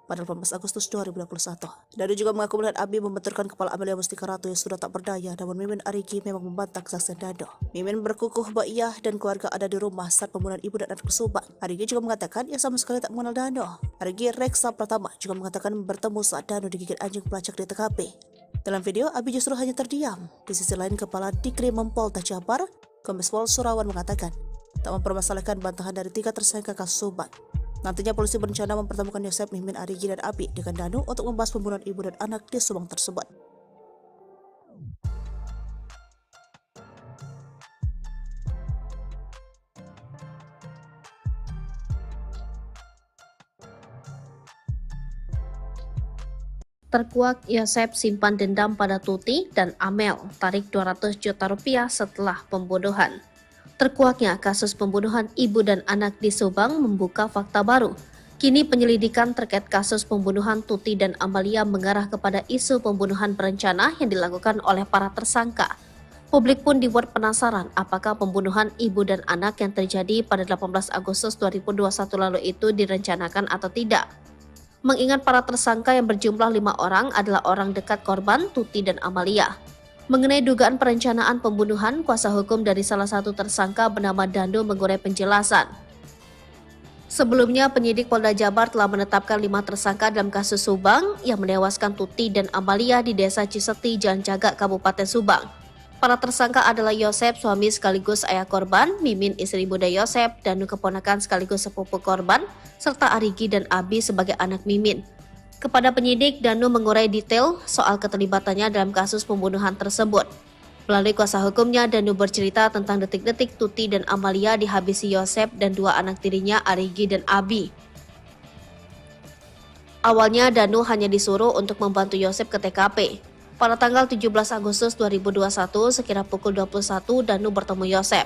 Speaker 3: pada 18 Agustus 2021. Danu juga mengaku melihat Abi membenturkan kepala Amalia Mustikarato yang sudah tak berdaya, namun Mimin Arigi memang membantah kesaksian Danu. Mimin berkukuh bahwa ia dan keluarga ada di rumah saat pembunuhan ibu dan anak di Subang. Arigi juga mengatakan ia sama sekali tak mengenal Danu. Arigi Reksa Pratama juga mengatakan bertemu saat Danu digigit anjing pelacak di TKP. Dalam video, Abi justru hanya terdiam. Di sisi lain, Kepala Dikrim Polda Jabar, Kombes Pol Surawan mengatakan tak mempermasalahkan bantahan dari 3 tersangka kasus Subang. Nantinya polisi berencana mempertemukan Yosep, Mimin, Arigi, dan Abi dengan Danu untuk membahas pembunuhan ibu dan anak di Subang tersebut.
Speaker 2: Terkuak Yosep simpan dendam pada Tuti dan Amel, tarik 200 juta rupiah setelah pembunuhan. Terkuaknya kasus pembunuhan ibu dan anak di Subang membuka fakta baru. Kini penyelidikan terkait kasus pembunuhan Tuti dan Amalia mengarah kepada isu pembunuhan berencana yang dilakukan oleh para tersangka. Publik pun dibuat penasaran apakah pembunuhan ibu dan anak yang terjadi pada 18 Agustus 2021 lalu itu direncanakan atau tidak. Mengingat para tersangka yang berjumlah 5 orang adalah orang dekat korban Tuti dan Amalia. Mengenai dugaan perencanaan pembunuhan, kuasa hukum dari salah satu tersangka bernama Danu mengurai penjelasan. Sebelumnya, penyidik Polda Jabar telah menetapkan 5 tersangka dalam kasus Subang yang menewaskan Tuti dan Amalia di Desa Ciseti, Jalan Cagak, Kabupaten Subang. Para tersangka adalah Yosep, suami sekaligus ayah korban, Mimin, istri muda Yosep, Danu keponakan sekaligus sepupu korban, serta Arigi dan Abi sebagai anak Mimin. Kepada penyidik, Danu mengurai detail soal keterlibatannya dalam kasus pembunuhan tersebut. Melalui kuasa hukumnya, Danu bercerita tentang detik-detik Tuti dan Amalia dihabisi Yosep dan 2 anak tirinya Arigi dan Abi. Awalnya, Danu hanya disuruh untuk membantu Yosep ke TKP. Pada tanggal 17 Agustus 2021, sekira pukul 21, Danu bertemu Yosep.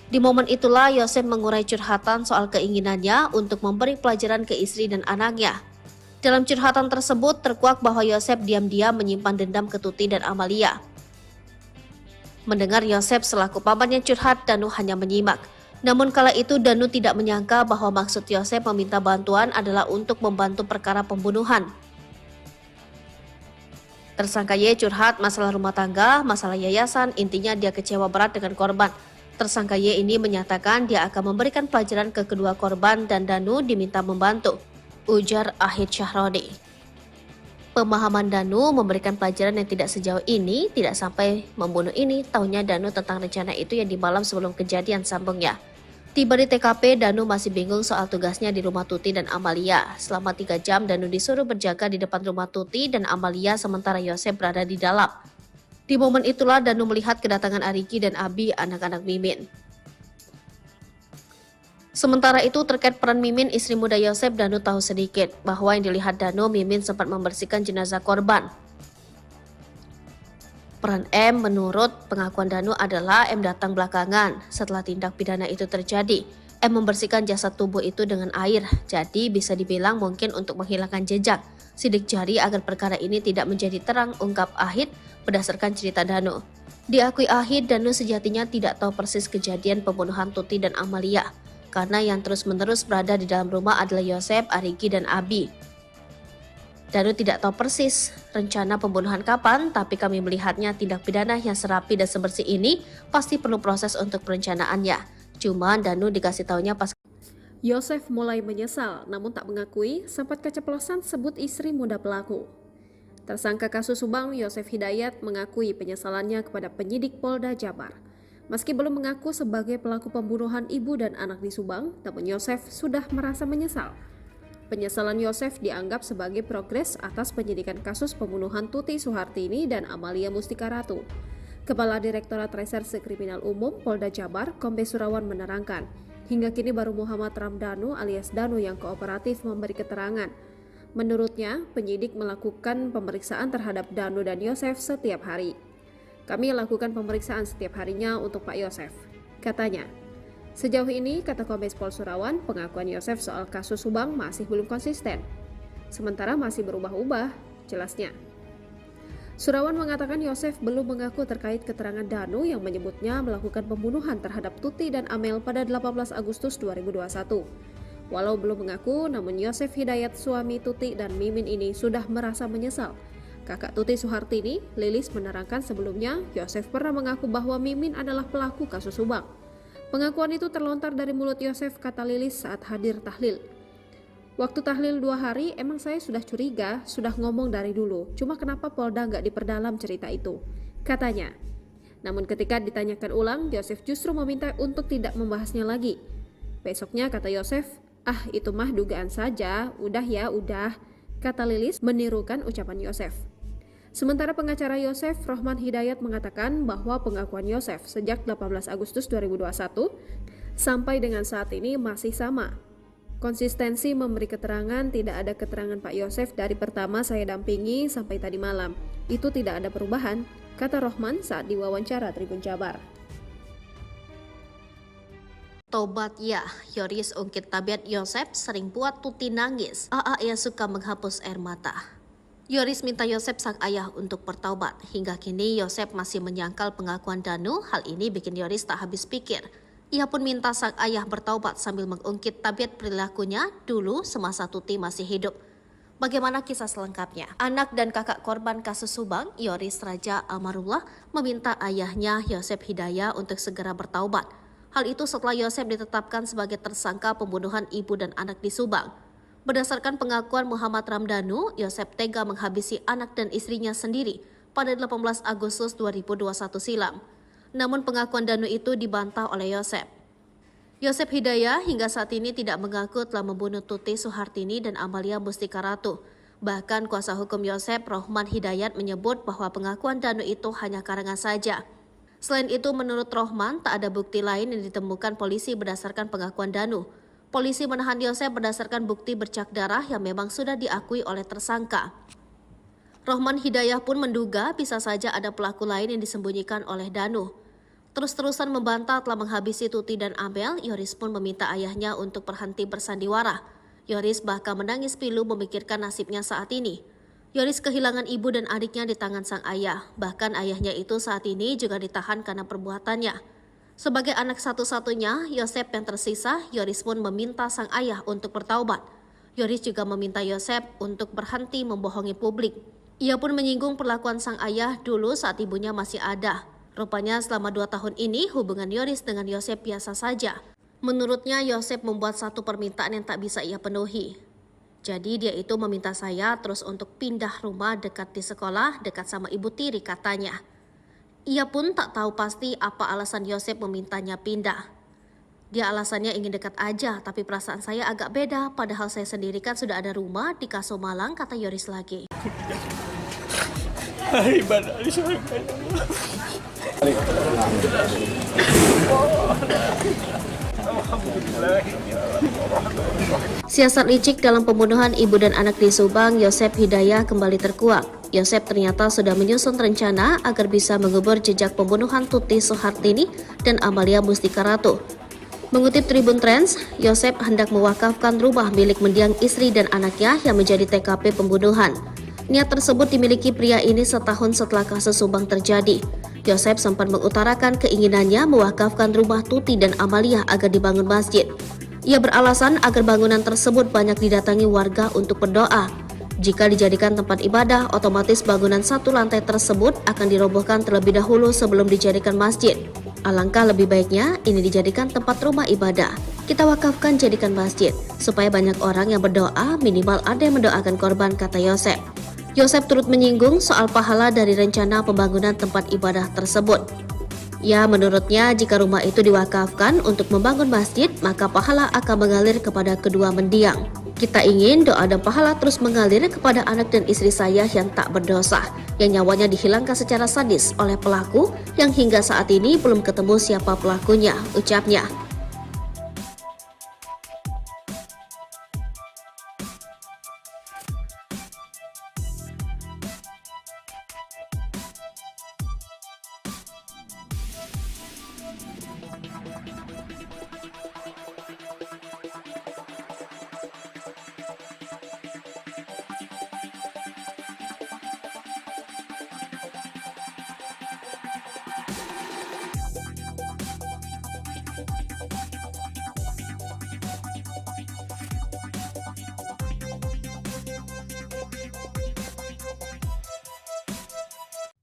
Speaker 2: Di momen itulah Yosep mengurai curhatan soal keinginannya untuk memberi pelajaran ke istri dan anaknya. Dalam curhatan tersebut terkuak bahwa Yosep diam-diam menyimpan dendam ke Tuti dan Amalia. Mendengar Yosep selaku pamannya curhat, Danu hanya menyimak. Namun kala itu Danu tidak menyangka bahwa maksud Yosep meminta bantuan adalah untuk membantu perkara pembunuhan. Tersangka Y curhat masalah rumah tangga, masalah yayasan, intinya dia kecewa berat dengan korban. Tersangka Y ini menyatakan dia akan memberikan pelajaran ke kedua korban dan Danu diminta membantu, ujar Ahid Syahroni. Pemahaman Danu memberikan pelajaran yang tidak sejauh ini, tidak sampai membunuh ini, taunya Danu tentang rencana itu yang di malam sebelum kejadian, sambungnya. Tiba di TKP, Danu masih bingung soal tugasnya di rumah Tuti dan Amalia. Selama 3 jam, Danu disuruh berjaga di depan rumah Tuti dan Amalia sementara Yosep berada di dalam. Di momen itulah Danu melihat kedatangan Ariki dan Abi, anak-anak Mimin. Sementara itu terkait peran Mimin, istri muda Yosep, Danu tahu sedikit bahwa yang dilihat Danu, Mimin sempat membersihkan jenazah korban. Peran M menurut pengakuan Danu adalah M datang belakangan setelah tindak pidana itu terjadi. M membersihkan jasad tubuh itu dengan air, jadi bisa dibilang mungkin untuk menghilangkan jejak sidik jari agar perkara ini tidak menjadi terang, ungkap Ahid berdasarkan cerita Danu. Diakui Ahid, Danu sejatinya tidak tahu persis kejadian pembunuhan Tuti dan Amalia, karena yang terus-menerus berada di dalam rumah adalah Yosep, Ariki, dan Abi. Danu tidak tahu persis rencana pembunuhan kapan, tapi kami melihatnya tindak pidana yang serapi dan sebersih ini pasti perlu proses untuk perencanaannya. Cuman Danu dikasih taunya pas
Speaker 1: Yosef mulai menyesal, namun tak mengakui sempat keceplosan sebut istri muda pelaku. Tersangka kasus Subang, Yosef Hidayat, mengakui penyesalannya kepada penyidik Polda Jabar. Meski belum mengaku sebagai pelaku pembunuhan ibu dan anak di Subang, namun Yosef sudah merasa menyesal. Penyesalan Yosef dianggap sebagai progres atas penyidikan kasus pembunuhan Tuti Suhartini dan Amalia Mustika Ratu. Kepala Direktorat Reserse Kriminal Umum Polda Jabar, Kombes Surawan menerangkan, hingga kini baru Muhammad Ramdhanu alias Danu yang kooperatif memberi keterangan. Menurutnya, penyidik melakukan pemeriksaan terhadap Danu dan Yosef setiap hari. Kami lakukan pemeriksaan setiap harinya untuk Pak Yosef, katanya. Sejauh ini, kata Kombes Pol Surawan, pengakuan Yosef soal kasus Subang masih belum konsisten. Sementara masih berubah-ubah, jelasnya. Surawan mengatakan Yosef belum mengaku terkait keterangan Danu yang menyebutnya melakukan pembunuhan terhadap Tuti dan Amel pada 18 Agustus 2021. Walau belum mengaku, namun Yosef Hidayat, suami Tuti dan Mimin ini sudah merasa menyesal. Kakak Tuti Suhartini, Lilis, menerangkan sebelumnya Yosef pernah mengaku bahwa Mimin adalah pelaku kasus Subang. Pengakuan itu terlontar dari mulut Yosef, kata Lilis saat hadir tahlil. Waktu tahlil 2 hari, emang saya sudah curiga, sudah ngomong dari dulu. Cuma kenapa Polda nggak diperdalam cerita itu, katanya. Namun ketika ditanyakan ulang, Yosef justru meminta untuk tidak membahasnya lagi. Besoknya, kata Yosef, itu mah dugaan saja, udah ya, udah, kata Lilis menirukan ucapan Yosef. Sementara pengacara Yosef, Rohman Hidayat, mengatakan bahwa pengakuan Yosef sejak 18 Agustus 2021 sampai dengan saat ini masih sama. Konsistensi memberi keterangan, tidak ada keterangan Pak Yosef dari pertama saya dampingi sampai tadi malam. Itu tidak ada perubahan, kata Rohman saat diwawancara Tribun Jabar.
Speaker 2: Tobat ya, Yoris ungkit tabiat Yosep sering buat Tuti nangis. Ia suka menghapus air mata. Yoris minta Yosep sang ayah untuk bertaubat. Hingga kini Yosep masih menyangkal pengakuan Danu. Hal ini bikin Yoris tak habis pikir. Ia pun minta sang ayah bertaubat sambil mengungkit tabiat perilakunya dulu semasa Tuti masih hidup. Bagaimana kisah selengkapnya? Anak dan kakak korban kasus Subang, Yoris Raja Almarullah, meminta ayahnya Yosep Hidayat untuk segera bertaubat. Hal itu setelah Yosep ditetapkan sebagai tersangka pembunuhan ibu dan anak di Subang. Berdasarkan pengakuan Muhammad Ramdhanu, Yosep tega menghabisi anak dan istrinya sendiri pada 18 Agustus 2021 silam. Namun pengakuan Danu itu dibantah oleh Yosep. Yosep Hidayat hingga saat ini tidak mengaku telah membunuh Tuti Suhartini dan Amalia Mustika Ratu. Bahkan kuasa hukum Yosep, Rohman Hidayat, menyebut bahwa pengakuan Danu itu hanya karangan saja. Selain itu, menurut Rohman, tak ada bukti lain yang ditemukan polisi berdasarkan pengakuan Danu. Polisi menahan Yosep berdasarkan bukti bercak darah yang memang sudah diakui oleh tersangka. Rohman Hidayat pun menduga bisa saja ada pelaku lain yang disembunyikan oleh Danu. Terus-terusan membantah telah menghabisi Tuti dan Amel, Yoris pun meminta ayahnya untuk berhenti bersandiwara. Yoris bahkan menangis pilu memikirkan nasibnya saat ini. Yoris kehilangan ibu dan adiknya di tangan sang ayah. Bahkan ayahnya itu saat ini juga ditahan karena perbuatannya. Sebagai anak satu-satunya, Yosep yang tersisa, Yoris pun meminta sang ayah untuk bertaubat. Yoris juga meminta Yosep untuk berhenti membohongi publik. Ia pun menyinggung perlakuan sang ayah dulu saat ibunya masih ada. Rupanya selama 2 tahun ini hubungan Yoris dengan Yosep biasa saja. Menurutnya Yosep membuat satu permintaan yang tak bisa ia penuhi. Jadi dia itu meminta saya terus untuk pindah rumah dekat di sekolah, dekat sama ibu tiri, katanya. Ia pun tak tahu pasti apa alasan Yosep memintanya pindah. Dia alasannya ingin dekat aja, tapi perasaan saya agak beda. Padahal saya sendiri kan sudah ada rumah di Kaso Malang, kata Yoris lagi.
Speaker 4: Ibadah di surga ya Allah.
Speaker 2: Siasat licik dalam pembunuhan ibu dan anak di Subang, Yosep Hidayah kembali terkuak. Yosep ternyata sudah menyusun rencana agar bisa mengubur jejak pembunuhan Tuti Soehartini dan Amalia Mustika Ratu. Mengutip Tribun Trends, Yosep hendak mewakafkan rumah milik mendiang istri dan anaknya yang menjadi TKP pembunuhan. Niat tersebut dimiliki pria ini setahun setelah kasus Subang terjadi. Yosep sempat mengutarakan keinginannya mewakafkan rumah Tuti dan Amalia agar dibangun masjid. Ia beralasan agar bangunan tersebut banyak didatangi warga untuk berdoa. Jika dijadikan tempat ibadah, otomatis bangunan satu lantai tersebut akan dirobohkan terlebih dahulu sebelum dijadikan masjid. Alangkah lebih baiknya ini dijadikan tempat rumah ibadah. Kita wakafkan jadikan masjid, supaya banyak orang yang berdoa, minimal ada yang mendoakan korban, kata Yosep. Yosep turut menyinggung soal pahala dari rencana pembangunan tempat ibadah tersebut. Ya, menurutnya jika rumah itu diwakafkan untuk membangun masjid, maka pahala akan mengalir kepada kedua mendiang. Kita ingin doa dan pahala terus mengalir kepada anak dan istri saya yang tak berdosa, yang nyawanya dihilangkan secara sadis oleh pelaku yang hingga saat ini belum ketemu siapa pelakunya, ucapnya.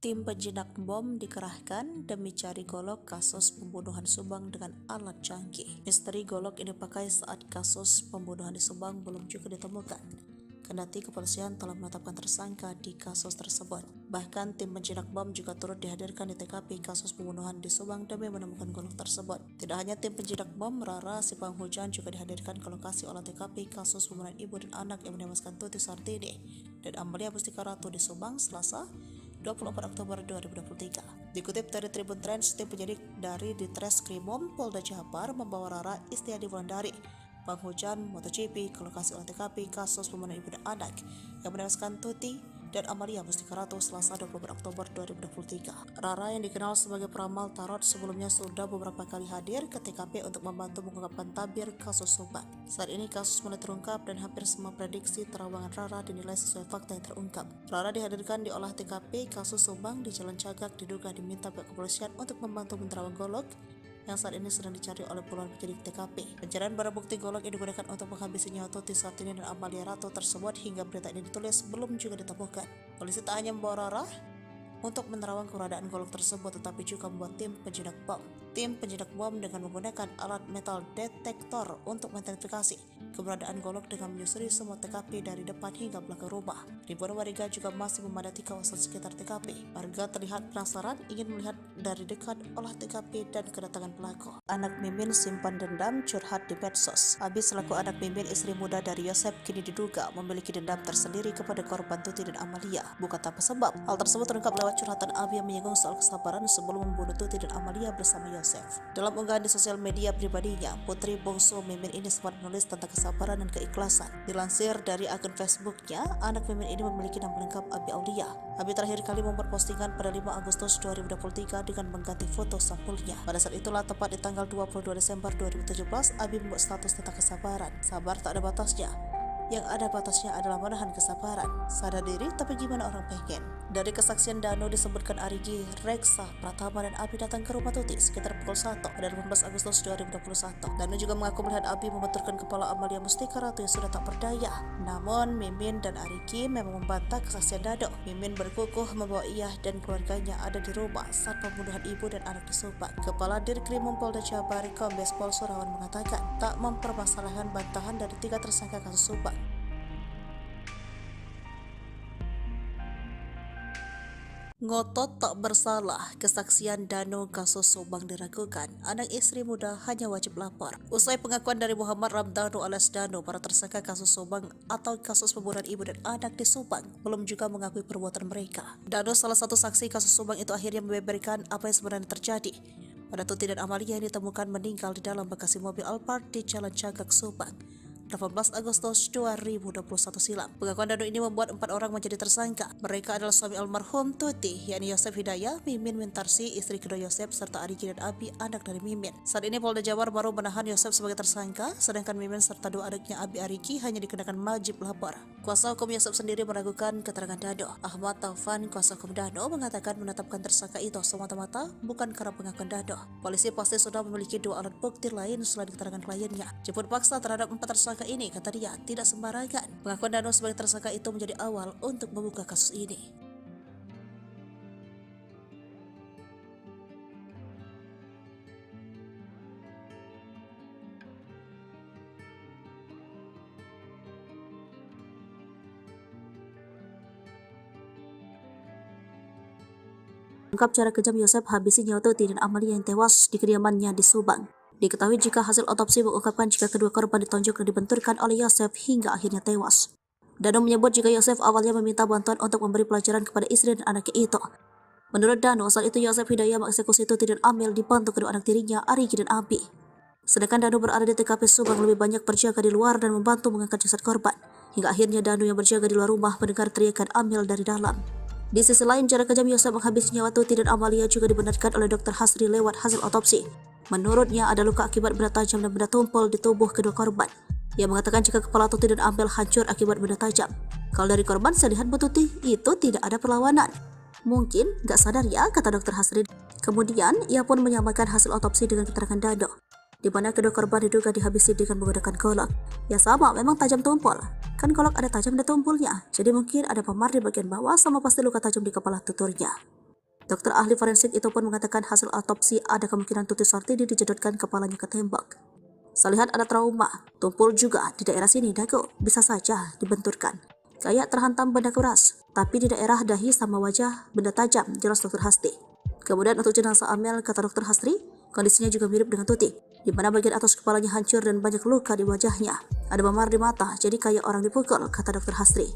Speaker 3: Tim penjinak bom dikerahkan demi cari golok kasus pembunuhan Subang dengan alat canggih. Misteri golok ini dipakai saat kasus pembunuhan di Subang belum juga ditemukan. Kendati kepolisian telah menetapkan tersangka di kasus tersebut. Bahkan tim penjinak bom juga turut dihadirkan di TKP kasus pembunuhan di Subang demi menemukan golok tersebut. Tidak hanya tim penjinak bom, Rara si penghujan juga dihadirkan ke lokasi olah TKP kasus pembunuhan ibu dan anak yang menewaskan Tuti Soehartini dan Amalia Mustika Ratu di Subang Selasa 24 Oktober 2023. Dikutip dari Tribun Trends, tim penyidik dari Ditreskrimum Polda Jabar membawa Rara Istiadi Wulandari, penghujan MotoGP, ke lokasi olah TKP kasus pembunuhan ibu dan anak yang menewaskan Tuti dan Amalia Mustika Ratu Selasa 24 Oktober 2023. Rara yang dikenal sebagai peramal tarot sebelumnya sudah beberapa kali hadir ke TKP untuk membantu mengungkapkan tabir kasus Subang. Saat ini kasus mulai terungkap dan hampir semua prediksi terawangan Rara dinilai sesuai fakta yang terungkap. Rara dihadirkan di olah TKP kasus Subang di Jalan Cagak, diduga diminta pihak kepolisian untuk membantu menerawang golok yang saat ini sedang dicari oleh puluhan penyidik TKP. Pencarian barang bukti golok yang digunakan untuk menghabisi nyawa Tuti Soehartini dan Amalia Ratu tersebut hingga berita ini ditulis belum juga ditemukan. Polisi tak hanya membawa Rara untuk menerawang keberadaan golok tersebut, tetapi juga membuat tim penjinak bom. Tim penjinak bom dengan menggunakan alat metal detektor untuk mengidentifikasi keberadaan golok dengan menyusuri semua TKP dari depan hingga belakang rumah. Ribuan warga juga masih memadati kawasan sekitar TKP. Warga terlihat penasaran ingin melihat dari dekat olah TKP dan kedatangan pelaku. Anak Mimin simpan dendam curhat di medsos. Abi selaku anak Mimin, istri muda dari Yosep, kini diduga memiliki dendam tersendiri kepada korban Tuti dan Amalia. Bukan tanpa sebab. Hal tersebut terungkap lewat curhatan Abi yang menyinggung soal kesabaran sebelum membunuh Tuti dan Amalia bersama Yosef. Dalam unggahan di sosial media pribadinya, putri bungsu Mimin ini sempat menulis tentang kesabaran dan keikhlasan. Dilansir dari akun Facebooknya, anak Mimin ini memiliki nama lengkap Abi Aulia. Abi terakhir kali membuat postingan pada 5 Agustus 2023 dengan mengganti foto sampulnya. Pada saat itulah, tepat di tanggal 22 Desember 2017, Abi membuat status tentang kesabaran. Sabar tak ada batasnya. Yang ada batasnya adalah menahan kesabaran. Sadar diri, tapi gimana orang pengen? Dari kesaksian Danu disebutkan Arigi, Reksa, Pratama, dan Abi datang ke rumah Tuti sekitar pukul 1 pada 18 Agustus 2021. Danu juga mengaku melihat Abi membenturkan kepala Amalia Mustika Ratu yang sudah tak berdaya. Namun, Mimin dan Arigi memang membantah kesaksian Danu. Mimin berkukuh membawa ia dan keluarganya ada di rumah saat pembunuhan ibu dan anak di Subang. Kepala Dirkrimum Polda Jabar, Kombes Pol Surawan, mengatakan tak mempermasalahkan bantahan dari 3 tersangka kasus Subang. Ngotot tak bersalah, kesaksian Dano kasus Subang diragukan. Anak istri muda hanya wajib lapor. Usai pengakuan dari Muhammad Ramdhanu alias Dano, para tersangka kasus Subang atau kasus pembunuhan ibu dan anak di Subang belum juga mengakui perbuatan mereka. Dano, salah satu saksi kasus Subang itu, akhirnya membeberkan apa yang sebenarnya terjadi pada Tuti dan Amalia yang ditemukan meninggal di dalam bagasi mobil Alphard di Jalan Cagak, Subang, 18 Agustus 2021 silam. Pengakuan Dano ini membuat 4 orang menjadi tersangka. Mereka adalah suami almarhum Tuti, yakni Yosef Hidayah, Mimin Wintarsi, istri kedua Yosef, serta Arigi dan Abi, anak dari Mimin. Saat ini Polda Jabar baru menahan Yosef sebagai tersangka, sedangkan Mimin serta dua adiknya Abi Arigi hanya dikenakan wajib lapor. Kuasa hukum Yosef sendiri meragukan keterangan Dano. Ahmad Taufan, kuasa hukum Dano, mengatakan menetapkan tersangka itu semata-mata bukan karena pengakuan Dano. Polisi pasti sudah memiliki 2 alat bukti lain selain keterangan kliennya. Jemput paksa terhadap 4 tersangka ini, kata dia, tidak sembarangan. Pengakuan Dano sebagai tersangka itu menjadi awal untuk membuka kasus ini. Ungkap cara kejam Yosef habisi nyawa Tuti dan Amalia yang tewas di kediamannya di Subang. Diketahui jika hasil otopsi mengungkapkan jika kedua korban ditonjok dan dibenturkan oleh Yosef hingga akhirnya tewas. Dano menyebut jika Yosef awalnya meminta bantuan untuk memberi pelajaran kepada istri dan anaknya itu. Menurut Dano, saat itu Yosef Hidayah mengeksekusi Tuti dan Amel dibantu kedua anak tirinya, Arigi dan Abi. Sedangkan Dano berada di TKP Subang lebih banyak berjaga di luar dan membantu mengangkat jasad korban. Hingga akhirnya Dano yang berjaga di luar rumah mendengar teriakan Amel dari dalam. Di sisi lain, cara kejam Yosef menghabisi nyawa Tuti dan Amalia juga dibenarkan oleh Dr. Hasri lewat hasil otopsi. Menurutnya ada luka akibat benda tajam dan benda tumpul di tubuh kedua korban. Ia mengatakan jika kepala Tuti dan Amel hancur akibat benda tajam. Kalau dari korban, saya lihat Bu Tuti itu tidak ada perlawanan. Mungkin gak sadar ya, kata Dr. Hasri. Kemudian ia pun menyamakan hasil otopsi dengan keterangan Dano, di mana kedua korban diduga dihabisi dengan menggunakan golok. Ya sama, memang tajam tumpul. Kan golok ada tajam dan tumpulnya, jadi mungkin ada memar di bagian bawah sama pasti luka tajam di kepala tuturnya. Dokter ahli forensik itu pun mengatakan hasil autopsi ada kemungkinan Tuti Sartini dijedotkan kepalanya ke tembok. Saya lihat ada trauma, tumpul juga di daerah sini dagu, bisa saja dibenturkan. Kayak terhantam benda keras, tapi di daerah dahi sama wajah benda tajam, jelas Dr. Hasri. Kemudian untuk jenazah Amel, kata Dr. Hasri, kondisinya juga mirip dengan Tuti, di mana bagian atas kepalanya hancur dan banyak luka di wajahnya. Ada memar di mata, jadi kayak orang dipukul, kata Dr. Hasri.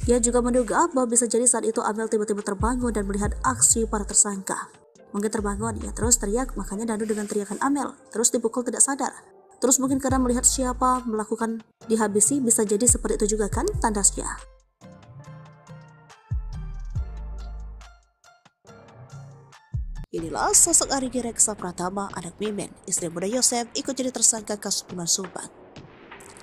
Speaker 3: Ia juga menduga bahwa bisa jadi saat itu Amel tiba-tiba terbangun dan melihat aksi para tersangka. Mungkin terbangun, ia terus teriak, makanya Dano dengan teriakan Amel, terus dipukul tidak sadar. Terus mungkin karena melihat siapa melakukan dihabisi, bisa jadi seperti itu juga kan, tandasnya. Inilah sosok Arigi Reksa Pratama, anak Mimin, istri muda Yosef, ikut jadi tersangka kasus pembunuhan Subang.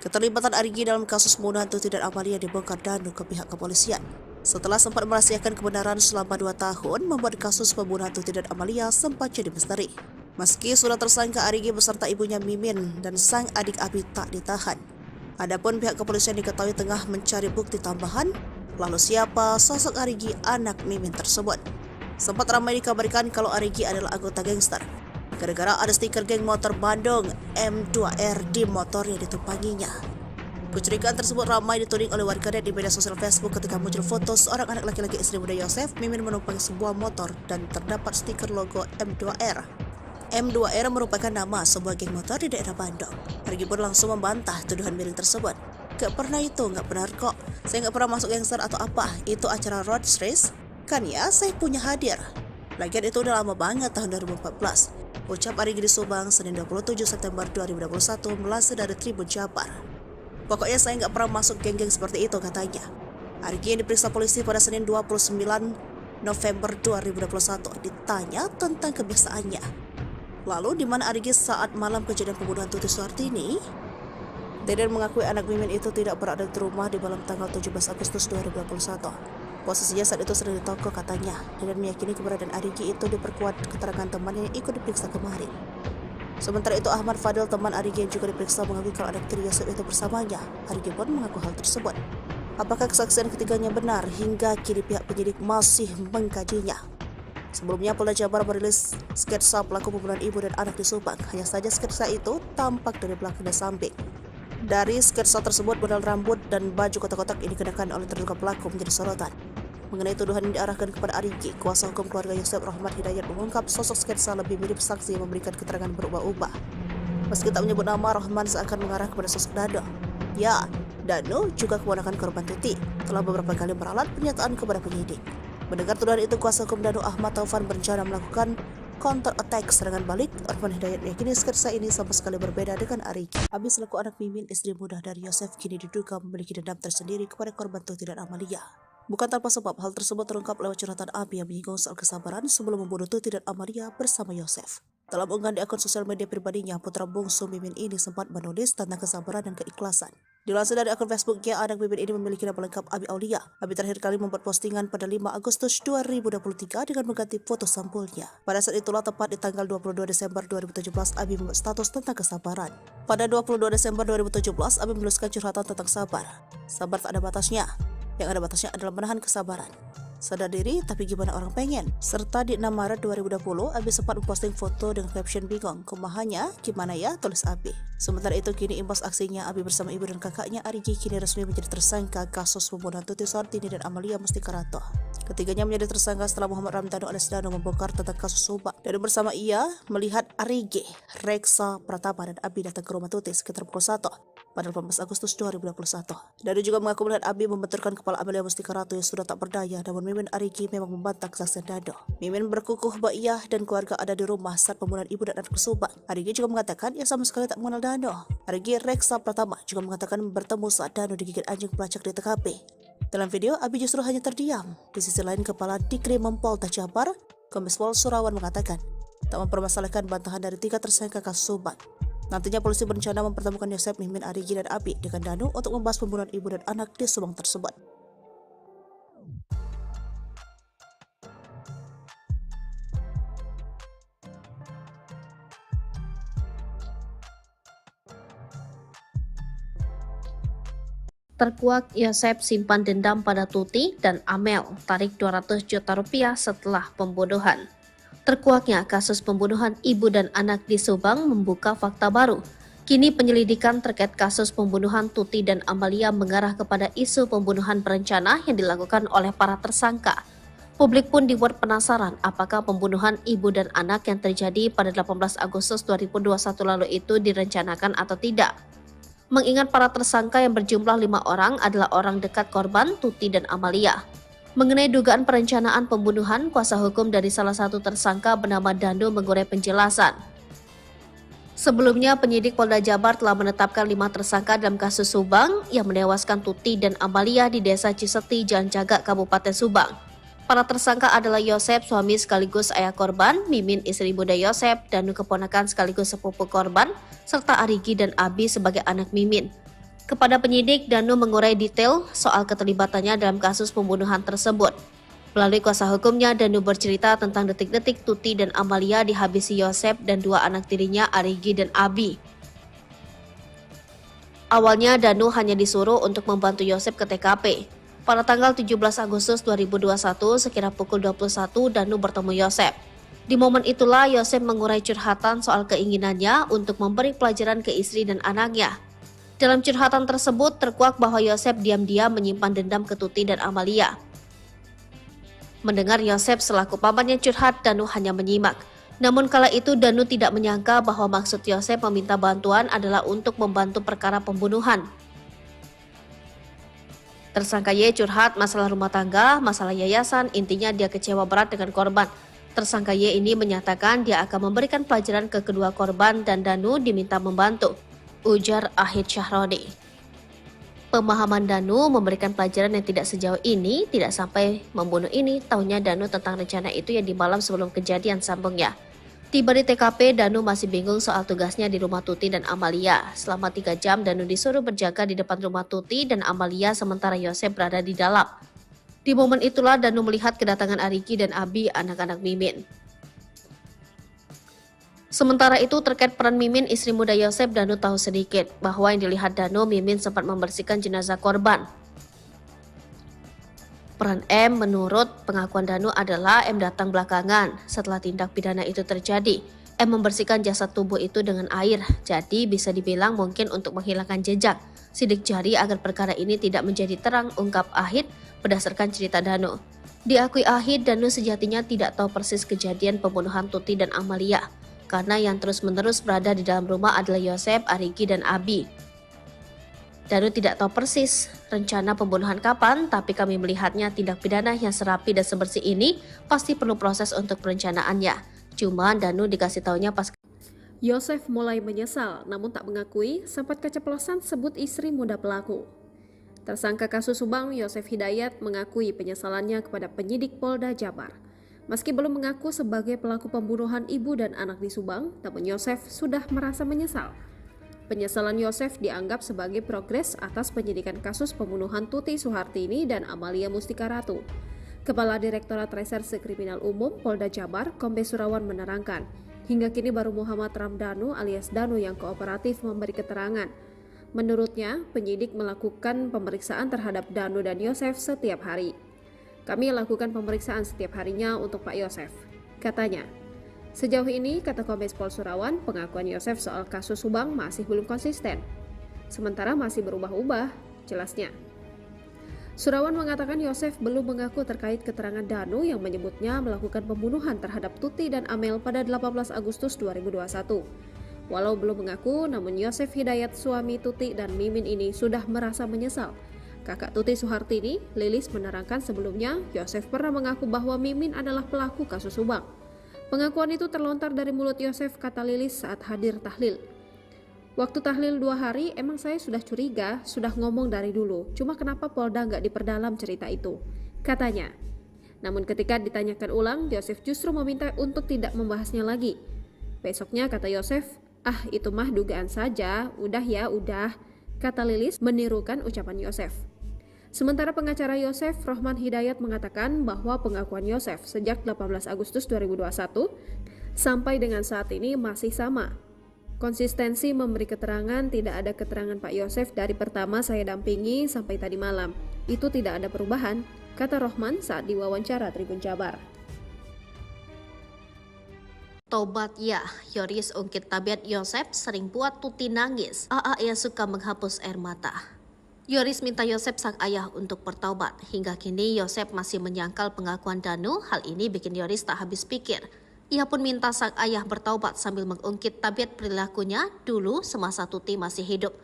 Speaker 3: Keterlibatan Arigi dalam kasus pembunuhan Tuti dan Amalia dibongkar Dano ke pihak kepolisian. Setelah sempat merahasiakan kebenaran selama 2 tahun, membuat kasus pembunuhan Tuti dan Amalia sempat jadi misteri. Meski sudah tersangka, Arigi beserta ibunya Mimin dan sang adik Abi tak ditahan. Adapun pihak kepolisian diketahui tengah mencari bukti tambahan, lalu siapa sosok Arigi anak Mimin tersebut. Sempat ramai dikabarkan kalau Arigi adalah anggota gangster, gara-gara ada stiker geng motor Bandung M2R di motor yang ditumpanginya. Kecurigaan tersebut ramai dituding oleh warganet di media sosial Facebook ketika muncul foto seorang anak laki-laki istri muda Yosef, Mimin menumpangi sebuah motor dan terdapat stiker logo M2R. M2R merupakan nama sebuah geng motor di daerah Bandung. Arigi pun langsung membantah tuduhan miring tersebut. Gak pernah itu, gak benar kok. Saya gak pernah masuk gangster atau apa, itu acara road race. Kan ya, saya punya hadir. Lagian itu udah lama banget, tahun 2014. Ucap Arigi di Subang, Senin 27 September 2021, melansir dari Tribun Jabar. Pokoknya saya nggak pernah masuk geng-geng seperti itu, katanya. Arigi yang diperiksa polisi pada Senin 29 November 2021 ditanya tentang kebiasaannya. Lalu di mana Arigi saat malam kejadian pembunuhan Tuti Sartini? Deden mengakui anak Mimin itu tidak berada di rumah di malam tanggal 17 Agustus 2021. Posisinya saat itu sedang di toko, katanya. Deden meyakini keberadaan Arigi itu diperkuat keterangan temannya yang ikut diperiksa kemarin. Sementara itu Ahmad Fadil, teman Arigi yang juga diperiksa, mengakui kalau anak tiri Yosef itu bersamanya. Arigi pun mengaku hal tersebut. Apakah kesaksian ketiganya benar? Hingga kini pihak penyidik masih mengkajinya. Sebelumnya Polda Jabar merilis sketsa pelaku pembunuhan ibu dan anak di Subang. Hanya saja sketsa itu tampak dari belakang dan samping. Dari sketsa tersebut, model rambut dan baju kotak-kotak ini dikenakan oleh terduga pelaku menjadi sorotan. Mengenai tuduhan yang diarahkan kepada Arigi, kuasa hukum keluarga Yosep Rahmat Hidayat mengungkap sosok sketsa lebih mirip saksi yang memberikan keterangan berubah-ubah. Meski tak menyebut nama, Rahman seakan mengarah kepada sosok Dano. Ya, Dano juga keponakan korban Tuti, telah beberapa kali meralat pernyataan kepada penyidik. Mendengar tuduhan itu, kuasa hukum Dano Ahmad Taufan berencana melakukan counter attack serangan balik. Rahman Hidayat meyakini sketsa ini sama sekali berbeda dengan Arigi. Abi selaku anak Mimin, istri muda dari Yosef, kini diduga memiliki dendam tersendiri kepada korban Tuti dan Amalia. Bukan tanpa sebab, hal tersebut terungkap lewat curhatan Abi yang menyinggung soal kesabaran sebelum membunuh Tuti dan Amalia bersama Yosef. Dalam unggahan di akun sosial media pribadinya, putra bungsu Mimin ini sempat menulis tentang kesabaran dan keikhlasan. Dilansir dari akun Facebooknya, anak Mimin ini memiliki nama lengkap Abi Aulia. Abi terakhir kali membuat postingan pada 5 Agustus 2023 dengan mengganti foto sampulnya. Pada saat itulah, tepat di tanggal 22 Desember 2017, Abi membuat status tentang kesabaran. Pada 22 Desember 2017, Abi menuliskan curhatan tentang sabar. Sabar tak ada batasnya. Yang ada batasnya adalah menahan kesabaran. Sadar diri, tapi gimana orang pengen? Serta di 6 Maret 2020, Abi sempat memposting foto dengan caption bingung. Kumahannya, gimana ya? Tulis Abi. Sementara itu, kini imbas aksinya, Abi bersama ibu dan kakaknya Arigi kini resmi menjadi tersangka kasus pembunuhan Tuti Sartini dan Amalia Mustikarato. Ketiganya menjadi tersangka setelah Muhammad Ramdhanu alias Dano membongkar tentang kasus subak. Dan bersama ia melihat Arigi, Reksa Pratama dan Abi datang ke rumah Tuti sekitar pukul 1 pada 18 Agustus 2021. Dano juga mengaku melihat Abi membenturkan kepala Amalia Mustikarato yang sudah tak berdaya, namun Mimin Arigi memang membantah kesaksian Dano. Mimin berkukuh bahwa ia dan keluarga ada di rumah saat pembunuhan ibu dan anak tersubak. Arigi juga mengatakan ia sama sekali tak mengenal Dano. Arigi Reksa Pratama juga mengatakan bertemu saat Dano digigit anjing pelacak di TKP. Dalam video, Abi justru hanya terdiam. Di sisi lain, Kepala Dikrim Polda Jabar, Kombes Pol Surawan mengatakan tak mempermasalahkan bantahan dari 3 tersangka kasus subak. Nantinya polisi berencana mempertemukan Yosep, Mimin, Arigi, dan Abi dengan Dano untuk membahas pembunuhan ibu dan anak di Subang tersebut.
Speaker 2: Terkuak Yosep simpan dendam pada Tuti dan Amel, tarik 200 juta rupiah setelah pembunuhan. Terkuaknya kasus pembunuhan ibu dan anak di Subang membuka fakta baru. Kini penyelidikan terkait kasus pembunuhan Tuti dan Amalia mengarah kepada isu pembunuhan berencana yang dilakukan oleh para tersangka. Publik pun dibuat penasaran apakah pembunuhan ibu dan anak yang terjadi pada 18 Agustus 2021 lalu itu direncanakan atau tidak. Mengingat para tersangka yang berjumlah 5 orang adalah orang dekat korban Tuti dan Amalia. Mengenai dugaan perencanaan pembunuhan, kuasa hukum dari salah satu tersangka bernama Dando mengurai penjelasan. Sebelumnya, penyidik Polda Jabar telah menetapkan 5 tersangka dalam kasus Subang yang menewaskan Tuti dan Amalia di Desa Ciseti, Jalan Jagak, Kabupaten Subang. Para tersangka adalah Yosep, suami sekaligus ayah korban, Mimin, istri muda Yosep, Danu keponakan sekaligus sepupu korban, serta Arigi dan Abi sebagai anak Mimin. Kepada penyidik, Danu mengurai detail soal keterlibatannya dalam kasus pembunuhan tersebut. Melalui kuasa hukumnya, Danu bercerita tentang detik-detik Tuti dan Amalia dihabisi Yosep dan 2 anak tirinya, Arigi dan Abi. Awalnya, Danu hanya disuruh untuk membantu Yosep ke TKP. Pada tanggal 17 Agustus 2021, sekira pukul 21, Danu bertemu Yosep. Di momen itulah, Yosep mengurai curhatan soal keinginannya untuk memberi pelajaran ke istri dan anaknya. Dalam curhatan tersebut, terkuak bahwa Yosep diam-diam menyimpan dendam ke Tuti dan Amalia. Mendengar Yosep selaku pamannya curhat, Danu hanya menyimak. Namun kala itu Danu tidak menyangka bahwa maksud Yosep meminta bantuan adalah untuk membantu perkara pembunuhan. Tersangka Y curhat masalah rumah tangga, masalah yayasan, intinya dia kecewa berat dengan korban. Tersangka Y ini menyatakan dia akan memberikan pelajaran ke kedua korban dan Danu diminta membantu, ujar Ahid Syahroni. Pemahaman Danu memberikan pelajaran yang tidak sejauh ini, tidak sampai membunuh ini, taunya Danu tentang rencana itu yang di malam sebelum kejadian, sambungnya. Tiba di TKP, Danu masih bingung soal tugasnya di rumah Tuti dan Amalia. Selama 3 jam, Danu disuruh berjaga di depan rumah Tuti dan Amalia sementara Yosep berada di dalam. Di momen itulah Danu melihat kedatangan Arigi dan Abi, anak-anak Mimin. Sementara itu terkait peran Mimin, istri muda Yosep, Danu tahu sedikit bahwa yang dilihat Danu, Mimin sempat membersihkan jenazah korban. Peran M menurut pengakuan Danu adalah M datang belakangan setelah tindak pidana itu terjadi. M membersihkan jasad tubuh itu dengan air, jadi bisa dibilang mungkin untuk menghilangkan jejak sidik jari agar perkara ini tidak menjadi terang, ungkap Ahid berdasarkan cerita Danu. Diakui Ahid, Danu sejatinya tidak tahu persis kejadian pembunuhan Tuti dan Amalia, karena yang terus-menerus berada di dalam rumah adalah Yosep, Arigi, dan Abi. Danu tidak tahu persis rencana pembunuhan kapan, tapi kami melihatnya tindak pidana yang serapi dan sebersih ini pasti perlu proses untuk perencanaannya. Cuma Danu dikasih taunya pas.
Speaker 1: Yosef mulai menyesal, namun tak mengakui sempat keceplosan sebut istri muda pelaku. Tersangka kasus Subang, Yosef Hidayat, mengakui penyesalannya kepada penyidik Polda Jabar. Meski belum mengaku sebagai pelaku pembunuhan ibu dan anak di Subang, namun Yosef sudah merasa menyesal. Penyesalan Yosef dianggap sebagai progres atas penyidikan kasus pembunuhan Tuti Suhartini dan Amalia Mustika Ratu. Kepala Direktorat Reserse Kriminal Umum Polda Jabar, Kombes Surawan menerangkan, hingga kini baru Muhammad Ramdhanu alias Danu yang kooperatif memberi keterangan. Menurutnya, penyidik melakukan pemeriksaan terhadap Danu dan Yosef setiap hari. Kami lakukan pemeriksaan setiap harinya untuk Pak Yosef, katanya. Sejauh ini, kata Kombes Pol Surawan, pengakuan Yosef soal kasus Subang masih belum konsisten. Sementara masih berubah-ubah, jelasnya. Surawan mengatakan Yosef belum mengaku terkait keterangan Danu yang menyebutnya melakukan pembunuhan terhadap Tuti dan Amel pada 18 Agustus 2021. Walau belum mengaku, namun Yosef Hidayat, suami Tuti dan Mimin ini sudah merasa menyesal. Kakak Tuti Suhartini, Lilis, menerangkan sebelumnya Yosef pernah mengaku bahwa Mimin adalah pelaku kasus Subang. Pengakuan itu terlontar dari mulut Yosef, kata Lilis saat hadir tahlil. Waktu tahlil 2 hari, emang saya sudah curiga, sudah ngomong dari dulu. Cuma kenapa Polda nggak diperdalam cerita itu, katanya. Namun ketika ditanyakan ulang, Yosef justru meminta untuk tidak membahasnya lagi. Besoknya, kata Yosef, itu mah dugaan saja, udah ya, udah, kata Lilis menirukan ucapan Yosef. Sementara pengacara Yosef, Rohman Hidayat, mengatakan bahwa pengakuan Yosef sejak 18 Agustus 2021 sampai dengan saat ini masih sama. Konsistensi memberi keterangan, tidak ada keterangan Pak Yosef dari pertama saya dampingi sampai tadi malam. Itu tidak ada perubahan, kata Rohman saat diwawancara Tribun Jabar.
Speaker 2: Tobat ya, Yoris ungkit tabiat Yosep sering buat Tuti nangis. Ia suka menghapus air mata. Yoris minta Yosep sang ayah untuk bertaubat. Hingga kini Yosep masih menyangkal pengakuan Danu. Hal ini bikin Yoris tak habis pikir. Ia pun minta sang ayah bertaubat sambil mengungkit tabiat perilakunya dulu semasa Tuti masih hidup.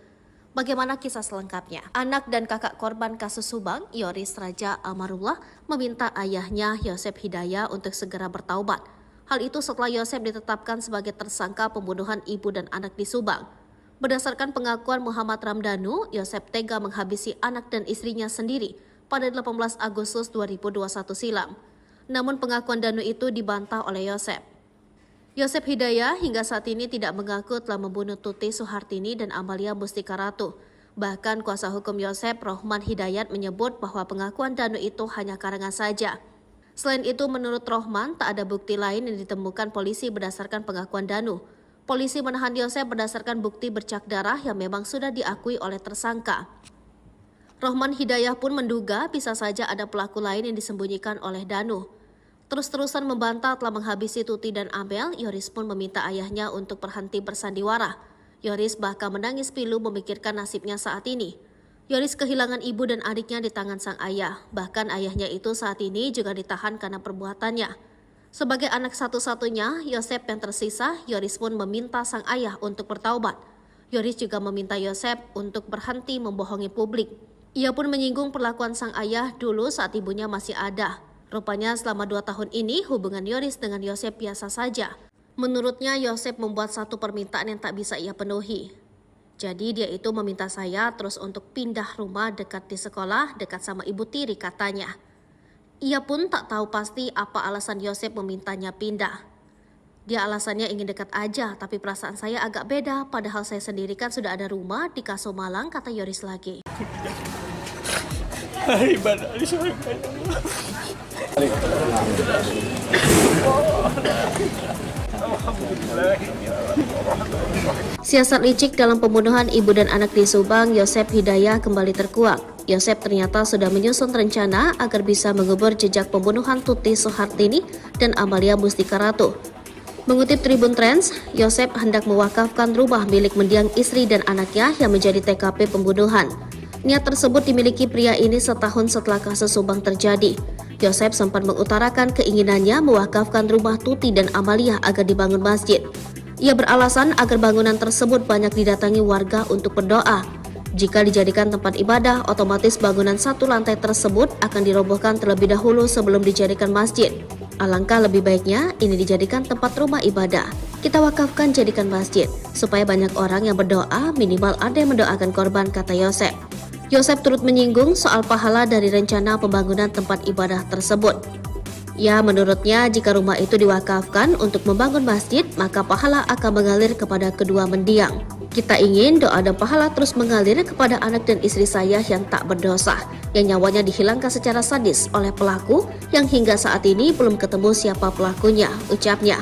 Speaker 2: Bagaimana kisah selengkapnya? Anak dan kakak korban kasus Subang, Yoris Raja Amarullah, meminta ayahnya Yosep Hidayat untuk segera bertaubat. Hal itu setelah Yosep ditetapkan sebagai tersangka pembunuhan ibu dan anak di Subang. Berdasarkan pengakuan Muhammad Ramdhanu, Yosep tega menghabisi anak dan istrinya sendiri pada 18 Agustus 2021 silam. Namun pengakuan Danu itu dibantah oleh Yosep. Yosep Hidayat hingga saat ini tidak mengaku telah membunuh Tuti Suhartini dan Amalia Mustika Ratu. Bahkan kuasa hukum Yosep, Rohman Hidayat, menyebut bahwa pengakuan Danu itu hanya karangan saja. Selain itu, menurut Rohman, tak ada bukti lain yang ditemukan polisi berdasarkan pengakuan Danu. Polisi menahan Yosep berdasarkan bukti bercak darah yang memang sudah diakui oleh tersangka. Rohman Hidayat pun menduga bisa saja ada pelaku lain yang disembunyikan oleh Danu. Terus-terusan membantah telah menghabisi Tuti dan Amel, Yoris pun meminta ayahnya untuk berhenti bersandiwara. Yoris bahkan menangis pilu memikirkan nasibnya saat ini. Yoris kehilangan ibu dan adiknya di tangan sang ayah. Bahkan ayahnya itu saat ini juga ditahan karena perbuatannya. Sebagai anak satu-satunya, Yosep yang tersisa, Yoris pun meminta sang ayah untuk bertaubat. Yoris juga meminta Yosep untuk berhenti membohongi publik. Ia pun menyinggung perlakuan sang ayah dulu saat ibunya masih ada. Rupanya selama 2 tahun ini hubungan Yoris dengan Yosep biasa saja. Menurutnya Yosep membuat satu permintaan yang tak bisa ia penuhi. Jadi dia itu meminta saya terus untuk pindah rumah dekat di sekolah, dekat sama ibu tiri, katanya. Ia pun tak tahu pasti apa alasan Yosep memintanya pindah. Dia alasannya ingin dekat aja, tapi perasaan saya agak beda, padahal saya sendiri kan sudah ada rumah di Kaso Malang, kata Yoris lagi.
Speaker 4: Ibadah di surga ya Allah.
Speaker 2: Siasat licik dalam pembunuhan ibu dan anak di Subang, Yosep Hidayat kembali terkuak. Yosep ternyata sudah menyusun rencana agar bisa mengubur jejak pembunuhan Tuti Suhartini dan Amalia Mustika Ratu. Mengutip Tribun Trends, Yosep hendak mewakafkan rumah milik mendiang istri dan anaknya yang menjadi TKP pembunuhan. Niat tersebut dimiliki pria ini setahun setelah kasus Subang terjadi. Yosep sempat mengutarakan keinginannya mewakafkan rumah Tuti dan Amalia agar dibangun masjid. Ia beralasan agar bangunan tersebut banyak didatangi warga untuk berdoa. Jika dijadikan tempat ibadah, otomatis bangunan satu lantai tersebut akan dirobohkan terlebih dahulu sebelum dijadikan masjid. Alangkah lebih baiknya ini dijadikan tempat rumah ibadah. Kita wakafkan jadikan masjid, supaya banyak orang yang berdoa, minimal ada yang mendoakan korban, kata Yosep. Yosep turut menyinggung soal pahala dari rencana pembangunan tempat ibadah tersebut. Ya, menurutnya jika rumah itu diwakafkan untuk membangun masjid, maka pahala akan mengalir kepada kedua mendiang. Kita ingin doa dan pahala terus mengalir kepada anak dan istri saya yang tak berdosa, yang nyawanya dihilangkan secara sadis oleh pelaku yang hingga saat ini belum ketemu siapa pelakunya, ucapnya.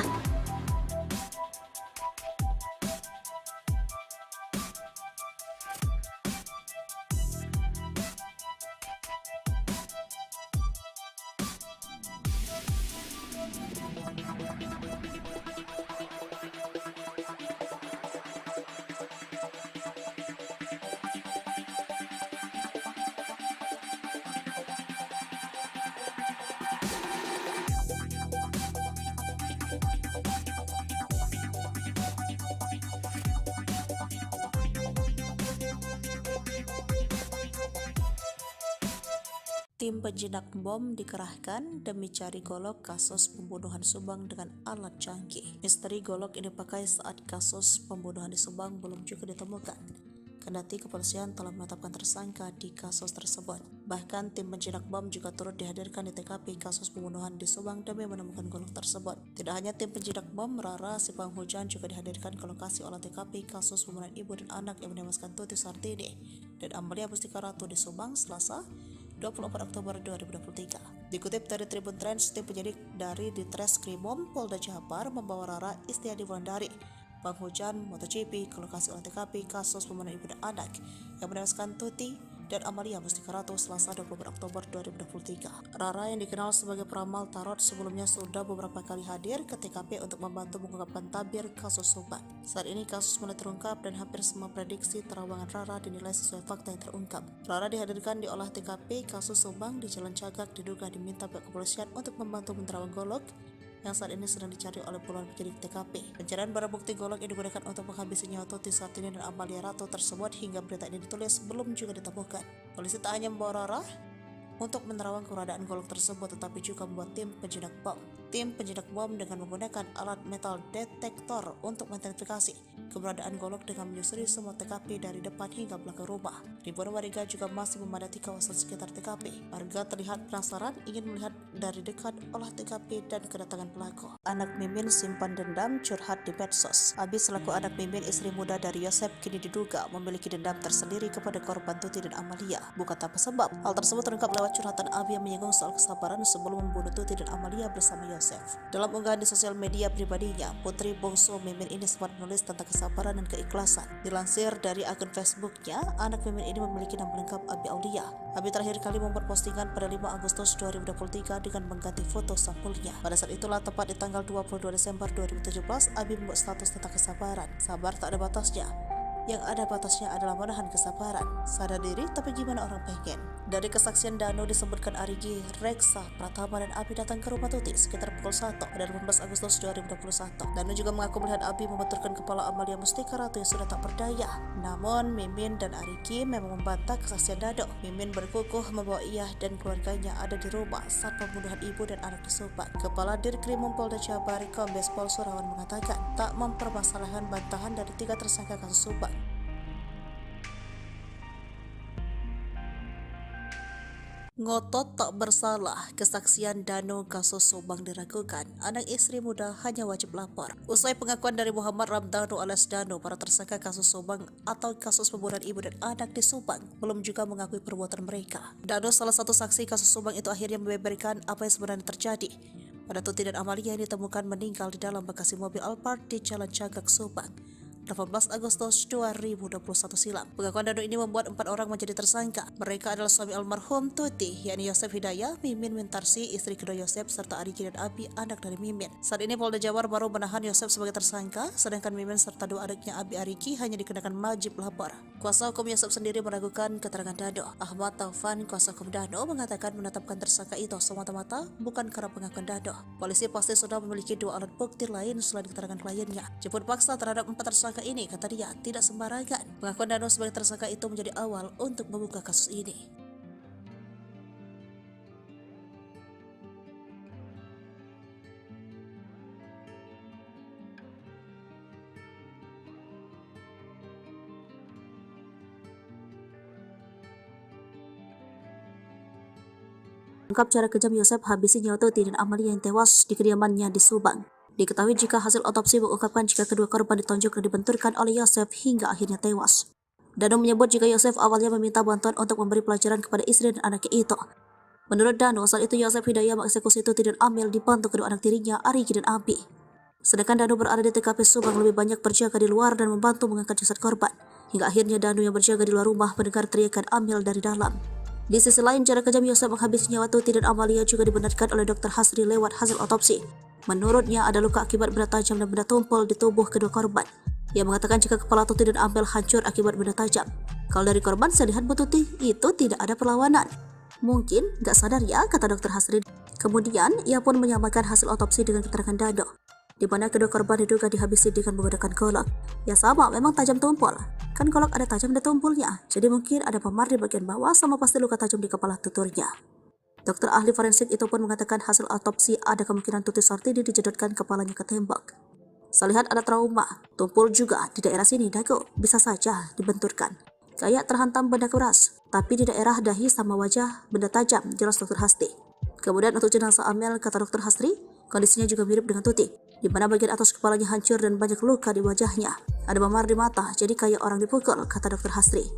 Speaker 3: Tim penjinak bom dikerahkan demi cari golok kasus pembunuhan Subang dengan alat canggih. Misteri golok ini dipakai saat kasus pembunuhan di Subang belum juga ditemukan. Kendati kepolisian telah menetapkan tersangka di kasus tersebut. Bahkan tim penjinak bom juga turut dihadirkan di TKP kasus pembunuhan di Subang demi menemukan golok tersebut. Tidak hanya tim penjinak bom, Rara si penghujan juga dihadirkan ke lokasi olah TKP kasus pembunuhan ibu dan anak yang menewaskan Tuti Sartini dan Amalia Mustika Ratu di Subang Selasa 24 Oktober 2023. Dikutip dari Tribun Trends, tim penyidik dari Ditreskrimum Polda Jabar membawa Rara Istiadi Wulandari, penghujan MotoGP, ke lokasi olah TKP kasus pembunuhan ibu dan anak yang menewaskan Tuti dan Amalia Mustika Ratu Selasa 24 Oktober 2023. Rara yang dikenal sebagai peramal tarot sebelumnya sudah beberapa kali hadir ke TKP untuk membantu mengungkapkan tabir kasus Subang. Saat ini kasus mulai terungkap dan hampir semua prediksi terawangan Rara dinilai sesuai fakta yang terungkap. Rara dihadirkan di olah TKP kasus Subang di Jalan Cagak, diduga diminta pihak kepolisian untuk membantu menerawang golok yang saat ini sedang dicari oleh puluhan penyidik TKP. Pencarian barang bukti golok yang digunakan untuk menghabisi nyawa Tuti Sartini dan Amalia Ratu tersebut hingga berita ini ditulis belum juga ditemukan. Polisi tak hanya membawa Rara untuk menerawang keberadaan golok tersebut, tetapi juga membuat tim penjinak bom. Tim penjinak bom dengan menggunakan alat metal detektor untuk mengidentifikasi keberadaan golok dengan menyusuri semua TKP dari depan hingga belakang rumah. Ribuan warga juga masih memadati kawasan sekitar TKP. Warga terlihat penasaran ingin melihat dari dekat olah TKP dan kedatangan pelaku. Anak Mimin simpan dendam curhat di medsos. Abi selaku anak Mimin, istri muda dari Yosep, kini diduga memiliki dendam tersendiri kepada korban Tuti dan Amalia. Bukan tanpa sebab. Hal tersebut terungkap lewat curhatan Abi yang menyinggung soal kesabaran sebelum membunuh Tuti dan Amalia bersama Yosef. Dalam unggahan di sosial media pribadinya, putri bungsu Mimin ini sempat menulis tentang kesabaran dan keikhlasan. Dilansir dari akun Facebooknya, anak Mimin ini memiliki nama lengkap Abi Aulia. Abi terakhir kali membuat postingan pada 5 Agustus 2023 dengan mengganti foto sampulnya. Pada saat itulah, tepat di tanggal 22 Desember 2017, Abi membuat status tentang kesabaran. Sabar tak ada batasnya. Yang ada batasnya adalah menahan kesabaran. Sadar diri, tapi gimana orang pengen? Dari kesaksian Danu disebutkan Arigi, Reksa, Pratama, dan Abi datang ke rumah Tuti sekitar pukul 1 pada 18 Agustus 2021. Danu juga mengaku melihat Abi membenturkan kepala Amalia Mustika Ratu yang sudah tak berdaya. Namun, Mimin dan Arigi memang membantah kesaksian Danu. Mimin berkukuh membawa ia dan keluarganya ada di rumah saat pembunuhan ibu dan anak di Subang. Kepala Dirkrimum Polda Jabar, Kombes Pol Surawan, mengatakan tak mempermasalahkan bantahan dari 3 tersangka kasus Subang. Ngotot tak bersalah, kesaksian Danu kasus Subang diragukan. Anak istri muda hanya wajib lapor. Usai pengakuan dari Muhammad Ramdhanu alias Danu, para tersangka kasus Subang atau kasus pembunuhan ibu dan anak di Subang belum juga mengakui perbuatan mereka. Danu, salah satu saksi kasus Subang itu, akhirnya membeberkan apa yang sebenarnya terjadi pada Tuti dan Amalia yang ditemukan meninggal di dalam bagasi mobil Alphard di Jalan Cagak, Subang. 18 Agustus 2021 silam. Pengakuan Danu ini membuat 4 orang menjadi tersangka. Mereka adalah suami almarhum Tuti, yakni Yosef Hidayah, Mimin Wintarsi, istri kedua Yosef, serta Arigi dan Abi, anak dari Mimin. Saat ini Polda Jabar baru menahan Yosef sebagai tersangka, sedangkan Mimin serta dua adiknya Abi Arigi hanya dikenakan wajib lapor. Kuasa hukum Yosef sendiri meragukan keterangan Danu. Ahmad Taufan, kuasa hukum Danu, mengatakan menetapkan tersangka itu semata-mata bukan karena pengakuan Danu. Polisi pasti sudah memiliki 2 alat bukti lain selain keterangan kliennya. Jemput paksa terhadap 4 tersangka ini, kata dia, tidak sembarangan. Pengakuan Danu sebagai tersangka itu menjadi awal untuk membuka kasus ini. Ungkap cara kejam Yosef habisi nyawa Tuti dan Amalia yang tewas di kediamannya di Subang. Diketahui jika hasil otopsi mengungkapkan jika kedua korban ditonjok dan dibenturkan oleh Yosef hingga akhirnya tewas. Danu menyebut jika Yosef awalnya meminta bantuan untuk memberi pelajaran kepada istri dan anaknya itu. Menurut Danu, saat itu Yosef Hidayah mengeksekusi Tuti dan Amel dibantu kedua anak tirinya, Arigi dan Abi. Sedangkan Danu berada di TKP Subang lebih banyak berjaga di luar dan membantu mengangkat jasad korban. Hingga akhirnya Danu yang berjaga di luar rumah mendengar teriakan Amel dari dalam. Di sisi lain, cara kejam Yosef menghabisi nyawa Tuti dan Amalia juga dibenarkan oleh Dr. Hasri lewat hasil otopsi. Menurutnya ada luka akibat benda tajam dan benda tumpul di tubuh kedua korban. Ia mengatakan jika kepala Tuti dan Amel hancur akibat benda tajam. Kalau dari korban, saya lihat Bu Tuti itu tidak ada perlawanan. Mungkin gak sadar ya, kata Dr. Hasri. Kemudian ia pun menyamakan hasil otopsi dengan keterangan Danu, di mana kedua korban diduga dihabisi dengan menggunakan golok. Ya sama, memang tajam tumpul. Kan golok ada tajam dan tumpulnya, jadi mungkin ada memar di bagian bawah sama pasti luka tajam di kepala tuturnya. Dokter ahli forensik itu pun mengatakan hasil otopsi ada kemungkinan Tuti Sartini dijedotkan kepalanya ke tembok. Saya lihat ada trauma, tumpul juga di daerah sini dagu, bisa saja dibenturkan. Kayak terhantam benda keras, tapi di daerah dahi sama wajah benda tajam, jelas Dr. Hasri. Kemudian untuk jenazah Amel, kata Dr. Hasri, kondisinya juga mirip dengan Tuti, di mana bagian atas kepalanya hancur dan banyak luka di wajahnya. Ada memar di mata, jadi kayak orang dipukul, kata Dr. Hasri.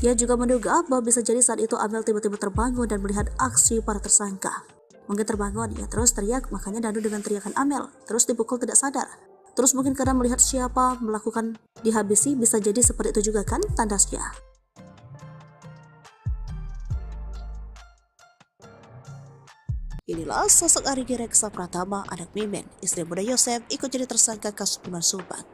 Speaker 3: Ia juga menduga bahwa bisa jadi saat itu Amel tiba-tiba terbangun dan melihat aksi para tersangka. Mungkin terbangun, ia terus teriak, makanya Danu dengan teriakan Amel, terus dipukul tidak sadar. Terus mungkin karena melihat siapa melakukan dihabisi, bisa jadi seperti itu juga kan, tandasnya. Inilah sosok Arigi Reksa Pratama, anak Mimin, istri muda Yosef, ikut jadi tersangka kasus pembunuhan Subang.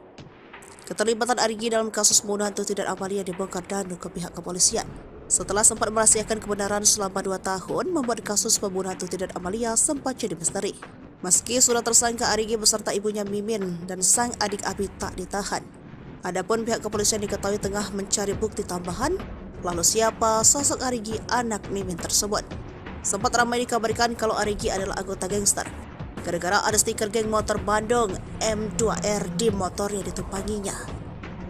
Speaker 3: Keterlibatan Arigi dalam kasus pembunuhan Tuti dan Amalia dibongkar Danu ke pihak kepolisian. Setelah sempat merahasiakan kebenaran selama 2 tahun, membuat kasus pembunuhan Tuti dan Amalia sempat jadi misteri. Meski sudah tersangka, Arigi beserta ibunya Mimin dan sang adik Abi tak ditahan. Adapun pihak kepolisian diketahui tengah mencari bukti tambahan, lalu siapa sosok Arigi anak Mimin tersebut. Sempat ramai dikabarkan kalau Arigi adalah anggota gangster, gara-gara ada stiker geng motor Bandung M2R di motor yang ditumpanginya.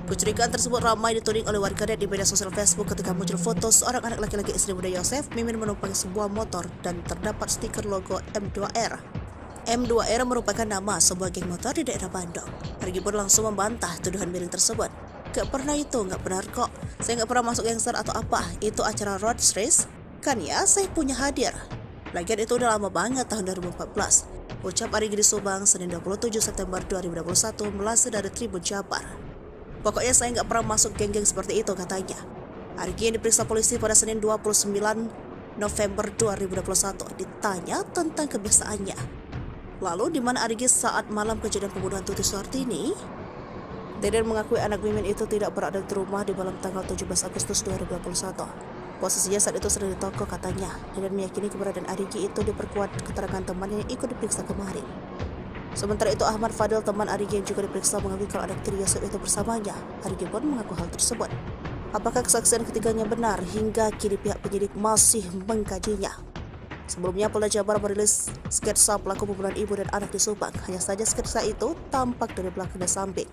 Speaker 3: Kecurigaan tersebut ramai dituding oleh warganet di media sosial Facebook ketika muncul foto seorang anak laki-laki istri muda Yosef, Mimin menumpangi sebuah motor dan terdapat stiker logo M2R. M2R merupakan nama sebuah geng motor di daerah Bandung. Arigi pun langsung membantah tuduhan miring tersebut. Gak pernah itu, gak benar kok. Saya gak pernah masuk gangster atau apa, itu acara road race. Kan ya, saya punya hadir. Lagian itu udah lama banget, tahun 2014. Ucap Arigi di Subang, Senin 27 September 2021, melansir dari Tribun Jabar. Pokoknya saya nggak pernah masuk geng-geng seperti itu, katanya. Arigi yang diperiksa polisi pada Senin 29 November 2021 ditanya tentang kebiasaannya. Lalu di mana Arigi saat malam kejadian pembunuhan Tuti Sartini? Deden mengakui anak Mimin itu tidak berada di rumah di malam tanggal 17 Agustus 2021. Posisinya saat itu sedang di toko, katanya. Deden meyakini keberadaan Arigi itu diperkuat keterangan temannya yang ikut diperiksa kemarin. Sementara itu Ahmad Fadil, teman Arigi yang juga diperiksa, mengakui kalau anak tiri Yosef itu bersamanya. Arigi pun mengaku hal tersebut. Apakah kesaksian ketiganya benar? Hingga kini pihak penyidik masih mengkajinya. Sebelumnya Polda Jabar merilis sketsa pelaku pembunuhan ibu dan anak di Subang. Hanya saja sketsa itu tampak dari belakang dan samping.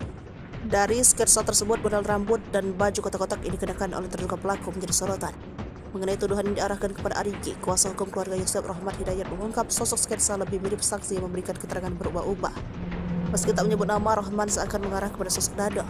Speaker 3: Dari sketsa tersebut, model rambut dan baju kotak-kotak ini dikenakan oleh terduga pelaku menjadi sorotan. Mengenai tuduhan yang diarahkan kepada Arigi, kuasa hukum keluarga Yosef Rahmat Hidayat mengungkap sosok sketsa lebih mirip saksi yang memberikan keterangan berubah-ubah. Meski tak menyebut nama, Rahman seakan mengarah kepada sosok Danu.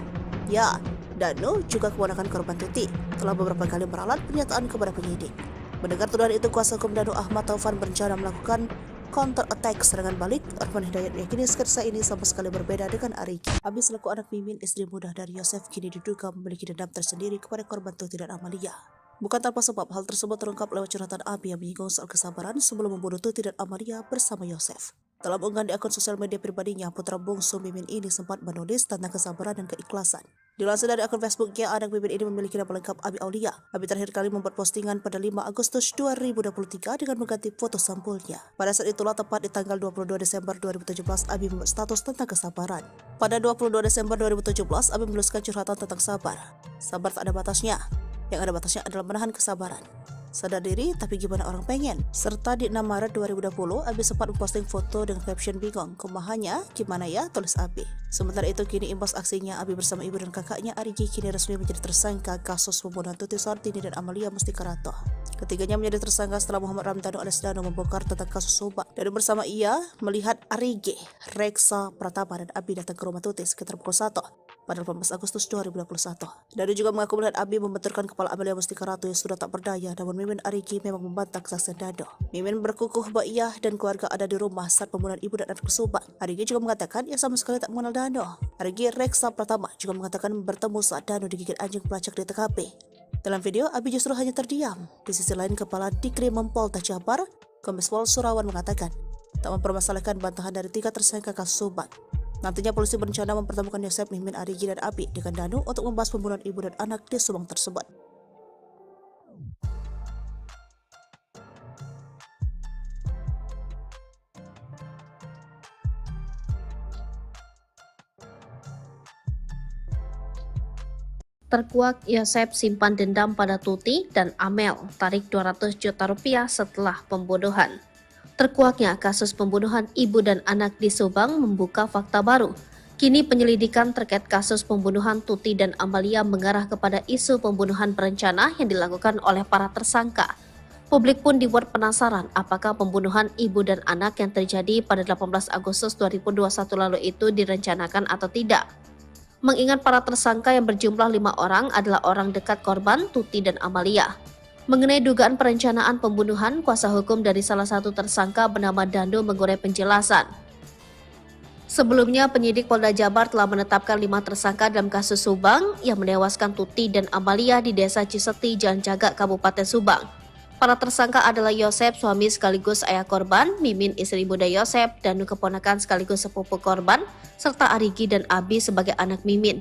Speaker 3: Ya, Danu juga keponakan korban Tuti, telah beberapa kali meralat pernyataan kepada penyidik. Mendengar tuduhan itu, kuasa hukum Danu Ahmad Taufan berencana melakukan counter attack serangan balik. Arman Hidayat meyakini sketsa ini sama sekali berbeda dengan Arigi. Abi selaku anak Mimin, istri muda dari Yosef, kini diduga memiliki dendam tersendiri kepada korban Tuti dan Amalia. Bukan tanpa sebab, hal tersebut terungkap lewat curhatan Abi yang menyinggung soal kesabaran sebelum membunuh Tuti dan Amalia bersama Yosef. Dalam unggahan di akun sosial media pribadinya, putra bungsu Mimin ini sempat menulis tentang kesabaran dan keikhlasan. Dilansir dari akun Facebooknya, anak Mimin ini memiliki nama lengkap Abi Aulia. Abi terakhir kali membuat postingan pada 5 Agustus 2023 dengan mengganti foto sampulnya. Pada saat itulah, tepat di tanggal 22 Desember 2017, Abi membuat status tentang kesabaran. Pada 22 Desember 2017, Abi menuliskan curhatan tentang sabar. Sabar tak ada batasnya. Yang ada batasnya adalah menahan kesabaran. Sadar diri, tapi gimana orang pengen? Serta di 6 Maret 2020, Abi sempat memposting foto dengan caption bingung. Kumahannya, gimana ya? Tulis Abi. Sementara itu, kini imbas aksinya, Abi bersama ibu dan kakaknya Arigi kini resmi menjadi tersangka kasus pembunuhan Tuti Sartini dan Amalia Mustikarato. Ketiganya menjadi tersangka setelah Muhammad Ramdhanu alias Danu membongkar tentang kasus Subang. Dan bersama ia melihat Arigi, Reksa Pratama dan Abi datang ke rumah Tuti sekitar pukul 1 pada 18 Agustus 2021. Danu juga mengaku melihat Abi membenturkan kepala Amalia Mustikarato yang sudah tak berdaya, namun Mimin Arigi memang membantah kesaksian Danu. Mimin berkukuh bahwa ia dan keluarga ada di rumah saat pembunuhan ibu dan anak Subang. Arigi juga mengatakan ia sama sekali tak mengenal Danu. Arigi Reksa Pratama juga mengatakan bertemu saat Danu digigit anjing pelacak di TKP. Dalam video, Abi justru hanya terdiam. Di sisi lain, Kepala Dikrimum Polda Jabar, Kombes Pol Surawan mengatakan tak mempermasalahkan bantahan dari 3 tersangka kasus Subang. Nantinya polisi berencana mempertemukan Yosef, Mimin, Arigi, dan Abi dengan Danu untuk membahas pembunuhan ibu dan anak di Subang tersebut.
Speaker 2: Terkuak Yosef simpan dendam pada Tuti dan Amel, tarik 200 juta rupiah setelah pembunuhan. Terkuaknya kasus pembunuhan ibu dan anak di Subang membuka fakta baru. Kini penyelidikan terkait kasus pembunuhan Tuti dan Amalia mengarah kepada isu pembunuhan berencana yang dilakukan oleh para tersangka. Publik pun dibuat penasaran apakah pembunuhan ibu dan anak yang terjadi pada 18 Agustus 2021 lalu itu direncanakan atau tidak. Mengingat para tersangka yang berjumlah 5 orang adalah orang dekat korban Tuti dan Amalia. Mengenai dugaan perencanaan pembunuhan, kuasa hukum dari salah satu tersangka bernama Danu mengurai penjelasan. Sebelumnya, penyidik Polda Jabar telah menetapkan 5 tersangka dalam kasus Subang yang menewaskan Tuti dan Amalia di Desa Ciseti, Jalan Jagak, Kabupaten Subang. Para tersangka adalah Yosef, suami sekaligus ayah korban, Mimin, istri muda Yosef, Danu keponakan sekaligus sepupu korban, serta Arigi dan Abi sebagai anak Mimin.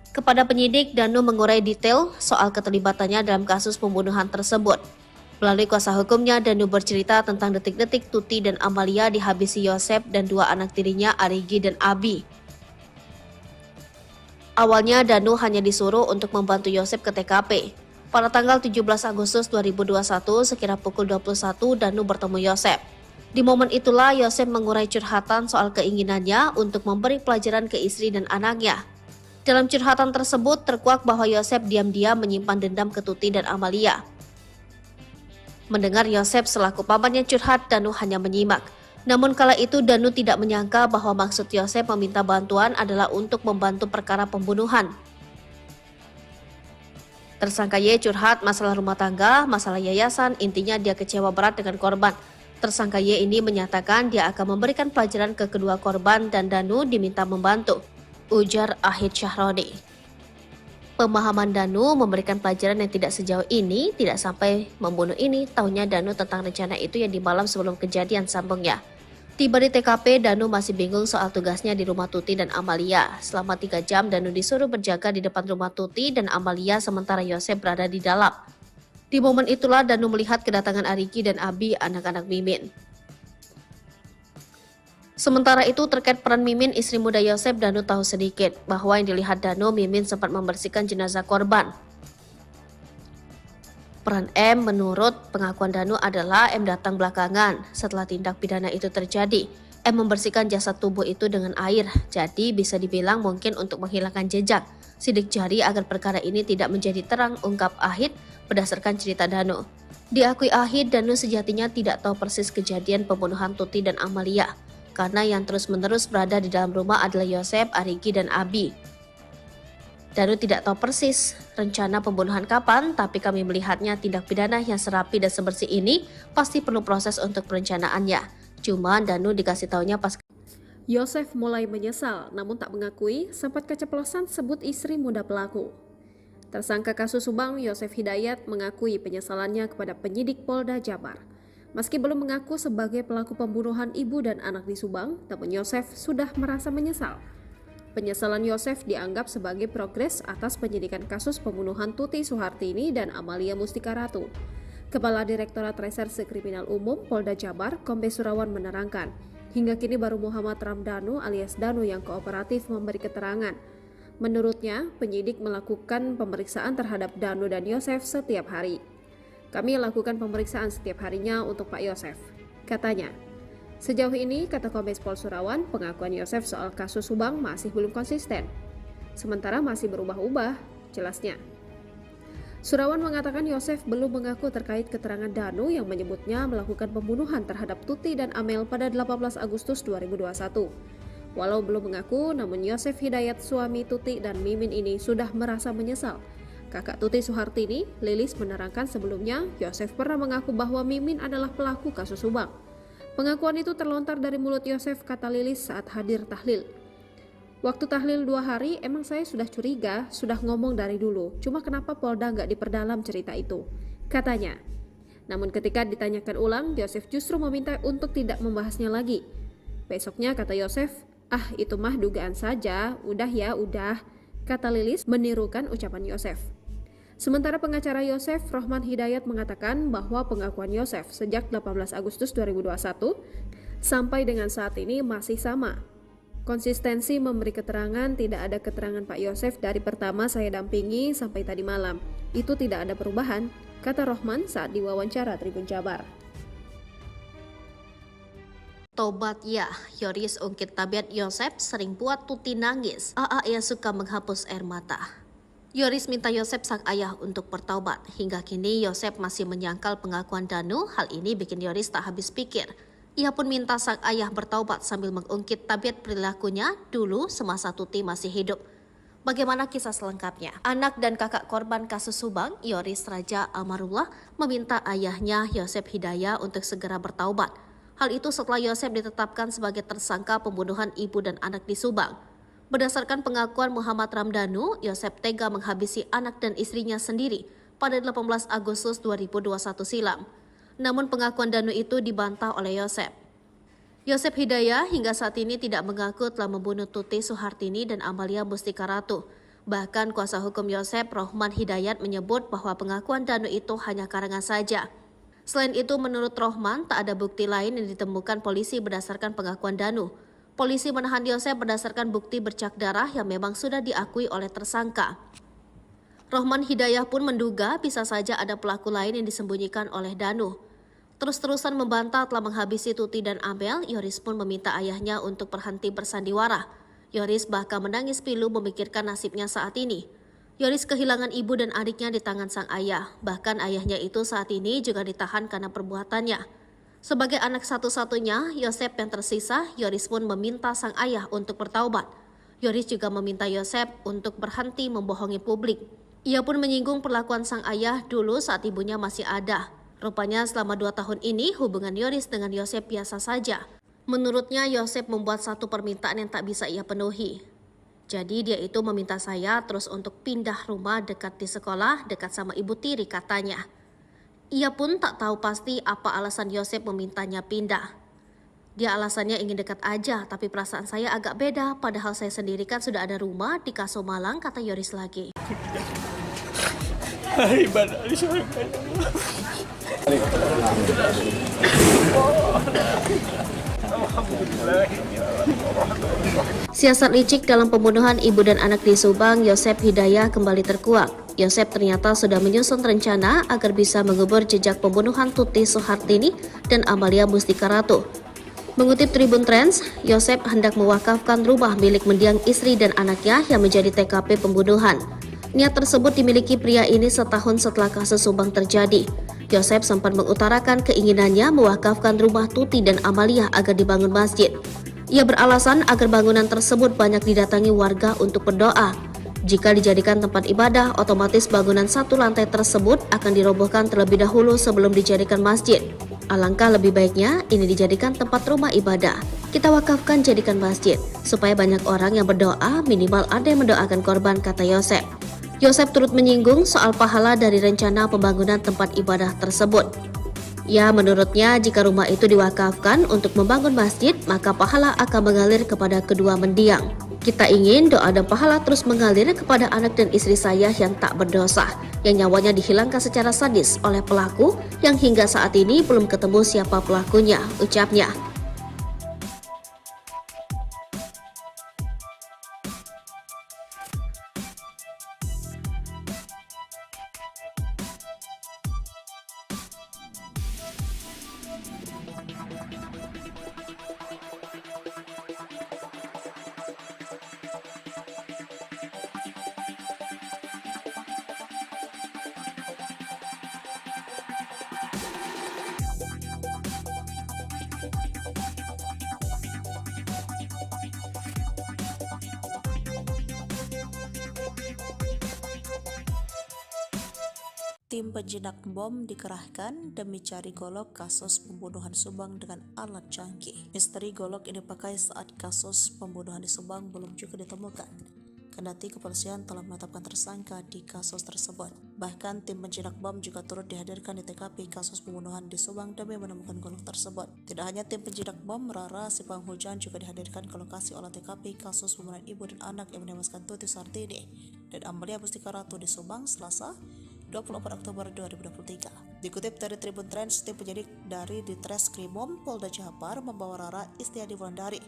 Speaker 2: Kepada penyidik, Danu mengurai detail soal keterlibatannya dalam kasus pembunuhan tersebut. Melalui kuasa hukumnya, Danu bercerita tentang detik-detik Tuti dan Amalia dihabisi Yosef dan 2 anak tirinya, Arigi dan Abi. Awalnya, Danu hanya disuruh untuk membantu Yosef ke TKP. Pada tanggal 17 Agustus 2021, sekira pukul 21, Danu bertemu Yosef. Di momen itulah Yosef mengurai curhatan soal keinginannya untuk memberi pelajaran ke istri dan anaknya. Dalam curhatan tersebut terkuak bahwa Yosef diam-diam menyimpan dendam ke Tuti dan Amalia. Mendengar Yosef selaku pamannya curhat, Danu hanya menyimak. Namun kala itu Danu tidak menyangka bahwa maksud Yosef meminta bantuan adalah untuk membantu perkara pembunuhan. Tersangka Y curhat masalah rumah tangga, masalah yayasan, intinya dia kecewa berat dengan korban. Tersangka Y ini menyatakan dia akan memberikan pelajaran ke kedua korban dan Danu diminta membantu, ujar Ahid Syahroni. Pemahaman Danu memberikan pelajaran yang tidak sejauh ini, tidak sampai membunuh ini, tahunya Danu tentang rencana itu yang di malam sebelum kejadian, sambungnya. Tiba di TKP, Danu masih bingung soal tugasnya di rumah Tuti dan Amalia. Selama 3 jam, Danu disuruh berjaga di depan rumah Tuti dan Amalia sementara Yosef berada di dalam. Di momen itulah Danu melihat kedatangan Arigi dan Abi, anak-anak Mimin. Sementara itu terkait peran Mimin, istri muda Yosef, Danu tahu sedikit bahwa yang dilihat Danu, Mimin sempat membersihkan jenazah korban. Peran M menurut pengakuan Danu adalah M datang belakangan setelah tindak pidana itu terjadi. M membersihkan jasad tubuh itu dengan air, jadi bisa dibilang mungkin untuk menghilangkan jejak sidik jari agar perkara ini tidak menjadi terang, ungkap Ahid berdasarkan cerita Danu. Diakui Ahid, Danu sejatinya tidak tahu persis kejadian pembunuhan Tuti dan Amalia, karena yang terus-menerus berada di dalam rumah adalah Yosef, Arigi, dan Abi. Danu tidak tahu persis rencana pembunuhan kapan, tapi kami melihatnya tindak pidana yang serapi dan sebersih ini pasti perlu proses untuk perencanaannya. Cuma Danu dikasih taunya pas
Speaker 1: Yosef mulai menyesal namun tak mengakui sempat keceplosan sebut istri muda pelaku. Tersangka kasus Subang Yosef Hidayat mengakui penyesalannya kepada penyidik Polda Jabar. Meski belum mengaku sebagai pelaku pembunuhan ibu dan anak di Subang, namun Yosef sudah merasa menyesal. Penyesalan Yosef dianggap sebagai progres atas penyidikan kasus pembunuhan Tuti Suhartini dan Amalia Mustika Ratu. Kepala Direktorat Reserse Kriminal Umum Polda Jabar, Kombes Surawan menerangkan, hingga kini baru Muhammad Ramdhanu alias Danu yang kooperatif memberi keterangan. Menurutnya, penyidik melakukan pemeriksaan terhadap Danu dan Yosef setiap hari. Kami lakukan pemeriksaan setiap harinya untuk Pak Yosef, katanya. Sejauh ini, kata Kombes Pol Surawan, pengakuan Yosef soal kasus Subang masih belum konsisten. Sementara masih berubah-ubah, jelasnya. Surawan mengatakan Yosef belum mengaku terkait keterangan Danu yang menyebutnya melakukan pembunuhan terhadap Tuti dan Amel pada 18 Agustus 2021. Walau belum mengaku, namun Yosef Hidayat suami Tuti dan Mimin ini sudah merasa menyesal. Kakak Tuti Suhartini, Lilis menerangkan sebelumnya Yosef pernah mengaku bahwa Mimin adalah pelaku kasus Subang. Pengakuan itu terlontar dari mulut Yosef, kata Lilis saat hadir tahlil. Waktu tahlil 2 hari, emang saya sudah curiga, sudah ngomong dari dulu. Cuma kenapa Polda nggak diperdalam cerita itu, katanya. Namun ketika ditanyakan ulang, Yosef justru meminta untuk tidak membahasnya lagi. Besoknya kata Yosef, itu mah dugaan saja, udah ya udah, kata Lilis menirukan ucapan Yosef. Sementara pengacara Yosef, Rohman Hidayat mengatakan bahwa pengakuan Yosef sejak 18 Agustus 2021 sampai dengan saat ini masih sama. Konsistensi memberi keterangan, tidak ada keterangan Pak Yosef dari pertama saya dampingi sampai tadi malam. Itu tidak ada perubahan, kata Rohman saat diwawancara Tribun Jabar.
Speaker 2: Tobat ya, Yoris ungkit tabiat Yosep sering buat Tuti nangis. Ia suka menghapus air mata. Yoris minta Yosep sang ayah untuk bertaubat. Hingga kini Yosep masih menyangkal pengakuan Danu. Hal ini bikin Yoris tak habis pikir. Ia pun minta sang ayah bertaubat sambil mengungkit tabiat perilakunya dulu semasa Tuti masih hidup. Bagaimana kisah selengkapnya? Anak dan kakak korban kasus Subang, Yoris Raja Amarullah, meminta ayahnya Yosep Hidayat untuk segera bertaubat. Hal itu setelah Yosep ditetapkan sebagai tersangka pembunuhan ibu dan anak di Subang. Berdasarkan pengakuan Muhammad Ramdhanu, Yosep tega menghabisi anak dan istrinya sendiri pada 18 Agustus 2021 silam. Namun pengakuan Danu itu dibantah oleh Yosep. Yosep Hidayat hingga saat ini tidak mengaku telah membunuh Tuti Suhartini dan Amalia Mustika Ratu. Bahkan kuasa hukum Yosep, Rohman Hidayat, menyebut bahwa pengakuan Danu itu hanya karangan saja. Selain itu, menurut Rohman, tak ada bukti lain yang ditemukan polisi berdasarkan pengakuan Danu. Polisi menahan Yosep berdasarkan bukti bercak darah yang memang sudah diakui oleh tersangka. Rohman Hidayat pun menduga bisa saja ada pelaku lain yang disembunyikan oleh Danu. Terus-terusan membantah telah menghabisi Tuti dan Amel, Yoris pun meminta ayahnya untuk berhenti bersandiwara. Yoris bahkan menangis pilu memikirkan nasibnya saat ini. Yoris kehilangan ibu dan adiknya di tangan sang ayah. Bahkan ayahnya itu saat ini juga ditahan karena perbuatannya. Sebagai anak satu-satunya, Yosep yang tersisa, Yoris pun meminta sang ayah untuk bertaubat. Yoris juga meminta Yosep untuk berhenti membohongi publik. Ia pun menyinggung perlakuan sang ayah dulu saat ibunya masih ada. Rupanya selama 2 tahun ini hubungan Yoris dengan Yosep biasa saja. Menurutnya Yosep membuat satu permintaan yang tak bisa ia penuhi. Jadi dia itu meminta saya terus untuk pindah rumah dekat di sekolah, dekat sama ibu tiri katanya. Ia pun tak tahu pasti apa alasan Yosep memintanya pindah. Dia alasannya ingin dekat aja, tapi perasaan saya agak beda, padahal saya sendiri kan sudah ada rumah di Kaso Malang, kata Yoris lagi.
Speaker 4: Ibadah di surga.
Speaker 2: Siasat licik dalam pembunuhan ibu dan anak di Subang, Yosep Hidayat kembali terkuak. Yosep ternyata sudah menyusun rencana agar bisa mengubur jejak pembunuhan Tuti Suhartini dan Amalia Mustika Ratu. Mengutip Tribun Trends, Yosep hendak mewakafkan rumah milik mendiang istri dan anaknya yang menjadi TKP pembunuhan. Niat tersebut dimiliki pria ini setahun setelah kasus Subang terjadi. Yosep sempat mengutarakan keinginannya mewakafkan rumah Tuti dan Amalia agar dibangun masjid. Ia beralasan agar bangunan tersebut banyak didatangi warga untuk berdoa. Jika dijadikan tempat ibadah, otomatis bangunan 1 lantai tersebut akan dirobohkan terlebih dahulu sebelum dijadikan masjid. Alangkah lebih baiknya ini dijadikan tempat rumah ibadah. Kita wakafkan jadikan masjid, supaya banyak orang yang berdoa, minimal ada yang mendoakan korban, kata Yosep. Yosep turut menyinggung soal pahala dari rencana pembangunan tempat ibadah tersebut. Ya, menurutnya jika rumah itu diwakafkan untuk membangun masjid, maka pahala akan mengalir kepada kedua mendiang. Kita ingin doa dan pahala terus mengalir kepada anak dan istri saya yang tak berdosa, yang nyawanya dihilangkan secara sadis oleh pelaku yang hingga saat ini belum ketemu siapa pelakunya, ucapnya.
Speaker 3: Tim penjinak bom dikerahkan demi cari golok kasus pembunuhan Subang dengan alat canggih. Misteri golok ini dipakai saat kasus pembunuhan di Subang belum juga ditemukan. Kendati kepolisian telah menetapkan tersangka di kasus tersebut. Bahkan tim penjinak bom juga turut dihadirkan di TKP kasus pembunuhan di Subang demi menemukan golok tersebut. Tidak hanya tim penjinak bom, Rara si penghujan juga dihadirkan ke lokasi olah TKP kasus pembunuhan ibu dan anak yang menewaskan Tuti Sartini dan Amalia Mustika Ratu di Subang, Selasa 24 Oktober 2023. Dikutip dari Tribun Trends, tim penyidik dari Ditreskrimum Polda Jabar membawa Rara Istiadi Wulandari,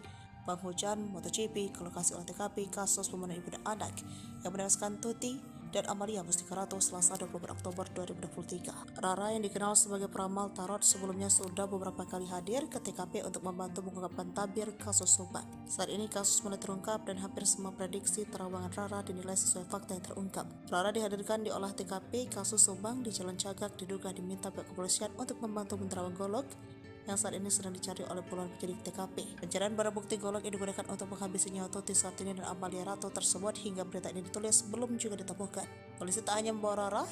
Speaker 3: penghujan MotoGP, ke lokasi olah TKP kasus pembunuhan ibu dan anak yang menewaskan Tuti dan Amalia Mustika Ratu Selasa 24 Oktober 2023. Rara yang dikenal sebagai peramal tarot sebelumnya sudah beberapa kali hadir ke TKP untuk membantu mengungkapkan tabir kasus Subang. Saat ini kasus mulai terungkap dan hampir semua prediksi terawangan Rara dinilai sesuai fakta yang terungkap. Rara dihadirkan di olah TKP kasus Subang di Jalan Cagak diduga diminta pihak kepolisian untuk membantu menerawang golok yang saat ini sedang dicari oleh puluhan penyidik TKP. Pencarian barang bukti golok yang digunakan untuk menghabisi nyawa Tuti Sartini dan Amalia Ratu tersebut hingga berita ini ditulis belum juga ditemukan. Polisi tak hanya membawa Rara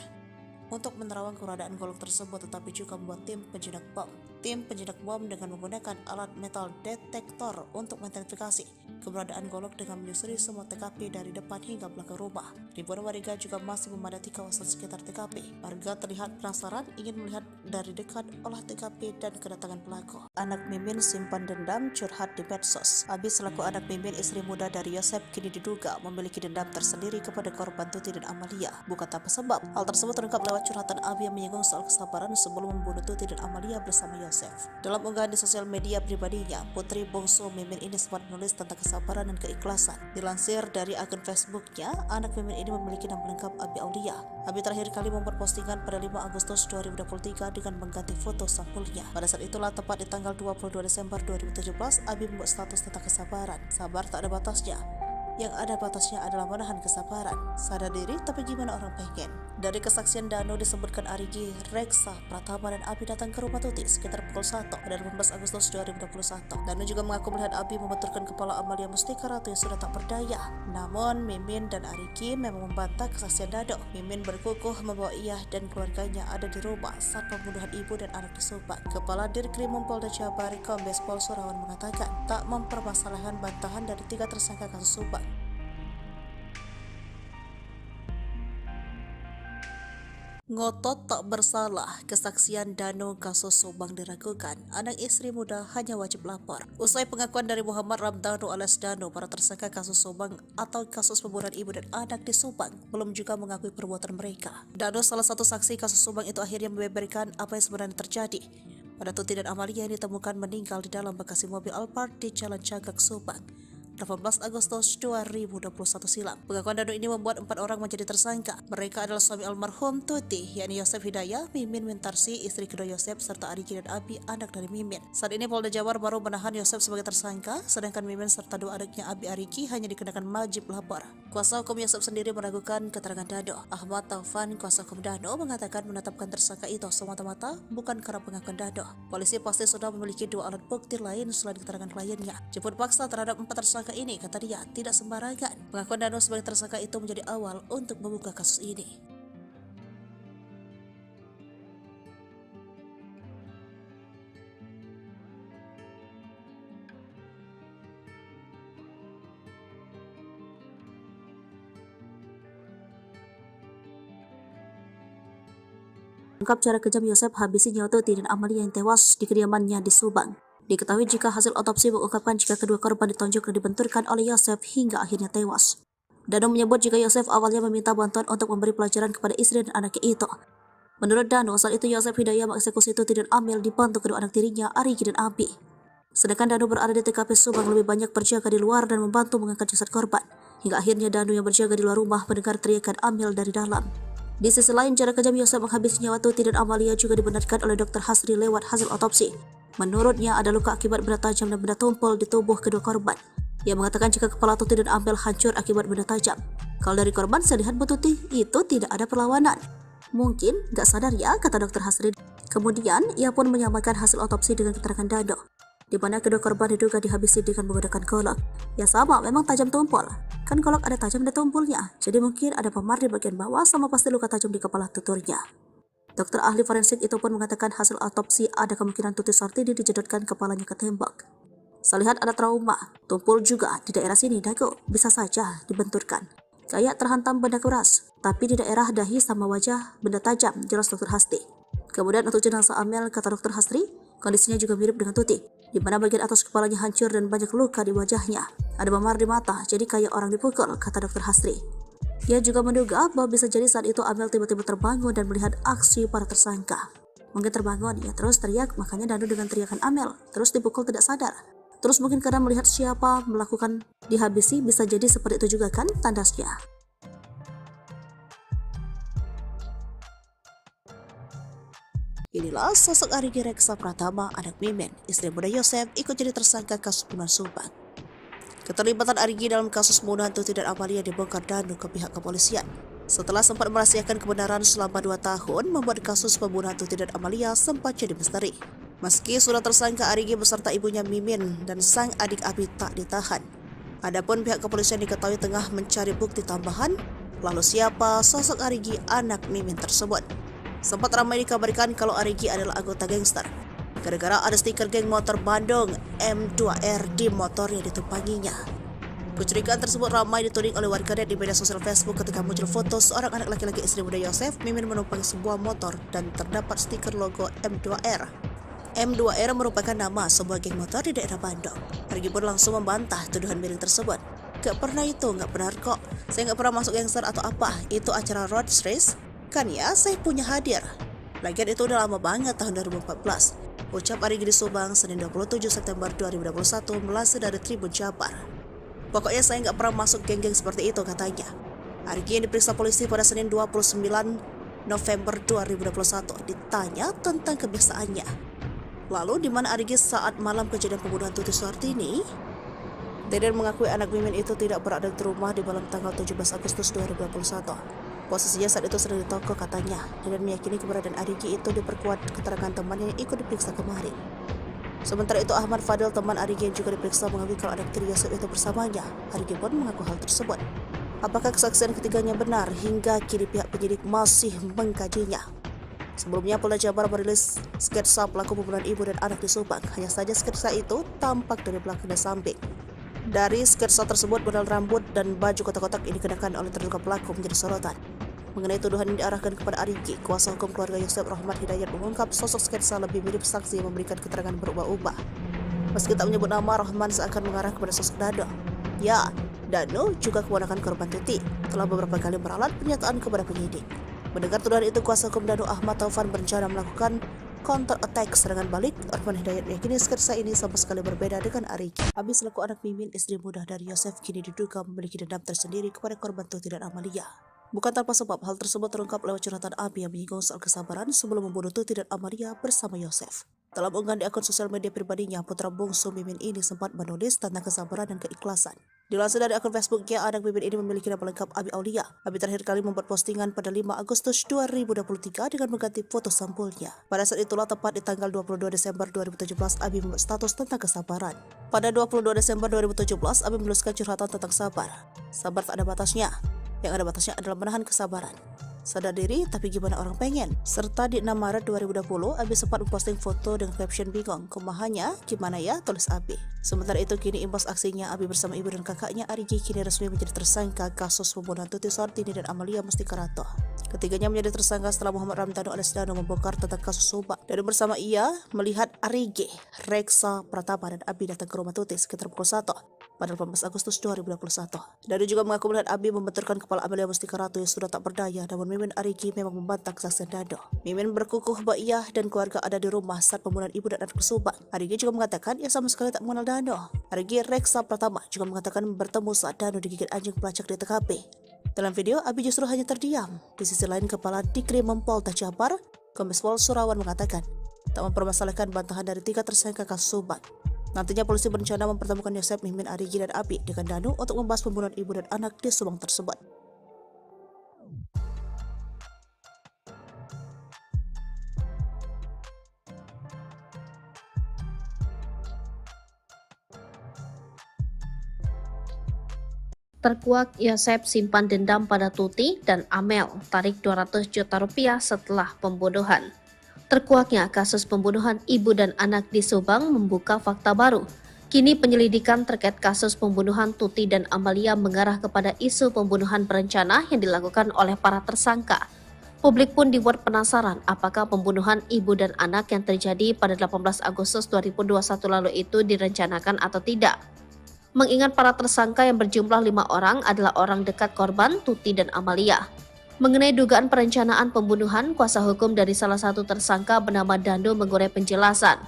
Speaker 3: untuk menerawang keberadaan golok tersebut, tetapi juga membuat tim penjinak bom. Tim penjinak bom dengan menggunakan alat metal detektor untuk mengidentifikasi keberadaan golok dengan menyusuri semua TKP dari depan hingga belakang rumah. Ribuan warga juga masih memadati kawasan sekitar TKP. Warga terlihat penasaran ingin melihat dari dekat olah TKP dan kedatangan pelaku. Anak Mimin simpan dendam curhat di medsos. Abi selaku anak Mimin, istri muda dari Yosep, kini diduga memiliki dendam tersendiri kepada korban Tuti dan Amalia. Bukan tanpa sebab. Hal tersebut terungkap lewat curhatan Abi yang menyinggung soal kesabaran sebelum membunuh Tuti dan Amalia bersama Yosef. Dalam unggahan di sosial media pribadinya, putri bungsu Mimin ini sempat menulis tentang kesabaran dan keikhlasan. Dilansir dari akun Facebooknya, anak Mimin ini memiliki nama lengkap Abi Aulia. Abi terakhir kali membuat postingan pada 5 Agustus 2023 dengan mengganti foto sampulnya. Pada saat itulah, tepat di tanggal 22 Desember 2017, Abi membuat status tentang kesabaran. Sabar tak ada batasnya. Yang ada batasnya adalah menahan kesabaran. Sadar diri, tapi gimana orang pengen? Dari kesaksian Dano disebutkan Arigi, Reksa, Pratama, dan Abi datang ke rumah Tuti sekitar pukul 1 pada 18 Agustus 2021. Dano juga mengaku melihat Abi membenturkan kepala Amalia Mustika Ratu yang sudah tak berdaya. Namun, Mimin dan Arigi memang membantah kesaksian Dano. Mimin berkukuh membawa ia dan keluarganya ada di rumah saat pembunuhan ibu dan anak di Subang. Kepala Dirkrimum Polda Jabar, Kombes Pol Surawan, mengatakan tak mempermasalahkan bantahan dari 3 tersangka kasus Subang. Ngotot tak bersalah, kesaksian Dano kasus Subang diragukan. Anak istri muda hanya wajib lapor. Usai pengakuan dari Muhammad Ramdhanu alias Dano, para tersangka kasus Subang atau kasus pembunuhan ibu dan anak di Subang belum juga mengakui perbuatan mereka. Dano, salah satu saksi kasus Subang itu, akhirnya membeberkan apa yang sebenarnya terjadi pada Tuti dan Amalia yang ditemukan meninggal di dalam bagasi mobil Alphard di Jalan Cagak, Subang 18 Agustus 2021 silam. Pengakuan Dano ini membuat 4 orang menjadi tersangka. Mereka adalah suami almarhum Tuti, yakni Yosef Hidayah, Mimin Mintarsi, istri kedua Yosef, serta Arigi dan Abi, anak dari Mimin. Saat ini Polda Jabar baru menahan Yosef sebagai tersangka, sedangkan Mimin serta 2 adiknya Abi, Arigi hanya dikenakan wajib lapor. Kuasa hukum Yosef sendiri meragukan keterangan Dano. Ahmad Taufan, kuasa hukum Dano, mengatakan menetapkan tersangka itu semata-mata bukan karena pengakuan Dano. Polisi pasti sudah memiliki 2 alat bukti lain selain keterangan kliennya. Jemput paksa terhadap 4 tersangka ini, kata dia, tidak sembarangan. Pengakuan Dano sebagai tersangka itu menjadi awal untuk membuka kasus ini. Ungkap cara kejam Yosef habisi nyawa Tuti dan Amalia yang tewas di kediamannya di Subang. Diketahui jika hasil otopsi mengungkapkan jika kedua korban ditonjok dan dibenturkan oleh Yosef hingga akhirnya tewas. Danu menyebut jika Yosef awalnya meminta bantuan untuk memberi pelajaran kepada istri dan anaknya itu. Menurut Danu, saat itu Yosef Hidayah mengeksekusi Tuti dan Amel dibantu kedua anak tirinya, Arigi dan Abi. Sedangkan Danu berada di TKP Subang lebih banyak berjaga di luar dan membantu mengangkat jasad korban. Hingga akhirnya Danu yang berjaga di luar rumah mendengar teriakan Amel dari dalam. Di sisi lain, cara kejam Yosef menghabisi nyawa Tuti dan Amalia juga dibenarkan oleh Dr. Hasri lewat hasil otopsi. Menurutnya ada luka akibat benda tajam dan benda tumpul di tubuh kedua korban. Ia mengatakan jika kepala Tuti dan Amel hancur akibat benda tajam. Kalau dari korban, saya lihat Bu Tuti itu tidak ada perlawanan. Mungkin gak sadar ya, kata Dr. Hasri. Kemudian, ia pun menyamakan hasil otopsi dengan keterangan Danu, di mana kedua korban diduga dihabisi dengan menggunakan golok. Ya sama, memang tajam tumpul. Kan golok ada tajam dan tumpulnya, jadi mungkin ada memar di bagian bawah sama pasti luka tajam di kepala tuturnya. Dokter ahli forensik itu pun mengatakan hasil otopsi ada kemungkinan Tuti Sartini dijedotkan kepalanya ke tembok. Saya lihat ada trauma, tumpul juga di daerah sini dagu, bisa saja dibenturkan. Kayak terhantam benda keras, tapi di daerah dahi sama wajah benda tajam, jelas Dr. Hasri. Kemudian untuk jenazah Amel, kata Dr. Hasri, kondisinya juga mirip dengan Tuti, di mana bagian atas kepalanya hancur dan banyak luka di wajahnya. Ada memar di mata, jadi kayak orang dipukul, kata Dr. Hasri. Ia juga menduga bahwa bisa jadi saat itu Amel tiba-tiba terbangun dan melihat aksi para tersangka. Mungkin terbangun, ia terus teriak, makanya Danu dengan teriakan Amel, terus dipukul tidak sadar. Terus mungkin karena melihat siapa melakukan dihabisi, bisa jadi seperti itu juga kan, tandasnya. Inilah sosok Arigi Reksa Pratama, anak Mimin, istri muda Yosef, ikut jadi tersangka kasus pembunuhan Subang. Keterlibatan Arigi dalam kasus pembunuhan Tuti dan Amalia dibongkar Danu ke pihak kepolisian. Setelah sempat merahasiakan kebenaran selama 2 tahun, membuat kasus pembunuhan Tuti dan Amalia sempat jadi misteri. Meski sudah tersangka, Arigi beserta ibunya Mimin dan sang adik Abi tak ditahan. Adapun pihak kepolisian diketahui tengah mencari bukti tambahan, lalu siapa sosok Arigi anak Mimin tersebut. Sempat ramai dikabarkan kalau Arigi adalah anggota gangster, gara-gara ada stiker geng motor Bandung M2R di motor yang ditumpanginya. Kecurigaan tersebut ramai dituding oleh warganet di media sosial Facebook ketika muncul foto seorang anak laki-laki istri muda Yosef, Mimin menumpangi sebuah motor dan terdapat stiker logo M2R. M2R merupakan nama sebuah geng motor di daerah Bandung. Arigi pun langsung membantah tuduhan miring tersebut. Gak pernah itu, gak benar kok. Saya gak pernah masuk gangster atau apa, itu acara road race. Kan ya, saya punya hadir. Lagian itu udah lama banget, tahun 2014. Ucap Arigi di Subang, Senin 27 September 2021, melansir dari Tribun Jabar. Pokoknya saya nggak pernah masuk geng-geng seperti itu, katanya. Arigi yang diperiksa polisi pada Senin 29 November 2021 ditanya tentang kebiasaannya. Lalu di mana Arigi saat malam kejadian pembunuhan Tuti Sartini? Deden mengakui anak Mimin itu tidak berada di rumah di malam tanggal 17 Agustus 2021. Posisinya saat itu sedang di toko, katanya. Deden meyakini keberadaan Arigi itu diperkuat keterangan temannya yang ikut diperiksa kemarin. Sementara itu Ahmad Fadil, teman Arigi yang juga diperiksa, mengakui kalau anak tiri Yosef itu bersamanya. Arigi pun mengaku hal tersebut. Apakah kesaksian ketiganya benar? Hingga kini pihak penyidik masih mengkajinya. Sebelumnya Polda Jabar merilis sketsa pelaku pembunuhan ibu dan anak di Subang. Hanya saja sketsa itu tampak dari belakang dan samping. Dari sketsa tersebut, model rambut dan baju kotak-kotak yang dikenakan oleh terduga pelaku menjadi sorotan. Mengenai tuduhan yang diarahkan kepada Arigi, kuasa hukum keluarga Yosef Rahmat Hidayat mengungkap sosok sketsa lebih mirip saksi yang memberikan keterangan berubah-ubah. Meski tak menyebut nama, Rahman seakan mengarah kepada sosok Danu. Ya, Danu juga keponakan korban Tuti, telah beberapa kali meralat pernyataan kepada penyidik. Mendengar tuduhan itu, kuasa hukum Danu Ahmad Taufan berencana melakukan counter attack serangan balik. Rahman Hidayat meyakini sketsa ini sama sekali berbeda dengan Arigi. Abi selaku anak Mimin, istri muda dari Yosef, kini diduga memiliki dendam tersendiri kepada korban Tuti dan Amalia. Bukan tanpa sebab, hal tersebut terungkap lewat curhatan Abi yang menyinggung soal kesabaran sebelum membunuh Tuti dan Amalia bersama Yosef. Dalam unggahan di akun sosial media pribadinya, putra bungsu Mimin ini sempat menulis tentang kesabaran dan keikhlasan. Dilansir dari akun Facebooknya, anak Mimin ini memiliki nama lengkap Abi Aulia. Abi terakhir kali membuat postingan pada 5 Agustus 2023 dengan mengganti foto sampulnya. Pada saat itulah, tepat di tanggal 22 Desember 2017, Abi membuat status tentang kesabaran. Pada 22 Desember 2017, Abi menuliskan curhatan tentang sabar. Sabar tak ada batasnya. Yang ada batasnya adalah menahan kesabaran. sadar diri tapi gimana orang pengen. Serta di 6 Maret 2020, Abi sempat memposting foto dengan caption bingung, kumahannya, gimana ya, tulis Abi. Sementara itu kini imbas aksinya, Abi bersama ibu dan kakaknya Arigi kini resmi menjadi tersangka kasus pembunuhan Tuti Suhartini dan Amalia Mustikarato. Ketiganya menjadi tersangka setelah Muhammad Ramdhanu alias Danu membongkar tentang kasus subak. Dan bersama ia melihat Arigi, Reksa Pratama dan Abi datang ke rumah Tuti sekitar pukul 1 pada 18 Agustus 2021. Danu juga mengaku melihat Abi membenturkan kepala Amalia Mustikarato yang sudah tak berdaya, namun Mimin Arigi memang membantah kesaksian Danu. Mimin berkukuh bahwa ia dan keluarga ada di rumah saat pembunuhan ibu dan anak tersubak. Arigi juga mengatakan ia sama sekali tak mengenal Danu. Arigi Reksa Pratama juga mengatakan bertemu saat Danu digigit anjing pelacak di TKP. Dalam video, Abi justru hanya terdiam. Di sisi lain, Kepala Dikrimum Polda Jabar, Kombes Pol Surawan mengatakan tak mempermasalahkan bantahan dari 3 tersangka kasus subak. Nantinya polisi berencana mempertemukan Yosep, Mimin, Arigi, dan Abi dengan Danu untuk membahas pembunuhan ibu dan anak di Subang tersebut.
Speaker 2: Terkuak Yosep simpan dendam pada Tuti dan Amel, tarik 200 juta rupiah setelah pembunuhan. Terkuaknya kasus pembunuhan ibu dan anak di Subang membuka fakta baru. Kini penyelidikan terkait kasus pembunuhan Tuti dan Amalia mengarah kepada isu pembunuhan berencana yang dilakukan oleh para tersangka. Publik pun dibuat penasaran apakah pembunuhan ibu dan anak yang terjadi pada 18 Agustus 2021 lalu itu direncanakan atau tidak. Mengingat para tersangka yang berjumlah 5 orang adalah orang dekat korban Tuti dan Amalia. Mengenai dugaan perencanaan pembunuhan, kuasa hukum dari salah satu tersangka bernama Danu mengurai penjelasan.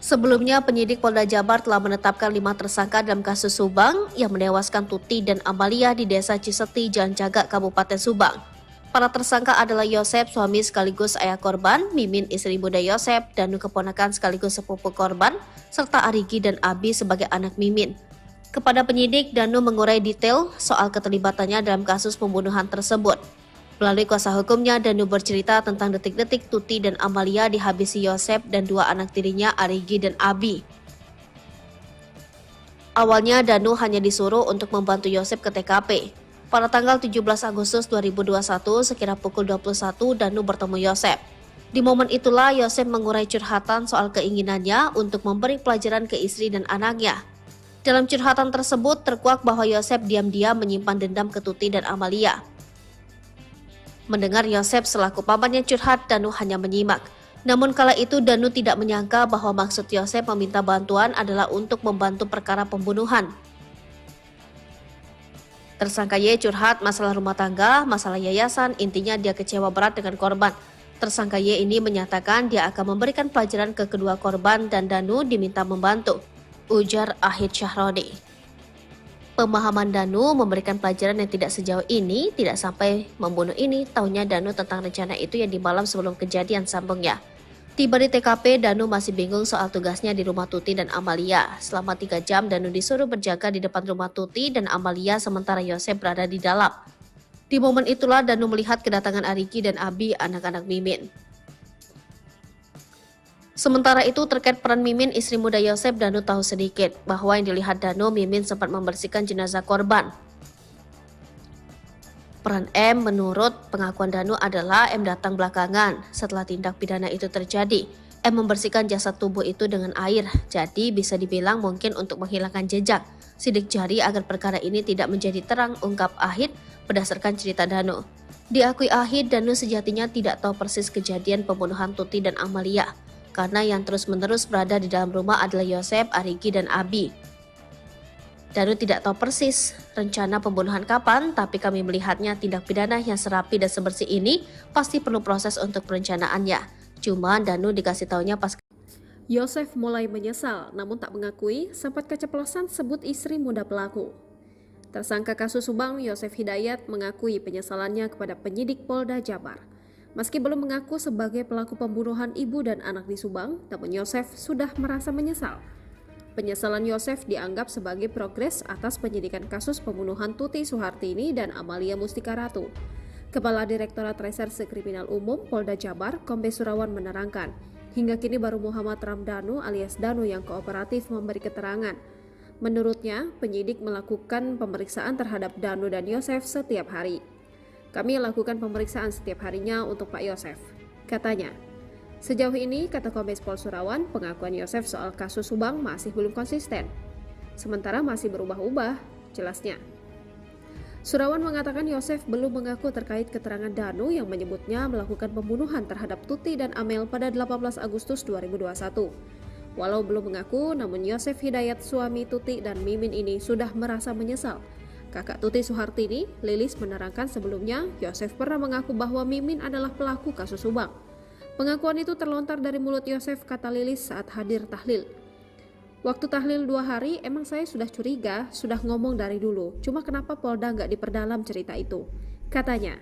Speaker 2: Sebelumnya, penyidik Polda Jabar telah menetapkan 5 tersangka dalam kasus Subang yang menewaskan Tuti dan Amalia di Desa Ciseti, Jalan Jagak, Kabupaten Subang. Para tersangka adalah Yosep, suami sekaligus ayah korban, Mimin, istri muda Yosep, Danu keponakan sekaligus sepupu korban, serta Arigi dan Abi sebagai anak Mimin. Kepada penyidik, Danu mengurai detail soal keterlibatannya dalam kasus pembunuhan tersebut. Melalui kuasa hukumnya, Danu bercerita tentang detik-detik Tuti dan Amalia dihabisi Yosep dan 2 anak tirinya Arigi dan Abi. Awalnya, Danu hanya disuruh untuk membantu Yosep ke TKP. Pada tanggal 17 Agustus 2021, sekira pukul 21, Danu bertemu Yosep. Di momen itulah Yosep mengurai curhatan soal keinginannya untuk memberi pelajaran ke istri dan anaknya. Dalam curhatan tersebut terkuak bahwa Yosep diam-diam menyimpan dendam ke Tuti dan Amalia. Mendengar Yosep selaku pamannya curhat, Danu hanya menyimak. Namun kala itu Danu tidak menyangka bahwa maksud Yosep meminta bantuan adalah untuk membantu perkara pembunuhan. Tersangka Y curhat masalah rumah tangga, masalah yayasan, intinya dia kecewa berat dengan korban. Tersangka Y ini menyatakan dia akan memberikan pelajaran ke kedua korban dan Danu diminta membantu, ujar Ahid Syahroni. Pemahaman Danu memberikan pelajaran yang tidak sejauh ini, tidak sampai membunuh ini, taunya Danu tentang rencana itu yang di malam sebelum kejadian, sambungnya. Tiba di TKP, Danu masih bingung soal tugasnya di rumah Tuti dan Amalia. Selama 3 jam, Danu disuruh berjaga di depan rumah Tuti dan Amalia sementara Yosep berada di dalam. Di momen itulah Danu melihat kedatangan Arigi dan Abi, anak-anak Mimin. Sementara itu terkait peran Mimin, istri muda Yosep, Danu tahu sedikit bahwa yang dilihat Danu, Mimin sempat membersihkan jenazah korban. Peran M menurut pengakuan Danu adalah M datang belakangan setelah tindak pidana itu terjadi. M membersihkan jasad tubuh itu dengan air, jadi bisa dibilang mungkin untuk menghilangkan jejak, sidik jari agar perkara ini tidak menjadi terang, ungkap Ahid berdasarkan cerita Danu. Diakui Ahid, Danu sejatinya tidak tahu persis kejadian pembunuhan Tuti dan Amalia, karena yang terus-menerus berada di dalam rumah adalah Yosep, Arigi, dan Abi. Danu tidak tahu persis rencana pembunuhan kapan, tapi kami melihatnya tindak pidana yang serapi dan sebersih ini pasti perlu proses untuk perencanaannya. Cuma Danu dikasih taunya pas.
Speaker 1: Yosef mulai menyesal, namun tak mengakui sempat keceplosan sebut istri muda pelaku. Tersangka kasus Subang, Yosef Hidayat mengakui penyesalannya kepada penyidik Polda Jabar. Meski belum mengaku sebagai pelaku pembunuhan ibu dan anak di Subang, namun Yosef sudah merasa menyesal. Penyesalan Yosef dianggap sebagai progres atas penyidikan kasus pembunuhan Tuti Suhartini dan Amalia Mustikarato. Kepala Direktorat Reserse Kriminal Umum Polda Jabar, Kombes Surawan menerangkan, hingga kini baru Muhammad Ramdhanu alias Danu yang kooperatif memberi keterangan. Menurutnya, penyidik melakukan pemeriksaan terhadap Danu dan Yosef setiap hari. Kami lakukan pemeriksaan setiap harinya untuk Pak Yosef. Katanya, sejauh ini, kata Kombes Pol Surawan, pengakuan Yosef soal kasus Subang masih belum konsisten. Sementara masih berubah-ubah, jelasnya. Surawan mengatakan Yosef belum mengaku terkait keterangan Danu yang menyebutnya melakukan pembunuhan terhadap Tuti dan Amel pada 18 Agustus 2021. Walau belum mengaku, namun Yosef Hidayat, suami Tuti dan Mimin ini sudah merasa menyesal. Kakak Tuti Suhartini, Lilis, menerangkan sebelumnya Yosef pernah mengaku bahwa Mimin adalah pelaku kasus Subang. Pengakuan itu terlontar dari mulut Yosef, kata Lilis saat hadir tahlil. Waktu tahlil 2 hari, emang saya sudah curiga, sudah ngomong dari dulu. Cuma kenapa Polda nggak diperdalam cerita itu? Katanya.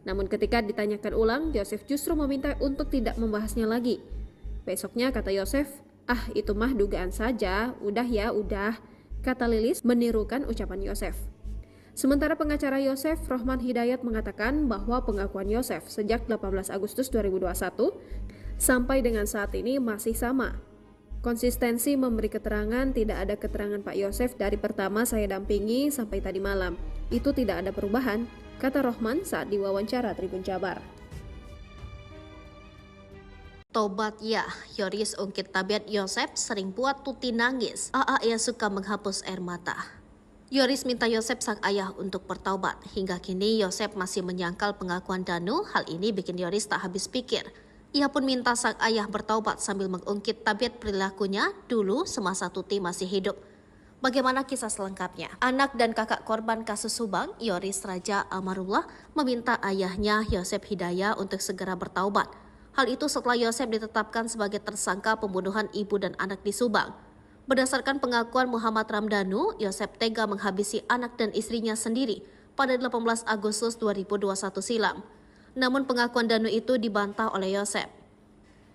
Speaker 1: Namun ketika ditanyakan ulang, Yosef justru meminta untuk tidak membahasnya lagi. Besoknya kata Yosef, itu mah dugaan saja, udah ya, udah. Kata Lilis menirukan ucapan Yosef. Sementara pengacara Yosef, Rohman Hidayat, mengatakan bahwa pengakuan Yosef sejak 18 Agustus 2021 sampai dengan saat ini masih sama. Konsistensi memberi keterangan, tidak ada keterangan Pak Yosef dari pertama saya dampingi sampai tadi malam. Itu tidak ada perubahan, kata Rohman saat diwawancara Tribun Jabar.
Speaker 2: Tobat ya, Yoris ungkit tabiat Yosep sering buat Tuti nangis. Ia suka menghapus air mata. Yoris minta Yosep sang ayah untuk bertaubat. Hingga kini Yosep masih menyangkal pengakuan Danu. Hal ini bikin Yoris tak habis pikir. Ia pun minta sang ayah bertaubat sambil mengungkit tabiat perilakunya dulu semasa Tuti masih hidup. Bagaimana kisah selengkapnya? Anak dan kakak korban kasus Subang, Yoris Raja Amarullah, meminta ayahnya Yosep Hidayat untuk segera bertaubat. Hal itu setelah Yosep ditetapkan sebagai tersangka pembunuhan ibu dan anak di Subang. Berdasarkan pengakuan Muhammad Ramdhanu, Yosep tega menghabisi anak dan istrinya sendiri pada 18 Agustus 2021 silam. Namun pengakuan Danu itu dibantah oleh Yosep.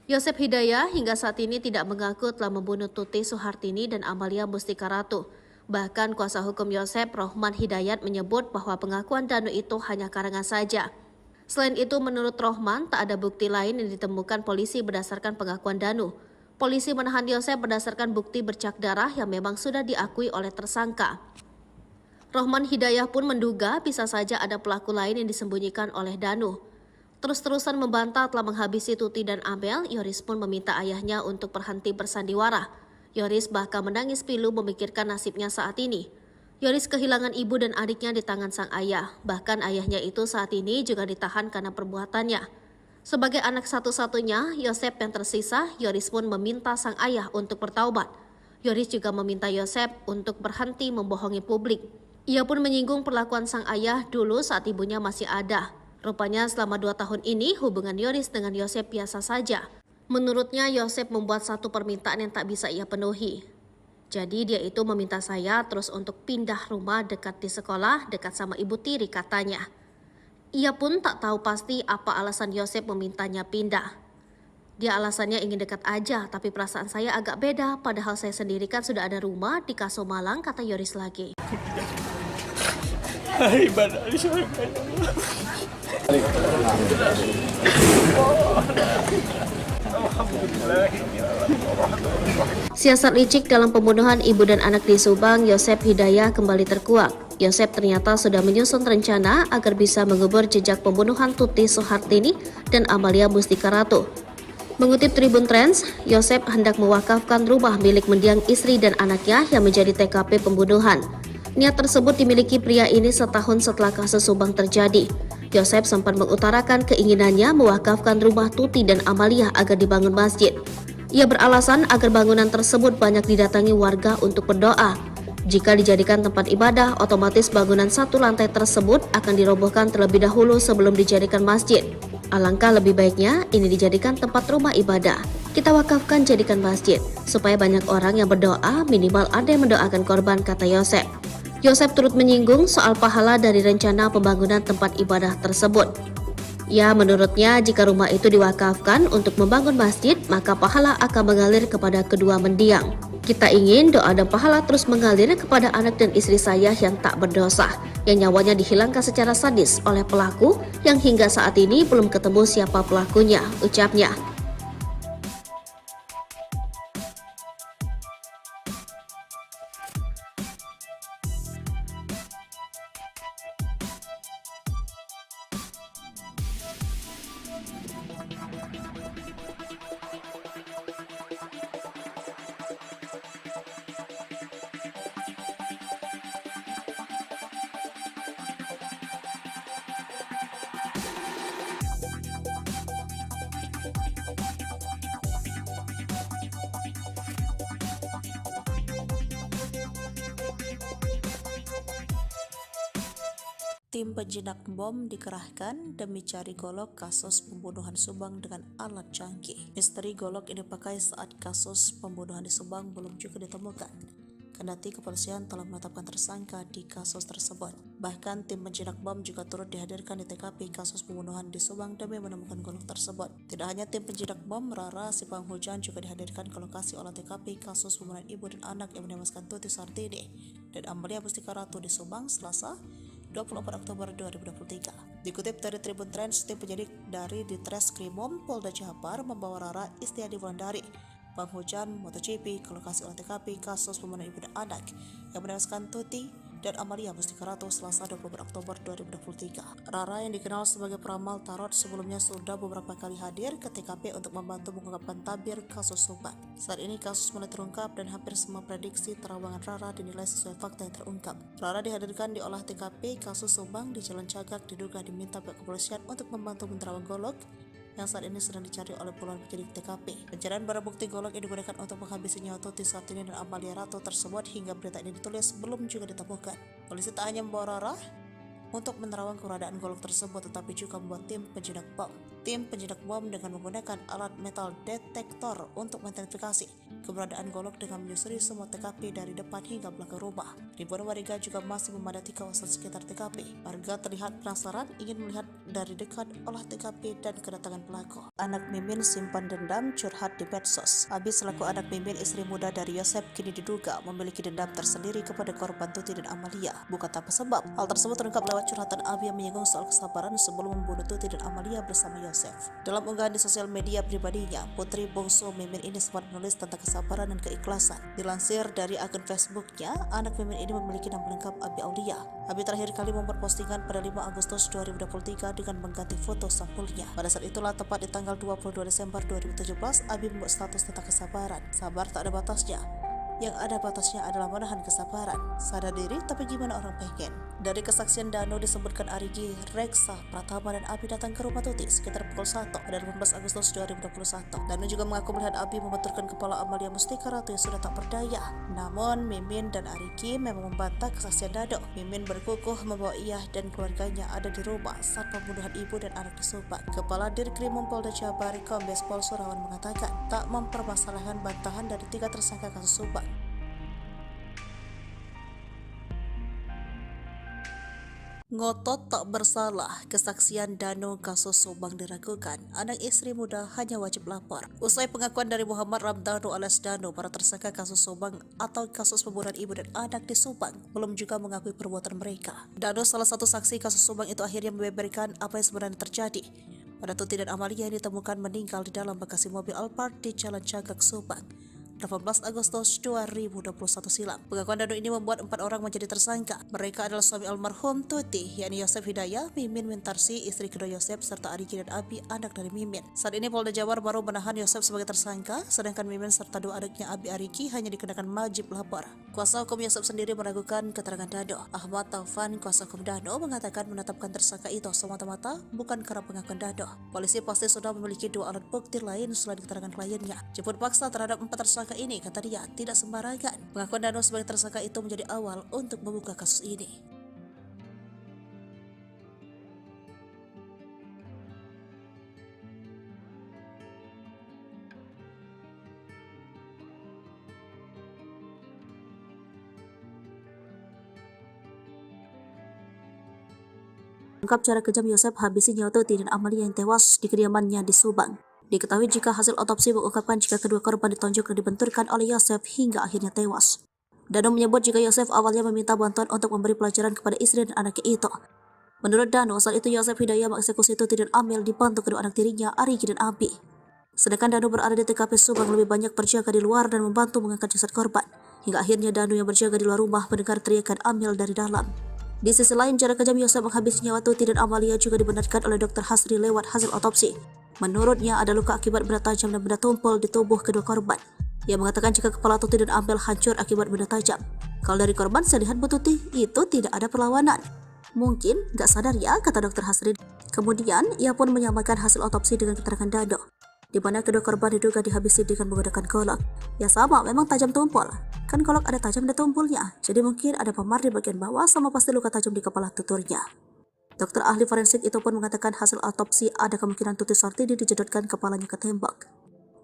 Speaker 2: Yosep Hidayat hingga saat ini tidak mengaku telah membunuh Tuti Suhartini dan Amalia Mustika Ratu. Bahkan kuasa hukum Yosep, Rohman Hidayat, menyebut bahwa pengakuan Danu itu hanya karangan saja. Selain itu, menurut Rohman, tak ada bukti lain yang ditemukan polisi berdasarkan pengakuan Danu. Polisi menahan Yosep berdasarkan bukti bercak darah yang memang sudah diakui oleh tersangka. Rohman Hidayat pun menduga bisa saja ada pelaku lain yang disembunyikan oleh Danu. Terus-terusan membantah telah menghabisi Tuti dan Amel, Yoris pun meminta ayahnya untuk berhenti bersandiwara. Yoris bahkan menangis pilu memikirkan nasibnya saat ini. Yoris kehilangan ibu dan adiknya di tangan sang ayah. Bahkan ayahnya itu saat ini juga ditahan karena perbuatannya. Sebagai anak satu-satunya, Yosep yang tersisa, Yoris pun meminta sang ayah untuk bertaubat. Yoris juga meminta Yosep untuk berhenti membohongi publik. Ia pun menyinggung perlakuan sang ayah dulu saat ibunya masih ada. Rupanya selama 2 tahun ini hubungan Yoris dengan Yosep biasa saja. Menurutnya Yosep membuat satu permintaan yang tak bisa ia penuhi. Jadi dia itu meminta saya terus untuk pindah rumah dekat di sekolah, dekat sama ibu tiri katanya. Ia pun tak tahu pasti apa alasan Yosep memintanya pindah. Dia alasannya ingin dekat aja, tapi perasaan saya agak beda. Padahal saya sendiri kan sudah ada rumah di Kaso Malang, kata Yoris lagi.
Speaker 4: Ibadah di surga ya Allah.
Speaker 2: Siasat licik dalam pembunuhan ibu dan anak di Subang, Yosep Hidayat kembali terkuak. Yosep ternyata sudah menyusun rencana agar bisa mengubur jejak pembunuhan Tuti Suhartini dan Amalia Mustika Ratu. Mengutip Tribun Trends, Yosep hendak mewakafkan rumah milik mendiang istri dan anaknya yang menjadi TKP pembunuhan. Niat tersebut dimiliki pria ini setahun setelah kasus Subang terjadi. Yosep sempat mengutarakan keinginannya mewakafkan rumah Tuti dan Amalia agar dibangun masjid. Ia beralasan agar bangunan tersebut banyak didatangi warga untuk berdoa. Jika dijadikan tempat ibadah, otomatis bangunan satu lantai tersebut akan dirobohkan terlebih dahulu sebelum dijadikan masjid. Alangkah lebih baiknya ini dijadikan tempat rumah ibadah. Kita wakafkan jadikan masjid, supaya banyak orang yang berdoa, minimal ada yang mendoakan korban, kata Yosep. Yosep turut menyinggung soal pahala dari rencana pembangunan tempat ibadah tersebut. Ya, menurutnya jika rumah itu diwakafkan untuk membangun masjid, maka pahala akan mengalir kepada kedua mendiang. Kita ingin doa dan pahala terus mengalir kepada anak dan istri saya yang tak berdosa, yang nyawanya dihilangkan secara sadis oleh pelaku yang hingga saat ini belum ketemu siapa pelakunya, ucapnya.
Speaker 3: Tim penjinak bom dikerahkan demi cari golok kasus pembunuhan Subang dengan alat canggih. Misteri golok ini dipakai saat kasus pembunuhan di Subang belum juga ditemukan. Kendati kepolisian telah menetapkan tersangka di kasus tersebut. Bahkan tim penjinak bom juga turut dihadirkan di TKP kasus pembunuhan di Subang demi menemukan golok tersebut. Tidak hanya tim penjinak bom, Rara si penghujan juga dihadirkan ke lokasi olah TKP kasus pembunuhan ibu dan anak yang menewaskan Tuti Sartini dan Amalia Mustika Ratu di Subang Selasa 24 Oktober 2023. Dikutip dari Tribun Trends, tim penyidik dari Ditreskrimum Polda Jabar membawa Rara Istiadi Wulandari, penghujan MotoGP, ke lokasi olah TKP kasus pembunuhan ibu dan anak yang menewaskan Tuti dan Amalia Mustika Ratu Selasa 24 Oktober 2023. Rara yang dikenal sebagai peramal tarot sebelumnya sudah beberapa kali hadir ke TKP untuk membantu mengungkapkan tabir kasus Subang. Saat ini kasus mulai terungkap dan hampir semua prediksi terawangan Rara dinilai sesuai fakta yang terungkap. Rara dihadirkan di olah TKP kasus Subang di Jalan Cagak diduga diminta pihak kepolisian untuk membantu menerawang golok yang saat ini sedang dicari oleh puluhan penyidik TKP. Pencarian barang bukti golok yang digunakan untuk menghabisi nyawa Tuti Sartini dan Amalia Ratu tersebut hingga berita ini ditulis belum juga ditemukan. Polisi tak hanya membawa Rara untuk menerawang keberadaan golok tersebut, tetapi juga membuat tim penjinak bom. Tim penjinak bom dengan menggunakan alat metal detektor untuk mengidentifikasi keberadaan golok dengan menyusuri semua TKP dari depan hingga belakang rumah. Ribuan warga juga masih memadati kawasan sekitar TKP. Warga terlihat penasaran ingin melihat dari dekat olah TKP dan kedatangan pelaku. Anak Mimin simpan dendam curhat di medsos. Abi selaku anak Mimin, istri muda dari Yosep, kini diduga memiliki dendam tersendiri kepada korban Tuti dan Amalia. Bukan tanpa sebab. Hal tersebut terungkap lewat curhatan Abi yang menyinggung soal kesabaran sebelum membunuh Tuti dan Amalia bersama Yosef. Dalam unggahan di sosial media pribadinya, putri bungsu Mimin ini sempat menulis tentang kesabaran dan keikhlasan. Dilansir dari akun Facebooknya, anak Mimin ini memiliki nama lengkap Abi Aulia. Abi terakhir kali membuat postingan pada 5 Agustus 2023 dengan mengganti foto sampulnya. Pada saat itulah, tepat di tanggal 22 Desember 2017, Abi membuat status tentang kesabaran. Sabar tak ada batasnya. Yang ada batasnya adalah menahan kesabaran. Sadar diri, tapi gimana orang pengen? Dari kesaksian Dano disebutkan Arigi, Reksa, Pratama, dan Abi datang ke rumah Tuti sekitar pukul 1 pada 18 Agustus 2021. Dano juga mengaku melihat Abi membenturkan kepala Amalia Mustika Ratu yang sudah tak berdaya. Namun, Mimin dan Arigi memang membantah kesaksian Dano. Mimin berkukuh membawa ia dan keluarganya ada di rumah saat pembunuhan ibu dan anak di Subang. Kepala Dirkrimum Polda Jabar, Kombes Pol Surawan mengatakan tak mempermasalahkan bantahan dari 3 tersangka kasus Subang. Ngotot tak bersalah, kesaksian Dano kasus Subang diragukan. Anak istri muda hanya wajib lapor. Usai pengakuan dari Muhammad Ramdhanu alias Dano, para tersangka kasus Subang atau kasus pembunuhan ibu dan anak di Subang belum juga mengakui perbuatan mereka. Dano, salah satu saksi kasus Subang itu, akhirnya membeberkan apa yang sebenarnya terjadi pada Tuti dan Amalia yang ditemukan meninggal di dalam bagasi mobil Alphard di Jalan Cagak, Subang 18 Agustus 2021 silam. Pengakuan Dano ini membuat 4 orang menjadi tersangka. Mereka adalah suami almarhum Tuti, yakni Yosef Hidayah, Mimin Wintarsi, istri kedua Yosef, serta Arigi dan Abi, anak dari Mimin. Saat ini Polda Jabar baru menahan Yosef sebagai tersangka, sedangkan Mimin serta 2 adiknya Abi Arigi hanya dikenakan wajib lapor. Kuasa hukum Yosef sendiri meragukan keterangan Dano. Ahmad Taufan, kuasa hukum Dano, mengatakan menetapkan tersangka itu semata-mata bukan karena pengakuan Dano. Polisi pasti sudah memiliki 2 alat bukti lain selain keterangan kliennya. Jemput paksa terhadap 4 tersangka ini, kata dia, tidak sembarangan. Pengakuan Dano sebagai tersangka itu menjadi awal untuk membuka kasus ini. Ungkap cara kejam Yosef habisi nyawa Tuti dan Amalia yang tewas di kediamannya di Subang. Diketahui jika hasil otopsi mengungkapkan jika kedua korban ditonjok dan dibenturkan oleh Yosef hingga akhirnya tewas. Dano menyebut jika Yosef awalnya meminta bantuan untuk memberi pelajaran kepada istri dan anaknya itu. Menurut Dano, saat itu Yosef Hidayah mengeksekusi Tuti dan Amel dibantu kedua anak tirinya, Arigi dan Abi. Sedangkan Dano berada di TKP Subang lebih banyak berjaga di luar dan membantu mengangkat jasad korban. Hingga akhirnya Dano yang berjaga di luar rumah mendengar teriakan Amel dari dalam. Di sisi lain, cara kejam Yosep menghabisi nyawa Tuti dan Amalia juga dibenarkan oleh Dr. Hasri lewat hasil otopsi. Menurutnya, ada luka akibat benda tajam dan benda tumpul di tubuh kedua korban. Ia mengatakan jika kepala Tuti dan Amel hancur akibat benda tajam. Kalau dari korban, saya lihat Bu Tuti itu tidak ada perlawanan. Mungkin gak sadar ya, kata Dr. Hasri. Kemudian, ia pun menyamakan hasil otopsi dengan keterangan Dado, di mana kedua korban diduga dihabisi dengan menggunakan golok. Ya sama, memang tajam tumpul. Kan golok ada tajam dan tumpulnya, jadi mungkin ada memar di bagian bawah sama pasti luka tajam di kepala tuturnya. Dokter ahli forensik itu pun mengatakan hasil otopsi ada kemungkinan Tuti Sartini dijedotkan kepalanya ke tembok.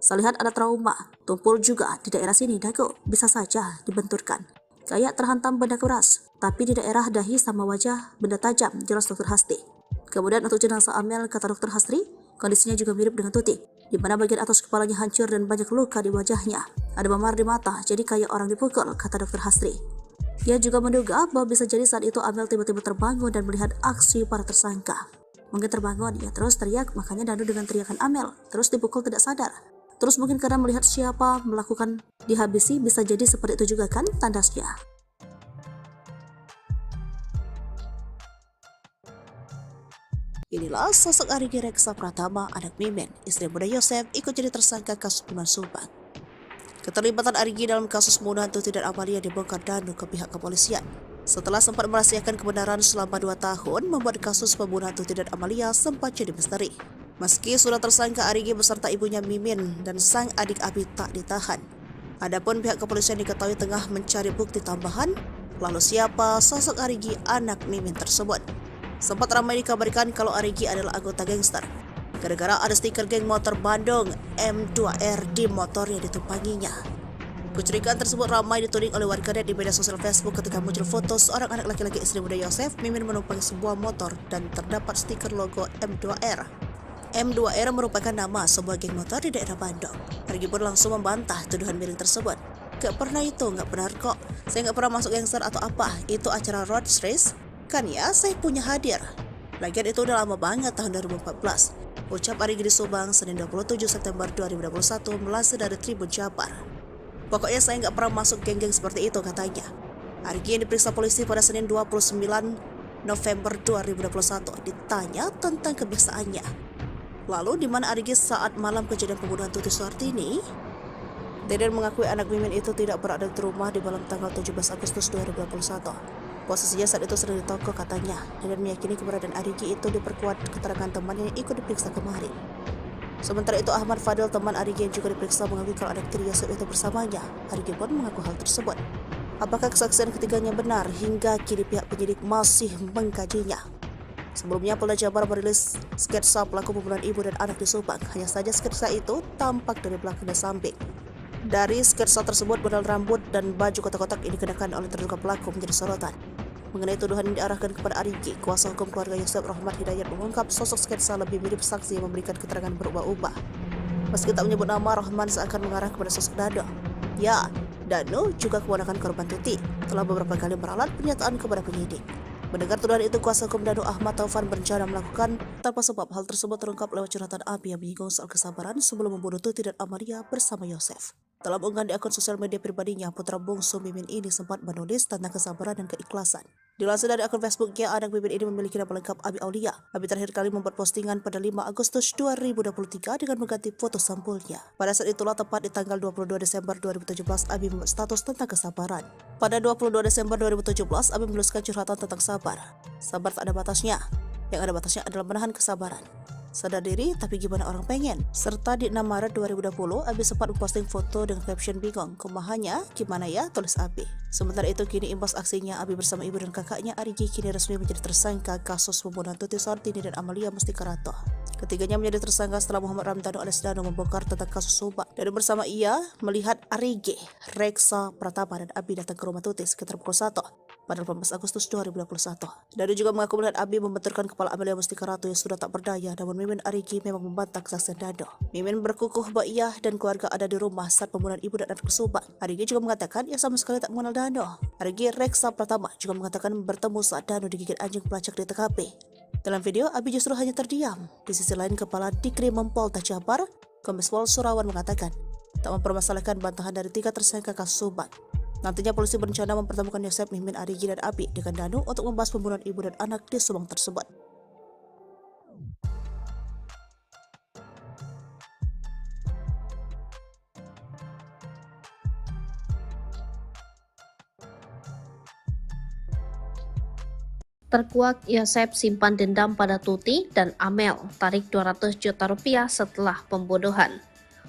Speaker 3: Saya lihat ada trauma, tumpul juga di daerah sini dagu, bisa saja dibenturkan. Kayak terhantam benda keras, tapi di daerah dahi sama wajah benda tajam, jelas Dr. Hasri. Kemudian untuk jenazah Amel, kata Dr. Hasri, kondisinya juga mirip dengan Tuti, di mana bagian atas kepalanya hancur dan banyak luka di wajahnya. Ada memar di mata, jadi kayak orang dipukul, kata Dr. Hasri. Ia juga menduga bahwa bisa jadi saat itu Amel tiba-tiba terbangun dan melihat aksi para tersangka. Mungkin terbangun, ia terus teriak, makanya Danu dengan teriakan Amel, terus dipukul tidak sadar. Terus mungkin karena melihat siapa melakukan dihabisi, bisa jadi seperti itu juga kan tandasnya. Inilah sosok Arigi Reksa Pratama, anak Mimin, istri muda Yosep, ikut jadi tersangka kasus pembunuhan Subang. Keterlibatan Arigi dalam kasus pembunuhan Tuti dan Amalia dibongkar Danu ke pihak kepolisian. Setelah sempat merahasiakan kebenaran selama 2 tahun, membuat kasus pembunuhan Tuti dan Amalia sempat jadi misteri. Meski sudah tersangka, Arigi beserta ibunya Mimin dan sang adik Abi tak ditahan. Adapun pihak kepolisian diketahui tengah mencari bukti tambahan, lalu siapa sosok Arigi anak Mimin tersebut. Sempat ramai dikabarkan kalau Arigi adalah anggota gangster, gara-gara ada stiker geng motor Bandung M2R di motor yang ditumpanginya. Kecurigaan tersebut ramai dituding oleh warganet di media sosial Facebook ketika muncul foto seorang anak laki-laki istri muda Yosef, Mimin menumpangi sebuah motor dan terdapat stiker logo M2R. M2R merupakan nama sebuah geng motor di daerah Bandung. Arigi pun langsung membantah tuduhan miring tersebut. Gak pernah itu, gak benar kok. Saya gak pernah masuk gangster atau apa, itu acara road race. Kan ya, saya punya hadir. Lagian itu udah lama banget, tahun 2014. Ucap Arigi di Subang, Senin 27 September 2021, melansir dari Tribun Jabar. Pokoknya saya nggak pernah masuk geng-geng seperti itu, katanya. Arigi yang diperiksa polisi pada Senin 29 November 2021 ditanya tentang kebiasaannya. Lalu di mana Arigi saat malam kejadian pembunuhan Tuti Sartini? Deden mengakui anak Mimin itu tidak berada di rumah di malam tanggal 17 Agustus 2021. Posisinya saat itu sedang di toko, katanya. Deden meyakini keberadaan Arigi itu diperkuat keterangan temannya yang ikut diperiksa kemarin. Sementara itu Ahmad Fadil, teman Arigi yang juga diperiksa, mengakui kalau anak tiri Yosef itu bersamanya. Arigi pun mengaku hal tersebut. Apakah kesaksian ketiganya benar? Hingga kini pihak penyidik masih mengkajinya. Sebelumnya Polda Jabar merilis sketsa pelaku pembunuhan ibu dan anak di Subang. Hanya saja sketsa itu tampak dari belakang dan samping. Dari sketsa tersebut, model rambut dan baju kotak-kotak yang dikenakan oleh terduga pelaku menjadi sorotan. Mengenai tuduhan yang diarahkan kepada Arigi, kuasa hukum keluarga Yosef Rahmat Hidayat mengungkap sosok sketsa lebih mirip saksi yang memberikan keterangan berubah-ubah. Meski tak menyebut nama, Rahman seakan mengarah kepada sosok Dado. Ya, Danu juga keponakan korban Tuti, telah beberapa kali meralat pernyataan kepada penyidik. Mendengar tuduhan itu, kuasa hukum Danu Ahmad Taufan berencana melakukan tanpa sebab. Hal tersebut terungkap lewat curhatan Abi yang menyinggung soal kesabaran sebelum membunuh Tuti dan Amalia bersama Yosef. Dalam unggahan di akun sosial media pribadinya, putra bungsu Mimin ini sempat menulis tentang kesabaran dan keikhlasan. Dilansir dari akun Facebooknya, anak Mimin ini memiliki nama lengkap Abi Aulia. Abi terakhir kali membuat postingan pada 5 Agustus 2023 dengan mengganti foto sampulnya. Pada saat itulah, tepat di tanggal 22 Desember 2017, Abi membuat status tentang kesabaran. Pada 22 Desember 2017, Abi menuliskan curhatan tentang sabar. Sabar tak ada batasnya. Yang ada batasnya adalah menahan kesabaran. Sadar diri, tapi gimana orang pengen? Serta di 6 Maret 2020, Abi sempat memposting foto dengan caption bingung. Kumahannya, gimana ya? Tulis Abi. Sementara itu, kini imbas aksinya, Abi bersama ibu dan kakaknya Arigi kini resmi menjadi tersangka kasus pembunuhan Tuti Sartini dan Amalia Mustikarato. Ketiganya menjadi tersangka setelah Muhammad Ramdhanu alias Danu membongkar tentang kasus Subang. Dan bersama ia melihat Arigi, Reksa Pratama dan Abi datang ke rumah Tuti sekitar pukul 1 pada 18 Agustus 2021. Danu juga mengaku melihat Abi membenturkan kepala Amalia Mustikarato yang sudah tak berdaya, namun Mimin Arigi memang membantah kesaksian Danu. Mimin berkukuh bahwa ia dan keluarga ada di rumah saat pembunuhan ibu dan anak di Subang. Arigi juga mengatakan ia sama sekali tak mengenal Danu. Arigi Reksa Pratama juga mengatakan bertemu saat Danu digigit anjing pelacak di TKP. Dalam video, Abi justru hanya terdiam. Di sisi lain, Kepala Dikrimum Polda Jabar, Kombes Pol Surawan mengatakan tak mempermasalahkan bantahan dari 3 tersangka kasus Subang. Nantinya polisi berencana mempertemukan Yosep, Mimin, Arigi, dan Abi dengan Danu untuk membahas pembunuhan ibu dan anak di Subang tersebut.
Speaker 2: Terkuak Yosep simpan dendam pada Tuti dan Amel, tarik 200 juta rupiah setelah pembunuhan.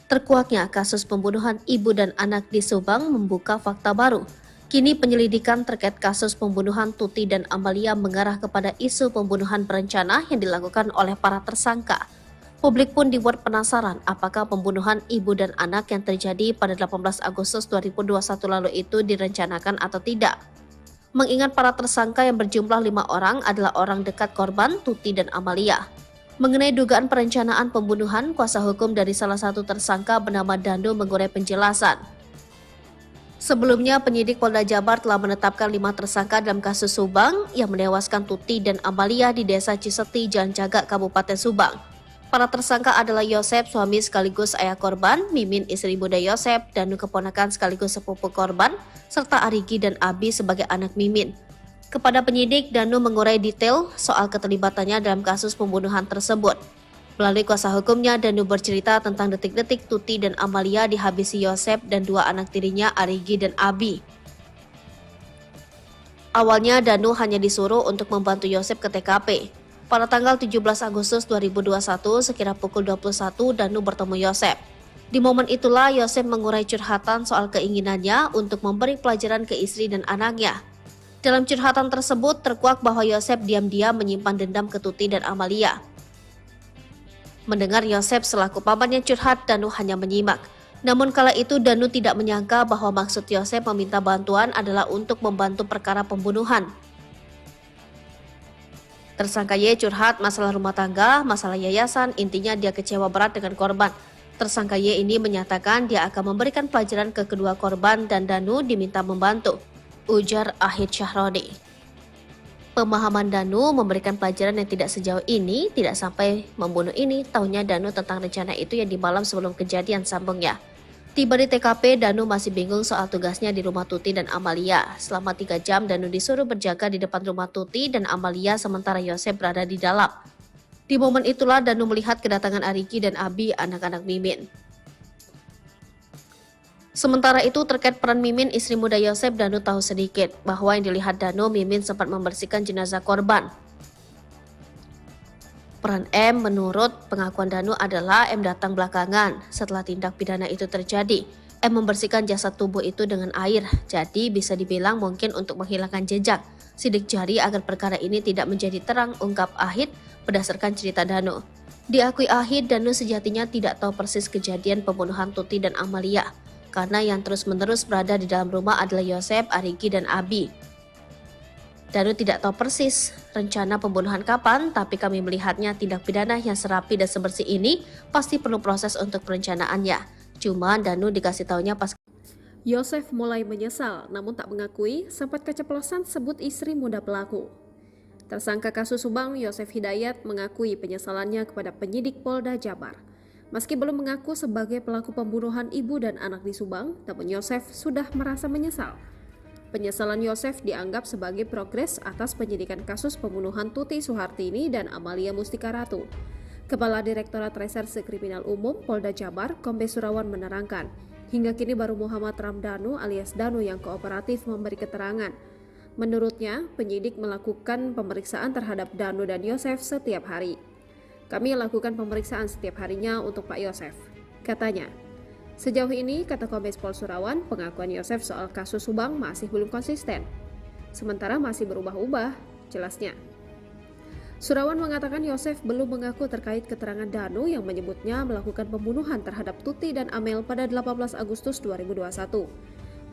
Speaker 2: Terkuaknya kasus pembunuhan ibu dan anak di Subang membuka fakta baru. Kini penyelidikan terkait kasus pembunuhan Tuti dan Amalia mengarah kepada isu pembunuhan berencana yang dilakukan oleh para tersangka. Publik pun dibuat penasaran apakah pembunuhan ibu dan anak yang terjadi pada 18 Agustus 2021 lalu itu direncanakan atau tidak. Mengingat para tersangka yang berjumlah 5 orang adalah orang dekat korban Tuti dan Amalia. Mengenai dugaan perencanaan pembunuhan, kuasa hukum dari salah satu tersangka bernama Danu mengurai penjelasan. Sebelumnya, penyidik Polda Jabar telah menetapkan 5 tersangka dalam kasus Subang yang menewaskan Tuti dan Amalia di Desa Ciseti, Jalan Cagak, Kabupaten Subang. Para tersangka adalah Yosep, suami sekaligus ayah korban, Mimin, istri muda Yosep, Danu keponakan sekaligus sepupu korban, serta Arigi dan Abi sebagai anak Mimin. Kepada penyidik, Danu mengurai detail soal keterlibatannya dalam kasus pembunuhan tersebut. Melalui kuasa hukumnya, Danu bercerita tentang detik-detik Tuti dan Amalia dihabisi Yosep dan 2 anak tirinya, Arigi dan Abi. Awalnya, Danu hanya disuruh untuk membantu Yosep ke TKP. Pada tanggal 17 Agustus 2021, sekira pukul 21, Danu bertemu Yosep. Di momen itulah Yosep mengurai curhatan soal keinginannya untuk memberi pelajaran ke istri dan anaknya. Dalam curhatan tersebut terkuak bahwa Yosep diam-diam menyimpan dendam ke Tuti dan Amalia. Mendengar Yosep selaku pamannya curhat, Danu hanya menyimak. Namun kala itu Danu tidak menyangka bahwa maksud Yosep meminta bantuan adalah untuk membantu perkara pembunuhan. Tersangka Y curhat masalah rumah tangga, masalah yayasan, intinya dia kecewa berat dengan korban. Tersangka Y ini menyatakan dia akan memberikan pelajaran ke kedua korban dan Danu diminta membantu, ujar Ahid Syahroni. Pemahaman Danu memberikan pelajaran yang tidak sejauh ini, tidak sampai membunuh ini, tahunya Danu tentang rencana itu yang di malam sebelum kejadian, sambungnya. Tiba di TKP, Danu masih bingung soal tugasnya di rumah Tuti dan Amalia. Selama 3 jam, Danu disuruh berjaga di depan rumah Tuti dan Amalia sementara Yosep berada di dalam. Di momen itulah Danu melihat kedatangan Arigi dan Abi, anak-anak Mimin. Sementara itu terkait peran Mimin, istri muda Yosep, Danu tahu sedikit bahwa yang dilihat Danu, Mimin sempat membersihkan jenazah korban. Peran M menurut pengakuan Danu adalah M datang belakangan setelah tindak pidana itu terjadi. M membersihkan jasad tubuh itu dengan air, jadi bisa dibilang mungkin untuk menghilangkan jejak sidik jari agar perkara ini tidak menjadi terang, ungkap Ahid berdasarkan cerita Danu. Diakui Ahid, Danu sejatinya tidak tahu persis kejadian pembunuhan Tuti dan Amalia, karena yang terus-menerus berada di dalam rumah adalah Yosep, Arigi, dan Abi. Danu tidak tahu persis rencana pembunuhan kapan, tapi kami melihatnya tindak pidana yang serapi dan sebersih ini pasti perlu proses untuk perencanaannya. Cuma Danu dikasih taunya pas.
Speaker 1: Yosef mulai menyesal, namun tak mengakui sempat keceplosan sebut istri muda pelaku. Tersangka kasus Subang, Yosef Hidayat mengakui penyesalannya kepada penyidik Polda Jabar. Meski belum mengaku sebagai pelaku pembunuhan ibu dan anak di Subang, namun Yosef sudah merasa menyesal. Penyesalan Yosef dianggap sebagai progres atas penyidikan kasus pembunuhan Tuti Suhartini dan Amalia Mustika Ratu. Kepala Direktorat Reserse Kriminal Umum Polda Jabar, Kombes Surawan menerangkan, hingga kini baru Muhammad Ramdhanu alias Danu yang kooperatif memberi keterangan. Menurutnya, penyidik melakukan pemeriksaan terhadap Danu dan Yosef setiap hari. Kami lakukan pemeriksaan setiap harinya untuk Pak Yosef, katanya. Sejauh ini, kata Kombes Pol Surawan, pengakuan Yosef soal kasus Subang masih belum konsisten. Sementara masih berubah-ubah, jelasnya. Surawan mengatakan Yosef belum mengaku terkait keterangan Danu yang menyebutnya melakukan pembunuhan terhadap Tuti dan Amel pada 18 Agustus 2021.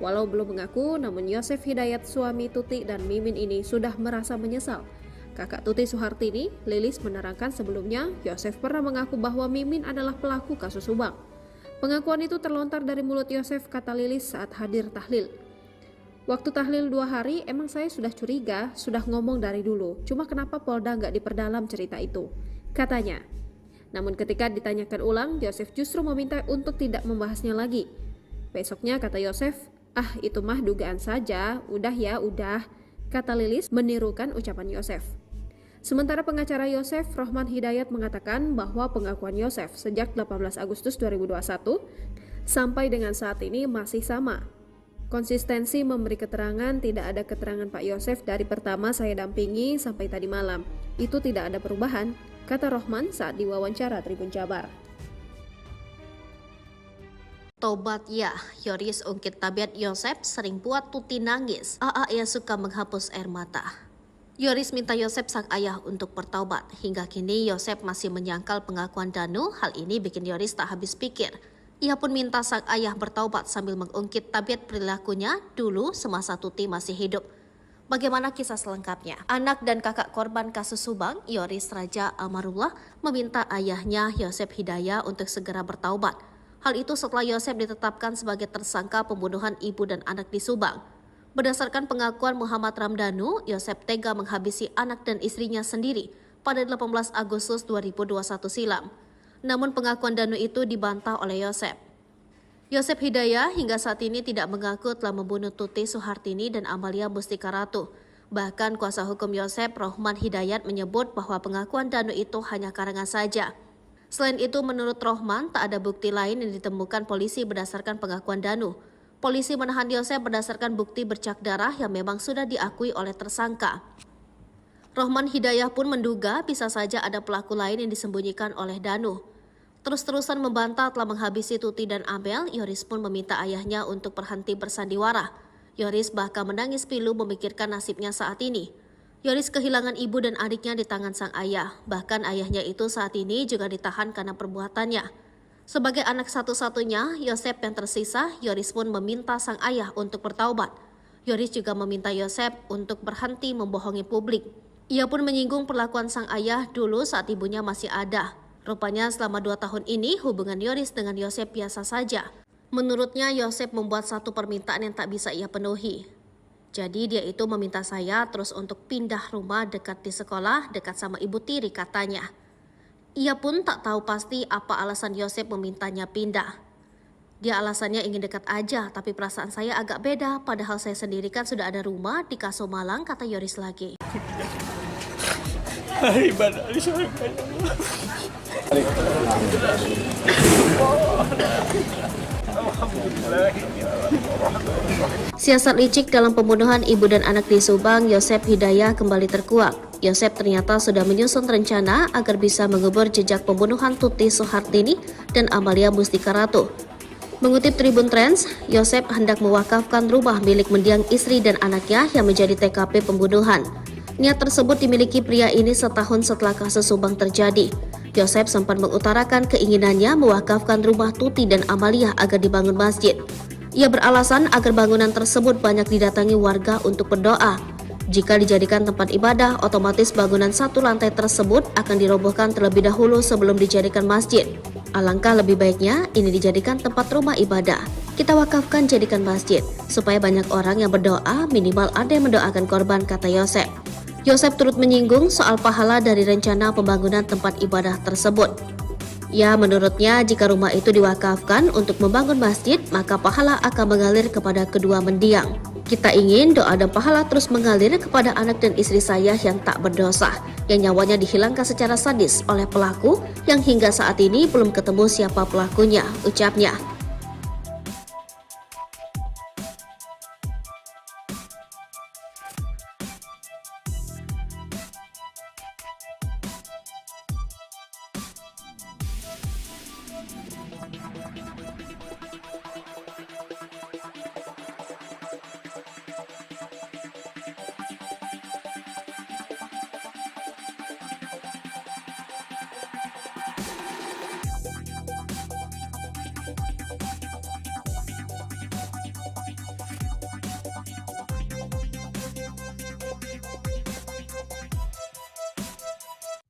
Speaker 1: Walau belum mengaku, namun Yosef Hidayat, suami Tuti dan Mimin ini sudah merasa menyesal. Kakak Tuti Suhartini, Lilis, menerangkan sebelumnya Yosef pernah mengaku bahwa Mimin adalah pelaku kasus Subang. Pengakuan itu terlontar dari mulut Yosef, kata Lilis saat hadir tahlil. Waktu tahlil 2 hari, emang saya sudah curiga, sudah ngomong dari dulu. Cuma kenapa Polda nggak diperdalam cerita itu, katanya. Namun ketika ditanyakan ulang, Yosef justru meminta untuk tidak membahasnya lagi. Besoknya, kata Yosef, "Ah, itu mah dugaan saja, udah ya, udah," kata Lilis menirukan ucapan Yosef. Sementara pengacara Yosef, Rohman Hidayat, mengatakan bahwa pengakuan Yosef sejak 18 Agustus 2021 sampai dengan saat ini masih sama. Konsistensi memberi keterangan, tidak ada keterangan Pak Yosef dari pertama saya dampingi sampai tadi malam. Itu tidak ada perubahan, kata Rohman saat diwawancara Tribun Jabar.
Speaker 2: Tobat ya, Yoris ungkit tabiat Yosef sering buat Tuti nangis. Ia suka menghapus air mata. Yoris minta Yosef sang ayah untuk bertaubat. Hingga kini Yosef masih menyangkal pengakuan Danu. Hal ini bikin Yoris tak habis pikir. Ia pun minta sang ayah bertaubat sambil mengungkit tabiat perilakunya dulu semasa Tuti masih hidup. Bagaimana kisah selengkapnya? Anak dan kakak korban kasus Subang, Yoris Raja Amarullah, meminta ayahnya Yosef Hidayat untuk segera bertaubat. Hal itu setelah Yosef ditetapkan sebagai tersangka pembunuhan ibu dan anak di Subang. Berdasarkan pengakuan Muhammad Ramdhanu, Yosef tega menghabisi anak dan istrinya sendiri pada 18 Agustus 2021 silam. Namun pengakuan Danu itu dibantah oleh Yosef. Yosef Hidayat hingga saat ini tidak mengaku telah membunuh Tuti Suhartini dan Amalia Mustika Ratu. Bahkan kuasa hukum Yosef, Rohman Hidayat, menyebut bahwa pengakuan Danu itu hanya karangan saja. Selain itu, menurut Rohman, tak ada bukti lain yang ditemukan polisi berdasarkan pengakuan Danu. Polisi menahan Yosef berdasarkan bukti bercak darah yang memang sudah diakui oleh tersangka. Rohman Hidayat pun menduga bisa saja ada pelaku lain yang disembunyikan oleh Danu. Terus-terusan membantah telah menghabisi Tuti dan Amel, Yoris pun meminta ayahnya untuk berhenti bersandiwara. Yoris bahkan menangis pilu memikirkan nasibnya saat ini. Yoris kehilangan ibu dan adiknya di tangan sang ayah. Bahkan ayahnya itu saat ini juga ditahan karena perbuatannya. Sebagai anak satu-satunya, Yosef yang tersisa, Yoris pun meminta sang ayah untuk bertaubat. Yoris juga meminta Yosef untuk berhenti membohongi publik. Ia pun menyinggung perlakuan sang ayah dulu saat ibunya masih ada. Rupanya selama 2 tahun ini hubungan Yoris dengan Yosef biasa saja. Menurutnya Yosef membuat satu permintaan yang tak bisa ia penuhi. Jadi dia itu meminta saya terus untuk pindah rumah dekat di sekolah, dekat sama ibu tiri katanya. Ia pun tak tahu pasti apa alasan Yosef memintanya pindah. Dia alasannya ingin dekat aja, tapi perasaan saya agak beda, padahal saya sendiri kan sudah ada rumah di Kaso Malang, kata Yoris lagi.
Speaker 4: Ibadah di surga ya Allah.
Speaker 2: Siasat licik dalam pembunuhan ibu dan anak di Subang, Yosef Hidayat kembali terkuak. Yosef ternyata sudah menyusun rencana agar bisa mengubur jejak pembunuhan Tuti Suhartini dan Amalia Mustika Ratu. Mengutip Tribun Trends, Yosef hendak mewakafkan rumah milik mendiang istri dan anaknya yang menjadi TKP pembunuhan. Niat tersebut dimiliki pria ini setahun setelah kasus Subang terjadi. Yosef sempat mengutarakan keinginannya mewakafkan rumah Tuti dan Amalia agar dibangun masjid. Ia beralasan agar bangunan tersebut banyak didatangi warga untuk berdoa. Jika dijadikan tempat ibadah, otomatis bangunan satu lantai tersebut akan dirobohkan terlebih dahulu sebelum dijadikan masjid. Alangkah lebih baiknya ini dijadikan tempat rumah ibadah. Kita wakafkan jadikan masjid, supaya banyak orang yang berdoa, minimal ada yang mendoakan korban, kata Yosef. Yosef turut menyinggung soal pahala dari rencana pembangunan tempat ibadah tersebut. Ya, menurutnya jika rumah itu diwakafkan untuk membangun masjid, maka pahala akan mengalir kepada kedua mendiang. Kita ingin doa dan pahala terus mengalir kepada anak dan istri saya yang tak berdosa, yang nyawanya dihilangkan secara sadis oleh pelaku yang hingga saat ini belum ketemu siapa pelakunya, ucapnya.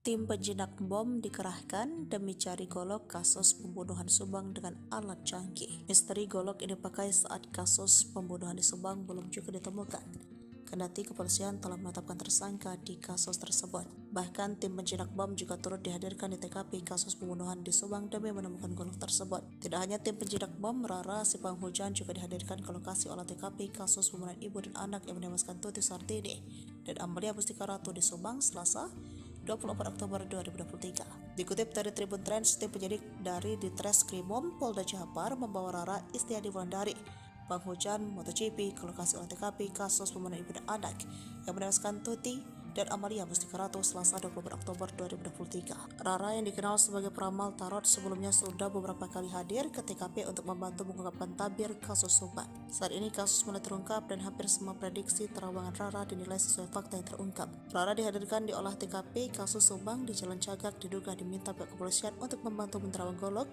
Speaker 3: Tim penjinak bom dikerahkan demi cari golok kasus pembunuhan Subang dengan alat canggih. Misteri golok ini dipakai saat kasus pembunuhan di Subang belum juga ditemukan. kendati kepolisian telah menetapkan tersangka di kasus tersebut. Bahkan tim penjinak bom juga turut dihadirkan di TKP kasus pembunuhan di Subang demi menemukan golok tersebut. Tidak hanya tim penjinak bom, Rara si penghujan juga dihadirkan ke lokasi olah TKP kasus pembunuhan ibu dan anak yang menewaskan Tuti Sartini dan Amalia Mustika Ratu di Subang Selasa 24 Oktober 2023. Dikutip dari Tribun Trends, tim penyidik dari Ditreskrimum Polda Jabar membawa Rara Istiadi Wulandari, penghujan MotoGP, ke lokasi olah TKP kasus pembunuhan ibu dan anak yang menewaskan Tuti dan Amalia Mustika Ratu Selasa 24 Oktober 2023. Rara yang dikenal sebagai peramal tarot sebelumnya sudah beberapa kali hadir ke TKP untuk membantu mengungkapkan tabir kasus Subang. Saat ini kasus mulai terungkap dan hampir semua prediksi terawangan Rara dinilai sesuai fakta yang terungkap. Rara dihadirkan di olah TKP kasus Subang di Jalan Cagak, diduga diminta pihak kepolisian untuk membantu menerawang golok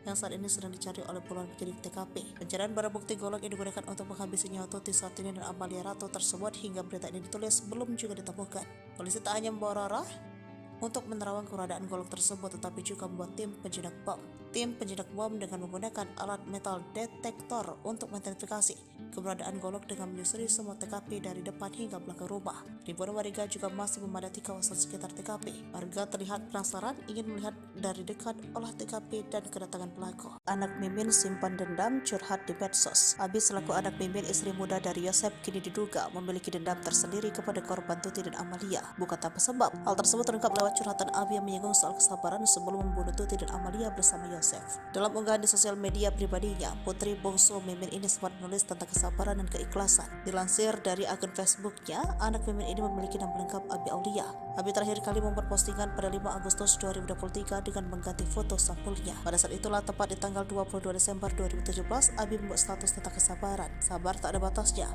Speaker 3: yang saat ini sedang dicari oleh puluhan penyidik TKP. Pencarian barang bukti golok yang digunakan untuk menghabisi nyawa Tuti Sartini dan Amalia Ratu tersebut hingga berita ini ditulis belum juga ditemukan. Polisi tak hanya membawa Rara untuk menerawang keberadaan golok tersebut, tetapi juga membuat tim penjinak bom. Tim penjinak bom dengan menggunakan alat metal detektor untuk mengidentifikasi keberadaan golok dengan menyusuri semua TKP dari depan hingga belakang rumah. Ribuan warga juga masih memadati kawasan sekitar TKP. Warga terlihat penasaran ingin melihat dari dekat olah TKP dan kedatangan pelaku. Anak Mimin simpan dendam curhat di medsos. Abi selaku anak Mimin, istri muda dari Yosep, kini diduga memiliki dendam tersendiri kepada korban Tuti dan Amalia. Bukan tanpa sebab. Hal tersebut terungkap lewat curhatan Abi yang menyinggung soal kesabaran sebelum membunuh Tuti dan Amalia bersama Yosef. Dalam unggahan di sosial media pribadinya, putri bungsu Mimin ini sempat menulis tentang kesabaran dan keikhlasan. Dilansir dari akun Facebooknya, anak Mimin ini memiliki nama lengkap Abi Aulia. Abi terakhir kali membuat postingan pada 5 Agustus 2023 dengan mengganti foto sampulnya. Pada saat itulah, tepat di tanggal 22 Desember 2017, Abi membuat status tentang kesabaran. Sabar tak ada batasnya.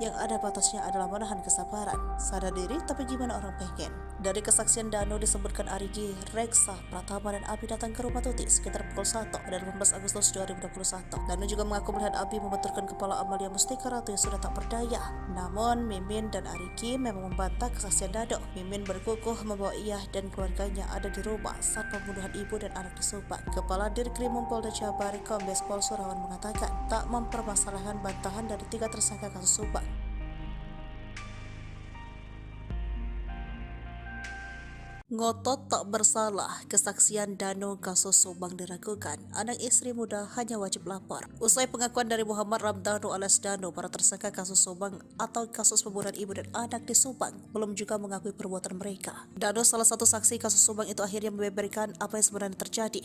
Speaker 3: Yang ada batasnya adalah menahan kesabaran. Sadar diri, tapi gimana orang pengen? Dari kesaksian Dano disebutkan Arigi, Reksa, Pratama, dan Abi datang ke rumah Tuti sekitar pukul 1 pada 18 Agustus 2021. Dano juga mengaku melihat Abi membenturkan kepala Amalia Mustika Ratu yang sudah tak berdaya. Namun, Mimin dan Arigi memang membantah kesaksian Dano. Mimin berkukuh membawa ia dan keluarganya ada di rumah saat pembunuhan ibu dan anak di Subang. Kepala Dirkrimum Polda Jabar, Kombes Pol Surawan, mengatakan tak mempermasalahkan bantahan dari 3 tersangka kasus Subang. Ngotot tak bersalah, kesaksian Dano kasus Subang diragukan. Anak istri muda hanya wajib lapor. Usai pengakuan dari Muhammad Ramdhanu alias Dano, para tersangka kasus Subang atau kasus pembunuhan ibu dan anak di Subang belum juga mengakui perbuatan mereka. Dano, salah satu saksi kasus Subang itu, akhirnya membeberkan apa yang sebenarnya terjadi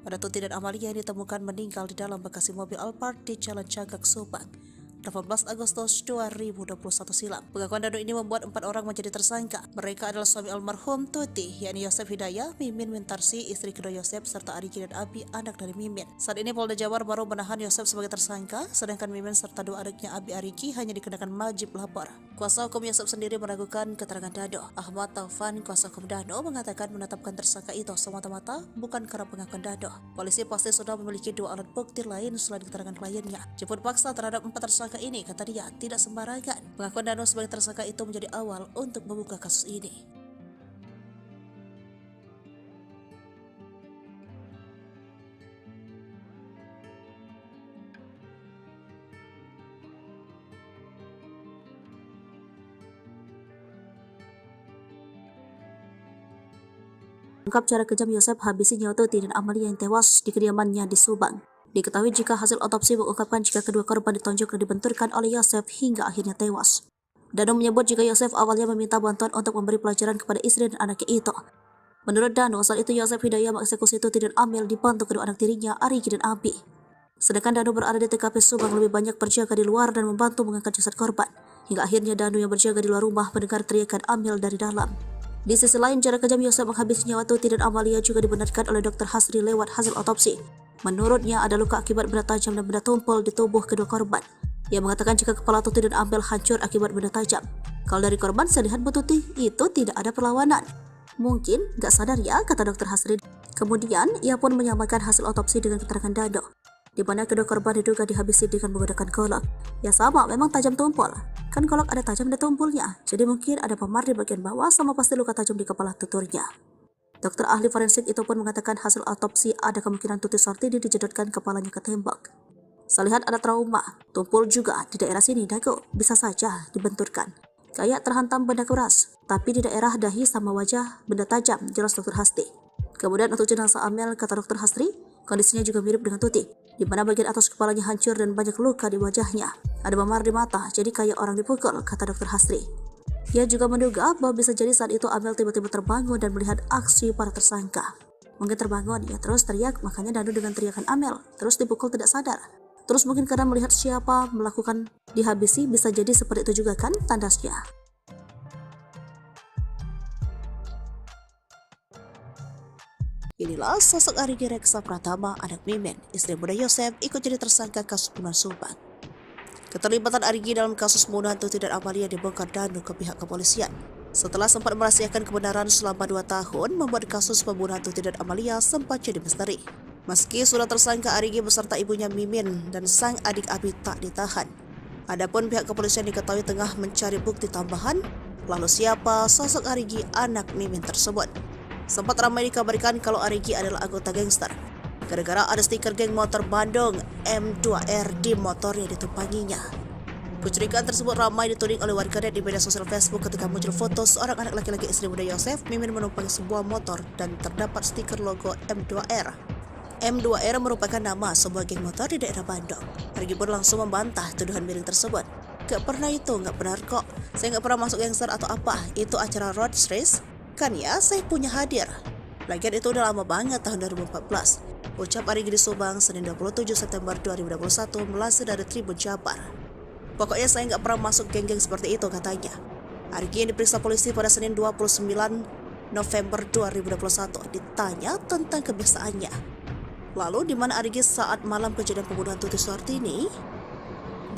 Speaker 3: pada Tuti dan Amalia yang ditemukan meninggal di dalam bagasi mobil Alphard di Jalan Cagak, Subang 18 Agustus 2021 silam. Pengakuan Dano ini membuat 4 orang menjadi tersangka. Mereka adalah suami almarhum Tuti, yakni Yosef Hidayah, Mimin Wintarsi, istri kedua Yosef, serta Arigi dan Abi, anak dari Mimin. Saat ini Polda Jabar baru menahan Yosef sebagai tersangka, sedangkan Mimin serta 2 adiknya Abi Arigi hanya dikenakan wajib lapor. Kuasa hukum Yosef sendiri meragukan keterangan Dano. Ahmad Taufan, kuasa hukum Dano, mengatakan menetapkan tersangka itu semata-mata bukan karena pengakuan Dano. Polisi pasti sudah memiliki 2 alat bukti lain selain keterangan kliennya. Jemput paksa terhadap 4 tersangka ini, kata dia, tidak sembarangan. Pengakuan Dano sebagai tersangka itu menjadi awal untuk membuka kasus ini. Ungkap cara kejam Yosef habisi nyawa Tuti dan Amalia yang tewas di kediamannya di Subang. Diketahui jika hasil otopsi mengungkapkan jika kedua korban ditonjok dan dibenturkan oleh Yosef hingga akhirnya tewas. Dano menyebut jika Yosef awalnya meminta bantuan untuk memberi pelajaran kepada istri dan anaknya itu. Menurut Dano, saat itu Yosef Hidayah mengeksekusi Tuti dan Amel dibantu kedua anak tirinya, Arigi dan Abi. Sedangkan Dano berada di TKP Subang lebih banyak berjaga di luar dan membantu mengangkat jasad korban. Hingga akhirnya Dano yang berjaga di luar rumah mendengar teriakan Amel dari dalam. Di sisi lain, cara kejam Yosef menghabisi nyawa Tuti dan Amalia juga dibenarkan oleh Dr. Hasri lewat hasil otopsi. Menurutnya ada luka akibat benda tajam dan benda tumpul di tubuh kedua korban. Ia mengatakan jika kepala Tuti dan Amel hancur akibat benda tajam. Kalau dari korban, saya lihat Bu Tuti itu tidak ada perlawanan. Mungkin gak sadar ya, kata Dr. Hasri. Kemudian ia pun menyamakan hasil otopsi dengan keterangan Dano, di mana kedua korban diduga dihabisi dengan menggunakan golok. Ya sama, memang tajam tumpul. Kan golok ada tajam di tumpulnya, jadi mungkin ada memar di bagian bawah sama pasti luka tajam di kepala tuturnya. Dokter ahli forensik itu pun mengatakan hasil autopsi ada kemungkinan Tuti Sartini dijedotkan kepalanya ke tembok. Saya lihat ada trauma, tumpul juga di daerah sini dagu, bisa saja dibenturkan. Kayak terhantam benda keras, tapi di daerah dahi sama wajah benda tajam, jelas Dr. Hasti. Kemudian untuk jenazah Amel, kata Dr. Hasti, kondisinya juga mirip dengan Tuti, di mana bagian atas kepalanya hancur dan banyak luka di wajahnya. Ada memar di mata, jadi kayak orang dipukul, kata Dr. Hasti. Ia juga menduga bahwa bisa jadi saat itu Amel tiba-tiba terbangun dan melihat aksi para tersangka. Mungkin terbangun, ia terus teriak, makanya Danu dengan teriakan Amel, terus dipukul tidak sadar. Terus mungkin karena melihat siapa melakukan dihabisi, bisa jadi seperti itu juga kan, tandasnya. Inilah sosok Arigi Reksa Pratama, anak Mimin, istri muda Yosef, ikut jadi tersangka kasus pembunuhan Subang. Keterlibatan Arigi dalam kasus pembunuhan Tuti dan Amalia dibongkar Danu ke pihak kepolisian. Setelah sempat merahasiakan kebenaran selama 2 tahun, membuat kasus pembunuhan Tuti dan Amalia sempat jadi misteri. Meski sudah tersangka, Arigi beserta ibunya Mimin dan sang adik Abi tak ditahan. Adapun pihak kepolisian diketahui tengah mencari bukti tambahan. Lalu siapa sosok Arigi, anak Mimin tersebut? Sempat ramai dikabarkan kalau Arigi adalah anggota gangster, gara-gara ada stiker geng motor Bandung M2R di motor yang ditumpanginya. Kecurigaan tersebut ramai dituding oleh warganet di media sosial Facebook ketika muncul foto seorang anak laki-laki istri muda Yosef, Mimin menumpangi sebuah motor dan terdapat stiker logo M2R. M2R merupakan nama sebuah geng motor di daerah Bandung. Arigi pun langsung membantah tuduhan miring tersebut. Gak pernah itu, gak benar kok. Saya gak pernah masuk gangster atau apa. Itu acara road race. Kan ya, saya punya hadir. Lagian itu udah lama banget, tahun 2014. Ucap Arigi di Subang, Senin 27 September 2021, melansir dari Tribun Jabar. Pokoknya saya nggak pernah masuk geng-geng seperti itu, katanya. Arigi yang diperiksa polisi pada Senin 29 November 2021 ditanya tentang kebiasaannya. Lalu di mana Arigi saat malam kejadian pembunuhan Tuti Suhartini?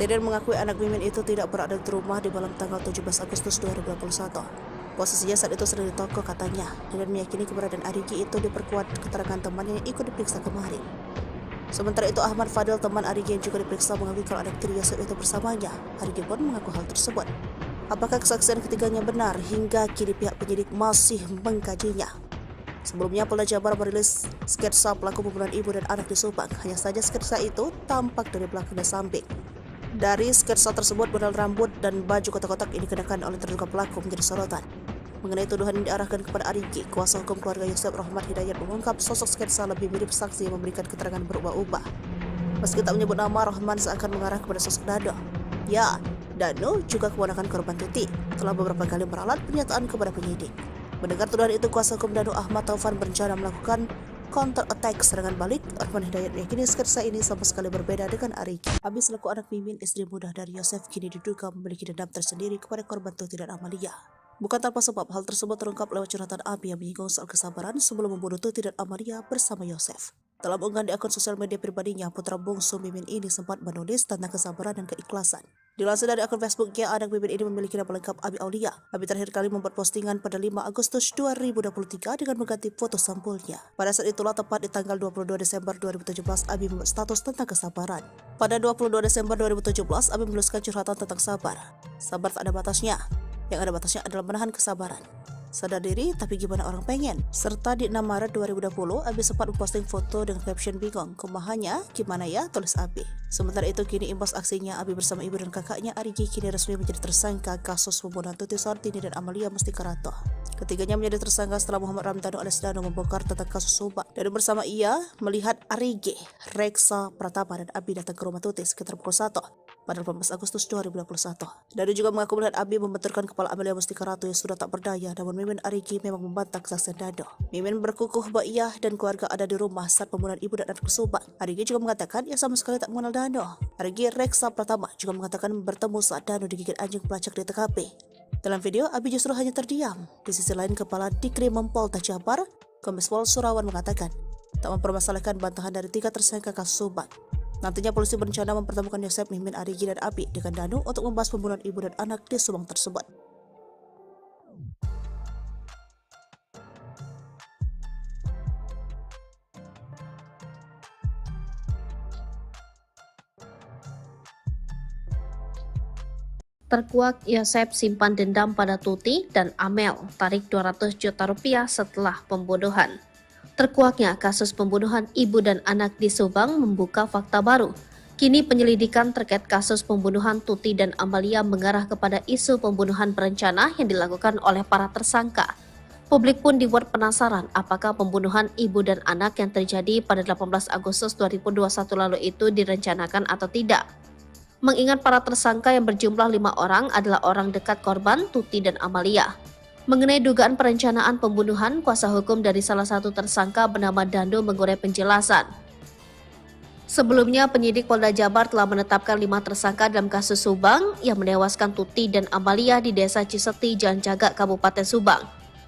Speaker 3: Deden mengakui anak Mimin itu tidak berada di rumah di malam tanggal 17 Agustus 2021. Posisinya saat itu sedang di toko, katanya. Deden meyakini keberadaan Arigi itu diperkuat keterangan temannya yang ikut diperiksa kemarin. Sementara itu Ahmad Fadil, teman Arigi yang juga diperiksa, mengakui kalau anak tiri Yosef itu bersamanya. Arigi pun mengaku hal tersebut. Apakah kesaksian ketiganya benar? Hingga kini pihak penyidik masih mengkajinya. Sebelumnya Polda Jabar merilis sketsa pelaku pembunuhan ibu dan anak di Subang. Hanya saja sketsa itu tampak dari belakang dan samping. Dari sketsa tersebut, model rambut dan baju kotak-kotak yang dikenakan oleh terduga pelaku menjadi sorotan. Mengenai tuduhan yang diarahkan kepada Arigi, kuasa hukum keluarga Yosef Rahmat Hidayat mengungkap sosok sketsa lebih mirip saksi yang memberikan keterangan berubah-ubah. Meski tak menyebut nama, Rahman seakan mengarah kepada sosok Danu. Ya, Danu juga keponakan korban Tuti, telah beberapa kali meralat pernyataan kepada penyidik. Mendengar tuduhan itu, kuasa hukum Danu Ahmad Taufan berencana melakukan counter attack serangan balik. Rahman Hidayat meyakini sketsa ini sama sekali berbeda dengan Arigi. Abi selaku anak Mimin, istri muda dari Yosef, kini diduga memiliki dendam tersendiri kepada korban Tuti dan Amalia. Bukan tanpa sebab, hal tersebut terungkap lewat curhatan Abi yang menyinggung soal kesabaran sebelum membunuh Tuti dan Amalia bersama Yosef. Dalam unggahan di akun sosial media pribadinya, putra bungsu Mimin ini sempat menulis tentang kesabaran dan keikhlasan. Dilansir dari akun Facebooknya, anak Mimin ini memiliki nama lengkap Abi Aulia. Abi terakhir kali membuat postingan pada 5 Agustus 2023 dengan mengganti foto sampulnya. Pada saat itulah, tepat di tanggal 22 Desember 2017, Abi membuat status tentang kesabaran. Pada 22 Desember 2017, Abi menuliskan curhatan tentang sabar. Sabar tak ada batasnya. Yang ada batasnya adalah menahan kesabaran. Sadar diri, tapi gimana orang pengen? Serta di 6 Maret 2020, Abi sempat memposting foto dengan caption bingung. Kumahannya, gimana ya? Tulis Abi. Sementara itu, kini imbas aksinya, Abi bersama ibu dan kakaknya Arigi kini resmi menjadi tersangka kasus pembunuhan Tuti Suhartini dan Amalia Mustikarato. Ketiganya menjadi tersangka setelah Muhammad Ramdhanu alias Danu membongkar tentang kasus Subang. Dan bersama ia melihat Arigi, Reksa Pratama dan Abi datang ke rumah Tuti sekitar pukul 1 pada 18 Agustus 2021. Danu juga mengaku melihat Abi membenturkan kepala Amalia Mustikarato yang sudah tak berdaya, namun Mimin Arigi memang membantah kesaksian Danu. Mimin berkukuh bahwa ia dan keluarga ada di rumah saat pembunuhan ibu dan anak di Subang. Arigi juga mengatakan ia sama sekali tak mengenal Danu. Arigi Reksa Pratama juga mengatakan bertemu saat Danu digigit anjing pelacak di TKP. Dalam video, Abi justru hanya terdiam. Di sisi lain, Kepala Dikrimum Polda Jabar, Kombes Pol Surawan mengatakan tak mempermasalahkan bantahan dari 3 tersangka kasus Subang. Nantinya polisi berencana mempertemukan Yosef, Mimin, Arigi, dan Abi dengan Danu untuk membahas pembunuhan ibu dan anak di Subang tersebut.
Speaker 2: Terkuak Yosef simpan dendam pada Tuti dan Amel, tarik 200 juta rupiah setelah pembunuhan. Terkuaknya kasus pembunuhan ibu dan anak di Subang membuka fakta baru. Kini penyelidikan terkait kasus pembunuhan Tuti dan Amalia mengarah kepada isu pembunuhan berencana yang dilakukan oleh para tersangka. Publik pun dibuat penasaran apakah pembunuhan ibu dan anak yang terjadi pada 18 Agustus 2021 lalu itu direncanakan atau tidak. Mengingat para tersangka yang berjumlah 5 orang adalah orang dekat korban Tuti dan Amalia. Mengenai dugaan perencanaan pembunuhan, kuasa hukum dari salah satu tersangka bernama Danu mengurai penjelasan. Sebelumnya, penyidik Polda Jabar telah menetapkan 5 tersangka dalam kasus Subang yang menewaskan Tuti dan Amalia di Desa Ciseti, Jalan Jaga, Kabupaten Subang.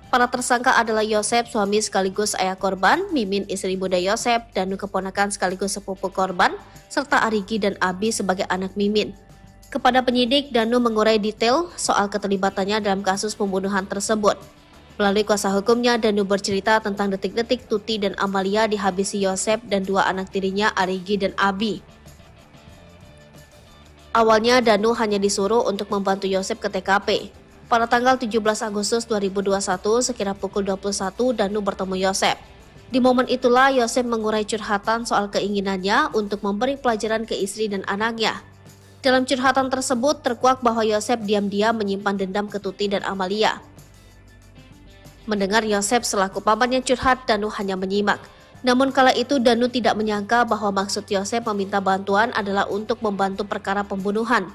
Speaker 2: Para tersangka adalah Yosep, suami sekaligus ayah korban, Mimin, istri muda Yosep, Danu keponakan sekaligus sepupu korban, serta Arigi dan Abi sebagai anak Mimin. Kepada penyidik, Danu mengurai detail soal keterlibatannya dalam kasus pembunuhan tersebut. Melalui kuasa hukumnya, Danu bercerita tentang detik-detik Tuti dan Amalia dihabisi Yosep dan 2 anak tirinya Arigi dan Abi. Awalnya Danu hanya disuruh untuk membantu Yosep ke TKP. Pada tanggal 17 Agustus 2021, sekira pukul 21, Danu bertemu Yosep. Di momen itulah Yosep mengurai curhatan soal keinginannya untuk memberi pelajaran ke istri dan anaknya. Dalam curhatan tersebut terkuak bahwa Yosep diam-diam menyimpan dendam ke Tuti dan Amalia. Mendengar Yosep selaku pamannya curhat, Danu hanya menyimak. Namun kala itu Danu tidak menyangka bahwa maksud Yosep meminta bantuan adalah untuk membantu perkara pembunuhan.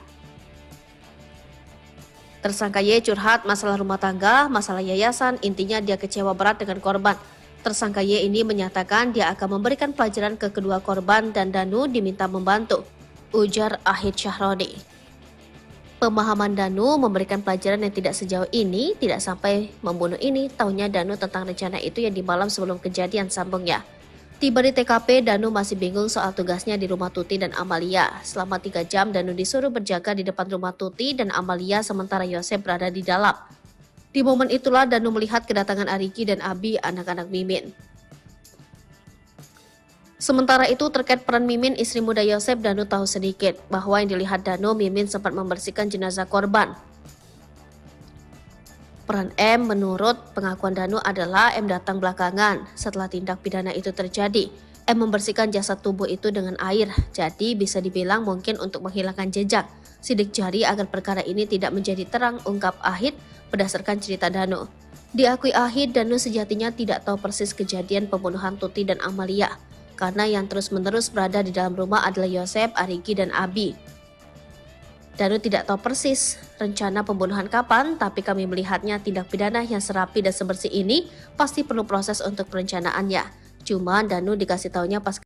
Speaker 2: Tersangka Y curhat masalah rumah tangga, masalah yayasan, intinya dia kecewa berat dengan korban. Tersangka Y ini menyatakan dia akan memberikan pelajaran ke kedua korban dan Danu diminta membantu, ujar Ahid Syahroni. Pemahaman Danu memberikan pelajaran yang tidak sejauh ini, tidak sampai membunuh ini, taunya Danu tentang rencana itu yang di malam sebelum kejadian, sambungnya. Tiba di TKP, Danu masih bingung soal tugasnya di rumah Tuti dan Amalia. Selama 3 jam, Danu disuruh berjaga di depan rumah Tuti dan Amalia sementara Yosep berada di dalam. Di momen itulah Danu melihat kedatangan Arigi dan Abi, anak-anak Mimin. Sementara itu terkait peran Mimin, istri muda Yosep, Danu tahu sedikit bahwa yang dilihat Danu, Mimin sempat membersihkan jenazah korban. Peran M menurut pengakuan Danu adalah M datang belakangan setelah tindak pidana itu terjadi. M membersihkan jasad tubuh itu dengan air, jadi bisa dibilang mungkin untuk menghilangkan jejak, sidik jari agar perkara ini tidak menjadi terang, ungkap Ahid berdasarkan cerita Danu. Diakui Ahid, Danu sejatinya tidak tahu persis kejadian pembunuhan Tuti dan Amalia, karena yang terus-menerus berada di dalam rumah adalah Yosep, Arigi, dan Abi. Danu tidak tahu persis rencana pembunuhan kapan, tapi kami melihatnya tindak pidana yang serapi dan sebersih ini pasti perlu proses untuk perencanaannya. Cuma Danu dikasih taunya pas.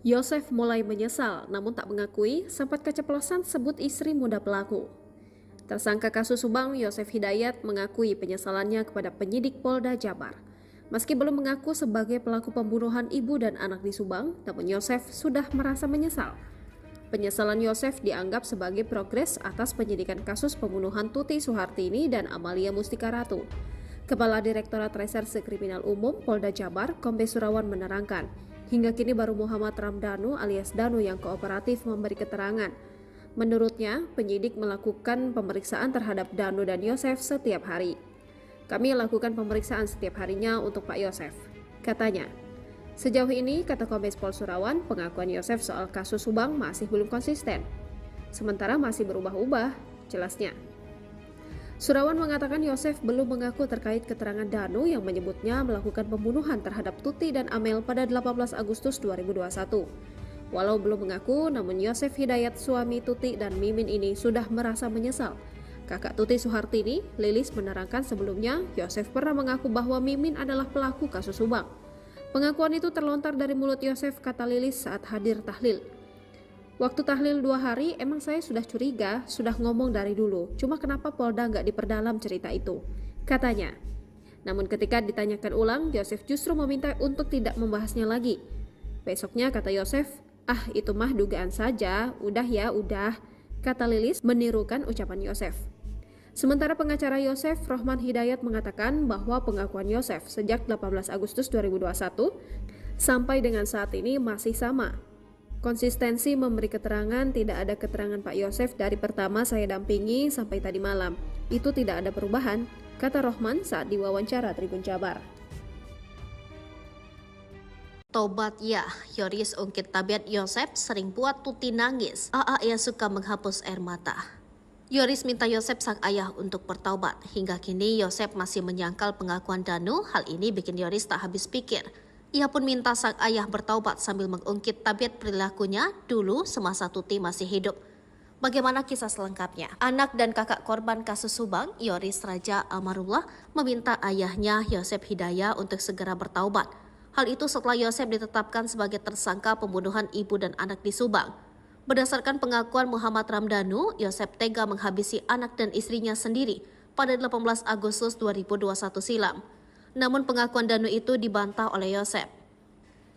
Speaker 1: Yosef mulai menyesal, namun tak mengakui sempat keceplosan sebut istri muda pelaku. Tersangka kasus Subang, Yosef Hidayat mengakui penyesalannya kepada penyidik Polda Jabar. Meski belum mengaku sebagai pelaku pembunuhan ibu dan anak di Subang, namun Yosef sudah merasa menyesal. Penyesalan Yosef dianggap sebagai progres atas penyidikan kasus pembunuhan Tuti Suhartini dan Amalia Mustika Ratu. Kepala Direktorat Reserse Kriminal Umum Polda Jabar, Kombes Surawan menerangkan, hingga kini baru Muhammad Ramdhanu alias Danu yang kooperatif memberi keterangan. Menurutnya, penyidik melakukan pemeriksaan terhadap Danu dan Yosef setiap hari. Kami lakukan pemeriksaan setiap harinya untuk Pak Yosef, katanya. Sejauh ini, kata Kombes Pol Surawan, pengakuan Yosef soal kasus Subang masih belum konsisten. Sementara masih berubah-ubah, jelasnya. Surawan mengatakan Yosef belum mengaku terkait keterangan Danu yang menyebutnya melakukan pembunuhan terhadap Tuti dan Amel pada 18 Agustus 2021. Walau belum mengaku, namun Yosef Hidayat, suami Tuti dan Mimin ini sudah merasa menyesal. Kakak Tuti Suhartini, Lilis, menerangkan sebelumnya Yosef pernah mengaku bahwa Mimin adalah pelaku kasus Subang. Pengakuan itu terlontar dari mulut Yosef, kata Lilis saat hadir tahlil. Waktu tahlil 2 hari, emang saya sudah curiga, sudah ngomong dari dulu. Cuma kenapa Polda nggak diperdalam cerita itu, katanya. Namun ketika ditanyakan ulang, Yosef justru meminta untuk tidak membahasnya lagi. Besoknya kata Yosef, itu mah dugaan saja, udah ya, udah, kata Lilis menirukan ucapan Yosef. Sementara pengacara Yosef, Rohman Hidayat, mengatakan bahwa pengakuan Yosef sejak 18 Agustus 2021 sampai dengan saat ini masih sama. Konsistensi memberi keterangan, tidak ada keterangan Pak Yosef dari pertama saya dampingi sampai tadi malam. Itu tidak ada perubahan, kata Rohman saat diwawancara Tribun Jabar.
Speaker 2: Bertobat ya, Yoris ungkit tabiat Yosep sering buat Tuti nangis. Ia suka menghapus air mata. Yoris minta Yosep sang ayah untuk bertaubat. Hingga kini Yosep masih menyangkal pengakuan Danu. Hal ini bikin Yoris tak habis pikir. Ia pun minta sang ayah bertaubat sambil mengungkit tabiat perilakunya dulu semasa Tuti masih hidup. Bagaimana kisah selengkapnya? Anak dan kakak korban kasus Subang, Yoris Raja Amarullah, meminta ayahnya Yosep Hidayah untuk segera bertaubat. Hal itu setelah Yosep ditetapkan sebagai tersangka pembunuhan ibu dan anak di Subang. Berdasarkan pengakuan Muhammad Ramdhanu, Yosep tega menghabisi anak dan istrinya sendiri pada 18 Agustus 2021 silam. Namun pengakuan Danu itu dibantah oleh Yosep.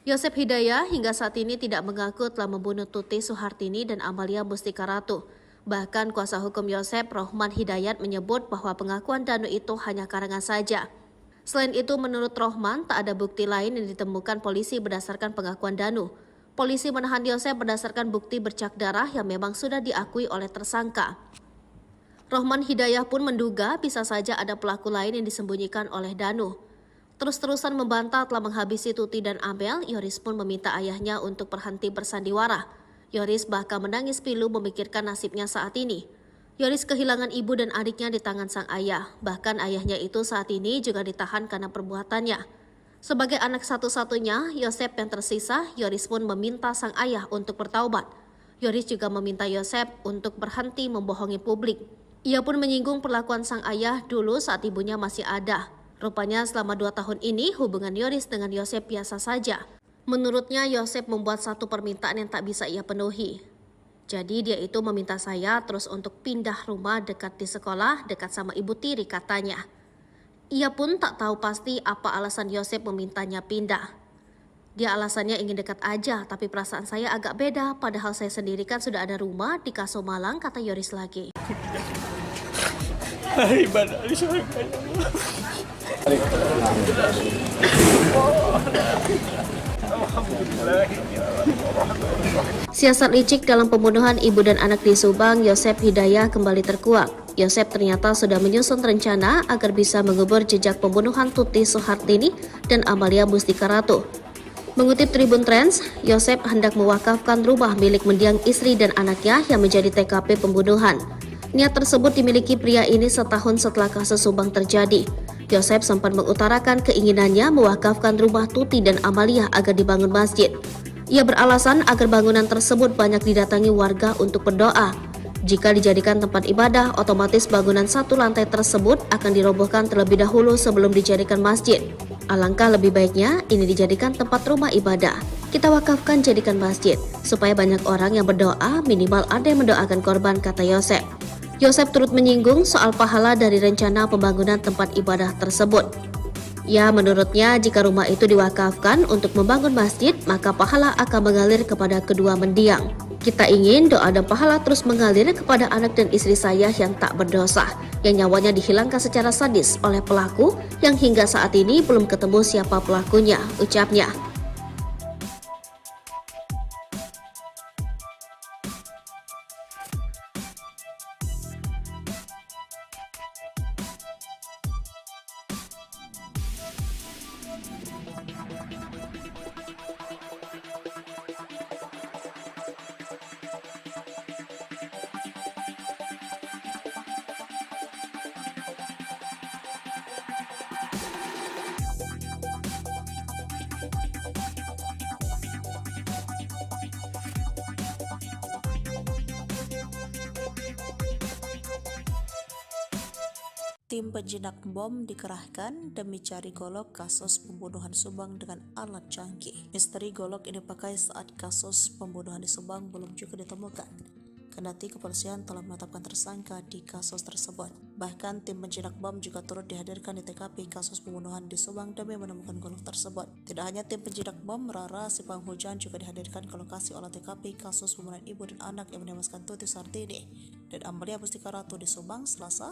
Speaker 2: Yosep Hidayah hingga saat ini tidak mengaku telah membunuh Tuti Suhartini dan Amalia Mustika Ratu. Bahkan kuasa hukum Yosep, Rohman Hidayat, menyebut bahwa pengakuan Danu itu hanya karangan saja. Selain itu, menurut Rohman, tak ada bukti lain yang ditemukan polisi berdasarkan pengakuan Danu. Polisi menahan Yosep berdasarkan bukti bercak darah yang memang sudah diakui oleh tersangka. Rohman Hidayah pun menduga bisa saja ada pelaku lain yang disembunyikan oleh Danu. Terus-terusan membantah telah menghabisi Tuti dan Amel, Yoris pun meminta ayahnya untuk berhenti bersandiwara. Yoris bahkan menangis pilu memikirkan nasibnya saat ini. Yoris kehilangan ibu dan adiknya di tangan sang ayah. Bahkan ayahnya itu saat ini juga ditahan karena perbuatannya. Sebagai anak satu-satunya, Yosep yang tersisa, Yoris pun meminta sang ayah untuk bertaubat. Yoris juga meminta Yosep untuk berhenti membohongi publik. Ia pun menyinggung perlakuan sang ayah dulu saat ibunya masih ada. Rupanya selama 2 tahun ini hubungan Yoris dengan Yosep biasa saja. Menurutnya Yosep membuat satu permintaan yang tak bisa ia penuhi. Jadi dia itu meminta saya terus untuk pindah rumah dekat di sekolah, dekat sama ibu tiri katanya. Ia pun tak tahu pasti apa alasan Yosep memintanya pindah. Dia alasannya ingin dekat aja, tapi perasaan saya agak beda, padahal saya sendiri kan sudah ada rumah di Kaso Malang, kata Yoris lagi.
Speaker 4: Hari ibadah di surga ya Allah.
Speaker 2: Siasat licik dalam pembunuhan ibu dan anak di Subang, Yosep Hidayah kembali terkuak. Yosep ternyata sudah menyusun rencana agar bisa mengubur jejak pembunuhan Tuti Suhartini dan Amalia Mustika Ratu. Mengutip Tribun Trends, Yosep hendak mewakafkan rumah milik mendiang istri dan anaknya yang menjadi TKP pembunuhan. Niat tersebut dimiliki pria ini setahun setelah kasus Subang terjadi. Yosep sempat mengutarakan keinginannya mewakafkan rumah Tuti dan Amalia agar dibangun masjid. Ia beralasan agar bangunan tersebut banyak didatangi warga untuk berdoa. Jika dijadikan tempat ibadah, otomatis bangunan satu lantai tersebut akan dirobohkan terlebih dahulu sebelum dijadikan masjid. Alangkah lebih baiknya ini dijadikan tempat rumah ibadah. Kita wakafkan jadikan masjid, supaya banyak orang yang berdoa, minimal ada yang mendoakan korban, kata Yosep. Yosep turut menyinggung soal pahala dari rencana pembangunan tempat ibadah tersebut. Ya, menurutnya jika rumah itu diwakafkan untuk membangun masjid, maka pahala akan mengalir kepada kedua mendiang. Kita ingin doa dan pahala terus mengalir kepada anak dan istri saya yang tak berdosa, yang nyawanya dihilangkan secara sadis oleh pelaku yang hingga saat ini belum ketemu siapa pelakunya, ucapnya.
Speaker 3: Tim penjinak bom dikerahkan demi cari golok kasus pembunuhan Subang dengan alat canggih. Misteri golok ini dipakai saat kasus pembunuhan di Subang belum juga ditemukan. Kendati kepolisian telah menetapkan tersangka di kasus tersebut. Bahkan tim penjinak bom juga turut dihadirkan di TKP kasus pembunuhan di Subang demi menemukan golok tersebut. Tidak hanya tim penjinak bom, Rara Sipang Hujan juga dihadirkan ke lokasi olah TKP kasus pembunuhan ibu dan anak yang menewaskan Tuti Suhartini dan Amalia Mustika Ratu di Subang Selasa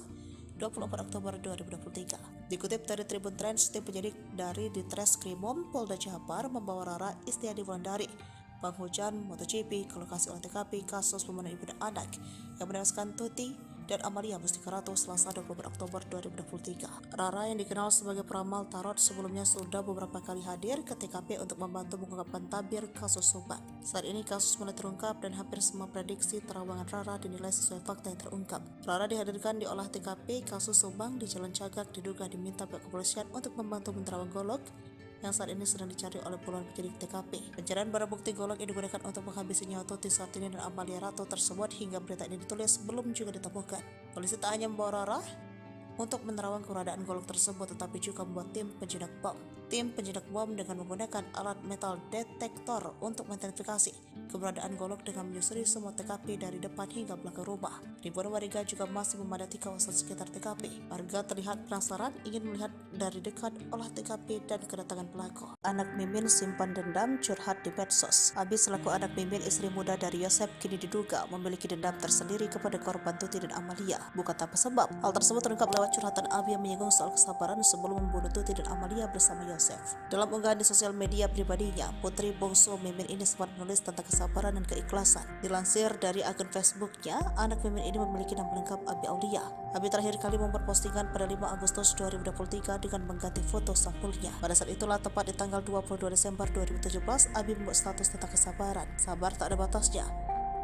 Speaker 3: 24 Oktober 2023. Dikutip dari Tribun Trends, tim penyidik dari Ditreskrimum Polda Jabar membawa Rara Istiadi Wulandari, Bang Hujan, MotoGP ke lokasi olah TKP kasus pembunuhan ibu dan anak yang menewaskan Tuti dan Amalia Mustika Ratu Selasa 24 Oktober 2023. Rara yang dikenal sebagai peramal tarot sebelumnya sudah beberapa kali hadir ke TKP untuk membantu mengungkapkan tabir kasus Subang. Saat ini kasus mulai terungkap dan hampir semua prediksi terawangan Rara dinilai sesuai fakta yang terungkap. Rara dihadirkan di olah TKP kasus Subang di Jalan Cagak diduga diminta pihak kepolisian untuk membantu menerawang golok yang saat ini sedang dicari oleh puluhan penyidik TKP. Pencarian barang bukti golok yang digunakan untuk menghabisi nyawa Tuti Sartini dan Amalia Ratu tersebut hingga berita ini ditulis belum juga ditemukan. Polisi tak hanya membawa Rara untuk menerawang keberadaan golok tersebut, tetapi juga membuat tim penjinak bom. Tim penjinak bom dengan menggunakan alat metal detektor untuk mengidentifikasi keberadaan golok dengan menyusuri semua TKP dari depan hingga belakang rumah. Ribuan warga juga masih memadati kawasan sekitar TKP. Warga terlihat penasaran ingin melihat dari dekat olah TKP dan kedatangan pelaku. Anak Mimin simpan dendam curhat di medsos. Abi selaku anak Mimin, istri muda dari Yosep, kini diduga memiliki dendam tersendiri kepada korban Tuti dan Amalia. Bukan tanpa sebab. Hal tersebut terungkap lewat curhatan Abi yang menyinggung soal kesabaran sebelum membunuh Tuti dan Amalia bersama Yosep. Dalam unggahan di sosial media pribadinya, putri bungsu Mimin ini sempat menulis tentang kesabaran dan keikhlasan. Dilansir dari akun Facebooknya, anak Mimin ini memiliki nama lengkap Abi Aulia. Abi terakhir kali membuat postingan pada 5 Agustus 2023 dengan mengganti foto sampulnya. Pada saat itulah, tepat di tanggal 22 Desember 2017, Abi membuat status tentang kesabaran. Sabar tak ada batasnya.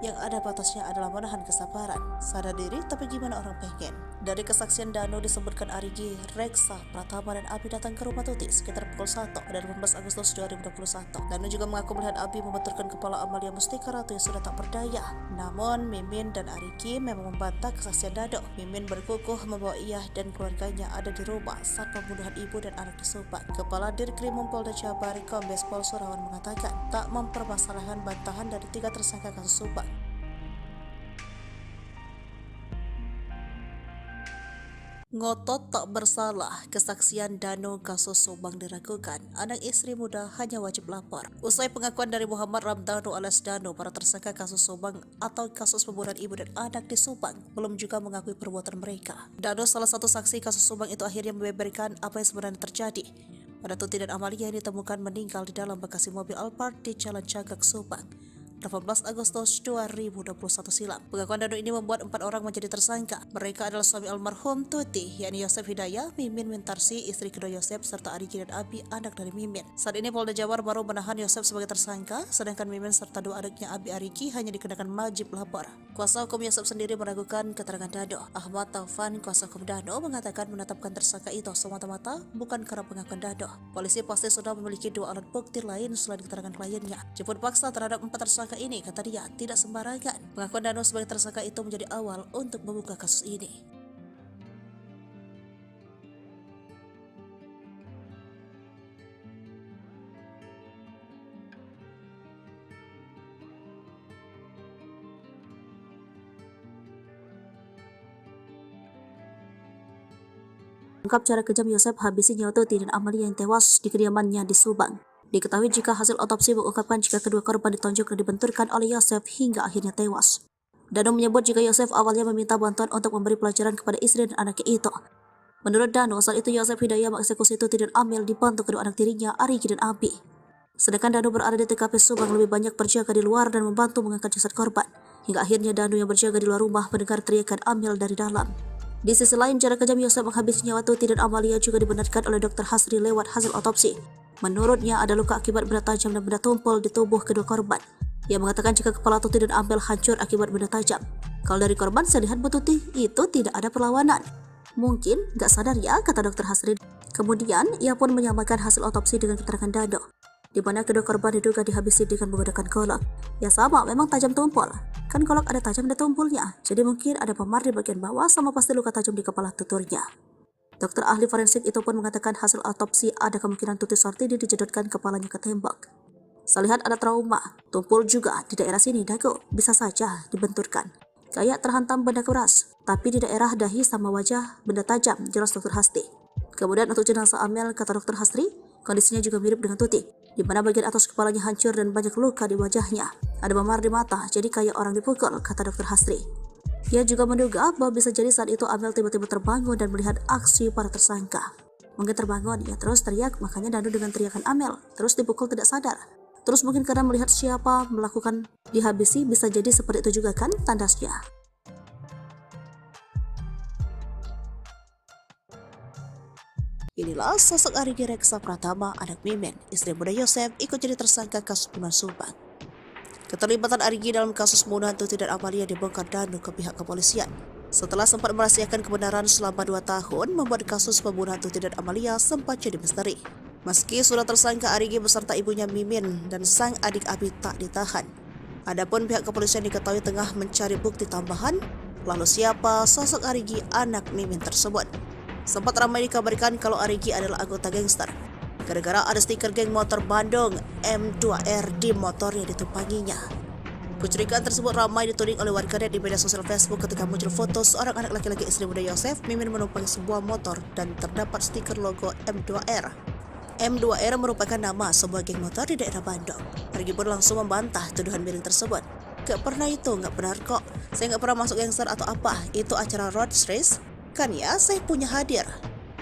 Speaker 3: Yang ada batasnya adalah menahan kesabaran. Sadar diri, tapi gimana orang pengen? Dari kesaksian Danu disebutkan Arigi, Reksa, Pratama dan Abi datang ke rumah Tuti sekitar pukul 1 pada 18 Agustus 2021. Danu juga mengaku melihat Abi membenturkan kepala Amalia Mustika Ratu yang sudah tak berdaya. Namun Mimin dan Arigi memang membantah kesaksian Danu. Mimin berkukuh membawa ia dan keluarganya ada di rumah saat pembunuhan ibu dan anak di Subang. Kepala Dirkrim Polda Jabar Kombes Pol Surawan mengatakan tak mempermasalahkan bantahan dari 3 tersangka kasus Subang. Ngotot tak bersalah, kesaksian Danu kasus Subang diragukan. Anak istri muda hanya wajib lapor. Usai pengakuan dari Muhammad Ramdhanu alias Danu, para tersangka kasus Subang atau kasus pembunuhan ibu dan anak di Subang belum juga mengakui perbuatan mereka. Danu, salah satu saksi kasus Subang itu, akhirnya membeberkan apa yang sebenarnya terjadi pada Tuti dan Amalia yang ditemukan meninggal di dalam bagasi mobil Alphard di Jalan Cagak, Subang 18 Agustus 2021 silam. Pengakuan Danu ini membuat 4 orang menjadi tersangka. Mereka adalah suami almarhum Tuti, yakni Yosep Hidayah, Mimin Mintarsi, istri kedua Yosep, serta Arigi dan Abi, anak dari Mimin. Saat ini Polda Jabar baru menahan Yosep sebagai tersangka, sedangkan Mimin serta 2 adiknya Abi Arigi hanya dikenakan wajib lapor. Kuasa hukum Yosep sendiri meragukan keterangan Danu. Ahmad Taufan, kuasa hukum Danu, mengatakan menetapkan tersangka itu semata-mata bukan karena pengakuan Danu. Polisi pasti sudah memiliki 2 alat bukti lain selain keterangan kliennya. Jemput paksa terhadap 4 tersangka ini, kata dia, tidak sembarangan. Pengakuan Danu sebagai tersangka itu menjadi awal untuk membuka kasus ini. Ungkap cara kejam Yosep habisi nyawa Tuti dan Amalia yang tewas di kediamannya di Subang. Diketahui jika hasil otopsi mengungkapkan jika kedua korban ditonjok dan dibenturkan oleh Yosep hingga akhirnya tewas. Danu menyebut jika Yosep awalnya meminta bantuan untuk memberi pelajaran kepada istri dan anaknya itu. Menurut Danu, saat itu Yosep Hidayah mengeksekusi Tuti dan Amel dibantu kedua anak tirinya, Arigi dan Abi. Sedangkan Danu berada di TKP Subang lebih banyak berjaga di luar dan membantu mengangkat jasad korban. Hingga akhirnya Danu yang berjaga di luar rumah mendengar teriakan Amel dari dalam. Di sisi lain, cara kejam Yosep menghabisi nyawa Tuti dan Amalia juga dibenarkan oleh Dr. Hasri lewat hasil otopsi. Menurutnya ada luka akibat benda tajam dan benda tumpul di tubuh kedua korban. Ia mengatakan jika kepala Tuti dan Amel hancur akibat benda tajam. Kalau dari korban, saya lihat Bu Tuti itu tidak ada perlawanan. Mungkin gak sadar ya, kata Dr. Hasri. Kemudian ia pun menyamakan hasil otopsi dengan keterangan Danu, di mana kedua korban diduga dihabisi dengan menggunakan golok. Ya sama, memang tajam tumpul. Kan golok ada tajam dan tumpulnya, jadi mungkin ada memar di bagian bawah sama pasti luka tajam di kepala tuturnya. Dokter ahli forensik itu pun mengatakan hasil autopsi ada kemungkinan Tuti Sartini dijedotkan kepalanya ke tembok. Saya lihat ada trauma, tumpul juga di daerah sini dagu, bisa saja dibenturkan. Kayak terhantam benda keras, tapi di daerah dahi sama wajah benda tajam, jelas Dr. Hasti. Kemudian untuk jenazah Amel, kata Dr. Hasri, kondisinya juga mirip dengan Tuti, di mana bagian atas kepalanya hancur dan banyak luka di wajahnya. Ada memar di mata, jadi kayak orang dipukul, kata Dr. Hasri. Ia juga menduga bahwa bisa jadi saat itu Amel tiba-tiba terbangun dan melihat aksi para tersangka. Mungkin terbangun, ia terus teriak, makanya Danu dengan teriakan Amel, terus dipukul tidak sadar. Terus mungkin karena melihat siapa melakukan dihabisi, bisa jadi seperti itu juga kan tandasnya. Inilah sosok Arigi Reksa Pratama, anak Mimin, istri muda Yosef, ikut jadi tersangka kasus pembunuhan Subang. Keterlibatan Arigi dalam kasus pembunuhan Tuti dan Amalia dibongkar Danu ke pihak kepolisian. Setelah sempat merahasiakan kebenaran selama 2 tahun, membuat kasus pembunuhan Tuti dan Amalia sempat jadi misteri. Meski sudah tersangka, Arigi beserta ibunya Mimin dan sang adik Abi tak ditahan. Adapun pihak kepolisian diketahui tengah mencari bukti tambahan. Lalu siapa sosok Arigi, anak Mimin tersebut? Sempat ramai dikabarkan kalau Arigi adalah anggota gangster, gara-gara ada stiker geng motor Bandung M2R di motor yang ditumpanginya. Kecurigaan tersebut ramai dituding oleh warganet di media sosial Facebook ketika muncul foto seorang anak laki-laki istri muda Yosef, Mimin menumpangi sebuah motor dan terdapat stiker logo M2R. M2R merupakan nama sebuah geng motor di daerah Bandung. Arigi pun langsung membantah tuduhan miring tersebut. Gak pernah itu, gak benar kok. Saya gak pernah masuk gangster atau apa. Itu acara road race. Kan ya, saya punya hadir.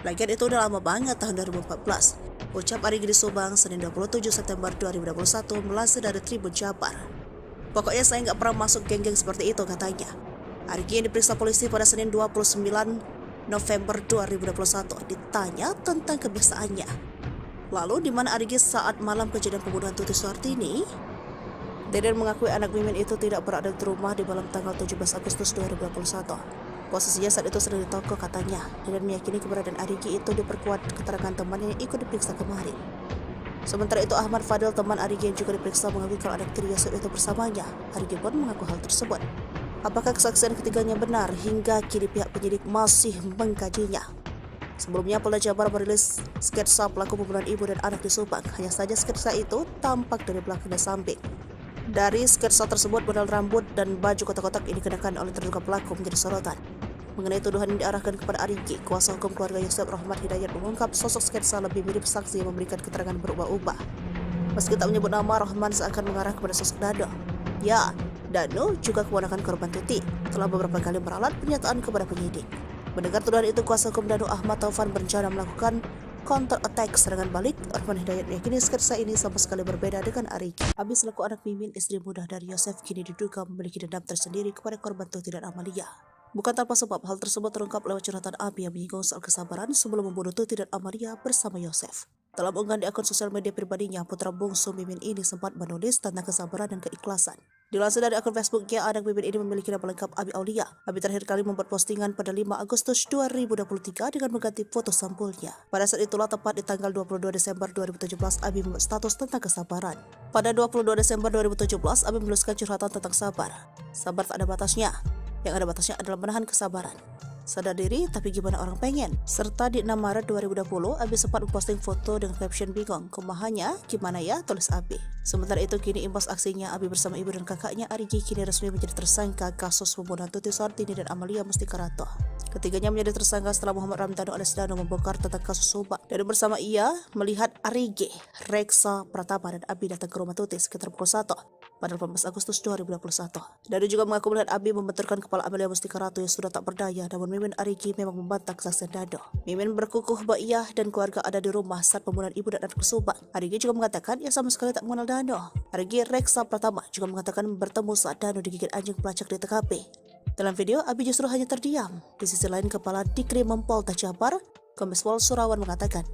Speaker 3: Lagian itu udah lama banget, tahun 2014. Ucap Arigi di Subang, Senin 27 September 2021, melansir dari Tribun Jabar. Pokoknya saya nggak pernah masuk geng-geng seperti itu, katanya. Arigi yang diperiksa polisi pada Senin 29 November 2021 ditanya tentang kebiasaannya. Lalu di mana Arigi saat malam kejadian pembunuhan Tuti Suhartini? Deden mengakui anak Mimin itu tidak berada di rumah di malam tanggal 17 Agustus 2021. Posisinya saat itu sedang di toko, katanya. Deden meyakini keberadaan Arigi itu diperkuat keterangan temannya yang ikut diperiksa kemarin. Sementara itu Ahmad Fadil, teman Arigi yang juga diperiksa, mengakui kalau anak tiri Yosef itu bersamanya. Arigi pun mengaku hal tersebut. Apakah kesaksian ketiganya benar? Hingga kini pihak penyidik masih mengkajinya. Sebelumnya Polda Jabar merilis sketsa pelaku pembunuhan ibu dan anak di Subang. Hanya saja sketsa itu tampak dari belakang dan samping. Dari sketsa tersebut, model rambut dan baju kotak-kotak ini dikenakan oleh terduga pelaku menjadi sorotan. Mengenai tuduhan yang diarahkan kepada Arigi, kuasa hukum keluarga Yosef Rahmat Hidayat mengungkap sosok sketsa lebih mirip saksi yang memberikan keterangan berubah-ubah. Meski tak menyebut nama, Rahman seakan mengarah kepada sosok Danu. Ya, Danu juga keponakan korban Tuti, telah beberapa kali meralat pernyataan kepada penyidik. Mendengar tuduhan itu, kuasa hukum Danu Ahmad Taufan berencana melakukan counter attack serangan balik. Rahman Hidayat meyakini sketsa ini sama sekali berbeda dengan Arigi. Abi selaku anak Mimin, istri muda dari Yosef, kini diduga memiliki dendam tersendiri kepada korban Tuti dan Amalia. Bukan tanpa sebab, hal tersebut terungkap lewat curhatan Abi yang menyinggung soal kesabaran sebelum membunuh Tuti dan Amalia bersama Yosef. Dalam unggahan di akun sosial media pribadinya, putra bungsu Mimin ini sempat menulis tentang kesabaran dan keikhlasan. Dilansir dari akun Facebooknya, anak Mimin ini memiliki nama lengkap Abi Aulia. Abi terakhir kali membuat postingan pada 5 Agustus 2023 dengan mengganti foto sampulnya. Pada saat itulah, tepat di tanggal 22 Desember 2017, Abi membuat status tentang kesabaran. Pada 22 Desember 2017, Abi menuliskan curhatan tentang sabar. Sabar tak ada batasnya. Yang ada batasnya adalah menahan kesabaran. Sadar diri, tapi gimana orang pengen? Serta di 6 Maret 2020, Abi sempat memposting foto dengan caption bingung. Kumahannya, gimana ya? Tulis Abi. Sementara itu, kini imbas aksinya, Abi bersama ibu dan kakaknya Arigi kini resmi menjadi tersangka kasus pembunuhan Tuti Suhartini dan Amalia Mustikarato. Ketiganya menjadi tersangka setelah Muhammad Ramdhanu alias Danu membongkar tentang kasus Subang. Dan bersama ia melihat Arigi, Reksa Pratama dan Abi datang ke rumah Tuti sekitar pukul 1 pada 18 Agustus 2021. Danu juga mengaku melihat Abi membenturkan kepala Amalia Mustikarato yang sudah tak berdaya, namun Mimin Arigi memang membantah kesaksian Danu. Mimin berkukuh bahwa ia dan keluarga ada di rumah saat pembunuhan ibu dan anak di Subang. Arigi juga mengatakan ia sama sekali tak mengenal Danu. Arigi Reksa Pratama juga mengatakan bertemu saat Danu digigit anjing pelacak di TKP. Dalam video, Abi justru hanya terdiam. Di sisi lain, Kepala Dikrim Polda Jabar, Kombes Pol Surawan mengatakan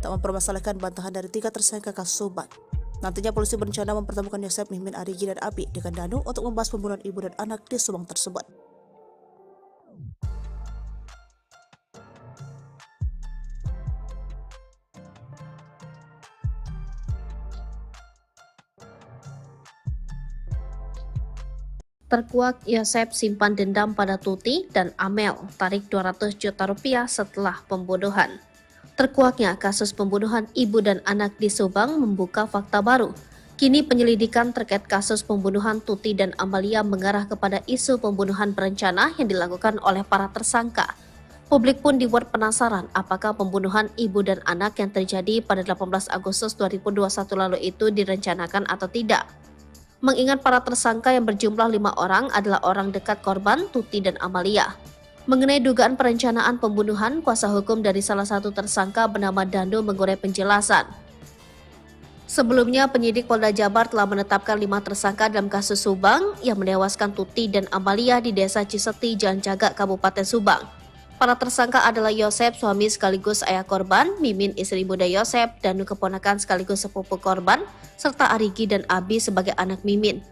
Speaker 3: tak mempermasalahkan bantahan dari 3 tersangka kasus Subang. Nantinya polisi berencana mempertemukan Yosef, Mimin, Arigi, dan Abi dengan Danu untuk membahas pembunuhan ibu dan anak di Subang tersebut.
Speaker 2: Terkuak Yosef simpan dendam pada Tuti dan Amel, tarik 200 juta rupiah setelah pembunuhan. Terkuaknya kasus pembunuhan ibu dan anak di Subang membuka fakta baru. Kini penyelidikan terkait kasus pembunuhan Tuti dan Amalia mengarah kepada isu pembunuhan berencana yang dilakukan oleh para tersangka. Publik pun dibuat penasaran apakah pembunuhan ibu dan anak yang terjadi pada 18 Agustus 2021 lalu itu direncanakan atau tidak. Mengingat para tersangka yang berjumlah 5 orang adalah orang dekat korban Tuti dan Amalia. Mengenai dugaan perencanaan pembunuhan, kuasa hukum dari salah satu tersangka bernama Danu mengurai penjelasan. Sebelumnya, penyidik Polda Jabar telah menetapkan 5 tersangka dalam kasus Subang yang menewaskan Tuti dan Amalia di Desa Ciseti, Jalan Cagak, Kabupaten Subang. Para tersangka adalah Yosep, suami sekaligus ayah korban, Mimin istri muda Yosep, Danu keponakan sekaligus sepupu korban, serta Arigi dan Abi sebagai anak Mimin.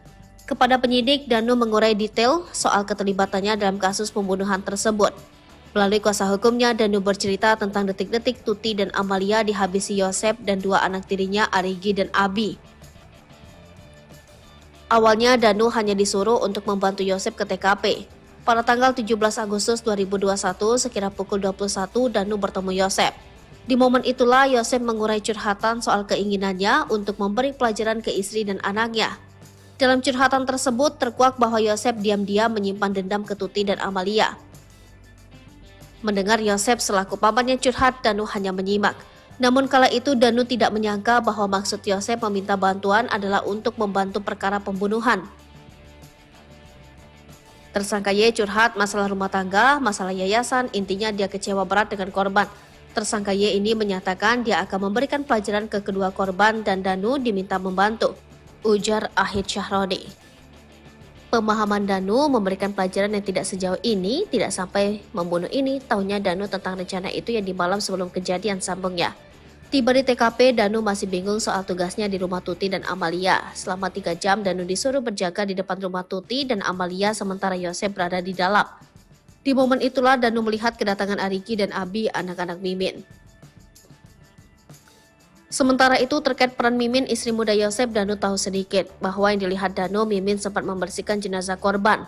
Speaker 2: Kepada penyidik, Danu mengurai detail soal keterlibatannya dalam kasus pembunuhan tersebut. Melalui kuasa hukumnya, Danu bercerita tentang detik-detik Tuti dan Amalia dihabisi Yosep dan dua anak tirinya Arigi dan Abi. Awalnya Danu hanya disuruh untuk membantu Yosep ke TKP. Pada tanggal 17 Agustus 2021, sekira pukul 21, Danu bertemu Yosep. Di momen itulah Yosep mengurai curhatan soal keinginannya untuk memberi pelajaran ke istri dan anaknya. Dalam curhatan tersebut terkuak bahwa Yosep diam-diam menyimpan dendam ke Tuti dan Amalia. Mendengar Yosep selaku pamannya curhat, Danu hanya menyimak. Namun kala itu Danu tidak menyangka bahwa maksud Yosep meminta bantuan adalah untuk membantu perkara pembunuhan. Tersangka Y curhat masalah rumah tangga, masalah yayasan, intinya dia kecewa berat dengan korban. Tersangka Y ini menyatakan dia akan memberikan pelajaran ke kedua korban dan Danu diminta membantu, ujar Ahid Syahroni. Pemahaman Danu memberikan pelajaran yang tidak sejauh ini, tidak sampai membunuh ini, tahunya Danu tentang rencana itu yang di malam sebelum kejadian, sambungnya. Tiba di TKP, Danu masih bingung soal tugasnya di rumah Tuti dan Amalia. Selama 3 jam, Danu disuruh berjaga di depan rumah Tuti dan Amalia sementara Yosep berada di dalam. Di momen itulah Danu melihat kedatangan Arigi dan Abi, anak-anak Mimin. Sementara itu terkait peran Mimin, istri muda Yosep, Danu tahu sedikit bahwa yang dilihat Danu, Mimin sempat membersihkan jenazah korban.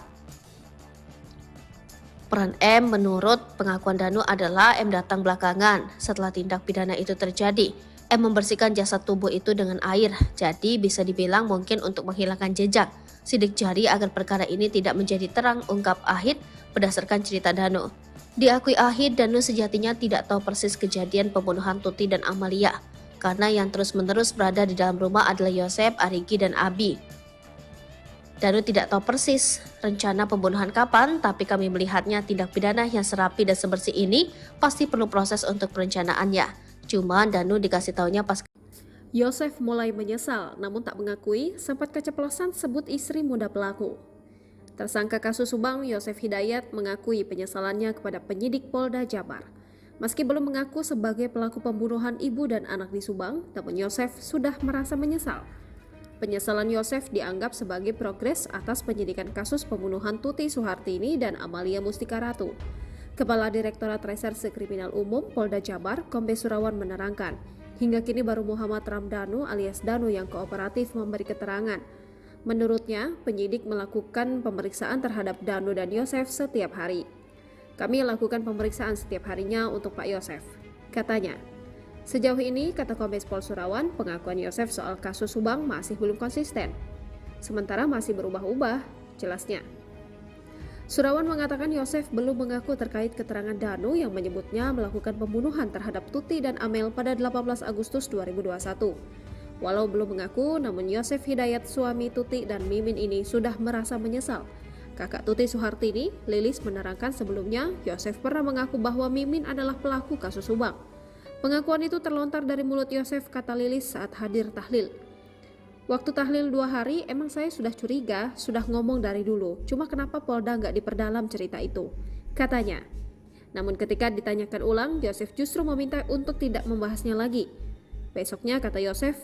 Speaker 2: Peran M menurut pengakuan Danu adalah M datang belakangan setelah tindak pidana itu terjadi. M membersihkan jasad tubuh itu dengan air, jadi bisa dibilang mungkin untuk menghilangkan jejak sidik jari agar perkara ini tidak menjadi terang, ungkap Ahid berdasarkan cerita Danu. Diakui Ahid, Danu sejatinya tidak tahu persis kejadian pembunuhan Tuti dan Amalia, karena yang terus-menerus berada di dalam rumah adalah Yosep, Arigi, dan Abi. Danu tidak tahu persis rencana pembunuhan kapan, tapi kami melihatnya tindak pidana yang serapi dan sebersih ini pasti perlu proses untuk perencanaannya. Cuma Danu dikasih taunya pas.
Speaker 1: Yosef mulai menyesal, namun tak mengakui sempat keceplosan sebut istri muda pelaku. Tersangka kasus Subang, Yosef Hidayat, mengakui penyesalannya kepada penyidik Polda Jabar. Meski belum mengaku sebagai pelaku pembunuhan ibu dan anak di Subang, namun Yosef sudah merasa menyesal. Penyesalan Yosef dianggap sebagai progres atas penyidikan kasus pembunuhan Tuti Suhartini dan Amalia Mustika Ratu. Kepala Direktorat Reserse Kriminal Umum Polda Jabar, Kombes Surawan menerangkan, hingga kini baru Muhammad Ramdhanu alias Danu yang kooperatif memberi keterangan. Menurutnya, penyidik melakukan pemeriksaan terhadap Danu dan Yosef setiap hari. Kami lakukan pemeriksaan setiap harinya untuk Pak Yosef, katanya. Sejauh ini, kata Kombes Pol Surawan, pengakuan Yosef soal kasus Subang masih belum konsisten. Sementara masih berubah-ubah, jelasnya. Surawan mengatakan Yosef belum mengaku terkait keterangan Danu yang menyebutnya melakukan pembunuhan terhadap Tuti dan Amel pada 18 Agustus 2021. Walau belum mengaku, namun Yosef Hidayat, suami Tuti dan Mimin ini sudah merasa menyesal. Kakak Tuti Suhartini, Lilis, menerangkan sebelumnya Yosef pernah mengaku bahwa Mimin adalah pelaku kasus Subang. Pengakuan itu terlontar dari mulut Yosef, kata Lilis saat hadir tahlil. Waktu tahlil 2 hari, emang saya sudah curiga, sudah ngomong dari dulu. Cuma kenapa Polda nggak diperdalam cerita itu, katanya. Namun ketika ditanyakan ulang, Yosef justru meminta untuk tidak membahasnya lagi. Besoknya kata Yosef,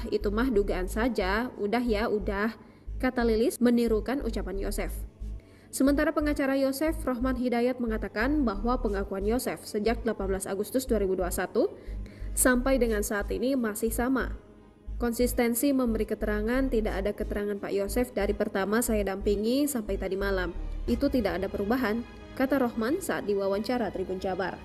Speaker 1: itu mah dugaan saja, udah ya, udah, kata Lilis menirukan ucapan Yosef. Sementara pengacara Yosef, Rohman Hidayat, mengatakan bahwa pengakuan Yosef sejak 18 Agustus 2021 sampai dengan saat ini masih sama. Konsistensi memberi keterangan, tidak ada keterangan Pak Yosef dari pertama saya dampingi sampai tadi malam. Itu tidak ada perubahan, kata Rohman saat diwawancara Tribun Jabar.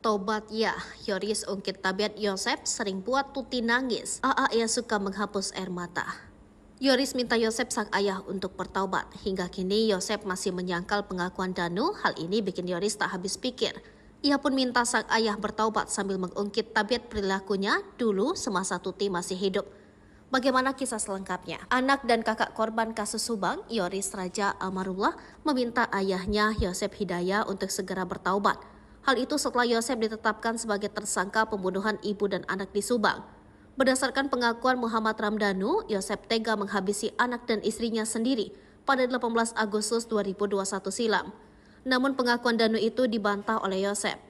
Speaker 2: Tobat ya, Yoris ungkit tabiat Yosep sering buat Tuti nangis. AA yang suka menghapus air mata. Yoris minta Yosep sang ayah untuk bertaubat. Hingga kini Yosep masih menyangkal pengakuan Danu. Hal ini bikin Yoris tak habis pikir. Ia pun minta sang ayah bertaubat sambil mengungkit tabiat perilakunya dulu semasa Tuti masih hidup. Bagaimana kisah selengkapnya? Anak dan kakak korban kasus Subang, Yoris Raja Amarullah, meminta ayahnya Yosep Hidayat untuk segera bertaubat. Hal itu setelah Yosep ditetapkan sebagai tersangka pembunuhan ibu dan anak di Subang. Berdasarkan pengakuan Muhammad Ramdhanu, Yosep tega menghabisi anak dan istrinya sendiri pada 18 Agustus 2021 silam. Namun pengakuan Danu itu dibantah oleh Yosep.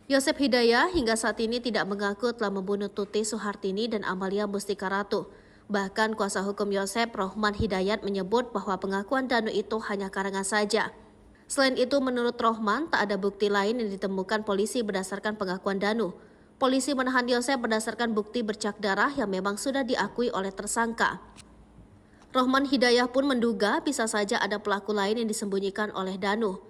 Speaker 2: Yosep Hidayah hingga saat ini tidak mengaku telah membunuh Tuti Suhartini dan Amalia Mustika Ratu. Bahkan kuasa hukum Yosep, Rohman Hidayat, menyebut bahwa pengakuan Danu itu hanya karangan saja. Selain itu, menurut Rohman, tak ada bukti lain yang ditemukan polisi berdasarkan pengakuan Danu. Polisi menahan Yosep berdasarkan bukti bercak darah yang memang sudah diakui oleh tersangka. Rohman Hidayah pun menduga bisa saja ada pelaku lain yang disembunyikan oleh Danu.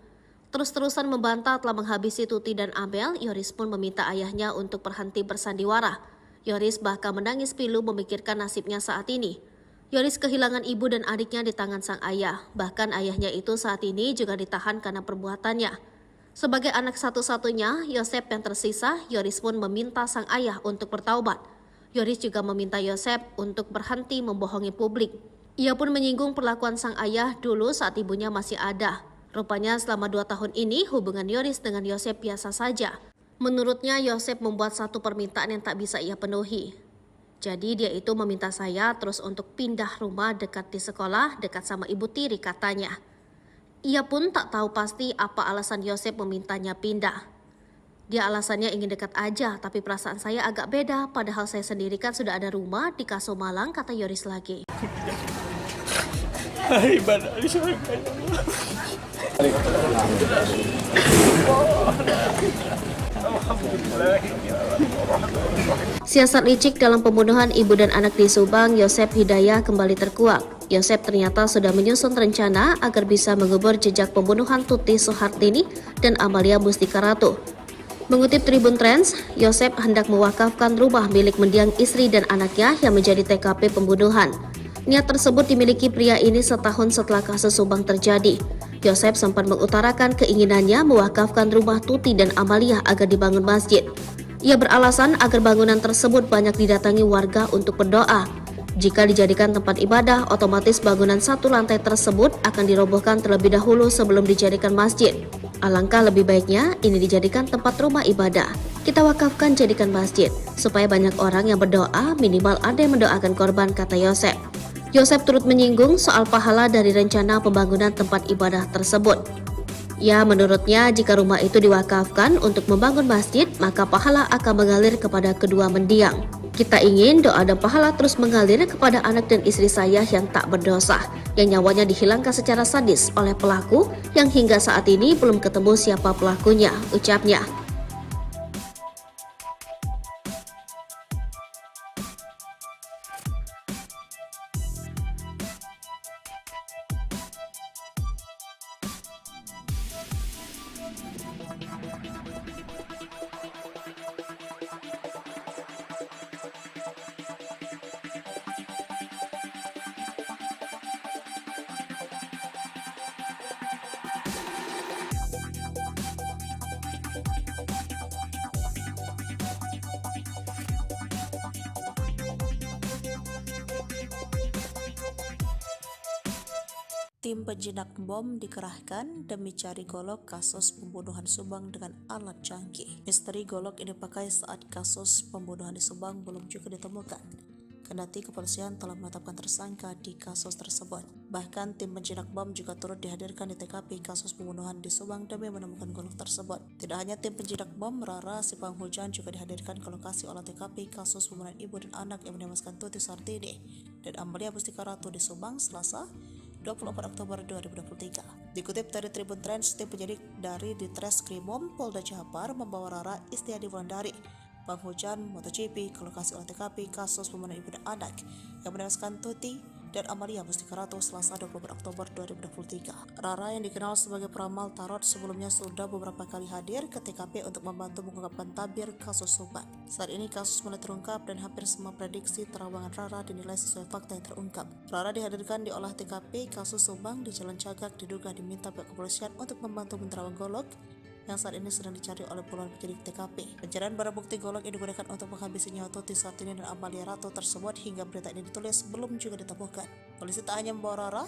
Speaker 2: Terus-terusan membantah telah menghabisi Tuti dan Amel, Yoris pun meminta ayahnya untuk berhenti bersandiwara. Yoris bahkan menangis pilu memikirkan nasibnya saat ini. Yoris kehilangan ibu dan adiknya di tangan sang ayah. Bahkan ayahnya itu saat ini juga ditahan karena perbuatannya. Sebagai anak satu-satunya, Yosep yang tersisa, Yoris pun meminta sang ayah untuk bertaubat. Yoris juga meminta Yosep untuk berhenti membohongi publik. Ia pun menyinggung perlakuan sang ayah dulu saat ibunya masih ada. Rupanya selama 2 tahun ini hubungan Yoris dengan Yosep biasa saja. Menurutnya Yosep membuat satu permintaan yang tak bisa ia penuhi. Jadi dia itu meminta saya terus untuk pindah rumah dekat di sekolah, dekat sama ibu tiri katanya. Ia pun tak tahu pasti apa alasan Yosep memintanya pindah. Dia alasannya ingin dekat aja, tapi perasaan saya agak beda, padahal saya sendiri kan sudah ada rumah di Kaso Malang, kata Yoris lagi.
Speaker 4: Hari ibadah di surga ya Allah.
Speaker 2: Siasat licik dalam pembunuhan ibu dan anak di Subang, Yosep Hidayah kembali terkuak. Yosep ternyata sudah menyusun rencana agar bisa mengubur jejak pembunuhan Tuti Suhartini dan Amalia Mustika Ratu. Mengutip Tribun Trends, Yosep hendak mewakafkan rumah milik mendiang istri dan anaknya yang menjadi TKP pembunuhan. Niat tersebut dimiliki pria ini setahun setelah kasus Subang terjadi. Yosep sempat mengutarakan keinginannya mewakafkan rumah Tuti dan Amalia agar dibangun masjid. Ia beralasan agar bangunan tersebut banyak didatangi warga untuk berdoa. Jika dijadikan tempat ibadah, otomatis bangunan satu lantai tersebut akan dirobohkan terlebih dahulu sebelum dijadikan masjid. Alangkah lebih baiknya ini dijadikan tempat rumah ibadah. Kita wakafkan jadikan masjid, supaya banyak orang yang berdoa, minimal ada yang mendoakan korban, kata Yosep. Yosep turut menyinggung soal pahala dari rencana pembangunan tempat ibadah tersebut. Ya, menurutnya jika rumah itu diwakafkan untuk membangun masjid, maka pahala akan mengalir kepada kedua mendiang. Kita ingin doa dan pahala terus mengalir kepada anak dan istri saya yang tak berdosa, yang nyawanya dihilangkan secara sadis oleh pelaku yang hingga saat ini belum ketemu siapa pelakunya, ucapnya.
Speaker 3: Tim penjinak bom dikerahkan demi cari golok kasus pembunuhan Subang dengan alat canggih. Misteri golok ini dipakai saat kasus pembunuhan di Subang belum juga ditemukan. Kendati kepolisian telah menetapkan tersangka di kasus tersebut. Bahkan tim penjinak bom juga turut dihadirkan di TKP kasus pembunuhan di Subang demi menemukan golok tersebut. Tidak hanya tim penjinak bom, Rara si Panghujan juga dihadirkan ke lokasi olah TKP kasus pembunuhan ibu dan anak yang menewaskan Tuti Suhartini dan Amalia Mustika Ratu di Subang Selasa 24 Oktober 2023. Dikutip dari Tribun Trends, tim penyidik dari Ditreskrimum Polda Jabar membawa Rara Istiadi Wulandari, Panghujan MotoGP ke lokasi olah TKP kasus pembunuhan ibu dan anak yang menewaskan Tuti dan Amalia Mustika Ratu Selasa 24 Oktober 2023. Rara yang dikenal sebagai peramal tarot sebelumnya sudah beberapa kali hadir ke TKP untuk membantu mengungkapkan tabir kasus Subang. Saat ini kasus mulai terungkap dan hampir semua prediksi terawangan Rara dinilai sesuai fakta yang terungkap. Rara dihadirkan di olah TKP kasus Subang di Jalan Cagak diduga diminta pihak kepolisian untuk membantu menerawang golok yang saat ini sedang dicari oleh puluhan penyidik TKP. Pencarian barang bukti golok yang digunakan untuk menghabisi nyawa Tuti Suhartini dan Amalia Ratu tersebut hingga berita ini ditulis belum juga ditemukan. Polisi tak hanya membawa Rara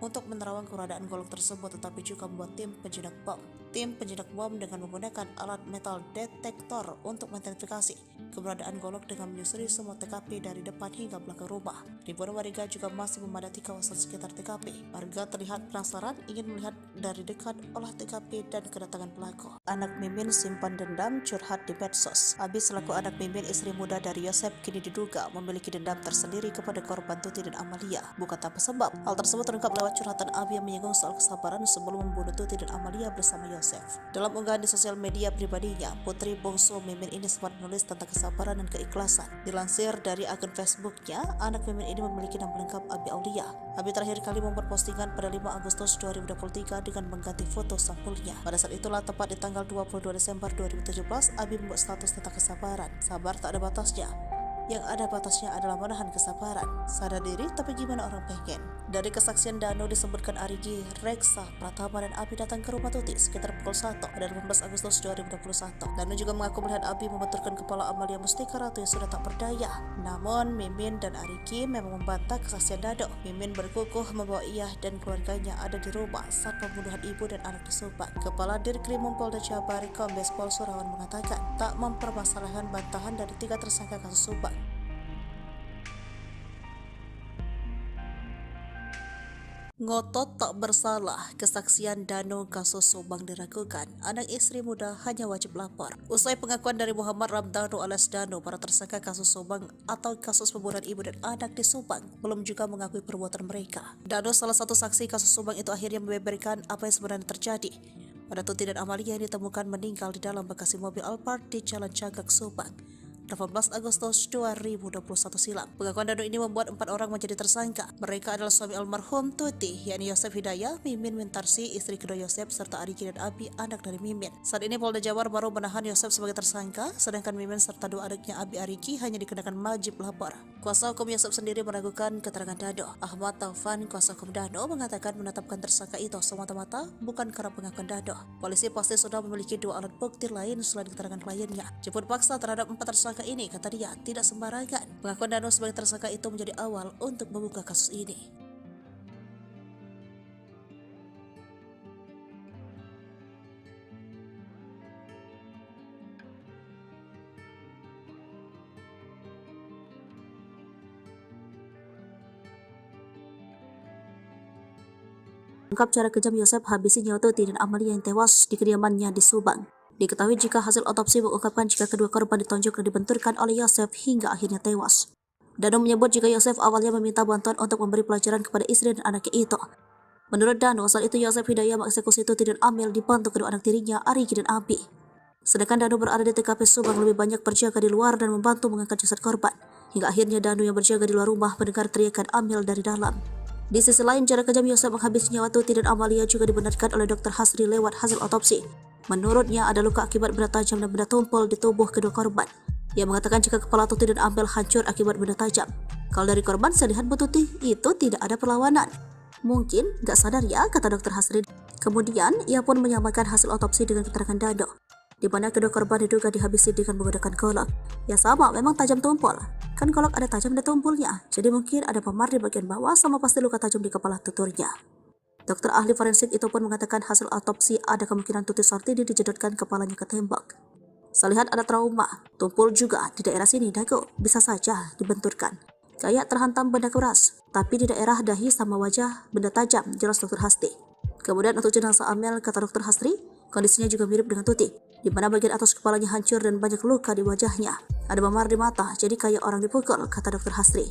Speaker 3: untuk menerawang keberadaan golok tersebut, tetapi juga membuat tim penjinak bom. tim penjinak bom dengan menggunakan alat metal detektor untuk mengidentifikasi keberadaan Golok dengan menyusuri semua TKP dari depan hingga belakang rumah. Ribuan warga juga masih memadati kawasan sekitar TKP. Warga terlihat penasaran ingin melihat dari dekat olah TKP dan kedatangan pelaku. Anak Mimin simpan dendam curhat di medsos. Abi selaku anak Mimin, istri muda dari Yosep, kini diduga memiliki dendam tersendiri kepada korban Tuti dan Amalia. Bukan tanpa sebab. Hal tersebut terungkap lewat curhatan Abi yang menyinggung soal kesabaran sebelum membunuh Tuti dan Amalia bersama Yosep. Dalam unggahan di sosial media pribadinya, putri bungsu Mimin ini sempat menulis tentang kesabaran dan keikhlasan. Dilansir dari akun Facebooknya, anak Mimin ini memiliki nama lengkap Abi Aulia. Abi terakhir kali membuat postingan pada 5 Agustus 2023 dengan mengganti foto sampulnya. Pada saat itulah, tepat di tanggal 22 Desember 2017, Abi membuat status tentang kesabaran. Sabar tak ada batasnya. Yang ada batasnya adalah menahan kesabaran. Sadar diri, tapi gimana orang pengen? Dari kesaksian Dano disebutkan Arigi, Reksa, Pratama, dan Abi datang ke rumah Tuti sekitar pukul 1 pada 18 Agustus 2021. Dano juga mengaku melihat Abi membenturkan kepala Amalia Mustika Ratu yang sudah tak berdaya. Namun, Mimin dan Arigi memang membantah kesaksian Dano. Mimin berkukuh membawa ia dan keluarganya ada di rumah saat pembunuhan ibu dan anak di Subang. Kepala Dirkrim Polda Jabar, Kombes Pol Surawan mengatakan tak mempermasalahkan bantahan dari 3 tersangka kasus Subang. Ngotot tak bersalah, kesaksian Dano kasus Subang diragukan. Anak istri muda hanya wajib lapor. Usai pengakuan dari Muhammad Ramdhanu alias Dano, para tersangka kasus Subang atau kasus pembunuhan ibu dan anak di Subang belum juga mengakui perbuatan mereka. Dano, salah satu saksi kasus Subang itu, akhirnya membeberkan apa yang sebenarnya terjadi pada Tuti dan Amalia yang ditemukan meninggal di dalam bagasi mobil Alphard di Jalan Cagak, Subang, 18 Agustus 2021 silam. Pengakuan Dano ini membuat 4 orang menjadi tersangka. Mereka adalah suami almarhum Tuti, yakni Yosep Hidayah, Mimin Wintarsi, istri kedua Yosep, serta Arigi dan Abi, anak dari Mimin. Saat ini Polda Jabar baru menahan Yosep sebagai tersangka, sedangkan Mimin serta 2 adiknya Abi Arigi hanya dikenakan wajib lapor. Kuasa hukum Yosep sendiri meragukan keterangan Dano. Ahmad Taufan, kuasa hukum Dano, mengatakan menetapkan tersangka itu semata-mata bukan karena pengakuan Dano. Polisi pasti sudah memiliki 2 alat bukti lain selain keterangan kliennya. Jemput paksa terhadap 4 tersangka ini, kata dia, tidak sembarangan. Pengakuan Dano sebagai tersangka itu menjadi awal untuk membuka kasus ini. Ungkap cara kejam Yosep habisi nyawa Tuti dan Amalia yang tewas di kediamannya di Subang. Diketahui jika hasil otopsi mengungkapkan jika kedua korban ditonjok dan dibenturkan oleh Yosep hingga akhirnya tewas. Dano menyebut jika Yosep awalnya meminta bantuan untuk memberi pelajaran kepada istri dan anaknya itu. Menurut Dano, saat itu Yosep Hidayah mengeksekusi Tuti dan Amel dibantu kedua anak tirinya, Arigi dan Abi. Sedangkan Dano berada di TKP Subang lebih banyak berjaga di luar dan membantu mengangkat jasad korban. Hingga akhirnya Dano yang berjaga di luar rumah mendengar teriakan Amel dari dalam. Di sisi lain, cara kejam Yosep menghabisi nyawa Tuti dan Amalia juga dibenarkan oleh Dr. Hasri lewat hasil otopsi. Menurutnya ada luka akibat benda tajam dan benda tumpul di tubuh kedua korban. Ia mengatakan jika kepala Tuti dan Amel hancur akibat benda tajam. Kalau dari korban, saya lihat Bu Tuti itu tidak ada perlawanan. Mungkin gak sadar ya, kata Dr. Hasri. Kemudian ia pun menyamakan hasil otopsi dengan keterangan Dano, di mana kedua korban diduga dihabisi dengan menggunakan golok. Ya sama, memang tajam tumpul. Kan golok ada tajam dan tumpulnya, jadi mungkin ada memar di bagian bawah sama pasti luka tajam di kepala tuturnya. Dokter ahli forensik itu pun mengatakan hasil autopsi ada kemungkinan Tuti Sartidi dijedotkan kepalanya ke tembok. Saya lihat ada trauma, tumpul juga di daerah sini dagu, bisa saja dibenturkan. Kayak terhantam benda keras, tapi di daerah dahi sama wajah benda tajam, jelas Dokter Hasti. Kemudian untuk jenazah Amel, kata Dokter Hastri, kondisinya juga mirip dengan Tuti, di mana bagian atas kepalanya hancur dan banyak luka di wajahnya. Ada memar di mata, jadi kayak orang dipukul, kata Dokter Hastri.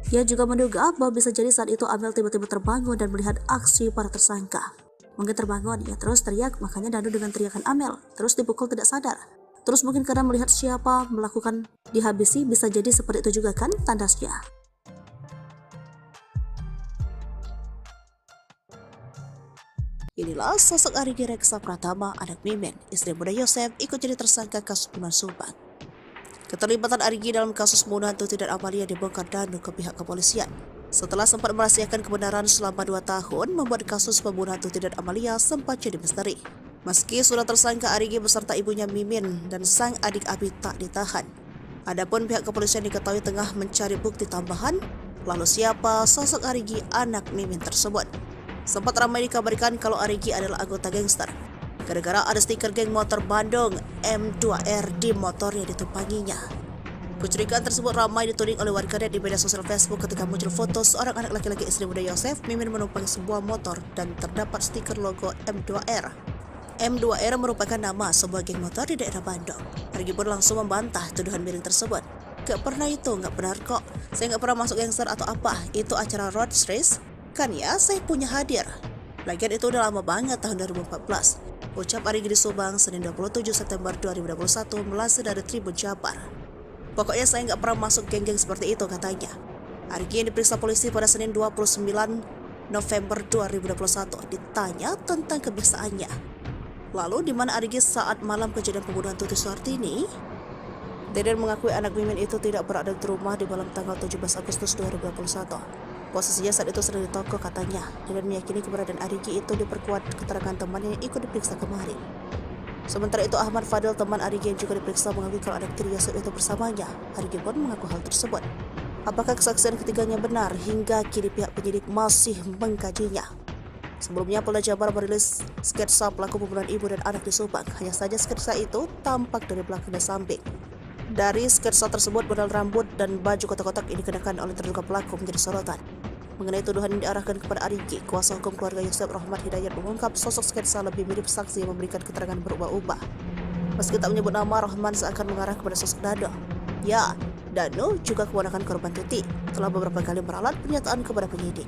Speaker 3: Ia juga menduga bahwa bisa jadi saat itu Amel tiba-tiba terbangun dan melihat aksi para tersangka. Mungkin terbangun, ia terus teriak, makanya Dano dengan teriakan Amel, terus dipukul tidak sadar. Terus mungkin karena melihat siapa melakukan dihabisi, bisa jadi seperti itu juga kan tandasnya. Inilah sosok Arigi Reksa Pratama, anak Mimin, istri muda Yosep, ikut jadi tersangka kasus pembunuhan Subang. Keterlibatan Arigi dalam kasus pembunuhan Tuti dan Amalia dibongkar Dano ke pihak kepolisian. Setelah sempat merahasiakan kebenaran selama 2 tahun, membuat kasus pembunuhan Tuti dan Amalia sempat jadi misteri. Meski sudah tersangka, Arigi beserta ibunya Mimin dan sang adik Abi tak ditahan. Adapun pihak kepolisian diketahui tengah mencari bukti tambahan. Lalu siapa sosok Arigi, anak Mimin tersebut? Sempat ramai dikabarkan kalau Arigi adalah anggota gangster. gara-gara ada stiker geng motor Bandung M2R di motor yang ditumpanginya. Kecurigaan tersebut ramai dituding oleh warganet di media sosial Facebook ketika muncul foto seorang anak laki-laki istri muda Yosef Mimin menumpangi sebuah motor dan terdapat stiker logo M2R. M2R merupakan nama sebuah geng motor di daerah Bandung. Arigi pun langsung membantah tuduhan miring tersebut. Gak pernah itu, gak benar kok. Saya gak pernah masuk gangster atau apa. Itu acara road race. Kan ya, saya punya hadir. Lagian itu udah lama banget tahun 2014. Ucap Arigi di Subang, Senin 27 September 2021 melansir dari Tribun Jabar. Pokoknya saya gak pernah masuk geng-geng seperti itu, katanya. Arigi yang diperiksa polisi pada Senin 29 November 2021 ditanya tentang kebiasaannya. Lalu di mana Arigi saat malam kejadian pembunuhan Tuti Suhartini? Deden mengakui anak Mimin itu tidak berada di rumah di malam tanggal 17 Agustus 2021. Posisinya saat itu sedang di toko, katanya. Deden meyakini keberadaan Arigi itu diperkuat keterangan temannya yang ikut diperiksa kemarin. Sementara itu Ahmad Fadil, teman Arigi yang juga diperiksa, mengakui kalau anak tiri Yosef itu bersamanya. Arigi pun mengaku hal tersebut. Apakah kesaksian ketiganya benar? Hingga kini pihak penyidik masih mengkajinya. Sebelumnya Polda Jabar merilis sketsa pelaku pembunuhan ibu dan anak di Subang. Hanya saja sketsa itu tampak dari belakang dan samping. Dari sketsa tersebut, model rambut dan baju kotak-kotak ini dikenakan oleh terduga pelaku menjadi sorotan. Mengenai tuduhan yang diarahkan kepada Arigi, kuasa hukum keluarga Yosef Rahmat Hidayat mengungkap sosok sketsa lebih mirip saksi yang memberikan keterangan berubah-ubah. Meski tak menyebut nama, Rahman seakan mengarah kepada sosok Dano. Ya, Dano juga keponakan korban Tuti, telah beberapa kali meralat pernyataan kepada penyidik.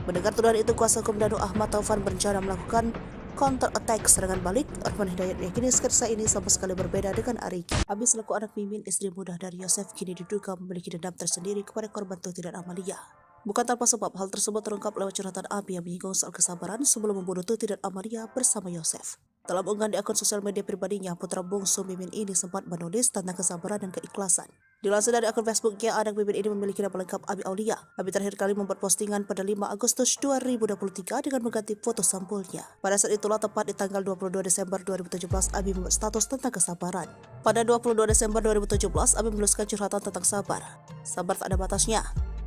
Speaker 3: Mendengar tuduhan itu, kuasa hukum Dano Ahmad Taufan berencana melakukan counter attack serangan balik. Rahman Hidayat meyakini sketsa ini sama sekali berbeda dengan Arigi. Abi selaku anak Mimin, istri muda dari Yosef, kini diduga memiliki dendam tersendiri kepada korban Tuti dan Amalia. Bukan tanpa sebab, hal tersebut terungkap lewat curhatan Abi yang menyinggung soal kesabaran sebelum membunuh Tuti dan Amalia bersama Yosef. Dalam unggahan di akun sosial media pribadinya, putra bungsu Mimin ini sempat menulis tentang kesabaran dan keikhlasan. Dilansir dari akun Facebooknya, anak Mimin ini memiliki nama lengkap Abi Aulia. Abi terakhir kali membuat postingan pada 5 Agustus 2023 dengan mengganti foto sampulnya. Pada saat itulah, tepat di tanggal 22 Desember 2017, Abi membuat status tentang kesabaran. Pada 22 Desember 2017, Abi menuliskan curhatan tentang sabar. Sabar tak ada batasnya.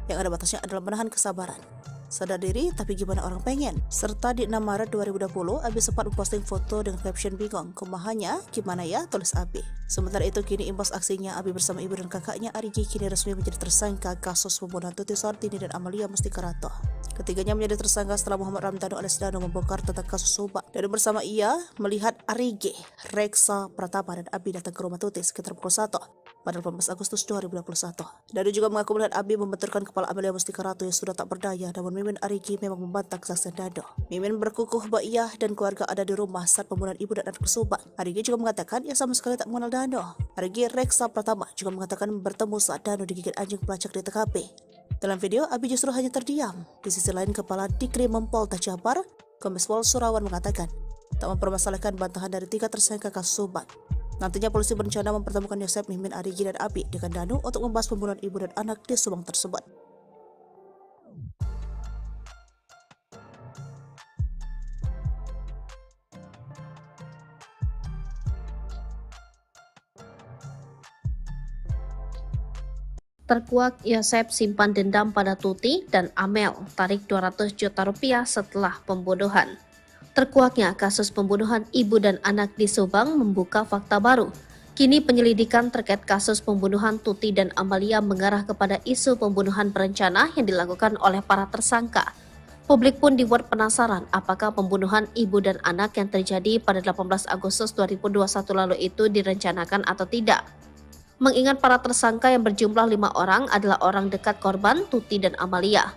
Speaker 3: Yang ada batasnya adalah menahan kesabaran. Sadar diri, tapi gimana orang pengen? Serta di 6 Maret 2020, Abi sempat memposting foto dengan caption bingung. Kumahannya, gimana ya? Tulis Abi. Sementara itu, kini imbas aksinya, Abi bersama ibu dan kakaknya Arigi kini resmi menjadi tersangka kasus pembunuhan Tuti Suhartini dan Amalia Mustikarato. Ketiganya menjadi tersangka setelah Muhammad Ramdhanu alias Dano membongkar tentang kasus Subang. Dan bersama ia melihat Arigi, Reksa Pratama dan Abi datang ke rumah Tuti sekitar pukul 1 pada 18 Agustus 2021. Dano juga mengaku melihat Abi membenturkan kepala Amalia Mustikarato yang sudah tak berdaya, namun Mimin Arigi memang membantah kesaksian Dano. Mimin berkukuh bahwa ia dan keluarga ada di rumah saat pembunuhan ibu dan anak di Subang. Arigi juga mengatakan ia sama sekali tak mengenal Dano. Arigi Reksa Pratama juga mengatakan bertemu saat Dano digigit anjing pelacak di TKP. Dalam video, Abi justru hanya terdiam. Di sisi lain, Kepala Dikrim Polda Jabar, Kombes Pol Surawan mengatakan tak mempermasalahkan bantahan dari 3 tersangka kasus Subang. Nantinya polisi berencana mempertemukan Yosef, Mimin, Arigi, dan Abi dengan Dano untuk membahas pembunuhan ibu dan anak di Subang tersebut.
Speaker 2: Terkuak Yosef simpan dendam pada Tuti dan Amel, tarik 200 juta rupiah setelah pembunuhan. Terkuaknya kasus pembunuhan ibu dan anak di Subang membuka fakta baru. Kini penyelidikan terkait kasus pembunuhan Tuti dan Amalia mengarah kepada isu pembunuhan berencana yang dilakukan oleh para tersangka. Publik pun dibuat penasaran apakah pembunuhan ibu dan anak yang terjadi pada 18 Agustus 2021 lalu itu direncanakan atau tidak. Mengingat para tersangka yang berjumlah 5 orang adalah orang dekat korban Tuti dan Amalia.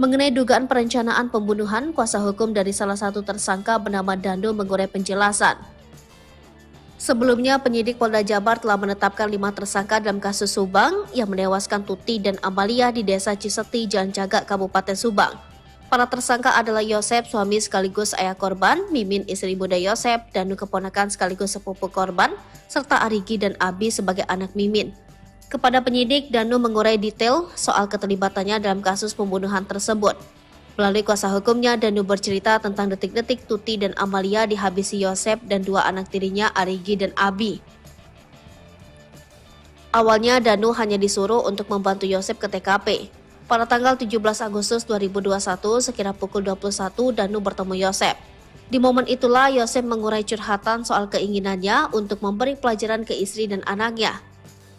Speaker 2: Mengenai dugaan perencanaan pembunuhan, kuasa hukum dari salah satu tersangka bernama Dando mengurai penjelasan. Sebelumnya, penyidik Polda Jabar telah menetapkan 5 tersangka dalam kasus Subang yang menewaskan Tuti dan Amalia di Desa Ciseti, Jalan Cagak, Kabupaten Subang. Para tersangka adalah Yosef, suami sekaligus ayah korban, Mimin, istri muda Yosef, Danu keponakan sekaligus sepupu korban, serta Arigi dan Abi sebagai anak Mimin. Kepada penyidik, Danu mengurai detail soal keterlibatannya dalam kasus pembunuhan tersebut. Melalui kuasa hukumnya, Danu bercerita tentang detik-detik Tuti dan Amalia dihabisi Yosef dan 2 anak tirinya Arigi dan Abi. Awalnya, Danu hanya disuruh untuk membantu Yosef ke TKP. Pada tanggal 17 Agustus 2021, sekira pukul 21, Danu bertemu Yosef. Di momen itulah Yosef mengurai curhatan soal keinginannya untuk memberi pelajaran ke istri dan anaknya.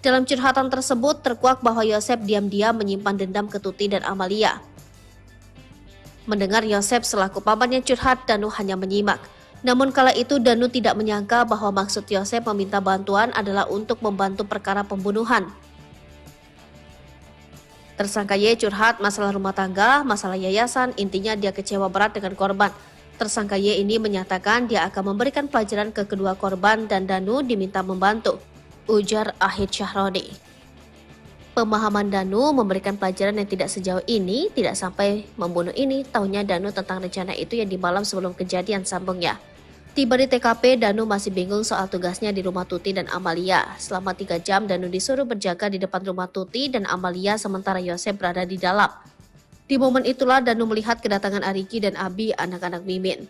Speaker 2: Dalam curhatan tersebut terkuak bahwa Yosef diam-diam menyimpan dendam ke Tuti dan Amalia. Mendengar Yosef selaku pamannya curhat, Danu hanya menyimak. Namun kala itu Danu tidak menyangka bahwa maksud Yosef meminta bantuan adalah untuk membantu perkara pembunuhan. Tersangka Y curhat masalah rumah tangga, masalah yayasan, intinya dia kecewa berat dengan korban. Tersangka Y ini menyatakan dia akan memberikan pelajaran ke kedua korban dan Danu diminta membantu, ujar Ahid Syahroni. Pemahaman Danu memberikan pelajaran yang tidak sejauh ini, tidak sampai membunuh ini, taunya Danu tentang rencana itu yang di malam sebelum kejadian, sambungnya. Tiba di TKP, Danu masih bingung soal tugasnya di rumah Tuti dan Amalia. Selama 3 jam, Danu disuruh berjaga di depan rumah Tuti dan Amalia sementara Yosef berada di dalam. Di momen itulah Danu melihat kedatangan Ariki dan Abi, anak-anak Mimin.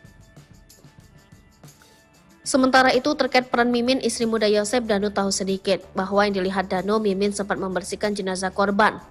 Speaker 2: Sementara itu terkait peran Mimin, istri muda Yosef, Danu tahu sedikit bahwa yang dilihat Danu, Mimin sempat membersihkan jenazah korban.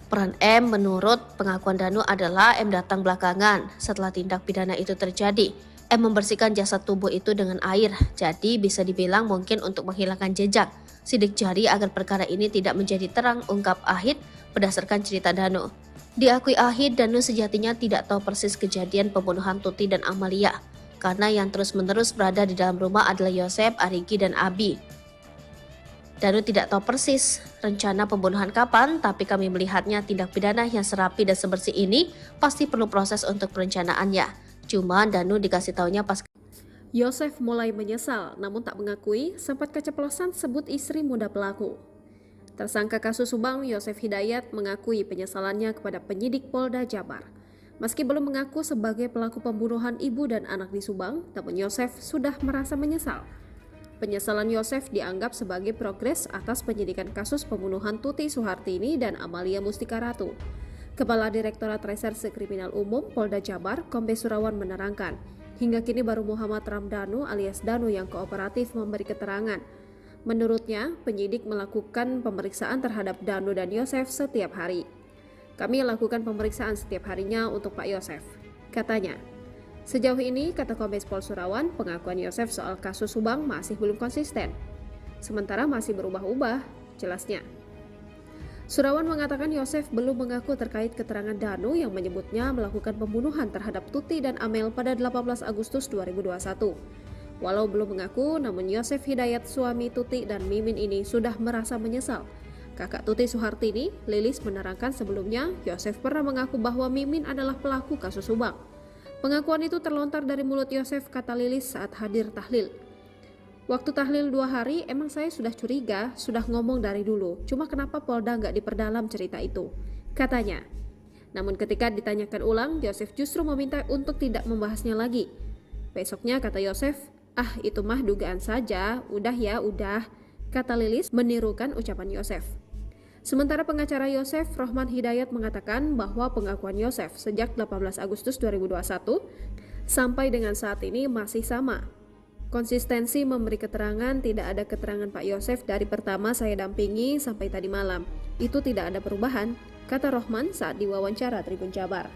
Speaker 2: Peran M menurut pengakuan Danu adalah M datang belakangan setelah tindak pidana itu terjadi. M membersihkan jasad tubuh itu dengan air, jadi bisa dibilang mungkin untuk menghilangkan jejak, sidik jari agar perkara ini tidak menjadi terang, ungkap Ahid berdasarkan cerita Danu. Diakui Ahid, Danu sejatinya tidak tahu persis kejadian pembunuhan Tuti dan Amalia, karena yang terus-menerus berada di dalam rumah adalah Yosef, Ariki, dan Abi. Danu tidak tahu persis rencana pembunuhan kapan, tapi kami melihatnya tindak pidana yang serapi dan sebersih ini pasti perlu proses untuk perencanaannya. Cuma Danu dikasih taunya pas
Speaker 1: Yosef mulai menyesal, namun tak mengakui sempat keceplosan sebut istri muda pelaku. Tersangka kasus Subang, Yosef Hidayat, mengakui penyesalannya kepada penyidik Polda Jabar. Meski belum mengaku sebagai pelaku pembunuhan ibu dan anak di Subang, namun Yosef sudah merasa menyesal. Penyesalan Yosef dianggap sebagai progres atas penyidikan kasus pembunuhan Tuti Suhartini dan Amalia Mustika Ratu. Kepala Direktorat Reserse Kriminal Umum Polda Jabar, Kombes Surawan menerangkan, hingga kini baru Muhammad Ramdhanu alias Danu yang kooperatif memberi keterangan. Menurutnya, penyidik melakukan pemeriksaan terhadap Danu dan Yosef setiap hari. Kami lakukan pemeriksaan setiap harinya untuk Pak Yosef, katanya. Sejauh ini, kata Kombes Pol Surawan, pengakuan Yosef soal kasus Subang masih belum konsisten. Sementara masih berubah-ubah, jelasnya. Surawan mengatakan Yosef belum mengaku terkait keterangan Danu yang menyebutnya melakukan pembunuhan terhadap Tuti dan Amel pada 18 Agustus 2021. Walau belum mengaku, namun Yosef Hidayat, suami Tuti dan Mimin ini sudah merasa menyesal. Kakak Tuti Suhartini, Lilis, menerangkan sebelumnya Yosef pernah mengaku bahwa Mimin adalah pelaku kasus Subang. Pengakuan itu terlontar dari mulut Yosef, kata Lilis saat hadir tahlil. Waktu tahlil 2 hari, emang saya sudah curiga, sudah ngomong dari dulu. Cuma kenapa Polda nggak diperdalam cerita itu, katanya. Namun ketika ditanyakan ulang, Yosef justru meminta untuk tidak membahasnya lagi. Besoknya kata Yosef, itu mah dugaan saja, udah ya, udah, kata Lilis menirukan ucapan Yosef. Sementara pengacara Yosef, Rohman Hidayat, mengatakan bahwa pengakuan Yosef sejak 18 Agustus 2021 sampai dengan saat ini masih sama. Konsistensi memberi keterangan, tidak ada keterangan Pak Yosef dari pertama saya dampingi sampai tadi malam. Itu tidak ada perubahan, kata Rohman saat diwawancara Tribun Jabar.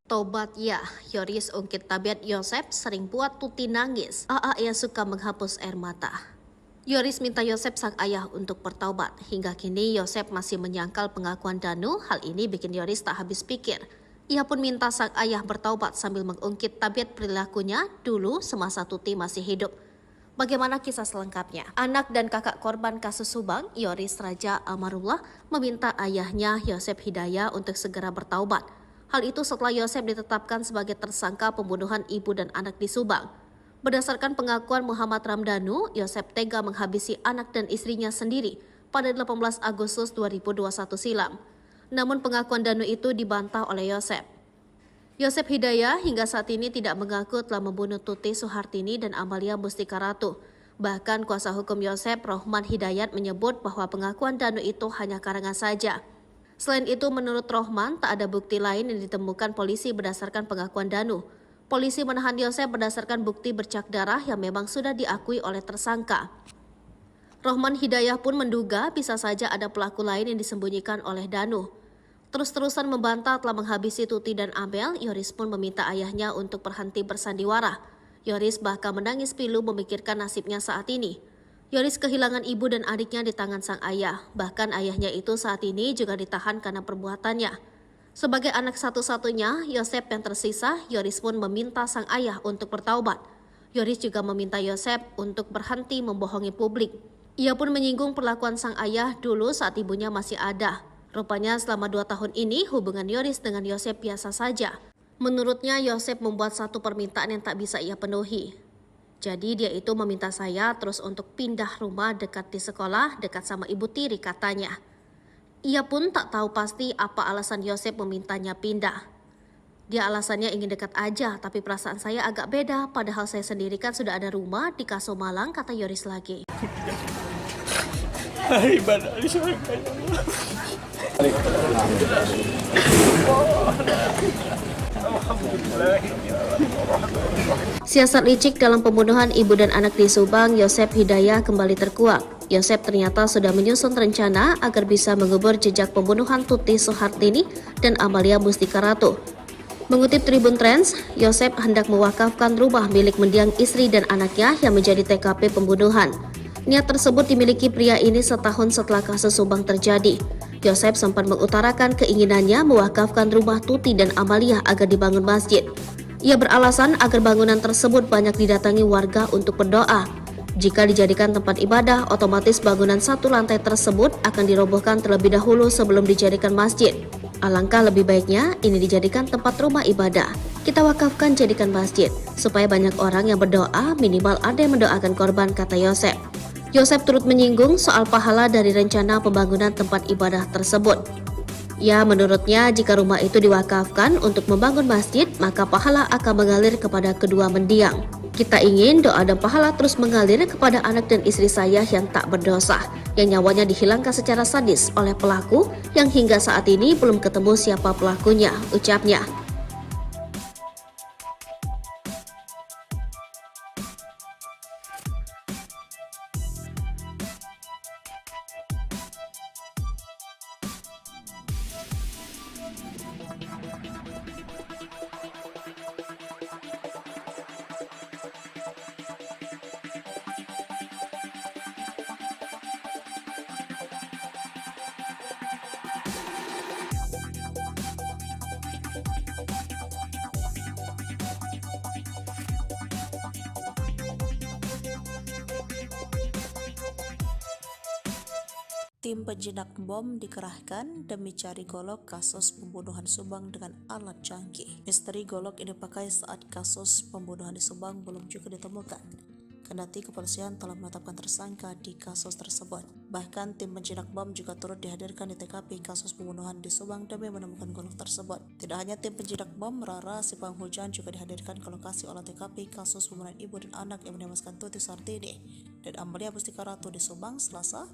Speaker 2: Tobat ya, Yoris ungkit tabiat Yosef sering buat Tuti nangis. Ia suka menghapus air mata. Yoris minta Yosef sang ayah untuk bertaubat. Hingga kini Yosef masih menyangkal pengakuan Danu. Hal ini bikin Yoris tak habis pikir. Ia pun minta sang ayah bertaubat sambil mengungkit tabiat perilakunya dulu semasa Tuti masih hidup. Bagaimana kisah selengkapnya? Anak dan kakak korban kasus Subang, Yoris Raja Amarullah, meminta ayahnya Yosef Hidayat untuk segera bertaubat. Hal itu setelah Yosef ditetapkan sebagai tersangka pembunuhan ibu dan anak di Subang. Berdasarkan pengakuan Muhammad Ramdhanu, Yosef tega menghabisi anak dan istrinya sendiri pada 18 Agustus 2021 silam. Namun pengakuan Danu itu dibantah oleh Yosef. Yosef Hidayat hingga saat ini tidak mengaku telah membunuh Tuti Suhartini dan Amalia Mustika Ratu. Bahkan kuasa hukum Yosef, Rohman Hidayat, menyebut bahwa pengakuan Danu itu hanya karangan saja. Selain itu, menurut Rohman, tak ada bukti lain yang ditemukan polisi berdasarkan pengakuan Danu. Polisi menahan Yosef berdasarkan bukti bercak darah yang memang sudah diakui oleh tersangka. Rohman Hidayat pun menduga bisa saja ada pelaku lain yang disembunyikan oleh Danu. Terus-terusan membantah telah menghabisi Tuti dan Amel, Yoris pun meminta ayahnya untuk berhenti bersandiwara. Yoris bahkan menangis pilu memikirkan nasibnya saat ini. Yoris kehilangan ibu dan adiknya di tangan sang ayah. Bahkan ayahnya itu saat ini juga ditahan karena perbuatannya. Sebagai anak satu-satunya, Yosep yang tersisa, Yoris pun meminta sang ayah untuk bertaubat. Yoris juga meminta Yosep untuk berhenti membohongi publik. Ia pun menyinggung perlakuan sang ayah dulu saat ibunya masih ada. Rupanya selama 2 tahun ini hubungan Yoris dengan Yosep biasa saja. Menurutnya Yosep membuat satu permintaan yang tak bisa ia penuhi. Jadi dia itu meminta saya terus untuk pindah rumah dekat di sekolah, dekat sama ibu tiri katanya. Ia pun tak tahu pasti apa alasan Yosep memintanya pindah. Dia alasannya ingin dekat aja, tapi perasaan saya agak beda. Padahal saya sendiri kan sudah ada rumah di Kaso Malang, kata Yoris lagi.
Speaker 4: Ibadah di surga ya Allah.
Speaker 2: Siasat licik dalam pembunuhan ibu dan anak di Subang, Yosep Hidayah kembali terkuak. Yosep ternyata sudah menyusun rencana agar bisa mengubur jejak pembunuhan Tuti Soehartini dan Amalia Mustika Ratu. Mengutip Tribun Trends, Yosep hendak mewakafkan rumah milik mendiang istri dan anaknya yang menjadi TKP pembunuhan. Niat tersebut dimiliki pria ini setahun setelah kasus Subang terjadi. Yosep sempat mengutarakan keinginannya mewakafkan rumah Tuti dan Amalia agar dibangun masjid. Ia beralasan agar bangunan tersebut banyak didatangi warga untuk berdoa. Jika dijadikan tempat ibadah, otomatis bangunan satu lantai tersebut akan dirobohkan terlebih dahulu sebelum dijadikan masjid. Alangkah lebih baiknya ini dijadikan tempat rumah ibadah. Kita wakafkan jadikan masjid, supaya banyak orang yang berdoa, minimal ada yang mendoakan korban, kata Yosep. Yosep turut menyinggung soal pahala dari rencana pembangunan tempat ibadah tersebut. Ya, menurutnya jika rumah itu diwakafkan untuk membangun masjid, maka pahala akan mengalir kepada kedua mendiang. Kita ingin doa dan pahala terus mengalir kepada anak dan istri saya yang tak berdosa, yang nyawanya dihilangkan secara sadis oleh pelaku yang hingga saat ini belum ketemu siapa pelakunya, ucapnya.
Speaker 3: Tim penjinak bom dikerahkan demi cari golok kasus pembunuhan Subang dengan alat canggih. Misteri golok ini dipakai saat kasus pembunuhan di Subang belum juga ditemukan. Kendati kepolisian telah menetapkan tersangka di kasus tersebut. Bahkan tim penjinak bom juga turut dihadirkan di TKP kasus pembunuhan di Subang demi menemukan golok tersebut. Tidak hanya tim penjinak bom, Rara si penghujan juga dihadirkan ke lokasi olah TKP kasus pembunuhan ibu dan anak yang menewaskan Tuti Soehartini dan Amalia Mustika Ratu di Subang Selasa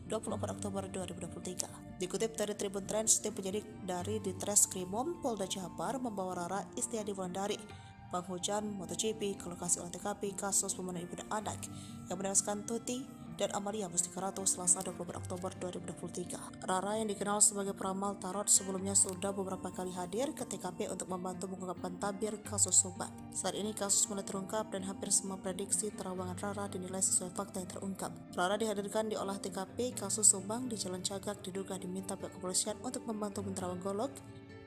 Speaker 3: 24 Oktober 2023. Dikutip dari Tribun Trends, tim penyidik dari Ditreskrimum Polda Jabar membawa Rara Istiadi Wulandari, penghujan MotoGP, ke lokasi olah TKP kasus pembunuhan ibu dan anak yang menewaskan Tuti dan Amalia Mustika Ratu Selasa 24 Oktober 2023. Rara yang dikenal sebagai peramal tarot sebelumnya sudah beberapa kali hadir ke TKP untuk membantu mengungkapkan tabir kasus Subang. Saat ini kasus mulai terungkap dan hampir semua prediksi terawangan Rara dinilai sesuai fakta yang terungkap. Rara dihadirkan di olah TKP kasus Subang di Jalan Cagak, diduga diminta pihak kepolisian untuk membantu menerawang golok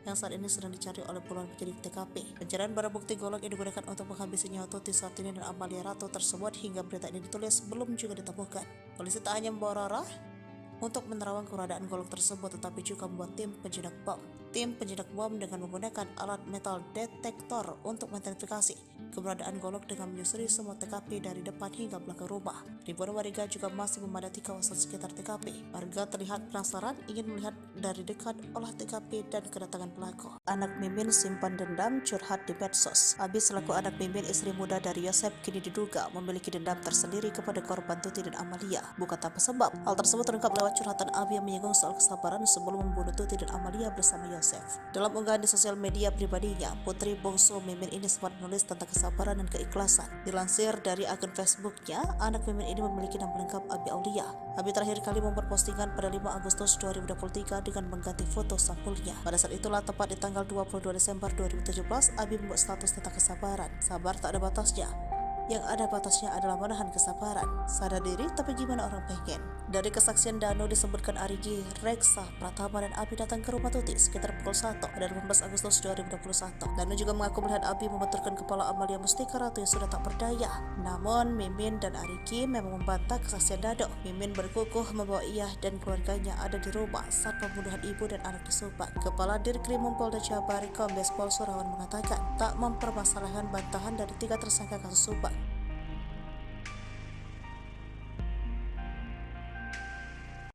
Speaker 3: yang saat ini sedang dicari oleh puluhan penyidik TKP. Pencarian barang bukti golok yang digunakan untuk menghabisi nyawa Tuti Soehartini dan Amalia Ratu tersebut hingga berita ini ditulis belum juga ditemukan. Polisi tak hanya membawa Rara untuk menerawang keberadaan golok tersebut, tetapi juga membuat tim penjinak bom. Tim penjinak bom dengan menggunakan alat metal detektor untuk mengidentifikasi keberadaan golok dengan menyusuri semua TKP dari depan hingga belakang rumah. Ribuan warga juga masih memadati kawasan sekitar TKP. Warga terlihat penasaran ingin melihat dari dekat olah TKP dan kedatangan pelaku. Anak Mimin simpan dendam curhat di medsos. Abi selaku anak Mimin, istri muda dari Yosep, kini diduga memiliki dendam tersendiri kepada korban Tuti dan Amalia. Bukan tanpa sebab. Hal tersebut terungkap lewat curhatan Abi yang menyinggung soal kesabaran sebelum membunuh Tuti dan Amalia bersama Yosep. Yosef. Dalam unggahan di sosial media pribadinya, putri bungsu Mimin ini sempat menulis tentang kesabaran dan keikhlasan. Dilansir dari akun Facebooknya, anak Mimin ini memiliki nama lengkap Abi Aulia. Abi terakhir kali membuat postingan pada 5 Agustus 2023 dengan mengganti foto sampulnya. Pada saat itulah, tepat di tanggal 22 Desember 2017, Abi membuat status tentang kesabaran. Sabar tak ada batasnya. Yang ada batasnya adalah menahan kesabaran. Sadar diri, tapi gimana orang pengen? Dari kesaksian Dano disebutkan Arigi, Reksa, Pratama, dan Abi datang ke rumah Tuti sekitar pukul 1 pada 18 Agustus 2021. Dano juga mengaku melihat Abi membenturkan kepala Amalia Mustika Ratu yang sudah tak berdaya. Namun, Mimin dan Arigi memang membantah kesaksian Dano. Mimin berkukuh membawa ia dan keluarganya ada di rumah saat pembunuhan ibu dan anak di Subang. Kepala Dirkrim Polda Jabar, Kombes Pol Surawan mengatakan tak mempermasalahkan bantahan dari 3 tersangka kasus Subang.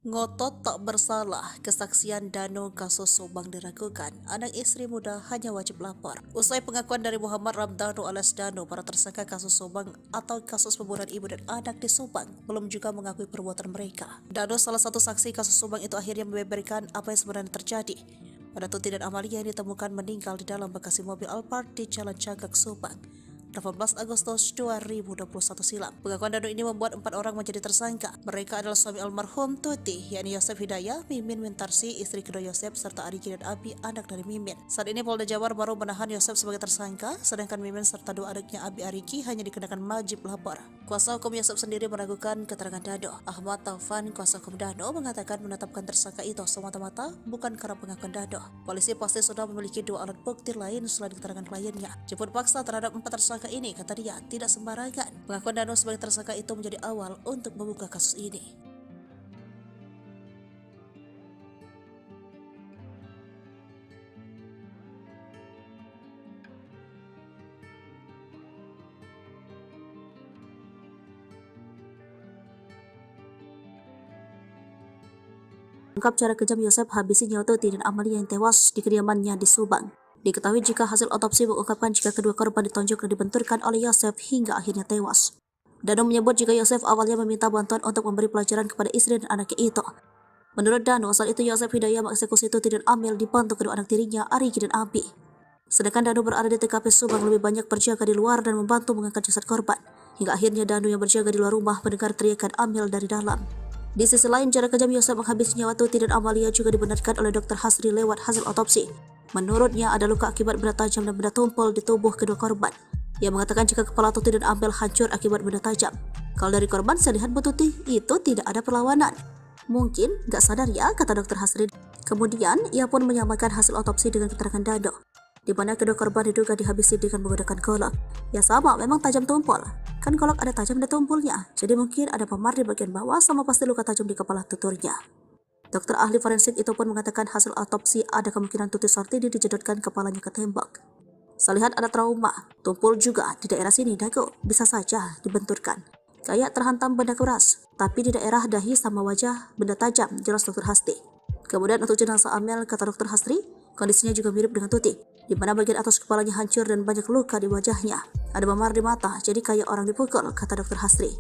Speaker 3: Ngotot tak bersalah, kesaksian Dano kasus Subang diragukan. Anak istri muda hanya wajib lapor. Usai pengakuan dari Muhammad Ramdhanu alias Dano, para tersangka kasus Subang atau kasus pembunuhan ibu dan anak di Subang belum juga mengakui perbuatan mereka. Dano, salah satu saksi kasus Subang itu, akhirnya membeberkan apa yang sebenarnya terjadi pada Tuti dan Amalia yang ditemukan meninggal di dalam bagasi mobil Alphard di Jalan Cagak, Subang, 18 Agustus 2021 silam. Pengakuan Dano ini membuat 4 orang menjadi tersangka. Mereka adalah suami almarhum Tuti, yakni Yosef Hidayah, Mimin Wintarsi, istri kedua Yosef, serta Arigi dan Abi, anak dari Mimin. Saat ini Polda Jabar baru menahan Yosef sebagai tersangka, sedangkan Mimin serta 2 adiknya Abi Arigi hanya dikenakan wajib lapor. Kuasa hukum Yosef sendiri meragukan keterangan Dano. Ahmad Taufan, kuasa hukum Dano, mengatakan menetapkan tersangka itu semata-mata bukan karena pengakuan Dano. Polisi pasti sudah memiliki 2 alat bukti lain selain keterangan kliennya. Jemput paksa terhadap 4 tersangka ini, kata dia, tidak sembarangan. Pengakuan Dano sebagai tersangka itu menjadi awal untuk membuka kasus ini. Ungkap cara kejam Yosef habisi nyawa Tuti dan Amalia yang tewas di kediamannya di Subang. Diketahui jika hasil otopsi mengungkapkan jika kedua korban ditonjok dan dibenturkan oleh Yosef hingga akhirnya tewas. Dano menyebut jika Yosef awalnya meminta bantuan untuk memberi pelajaran kepada istri dan anaknya itu. Menurut Dano, saat itu Yosef Hidayah mengeksekusi Tuti dan Amel dibantu kedua anak tirinya, Arigi dan Abi. Sedangkan Dano berada di TKP Subang lebih banyak berjaga di luar dan membantu mengangkat jasad korban. Hingga akhirnya Dano yang berjaga di luar rumah mendengar teriakan Amel dari dalam. Di sisi lain, cara kejam Yosef menghabisi nyawa Tuti dan Amalia juga dibenarkan oleh Dr. Hasri lewat hasil otopsi. Menurutnya ada luka akibat benda tajam dan benda tumpul di tubuh kedua korban. Ia mengatakan jika kepala Tuti dan Amel hancur akibat benda tajam. Kalau dari korban, saya lihat Bu Tuti itu tidak ada perlawanan. Mungkin gak sadar ya, kata Dr. Hasri. Kemudian ia pun menyamakan hasil otopsi dengan keterangan Dano, di mana kedua korban diduga dihabisi dengan menggunakan golok. Ya sama, memang tajam tumpul. Kan golok ada tajam dan tumpulnya, jadi mungkin ada memar di bagian bawah sama pasti luka tajam di kepala tuturnya. Dokter ahli forensik itu pun mengatakan hasil otopsi ada kemungkinan Tuti Sartini dijedotkan kepalanya ke tembok. Saya lihat ada trauma, tumpul juga di daerah sini dagu, bisa saja dibenturkan. Kayak terhantam benda keras, tapi di daerah dahi sama wajah benda tajam, jelas Dr. Hasri. Kemudian untuk jenazah Amel, kata Dr. Hasri, kondisinya juga mirip dengan Tuti, di mana bagian atas kepalanya hancur dan banyak luka di wajahnya. Ada memar di mata, jadi kayak orang dipukul, kata Dr. Hasri.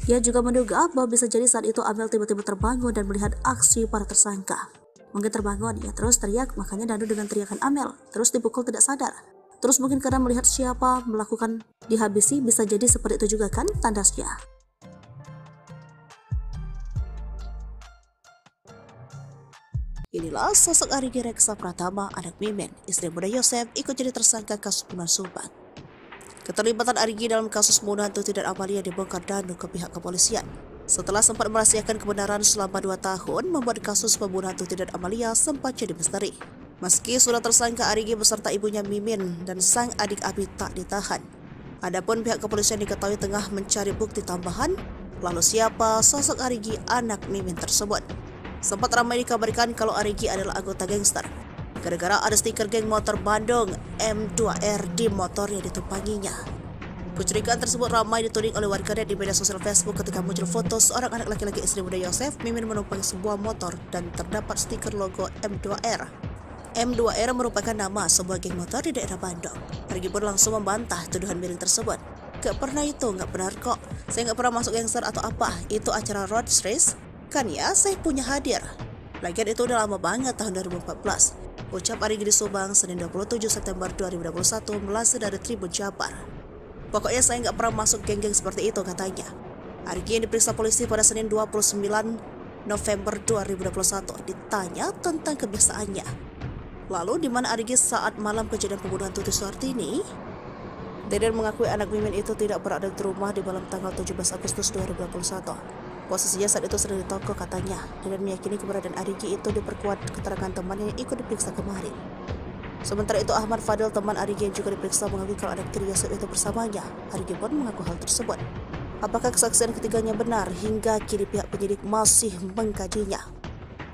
Speaker 3: Ia juga menduga bahwa bisa jadi saat itu Amel tiba-tiba terbangun dan melihat aksi para tersangka. Mungkin terbangun, ia terus teriak, makanya Dano dengan teriakan Amel, terus dipukul tidak sadar. Terus mungkin karena melihat siapa melakukan dihabisi, bisa jadi seperti itu juga kan tandasnya. Inilah sosok Arigi Reksa Pratama, anak Mimin, istri muda Yosef, ikut jadi tersangka kasus pembunuhan Subang. Keterlibatan Arigi dalam kasus pembunuhan Tuti dan Amalia dibongkar Dano ke pihak kepolisian. Setelah sempat merahasiakan kebenaran selama 2 tahun, membuat kasus pembunuhan Tuti dan Amalia sempat jadi misteri. Meski sudah tersangka, Arigi beserta ibunya Mimin dan sang adik Abi tak ditahan. Adapun pihak kepolisian diketahui tengah mencari bukti tambahan, lalu siapa sosok Arigi anak Mimin tersebut. Sempat ramai dikabarkan kalau Arigi adalah anggota gangster, gara-gara ada stiker geng motor Bandung M2R di motor yang ditumpanginya. Kecurigaan tersebut ramai dituding oleh warganet di media sosial Facebook ketika muncul foto seorang anak laki-laki istri muda Yosef, Mimin menumpangi sebuah motor dan terdapat stiker logo M2R. M2R merupakan nama sebuah geng motor di daerah Bandung. Arigi pun langsung membantah tuduhan miring tersebut. Gak pernah itu, gak benar kok. Saya gak pernah masuk gangster atau apa, itu acara road race. Kan ya, saya punya hadir. Lagian itu udah lama banget, tahun 2014. Ucap Arigi di Subang, Senin 27 September 2021 melansir dari Tribun Jabar. Pokoknya saya nggak pernah masuk geng-geng seperti itu, katanya. Arigi yang diperiksa polisi pada Senin 29 November 2021 ditanya tentang kebiasaannya. Lalu di mana Arigi saat malam kejadian pembunuhan Tuti Suhartini? Deden mengakui anak Mimin itu tidak berada di rumah di malam tanggal 17 Agustus 2021. Posisinya saat itu sedang di toko, katanya. Deden meyakini keberadaan Arigi itu diperkuat keterangan temannya yang ikut diperiksa kemarin. Sementara itu Ahmad Fadil, teman Arigi yang juga diperiksa, mengakui kalau anak tiri Yosep itu bersamanya. Arigi pun mengaku hal tersebut. Apakah kesaksian ketiganya benar? Hingga kini pihak penyidik masih mengkajinya.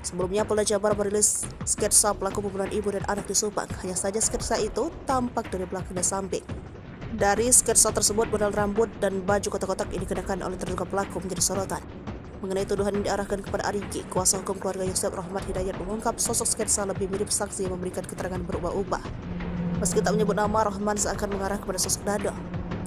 Speaker 3: Sebelumnya Polda Jabar merilis sketsa pelaku pembunuhan ibu dan anak di Subang. Hanya saja sketsa itu tampak dari belakang dan samping. Dari sketsa tersebut, model rambut dan baju kotak-kotak ini dikenakan oleh terduga pelaku menjadi sorotan. Mengenai tuduhan yang diarahkan kepada Arigi, kuasa hukum keluarga Yosep Rahmat Hidayat mengungkap sosok sketsa lebih mirip saksi yang memberikan keterangan berubah-ubah. Meski tak menyebut nama, Rahman seakan mengarah kepada sosok Dano.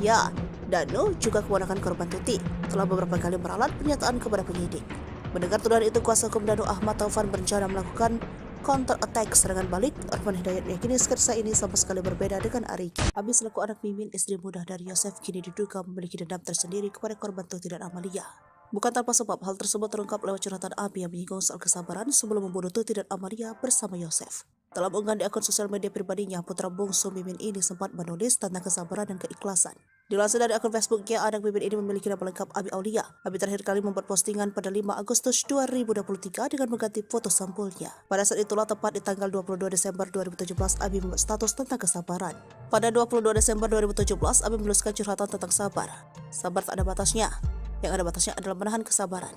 Speaker 3: Ya, Dano juga keponakan korban Tuti, telah beberapa kali meralat pernyataan kepada penyidik. Mendengar tuduhan itu, kuasa hukum Dano Ahmad Taufan berencana melakukan counter attack serangan balik. Rahman Hidayat meyakini sketsa ini sama sekali berbeda dengan Arigi. Abi selaku anak Mimin, istri muda dari Yosef, kini diduga memiliki dendam tersendiri kepada korban Tuti dan Amalia. Bukan tanpa sebab, hal tersebut terungkap lewat curhatan Abi yang menyinggung soal kesabaran sebelum membunuh Tuti dan Amalia bersama Yosef. Dalam unggahan di akun sosial media pribadinya, putra bungsu Mimin ini sempat menulis tentang kesabaran dan keikhlasan. Dilansir dari akun Facebooknya, anak Mimin ini memiliki nama lengkap Abi Aulia. Abi terakhir kali membuat postingan pada 5 Agustus 2023 dengan mengganti foto sampulnya. Pada saat itulah, tepat di tanggal 22 Desember 2017, Abi membuat status tentang kesabaran. Pada 22 Desember 2017, Abi menuliskan curhatan tentang sabar. Sabar tak ada batasnya. Yang ada batasnya adalah menahan kesabaran.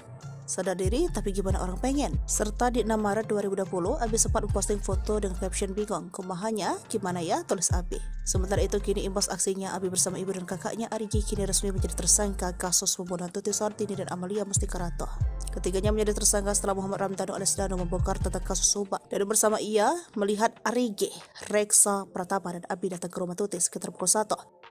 Speaker 3: Sadar diri, tapi gimana orang pengen? Serta di 6 Maret 2020, Abi sempat memposting foto dengan caption bingung. Kumahannya, gimana ya? Tulis Abi. Sementara itu, kini imbas aksinya, Abi bersama ibu dan kakaknya Arigi kini resmi menjadi tersangka kasus pembunuhan Tuti Suhartini dan Amalia Mustikarato. Ketiganya menjadi tersangka setelah Muhammad Ramdhanu alias Dano membongkar tentang kasus Subang. Dan bersama ia melihat Arigi, Reksa Pratama dan Abi datang ke rumah Tuti sekitar pukul 1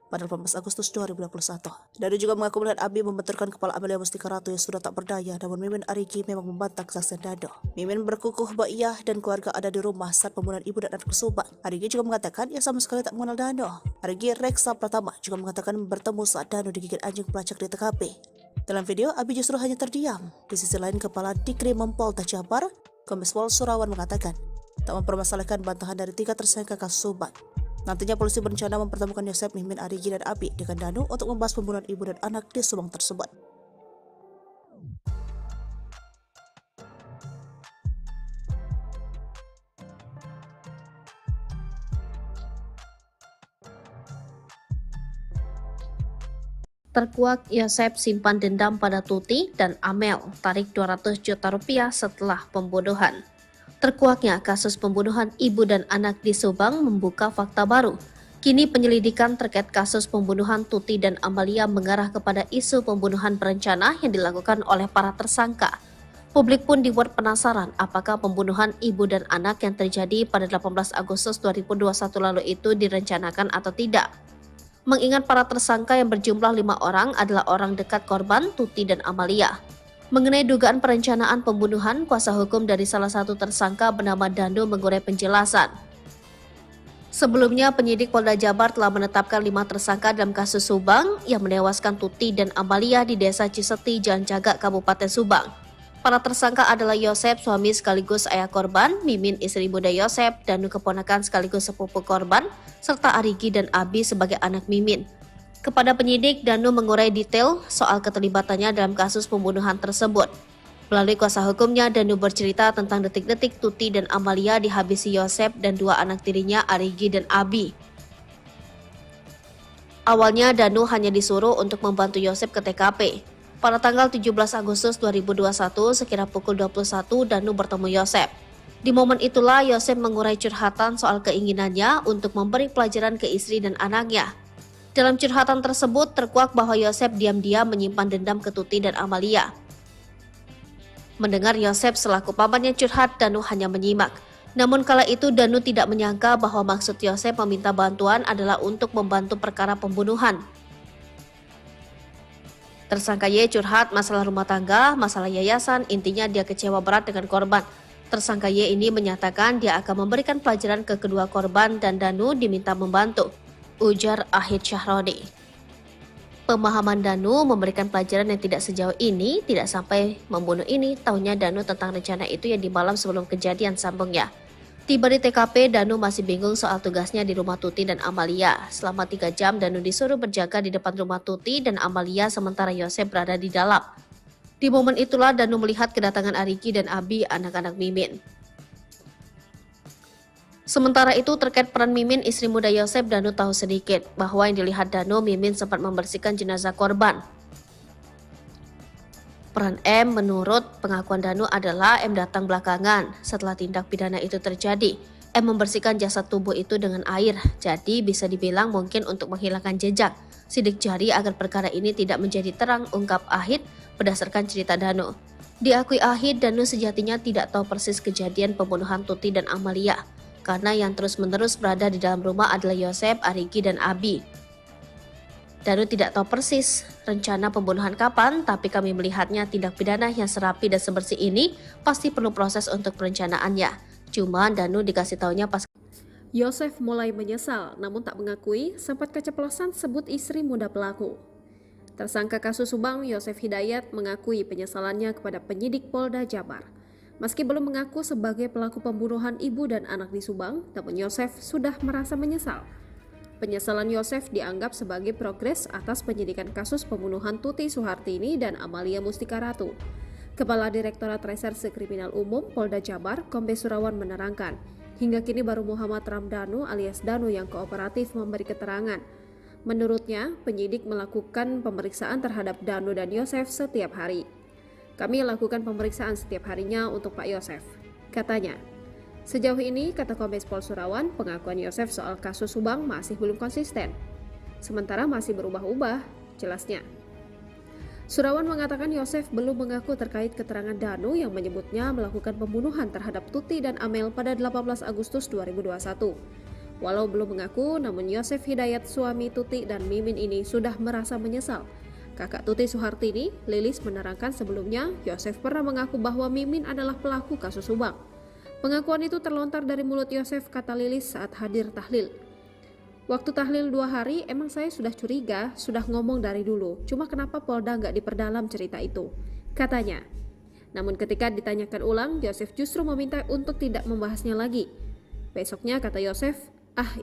Speaker 3: pada 18 Agustus 2021. Dano juga mengaku melihat Abi membenturkan kepala Amalia Mustikarato yang sudah tak berdaya, namun Mimin Arigi memang membantah kesaksian Dano. Mimin berkukuh bahwa ia dan keluarga ada di rumah saat pembunuhan ibu dan anak Subang. Arigi juga mengatakan ia sama sekali tak mengenal Dano. Arigi Reksa Pratama juga mengatakan bertemu saat Dano digigit anjing pelacak di TKP. Dalam video, Abi justru hanya terdiam. Di sisi lain, Kepala Dikrimum Polda Jabar, Kombes Pol Surawan mengatakan tak mempermasalahkan bantahan dari 3 tersangka kasus Subang. Nantinya polisi berencana mempertemukan Yosep, Mimin, Arigi, dan Abi dengan Dano untuk membahas pembunuhan ibu dan anak di Subang tersebut.
Speaker 2: Terkuak Yosep simpan dendam pada Tuti dan Amel, tarik 200 juta rupiah setelah pembunuhan. Terkuaknya kasus pembunuhan ibu dan anak di Subang membuka fakta baru. Kini penyelidikan terkait kasus pembunuhan Tuti dan Amalia mengarah kepada isu pembunuhan berencana yang dilakukan oleh para tersangka. Publik pun dibuat penasaran apakah pembunuhan ibu dan anak yang terjadi pada 18 Agustus 2021 lalu itu direncanakan atau tidak. Mengingat para tersangka yang berjumlah 5 orang adalah orang dekat korban Tuti dan Amalia. Mengenai dugaan perencanaan pembunuhan, kuasa hukum dari salah satu tersangka bernama Dano mengurai penjelasan. Sebelumnya, penyidik Polda Jabar telah menetapkan 5 tersangka dalam kasus Subang yang menewaskan Tuti dan Amalia di Desa Ciseti, Jalan Cagak, Kabupaten Subang. Para tersangka adalah Yosep, suami sekaligus ayah korban, Mimin, istri muda Yosep, Danu keponakan sekaligus sepupu korban, serta Arigi dan Abi sebagai anak Mimin. Kepada penyidik, Danu mengurai detail soal keterlibatannya dalam kasus pembunuhan tersebut. Melalui kuasa hukumnya, Danu bercerita tentang detik-detik Tuti dan Amalia dihabisi Yosep dan 2 anak tirinya Arigi dan Abi. Awalnya, Danu hanya disuruh untuk membantu Yosep ke TKP. Pada tanggal 17 Agustus 2021, sekira pukul 21, Danu bertemu Yosep. Di momen itulah Yosep mengurai curhatan soal keinginannya untuk memberi pelajaran ke istri dan anaknya. Dalam curhatan tersebut terkuak bahwa Yosep diam-diam menyimpan dendam ke Tuti dan Amalia. Mendengar Yosep selaku pamannya curhat, Danu hanya menyimak. Namun kala itu Danu tidak menyangka bahwa maksud Yosep meminta bantuan adalah untuk membantu perkara pembunuhan. Tersangka Y curhat masalah rumah tangga, masalah yayasan, intinya dia kecewa berat dengan korban. Tersangka Y ini menyatakan dia akan memberikan pelajaran ke kedua korban dan Danu diminta membantu, ujar Ahid Syahroni. Pemahaman Danu memberikan pelajaran yang tidak sejauh ini, tidak sampai membunuh ini, taunya Danu tentang rencana itu yang di malam sebelum kejadian, sambungnya. Tiba di TKP, Danu masih bingung soal tugasnya di rumah Tuti dan Amalia. Selama 3 jam, Danu disuruh berjaga di depan rumah Tuti dan Amalia sementara Yosep berada di dalam. Di momen itulah Danu melihat kedatangan Ariki dan Abi, anak-anak Mimin. Sementara itu terkait peran Mimin, istri muda Yosep, Danu tahu sedikit bahwa yang dilihat Danu, Mimin sempat membersihkan jenazah korban. Peran M menurut pengakuan Danu adalah M datang belakangan setelah tindak pidana itu terjadi. M membersihkan jasad tubuh itu dengan air, jadi bisa dibilang mungkin untuk menghilangkan jejak, sidik jari agar perkara ini tidak menjadi terang, ungkap Ahid berdasarkan cerita Danu. Diakui Ahid, Danu sejatinya tidak tahu persis kejadian pembunuhan Tuti dan Amalia, karena yang terus-menerus berada di dalam rumah adalah Yosep, Ariki, dan Abi. Danu tidak tahu persis rencana pembunuhan kapan, tapi kami melihatnya tindak pidana yang serapi dan sebersih ini pasti perlu proses untuk perencanaannya. Cuma Danu dikasih taunya pas
Speaker 1: Yosef mulai menyesal, namun tak mengakui sempat keceplosan sebut istri muda pelaku. Tersangka kasus Subang, Yosef Hidayat, mengakui penyesalannya kepada penyidik Polda Jabar. Meski belum mengaku sebagai pelaku pembunuhan ibu dan anak di Subang, namun Yosef sudah merasa menyesal. Penyesalan Yosef dianggap sebagai progres atas penyidikan kasus pembunuhan Tuti Suhartini dan Amalia Mustika Ratu. Kepala Direktorat Reserse Kriminal Umum Polda Jabar, Kombes Surawan menerangkan, hingga kini baru Muhammad Ramdhanu alias Danu yang kooperatif memberi keterangan. Menurutnya, penyidik melakukan pemeriksaan terhadap Danu dan Yosef setiap hari. Kami lakukan pemeriksaan setiap harinya untuk Pak Yosef, katanya. Sejauh ini, kata Kombes Pol Surawan, pengakuan Yosef soal kasus Subang masih belum konsisten. Sementara masih berubah-ubah, jelasnya. Surawan mengatakan Yosef belum mengaku terkait keterangan Danu yang menyebutnya melakukan pembunuhan terhadap Tuti dan Amel pada 18 Agustus 2021. Walau belum mengaku, namun Yosef Hidayat, suami Tuti dan Mimin ini sudah merasa menyesal. Kakak Tuti Suhartini, Lilis, menerangkan sebelumnya Yosef pernah mengaku bahwa Mimin adalah pelaku kasus Subang. Pengakuan itu terlontar dari mulut Yosef, kata Lilis saat hadir tahlil. Waktu tahlil 2 hari, emang saya sudah curiga, sudah ngomong dari dulu. Cuma kenapa Polda nggak diperdalam cerita itu, katanya. Namun ketika ditanyakan ulang, Yosef justru meminta untuk tidak membahasnya lagi. Besoknya kata Yosef,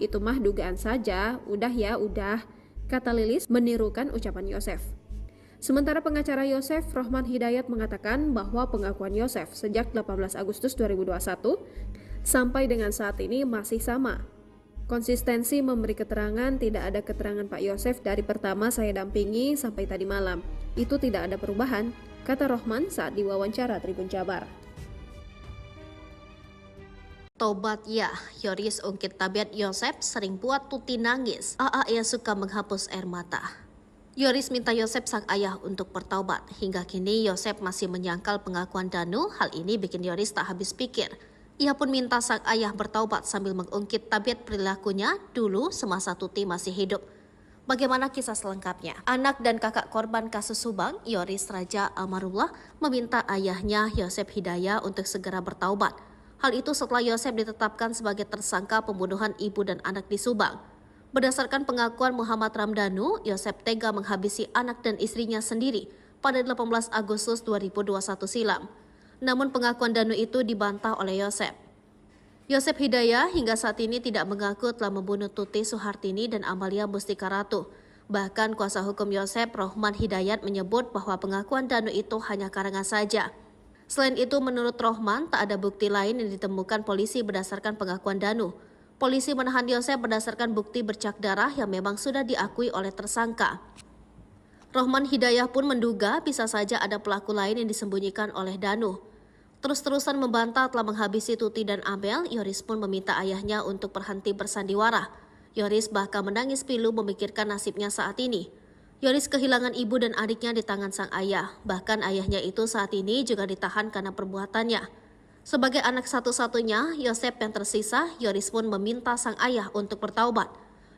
Speaker 1: itu mah dugaan saja, udah ya, udah, kata Lilis menirukan ucapan Yosef. Sementara pengacara Yosef, Rohman Hidayat, mengatakan bahwa pengakuan Yosef sejak 18 Agustus 2021 sampai dengan saat ini masih sama. Konsistensi memberi keterangan, tidak ada keterangan Pak Yosef dari pertama saya dampingi sampai tadi malam. Itu tidak ada perubahan, kata Rohman saat diwawancara Tribun Jabar.
Speaker 2: Tobat ya, Yoris ungkit tabiat Yosep sering buat Tuti nangis. Ia suka menghapus air mata. Yoris minta Yosep sang ayah untuk bertaubat. Hingga kini Yosep masih menyangkal pengakuan Danu. Hal ini bikin Yoris tak habis pikir. Ia pun minta sang ayah bertaubat sambil mengungkit tabiat perilakunya dulu semasa Tuti masih hidup. Bagaimana kisah selengkapnya? Anak dan kakak korban kasus Subang, Yoris Raja Amarullah, meminta ayahnya Yosep Hidayat untuk segera bertaubat. Hal itu setelah Yosep ditetapkan sebagai tersangka pembunuhan ibu dan anak di Subang. Berdasarkan pengakuan Muhammad Ramdhanu, Yosep tega menghabisi anak dan istrinya sendiri pada 18 Agustus 2021 silam. Namun pengakuan Danu itu dibantah oleh Yosep. Yosep Hidayat hingga saat ini tidak mengaku telah membunuh Tuti Suhartini dan Amalia Mustika Ratu. Bahkan kuasa hukum Yosep, Rohman Hidayat, menyebut bahwa pengakuan Danu itu hanya karangan saja. Selain itu, menurut Rohman, tak ada bukti lain yang ditemukan polisi berdasarkan pengakuan Danu. Polisi menahan Yosep berdasarkan bukti bercak darah yang memang sudah diakui oleh tersangka. Rohman Hidayat pun menduga bisa saja ada pelaku lain yang disembunyikan oleh Danu. Terus-terusan membantah telah menghabisi Tuti dan Amel, Yoris pun meminta ayahnya untuk berhenti bersandiwara. Yoris bahkan menangis pilu memikirkan nasibnya saat ini. Yoris kehilangan ibu dan adiknya di tangan sang ayah. Bahkan ayahnya itu saat ini juga ditahan karena perbuatannya. Sebagai anak satu-satunya, Yosep yang tersisa, Yoris pun meminta sang ayah untuk bertaubat.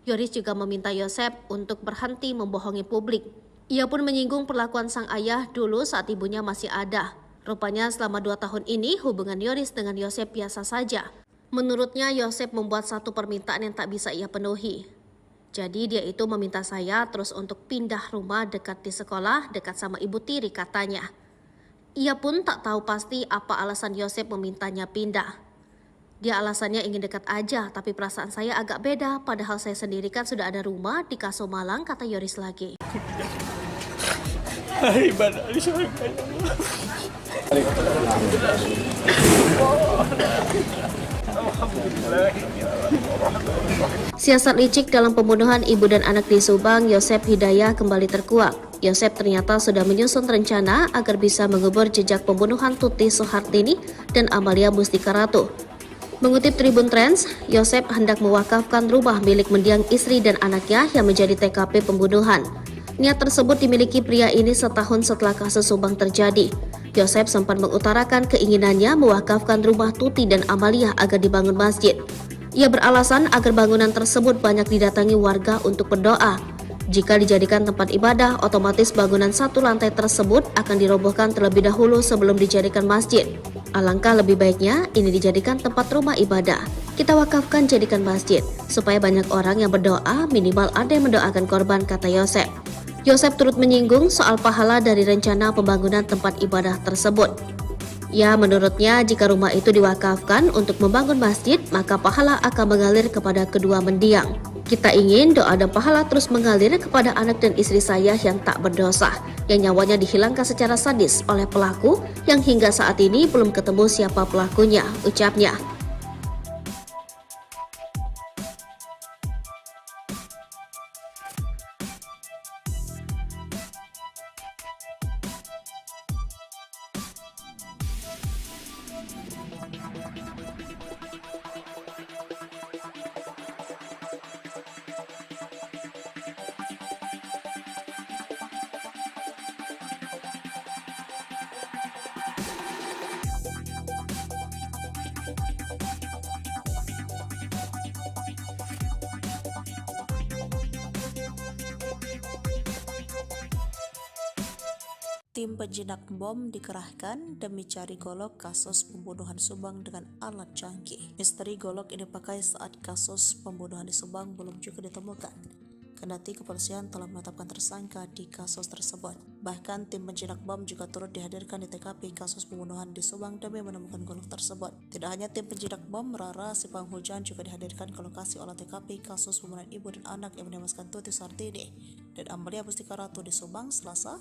Speaker 2: Yoris juga meminta Yosep untuk berhenti membohongi publik. Ia pun menyinggung perlakuan sang ayah dulu saat ibunya masih ada. Rupanya selama 2 tahun ini hubungan Yoris dengan Yosep biasa saja. Menurutnya Yosep membuat satu permintaan yang tak bisa ia penuhi. Jadi dia itu meminta saya terus untuk pindah rumah dekat di sekolah, dekat sama ibu tiri katanya. Ia pun tak tahu pasti apa alasan Yosep memintanya pindah. Dia alasannya ingin dekat aja, tapi perasaan saya agak beda. Padahal saya sendiri kan sudah ada rumah di Kaso Malang, kata Yoris lagi.
Speaker 4: Hai ibadah di surga ya Allah.
Speaker 2: Siasat licik dalam pembunuhan ibu dan anak di Subang, Yosep Hidayah kembali terkuak. Yosep ternyata sudah menyusun rencana agar bisa mengubur jejak pembunuhan Tuti Soehartini dan Amalia Mustika Ratu. Mengutip Tribun Trends, Yosep hendak mewakafkan rumah milik mendiang istri dan anaknya yang menjadi TKP pembunuhan. Niat tersebut dimiliki pria ini setahun setelah kasus Subang terjadi. Yosep sempat mengutarakan keinginannya mewakafkan rumah Tuti dan Amalia agar dibangun masjid. Ia beralasan agar bangunan tersebut banyak didatangi warga untuk berdoa. Jika dijadikan tempat ibadah, otomatis bangunan satu lantai tersebut akan dirobohkan terlebih dahulu sebelum dijadikan masjid. Alangkah lebih baiknya ini dijadikan tempat rumah ibadah. Kita wakafkan jadikan masjid, supaya banyak orang yang berdoa, minimal ada yang mendoakan korban, kata Yosep. Yosep turut menyinggung soal pahala dari rencana pembangunan tempat ibadah tersebut. Ya, menurutnya jika rumah itu diwakafkan untuk membangun masjid, maka pahala akan mengalir kepada kedua mendiang. Kita ingin doa dan pahala terus mengalir kepada anak dan istri saya yang tak berdosa, yang nyawanya dihilangkan secara sadis oleh pelaku yang hingga saat ini belum ketemu siapa pelakunya, ucapnya.
Speaker 3: Tim penjinak bom dikerahkan demi cari golok kasus pembunuhan Subang dengan alat canggih. Misteri golok ini dipakai saat kasus pembunuhan di Subang belum juga ditemukan. Kendati kepolisian telah menetapkan tersangka di kasus tersebut. Bahkan tim penjinak bom juga turut dihadirkan di TKP kasus pembunuhan di Subang demi menemukan golok tersebut. Tidak hanya tim penjinak bom, Rara si penghujan juga dihadirkan ke lokasi olah TKP kasus pembunuhan ibu dan anak yang menewaskan Tuti Soehartini dan Amalia Mustika Ratu di Subang Selasa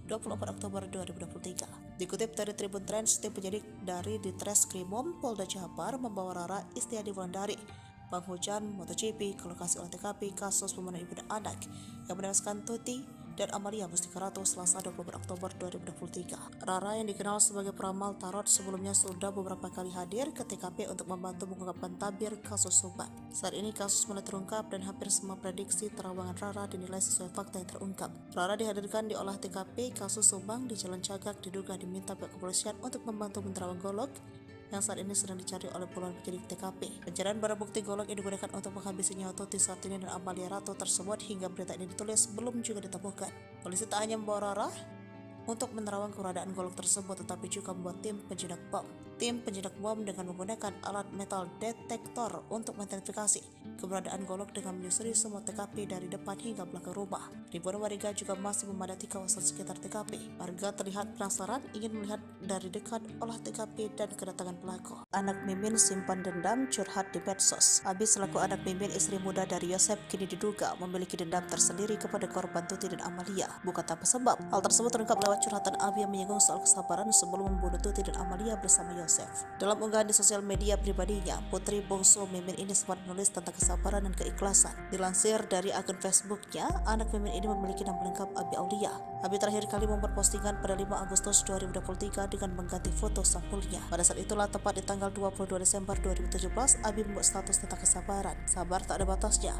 Speaker 3: 24 Oktober 2023. Dikutip dari Tribun Trends, tim penyidik dari Ditreskrimum Polda Jabar membawa Rara Istiadi Wulandari, penghujan MotoGP ke lokasi olah TKP kasus pembunuhan ibu dan anak yang menewaskan Tuti dan Amalia Mustika Ratu Selasa 24 Oktober 2023. Rara yang dikenal sebagai peramal tarot sebelumnya sudah beberapa kali hadir ke TKP untuk membantu mengungkapkan tabir kasus Subang. Saat ini kasus mulai terungkap dan hampir semua prediksi terawangan Rara dinilai sesuai fakta yang terungkap. Rara dihadirkan di olah TKP kasus Subang di Jalan Cagak diduga diminta pihak kepolisian untuk membantu menerawang golok yang saat ini sedang dicari oleh puluhan penyidik TKP. Pencarian barang bukti golok yang digunakan untuk menghabisi nyawa Tuti Soehartini dan Amalia Ratu tersebut hingga berita ini ditulis belum juga ditemukan. Polisi tak hanya membawa Rara untuk menerawang keberadaan golok tersebut, tetapi juga membuat tim penjinak bom. Tim penjinak bom dengan menggunakan alat metal detektor untuk mengidentifikasi keberadaan golok dengan menyusuri semua TKP dari depan hingga belakang rumah. Ribuan warga juga masih memadati kawasan sekitar TKP. Warga terlihat penasaran ingin melihat dari dekat olah TKP dan kedatangan pelaku. Anak Mimin simpan dendam curhat di medsos. Abi selaku anak Mimin istri muda dari Yosep kini diduga memiliki dendam tersendiri kepada korban Tuti dan Amalia. Bukan tanpa sebab. Hal tersebut terungkap lewat curhatan Abi yang menyinggung soal kesabaran sebelum membunuh Tuti dan Amalia bersama Yosep. Dalam unggahan di sosial media pribadinya, putri bungsu Mimin ini sempat menulis tentang kesabaran dan keikhlasan. Dilansir dari akun Facebooknya, anak Mimin ini memiliki nama lengkap Abi Aulia. Abi terakhir kali membuat postingan pada 5 Agustus 2023 dengan mengganti foto sampulnya. Pada saat itulah, tepat di tanggal 22 Desember 2017, Abi membuat status tentang kesabaran. Sabar tak ada batasnya.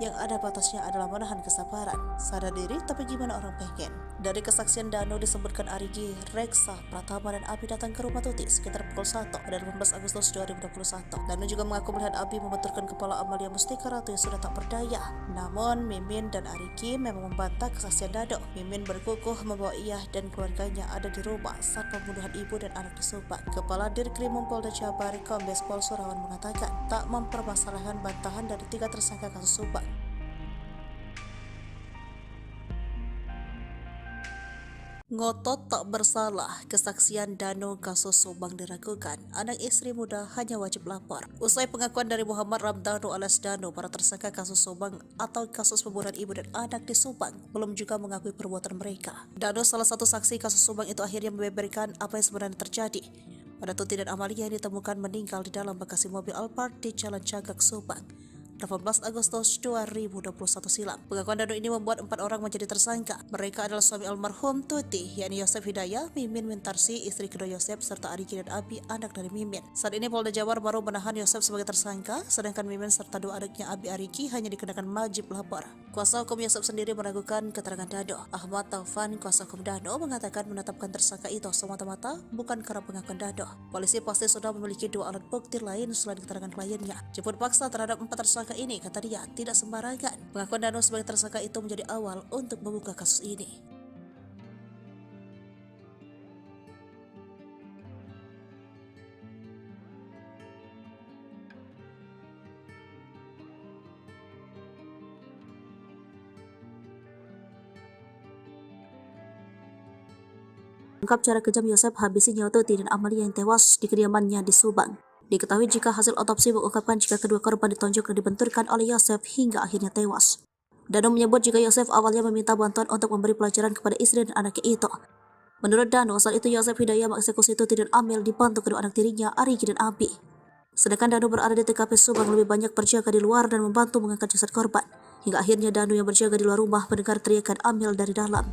Speaker 3: Yang ada batasnya adalah menahan kesabaran. Sadar diri, tapi gimana orang pengen? Dari kesaksian Danu disebutkan Arigi, Reksa, Pratama, dan Abi datang ke rumah Tuti sekitar pukul 1 pada 18 Agustus 2021. Danu juga mengaku melihat Abi membenturkan kepala Amalia Mustika Ratu yang sudah tak berdaya. Namun, Mimin dan Arigi memang membantah kesaksian Danu. Mimin berkukuh membawa ia dan keluarganya ada di rumah saat pembunuhan ibu dan anak di Subang. Kepala Dirkrimum Polda Jabar, Kombes Pol Surawan mengatakan tak mempermasalahkan bantahan dari 3 tersangka kasus Subang. Ngotot tak bersalah, kesaksian Danu kasus Subang diragukan. Anak istri muda hanya wajib lapor. Usai pengakuan dari Muhammad Ramdhanu alias Danu, para tersangka kasus Subang atau kasus pembunuhan ibu dan anak di Subang belum juga mengakui perbuatan mereka. Danu, salah satu saksi kasus Subang itu, akhirnya membeberkan apa yang sebenarnya terjadi pada Tuti dan Amalia yang ditemukan meninggal di dalam bagasi mobil Alphard di Jalan Cagak, Subang 18 Agustus 2021 silam. Pengakuan Danu ini membuat 4 orang menjadi tersangka. Mereka adalah suami almarhum Tuti, yakni Yosef Hidayah, Mimin Wintarsi, istri kedua Yosef, serta Arigi dan Abi, anak dari Mimin. Saat ini Polda Jabar baru menahan Yosef sebagai tersangka, sedangkan Mimin serta 2 adiknya Abi Arigi hanya dikenakan wajib lapor. Kuasa hukum Yosef sendiri meragukan keterangan Danu. Ahmad Taufan, kuasa hukum Danu, mengatakan menetapkan tersangka itu semata-mata bukan karena pengakuan Danu. Polisi pasti sudah memiliki 2 alat bukti lain selain keterangan kliennya. Jemput paksa terhadap 4 tersangka ini, kata dia, tidak sembarangan. Pengakuan Danu sebagai tersangka itu menjadi awal untuk membuka kasus ini. Ungkap cara kejam Yosef habisi nyawa Tuti dan Amalia yang tewas di kediamannya di Subang. Diketahui jika hasil otopsi mengungkapkan jika kedua korban ditonjok dan dibenturkan oleh Yosef hingga akhirnya tewas. Danu menyebut jika Yosef awalnya meminta bantuan untuk memberi pelajaran kepada istri dan anaknya itu. Menurut Danu, saat itu Yosef Hidayah mengeksekusi Tuti dan Amel dibantu kedua anak tirinya, Arigi dan Abi. Sedangkan Danu berada di TKP Subang lebih banyak berjaga di luar dan membantu mengangkat jasad korban. Hingga akhirnya Danu yang berjaga di luar rumah mendengar teriakan Amel dari dalam.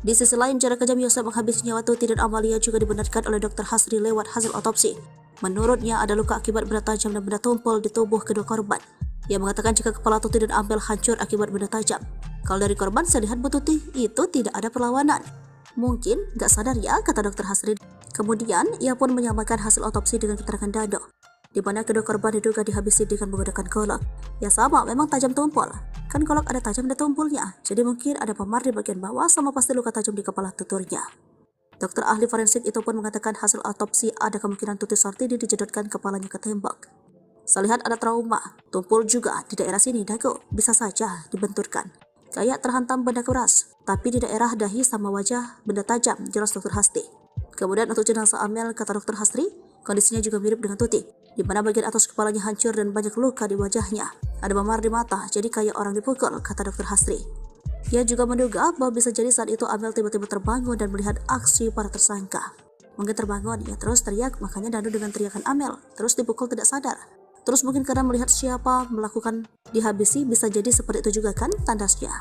Speaker 3: Di sisi lain, cara kejam Yosef menghabisi nyawa Tuti dan Amalia juga dibenarkan oleh Dr. Hasri lewat hasil otopsi. Menurutnya ada luka akibat benda tajam dan benda tumpul di tubuh kedua korban. Ia mengatakan jika kepala Tuti dan Amel hancur akibat benda tajam. Kalau dari korban, saya lihat Bu Tuti itu tidak ada perlawanan. Mungkin gak sadar ya, kata Dr. Hasri. Kemudian ia pun menyamakan hasil otopsi dengan keterangan Danu, di mana kedua korban diduga dihabisi dengan menggunakan golok. Ya sama, memang tajam tumpul. Kan golok ada tajam dan tumpulnya, jadi mungkin ada pemar di bagian bawah sama pasti luka tajam di kepala tuturnya. Dokter ahli forensik itu pun mengatakan hasil otopsi ada kemungkinan Tuti Sartini dijedotkan kepalanya ke tembok. Saya lihat ada trauma, tumpul juga di daerah sini dagu, bisa saja dibenturkan. Kayak terhantam benda keras, tapi di daerah dahi sama wajah benda tajam, jelas Dr. Hasti. Kemudian untuk jenazah Amel, kata Dr. Hasri, kondisinya juga mirip dengan Tuti, di mana bagian atas kepalanya hancur dan banyak luka di wajahnya. Ada memar di mata, jadi kayak orang dipukul, kata Dr. Hasri. Ia juga menduga bahwa bisa jadi saat itu Amel tiba-tiba terbangun dan melihat aksi para tersangka. Mungkin terbangun, ia terus teriak, makanya Danu dengan teriakan Amel, terus dipukul tidak sadar. Terus mungkin karena melihat siapa melakukan dihabisi, bisa jadi seperti itu juga kan, tandasnya.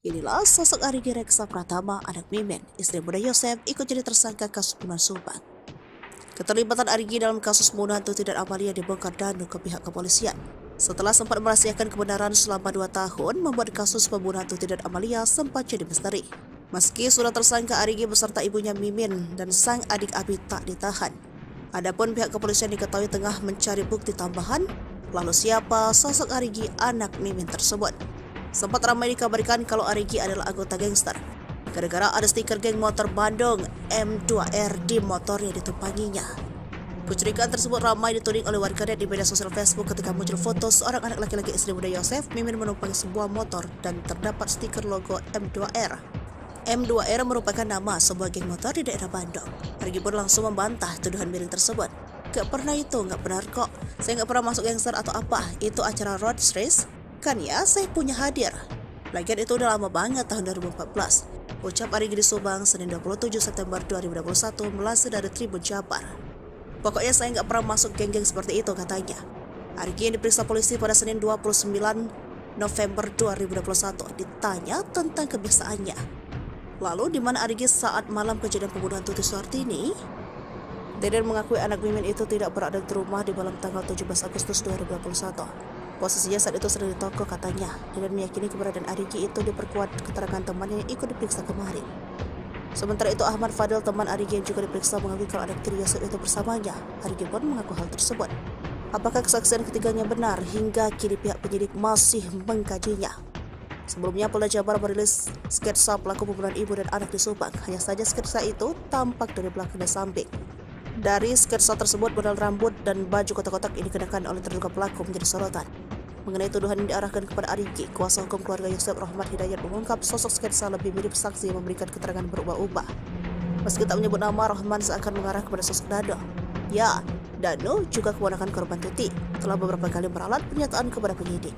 Speaker 3: Inilah sosok Arigi Reksa Pratama, anak Mimin, istri muda Yosef, ikut jadi tersangka kasus pembunuhan Subang. Keterlibatan Arigi dalam kasus pembunuhan Tuti dan Amalia dibongkar Danu ke pihak kepolisian. Setelah sempat merahasiakan kebenaran selama 2 tahun, membuat kasus pembunuhan Tuti dan Amalia sempat jadi misteri. Meski sudah tersangka, Arigi beserta ibunya Mimin dan sang adik Abi tak ditahan. Adapun pihak kepolisian diketahui tengah mencari bukti tambahan. Lalu siapa sosok Arigi, anak Mimin tersebut? Sempat ramai dikabarkan kalau Arigi adalah anggota gangster, gara-gara ada stiker geng motor Bandung M2R di motor yang ditumpanginya. Kecurigaan tersebut ramai dituding oleh warganet di media sosial Facebook ketika muncul foto seorang anak laki-laki istri muda Yosef, Mimin menumpangi sebuah motor dan terdapat stiker logo M2R. M2R merupakan nama sebuah geng motor di daerah Bandung. Arigi pun langsung membantah tuduhan miring tersebut. Gak pernah itu, gak benar kok. Saya gak pernah masuk gangster atau apa. Itu acara road race. Kan ya, saya punya hadir. Lagian itu udah lama banget, tahun 2014. Ucap Arigi di Subang, Senin 27 September 2021, melansir dari Tribun Jabar. Pokoknya saya gak pernah masuk geng-geng seperti itu, katanya. Arigi yang diperiksa polisi pada Senin 29 November 2021 ditanya tentang kebiasaannya. Lalu di mana Arigi saat malam kejadian pembunuhan Tuti Sartini? Deden mengakui anak Mimin itu tidak berada di rumah di malam tanggal 17 Agustus 2021. Posisinya saat itu sedang di toko katanya. Deden meyakini keberadaan Arigi itu diperkuat keterangan temannya yang ikut diperiksa kemarin. Sementara itu Ahmad Fadil, teman Arigi yang juga diperiksa, mengakui kalau anak tiri Yosef itu bersamanya. Arigi pun mengaku hal tersebut. Apakah kesaksian ketiganya benar? Hingga kini pihak penyidik masih mengkajinya. Sebelumnya Polda Jabar merilis sketsa pelaku pembunuhan ibu dan anak di Subang. Hanya saja sketsa itu tampak dari belakang dan samping. Dari sketsa tersebut, model rambut dan baju kotak-kotak ini dikenakan oleh terduga pelaku menjadi sorotan. Mengenai tuduhan yang diarahkan kepada Arigi, kuasa hukum keluarga Yosef Rahmat Hidayat mengungkap sosok sketsa lebih mirip saksi yang memberikan keterangan berubah-ubah. Meski tak menyebut nama, Rahman seakan mengarah kepada sosok Dano. Ya, Dano juga keponakan korban Tuti, telah beberapa kali meralat pernyataan kepada penyidik.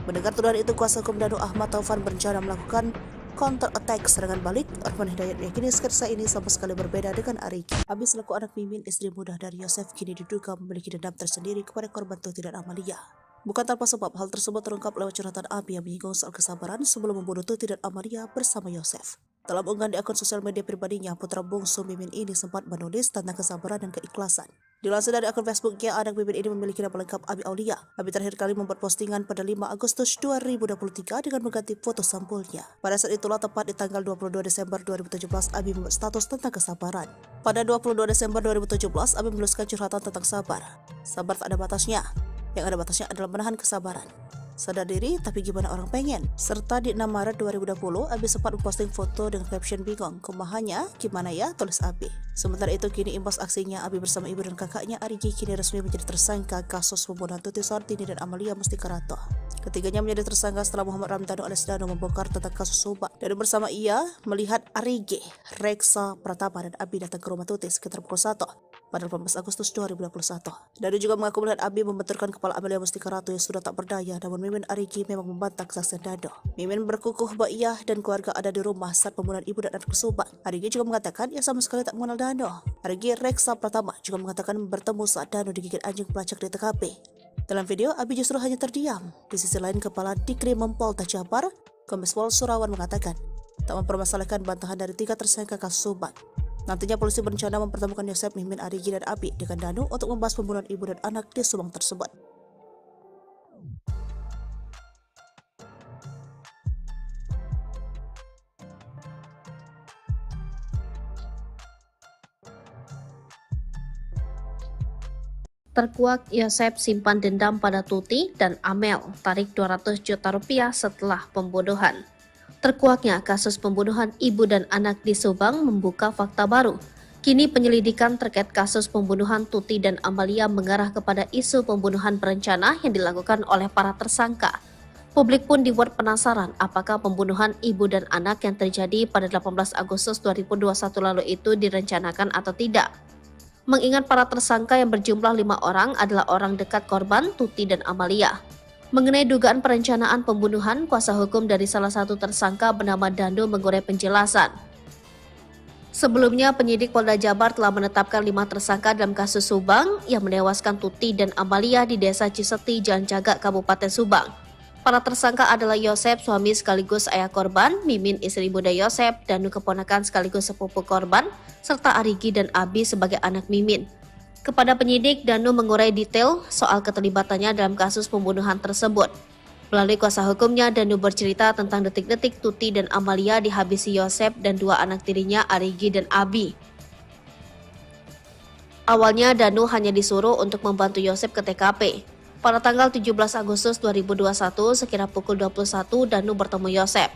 Speaker 3: Mendengar tuduhan itu, kuasa hukum Dano Ahmad Taufan berencana melakukan counter attack serangan balik. Rahman Hidayat meyakini sketsa ini sama sekali berbeda dengan Arigi. Abi selaku anak Mimin, istri muda dari Yosef, kini diduga memiliki dendam tersendiri kepada korban Tuti dan Amalia. Bukan tanpa sebab, hal tersebut terungkap lewat curhatan Abi yang menyinggung soal kesabaran sebelum membunuh Tuti dan Amalia bersama Yosef. Dalam unggahan di akun sosial media pribadinya, putra bungsu Mimin ini sempat menulis tentang kesabaran dan keikhlasan. Dilansir dari akun Facebooknya, anak Mimin ini memiliki nama lengkap Abi Aulia. Abi terakhir kali membuat postingan pada 5 Agustus 2023 dengan mengganti foto sampulnya. Pada saat itulah, tepat di tanggal 22 Desember 2017, Abi membuat status tentang kesabaran. Pada 22 Desember 2017, Abi menuliskan curhatan tentang sabar. Sabar tak ada batasnya. Yang ada batasnya adalah menahan kesabaran. Sadar diri, tapi gimana orang pengen? Serta di 6 Maret 2020, Abi sempat memposting foto dengan caption bingung. Kumahannya, gimana ya? Tulis Abi. Sementara itu, kini imbas aksinya, Abi bersama ibu dan kakaknya Arigi kini resmi menjadi tersangka kasus pembunuhan Tuti Sartini dan Amalia Mustikarato. Ketiganya menjadi tersangka setelah Muhammad Ramdhanu alias Dano membongkar tentang kasus Subang. Dan bersama ia melihat Arigi, Reksa Pratama dan Abi datang ke rumah Tuti sekitar pukul 1 pada 18 Agustus 2021. Dano juga mengaku melihat Abi membenturkan kepala Amalia Mustikarato yang sudah tak berdaya, namun Mimin Arigi memang membantah kesaksian Dano. Mimin berkukuh bahwa ia dan keluarga ada di rumah saat pembunuhan ibu dan anak di Subang. Arigi juga mengatakan ia sama sekali tak mengenal Dano. Arigi Reksa Pratama juga mengatakan bertemu saat Dano digigit anjing pelacak di TKP. Dalam video, Abi justru hanya terdiam. Di sisi lain, Kepala Dikrim Polda Jabar, Kombes Pol Surawan mengatakan tak mempermasalahkan bantahan dari 3 tersangka kasus Subang. Nantinya polisi berencana mempertemukan Yosef, Mimin, Arigi, dan Abi dengan Dano untuk membahas pembunuhan ibu dan anak di Subang tersebut.
Speaker 2: Terkuak Yosef simpan dendam pada Tuti dan Amel, tarik 200 juta rupiah setelah pembunuhan. Terkuaknya kasus pembunuhan ibu dan anak di Subang membuka fakta baru. Kini penyelidikan terkait kasus pembunuhan Tuti dan Amalia mengarah kepada isu pembunuhan berencana yang dilakukan oleh para tersangka. Publik pun dibuat penasaran apakah pembunuhan ibu dan anak yang terjadi pada 18 Agustus 2021 lalu itu direncanakan atau tidak. Mengingat para tersangka yang berjumlah 5 orang adalah orang dekat korban Tuti dan Amalia. Mengenai dugaan perencanaan pembunuhan, kuasa hukum dari salah satu tersangka bernama Dando mengurai penjelasan. Sebelumnya, penyidik Polda Jabar telah menetapkan 5 tersangka dalam kasus Subang yang menewaskan Tuti dan Amalia di Desa Ciseti, Jalan Cagak, Kabupaten Subang. Para tersangka adalah Yosef, suami sekaligus ayah korban, Mimin, istri muda Yosef, Danu keponakan sekaligus sepupu korban, serta Arigi dan Abi sebagai anak Mimin. Kepada penyidik, Danu mengurai detail soal keterlibatannya dalam kasus pembunuhan tersebut. Melalui kuasa hukumnya, Danu bercerita tentang detik-detik Tuti dan Amalia dihabisi Yosef dan 2 anak tirinya Arigi dan Abi. Awalnya, Danu hanya disuruh untuk membantu Yosef ke TKP. Pada tanggal 17 Agustus 2021, sekira pukul 21, Danu bertemu Yosef.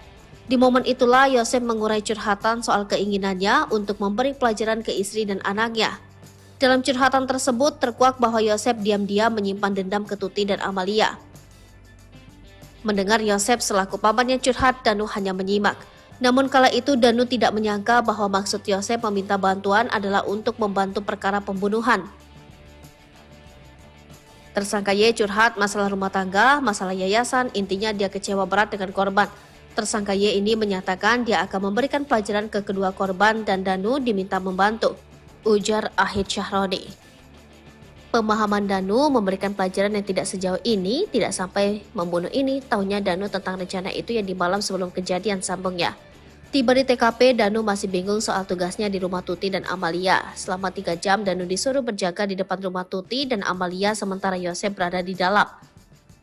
Speaker 2: Di momen itulah Yosef mengurai curhatan soal keinginannya untuk memberi pelajaran ke istri dan anaknya. Dalam curhatan tersebut terkuak bahwa Yosef diam-diam menyimpan dendam ke Tuti dan Amalia. Mendengar Yosef selaku pamannya curhat, Danu hanya menyimak. Namun kala itu Danu tidak menyangka bahwa maksud Yosef meminta bantuan adalah untuk membantu perkara pembunuhan. Tersangka Y curhat masalah rumah tangga, masalah yayasan, intinya dia kecewa berat dengan korban. Tersangka Y ini menyatakan dia akan memberikan pelajaran ke kedua korban dan Danu diminta membantu, ujar Ahid Syahroni. Pemahaman Danu memberikan pelajaran yang tidak sejauh ini, tidak sampai membunuh ini, tahunya Danu tentang rencana itu yang di malam sebelum kejadian, sambungnya. Tiba di TKP, Danu masih bingung soal tugasnya di rumah Tuti dan Amalia. Selama 3 jam, Danu disuruh berjaga di depan rumah Tuti dan Amalia sementara Yosep berada di dalam.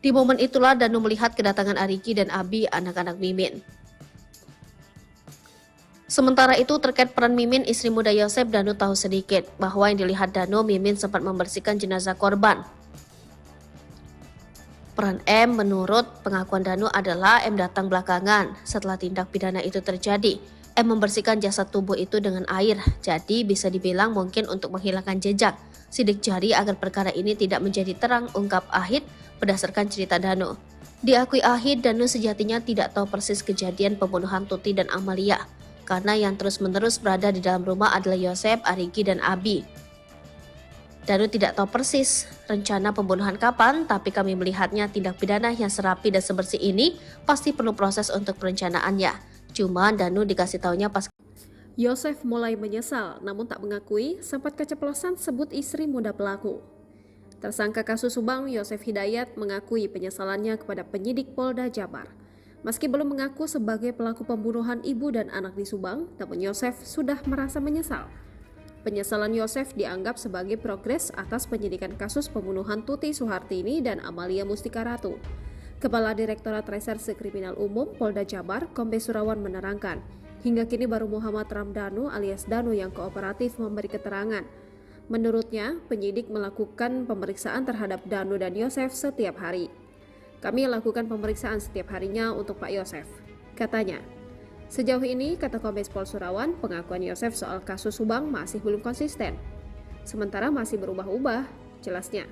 Speaker 2: Di momen itulah Danu melihat kedatangan Ariki dan Abi, anak-anak Mimin. Sementara itu terkait peran Mimin, istri muda Yosep, Danu tahu sedikit bahwa yang dilihat Danu, Mimin sempat membersihkan jenazah korban. Peran M menurut pengakuan Danu adalah M datang belakangan setelah tindak pidana itu terjadi. M membersihkan jasad tubuh itu dengan air, jadi bisa dibilang mungkin untuk menghilangkan jejak sidik jari agar perkara ini tidak menjadi terang, ungkap Ahid berdasarkan cerita Danu. Diakui Ahid, Danu sejatinya tidak tahu persis kejadian pembunuhan Tuti dan Amalia, karena yang terus-menerus berada di dalam rumah adalah Yosep, Ariki, dan Abi. Danu tidak tahu persis rencana pembunuhan kapan, tapi kami melihatnya tindak pidana yang serapi dan sebersih ini pasti perlu proses untuk perencanaannya. Cuma Danu dikasih taunya pas
Speaker 1: Yosef mulai menyesal, namun tak mengakui sempat keceplosan sebut istri muda pelaku. Tersangka kasus Subang, Yosef Hidayat, mengakui penyesalannya kepada penyidik Polda Jabar. Meski belum mengaku sebagai pelaku pembunuhan ibu dan anak di Subang, namun Yosef sudah merasa menyesal. Penyesalan Yosef dianggap sebagai progres atas penyidikan kasus pembunuhan Tuti Suhartini dan Amalia Mustika Ratu. Kepala Direktorat Reserse Kriminal Umum Polda Jabar, Kombes Surawan menerangkan, hingga kini baru Muhammad Ramdhanu alias Danu yang kooperatif memberi keterangan. Menurutnya, penyidik melakukan pemeriksaan terhadap Danu dan Yosef setiap hari. Kami lakukan pemeriksaan setiap harinya untuk Pak Yosef, katanya. Sejauh ini, kata Kombes Pol Surawan, pengakuan Yosef soal kasus Subang masih belum konsisten. Sementara masih berubah-ubah, jelasnya.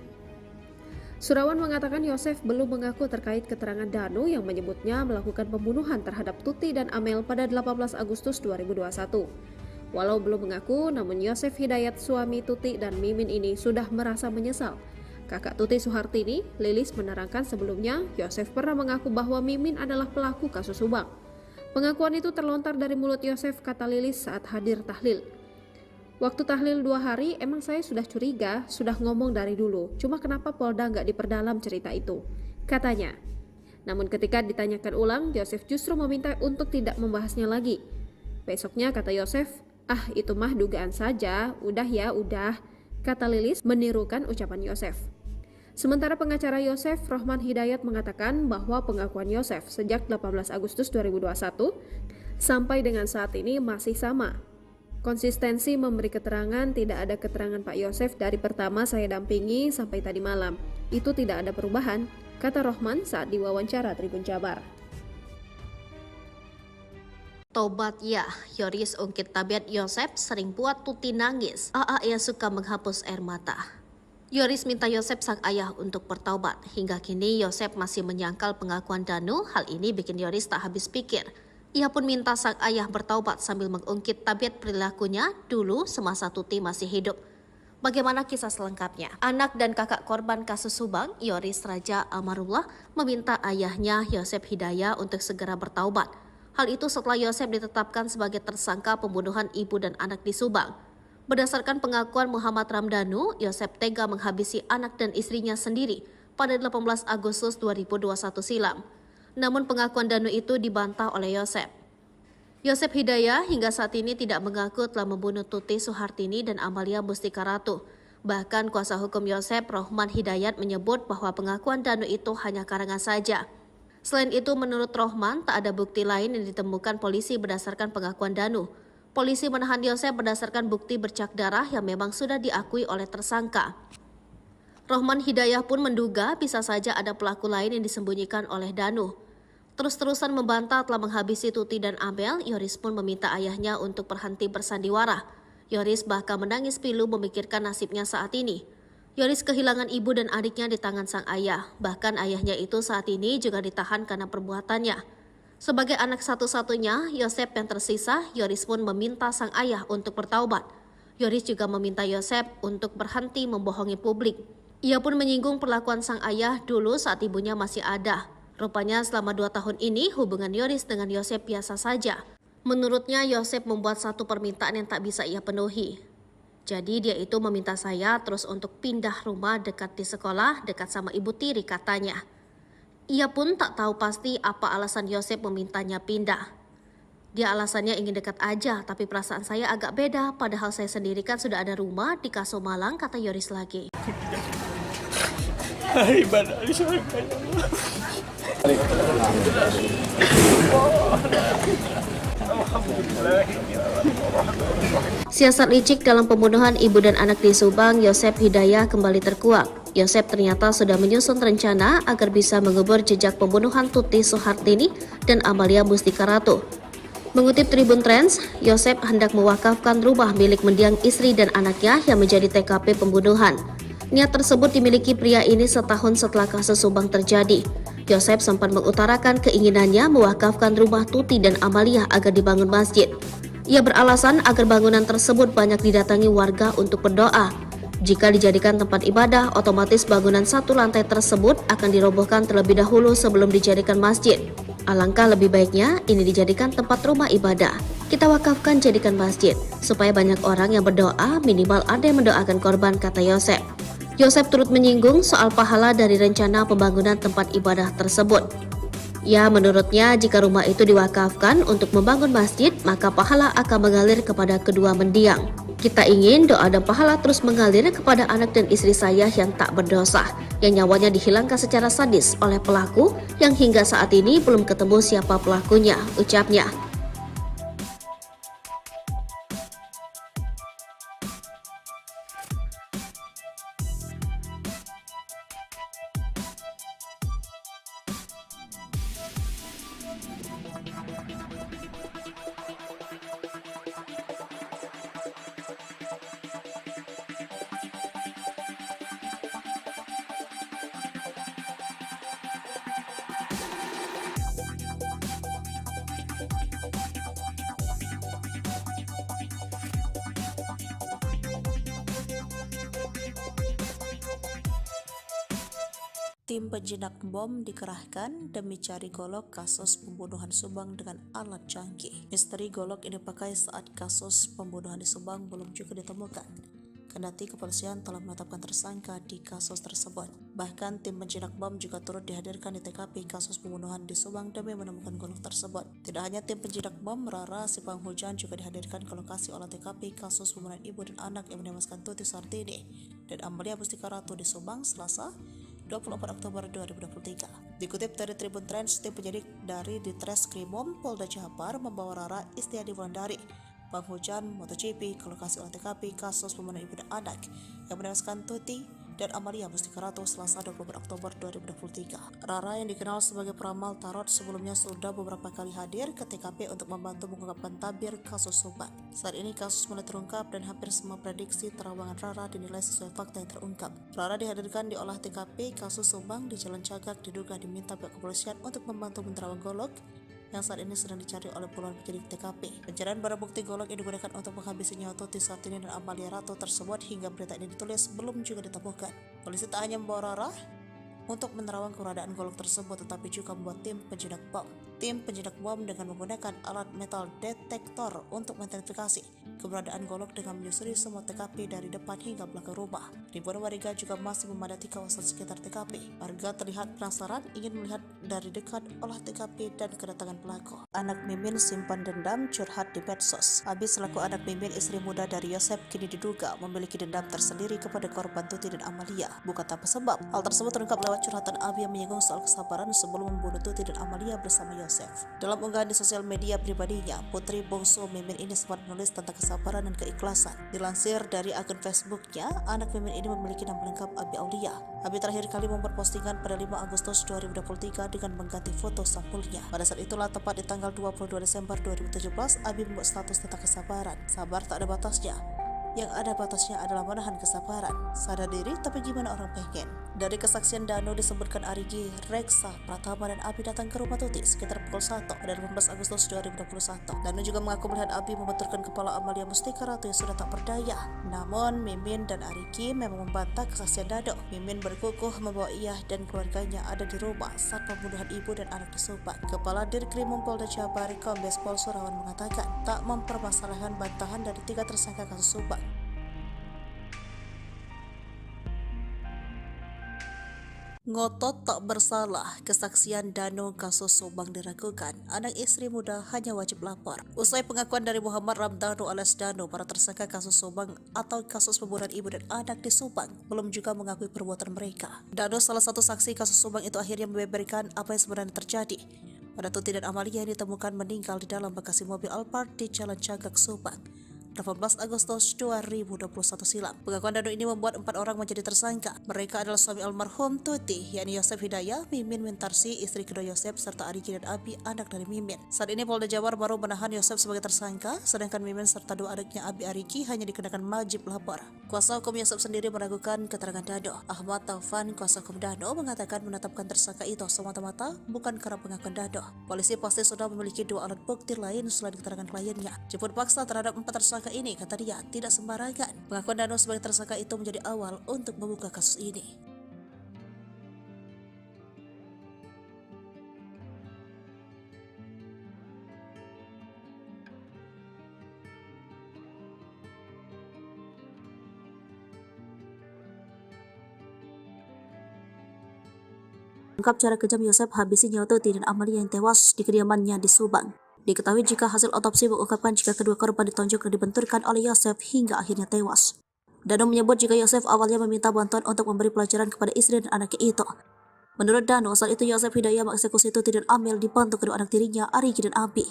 Speaker 1: Surawan mengatakan Yosef belum mengaku terkait keterangan Danu yang menyebutnya melakukan pembunuhan terhadap Tuti dan Amel pada 18 Agustus 2021. Walau belum mengaku, namun Yosef Hidayat, suami Tuti dan Mimin ini sudah merasa menyesal. Kakak Tuti Suhartini, Lilis, menerangkan sebelumnya Yosef pernah mengaku bahwa Mimin adalah pelaku kasus Subang. Pengakuan itu terlontar dari mulut Yosef, kata Lilis saat hadir tahlil. Waktu tahlil 2 hari, emang saya sudah curiga, sudah ngomong dari dulu. Cuma kenapa Polda nggak diperdalam cerita itu, katanya. Namun ketika ditanyakan ulang, Yosef justru meminta untuk tidak membahasnya lagi. Besoknya kata Yosef, itu mah dugaan saja, udah ya udah, kata Lilis menirukan ucapan Yosef. Sementara pengacara Yosef, Rohman Hidayat, mengatakan bahwa pengakuan Yosef sejak 18 Agustus 2021 sampai dengan saat ini masih sama. Konsistensi memberi keterangan, tidak ada keterangan Pak Yosef dari pertama saya dampingi sampai tadi malam. Itu tidak ada perubahan, kata Rohman saat diwawancara Tribun Jabar.
Speaker 2: Tobat ya, Yoris ungkit tabiat Yosep sering buat Tuti nangis. Ia suka menghapus air mata. Yoris minta Yosep sang ayah untuk bertaubat. Hingga kini Yosep masih menyangkal pengakuan Danu. Hal ini bikin Yoris tak habis pikir. Ia pun minta sang ayah bertaubat sambil mengungkit tabiat perilakunya dulu semasa Tuti masih hidup. Bagaimana kisah selengkapnya? Anak dan kakak korban kasus Subang, Yoris Raja Amarullah, meminta ayahnya Yosep Hidayat untuk segera bertaubat. Hal itu setelah Yosep ditetapkan sebagai tersangka pembunuhan ibu dan anak di Subang. Berdasarkan pengakuan Muhammad Ramdhanu, Yosep tega menghabisi anak dan istrinya sendiri pada 18 Agustus 2021 silam. Namun pengakuan Danu itu dibantah oleh Yosep. Yosep Hidayat hingga saat ini tidak mengaku telah membunuh Tuti Suhartini dan Amalia Mustika Ratu. Bahkan kuasa hukum Yosep, Rohman Hidayat, menyebut bahwa pengakuan Danu itu hanya karangan saja. Selain itu, menurut Rohman, tak ada bukti lain yang ditemukan polisi berdasarkan pengakuan Danu. Polisi menahan Yosep berdasarkan bukti bercak darah yang memang sudah diakui oleh tersangka. Rohman Hidayat pun menduga bisa saja ada pelaku lain yang disembunyikan oleh Danu. Terus-terusan membantah telah menghabisi Tuti dan Amel, Yoris pun meminta ayahnya untuk berhenti bersandiwara. Yoris bahkan menangis pilu memikirkan nasibnya saat ini. Yoris kehilangan ibu dan adiknya di tangan sang ayah. Bahkan ayahnya itu saat ini juga ditahan karena perbuatannya. Sebagai anak satu-satunya, Yosep yang tersisa, Yoris pun meminta sang ayah untuk bertaubat. Yoris juga meminta Yosep untuk berhenti membohongi publik. Ia pun menyinggung perlakuan sang ayah dulu saat ibunya masih ada. Rupanya selama 2 tahun ini hubungan Yoris dengan Yosep biasa saja. Menurutnya Yosep membuat satu permintaan yang tak bisa ia penuhi. Jadi dia itu meminta saya terus untuk pindah rumah dekat di sekolah, dekat sama ibu tiri, katanya. Ia pun tak tahu pasti apa alasan Yosep memintanya pindah. Dia alasannya ingin dekat aja, tapi perasaan saya agak beda. Padahal saya sendiri kan sudah ada rumah di Kaso Malang, kata Yoris lagi.
Speaker 4: Ibadah di surga ya Allah.
Speaker 2: Siasat licik dalam pembunuhan ibu dan anak di Subang, Yosep Hidayah kembali terkuak. Yosep ternyata sudah menyusun rencana agar bisa mengubur jejak pembunuhan Tuti Soehartini dan Amalia Mustika Ratu. Mengutip Tribun Trends, Yosep hendak mewakafkan rumah milik mendiang istri dan anaknya yang menjadi TKP pembunuhan. Niat tersebut dimiliki pria ini setahun setelah kasus Subang terjadi. Yosep sempat mengutarakan keinginannya mewakafkan rumah Tuti dan Amalia agar dibangun masjid. Ia beralasan agar bangunan tersebut banyak didatangi warga untuk berdoa. Jika dijadikan tempat ibadah, otomatis bangunan satu lantai tersebut akan dirobohkan terlebih dahulu sebelum dijadikan masjid. Alangkah lebih baiknya ini dijadikan tempat rumah ibadah. Kita wakafkan jadikan masjid, supaya banyak orang yang berdoa, minimal ada yang mendoakan korban, kata Yosep. Yosep turut menyinggung soal pahala dari rencana pembangunan tempat ibadah tersebut. Ya, menurutnya jika rumah itu diwakafkan untuk membangun masjid, maka pahala akan mengalir kepada kedua mendiang. Kita ingin doa dan pahala terus mengalir kepada anak dan istri saya yang tak berdosa, yang nyawanya dihilangkan secara sadis oleh pelaku yang hingga saat ini belum ketemu siapa pelakunya, ucapnya.
Speaker 3: Tim penjinak bom dikerahkan demi cari golok kasus pembunuhan Subang dengan alat canggih. Misteri golok ini dipakai saat kasus pembunuhan di Subang belum juga ditemukan. Kendati kepolisian telah menetapkan tersangka di kasus tersebut. Bahkan tim penjinak bom juga turut dihadirkan di TKP kasus pembunuhan di Subang demi menemukan golok tersebut. Tidak hanya tim penjinak bom, Rara si penghujan juga dihadirkan ke lokasi olah TKP kasus pembunuhan ibu dan anak yang menewaskan Tuti Soehartini dan Amalia Mustika Ratu di Subang Selasa 24 Oktober 2023. Dikutip dari Tribun Trends, tim penyidik dari Ditreskrimum Polda Jabar membawa Rara Istiadi Wulandari, penghujan MotoGP, ke lokasi olah TKP kasus pembunuhan ibu dan anak yang menewaskan Tuti dan Amalia Mustika Ratu Selasa 24 Oktober 2023. Rara yang dikenal sebagai peramal tarot sebelumnya sudah beberapa kali hadir ke TKP untuk membantu mengungkapkan tabir kasus Subang. Saat ini kasus mulai terungkap dan hampir semua prediksi terawangan Rara dinilai sesuai fakta yang terungkap. Rara dihadirkan di olah TKP kasus Subang di Jalan Cagak, diduga diminta pihak kepolisian untuk membantu menerawang golok yang saat ini sedang dicari oleh puluhan penyidik TKP. Pencarian barang bukti golok yang digunakan untuk menghabisi nyawa Tuti Soehartini dan Amalia Ratu tersebut hingga berita ini ditulis belum juga ditemukan. Polisi tak hanya membawa Rara untuk menerawang keberadaan golok tersebut, tetapi juga membuat tim penjinak bom. Tim penjinak bom dengan menggunakan alat metal detektor untuk mengidentifikasi keberadaan golok dengan menyusuri semua TKP dari depan hingga belakang rumah. Ribuan warga juga masih memadati kawasan sekitar TKP. Warga terlihat penasaran ingin melihat dari dekat olah TKP dan kedatangan pelaku. Anak Mimin simpan dendam curhat di medsos. Abi selaku anak Mimin, istri muda dari Yosep, kini diduga memiliki dendam tersendiri kepada korban Tuti dan Amalia. Bukan tanpa sebab. Hal tersebut terungkap lewat curhatan Abi yang menyinggung soal kesabaran sebelum membunuh Tuti dan Amalia bersama Yosep. Dalam unggahan di sosial media pribadinya, putri bungsu Mimin ini sempat menulis tentang kesabaran dan keikhlasan. Dilansir dari akun Facebooknya, anak Mimin ini memiliki nama lengkap Abi Aulia. Abi terakhir kali membuat postingan pada 5 Agustus 2023 dengan mengganti foto sampulnya. Pada saat itulah, tepat di tanggal 22 Desember 2017, Abi membuat status tentang kesabaran. Sabar tak ada batasnya. Yang ada batasnya adalah menahan kesabaran. Sadar diri, tapi gimana orang pengen? Dari kesaksian Danu disebutkan Arigi, Reksa, Pratama, dan Abi datang ke rumah Tuti sekitar pukul 1 pada 18 Agustus 2021. Danu juga mengaku melihat Abi membenturkan kepala Amalia Mustika Ratu yang sudah tak berdaya. Namun, Mimin dan Arigi memang membantah kesaksian Danu. Mimin berkukuh membawa ia dan keluarganya ada di rumah saat pembunuhan ibu dan anak di Subang. Kepala Dirkrimum Polda Jabar, Kombes Pol Surawan, mengatakan tak mempermasalahkan bantahan dari 3 tersangka kasus Subang. Ngotot tak bersalah, kesaksian Dano kasus Subang diragukan. Anak istri muda hanya wajib lapor. Usai pengakuan dari Muhammad Ramdhanu alias Dano, para tersangka kasus Subang atau kasus pembunuhan ibu dan anak di Subang, belum juga mengakui perbuatan mereka. Dano, salah satu saksi kasus Subang itu, akhirnya membeberkan apa yang sebenarnya terjadi pada Tuti dan Amalia yang ditemukan meninggal di dalam bagasi mobil Alphard di Jalan Cagak, Subang, 18 Agustus 2021 silam. Pengakuan Dano ini membuat 4 orang menjadi tersangka. Mereka adalah suami almarhum Tuti, yakni Yosef Hidayah, Mimin Wintarsi, istri kedua Yosef, serta Arigi dan Abi, anak dari Mimin. Saat ini Polda Jabar baru menahan Yosef sebagai tersangka, sedangkan Mimin serta dua adiknya Abi Arigi hanya dikenakan wajib lapor. Kuasa hukum Yosef sendiri meragukan keterangan Dano. Ahmad Taufan, kuasa hukum Dano, mengatakan menetapkan tersangka itu semata-mata bukan karena pengakuan Dano. Polisi pasti sudah memiliki 2 alat bukti lain selain keterangan kliennya. Jemput paksa terhadap 4 tersangka ini, kata dia, tidak sembarangan. Pengakuan Dano sebagai tersangka itu menjadi awal untuk membuka kasus ini. Ungkap cara kejam Yosef habisi nyawa Tuti dan Amalia yang tewas di kediamannya di Subang. Diketahui jika hasil otopsi mengungkapkan jika kedua korban ditonjok dan dibenturkan oleh Yosef hingga akhirnya tewas. Dano menyebut jika Yosef awalnya meminta bantuan untuk memberi pelajaran kepada istri dan anaknya itu. Menurut Dano, saat itu Yosef Hidayah mengeksekusi Tuti dan Amel dibantu kedua anak tirinya, Arigi dan Abi.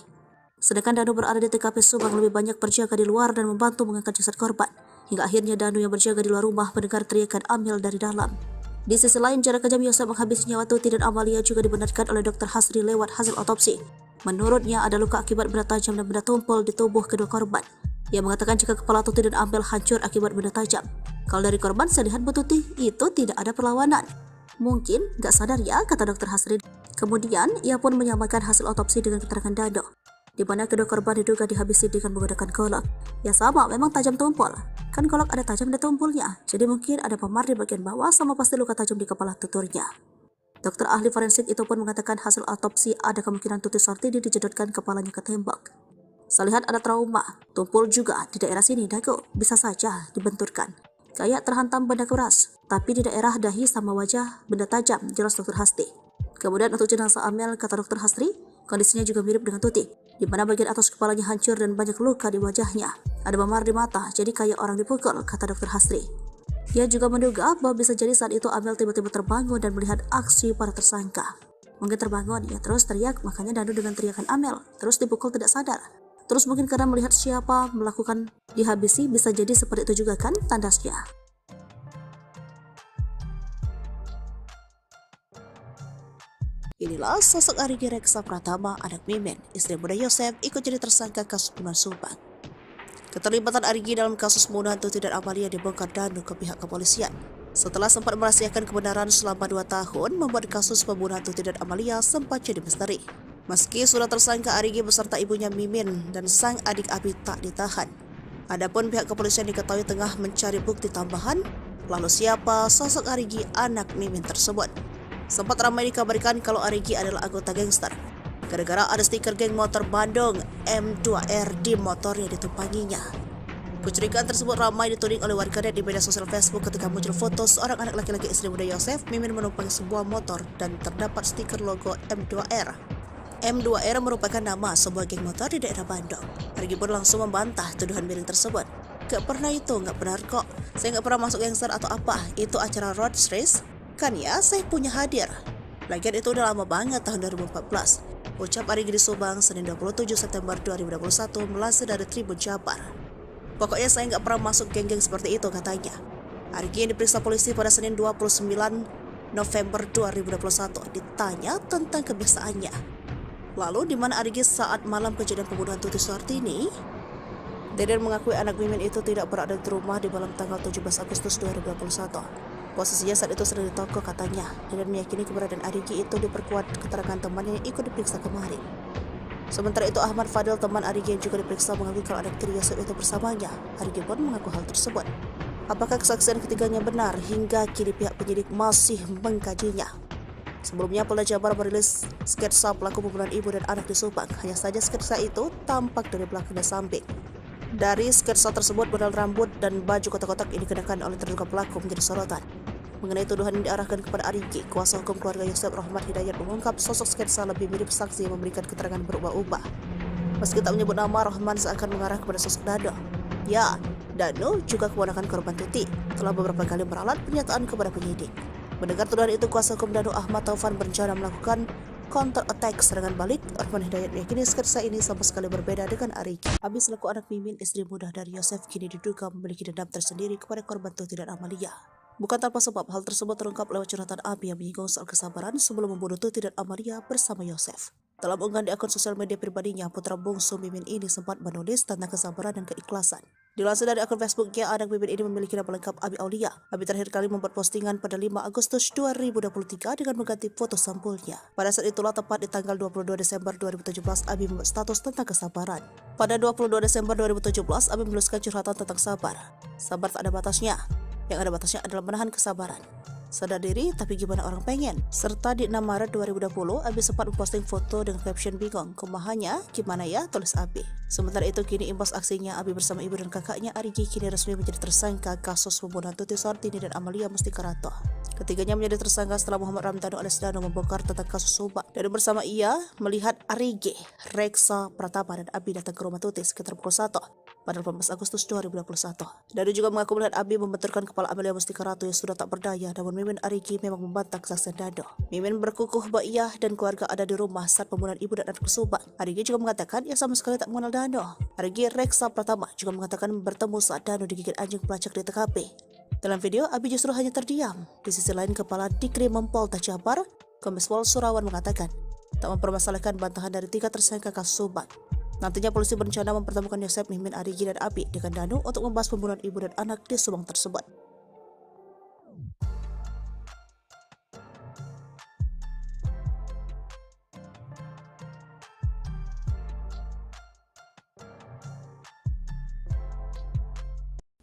Speaker 3: Sedangkan Dano berada di TKP Subang lebih banyak berjaga di luar dan membantu mengangkat jasad korban. Hingga akhirnya Dano yang berjaga di luar rumah mendengar teriakan Amel dari dalam. Di sisi lain, cara kejam Yosef menghabisi nyawa Tuti dan Amalia juga dibenarkan oleh Dr. Hasri lewat hasil otopsi. Menurutnya ada luka akibat benda tajam dan benda tumpul di tubuh kedua korban. Ia mengatakan jika kepala Tuti dan Amel hancur akibat benda tajam. Kalau dari korban, saya lihat Bu Tuti itu tidak ada perlawanan. Mungkin gak sadar ya, kata Dr. Hasri. Kemudian ia pun menyamakan hasil otopsi dengan keterangan Dano, di mana kedua korban diduga dihabisi dengan menggunakan golok. Ya sama, memang tajam tumpul. Kan golok ada tajam dan tumpulnya, jadi mungkin ada memar di bagian bawah sama pasti luka tajam di kepala tuturnya. Dokter ahli forensik itu pun mengatakan hasil otopsi ada kemungkinan Tuti Sartini dijedotkan kepalanya ke tembok. Saya lihat ada trauma, tumpul juga di daerah sini dagu, bisa saja dibenturkan. Kayak terhantam benda keras, tapi di daerah dahi sama wajah benda tajam, jelas Dr. Hasri. Kemudian untuk jenazah Amel, kata Dr. Hasri, kondisinya juga mirip dengan Tuti, di mana bagian atas kepalanya hancur dan banyak luka di wajahnya. Ada memar di mata, jadi kayak orang dipukul, kata Dr. Hasri. Ia juga menduga bahwa bisa jadi saat itu Amel tiba-tiba terbangun dan melihat aksi para tersangka. Mungkin terbangun, ia terus teriak, makanya Dano dengan teriakan Amel, terus dipukul tidak sadar. Terus mungkin karena melihat siapa melakukan dihabisi, bisa jadi seperti itu juga kan tandasnya. Inilah sosok Arigi Reksa Pratama, anak Mimin, istri muda Yosef, ikut jadi tersangka kasus pembunuhan Subang. Keterlibatan Arigi dalam kasus pembunuhan Tuti dan Amalia dibongkar Dano ke pihak kepolisian. Setelah sempat merahasiakan kebenaran selama 2 tahun, membuat kasus pembunuhan Tuti dan Amalia sempat jadi misteri. Meski sudah tersangka, Arigi beserta ibunya Mimin dan sang adik Abi tak ditahan. Adapun pihak kepolisian diketahui tengah mencari bukti tambahan, lalu siapa sosok Arigi anak Mimin tersebut. Sempat ramai dikabarkan kalau Arigi adalah anggota gangster, gara-gara ada stiker geng motor Bandung M2R di motor yang ditumpanginya. Kecurigaan tersebut ramai dituding oleh warganet di media sosial Facebook ketika muncul foto seorang anak laki-laki istri muda Yosef, Mimin menumpangi sebuah motor dan terdapat stiker logo M2R. M2R merupakan nama sebuah geng motor di daerah Bandung. Arigi pun langsung membantah tuduhan miring tersebut. Gak pernah itu, gak benar kok. Saya gak pernah masuk gangster atau apa, itu acara road race. Kan ya, saya punya hadir. Lagian itu udah lama banget, tahun 2014. Ucap Arigi di Subang, Senin 27 September 2021, melansir dari Tribun Jabar. Pokoknya saya nggak pernah masuk geng-geng seperti itu, katanya. Arigi yang diperiksa polisi pada Senin 29 November 2021 ditanya tentang kebiasaannya. Lalu di mana Arigi saat malam kejadian pembunuhan Tuti Sartini? Deden mengakui anak Mimin itu tidak berada di rumah di malam tanggal 17 Agustus 2021. Posisinya saat itu sedang di toko, katanya. Deden meyakini keberadaan Arigi itu diperkuat keterangan temannya yang ikut diperiksa kemarin. Sementara itu Ahmad Fadil, teman Arigi yang juga diperiksa, mengakui kalau anak tiri Yosef itu bersamanya. Arigi pun mengaku hal tersebut. Apakah kesaksian ketiganya benar? Hingga kini pihak penyidik masih mengkajinya. Sebelumnya Polda Jabar merilis sketsa pelaku pembunuhan ibu dan anak di Subang. Hanya saja sketsa itu tampak dari belakang dan samping. Dari sketsa tersebut, model rambut dan baju kotak-kotak ini dikenakan oleh terduga pelaku menjadi sorotan. Mengenai tuduhan yang diarahkan kepada Arigi, kuasa hukum keluarga Yosef Rahmat Hidayat mengungkap sosok sketsa lebih mirip saksi yang memberikan keterangan berubah-ubah. Meski tak menyebut nama, Rahman seakan mengarah kepada sosok Dano. Ya, Dano juga keponakan korban Tuti, telah beberapa kali meralat pernyataan kepada penyidik. Mendengar tuduhan itu, kuasa hukum Dano Ahmad Taufan berencana melakukan counter attack serangan balik. Rahman Hidayat meyakini sketsa ini sama sekali berbeda dengan Arigi. Abi selaku anak Mimin, istri muda dari Yosef, kini diduga memiliki dendam tersendiri kepada korban Tuti dan Amalia. Bukan tanpa sebab, hal tersebut terungkap lewat curhatan Abi yang menyinggung soal kesabaran sebelum membunuh Tuti dan Amalia bersama Yosef. Dalam unggahan di akun sosial media pribadinya, putra bungsu Mimin ini sempat menulis tentang kesabaran dan keikhlasan. Dilansir dari akun Facebooknya, anak Mimin ini memiliki nama lengkap Abi Aulia. Abi terakhir kali membuat postingan pada 5 Agustus 2023 dengan mengganti foto sampulnya. Pada saat itulah, tepat di tanggal 22 Desember 2017, Abi membuat status tentang kesabaran. Pada 22 Desember 2017, Abi menuliskan curhatan tentang sabar. Sabar tak ada batasnya. Yang ada batasnya adalah menahan kesabaran. Sadar diri, tapi gimana orang pengen? Serta di 6 Maret 2020, Abi sempat memposting foto dengan caption bingung. Kumahannya, gimana ya? Tulis Abi. Sementara itu, kini imbas aksinya, Abi bersama ibu dan kakaknya Arigi kini resmi menjadi tersangka kasus pembunuhan Tuti Sartini dan Amalia Mustikarato. Ketiganya menjadi tersangka setelah Muhammad Ramdhanu alias Dano membongkar tentang kasus subak. Dan bersama ia melihat Arigi, Reksa Pratama dan Abi datang ke rumah Tuti sekitar pukul 1 pada 18 Agustus 2021. Dano juga mengaku melihat Abi membenturkan kepala Amalia Mustikarato yang sudah tak berdaya, namun Mimin Arigi memang membantah kesaksian Dano. Mimin berkukuh bahwa ia dan keluarga ada di rumah saat pembunuhan ibu dan anak subak. Arigi juga mengatakan ia sama sekali tak mengenal Dano. Arigi Reksa Pratama juga mengatakan bertemu saat Dano digigit anjing pelacak di TKP. Dalam video, Abi justru hanya terdiam. Di sisi lain, Kepala Dikrim Polda Jabar, Kombes Pol Surawan mengatakan tak mempermasalahkan bantahan dari 3 tersangka kasus subak. Nantinya polisi berencana mempertemukan Yosef, Mimin, Arigi, dan Abi dengan Dano untuk membahas pembunuhan ibu dan anak di Subang tersebut.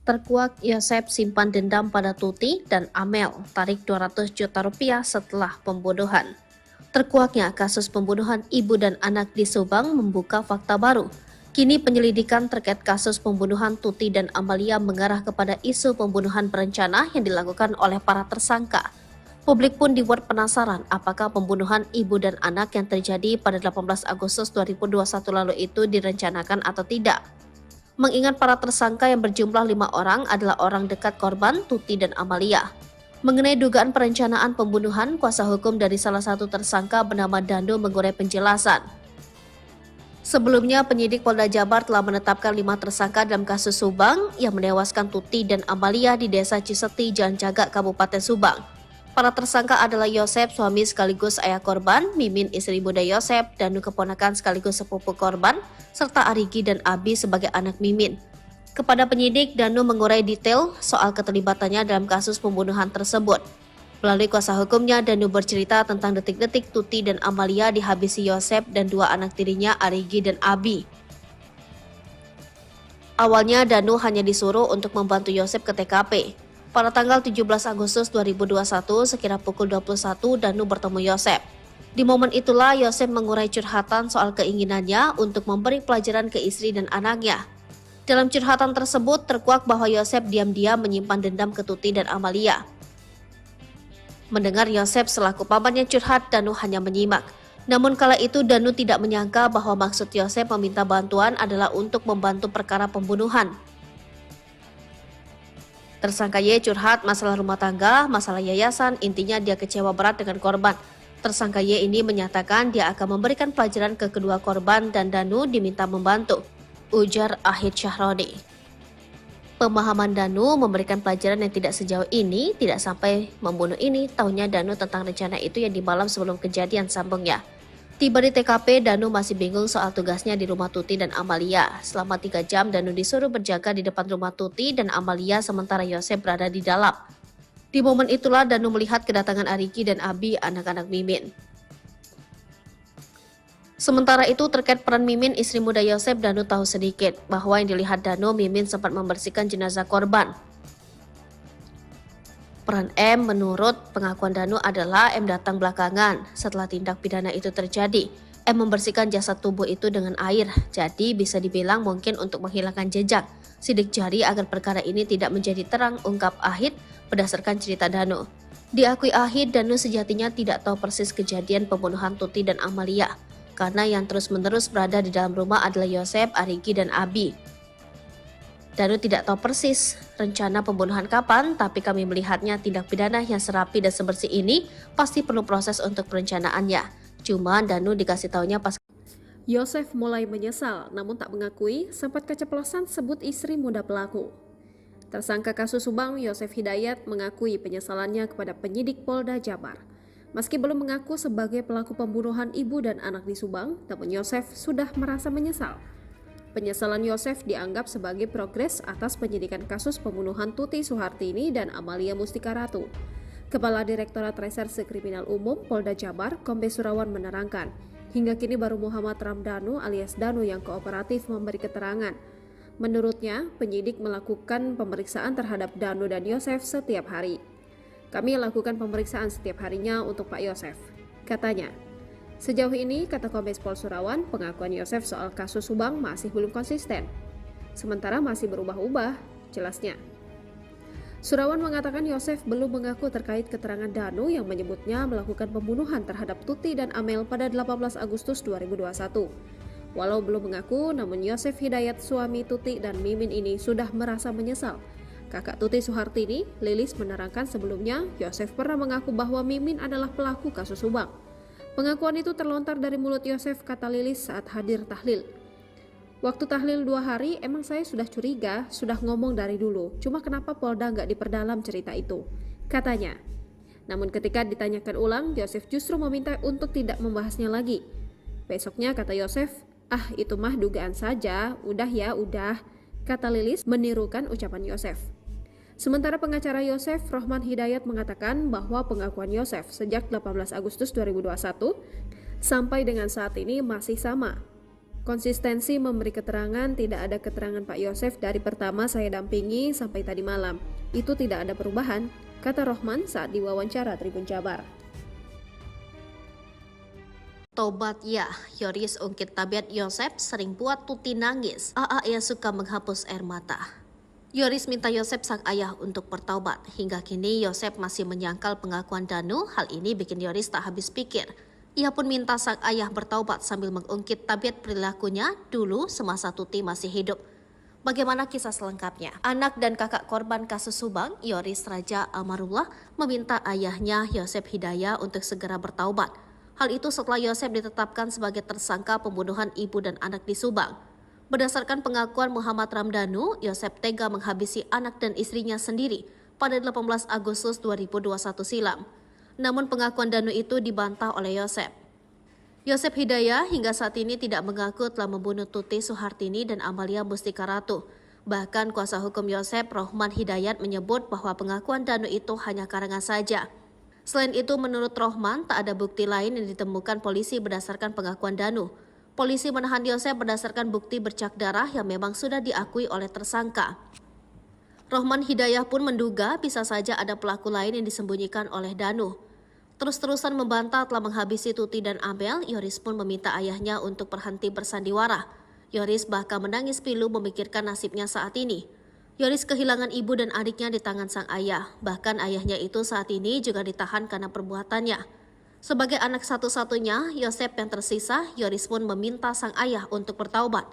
Speaker 2: Terkuak Yosef simpan dendam pada Tuti dan Amel, tarik 200 juta rupiah setelah pembunuhan. Terkuaknya kasus pembunuhan ibu dan anak di Subang membuka fakta baru. Kini penyelidikan terkait kasus pembunuhan Tuti dan Amalia mengarah kepada isu pembunuhan berencana yang dilakukan oleh para tersangka. Publik pun dibuat penasaran apakah pembunuhan ibu dan anak yang terjadi pada 18 Agustus 2021 lalu itu direncanakan atau tidak. Mengingat para tersangka yang berjumlah 5 orang adalah orang dekat korban Tuti dan Amalia. Mengenai dugaan perencanaan pembunuhan, kuasa hukum dari salah satu tersangka bernama Dano mengurai penjelasan. Sebelumnya, penyidik Polda Jabar telah menetapkan 5 tersangka dalam kasus Subang yang menewaskan Tuti dan Amalia di Desa Ciseti, Jalan Jagak, Kabupaten Subang. Para tersangka adalah Yosef, suami sekaligus ayah korban, Mimin, istri muda Yosef, Danu keponakan sekaligus sepupu korban, serta Arigi dan Abi sebagai anak Mimin. Kepada penyidik, Danu mengurai detail soal keterlibatannya dalam kasus pembunuhan tersebut. Melalui kuasa hukumnya, Danu bercerita tentang detik-detik Tuti dan Amalia dihabisi Yosef dan 2 anak tirinya, Arigi dan Abi. Awalnya, Danu hanya disuruh untuk membantu Yosef ke TKP. Pada tanggal 17 Agustus 2021, sekira pukul 21, Danu bertemu Yosef. Di momen itulah Yosef mengurai curhatan soal keinginannya untuk memberi pelajaran ke istri dan anaknya. Dalam curhatan tersebut terkuak bahwa Yosef diam-diam menyimpan dendam ke Tuti dan Amalia. Mendengar Yosef selaku pamannya curhat, Danu hanya menyimak. Namun kala itu Danu tidak menyangka bahwa maksud Yosef meminta bantuan adalah untuk membantu perkara pembunuhan. Tersangka Y curhat masalah rumah tangga, masalah yayasan, intinya dia kecewa berat dengan korban. Tersangka Y ini menyatakan dia akan memberikan pelajaran ke kedua korban dan Danu diminta membantu, ujar Ahid Syahroni. Pemahaman Danu memberikan pelajaran yang tidak sejauh ini, tidak sampai membunuh ini, tahunya Danu tentang rencana itu yang di malam sebelum kejadian, sambungnya. Tiba di TKP, Danu masih bingung soal tugasnya di rumah Tuti dan Amalia. Selama 3 jam, Danu disuruh berjaga di depan rumah Tuti dan Amalia sementara Yosef berada di dalam. Di momen itulah Danu melihat kedatangan Arigi dan Abi, anak-anak Mimin. Sementara itu terkait peran Mimin, istri muda Yosef, Danu tahu sedikit bahwa yang dilihat Danu, Mimin sempat membersihkan jenazah korban. Peran M menurut pengakuan Danu adalah M datang belakangan setelah tindak pidana itu terjadi. M membersihkan jasad tubuh itu dengan air, jadi bisa dibilang mungkin untuk menghilangkan jejak sidik jari agar perkara ini tidak menjadi terang, ungkap Ahid berdasarkan cerita Danu. Diakui Ahid, Danu sejatinya tidak tahu persis kejadian pembunuhan Tuti dan Amalia, karena yang terus-menerus berada di dalam rumah adalah Yosep, Arigi, dan Abi. Danu tidak tahu persis rencana pembunuhan kapan, tapi kami melihatnya tindak pidana yang serapi dan sebersih ini pasti perlu proses untuk perencanaannya. Cuma Danu dikasih taunya pas
Speaker 1: Yosef mulai menyesal, namun tak mengakui sempat keceplosan sebut istri muda pelaku. Tersangka kasus Subang, Yosef Hidayat, mengakui penyesalannya kepada penyidik Polda Jabar. Meski belum mengaku sebagai pelaku pembunuhan ibu dan anak di Subang, namun Yosef sudah merasa menyesal. Penyesalan Yosef dianggap sebagai progres atas penyidikan kasus pembunuhan Tuti Suhartini dan Amalia Mustika Ratu. Kepala Direktorat Reserse Kriminal Umum Polda Jabar, Kombes Surawan menerangkan, hingga kini baru Muhammad Ramdhanu alias Danu yang kooperatif memberi keterangan. Menurutnya, penyidik melakukan pemeriksaan terhadap Danu dan Yosef setiap hari. Kami lakukan pemeriksaan setiap harinya untuk Pak Yosef, katanya. Sejauh ini, kata Kombes Pol Surawan, pengakuan Yosef soal kasus Subang masih belum konsisten. Sementara masih berubah-ubah, jelasnya. Surawan mengatakan Yosef belum mengaku terkait keterangan Danu yang menyebutnya melakukan pembunuhan terhadap Tuti dan Amel pada 18 Agustus 2021. Walau belum mengaku, namun Yosef Hidayat, suami Tuti dan Mimin ini sudah merasa menyesal. Kakak Tuti Suhartini, Lilis, menerangkan sebelumnya Yosef pernah mengaku bahwa Mimin adalah pelaku kasus Subang. Pengakuan itu terlontar dari mulut Yosef, kata Lilis saat hadir tahlil. Waktu tahlil 2 hari, emang saya sudah curiga, sudah ngomong dari dulu. Cuma kenapa Polda nggak diperdalam cerita itu, katanya. Namun ketika ditanyakan ulang, Yosef justru meminta untuk tidak membahasnya lagi. Besoknya, kata Yosef, itu mah dugaan saja, udah ya, udah, kata Lilis menirukan ucapan Yosef. Sementara pengacara Yosef, Rohman Hidayat, mengatakan bahwa pengakuan Yosef sejak 18 Agustus 2021 sampai dengan saat ini masih sama. Konsistensi memberi keterangan, tidak ada keterangan Pak Yosef dari pertama saya dampingi sampai tadi malam. Itu tidak ada perubahan, kata Rohman saat diwawancara Tribun Jabar.
Speaker 2: Tobat ya, Yoris ungkit tabiat Yosep sering buat Tuti nangis. Ia suka menghapus air mata. Yoris minta Yosep sang ayah untuk bertaubat. Hingga kini Yosep masih menyangkal pengakuan Danu. Hal ini bikin Yoris tak habis pikir. Ia pun minta sang ayah bertaubat sambil mengungkit tabiat perilakunya dulu semasa Tuti masih hidup. Bagaimana kisah selengkapnya? Anak dan kakak korban kasus Subang, Yoris Raja Amarullah, meminta ayahnya Yosep Hidayat untuk segera bertaubat. Hal itu setelah Yosep ditetapkan sebagai tersangka pembunuhan ibu dan anak di Subang. Berdasarkan pengakuan Muhammad Ramdhanu, Yosep tega menghabisi anak dan istrinya sendiri pada 18 Agustus 2021 silam. Namun pengakuan Danu itu dibantah oleh Yosep. Yosep Hidayat hingga saat ini tidak mengaku telah membunuh Tuti Suhartini dan Amalia Mustika Ratu. Bahkan kuasa hukum Yosep, Rohman Hidayat, menyebut bahwa pengakuan Danu itu hanya karangan saja. Selain itu, menurut Rohman, tak ada bukti lain yang ditemukan polisi berdasarkan pengakuan Danu. Polisi menahan Yosep berdasarkan bukti bercak darah yang memang sudah diakui oleh tersangka. Rohman Hidayat pun menduga bisa saja ada pelaku lain yang disembunyikan oleh Danu. Terus-terusan membantah telah menghabisi Tuti dan Amel, Yoris pun meminta ayahnya untuk berhenti bersandiwara. Yoris bahkan menangis pilu memikirkan nasibnya saat ini. Yoris kehilangan ibu dan adiknya di tangan sang ayah. Bahkan ayahnya itu saat ini juga ditahan karena perbuatannya. Sebagai anak satu-satunya, Yosep yang tersisa, Yoris pun meminta sang ayah untuk bertaubat.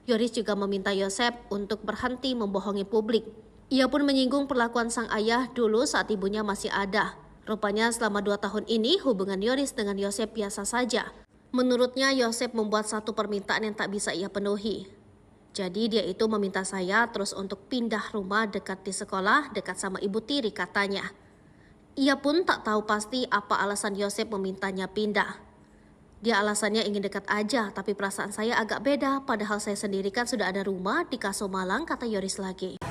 Speaker 2: Yoris juga meminta Yosep untuk berhenti membohongi publik. Ia pun menyinggung perlakuan sang ayah dulu saat ibunya masih ada. Rupanya selama 2 tahun ini hubungan Yoris dengan Yosep biasa saja. Menurutnya Yosep membuat satu permintaan yang tak bisa ia penuhi. Jadi dia itu meminta saya terus untuk pindah rumah dekat di sekolah, dekat sama ibu tiri, katanya. Ia pun tak tahu pasti apa alasan Yosep memintanya pindah. Dia alasannya ingin dekat aja, tapi perasaan saya agak beda, padahal saya sendiri kan sudah ada rumah di Kaso Malang, kata Yoris lagi.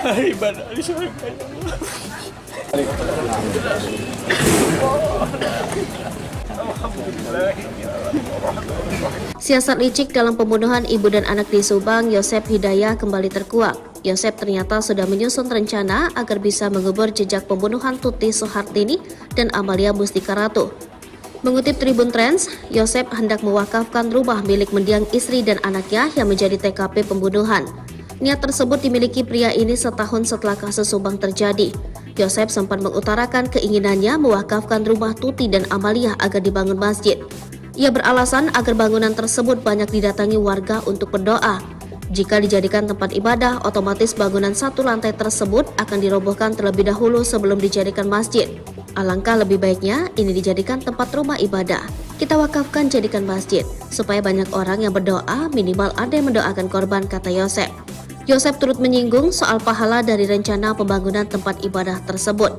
Speaker 4: Ibadah di surga ya Allah.
Speaker 2: Siasat licik dalam pembunuhan ibu dan anak di Subang, Yosep Hidayat kembali terkuak. Yosep ternyata sudah menyusun rencana agar bisa mengubur jejak pembunuhan Tuti Suhartini dan Amalia Mustika Ratu. Mengutip Tribun Trends, Yosep hendak mewakafkan rumah milik mendiang istri dan anaknya yang menjadi TKP pembunuhan. Niat tersebut dimiliki pria ini setahun setelah kasus Subang terjadi. Yosep sempat mengutarakan keinginannya mewakafkan rumah Tuti dan Amalia agar dibangun masjid. Ia beralasan agar bangunan tersebut banyak didatangi warga untuk berdoa. Jika dijadikan tempat ibadah, otomatis bangunan satu lantai tersebut akan dirobohkan terlebih dahulu sebelum dijadikan masjid. Alangkah lebih baiknya ini dijadikan tempat rumah ibadah. Kita wakafkan jadikan masjid, supaya banyak orang yang berdoa, minimal ada yang mendoakan korban, kata Yosep. Yosep turut menyinggung soal pahala dari rencana pembangunan tempat ibadah tersebut.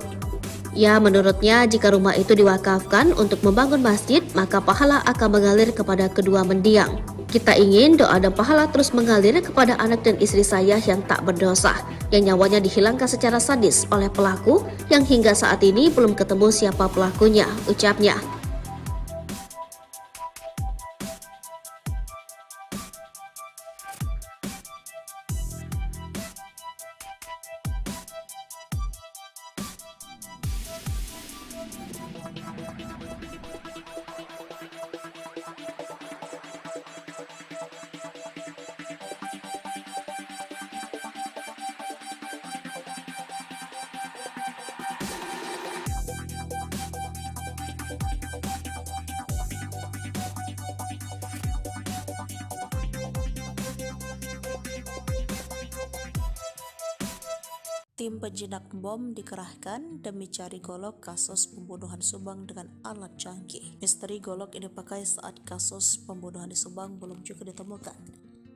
Speaker 2: Ya, menurutnya jika rumah itu diwakafkan untuk membangun masjid, maka pahala akan mengalir kepada kedua mendiang. Kita ingin doa dan pahala terus mengalir kepada anak dan istri saya yang tak berdosa, yang nyawanya dihilangkan secara sadis oleh pelaku yang hingga saat ini belum ketemu siapa pelakunya, ucapnya.
Speaker 3: Tim penjinak bom dikerahkan demi cari golok kasus pembunuhan Subang dengan alat canggih. Misteri golok ini dipakai saat kasus pembunuhan di Subang belum juga ditemukan.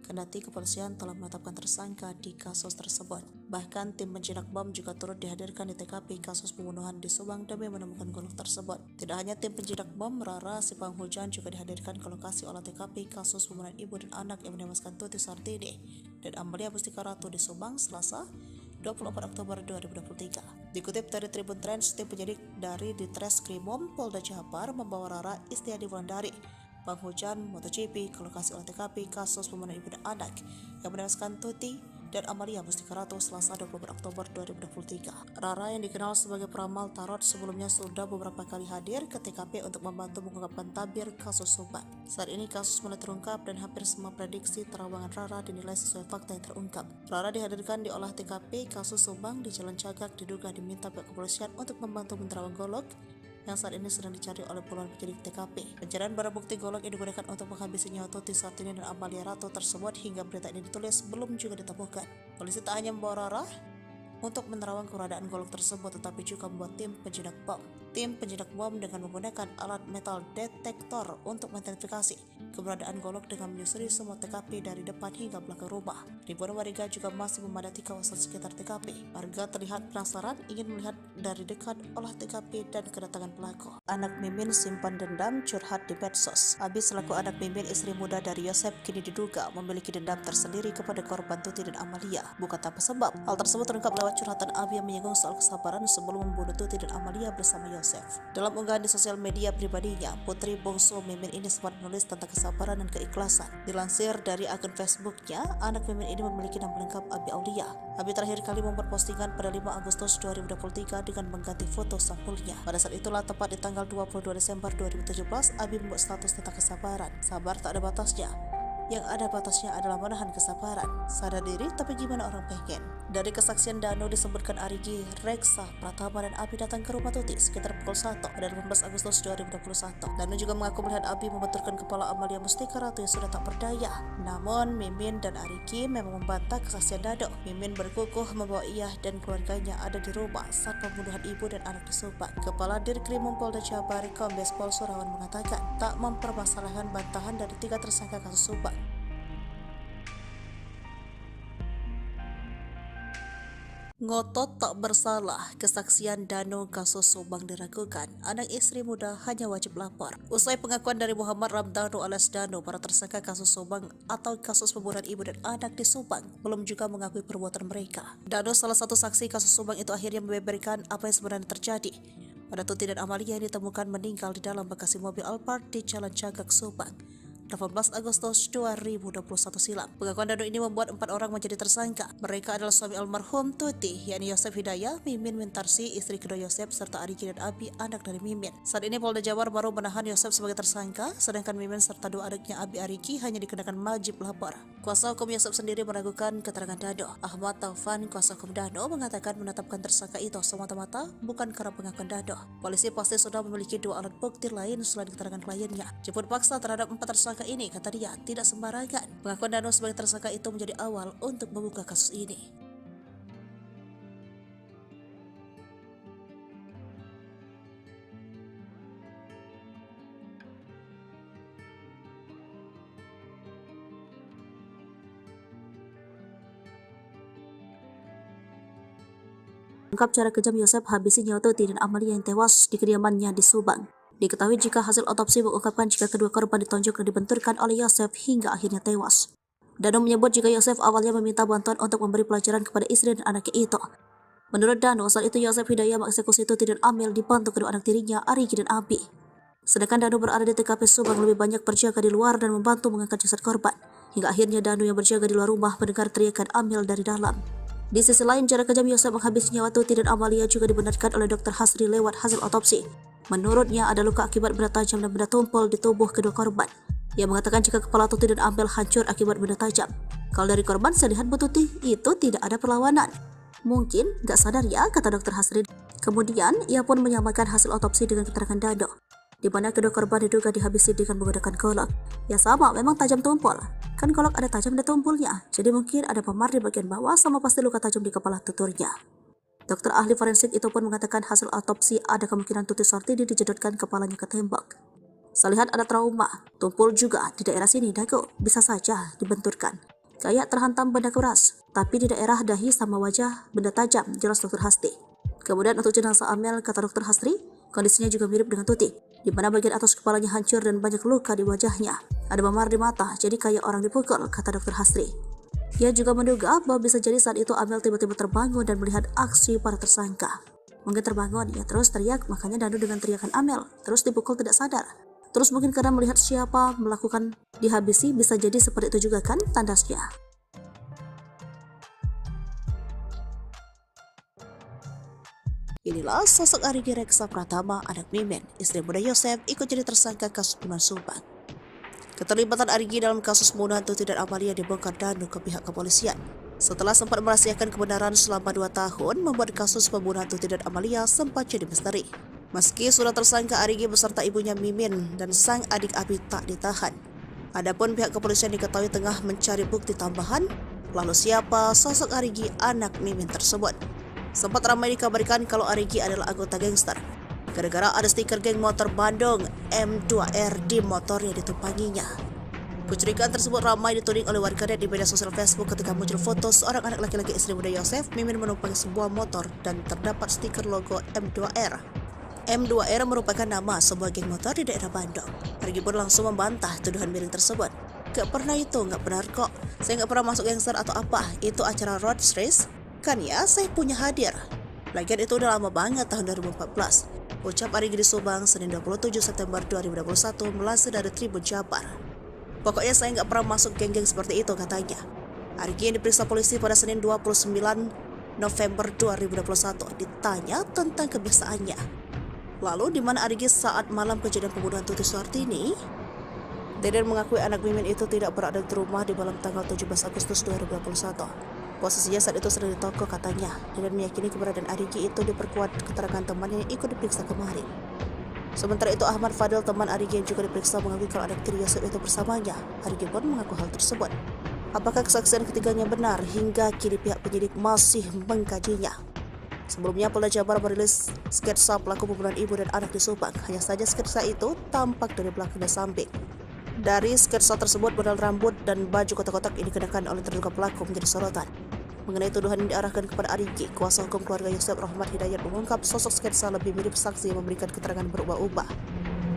Speaker 3: Kendati kepolisian telah menetapkan tersangka di kasus tersebut. Bahkan tim penjinak bom juga turut dihadirkan di TKP kasus pembunuhan di Subang demi menemukan golok tersebut. Tidak hanya tim penjinak bom, Rara si penghujan juga dihadirkan ke lokasi olah TKP kasus pembunuhan ibu dan anak yang menewaskan Tuti Sartini dan Amalia Mustika Ratu di Subang, Selasa 24 Oktober 2023. Dikutip dari Tribun Trends, tim penyidik dari Ditreskrimum Polda Jabar membawa Rara Istiadi Wulandari, penghujan MotoGP, ke lokasi olah TKP kasus pembunuhan ibu dan anak yang menewaskan Tuti dan Amalia Mustika Ratu Selasa 24 Oktober 2023. Rara yang dikenal sebagai peramal tarot sebelumnya sudah beberapa kali hadir ke TKP untuk membantu mengungkapkan tabir kasus Subang. Saat ini kasus mulai terungkap dan hampir semua prediksi terawangan Rara dinilai sesuai fakta yang terungkap. Rara dihadirkan di olah TKP kasus Subang di Jalan Cagak, diduga diminta pihak kepolisian untuk membantu menerawang golok yang saat ini sedang dicari oleh puluhan penyidik TKP. Pencarian barang bukti golok yang digunakan untuk menghabisi nyawa Tuti Sartini dan Amalia Ratu tersebut hingga berita ini ditulis belum juga ditemukan. Polisi tak hanya membawa Rara untuk menerawang keberadaan golok tersebut, tetapi juga membuat tim penjinak bom. Tim penjinak bom dengan menggunakan alat metal detektor untuk mengidentifikasi keberadaan golok dengan menyusuri semua TKP dari depan hingga belakang rumah. Ribuan warga juga masih memadati kawasan sekitar TKP. Warga terlihat penasaran ingin melihat dari dekat olah TKP dan kedatangan pelaku. Anak Mimin simpan dendam curhat di medsos. Abi selaku anak Mimin, istri muda dari Yosep, kini diduga memiliki dendam tersendiri kepada korban Tuti dan Amalia. Bukan tanpa sebab. Hal tersebut terungkap lewat curhatan Abi yang menyinggung soal kesabaran sebelum membunuh Tuti dan Amalia bersama Yosef. Dalam unggahan di sosial media pribadinya, putri bungsu Mimin ini sempat menulis tentang kesabaran dan keikhlasan. Dilansir dari akun Facebooknya, anak Mimin ini memiliki nama lengkap Abi Aulia. Abi terakhir kali membuat postingan pada 5 Agustus 2023 dengan mengganti foto sampulnya. Pada saat itulah, tepat di tanggal 22 Desember 2017, Abi membuat status tentang kesabaran. Sabar tak ada batasnya. Yang ada batasnya adalah menahan kesabaran. Sadar diri, tapi gimana orang pengen? Dari kesaksian Danu disebutkan Arigi, Reksa, Pratama, dan Abi datang ke rumah Tuti sekitar pukul 1 pada 18 Agustus 2021. Danu juga mengaku melihat Abi membenturkan kepala Amalia Mustika Ratu yang sudah tak berdaya. Namun, Mimin dan Arigi memang membantah kesaksian Danu. Mimin berkukuh membawa ia dan keluarganya ada di rumah saat pembunuhan ibu dan anak di Subang. Kepala Dirkrimum Polda Jabar, Kombes Pol Surawan, mengatakan tak mempermasalahkan bantahan dari 3 tersangka kasus Subang. Ngotot tak bersalah, kesaksian Danu kasus Subang diragukan. Anak istri muda hanya wajib lapor. Usai pengakuan dari Muhammad Ramdhanu alias Danu, para tersangka kasus Subang atau kasus pembunuhan ibu dan anak di Subang belum juga mengakui perbuatan mereka. Danu, salah satu saksi kasus Subang itu, akhirnya membeberkan apa yang sebenarnya terjadi pada Tuti dan Amalia yang ditemukan meninggal di dalam bagasi mobil Alphard di Jalan Cagak, Subang. 18 Agustus 2021 silam. Pengakuan Danu ini membuat 4 orang menjadi tersangka. Mereka adalah suami almarhum Tuti, yakni Yosef Hidayah, Mimin Mintarsi, istri kedua Yosef, serta Arigi dan Abi, anak dari Mimin. Saat ini Polda Jabar baru menahan Yosef sebagai tersangka, sedangkan Mimin serta 2 adiknya Abi Arigi hanya dikenakan wajib lapor. Kuasa hukum Yosef sendiri meragukan keterangan Danu. Ahmad Taufan, kuasa hukum Danu, mengatakan menetapkan tersangka itu semata-mata bukan karena pengakuan Danu. Polisi pasti sudah memiliki 2 alat bukti lain selain keterangan kliennya. Jemput paksa terhadap 4 tersangka ini, kata dia, tidak sembarangan. Pengakuan Danu sebagai tersangka itu menjadi awal untuk membuka kasus ini. Ungkap cara kejam Yosef habisi nyawa Tuti dan Amalia yang tewas di kediamannya di Subang. Diketahui jika hasil otopsi mengungkapkan jika kedua korban ditonjok dan dibenturkan oleh Yosef hingga akhirnya tewas. Danu menyebut jika Yosef awalnya meminta bantuan untuk memberi pelajaran kepada istri dan anaknya itu. Menurut Danu, saat itu Yosef Hidayah mengeksekusi Tuti dan Amel dibantu kedua anak tirinya, Arigi dan Abi. Sedangkan Danu berada di TKP Subang lebih banyak berjaga di luar dan membantu mengangkat jasad korban. Hingga akhirnya Danu yang berjaga di luar rumah mendengar teriakan Amel dari dalam. Di sisi lain, cara kejam Yosef menghabisi nyawa Tuti dan Amalia juga dibenarkan oleh Dr. Hasri lewat hasil otopsi. Menurutnya ada luka akibat benda tajam dan benda tumpul di tubuh kedua korban. Ia mengatakan jika kepala Tuti dan Amel hancur akibat benda tajam. Kalau dari korban, saya lihat Bu Tuti itu tidak ada perlawanan. Mungkin gak sadar ya, kata Dr. Hasri. Kemudian, ia pun menyamakan hasil otopsi dengan keterangan Danu, di mana kedua korban diduga dihabisi dengan menggunakan golok. Ya sama, memang tajam tumpul. Kan golok ada tajam dan tumpulnya, jadi mungkin ada memar di bagian bawah sama pasti luka tajam di kepala tuturnya. Dokter ahli forensik itu pun mengatakan hasil otopsi ada kemungkinan Tuti Sartini dijedotkan kepalanya ke tembok. Saya lihat ada trauma, tumpul juga di daerah sini dagu, bisa saja dibenturkan. Kayak terhantam benda keras, tapi di daerah dahi sama wajah benda tajam, jelas Dr. Hasri. Kemudian untuk jenazah Amel, kata Dr. Hasri, kondisinya juga mirip dengan Tuti, di mana bagian atas kepalanya hancur dan banyak luka di wajahnya. Ada memar di mata, jadi kayak orang dipukul, kata Dr. Hasri. Ia juga menduga bahwa bisa jadi saat itu Amel tiba-tiba terbangun dan melihat aksi para tersangka. Mungkin terbangun, ia terus teriak, makanya Danu dengan teriakan Amel, terus dipukul tidak sadar. Terus mungkin karena melihat siapa melakukan dihabisi, bisa jadi seperti itu juga kan, tandasnya. Inilah sosok Arigi Reksa Pratama, anak Mimin, istri muda Yosef, ikut jadi tersangka kasus pembunuhan Subang. Keterlibatan Arigi dalam kasus pembunuhan Tuti dan Amalia dibongkar Danu ke pihak kepolisian. Setelah sempat merahasiakan kebenaran selama 2 tahun, membuat kasus pembunuhan Tuti dan Amalia sempat jadi misteri. Meski sudah tersangka, Arigi beserta ibunya Mimin dan sang adik Abi tak ditahan. Adapun pihak kepolisian diketahui tengah mencari bukti tambahan, lalu siapa sosok Arigi anak Mimin tersebut. Sempat ramai dikabarkan kalau Arigi adalah anggota gangster, gara-gara ada stiker geng motor Bandung M2R di motor yang ditumpanginya. Kecurigaan tersebut ramai dituding oleh warganet di media sosial Facebook ketika muncul foto seorang anak laki-laki istri muda Yosef, Mimin menumpangi sebuah motor dan terdapat stiker logo M2R. M2R merupakan nama sebuah geng motor di daerah Bandung. Arigi pun langsung membantah tuduhan miring tersebut. Gak pernah itu, gak benar kok. Saya gak pernah masuk gangster atau apa, itu acara road race. Kan ya, saya punya hadir. Lagian itu udah lama banget, tahun 2014. Ucap Arigi di Subang, Senin 27 September 2021, melansir dari Tribun Jabar. Pokoknya saya nggak pernah masuk geng-geng seperti itu, katanya. Arigi yang diperiksa polisi pada Senin 29 November 2021 ditanya tentang kebiasaannya. Lalu di mana Arigi saat malam kejadian pembunuhan Tuti Sartini? Deden mengakui anak Mimin itu tidak berada di rumah di malam tanggal 17 Agustus 2021. Posisinya saat itu sedang di toko, katanya. Deden meyakini keberadaan Arigi itu diperkuat keterangan temannya yang ikut diperiksa kemarin. Sementara itu Ahmad Fadil, teman Arigi yang juga diperiksa, mengakui kalau anak tiri Yosef itu bersamanya. Arigi pun mengaku hal tersebut. Apakah kesaksian ketiganya benar? Hingga kini pihak penyidik masih mengkajinya. Sebelumnya Polda Jabar merilis sketsa pelaku pembunuhan ibu dan anak di Subang. Hanya saja sketsa itu tampak dari belakang dan samping. Dari sketsa tersebut, model rambut dan baju kotak-kotak yang dikenakan oleh terduga pelaku menjadi sorotan. Mengenai tuduhan yang diarahkan kepada Arigi, kuasa hukum keluarga Yosef Rahmat Hidayat mengungkap sosok sketsa lebih mirip saksi yang memberikan keterangan berubah-ubah.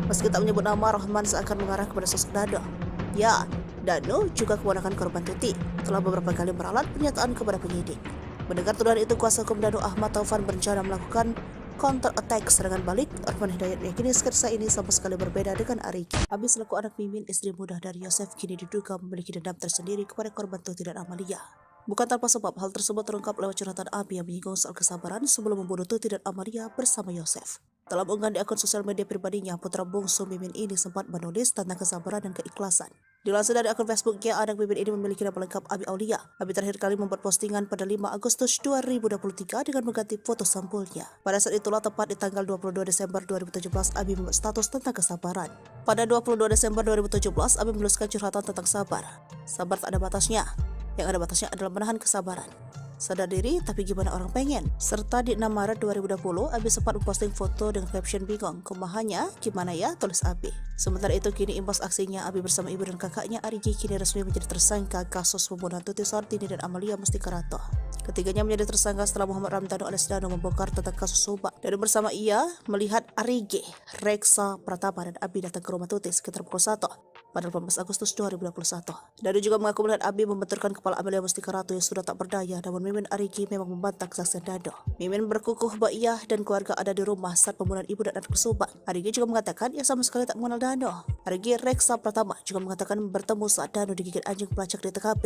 Speaker 3: Meski tak menyebut nama, Rahman seakan mengarah kepada sosok Danu. Ya, Danu juga keponakan korban Tuti, telah beberapa kali meralat pernyataan kepada penyidik. Mendengar tuduhan itu, kuasa hukum Danu Ahmad Taufan berencana melakukan counter attack serangan balik. Arfan Hidayat meyakini sketsa ini sama sekali berbeda dengan Arigi. Abi selaku anak Mimin, istri muda dari Yosef, kini diduga memiliki dendam tersendiri kepada korban Tuti dan Amalia. Bukan tanpa sebab, hal tersebut terungkap lewat curhatan Abi yang menyinggung soal kesabaran sebelum membunuh Tuti dan Amalia bersama Yosef. Dalam unggahan di akun sosial media pribadinya, putra bungsu Mimin ini sempat menulis tentang kesabaran dan keikhlasan. Dilansir dari akun Facebooknya, anak Mimin ini memiliki nama lengkap Abi Aulia. Abi terakhir kali membuat postingan pada 5 Agustus 2023 dengan mengganti foto sampulnya. Pada saat itulah, tepat di tanggal 22 Desember 2017, Abi membuat status tentang kesabaran. Pada 22 Desember 2017, Abi menuliskan curhatan tentang sabar. Sabar tak ada batasnya. Yang ada batasnya adalah menahan kesabaran. Sadar diri, tapi gimana orang pengen? Serta di 6 Maret 2020, Abi sempat memposting foto dengan caption bingung. Kumahannya, gimana ya? Tulis Abi. Sementara itu, kini imbas aksinya, Abi bersama ibu dan kakaknya Arigi kini resmi menjadi tersangka kasus pembunuhan Tuti Sartini dan Amalia Mustikarato. Ketiganya menjadi tersangka setelah Muhammad Ramdhanu alias Danu membongkar tentang kasus sumpah. Dan bersama ia melihat Arigi, Reksa Pratama dan Abi datang ke rumah Tuti sekitar pukul 1 pada 18 Agustus 2021. Danu juga mengaku melihat Abi membenturkan kepala Amalia Mustikarato yang sudah tak berdaya, namun Mimin Arigi memang membantah kesaksian Danu. Mimin berkukuh bahwa ia dan keluarga ada di rumah saat pembunuhan ibu dan anak tersebut. Arigi juga mengatakan ia sama sekali tak mengenal Danu. Arigi Reksa Pratama juga mengatakan bertemu saat Danu digigit anjing pelacak di TKP.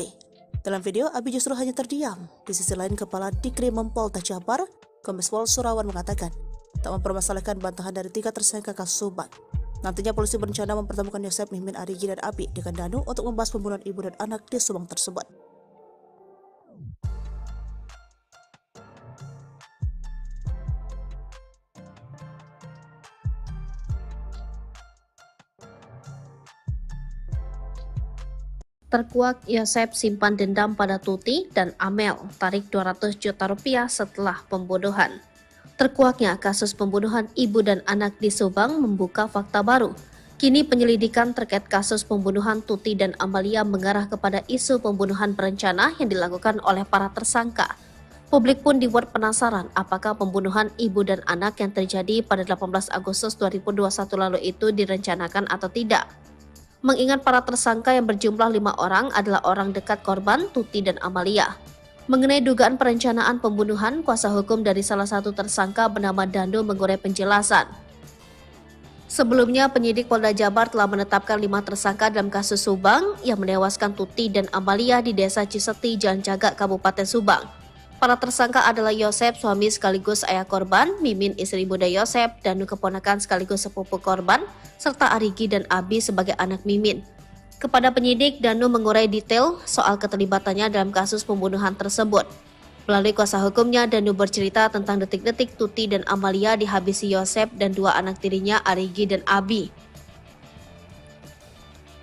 Speaker 3: Dalam video, Abi justru hanya terdiam. Di sisi lain, Kepala Dikrim Polda Jabar, Kombes Pol Surawan mengatakan tak mempermasalahkan bantahan dari 3 tersangka kasus sumpah. Nantinya polisi berencana mempertemukan Yosef, Mimin, Arigi, dan Abi dengan Danu untuk membahas pembunuhan ibu dan anak di Subang tersebut.
Speaker 2: Terkuak Yosef simpan dendam pada Tuti dan Amel, tarik 200 juta rupiah setelah pembunuhan. Terkuaknya kasus pembunuhan ibu dan anak di Subang membuka fakta baru. Kini penyelidikan terkait kasus pembunuhan Tuti dan Amalia mengarah kepada isu pembunuhan berencana yang dilakukan oleh para tersangka. Publik pun dibuat penasaran apakah pembunuhan ibu dan anak yang terjadi pada 18 Agustus 2021 lalu itu direncanakan atau tidak. Mengingat para tersangka yang berjumlah 5 orang adalah orang dekat korban Tuti dan Amalia. Mengenai dugaan perencanaan pembunuhan, kuasa hukum dari salah satu tersangka bernama Danu mengurai penjelasan. Sebelumnya, penyidik Polda Jabar telah menetapkan 5 tersangka dalam kasus Subang yang menewaskan Tuti dan Amalia di Desa Ciseti, Jalan Cagak, Kabupaten Subang. Para tersangka adalah Yosef, suami sekaligus ayah korban, Mimin, istri muda Yosef, Danu keponakan sekaligus sepupu korban, serta Arigi dan Abi sebagai anak Mimin. Kepada penyidik, Danu mengurai detail soal keterlibatannya dalam kasus pembunuhan tersebut. Melalui kuasa hukumnya, Danu bercerita tentang detik-detik Tuti dan Amalia dihabisi Yosef dan 2 anak tirinya Arigi dan Abi.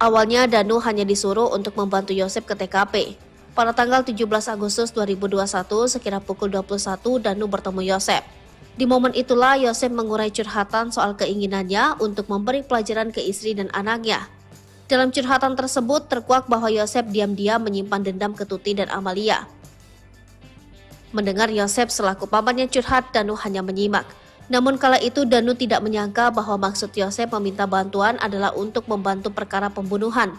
Speaker 2: Awalnya, Danu hanya disuruh untuk membantu Yosef ke TKP. Pada tanggal 17 Agustus 2021, sekira pukul 21, Danu bertemu Yosef. Di momen itulah Yosef mengurai curhatan soal keinginannya untuk memberi pelajaran ke istri dan anaknya. Dalam curhatan tersebut terkuak bahwa Yosef diam-diam menyimpan dendam ke Tuti dan Amalia. Mendengar Yosef selaku pamannya curhat, Danu hanya menyimak. Namun kala itu Danu tidak menyangka bahwa maksud Yosef meminta bantuan adalah untuk membantu perkara pembunuhan.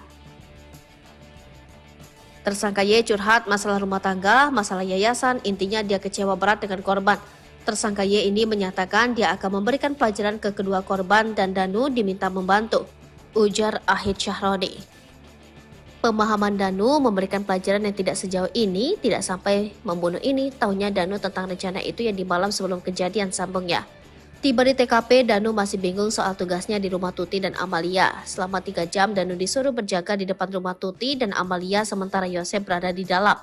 Speaker 2: Tersangka Y curhat masalah rumah tangga, masalah yayasan, intinya dia kecewa berat dengan korban. Tersangka Y ini menyatakan dia akan memberikan pelajaran ke kedua korban dan Danu diminta membantu, ujar Ahid Syahroni. Pemahaman Danu memberikan pelajaran yang tidak sejauh ini, tidak sampai membunuh ini, taunya Danu tentang rencana itu yang di malam sebelum kejadian, sambungnya. Tiba di TKP, Danu masih bingung soal tugasnya di rumah Tuti dan Amalia. Selama 3 jam, Danu disuruh berjaga di depan rumah Tuti dan Amalia sementara Yosef berada di dalam.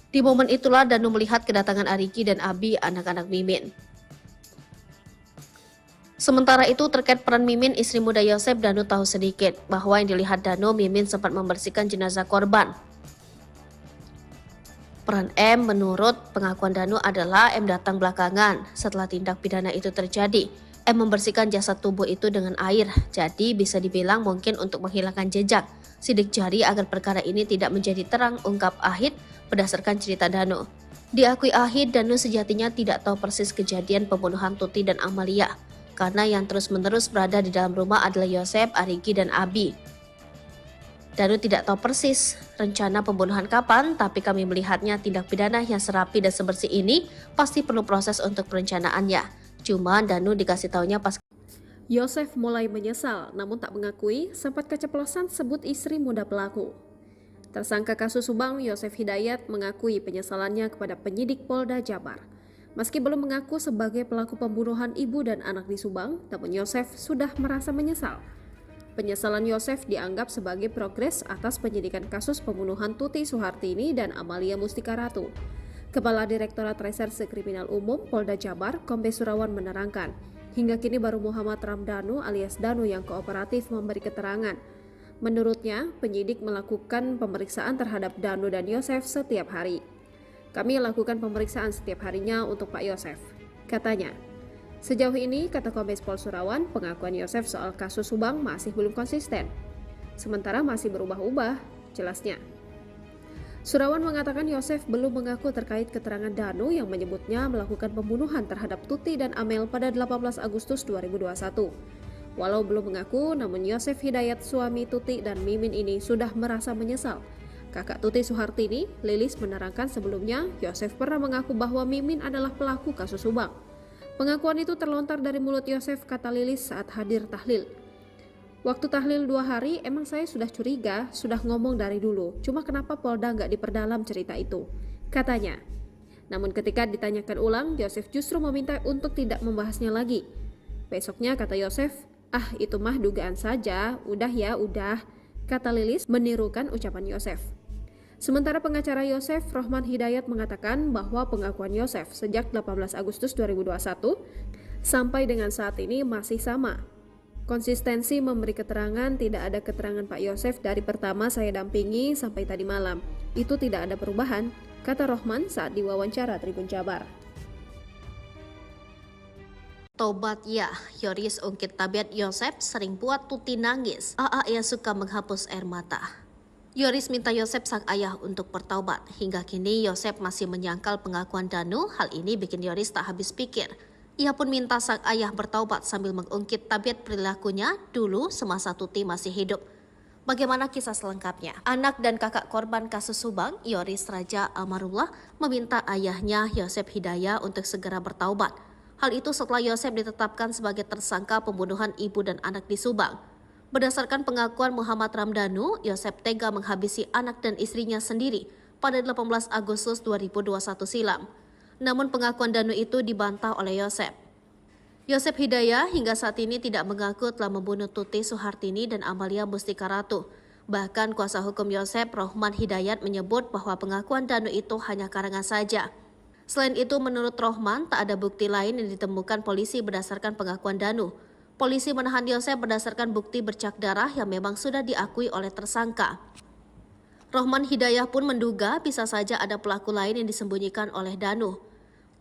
Speaker 2: Di momen itulah Danu melihat kedatangan Arigi dan Abi, anak-anak Mimin. Sementara itu terkait peran Mimin, istri muda Yosef, Danu tahu sedikit bahwa yang dilihat Danu, Mimin sempat membersihkan jenazah korban. Peran M menurut pengakuan Danu adalah M datang belakangan setelah tindak pidana itu terjadi. M membersihkan jasad tubuh itu dengan air, jadi bisa dibilang mungkin untuk menghilangkan jejak sidik jari agar perkara ini tidak menjadi terang, ungkap Ahid berdasarkan cerita Danu. Diakui Ahid, Danu sejatinya tidak tahu persis kejadian pembunuhan Tuti dan Amalia, karena yang terus-menerus berada di dalam rumah adalah Yosef, Arigi, dan Abi. Danu tidak tahu persis rencana pembunuhan kapan, tapi kami melihatnya tindak pidana yang serapi dan sebersih ini pasti perlu proses untuk perencanaannya. Cuma Danu dikasih taunya pas
Speaker 1: Yosef mulai menyesal namun tak mengakui sempat keceplosan sebut istri muda pelaku. Tersangka kasus Subang Yosef Hidayat mengakui penyesalannya kepada penyidik Polda Jabar. Meski belum mengaku sebagai pelaku pembunuhan ibu dan anak di Subang, namun Yosef sudah merasa menyesal. Penyesalan Yosef dianggap sebagai progres atas penyidikan kasus pembunuhan Tuti Suhartini dan Amalia Mustika Ratu. Kepala Direktorat Reserse Kriminal Umum Polda Jabar, Kombes Surawan menerangkan, hingga kini baru Muhammad Ramdhanu alias Danu yang kooperatif memberi keterangan. Menurutnya, penyidik melakukan pemeriksaan terhadap Danu dan Yosef setiap hari. Kami lakukan pemeriksaan setiap harinya untuk Pak Yosef, katanya. Sejauh ini, kata Kombes Pol Surawan, pengakuan Yosef soal kasus Subang masih belum konsisten. Sementara masih berubah-ubah, jelasnya. Surawan mengatakan Yosef belum mengaku terkait keterangan Danu yang menyebutnya melakukan pembunuhan terhadap Tuti dan Amel pada 18 Agustus 2021. Walau belum mengaku, namun Yosef Hidayat suami Tuti dan Mimin ini sudah merasa menyesal. Kakak Tuti Suhartini, Lilis menerangkan sebelumnya Yosef pernah mengaku bahwa Mimin adalah pelaku kasus Subang. Pengakuan itu terlontar dari mulut Yosef, kata Lilis saat hadir tahlil. Waktu tahlil 2 hari, emang saya sudah curiga, sudah ngomong dari dulu. Cuma kenapa Polda nggak diperdalam cerita itu? Katanya. Namun ketika ditanyakan ulang, Yosef justru meminta untuk tidak membahasnya lagi. Besoknya kata Yosef, itu mah dugaan saja, udah ya, udah. Kata Lilis menirukan ucapan Yosef. Sementara pengacara Yosef, Rohman Hidayat mengatakan bahwa pengakuan Yosef sejak 18 Agustus 2021 sampai dengan saat ini masih sama. Konsistensi memberi keterangan, tidak ada keterangan Pak Yosef dari pertama saya dampingi sampai tadi malam. Itu tidak ada perubahan, kata Rohman saat diwawancara Tribun Jabar.
Speaker 2: Tobat ya, Yoris ungkit tabiat Yosep sering buat Tuti nangis. Ia suka menghapus air mata. Yoris minta Yosep sang ayah untuk bertaubat. Hingga kini Yosep masih menyangkal pengakuan Danu. Hal ini bikin Yoris tak habis pikir. Ia pun minta sang ayah bertaubat sambil mengungkit tabiat perilakunya dulu semasa Tuti masih hidup. Bagaimana kisah selengkapnya? Anak dan kakak korban kasus Subang, Yoris Raja Amarullah, meminta ayahnya Yosep Hidayat untuk segera bertaubat. Hal itu setelah Yosep ditetapkan sebagai tersangka pembunuhan ibu dan anak di Subang. Berdasarkan pengakuan Muhammad Ramdhanu, Yosep tega menghabisi anak dan istrinya sendiri pada 18 Agustus 2021 silam. Namun pengakuan Danu itu dibantah oleh Yosep. Yosep Hidayat hingga saat ini tidak mengaku telah membunuh Tuti Suhartini dan Amalia Mustika Ratu. Bahkan kuasa hukum Yosep, Rohman Hidayat, menyebut bahwa pengakuan Danu itu hanya karangan saja. Selain itu, menurut Rohman, tak ada bukti lain yang ditemukan polisi berdasarkan pengakuan Danu. Polisi menahan Yosep berdasarkan bukti bercak darah yang memang sudah diakui oleh tersangka. Rohman Hidayat pun menduga bisa saja ada pelaku lain yang disembunyikan oleh Danu.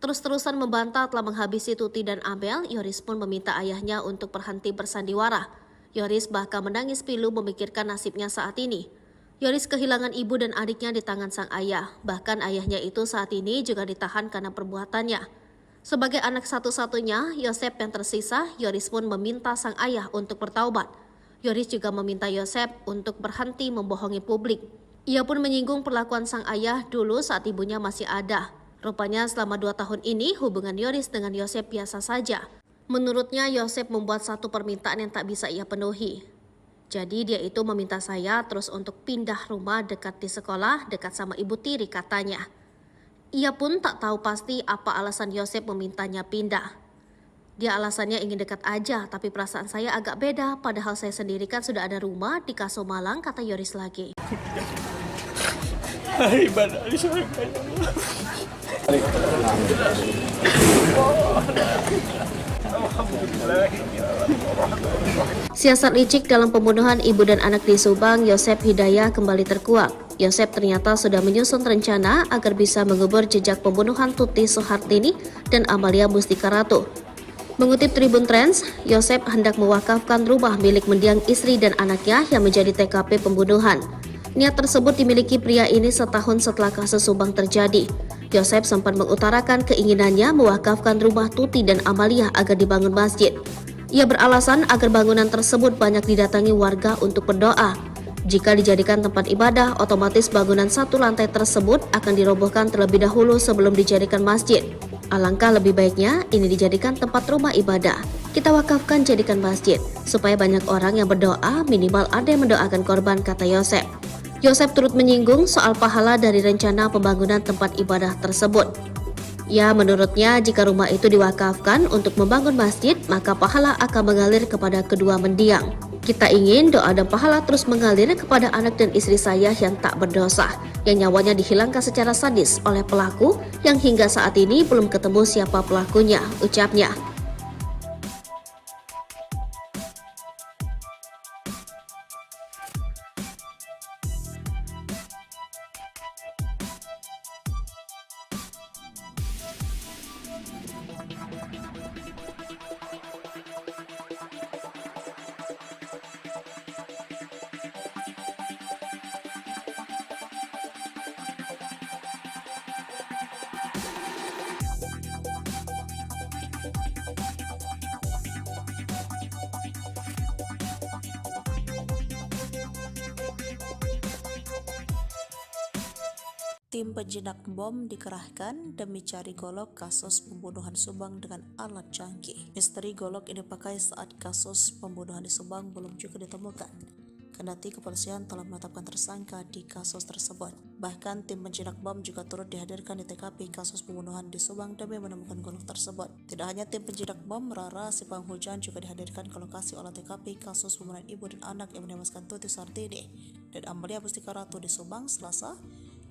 Speaker 2: Terus-terusan membantah telah menghabisi Tuti dan Amel, Yoris pun meminta ayahnya untuk berhenti bersandiwara. Yoris bahkan menangis pilu memikirkan nasibnya saat ini. Yoris kehilangan ibu dan adiknya di tangan sang ayah. Bahkan ayahnya itu saat ini juga ditahan karena perbuatannya. Sebagai anak satu-satunya, Yosep yang tersisa, Yoris pun meminta sang ayah untuk bertaubat. Yoris juga meminta Yosep untuk berhenti membohongi publik. Ia pun menyinggung perlakuan sang ayah dulu saat ibunya masih ada. Rupanya selama 2 tahun ini hubungan Yoris dengan Yosep biasa saja. Menurutnya Yosep membuat satu permintaan yang tak bisa ia penuhi. Jadi dia itu meminta saya terus untuk pindah rumah dekat di sekolah, dekat sama ibu tiri katanya. Ia pun tak tahu pasti apa alasan Yosep memintanya pindah. Dia alasannya ingin dekat aja, tapi perasaan saya agak beda, padahal saya sendiri kan sudah ada rumah di Kaso Malang, kata Yoris lagi.
Speaker 4: Hai, ibadah di surga ya Allah.
Speaker 2: Siasat licik dalam pembunuhan ibu dan anak di Subang, Yosep Hidayat kembali terkuak. Yosep ternyata sudah menyusun rencana agar bisa mengubur jejak pembunuhan Tuti Suhartini dan Amalia Mustika Ratu. Mengutip Tribun Trends, Yosep hendak mewakafkan rumah milik mendiang istri dan anaknya yang menjadi TKP pembunuhan. Niat tersebut dimiliki pria ini setahun setelah kasus Subang terjadi. Yosep sempat mengutarakan keinginannya mewakafkan rumah Tuti dan Amalia agar dibangun masjid. Ia beralasan agar bangunan tersebut banyak didatangi warga untuk berdoa. Jika dijadikan tempat ibadah, otomatis bangunan 1 lantai tersebut akan dirobohkan terlebih dahulu sebelum dijadikan masjid. Alangkah lebih baiknya ini dijadikan tempat rumah ibadah. Kita wakafkan jadikan masjid, supaya banyak orang yang berdoa, minimal ada yang mendoakan korban, kata Yosep. Yosep turut menyinggung soal pahala dari rencana pembangunan tempat ibadah tersebut. Ya, menurutnya jika rumah itu diwakafkan untuk membangun masjid, maka pahala akan mengalir kepada kedua mendiang. Kita ingin doa dan pahala terus mengalir kepada anak dan istri saya yang tak berdosa, yang nyawanya dihilangkan secara sadis oleh pelaku yang hingga saat ini belum ketemu siapa pelakunya, ucapnya.
Speaker 3: Tim penjinak bom dikerahkan demi cari golok kasus pembunuhan Subang dengan alat canggih. Misteri golok ini dipakai saat kasus pembunuhan di Subang belum juga ditemukan. Kendati kepolisian telah menetapkan tersangka di kasus tersebut. Bahkan tim penjinak bom juga turut dihadirkan di TKP kasus pembunuhan di Subang demi menemukan golok tersebut. Tidak hanya tim penjinak bom, Rara si penghujan juga dihadirkan ke lokasi olah TKP kasus pembunuhan ibu dan anak yang menewaskan Tuti Sartini dan Amalia Mustika Ratu di Subang, Selasa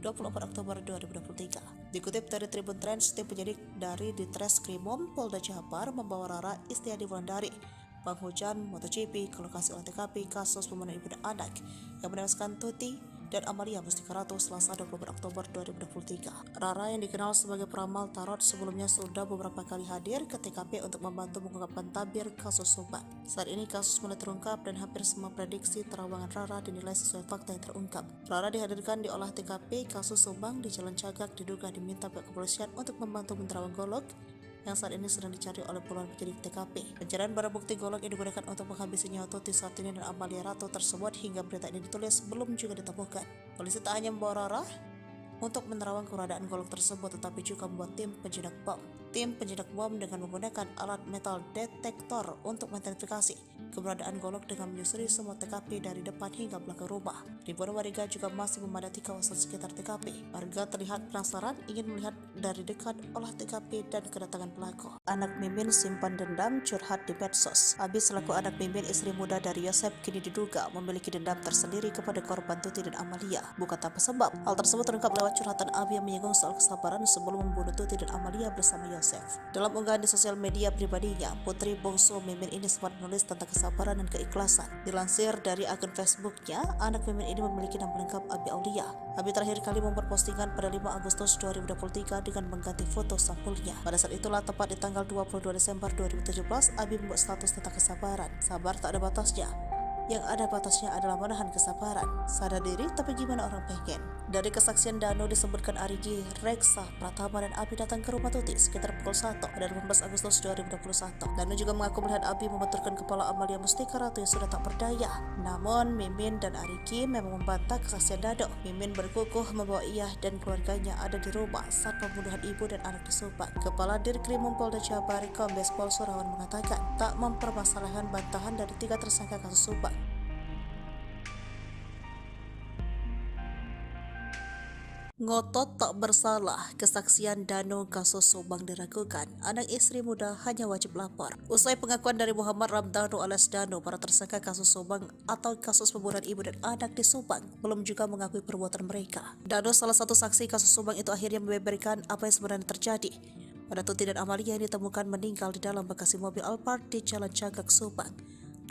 Speaker 3: 24 Oktober 2023. Dikutip dari Tribun Trends, tim penyidik dari Ditreskrimum Polda Jabar membawa Rara Istiadi Wulandari, penghujan MotoGP, ke lokasi olah TKP kasus pembunuhan ibu dan anak yang menewaskan Tuti dan Amalia Mustika Ratu Selasa 24 Oktober 2023. Rara yang dikenal sebagai peramal tarot sebelumnya sudah beberapa kali hadir ke TKP untuk membantu mengungkapkan tabir kasus Subang. Saat ini kasus mulai terungkap dan hampir semua prediksi terawangan Rara dinilai sesuai fakta yang terungkap. Rara dihadirkan di olah TKP kasus Subang di Jalan Cagak, diduga diminta pihak kepolisian untuk membantu menerawang golok yang saat ini sedang dicari oleh puluhan penyidik TKP. Pencarian barang bukti golok yang digunakan untuk menghabisi nyawa Tuti Sartini dan Amalia Ratu tersebut hingga berita ini ditulis belum juga ditemukan. Polisi tak hanya membawa Rara untuk menerawang keberadaan golok tersebut, tetapi juga membuat tim penjinak bom. Tim penjinak bom dengan menggunakan alat metal detektor untuk mengidentifikasi keberadaan golok dengan menyusuri semua TKP dari depan hingga belakang rumah. Ribuan warga juga masih memadati kawasan sekitar TKP. Warga terlihat penasaran ingin melihat dari dekat olah TKP dan kedatangan pelaku. Anak Mimin simpan dendam curhat di medsos. Abi selaku anak Mimin, istri muda dari Yosep, kini diduga memiliki dendam tersendiri kepada korban Tuti dan Amalia. Bukan tanpa sebab. Hal tersebut terungkap lewat curhatan Abi yang menyinggung soal kesabaran sebelum membunuh Tuti dan Amalia bersama Yosep. Dalam unggahan di sosial media pribadinya, putri bungsu Mimin ini sempat menulis tentang kesabaran dan keikhlasan. Dilansir dari akun Facebooknya, anak Mimin ini memiliki nama lengkap Abi Aulia. Abi terakhir kali membuat postingan pada 5 Agustus 2023 dengan mengganti foto sampulnya. Pada saat itulah, tepat di tanggal 22 Desember 2017, Abi membuat status tentang kesabaran. Sabar tak ada batasnya. Yang ada batasnya adalah menahan kesabaran. Sadar diri, tapi gimana orang pengen? Dari kesaksian Dano disebutkan Arigi, Reksa, Pratama dan Abi datang ke rumah Tuti sekitar pukul 1 pada 18 Agustus 2021. Dano juga mengaku melihat Abi membenturkan kepala Amalia Mustika Ratu yang sudah tak berdaya. Namun Mimin dan Arigi memang membantah kesaksian Dano. Mimin berkukuh membawa ia dan keluarganya ada di rumah saat pembunuhan ibu dan anak di Subang. Kepala Dirkrimum Polda Jabar, Kombes Pol Surawan, mengatakan tak mempermasalahkan bantahan dari 3 tersangka kasus Subang. Ngotot tak bersalah, kesaksian Dano kasus Subang diragukan. Anak istri muda hanya wajib lapor. Usai pengakuan dari Muhammad Ramdhanu alias Dano, para tersangka kasus Subang atau kasus pembunuhan ibu dan anak di Subang belum juga mengakui perbuatan mereka. Dano, salah satu saksi kasus Subang itu, akhirnya membeberkan apa yang sebenarnya terjadi pada Tuti dan Amalia yang ditemukan meninggal di dalam bagasi mobil Alphard di Jalan Cagak, Subang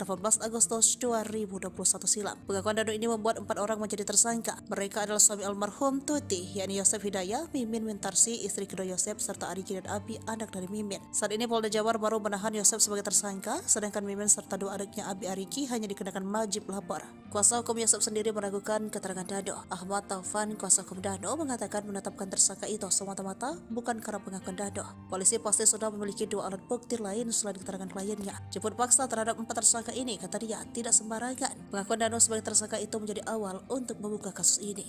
Speaker 3: 18 Agustus 2021 silam. Pengakuan Dano ini membuat 4 orang menjadi tersangka. Mereka adalah suami almarhum Tuti, yakni Yosep Hidayah, Mimin Wintarsi, istri kedua Yosep, serta Arigi dan Abi, anak dari Mimin. Saat ini Polda Jabar baru menahan Yosep sebagai tersangka, sedangkan Mimin serta 2 adiknya Abi Arigi hanya dikenakan wajib lapor. Kuasa hukum Yosep sendiri meragukan keterangan Dano. Ahmad Taufan, kuasa hukum Dano, mengatakan menetapkan tersangka itu semata-mata bukan karena pengakuan Dano. Polisi pasti sudah memiliki 2 alat bukti lain selain keterangan kliennya. Jemput paksa terhadap 4 tersangka ini, kata dia, tidak sembarangan. Pengakuan Dano sebagai tersangka itu menjadi awal untuk membuka kasus ini.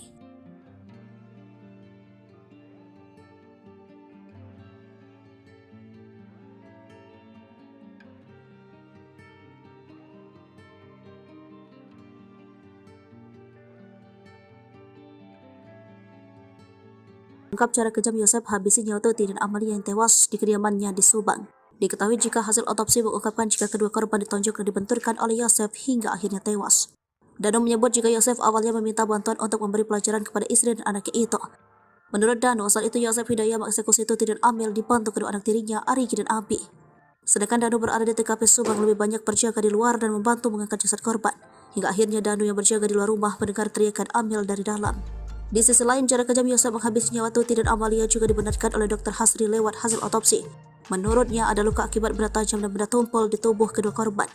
Speaker 3: Ungkap cara kejam Yosef habisi nyawa Tuti dan Amalia yang tewas di kediamannya di Subang. Diketahui jika hasil otopsi mengungkapkan jika kedua korban ditonjok dan dibenturkan oleh Yosef hingga akhirnya tewas. Danu menyebut jika Yosef awalnya meminta bantuan untuk memberi pelajaran kepada istri dan anaknya itu. Menurut Danu, saat itu Yosef Hidayah mengeksekusi Tuti dan Amel dibantu kedua anak tirinya, Arigi dan Abi. Sedangkan Danu berada di TKP Subang lebih banyak berjaga di luar dan membantu mengangkat jasad korban. Hingga akhirnya Danu yang berjaga di luar rumah mendengar teriakan Amel dari dalam. Di sisi lain, cara kejam Yosef menghabisi nyawa Tuti dan Amalia juga dibenarkan oleh Dr. Hasri lewat hasil otopsi. Menurutnya ada luka akibat benda tajam dan benda tumpul di tubuh kedua korban.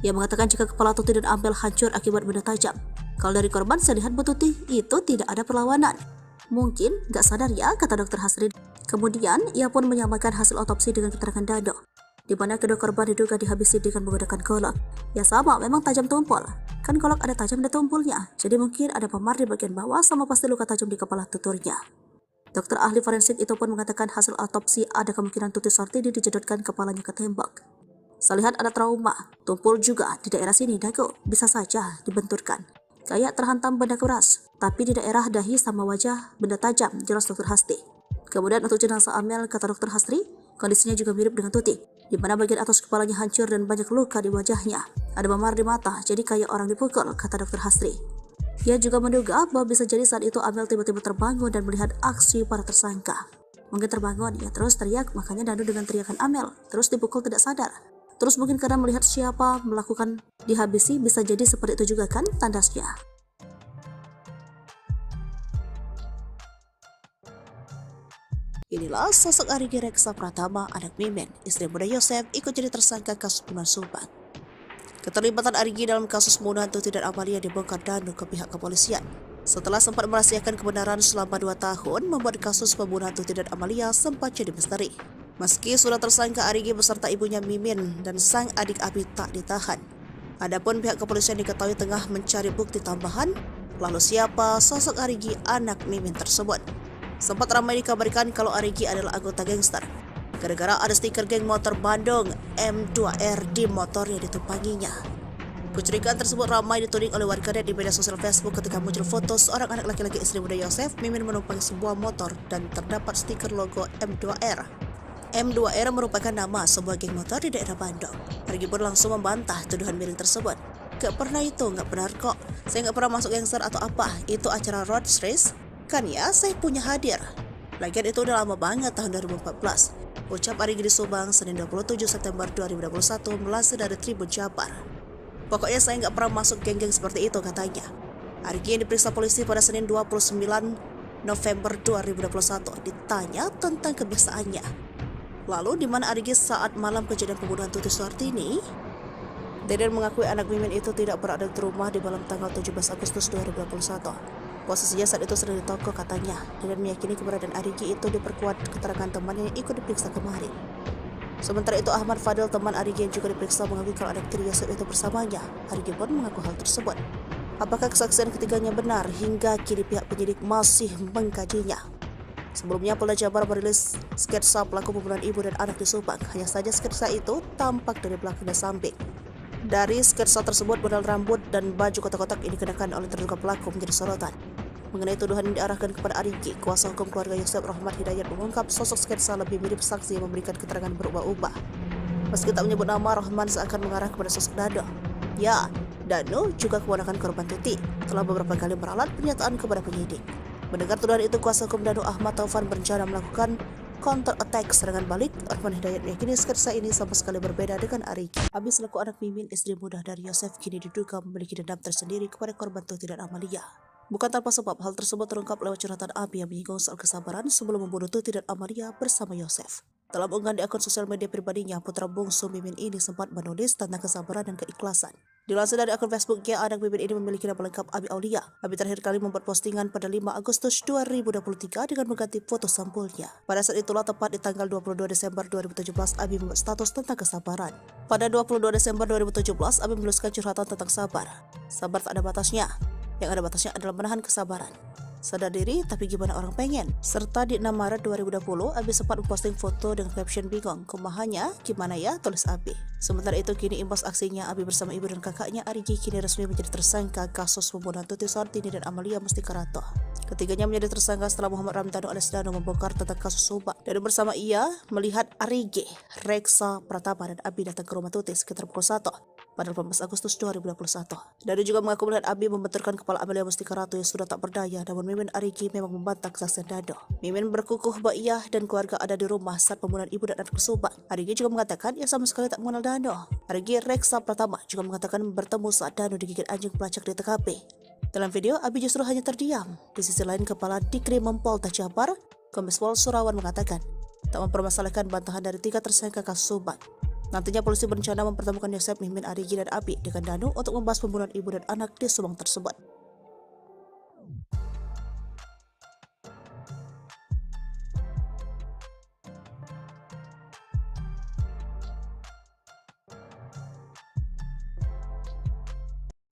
Speaker 3: Ia mengatakan jika kepala Tuti dan Amel hancur akibat benda tajam. Kalau dari korban, saya lihat Bu Tuti itu tidak ada perlawanan. Mungkin gak sadar ya, kata Dr. Hasri. Kemudian, ia pun menyamakan hasil otopsi dengan keterangan Dado, di mana kedua korban diduga dihabisi dengan menggunakan golok. Ya sama, memang tajam tumpul. Kan golok ada tajam dan tumpulnya, jadi mungkin ada memar di bagian bawah sama pasti luka tajam di kepala tuturnya. Dokter ahli forensik itu pun mengatakan hasil otopsi ada kemungkinan Tuti Sartini dijedotkan kepalanya ke tembok. Saya lihat ada trauma, tumpul juga di daerah sini dagu, bisa saja dibenturkan. Kayak terhantam benda keras, tapi di daerah dahi sama wajah benda tajam, jelas Dr. Hasti. Kemudian untuk jenazah Amel, kata Dr. Hastri, kondisinya juga mirip dengan Tuti, di mana bagian atas kepalanya hancur dan banyak luka di wajahnya. Ada memar di mata, jadi kayak orang dipukul, kata Dr. Hastri. Ia juga menduga bahwa bisa jadi saat itu Amel tiba-tiba terbangun dan melihat aksi para tersangka. Mungkin terbangun, ia terus teriak, makanya Danu dengan teriakan Amel, terus dipukul tidak sadar. Terus mungkin karena melihat siapa melakukan dihabisi, bisa jadi seperti itu juga kan tandasnya. Inilah sosok Arigi Reksa Pratama, anak Mimin, istri muda Yosef, ikut jadi tersangka kasus pembunuhan Subang. Keterlibatan Arigi dalam kasus pembunuhan Tuti dan Amalia dibongkar Danu ke pihak kepolisian. Setelah sempat merahasiakan kebenaran selama 2 tahun, membuat kasus pembunuhan Tuti dan Amalia sempat jadi misteri. Meski sudah tersangka, Arigi beserta ibunya Mimin dan sang adik Abi tak ditahan. Adapun pihak kepolisian diketahui tengah mencari bukti tambahan. Lalu siapa sosok Arigi, anak Mimin tersebut? Sempat ramai dikabarkan kalau Arigi adalah anggota gangster, gara-gara ada stiker geng motor Bandung M2R di motor yang ditumpanginya. Kecurigaan tersebut ramai dituding oleh warganet di media sosial Facebook ketika muncul foto seorang anak laki-laki istri muda Yosef, Mimin menumpangi sebuah motor dan terdapat stiker logo M2R. M2R merupakan nama sebuah geng motor di daerah Bandung. Arigi pun langsung membantah tuduhan miring tersebut. Gak pernah itu, gak benar kok. Saya gak pernah masuk gangster atau apa. Itu acara road race. Kan ya, saya punya hadir. Lagian itu udah lama banget, tahun 2014. Ucap Arigi di Subang, Senin 27 September 2021, melansir dari Tribun Jabar. Pokoknya saya nggak pernah masuk geng-geng seperti itu, katanya. Arigi yang diperiksa polisi pada Senin 29 November 2021 ditanya tentang kebiasaannya. Lalu di mana Arigi saat malam kejadian pembunuhan Tuti Sartini? Deden mengakui anak Mimin itu tidak berada di rumah di malam tanggal 17 Agustus 2021. Posisinya saat itu sedang di toko, katanya. Deden meyakini keberadaan Arigi itu diperkuat keterangan temannya yang ikut diperiksa kemarin. Sementara itu Ahmad Fadil, teman Arigi yang juga diperiksa, mengakui kalau anak tiri Yosef itu bersamanya. Arigi pun mengaku hal tersebut. Apakah kesaksian ketiganya benar? Hingga kini pihak penyidik masih mengkajinya. Sebelumnya Polda Jabar merilis sketsa pelaku pembunuhan ibu dan anak di Subang. Hanya saja sketsa itu tampak dari belakang dan samping. Dari sketsa tersebut, model rambut dan baju kotak-kotak yang dikenakan oleh terduga pelaku menjadi sorotan. Mengenai tuduhan yang diarahkan kepada Arigi, kuasa hukum keluarga Yosef Rahmat Hidayat mengungkap sosok sketsa lebih mirip saksi yang memberikan keterangan berubah-ubah. Meski tak menyebut nama, Rahman seakan mengarah kepada sosok Dado. Ya, Danu juga keponakan korban Tuti, telah beberapa kali meralat pernyataan kepada penyidik. Mendengar tuduhan itu, kuasa hukum Danu Ahmad Taufan berencana melakukan counter attack serangan balik. Rahman Hidayat meyakini sketsa ini sama sekali berbeda dengan Arigi. Abi selaku anak Mimin, istri muda dari Yosef, kini diduga memiliki dendam tersendiri kepada korban Tuti dan Amalia. Bukan tanpa sebab, hal tersebut terungkap lewat curhatan Abi yang menyinggung soal kesabaran sebelum membunuh Tuti dan Amalia bersama Yosef. Dalam unggahan di akun sosial media pribadinya, putra bungsu Mimin ini sempat menulis tentang kesabaran dan keikhlasan. Dilansir dari akun Facebooknya, anak Mimin ini memiliki nama lengkap Abi Aulia. Abi terakhir kali membuat postingan pada 5 Agustus 2023 dengan mengganti foto sampulnya. Pada saat itulah, tepat di tanggal 22 Desember 2017, Abi membuat status tentang kesabaran. Pada 22 Desember 2017, Abi menuliskan curhatan tentang sabar. Sabar tak ada batasnya. Yang ada batasnya adalah menahan kesabaran. Sadar diri tapi gimana orang pengen. Serta di 6 Maret 2020, Abi sempat memposting foto dengan caption bingung. Kumahannya, gimana ya, tulis Abi. Sementara itu kini imbas aksinya, Abi bersama ibu dan kakaknya Arigi kini resmi menjadi tersangka kasus pembunuhan Tuti Suhartini dan Amalia Mustikarato. Ketiganya menjadi tersangka setelah Muhammad Ramdhanu alias Danu membongkar tentang kasus subak. Dan bersama ia melihat Arigi, Reksa Pratama dan Abi datang ke rumah Tuti sekitar pukul 1 pada 18 Agustus 2021. Danu juga mengaku melihat Abi membenturkan kepala Amalia Mustikarato yang sudah tak berdaya, namun Mimin Arigi memang membantah kesaksian Danu. Mimin berkukuh bahwa ia dan keluarga ada di rumah saat pembunuhan ibu dan anak tersubang. Arigi juga mengatakan ia sama sekali tak mengenal Danu. Arigi Reksa Pratama juga mengatakan bertemu saat Danu digigit anjing pelacak di TKP. Dalam video, Abi justru hanya terdiam. Di sisi lain, Kepala Dikrim Polda Jabar, Kombes Pol Surawan mengatakan tak mempermasalahkan bantahan dari 3 tersangka kasus subak. Nantinya polisi berencana mempertemukan Yosep, Mimin, Arigi, dan Abi dengan Danu untuk membahas pembunuhan ibu dan anak di Subang tersebut.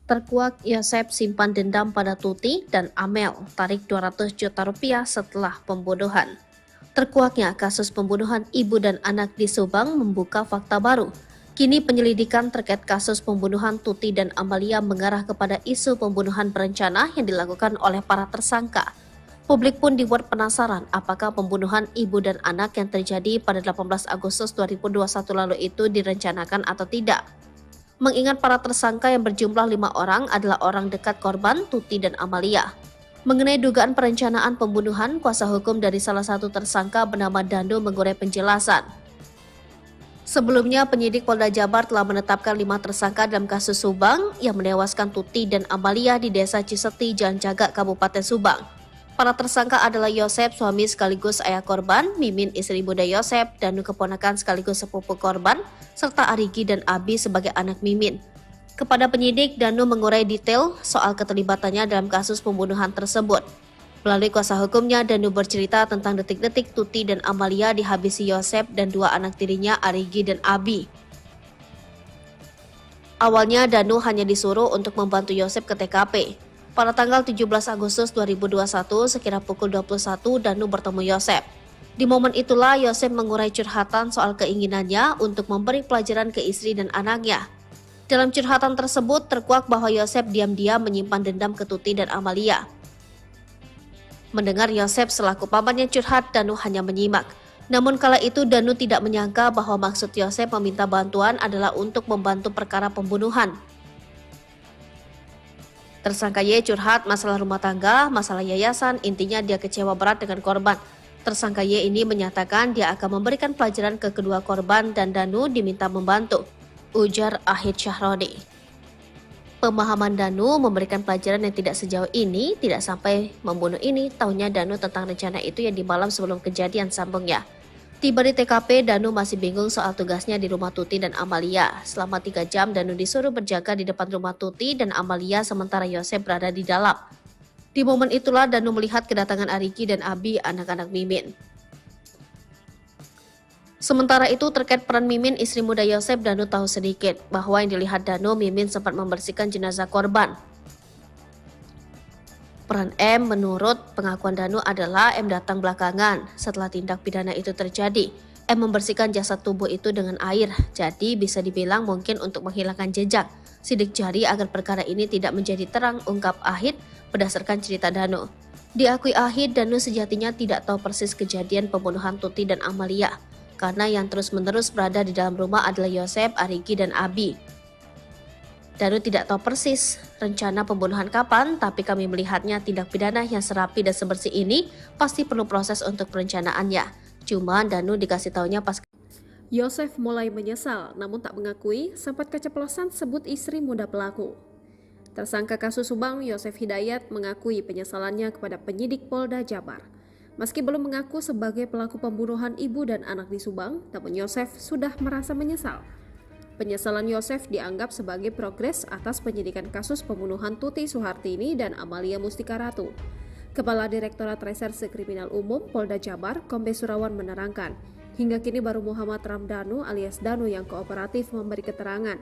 Speaker 2: Terkuak Yosep simpan dendam pada Tuti dan Amel, tarik 200 juta rupiah setelah pembunuhan. Terkuaknya kasus pembunuhan ibu dan anak di Subang membuka fakta baru. Kini penyelidikan terkait kasus pembunuhan Tuti dan Amalia mengarah kepada isu pembunuhan berencana yang dilakukan oleh para tersangka. Publik pun dibuat penasaran apakah pembunuhan ibu dan anak yang terjadi pada 18 Agustus 2021 lalu itu direncanakan atau tidak. Mengingat para tersangka yang berjumlah 5 orang adalah orang dekat korban Tuti dan Amalia. Mengenai dugaan perencanaan pembunuhan, kuasa hukum dari salah satu tersangka bernama Danu mengurai penjelasan. Sebelumnya, penyidik Polda Jabar telah menetapkan 5 tersangka dalam kasus Subang yang menewaskan Tuti dan Amalia di Desa Ciseti, Jalan Cagak, Kabupaten Subang. Para tersangka adalah Yosep, suami sekaligus ayah korban, Mimin, istri muda Yosep, Danu keponakan sekaligus sepupu korban, serta Arigi dan Abi sebagai anak Mimin. Kepada penyidik, Danu mengurai detail soal keterlibatannya dalam kasus pembunuhan tersebut. Melalui kuasa hukumnya, Danu bercerita tentang detik-detik Tuti dan Amalia dihabisi Yosep dan 2 anak tirinya Arigi dan Abi. Awalnya, Danu hanya disuruh untuk membantu Yosep ke TKP. Pada tanggal 17 Agustus 2021, sekira pukul 21, Danu bertemu Yosep. Di momen itulah, Yosep mengurai curhatan soal keinginannya untuk memberi pelajaran ke istri dan anaknya. Dalam curhatan tersebut, terkuak bahwa Yosep diam-diam menyimpan dendam ke Tuti dan Amalia. Mendengar Yosep selaku pamannya curhat, Danu hanya menyimak. Namun kala itu Danu tidak menyangka bahwa maksud Yosep meminta bantuan adalah untuk membantu perkara pembunuhan. Tersangka Y curhat masalah rumah tangga, masalah yayasan, intinya dia kecewa berat dengan korban. Tersangka Y ini menyatakan dia akan memberikan pelajaran ke kedua korban dan Danu diminta membantu, ujar Ahid Syahroni. Pemahaman Danu memberikan pelajaran yang tidak sejauh ini, tidak sampai membunuh ini, tahunya Danu tentang rencana itu yang di malam sebelum kejadian, sambungnya. Tiba di TKP, Danu masih bingung soal tugasnya di rumah Tuti dan Amalia. Selama 3 jam, Danu disuruh berjaga di depan rumah Tuti dan Amalia sementara Yosep berada di dalam. Di momen itulah Danu melihat kedatangan Arigi dan Abi, anak-anak Mimin. Sementara itu terkait peran Mimin, istri muda Yosep, Danu tahu sedikit bahwa yang dilihat Danu, Mimin sempat membersihkan jenazah korban. Peran M menurut pengakuan Danu adalah M datang belakangan setelah tindak pidana itu terjadi. M membersihkan jasad tubuh itu dengan air, jadi bisa dibilang mungkin untuk menghilangkan jejak sidik jari agar perkara ini tidak menjadi terang, ungkap Ahid berdasarkan cerita Danu. Diakui Ahid, Danu sejatinya tidak tahu persis kejadian pembunuhan Tuti dan Amalia, karena yang terus-menerus berada di dalam rumah adalah Yosep, Arigi, dan Abi. Danu tidak tahu persis rencana pembunuhan kapan, tapi kami melihatnya tindak pidana yang serapi dan sebersih ini pasti perlu proses untuk perencanaannya. Cuma Danu dikasih taunya pas.
Speaker 1: Yosef mulai menyesal, namun tak mengakui sempat keceplosan sebut istri muda pelaku. Tersangka kasus Subang, Yosef Hidayat mengakui penyesalannya kepada penyidik Polda Jabar. Meski belum mengaku sebagai pelaku pembunuhan ibu dan anak di Subang, namun Yosef sudah merasa menyesal. Penyesalan Yosef dianggap sebagai progres atas penyidikan kasus pembunuhan Tuti Suhartini dan Amalia Mustikarato. Kepala Direktorat Reserse Kriminal Umum Polda Jabar, Kombes Surawan menerangkan, hingga kini baru Muhammad Ramdhanu alias Danu yang kooperatif memberi keterangan.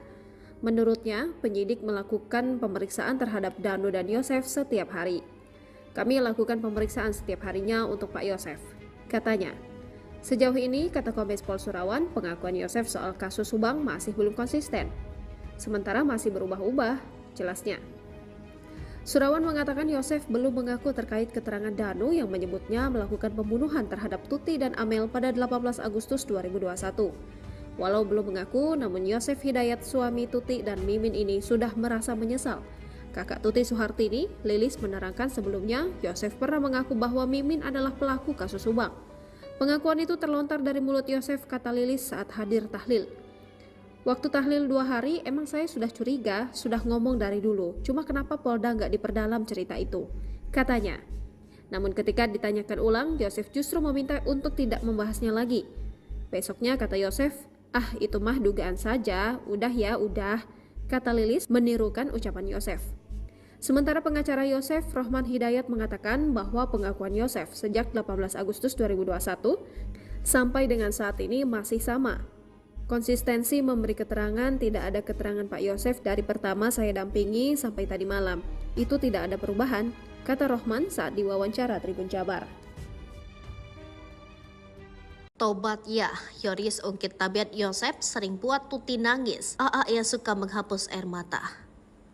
Speaker 1: Menurutnya, penyidik melakukan pemeriksaan terhadap Danu dan Yosef setiap hari. Kami lakukan pemeriksaan setiap harinya untuk Pak Yosef. Katanya, sejauh ini, kata Kombes Pol Surawan, pengakuan Yosef soal kasus Subang masih belum konsisten. Sementara masih berubah-ubah, jelasnya. Surawan mengatakan Yosef belum mengaku terkait keterangan Danu yang menyebutnya melakukan pembunuhan terhadap Tuti dan Amel pada 18 Agustus 2021. Walau belum mengaku, namun Yosef Hidayat, suami Tuti dan Mimin ini sudah merasa menyesal. Kakak Tuti Suhartini, Lilis, menerangkan sebelumnya Yosef pernah mengaku bahwa Mimin adalah pelaku kasus Subang. Pengakuan itu terlontar dari mulut Yosef, kata Lilis saat hadir tahlil. Waktu tahlil 2 hari, emang saya sudah curiga, sudah ngomong dari dulu. Cuma kenapa Polda nggak diperdalam cerita itu? Katanya. Namun ketika ditanyakan ulang, Yosef justru meminta untuk tidak membahasnya lagi. Besoknya kata Yosef, itu mah dugaan saja, udah ya, udah. Kata Lilis menirukan ucapan Yosef. Sementara pengacara Yosef, Rohman Hidayat, mengatakan bahwa pengakuan Yosef sejak 18 Agustus 2021 sampai dengan saat ini masih sama. Konsistensi memberi keterangan, tidak ada keterangan Pak Yosef dari pertama saya dampingi sampai tadi malam. Itu tidak ada perubahan, kata Rohman saat diwawancara Tribun Jabar.
Speaker 2: Tobat ya, Yoris ungkit tabiat Yosep sering buat Tuti nangis. Ia suka menghapus air mata.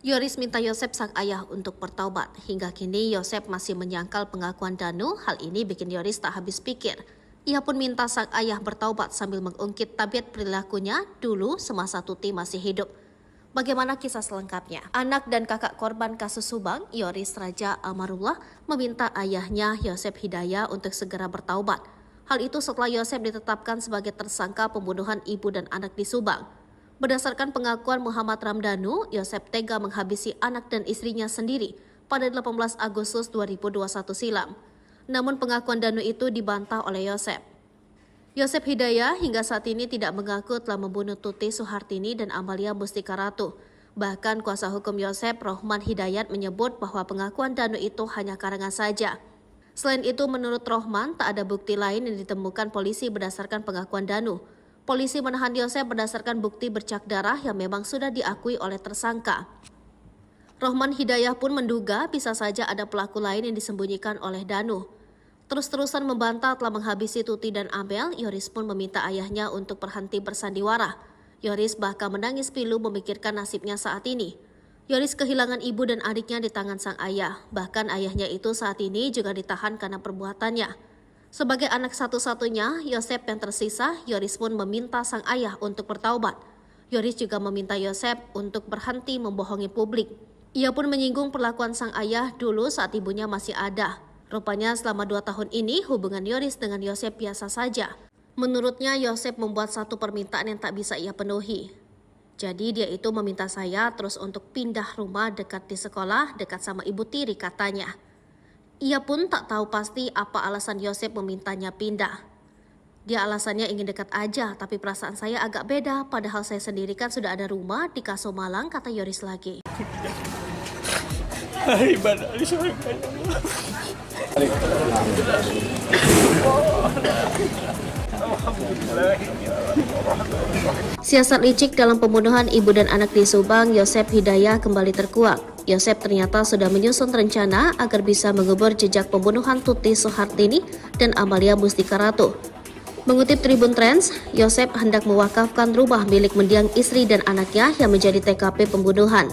Speaker 2: Yoris minta Yosep sang ayah untuk bertaubat. Hingga kini Yosep masih menyangkal pengakuan Danu. Hal ini bikin Yoris tak habis pikir. Ia pun minta sang ayah bertaubat sambil mengungkit tabiat perilakunya dulu semasa Tuti masih hidup. Bagaimana kisah selengkapnya? Anak dan kakak korban kasus Subang, Yoris Raja Amarullah, meminta ayahnya Yosep Hidayat untuk segera bertaubat. Hal itu setelah Yosep ditetapkan sebagai tersangka pembunuhan ibu dan anak di Subang. Berdasarkan pengakuan Muhammad Ramdhanu, Yosep tega menghabisi anak dan istrinya sendiri pada 18 Agustus 2021 silam. Namun pengakuan Danu itu dibantah oleh Yosep. Yosep Hidayat hingga saat ini tidak mengaku telah membunuh Tuti Suhartini dan Amalia Mustika Ratu. Bahkan kuasa hukum Yosep, Rohman Hidayat, menyebut bahwa pengakuan Danu itu hanya karangan saja. Selain itu, menurut Rohman, tak ada bukti lain yang ditemukan polisi berdasarkan pengakuan Danu. Polisi menahan Yosep berdasarkan bukti bercak darah yang memang sudah diakui oleh tersangka. Rohman Hidayat pun menduga bisa saja ada pelaku lain yang disembunyikan oleh Danu. Terus-terusan membantah telah menghabisi Tuti dan Amel, Yoris pun meminta ayahnya untuk berhenti bersandiwara. Yoris bahkan menangis pilu memikirkan nasibnya saat ini. Yoris kehilangan ibu dan adiknya di tangan sang ayah. Bahkan ayahnya itu saat ini juga ditahan karena perbuatannya. Sebagai anak satu-satunya, Yosep yang tersisa, Yoris pun meminta sang ayah untuk bertaubat. Yoris juga meminta Yosep untuk berhenti membohongi publik. Ia pun menyinggung perlakuan sang ayah dulu saat ibunya masih ada. Rupanya selama 2 tahun ini hubungan Yoris dengan Yosep biasa saja. Menurutnya Yosep membuat satu permintaan yang tak bisa ia penuhi. Jadi dia itu meminta saya terus untuk pindah rumah dekat di sekolah, dekat sama ibu tiri katanya. Ia pun tak tahu pasti apa alasan Yosep memintanya pindah. Dia alasannya ingin dekat aja, tapi perasaan saya agak beda, padahal saya sendiri kan sudah ada rumah di Kaso Malang, kata Yoris lagi.
Speaker 4: Ibadah di surga ya Allah.
Speaker 2: Siasat licik dalam pembunuhan ibu dan anak di Subang, Yosep Hidayat kembali terkuak. Yosep ternyata sudah menyusun rencana agar bisa mengubur jejak pembunuhan Tuti Suhartini dan Amalia Mustika Ratu. Mengutip Tribun Trends, Yosep hendak mewakafkan rumah milik mendiang istri dan anaknya yang menjadi TKP pembunuhan.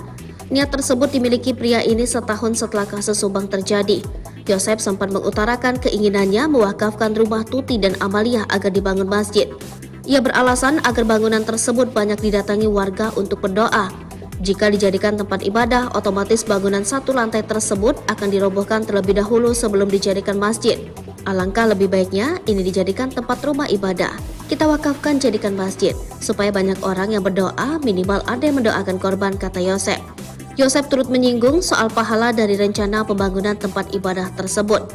Speaker 2: Niat tersebut dimiliki pria ini setahun setelah kasus Subang terjadi. Yosep sempat mengutarakan keinginannya mewakafkan rumah Tuti dan Amalia agar dibangun masjid. Ia beralasan agar bangunan tersebut banyak didatangi warga untuk berdoa. Jika dijadikan tempat ibadah, otomatis bangunan satu lantai tersebut akan dirobohkan terlebih dahulu sebelum dijadikan masjid. Alangkah lebih baiknya ini dijadikan tempat rumah ibadah. Kita wakafkan jadikan masjid, supaya banyak orang yang berdoa, minimal ada yang mendoakan korban, kata Yosep. Yosep turut menyinggung soal pahala dari rencana pembangunan tempat ibadah tersebut.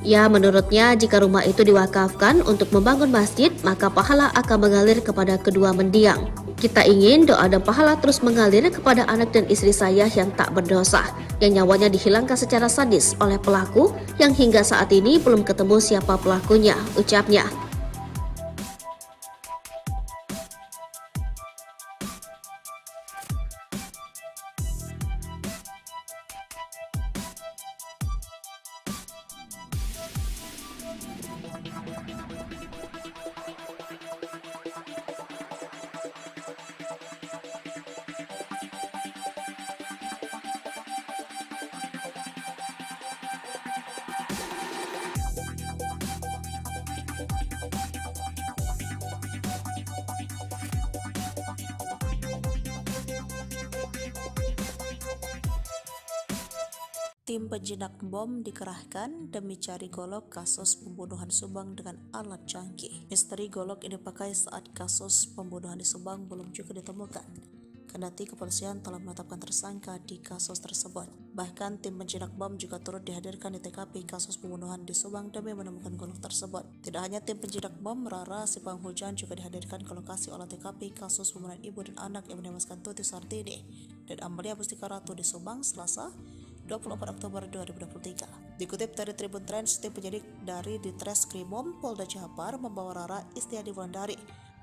Speaker 2: Ya, menurutnya jika rumah itu diwakafkan untuk membangun masjid, maka pahala akan mengalir kepada kedua mendiang. Kita ingin doa dan pahala terus mengalir kepada anak dan istri saya yang tak berdosa, yang nyawanya dihilangkan secara sadis oleh pelaku yang hingga saat ini belum ketemu siapa pelakunya, ucapnya.
Speaker 3: Tim penjinak bom dikerahkan demi cari golok kasus pembunuhan Subang dengan alat canggih. Misteri golok ini dipakai saat kasus pembunuhan di Subang belum juga ditemukan. Kendati kepolisian telah menetapkan tersangka di kasus tersebut. Bahkan tim penjinak bom juga turut dihadirkan di TKP kasus pembunuhan di Subang demi menemukan golok tersebut. Tidak hanya tim penjinak bom, Rara si penghujan juga dihadirkan ke lokasi olah TKP kasus pembunuhan ibu dan anak yang menewaskan Tuti Sartini dan Amalia Mustika Ratu di Subang Selasa 24 Oktober 2023. Dikutip dari Tribun Trends, tim penyidik dari Ditreskrimum Polda Jabar membawa Rara Istiadi Wulandari,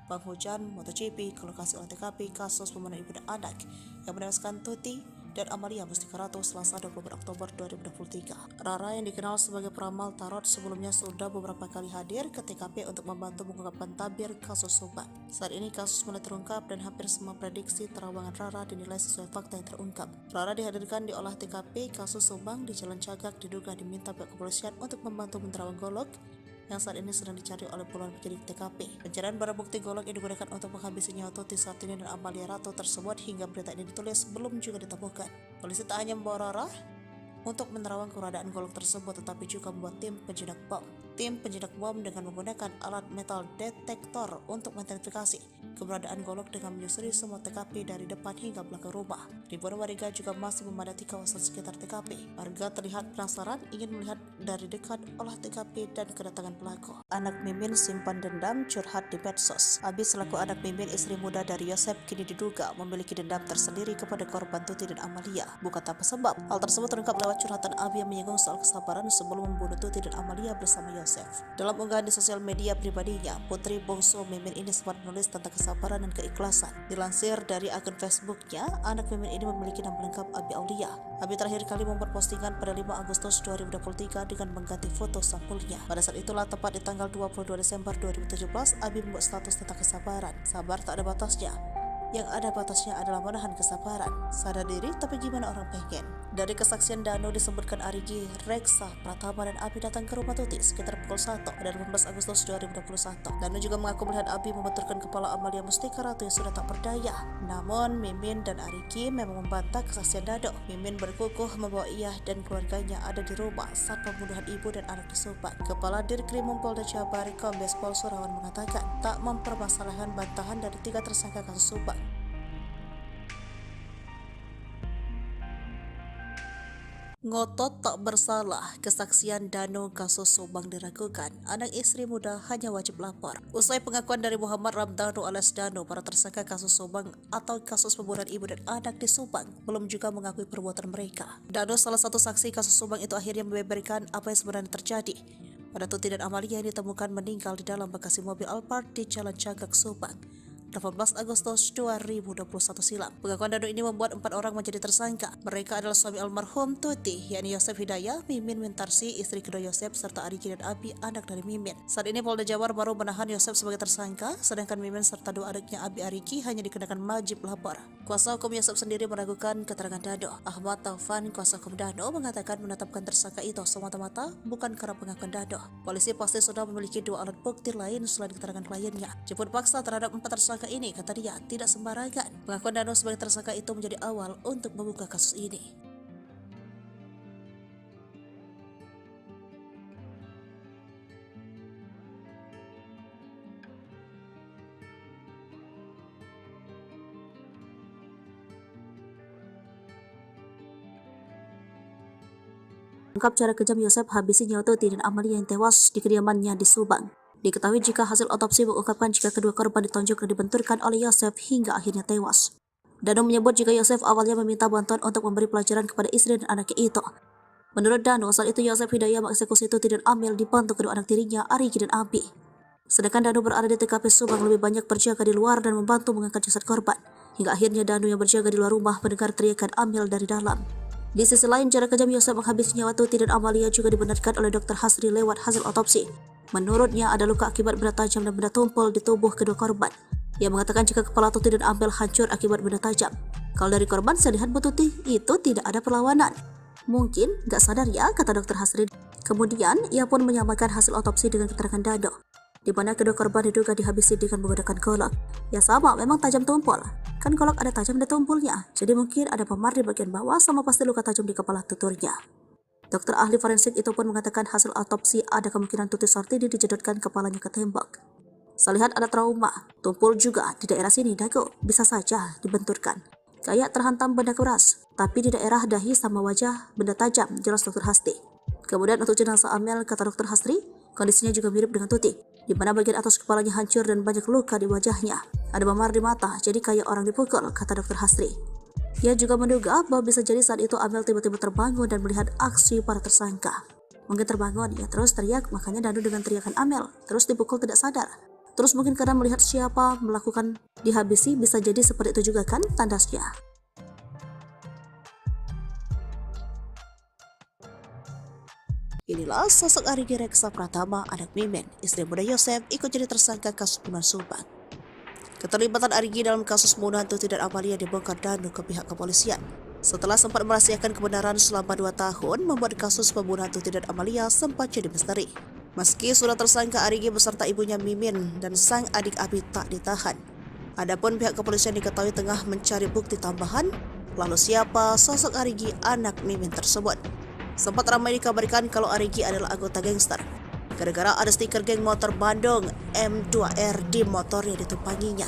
Speaker 3: penghujan MotoGP ke lokasi olah TKP kasus pembunuhan ibu dan anak yang menewaskan Tuti dan Amalia Mustika Ratu Selasa 24 Oktober 2023. Rara yang dikenal sebagai peramal tarot sebelumnya sudah beberapa kali hadir ke TKP untuk membantu mengungkapkan tabir kasus Subang. Saat ini kasus mulai terungkap dan hampir semua prediksi terawangan Rara dinilai sesuai fakta yang terungkap. Rara dihadirkan di olah TKP kasus Subang di Jalan Cagak diduga diminta pihak kepolisian untuk membantu menerawang golok yang saat ini sedang dicari oleh puluhan penyidik TKP. Pencarian barang bukti golok yang digunakan untuk menghabisi nyawa Tuti Sartini dan Amalia Ratu tersebut hingga berita ini ditulis belum juga ditemukan. Polisi tak hanya membawa Rara untuk menerawang keberadaan golok tersebut, tetapi juga membuat tim penjinak bom. Tim penjinak bom dengan menggunakan alat metal detektor untuk mengidentifikasi keberadaan golok dengan menyusuri semua TKP dari depan hingga belakang rumah. Ribuan warga juga masih memadati kawasan sekitar TKP. Warga terlihat penasaran ingin melihat dari dekat olah TKP dan kedatangan pelaku. Anak Mimin simpan dendam curhat di medsos. Abi selaku anak Mimin, istri muda dari Yosep, kini diduga memiliki dendam tersendiri kepada korban Tuti dan Amalia. Bukan tanpa sebab. Hal tersebut terungkap lewat curhatan Abi yang menyinggung soal kesabaran sebelum membunuh Tuti dan Amalia bersama Yosep. Dalam unggahan di sosial media pribadinya, putri bungsu Mimin ini sempat menulis tentang kesabaran dan keikhlasan. Dilansir dari akun Facebooknya, anak Mimin ini memiliki nama lengkap Abi Aulia. Abi terakhir kali membuat postingan pada 5 Agustus 2023 dengan mengganti foto sampulnya. Pada saat itulah, tepat di tanggal 22 Desember 2017, Abi membuat status tentang kesabaran. Sabar tak ada batasnya. Yang ada batasnya adalah menahan kesabaran. Sadar diri, tapi gimana orang pengen? Dari kesaksian Dano disebutkan Arigi, Reksa, Pratama dan Abi datang ke rumah Tuti sekitar pukul 1 pada 15 Agustus 2021. Dano juga mengaku melihat Abi membenturkan kepala Amalia Mustika Ratu yang sudah tak berdaya. Namun Mimin dan Arigi memang membantah kesaksian Dano. Mimin berkukuh membawa ia dan keluarganya ada di rumah saat pembunuhan ibu dan anak di Subang. Kepala Dirkrimum Polda Jabar Kombes Pol Surawan mengatakan tak mempermasalahkan bantahan dari 3 tersangka kasus Subang. Ngotot tak bersalah, kesaksian Dano kasus Subang diragukan. Anak istri muda hanya wajib lapor. Usai pengakuan dari Muhammad Ramdhanu alias Dano, para tersangka kasus Subang atau kasus pembunuhan ibu dan anak di Subang belum juga mengakui perbuatan mereka. Dano, salah satu saksi kasus Subang itu, akhirnya membeberkan apa yang sebenarnya terjadi pada Tuti dan Amalia yang ditemukan meninggal di dalam bagasi mobil Alphard di Jalan Cagak, Subang 18 Agustus 2021 silam. Pengakuan Dano ini membuat 4 orang menjadi tersangka. Mereka adalah suami almarhum Tuti, yakni Yosep Hidayah, Mimin Wintarsi, istri kedua Yosep, serta Arigi dan Abi, anak dari Mimin. Saat ini Polda Jabar baru menahan Yosep sebagai tersangka, sedangkan Mimin serta 2 adiknya Abi Arigi hanya dikenakan wajib lapor. Kuasa hukum Yosep sendiri meragukan keterangan Dano. Ahmad Taufan, kuasa hukum Dano, mengatakan menetapkan tersangka itu semata-mata bukan karena pengakuan Dano. Polisi pasti sudah memiliki 2 alat bukti lain selain keterangan kliennya. Jemput paksa terhadap 4 tersangka ini, kata dia, tidak sembarangan. Pengakuan Dano sebagai tersangka itu menjadi awal untuk membuka kasus ini. Ungkap cara kejam Yosep habisi nyawa Tuti dan Amalia yang tewas di kediamannya di Subang. Diketahui jika hasil otopsi mengungkapkan jika kedua korban ditonjok dan dibenturkan oleh Yosep hingga akhirnya tewas. Dano menyebut jika Yosep awalnya meminta bantuan untuk memberi pelajaran kepada istri dan anaknya itu. Menurut Dano, saat itu Yosep Hidayah mengeksekusi Tuti dan Amel dibantu kedua anak tirinya, Arigi dan Abi. Sedangkan Dano berada di TKP Subang lebih banyak berjaga di luar dan membantu mengangkat jasad korban. Hingga akhirnya Dano yang berjaga di luar rumah mendengar teriakan Amel dari dalam. Di sisi lain, cara kejam Yosep menghabisi nyawa Tuti dan Amalia juga dibenarkan oleh Dr. Hasri lewat hasil otopsi. Menurutnya ada luka akibat benda tajam dan benda tumpul di tubuh kedua korban. Ia mengatakan jika kepala Tuti dan Amel hancur akibat benda tajam. Kalau dari korban, saya lihat Bu Tuti itu tidak ada perlawanan. Mungkin gak sadar ya, kata Dr. Hasri. Kemudian ia pun menyamakan hasil otopsi dengan keterangan Dano, di mana kedua korban diduga dihabisi dengan menggunakan golok. Ya sama, memang tajam tumpul. Kan golok ada tajam di tumpulnya, jadi mungkin ada memar di bagian bawah sama pasti luka tajam di kepala tuturnya. Dokter ahli forensik itu pun mengatakan hasil autopsi ada kemungkinan Tuti Sartini dijedotkan kepalanya ke tembok. Selihat ada trauma, tumpul juga di daerah sini dagu, bisa saja dibenturkan. Kayak terhantam benda keras, tapi di daerah dahi sama wajah benda tajam, jelas Dokter Hasti. Kemudian untuk jenazah Amel, kata Dokter Hastri, kondisinya juga mirip dengan Tuti, di mana bagian atas kepalanya hancur dan banyak luka di wajahnya. Ada memar di mata, jadi kayak orang dipukul, kata Dokter Hastri. Ia juga menduga bahwa bisa jadi saat itu Amel tiba-tiba terbangun dan melihat aksi para tersangka. Mungkin terbangun, ia terus teriak, makanya Danu dengan teriakan Amel, terus dipukul tidak sadar. Terus mungkin karena melihat siapa melakukan dihabisi, bisa jadi seperti itu juga kan tandasnya. Inilah sosok Arigi Reksa Pratama, anak Mimin, istri muda Yosef, ikut jadi tersangka kasus pembunuhan Subang. Keterlibatan Arigi dalam kasus pembunuhan Tuti dan Amalia dibongkar Danu ke pihak kepolisian. Setelah sempat merahasiakan kebenaran selama 2 tahun, membuat kasus pembunuhan Tuti dan Amalia sempat jadi misteri. Meski sudah tersangka, Arigi beserta ibunya Mimin dan sang adik Abi tak ditahan. Adapun pihak kepolisian diketahui tengah mencari bukti tambahan, lalu siapa sosok Arigi anak Mimin tersebut. Sempat ramai dikabarkan kalau Arigi adalah anggota gangster, gara-gara ada stiker geng motor Bandung M2R di motor yang ditumpanginya.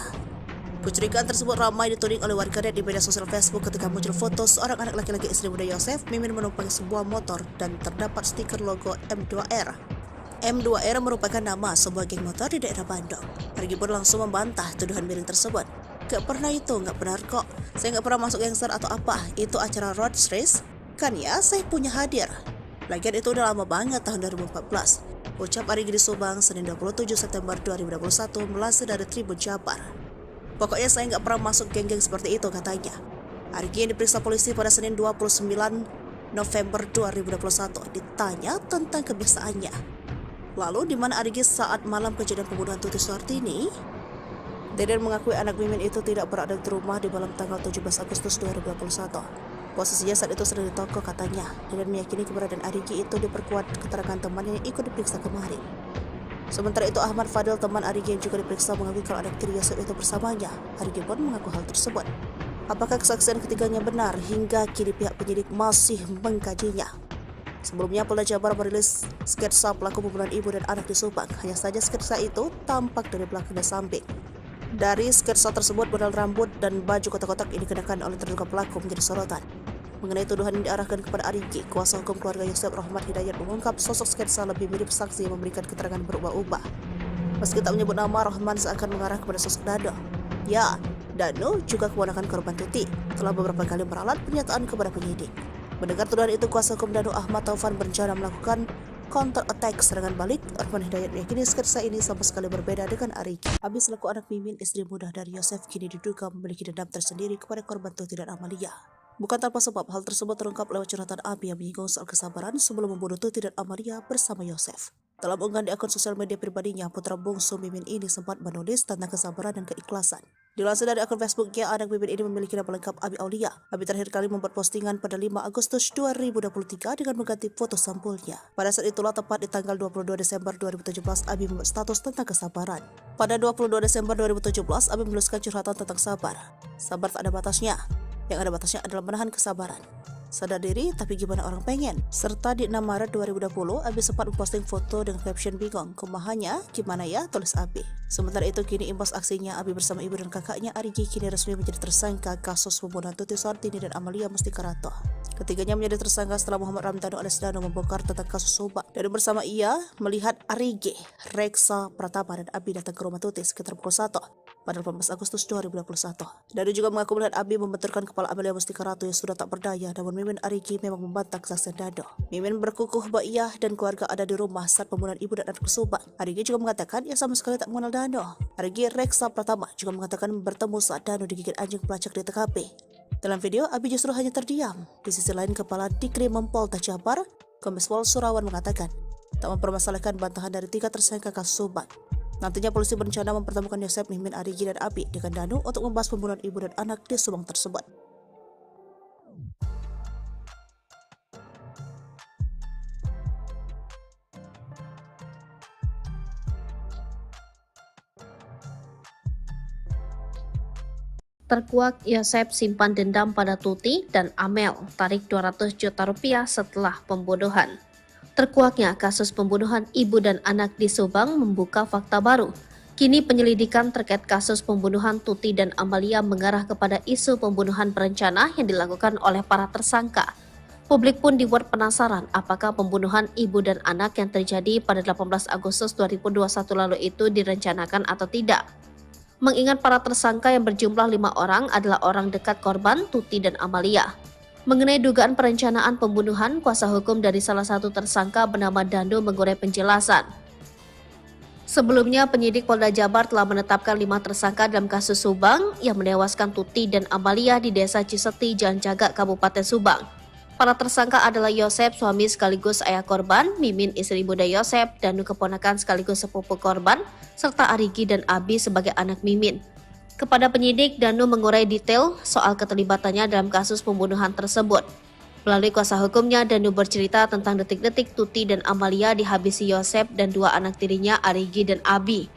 Speaker 3: Kecurigaan tersebut ramai dituding oleh warganet di media sosial Facebook ketika muncul foto seorang anak laki-laki istri muda Yosef, Mimin menumpangi sebuah motor dan terdapat stiker logo M2R. M2R merupakan nama sebuah geng motor di daerah Bandung. Arigi pun langsung membantah tuduhan miring tersebut. Gak pernah itu, gak benar kok. Saya gak pernah masuk gangster atau apa. Itu acara road race. Kan ya, saya punya hadir. Lagian itu udah lama banget, tahun 2014. Ucap Arigi di Subang, Senin 27 September 2021, melansir dari Tribun Jabar. Pokoknya saya nggak pernah masuk geng-geng seperti itu, katanya. Arigi yang diperiksa polisi pada Senin 29 November 2021 ditanya tentang kebiasaannya. Lalu di mana Arigi saat malam kejadian pembunuhan Tuti Sartini? Deden mengakui anak Mimin itu tidak berada di rumah di malam tanggal 17 Agustus 2021. Posisinya saat itu sedang di toko, katanya. Deden meyakini keberadaan Arigi itu diperkuat keterangan temannya yang ikut diperiksa kemarin. Sementara itu Ahmad Fadil, teman Arigi yang juga diperiksa, mengakui kalau anak tiri Yosef itu bersamanya. Arigi pun mengaku hal tersebut. Apakah kesaksian ketiganya benar? Hingga kini pihak penyidik masih mengkajinya. Sebelumnya Polda Jabar merilis sketsa pelaku pembunuhan ibu dan anak di Subang. Hanya saja sketsa itu tampak dari belakang dan samping. Dari sketsa tersebut, model rambut dan baju kotak-kotak ini dikenakan oleh terduga pelaku menjadi sorotan. Mengenai tuduhan yang diarahkan kepada Arigi, kuasa hukum keluarga Yosef Rahmat Hidayat mengungkap sosok sketsa lebih mirip saksi yang memberikan keterangan berubah-ubah. Meski tak menyebut nama, Rahman seakan mengarah kepada sosok Danu. Ya, Danu juga keponakan korban Tuti, telah beberapa kali meralat pernyataan kepada penyidik. Mendengar tuduhan itu, kuasa hukum Danu Ahmad Taufan berencana melakukan counter attack serangan balik. Rahman Hidayat meyakini sketsa ini sama sekali berbeda dengan Arigi. Abi selaku anak Mimin, istri muda dari Yosef, kini diduga memiliki dendam tersendiri kepada korban Tuti dan Amalia. Bukan tanpa sebab, hal tersebut terungkap lewat curhatan Abi yang menyinggung soal kesabaran sebelum membunuh Tuti dan Amalia bersama Yosef. Dalam unggahan di akun sosial media pribadinya, putra bungsu Mimin ini sempat menulis tentang kesabaran dan keikhlasan. Dilansir dari akun Facebooknya, anak Mimin ini memiliki nama lengkap Abi Aulia. Abi terakhir kali membuat postingan pada 5 Agustus 2023 dengan mengganti foto sampulnya. Pada saat itulah, tepat di tanggal 22 Desember 2017, Abi membuat status tentang kesabaran. Pada 22 Desember 2017, Abi menuliskan curhatan tentang sabar. Sabar tak ada batasnya. Yang ada batasnya adalah menahan kesabaran. Sadar diri, tapi gimana orang pengen? Serta di 6 Maret 2020, Abi sempat memposting foto dengan caption bingung. Kumahannya, gimana ya? Tulis Abi. Sementara itu, kini imbas aksinya, Abi bersama ibu dan kakaknya Arigi kini resmi menjadi tersangka kasus pembunuhan Tuti Sartini dan Amalia Mustikarato. Ketiganya menjadi tersangka setelah Muhammad Ramdhanu alias Danu membongkar tentang kasus Subang. Dan bersama ia melihat Arigi, Reksa Pratama dan Abi datang ke rumah Tuti sekitar pukul 1 pada 18 Agustus 2021. Danu juga mengaku melihat Abi membenturkan kepala Amalia Mustikarato yang sudah tak berdaya, namun Mimin Arigi memang membantah kesaksian Danu. Mimin berkukuh bahwa ia dan keluarga ada di rumah saat pembunuhan ibu dan anak di Subang. Arigi juga mengatakan ia sama sekali tak mengenal Danu. Arigi Reksa Pratama juga mengatakan bertemu saat Danu digigit anjing pelacak di TKP. Dalam video, Abi justru hanya terdiam. Di sisi lain, Kepala Dikrim Polda Jabar, Kombes Pol Surawan mengatakan tak mempermasalahkan bantahan dari 3 tersangka kasus Subang. Nantinya polisi berencana mempertemukan Yosef, Mimin, Arigi, dan Abi dengan Danu untuk membahas pembunuhan ibu dan anak di Subang tersebut.
Speaker 2: Terkuak Yosep simpan dendam pada Tuti dan Amel, tarik 200 juta rupiah setelah pembunuhan. Terkuaknya kasus pembunuhan ibu dan anak di Subang membuka fakta baru. Kini penyelidikan terkait kasus pembunuhan Tuti dan Amalia mengarah kepada isu pembunuhan berencana yang dilakukan oleh para tersangka. Publik pun dibuat penasaran apakah pembunuhan ibu dan anak yang terjadi pada 18 Agustus 2021 lalu itu direncanakan atau tidak. Mengingat para tersangka yang berjumlah 5 orang adalah orang dekat korban Tuti dan Amalia. Mengenai dugaan perencanaan pembunuhan, kuasa hukum dari salah satu tersangka bernama Danu mengurai penjelasan. Sebelumnya, penyidik Polda Jabar telah menetapkan 5 tersangka dalam kasus Subang yang menewaskan Tuti dan Amalia di Desa Ciseti, Jalan Cagak, Kabupaten Subang. Para tersangka adalah Yosep, suami sekaligus ayah korban, Mimin, istri muda Yosep, Danu keponakan sekaligus sepupu korban, serta Arigi dan Abi sebagai anak Mimin. Kepada penyidik, Danu mengurai detail soal keterlibatannya dalam kasus pembunuhan tersebut. Melalui kuasa hukumnya, Danu bercerita tentang detik-detik Tuti dan Amalia dihabisi Yosep dan 2 anak tirinya, Arigi dan Abi.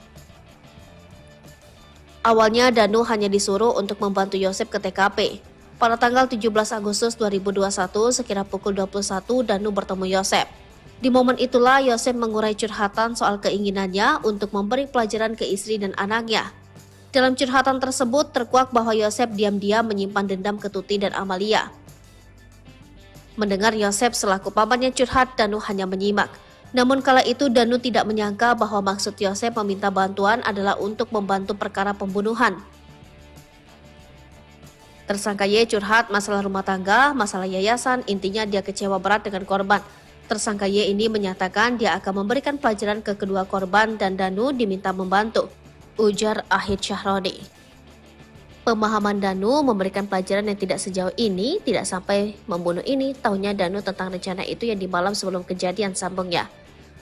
Speaker 2: Awalnya, Danu hanya disuruh untuk membantu Yosep ke TKP. Pada tanggal 17 Agustus 2021, sekira pukul 21, Danu bertemu Yosep. Di momen itulah, Yosep mengurai curhatan soal keinginannya untuk memberi pelajaran ke istri dan anaknya. Dalam curhatan tersebut, terkuak bahwa Yosep diam-diam menyimpan dendam ke Tuti dan Amalia. Mendengar Yosep selaku pamannya curhat, Danu hanya menyimak. Namun kala itu Danu tidak menyangka bahwa maksud Yosep meminta bantuan adalah untuk membantu perkara pembunuhan. Tersangka Y curhat masalah rumah tangga, masalah yayasan, intinya dia kecewa berat dengan korban. Tersangka Y ini menyatakan dia akan memberikan pelajaran ke kedua korban dan Danu diminta membantu, ujar Ahid Syahroni. Pemahaman Danu memberikan pelajaran yang tidak sejauh ini, tidak sampai membunuh ini, tahunya Danu tentang rencana itu yang di malam sebelum kejadian, sambungnya.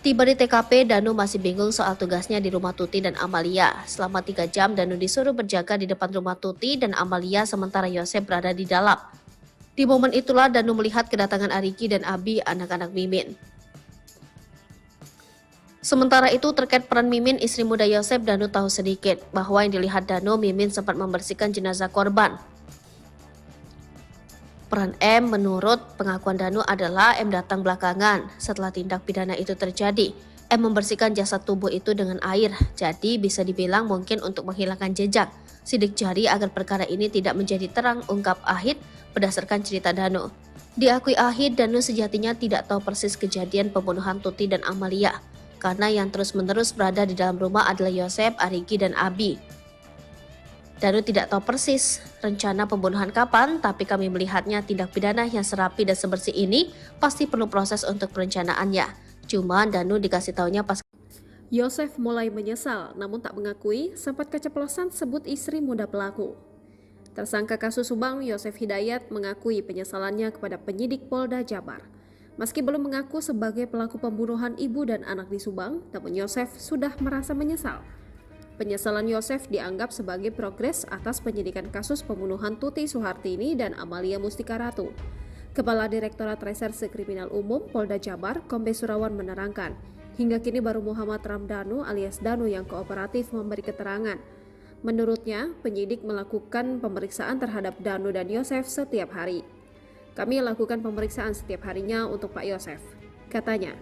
Speaker 2: Tiba di TKP, Danu masih bingung soal tugasnya di rumah Tuti dan Amalia. Selama 3 jam, Danu disuruh berjaga di depan rumah Tuti dan Amalia sementara Yosep berada di dalam. Di momen itulah Danu melihat kedatangan Arigi dan Abi, anak-anak Mimin. Sementara itu terkait peran Mimin, istri muda Yosep, Danu tahu sedikit bahwa yang dilihat Danu, Mimin sempat membersihkan jenazah korban. Peran M menurut pengakuan Danu adalah M datang belakangan setelah tindak pidana itu terjadi. M membersihkan jasad tubuh itu dengan air, jadi bisa dibilang mungkin untuk menghilangkan jejak, sidik jari agar perkara ini tidak menjadi terang, ungkap Ahid berdasarkan cerita Danu. Diakui Ahid, Danu sejatinya tidak tahu persis kejadian pembunuhan Tuti dan Amalia, karena yang terus-menerus berada di dalam rumah adalah Yosep, Arigi, dan Abi. Danu tidak tahu persis rencana pembunuhan kapan, tapi kami melihatnya tindak pidana yang serapi dan sebersih ini pasti perlu proses untuk perencanaannya. Cuma Danu dikasih taunya pas
Speaker 1: Yosef mulai menyesal, namun tak mengakui sempat keceplosan sebut istri muda pelaku. Tersangka kasus Subang, Yosef Hidayat mengakui penyesalannya kepada penyidik Polda Jabar. Meski belum mengaku sebagai pelaku pembunuhan ibu dan anak di Subang, namun Yosef sudah merasa menyesal. Penyesalan Yosef dianggap sebagai progres atas penyidikan kasus pembunuhan Tuti Suhartini dan Amalia Mustika Ratu. Kepala Direktorat Reserse Kriminal Umum Polda Jabar, Kombes Surawan menerangkan, hingga kini baru Muhammad Ramdhanu alias Danu yang kooperatif memberi keterangan. Menurutnya, penyidik melakukan pemeriksaan terhadap Danu dan Yosef setiap hari. Kami lakukan pemeriksaan setiap harinya untuk Pak Yosef, katanya.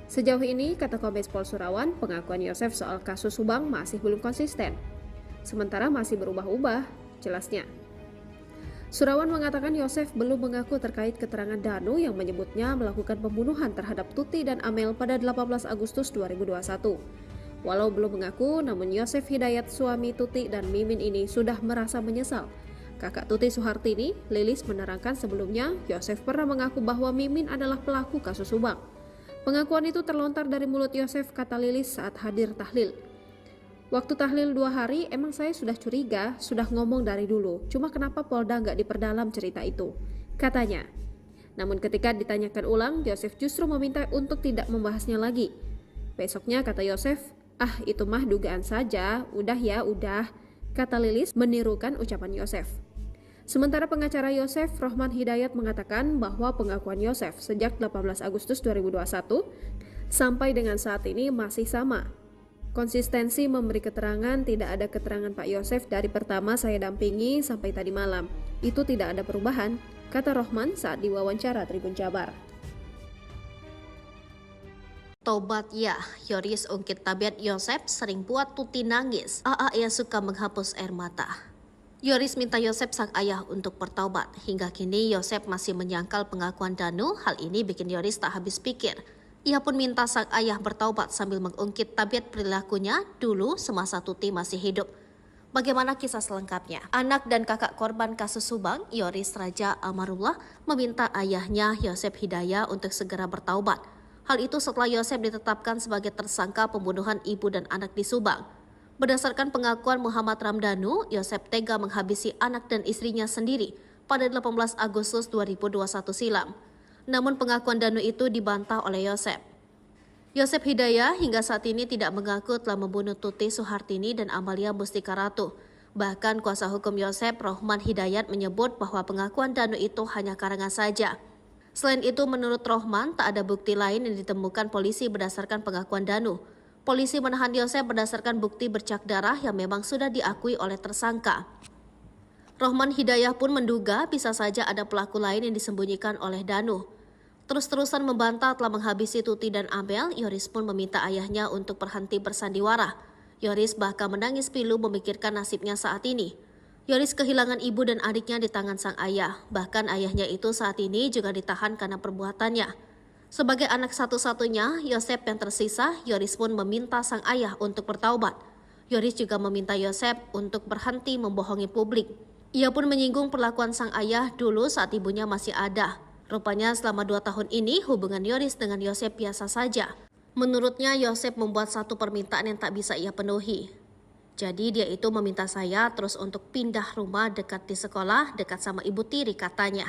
Speaker 1: Sejauh ini, kata Kombes Pol Surawan, pengakuan Yosef soal kasus Subang masih belum konsisten. Sementara masih berubah-ubah, jelasnya. Surawan mengatakan Yosef belum mengaku terkait keterangan Danu yang menyebutnya melakukan pembunuhan terhadap Tuti dan Amel pada 18 Agustus 2021. Walau belum mengaku, namun Yosef Hidayat, suami Tuti dan Mimin ini sudah merasa menyesal. Kakak Tuti Suhartini, Lilis, menerangkan sebelumnya Yosef pernah mengaku bahwa Mimin adalah pelaku kasus Subang. Pengakuan itu terlontar dari mulut Yosef, kata Lilis saat hadir tahlil. Waktu tahlil 2 hari, emang saya sudah curiga, sudah ngomong dari dulu. Cuma kenapa Polda nggak diperdalam cerita itu, katanya. Namun ketika ditanyakan ulang, Yosef justru meminta untuk tidak membahasnya lagi. Besoknya kata Yosef, itu mah dugaan saja, udah ya udah, kata Lilis menirukan ucapan Yosef. Sementara pengacara Yosef, Rohman Hidayat, mengatakan bahwa pengakuan Yosef sejak 18 Agustus 2021 sampai dengan saat ini masih sama. Konsistensi memberi keterangan, tidak ada keterangan Pak Yosef dari pertama saya dampingi sampai tadi malam. Itu tidak ada perubahan, kata Rohman saat diwawancara Tribun Jabar.
Speaker 2: Tobat ya, Yoris ungkit tabiat Yosep sering buat Tuti nangis. Ia suka menghapus air mata. Yoris minta Yosep sang ayah untuk bertaubat. Hingga kini Yosep masih menyangkal pengakuan Danu. Hal ini bikin Yoris tak habis pikir. Ia pun minta sang ayah bertaubat sambil mengungkit tabiat perilakunya dulu semasa Tuti masih hidup. Bagaimana kisah selengkapnya? Anak dan kakak korban kasus Subang, Yoris Raja Amarullah, meminta ayahnya Yosep Hidayah untuk segera bertaubat. Hal itu setelah Yosep ditetapkan sebagai tersangka pembunuhan ibu dan anak di Subang. Berdasarkan pengakuan Muhammad Ramdhanu, Yosep tega menghabisi anak dan istrinya sendiri pada 18 Agustus 2021 silam. Namun pengakuan Danu itu dibantah oleh Yosep. Yosep Hidayah hingga saat ini tidak mengaku telah membunuh Tuti Suhartini dan Amalia Mustika Ratu. Bahkan kuasa hukum Yosep, Rohman Hidayat, menyebut bahwa pengakuan Danu itu hanya karangan saja. Selain itu, menurut Rohman, tak ada bukti lain yang ditemukan polisi berdasarkan pengakuan Danu. Polisi menahan Yosep berdasarkan bukti bercak darah yang memang sudah diakui oleh tersangka. Rohman Hidayah pun menduga bisa saja ada pelaku lain yang disembunyikan oleh Danu. Terus-terusan membantah telah menghabisi Tuti dan Amel, Yoris pun meminta ayahnya untuk berhenti bersandiwara. Yoris bahkan menangis pilu memikirkan nasibnya saat ini. Yoris kehilangan ibu dan adiknya di tangan sang ayah. Bahkan ayahnya itu saat ini juga ditahan karena perbuatannya. Sebagai anak satu-satunya, Yosep yang tersisa, Yoris pun meminta sang ayah untuk bertaubat. Yoris juga meminta Yosep untuk berhenti membohongi publik. Ia pun menyinggung perlakuan sang ayah dulu saat ibunya masih ada. Rupanya selama 2 tahun ini hubungan Yoris dengan Yosep biasa saja. Menurutnya Yosep membuat satu permintaan yang tak bisa ia penuhi. Jadi dia itu meminta saya terus untuk pindah rumah dekat di sekolah, dekat sama ibu tiri katanya.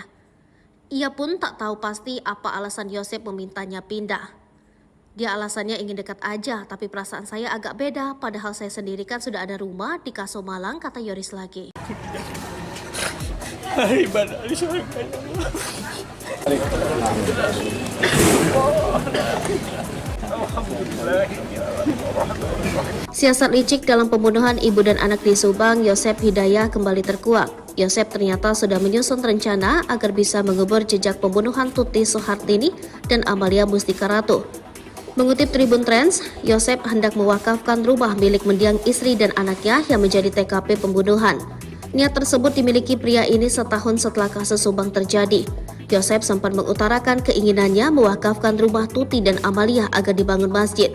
Speaker 2: Ia pun tak tahu pasti apa alasan Yosep memintanya pindah. Dia alasannya ingin dekat aja, tapi perasaan saya agak beda. Padahal saya sendiri kan sudah ada rumah di Kaso Malang, kata Yoris lagi.
Speaker 4: Ibadah di surga ya Allah.
Speaker 2: Siasat licik dalam pembunuhan ibu dan anak di Subang, Yosep Hidayah kembali terkuak. Yosep ternyata sudah menyusun rencana agar bisa mengubur jejak pembunuhan Tuti Suhartini dan Amalia Mustika Ratu. Mengutip Tribun Trends, Yosep hendak mewakafkan rumah milik mendiang istri dan anaknya yang menjadi TKP pembunuhan. Niat tersebut dimiliki pria ini setahun setelah kasus Subang terjadi. Yosep sempat mengutarakan keinginannya mewakafkan rumah Tuti dan Amalia agar dibangun masjid.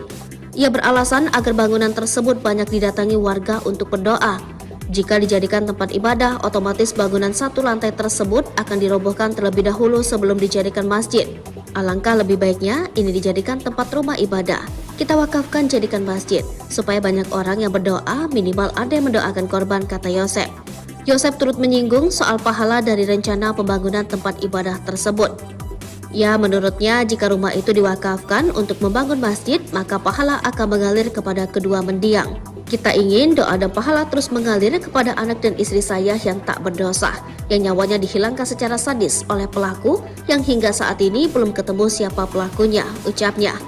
Speaker 2: Ia beralasan agar bangunan tersebut banyak didatangi warga untuk berdoa. Jika dijadikan tempat ibadah, otomatis bangunan satu lantai tersebut akan dirobohkan terlebih dahulu sebelum dijadikan masjid. Alangkah lebih baiknya ini dijadikan tempat rumah ibadah. Kita wakafkan jadikan masjid, supaya banyak orang yang berdoa, minimal ada yang mendoakan korban, kata Yosep. Yosep turut menyinggung soal pahala dari rencana pembangunan tempat ibadah tersebut. Ya, menurutnya jika rumah itu diwakafkan untuk membangun masjid, maka pahala akan mengalir kepada kedua mendiang. Kita ingin doa dan pahala terus mengalir kepada anak dan istri saya yang tak berdosa, yang nyawanya dihilangkan secara sadis oleh pelaku yang hingga saat ini belum ketemu siapa pelakunya, ucapnya.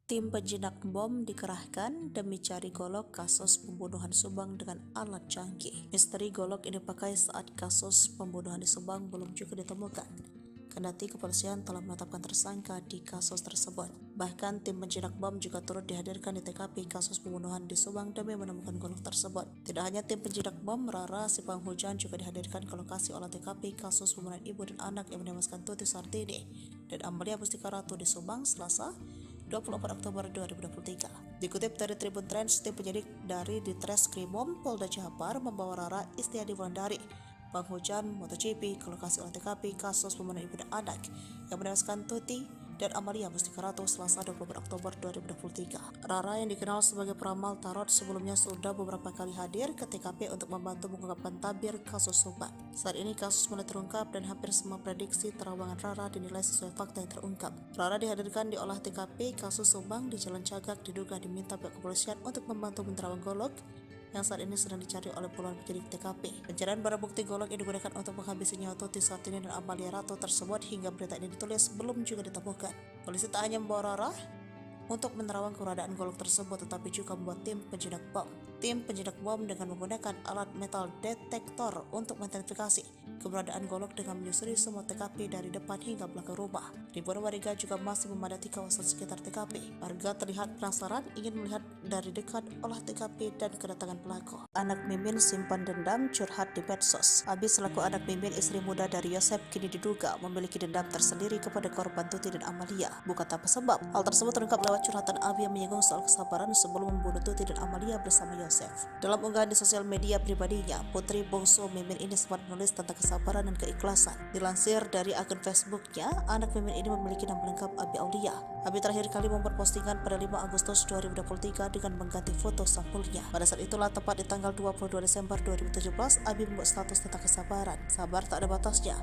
Speaker 3: Tim penjinak bom dikerahkan demi cari golok kasus pembunuhan Subang dengan alat canggih. Misteri golok ini dipakai saat kasus pembunuhan di Subang belum juga ditemukan. Kendati kepolisian telah menetapkan tersangka di kasus tersebut. Bahkan tim penjinak bom juga turut dihadirkan di TKP kasus pembunuhan di Subang demi menemukan golok tersebut. Tidak hanya tim penjinak bom, Rara Sipang Hujan juga dihadirkan ke lokasi olah TKP kasus pembunuhan ibu dan anak yang menewaskan Tuti Suhartini dan Amalia Mustika Ratu di Subang Selasa 24 Oktober 2023. Dikutip dari Tribun Trends, tim penyidik dari Ditreskrimum Polda Jabar membawa Rara Istiadi Wulandari Bang Hujan, MotoGP ke lokasi olah TKP kasus pembunuhan ibu dan anak yang menewaskan Tuti dan Amalia Mustikarato Selasa 24 Oktober 2023. Rara yang dikenal sebagai peramal tarot sebelumnya sudah beberapa kali hadir ke TKP untuk membantu mengungkapkan tabir kasus Subang. Saat ini kasus mulai terungkap dan hampir semua prediksi terawangan Rara dinilai sesuai fakta yang terungkap. Rara dihadirkan di olah TKP kasus Subang di Jalan Cagak diduga diminta pihak kepolisian untuk membantu menerawang golok yang saat ini sedang dicari oleh puluhan penyidik TKP. Pencarian barang bukti golok yang digunakan untuk menghabisi nyawa Tuti Sartini dan Amalia Rato tersebut hingga berita ini ditulis belum juga ditemukan. Polisi tak hanya membawa Rara untuk menerawang keberadaan golok tersebut, tetapi juga membuat tim penjinak bom. Tim penjinak bom dengan menggunakan alat metal detektor untuk mengidentifikasi keberadaan golok dengan menyusuri semua TKP dari depan hingga belakang rumah. Ribuan warga juga masih memadati kawasan sekitar TKP. Warga terlihat penasaran ingin melihat dari dekat olah TKP dan kedatangan pelaku. Anak Mimin simpan dendam curhat di medsos. Abi selaku anak Mimin, istri muda dari Yosep, kini diduga memiliki dendam tersendiri kepada korban Tuti dan Amalia. Bukan tanpa sebab. Hal tersebut terungkap lewat curhatan Abi yang menyinggung soal kesabaran sebelum membunuh Tuti dan Amalia bersama Yosef. Dalam unggahan di sosial media pribadinya, putri bungsu Mimin ini sempat menulis tentang kesabaran dan keikhlasan. Dilansir dari akun Facebooknya, anak Mimin ini memiliki nama lengkap Abi Aulia. Abi terakhir kali membuat postingan pada 5 Agustus 2023 dengan mengganti foto sampulnya. Pada saat itulah, tepat di tanggal 22 Desember 2017, Abi membuat status tentang kesabaran. Sabar tak ada batasnya.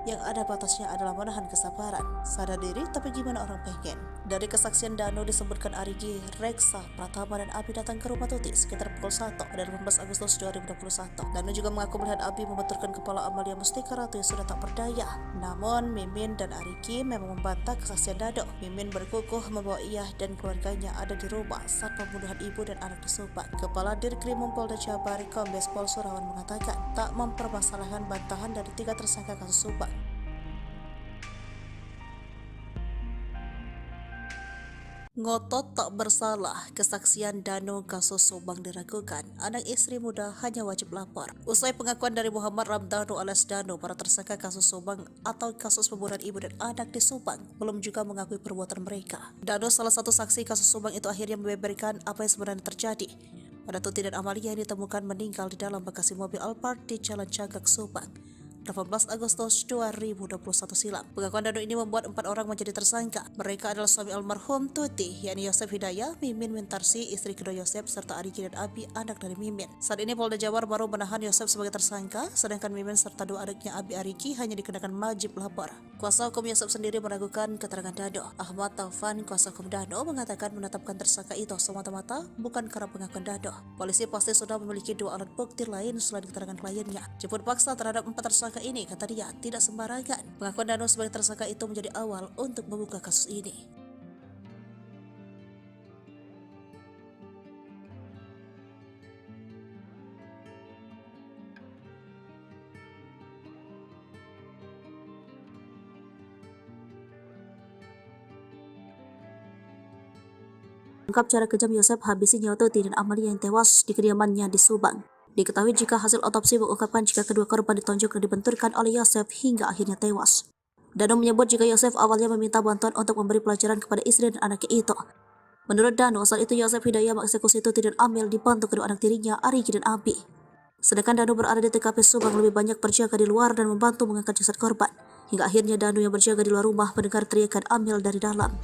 Speaker 3: Yang ada batasnya adalah menahan kesabaran. Sadar diri, tapi gimana orang pengen? Dari kesaksian Dano disebutkan Arigi, Reksa, Pratama, dan Abi datang ke rumah Tuti sekitar pukul 1 pada 18 Agustus 2021. Dano juga mengaku melihat Abi membenturkan kepala Amalia Mustikarato yang sudah tak berdaya. Namun, Mimin dan Arigi memang membantah kesaksian Dano. Mimin berkukuh membawa ia dan keluarganya ada di rumah saat pembunuhan ibu dan anak di Subang. Kepala Dirkrimum Polda Jabar, Kombes Pol Surawan mengatakan tak mempermasalahkan bantahan dari 3 tersangka kasus Subang. Ngotot tak bersalah, kesaksian Dano kasus Subang diragukan. Anak istri muda hanya wajib lapor. Usai pengakuan dari Muhammad Ramdhanu alias Dano, para tersangka kasus Subang atau kasus pembunuhan ibu dan anak di Subang belum juga mengakui perbuatan mereka. Dano, salah satu saksi kasus Subang itu, akhirnya membeberkan apa yang sebenarnya terjadi pada Tuti dan Amalia yang ditemukan meninggal di dalam bagasi mobil Alphard di Jalan Cagak, Subang 18 Agustus 2021 silam. Pengakuan Dano ini membuat 4 orang menjadi tersangka. Mereka adalah suami almarhum Tuti, yakni Yosef Hidayah, Mimin Wintarsi, istri kedua Yosef, serta Arigi dan Abi, anak dari Mimin. Saat ini Polda Jabar baru menahan Yosef sebagai tersangka, sedangkan Mimin serta 2 adiknya Abi Arigi hanya dikenakan wajib lapor. Kuasa hukum Yosef sendiri meragukan keterangan Dano. Ahmad Taufan, kuasa hukum Dano, mengatakan menetapkan tersangka itu semata-mata bukan karena pengakuan Dano. Polisi pasti sudah memiliki 2 alat bukti lain selain keterangan kliennya. Jemput paksa terhadap 4 tersangka ini, kata dia, tidak sembarangan. Pengakuan Dano sebagai tersangka itu menjadi awal untuk membuka kasus ini. Ungkap cara kejam Yosef habisi nyawa Tuti dan Amalia yang tewas di kediamannya di Subang. Diketahui jika hasil otopsi mengungkapkan jika kedua korban ditonjok dan dibenturkan oleh Yosef hingga akhirnya tewas. Dano menyebut jika Yosef awalnya meminta bantuan untuk memberi pelajaran kepada istri dan anaknya itu. Menurut Dano, saat itu Yosef Hidayah mengeksekusi Tuti dan Amel dibantu kedua anak tirinya, Arigi dan Abi. Sedangkan Dano berada di TKP Subang lebih banyak berjaga di luar dan membantu mengangkat jasad korban. Hingga akhirnya Dano yang berjaga di luar rumah mendengar teriakan Amel dari dalam.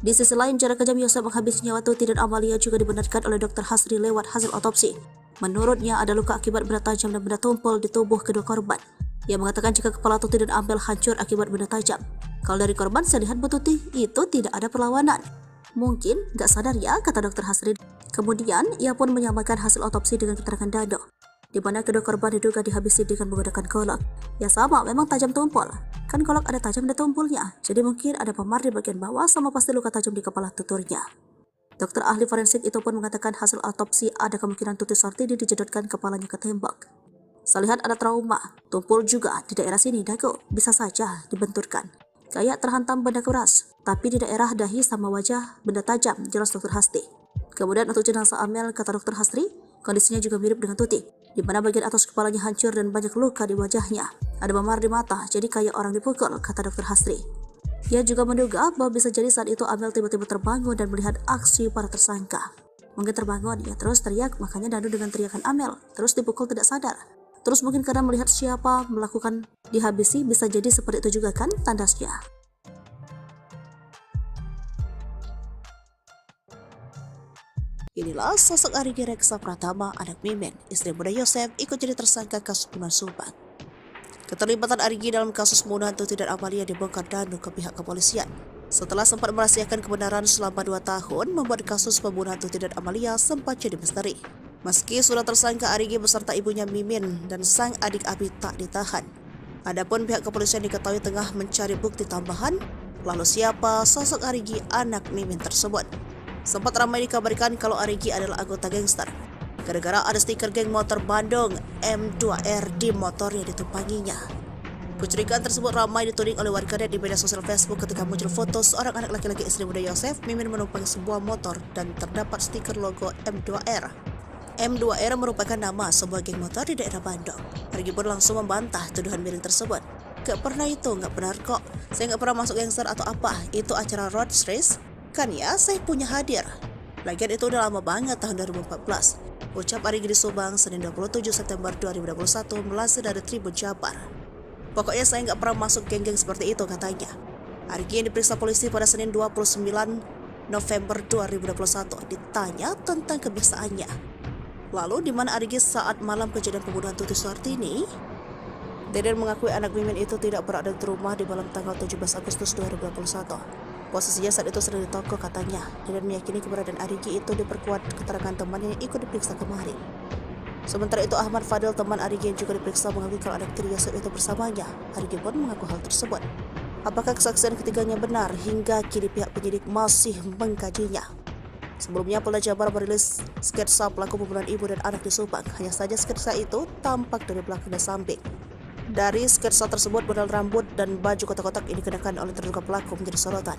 Speaker 3: Di sisi lain, cara kejam Yosef menghabisi nyawa Tuti dan Amalia juga dibenarkan oleh Dr. Hasri lewat hasil otopsi. Menurutnya ada luka akibat benda tajam dan benda tumpul di tubuh kedua korban. Ia mengatakan jika kepala Tuti dan Amel hancur akibat benda tajam. Kalau dari korban, saya lihat Bu Tuti itu tidak ada perlawanan. Mungkin gak sadar ya, kata Dr. Hasri. Kemudian ia pun menyamakan hasil otopsi dengan keterangan Dano, di mana kedua korban diduga dihabisi dengan menggunakan golok. Ya sama, memang tajam tumpul. Kan golok ada tajam dan tumpulnya, jadi mungkin ada memar di bagian bawah sama pasti luka tajam di kepala tuturnya. Dokter ahli forensik itu pun mengatakan hasil otopsi ada kemungkinan Tuti Sartini dijedotkan kepalanya ke tembok. Saya lihat ada trauma, tumpul juga di daerah sini dagu, bisa saja dibenturkan. Kayak terhantam benda keras, tapi di daerah dahi sama wajah benda tajam, jelas Dr. Hasri. Kemudian untuk jenazah Amel, kata Dr. Hasri, kondisinya juga mirip dengan Tuti, di mana bagian atas kepalanya hancur dan banyak luka di wajahnya. Ada memar di mata, jadi kayak orang dipukul, kata Dr. Hasri. Ia juga menduga bahwa bisa jadi saat itu Amel tiba-tiba terbangun dan melihat aksi para tersangka. Mungkin terbangun, ia terus teriak, makanya Dano dengan teriakan Amel, terus dipukul tidak sadar. Terus mungkin karena melihat siapa melakukan dihabisi, bisa jadi seperti itu juga kan tandasnya. Inilah sosok Arigi Reksa Pratama, anak Mimin, istri muda Yosef, ikut jadi tersangka kasus pembunuhan Subang. Keterlibatan Arigi dalam kasus pembunuhan Tuti dan Amalia dibongkar Danu ke pihak kepolisian. Setelah sempat merahasiakan kebenaran selama 2 tahun, membuat kasus pembunuhan Tuti dan Amalia sempat jadi misteri. Meski sudah tersangka, Arigi beserta ibunya Mimin dan sang adik Abi tak ditahan. Adapun pihak kepolisian diketahui tengah mencari bukti tambahan, lalu siapa sosok Arigi anak Mimin tersebut. Sempat ramai dikabarkan kalau Arigi adalah anggota gangster, gara-gara ada stiker geng motor Bandung M2R di motor yang ditumpanginya. Kecurigaan tersebut ramai dituding oleh warganet di media sosial Facebook ketika muncul foto seorang anak laki-laki istri muda Yosef, Mimin menumpangi sebuah motor dan terdapat stiker logo M2R. M2R merupakan nama sebuah geng motor di daerah Bandung. Arigi pun langsung membantah tuduhan miring tersebut. Gak pernah itu, gak benar kok. Saya gak pernah masuk gangster atau apa. Itu acara road race. Kan ya, saya punya hadir. Lagian itu udah lama banget, tahun 2014. Ucap Arigi di Subang, Senin 27 September 2021, melansir dari Tribun Jabar. Pokoknya saya gak pernah masuk geng-geng seperti itu, katanya. Arigi yang diperiksa polisi pada Senin 29 November 2021 ditanya tentang kebiasaannya. Lalu di mana Arigi saat malam kejadian pembunuhan Tuti Suhartini? Deden mengakui anak Mimin itu tidak berada di rumah di malam tanggal 17 Agustus 2021. Posisinya saat itu sedang di toko, katanya. Deden meyakini keberadaan Arigi itu diperkuat keterangan temannya yang ikut diperiksa kemarin. Sementara itu Ahmad Fadil, teman Arigi yang juga diperiksa, mengakui kalau anak tiri Yosef itu bersamanya. Arigi pun mengaku hal tersebut. Apakah kesaksian ketiganya benar? Hingga kini pihak penyidik masih mengkajinya. Sebelumnya Polda Jabar merilis sketsa pelaku pembunuhan ibu dan anak di Subang. Hanya saja sketsa itu tampak dari belakang dan samping. Dari sketsa tersebut, model rambut dan baju kotak-kotak yang dikenakan oleh terduga pelaku menjadi sorotan.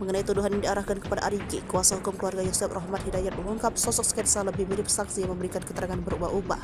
Speaker 3: Mengenai tuduhan yang diarahkan kepada Arigi, kuasa hukum keluarga Yosef Rahmat Hidayat mengungkap sosok sketsa lebih mirip saksi yang memberikan keterangan berubah-ubah.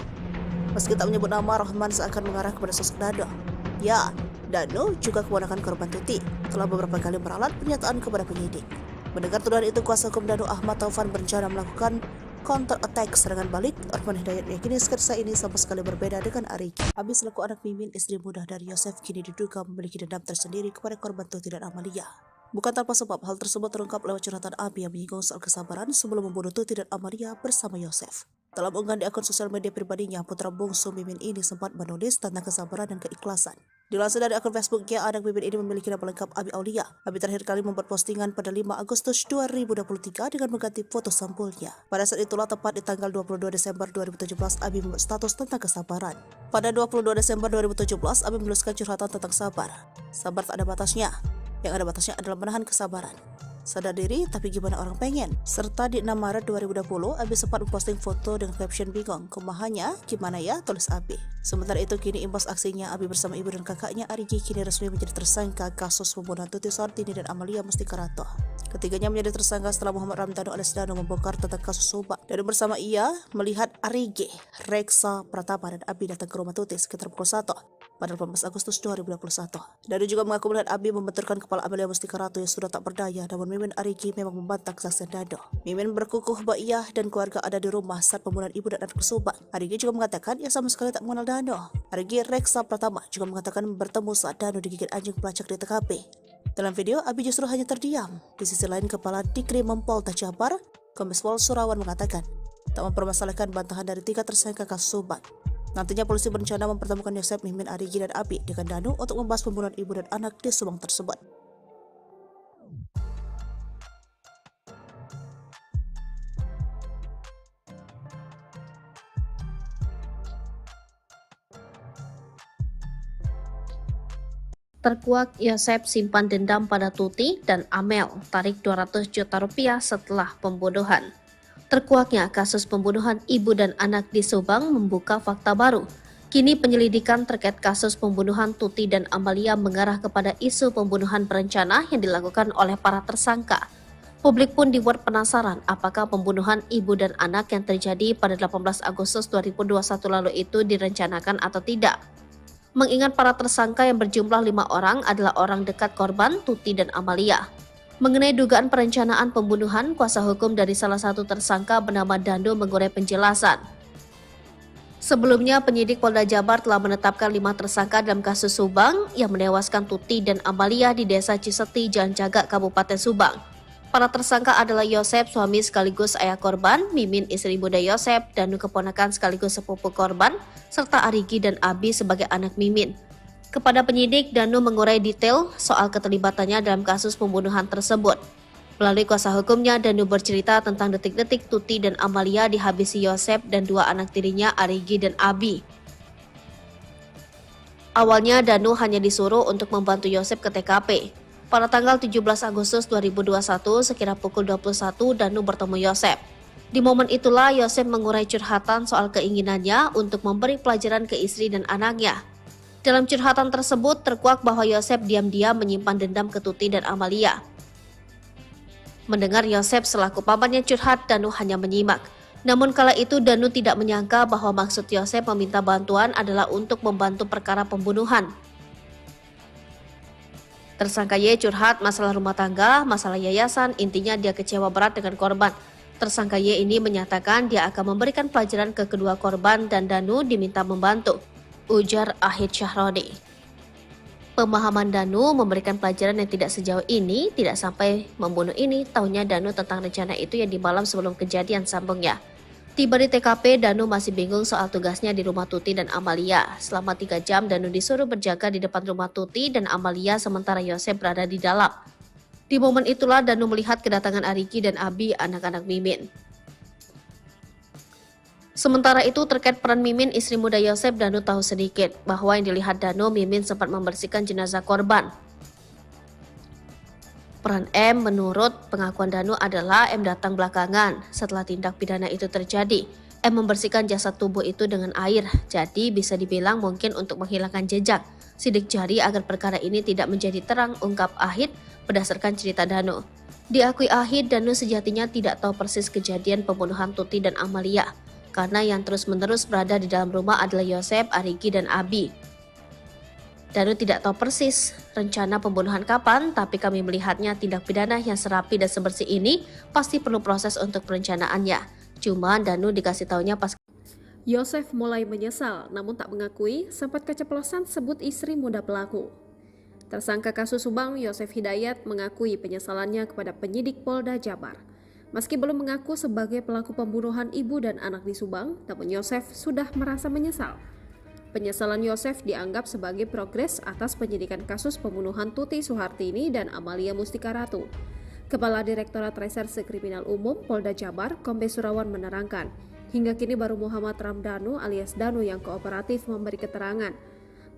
Speaker 3: Meski tak menyebut nama, Rahman seakan mengarah kepada sosok Dano. Ya, Dano juga keponakan korban Tuti, telah beberapa kali meralat pernyataan kepada penyidik. Mendengar tuduhan itu, kuasa hukum Danu Ahmad Taufan berencana melakukan counter attack serangan balik. Rahman Hidayat meyakini sketsa ini sama sekali berbeda dengan Arigi. Abi selaku anak Mimin, istri muda dari Yosef, kini diduga memiliki dendam tersendiri kepada korban Tuti dan Amalia. Bukan tanpa sebab, hal tersebut terungkap lewat curhatan Abi yang menyinggung soal kesabaran sebelum membunuh Tuti dan Amalia bersama Yosef. Dalam unggahan di akun sosial media pribadinya, putra bungsu Mimin ini sempat menulis tentang kesabaran dan keikhlasan. Dilansir dari akun Facebooknya, anak Mimin ini memiliki nama lengkap Abi Aulia. Abi terakhir kali membuat postingan pada 5 Agustus 2023 dengan mengganti foto sampulnya. Pada saat itulah, tepat di tanggal 22 Desember 2017, Abi membuat status tentang kesabaran. Pada 22 Desember 2017, Abi menuliskan curhatan tentang sabar. Sabar tak ada batasnya. Yang ada batasnya adalah menahan kesabaran. Sadar diri, tapi gimana orang pengen? Serta di 6 Maret 2020, Abi sempat memposting foto dengan caption bingung. Kumahannya, gimana ya? Tulis Abi. Sementara itu, kini imbas aksinya, Abi bersama ibu dan kakaknya Arigi kini resmi menjadi tersangka kasus pembunuhan Tuti Suhartini dan Amalia Mustikarato. Ketiganya menjadi tersangka setelah Muhammad Ramdhanu alias Danu membongkar tentang kasus Subang. Dan bersama ia melihat Arigi, Reksa Pratama dan Abi datang ke rumah Tuti sekitar pukul 1 pada 18 Agustus 2021. Danu juga mengaku melihat Abi membenturkan kepala Amalia Mustikarato yang sudah tak berdaya, namun Mimin Arigi memang membantah kesaksian Danu. Mimin berkukuh bahwa ia dan keluarga ada di rumah saat pembunuhan ibu dan anak di Subang. Arigi juga mengatakan ia sama sekali tak mengenal Danu. Arigi Reksa Pratama juga mengatakan bertemu saat Danu digigit anjing pelacak di TKP. Dalam video, Abi justru hanya terdiam. Di sisi lain, Kepala Dikrimum Polda Jabar, Kombes Pol Surawan mengatakan tak mempermasalahkan bantahan dari 3 tersangka kasus Subang. Nantinya polisi berencana mempertemukan Yosef, Mimin, Arigi, dan Abi dengan Danu untuk membahas pembunuhan ibu dan anak di Subang tersebut.
Speaker 2: Terkuak Yosef simpan dendam pada Tuti dan Amel, tarik 200 juta rupiah setelah pembunuhan. Terkuaknya kasus pembunuhan ibu dan anak di Subang membuka fakta baru. Kini penyelidikan terkait kasus pembunuhan Tuti dan Amalia mengarah kepada isu pembunuhan berencana yang dilakukan oleh para tersangka. Publik pun dibuat penasaran apakah pembunuhan ibu dan anak yang terjadi pada 18 Agustus 2021 lalu itu direncanakan atau tidak. Mengingat para tersangka yang berjumlah 5 orang adalah orang dekat korban Tuti dan Amalia. Mengenai dugaan perencanaan pembunuhan, kuasa hukum dari salah satu tersangka bernama Dando mengurai penjelasan. Sebelumnya, penyidik Polda Jabar telah menetapkan 5 tersangka dalam kasus Subang yang menewaskan Tuti dan Amalia di Desa Ciseti, Janjaga, Kabupaten Subang. Para tersangka adalah Yosep, suami sekaligus ayah korban, Mimin, istri muda Yosep, Danu, keponakan sekaligus sepupu korban, serta Arigi dan Abi sebagai anak Mimin. Kepada penyidik, Danu mengurai detail soal keterlibatannya dalam kasus pembunuhan tersebut. Melalui kuasa hukumnya, Danu bercerita tentang detik-detik Tuti dan Amalia dihabisi Yosep dan 2 anak tirinya, Arigi dan Abi. Awalnya, Danu hanya disuruh untuk membantu Yosep ke TKP. Pada tanggal 17 Agustus 2021, sekira pukul 21, Danu bertemu Yosep. Di momen itulah, Yosep mengurai curhatan soal keinginannya untuk memberi pelajaran ke istri dan anaknya. Dalam curhatan tersebut, terkuak bahwa Yosep diam-diam menyimpan dendam ke Tuti dan Amalia. Mendengar Yosep selaku pamannya curhat, Danu hanya menyimak. Namun kala itu Danu tidak menyangka bahwa maksud Yosep meminta bantuan adalah untuk membantu perkara pembunuhan. Tersangka Y curhat masalah rumah tangga, masalah yayasan, intinya dia kecewa berat dengan korban. Tersangka Y ini menyatakan dia akan memberikan pelajaran ke kedua korban dan Danu diminta membantu, ujar Ahid Syahroni. Pemahaman Danu memberikan pelajaran yang tidak sejauh ini, tidak sampai membunuh ini, tahunya Danu tentang rencana itu yang di malam sebelum kejadian, sambungnya. Tiba di TKP, Danu masih bingung soal tugasnya di rumah Tuti dan Amalia. Selama 3 jam, Danu disuruh berjaga di depan rumah Tuti dan Amalia sementara Yosep berada di dalam. Di momen itulah Danu melihat kedatangan Arigi dan Abi, anak-anak Mimin. Sementara itu terkait peran Mimin, istri muda Yosep, Danu tahu sedikit bahwa yang dilihat Danu, Mimin sempat membersihkan jenazah korban. Peran M menurut pengakuan Danu adalah M datang belakangan setelah tindak pidana itu terjadi. M membersihkan jasad tubuh itu dengan air, jadi bisa dibilang mungkin untuk menghilangkan jejak, sidik jari agar perkara ini tidak menjadi terang, ungkap Ahid berdasarkan cerita Danu. Diakui Ahid, Danu sejatinya tidak tahu persis kejadian pembunuhan Tuti dan Amalia, karena yang terus-menerus berada di dalam rumah adalah Yosep, Arigi, dan Abi. Danu tidak tahu persis rencana pembunuhan kapan, tapi kami melihatnya tindak pidana yang serapi dan sebersih ini pasti perlu proses untuk perencanaannya. Cuma Danu dikasih taunya pas.
Speaker 1: Yosef mulai menyesal, namun tak mengakui sempat keceplosan sebut istri muda pelaku. Tersangka kasus Subang, Yosef Hidayat mengakui penyesalannya kepada penyidik Polda Jabar. Meski belum mengaku sebagai pelaku pembunuhan ibu dan anak di Subang, namun Yosef sudah merasa menyesal. Penyesalan Yosef dianggap sebagai progres atas penyidikan kasus pembunuhan Tuti Suhartini dan Amalia Mustika Ratu. Kepala Direktorat Reserse Kriminal Umum Polda Jabar, Kombes Surawan menerangkan, hingga kini baru Muhammad Ramdhanu alias Danu yang kooperatif memberi keterangan.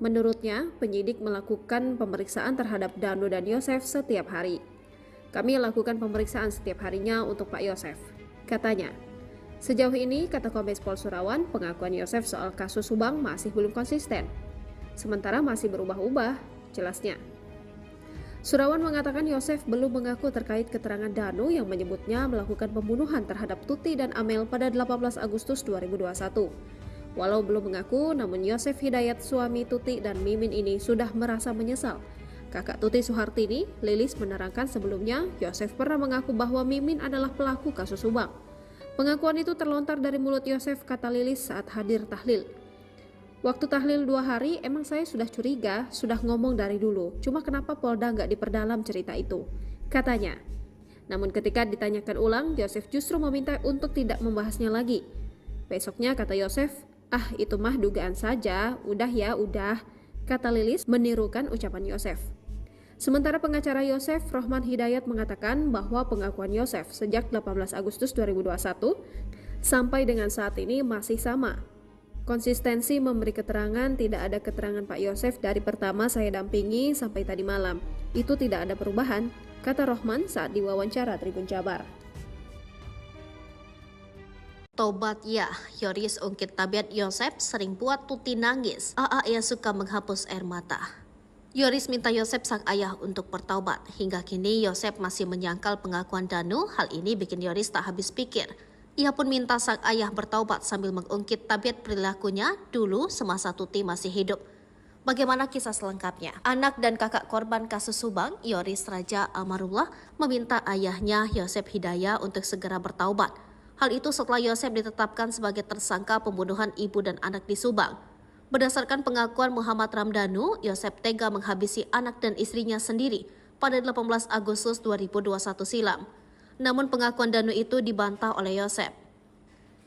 Speaker 1: Menurutnya, penyidik melakukan pemeriksaan terhadap Danu dan Yosef setiap hari. Kami lakukan pemeriksaan setiap harinya untuk Pak Yosef, katanya. Sejauh ini, kata Kombes Pol Surawan, pengakuan Yosef soal kasus Subang masih belum konsisten. Sementara masih berubah-ubah, jelasnya. Surawan mengatakan Yosef belum mengaku terkait keterangan Danu yang menyebutnya melakukan pembunuhan terhadap Tuti dan Amel pada 18 Agustus 2021. Walau belum mengaku, namun Yosef Hidayat, suami Tuti dan Mimin ini sudah merasa menyesal. Kakak Tuti Suhartini, Lilis, menerangkan sebelumnya Yosef pernah mengaku bahwa Mimin adalah pelaku kasus Subang. Pengakuan itu terlontar dari mulut Yosef, kata Lilis saat hadir tahlil. Waktu tahlil 2 hari, emang saya sudah curiga, sudah ngomong dari dulu. Cuma kenapa Polda nggak diperdalam cerita itu, katanya. Namun ketika ditanyakan ulang, Yosef justru meminta untuk tidak membahasnya lagi. Besoknya kata Yosef, itu mah dugaan saja, udah ya, udah, kata Lilis menirukan ucapan Yosef. Sementara pengacara Yosef, Rohman Hidayat, mengatakan bahwa pengakuan Yosef sejak 18 Agustus 2021 sampai dengan saat ini masih sama. Konsistensi memberi keterangan, tidak ada keterangan Pak Yosef dari pertama saya dampingi sampai tadi malam. Itu tidak ada perubahan, kata Rohman saat diwawancara Tribun Jabar.
Speaker 2: Tobat ya, Yoris ungkit tabiat Yosep sering buat Tuti nangis. Ia suka menghapus air mata. Yoris minta Yosep sang ayah untuk bertaubat. Hingga kini Yosep masih menyangkal pengakuan Danu. Hal ini bikin Yoris tak habis pikir. Ia pun minta sang ayah bertaubat sambil mengungkit tabiat perilakunya dulu semasa Tuti masih hidup. Bagaimana kisah selengkapnya? Anak dan kakak korban kasus Subang, Yoris Raja Amarullah, meminta ayahnya Yosep Hidayat untuk segera bertaubat. Hal itu setelah Yosep ditetapkan sebagai tersangka pembunuhan ibu dan anak di Subang. Berdasarkan pengakuan Muhammad Ramdhanu, Yosep tega menghabisi anak dan istrinya sendiri pada 18 Agustus 2021 silam. Namun pengakuan Danu itu dibantah oleh Yosep.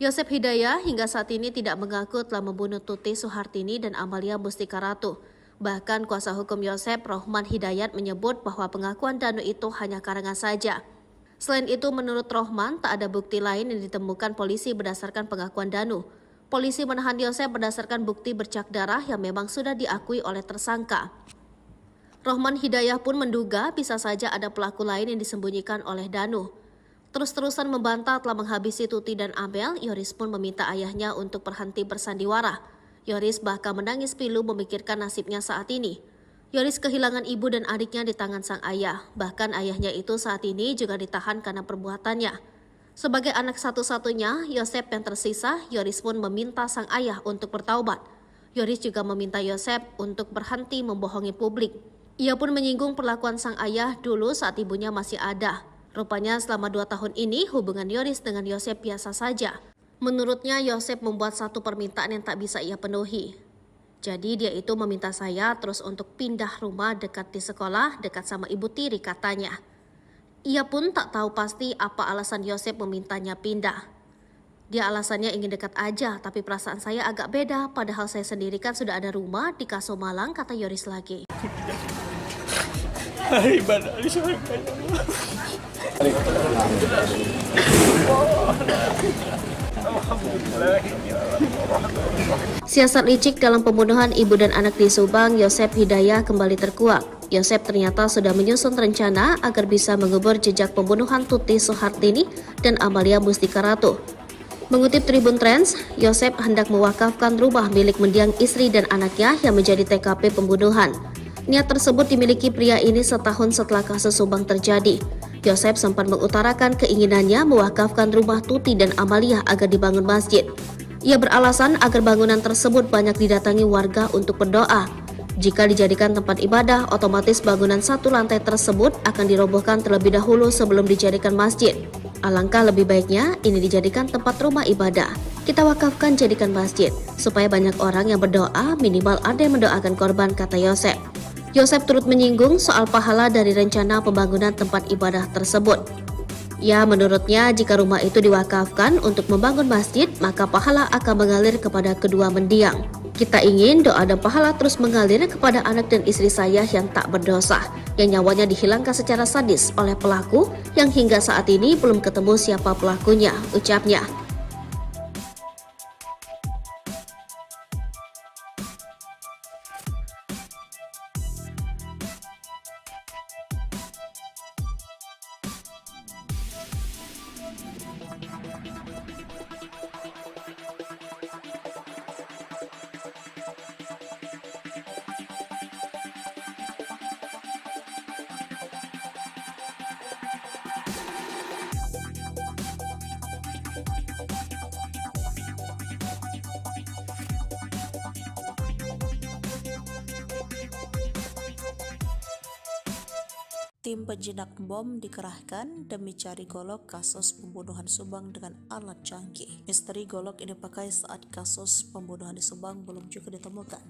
Speaker 2: Yosep Hidayah hingga saat ini tidak mengaku telah membunuh Tuti Suhartini dan Amalia Mustika Ratu. Bahkan kuasa hukum Yosep, Rohman Hidayat, menyebut bahwa pengakuan Danu itu hanya karangan saja. Selain itu, menurut Rohman, tak ada bukti lain yang ditemukan polisi berdasarkan pengakuan Danu. Polisi menahan Yosep berdasarkan bukti bercak darah yang memang sudah diakui oleh tersangka. Rohman Hidayah pun menduga bisa saja ada pelaku lain yang disembunyikan oleh Danu. Terus-terusan membantah telah menghabisi Tuti dan Amel, Yoris pun meminta ayahnya untuk berhenti bersandiwara. Yoris bahkan menangis pilu memikirkan nasibnya saat ini. Yoris kehilangan ibu dan adiknya di tangan sang ayah. Bahkan ayahnya itu saat ini juga ditahan karena perbuatannya. Sebagai anak satu-satunya, Yosep yang tersisa, Yoris pun meminta sang ayah untuk bertaubat. Yoris juga meminta Yosep untuk berhenti membohongi publik. Ia pun menyinggung perlakuan sang ayah dulu saat ibunya masih ada. Rupanya selama 2 tahun ini hubungan Yoris dengan Yosep biasa saja. Menurutnya Yosep membuat satu permintaan yang tak bisa ia penuhi. Jadi dia itu meminta saya terus untuk pindah rumah dekat di sekolah, dekat sama ibu tiri katanya. Ia pun tak tahu pasti apa alasan Yosep memintanya pindah. Dia alasannya ingin dekat aja, tapi perasaan saya agak beda, padahal saya sendiri kan sudah ada rumah di Kaso Malang, kata Yoris lagi.
Speaker 4: Hai ibadah di surga ya Allah.
Speaker 2: Siasat licik dalam pembunuhan ibu dan anak di Subang, Yosep Hidayah kembali terkuak. Yosep ternyata sudah menyusun rencana agar bisa mengubur jejak pembunuhan Tuti Suhartini dan Amalia Mustika Ratu. Mengutip Tribun Trends, Yosep hendak mewakafkan rumah milik mendiang istri dan anaknya yang menjadi TKP pembunuhan. Niat tersebut dimiliki pria ini setahun setelah kasus Subang terjadi. Yosep sempat mengutarakan keinginannya mewakafkan rumah Tuti dan Amalia agar dibangun masjid. Ia beralasan agar bangunan tersebut banyak didatangi warga untuk berdoa. Jika dijadikan tempat ibadah, otomatis bangunan satu lantai tersebut akan dirobohkan terlebih dahulu sebelum dijadikan masjid. Alangkah lebih baiknya ini dijadikan tempat rumah ibadah. Kita wakafkan jadikan masjid, supaya banyak orang yang berdoa, minimal ada yang mendoakan korban, kata Yosep. Yosep turut menyinggung soal pahala dari rencana pembangunan tempat ibadah tersebut. Ya, menurutnya jika rumah itu diwakafkan untuk membangun masjid, maka pahala akan mengalir kepada kedua mendiang. Kita ingin doa dan pahala terus mengalir kepada anak dan istri saya yang tak berdosa, yang nyawanya dihilangkan secara sadis oleh pelaku yang hingga saat ini belum ketemu siapa pelakunya, ucapnya.
Speaker 3: Tim penjinak bom dikerahkan demi cari golok kasus pembunuhan Subang dengan alat canggih. Misteri golok ini dipakai saat kasus pembunuhan di Subang belum juga ditemukan.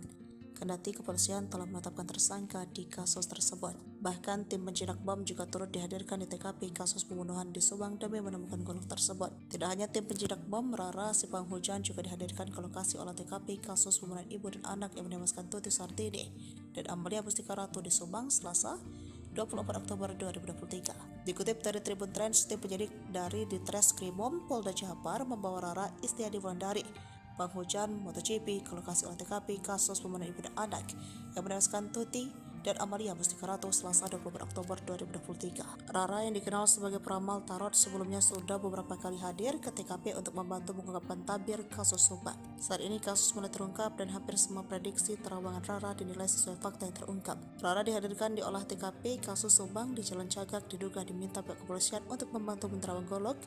Speaker 3: Kendati kepolisian telah menetapkan tersangka di kasus tersebut. Bahkan tim penjinak bom juga turut dihadirkan di TKP kasus pembunuhan di Subang demi menemukan golok tersebut. Tidak hanya tim penjinak bom, Rara si penghujan juga dihadirkan ke lokasi olah TKP kasus pembunuhan ibu dan anak yang menewaskan Tuti Suhartini dan Amalia Mustika Ratu di Subang, Selasa 24 Oktober 2023. Dikutip dari Tribun Trends, tim penyidik dari Ditreskrimum Polda Jabar membawa Rara Istiadi Wulandari, penghujan MotoGP, ke lokasi olah TKP kasus pembunuhan ibu dan anak yang menewaskan Tuti dan Amalia Mustika Ratu Selasa 24 Oktober 2023. Rara yang dikenal sebagai peramal tarot sebelumnya sudah beberapa kali hadir ke TKP untuk membantu mengungkapkan tabir kasus Subang. Saat ini kasus mulai terungkap dan hampir semua prediksi terawangan Rara dinilai sesuai fakta yang terungkap. Rara dihadirkan di olah TKP kasus Subang di Jalan Cagak, diduga diminta pihak kepolisian untuk membantu menerawang golok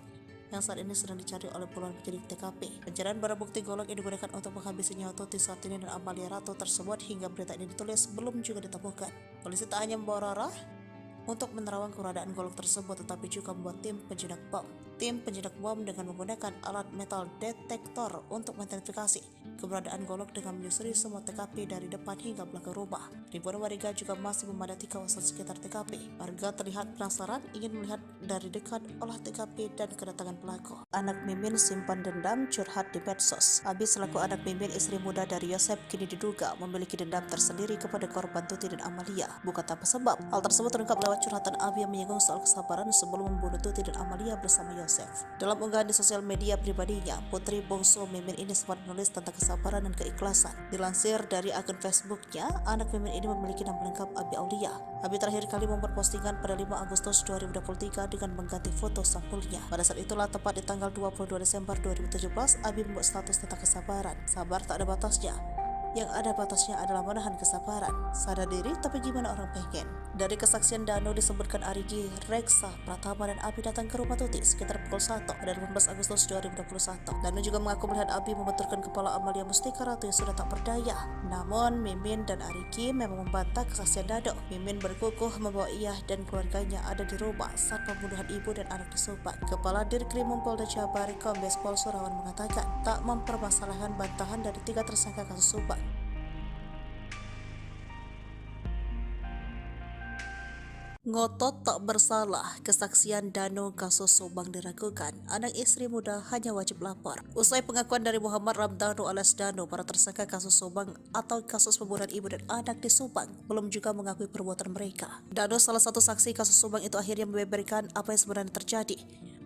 Speaker 3: yang saat ini sedang dicari oleh puluhan penyidik TKP. Pencarian barang bukti golok yang digunakan untuk menghabisi nyawa Tuti Suhartini dan Amalia Ratu tersebut hingga berita ini ditulis belum juga ditemukan. Polisi tak hanya membawa Rara untuk menerawang keberadaan golok tersebut, tetapi juga membuat tim penjinak bom. tim penjinak bom dengan menggunakan alat metal detektor untuk mengidentifikasi keberadaan Golok dengan menyusuri semua TKP dari depan hingga belakang rumah. Ribuan warga juga masih memadati kawasan sekitar TKP. Warga terlihat penasaran ingin melihat dari dekat olah TKP dan kedatangan pelaku. Anak Mimin simpan dendam curhat di medsos. Abi selaku anak Mimin, istri muda dari Yosep, kini diduga memiliki dendam tersendiri kepada korban Tuti dan Amalia. Bukan tanpa sebab. Hal tersebut terungkap lewat curhatan Abi yang menyinggung soal kesabaran sebelum membunuh Tuti dan Amalia bersama Yosef. Dalam unggahan di sosial media pribadinya, putri bungsu Mimin ini sempat menulis tentang kesabaran dan keikhlasan. Dilansir dari akun Facebooknya, anak Mimin ini memiliki nama lengkap Abi Aulia. Abi terakhir kali membuat postingan pada 5 Agustus 2023 dengan mengganti foto sampulnya. Pada saat itulah, tepat di tanggal 22 Desember 2017, Abi membuat status tentang kesabaran. Sabar tak ada batasnya. Yang ada batasnya adalah menahan kesabaran. Sadar diri, tapi gimana orang pengen? Dari kesaksian Dano disebutkan Arigi, Reksa, Pratama, dan Abi datang ke rumah Tuti sekitar pukul 1 pada 18 Agustus 2021. Dano juga mengaku melihat Abi membenturkan kepala Amalia Mustika Ratu yang sudah tak berdaya. Namun, Mimin dan Arigi memang membantah kesaksian Dano. Mimin berkukuh membawa ia dan keluarganya ada di rumah saat pembunuhan ibu dan anak di Subang. Kepala Dirkrimum Polda Jabar, Kombes Pol Surawan mengatakan tak mempermasalahkan bantahan dari 3 tersangka kasus Subang. Ngotot tak bersalah, kesaksian Dano kasus Subang diragukan. Anak istri muda hanya wajib lapor. Usai pengakuan dari Muhammad Ramdhanu alias Dano, para tersangka kasus Subang atau kasus pembunuhan ibu dan anak di Subang belum juga mengakui perbuatan mereka. Dano, salah satu saksi kasus Subang itu, akhirnya membeberkan apa yang sebenarnya terjadi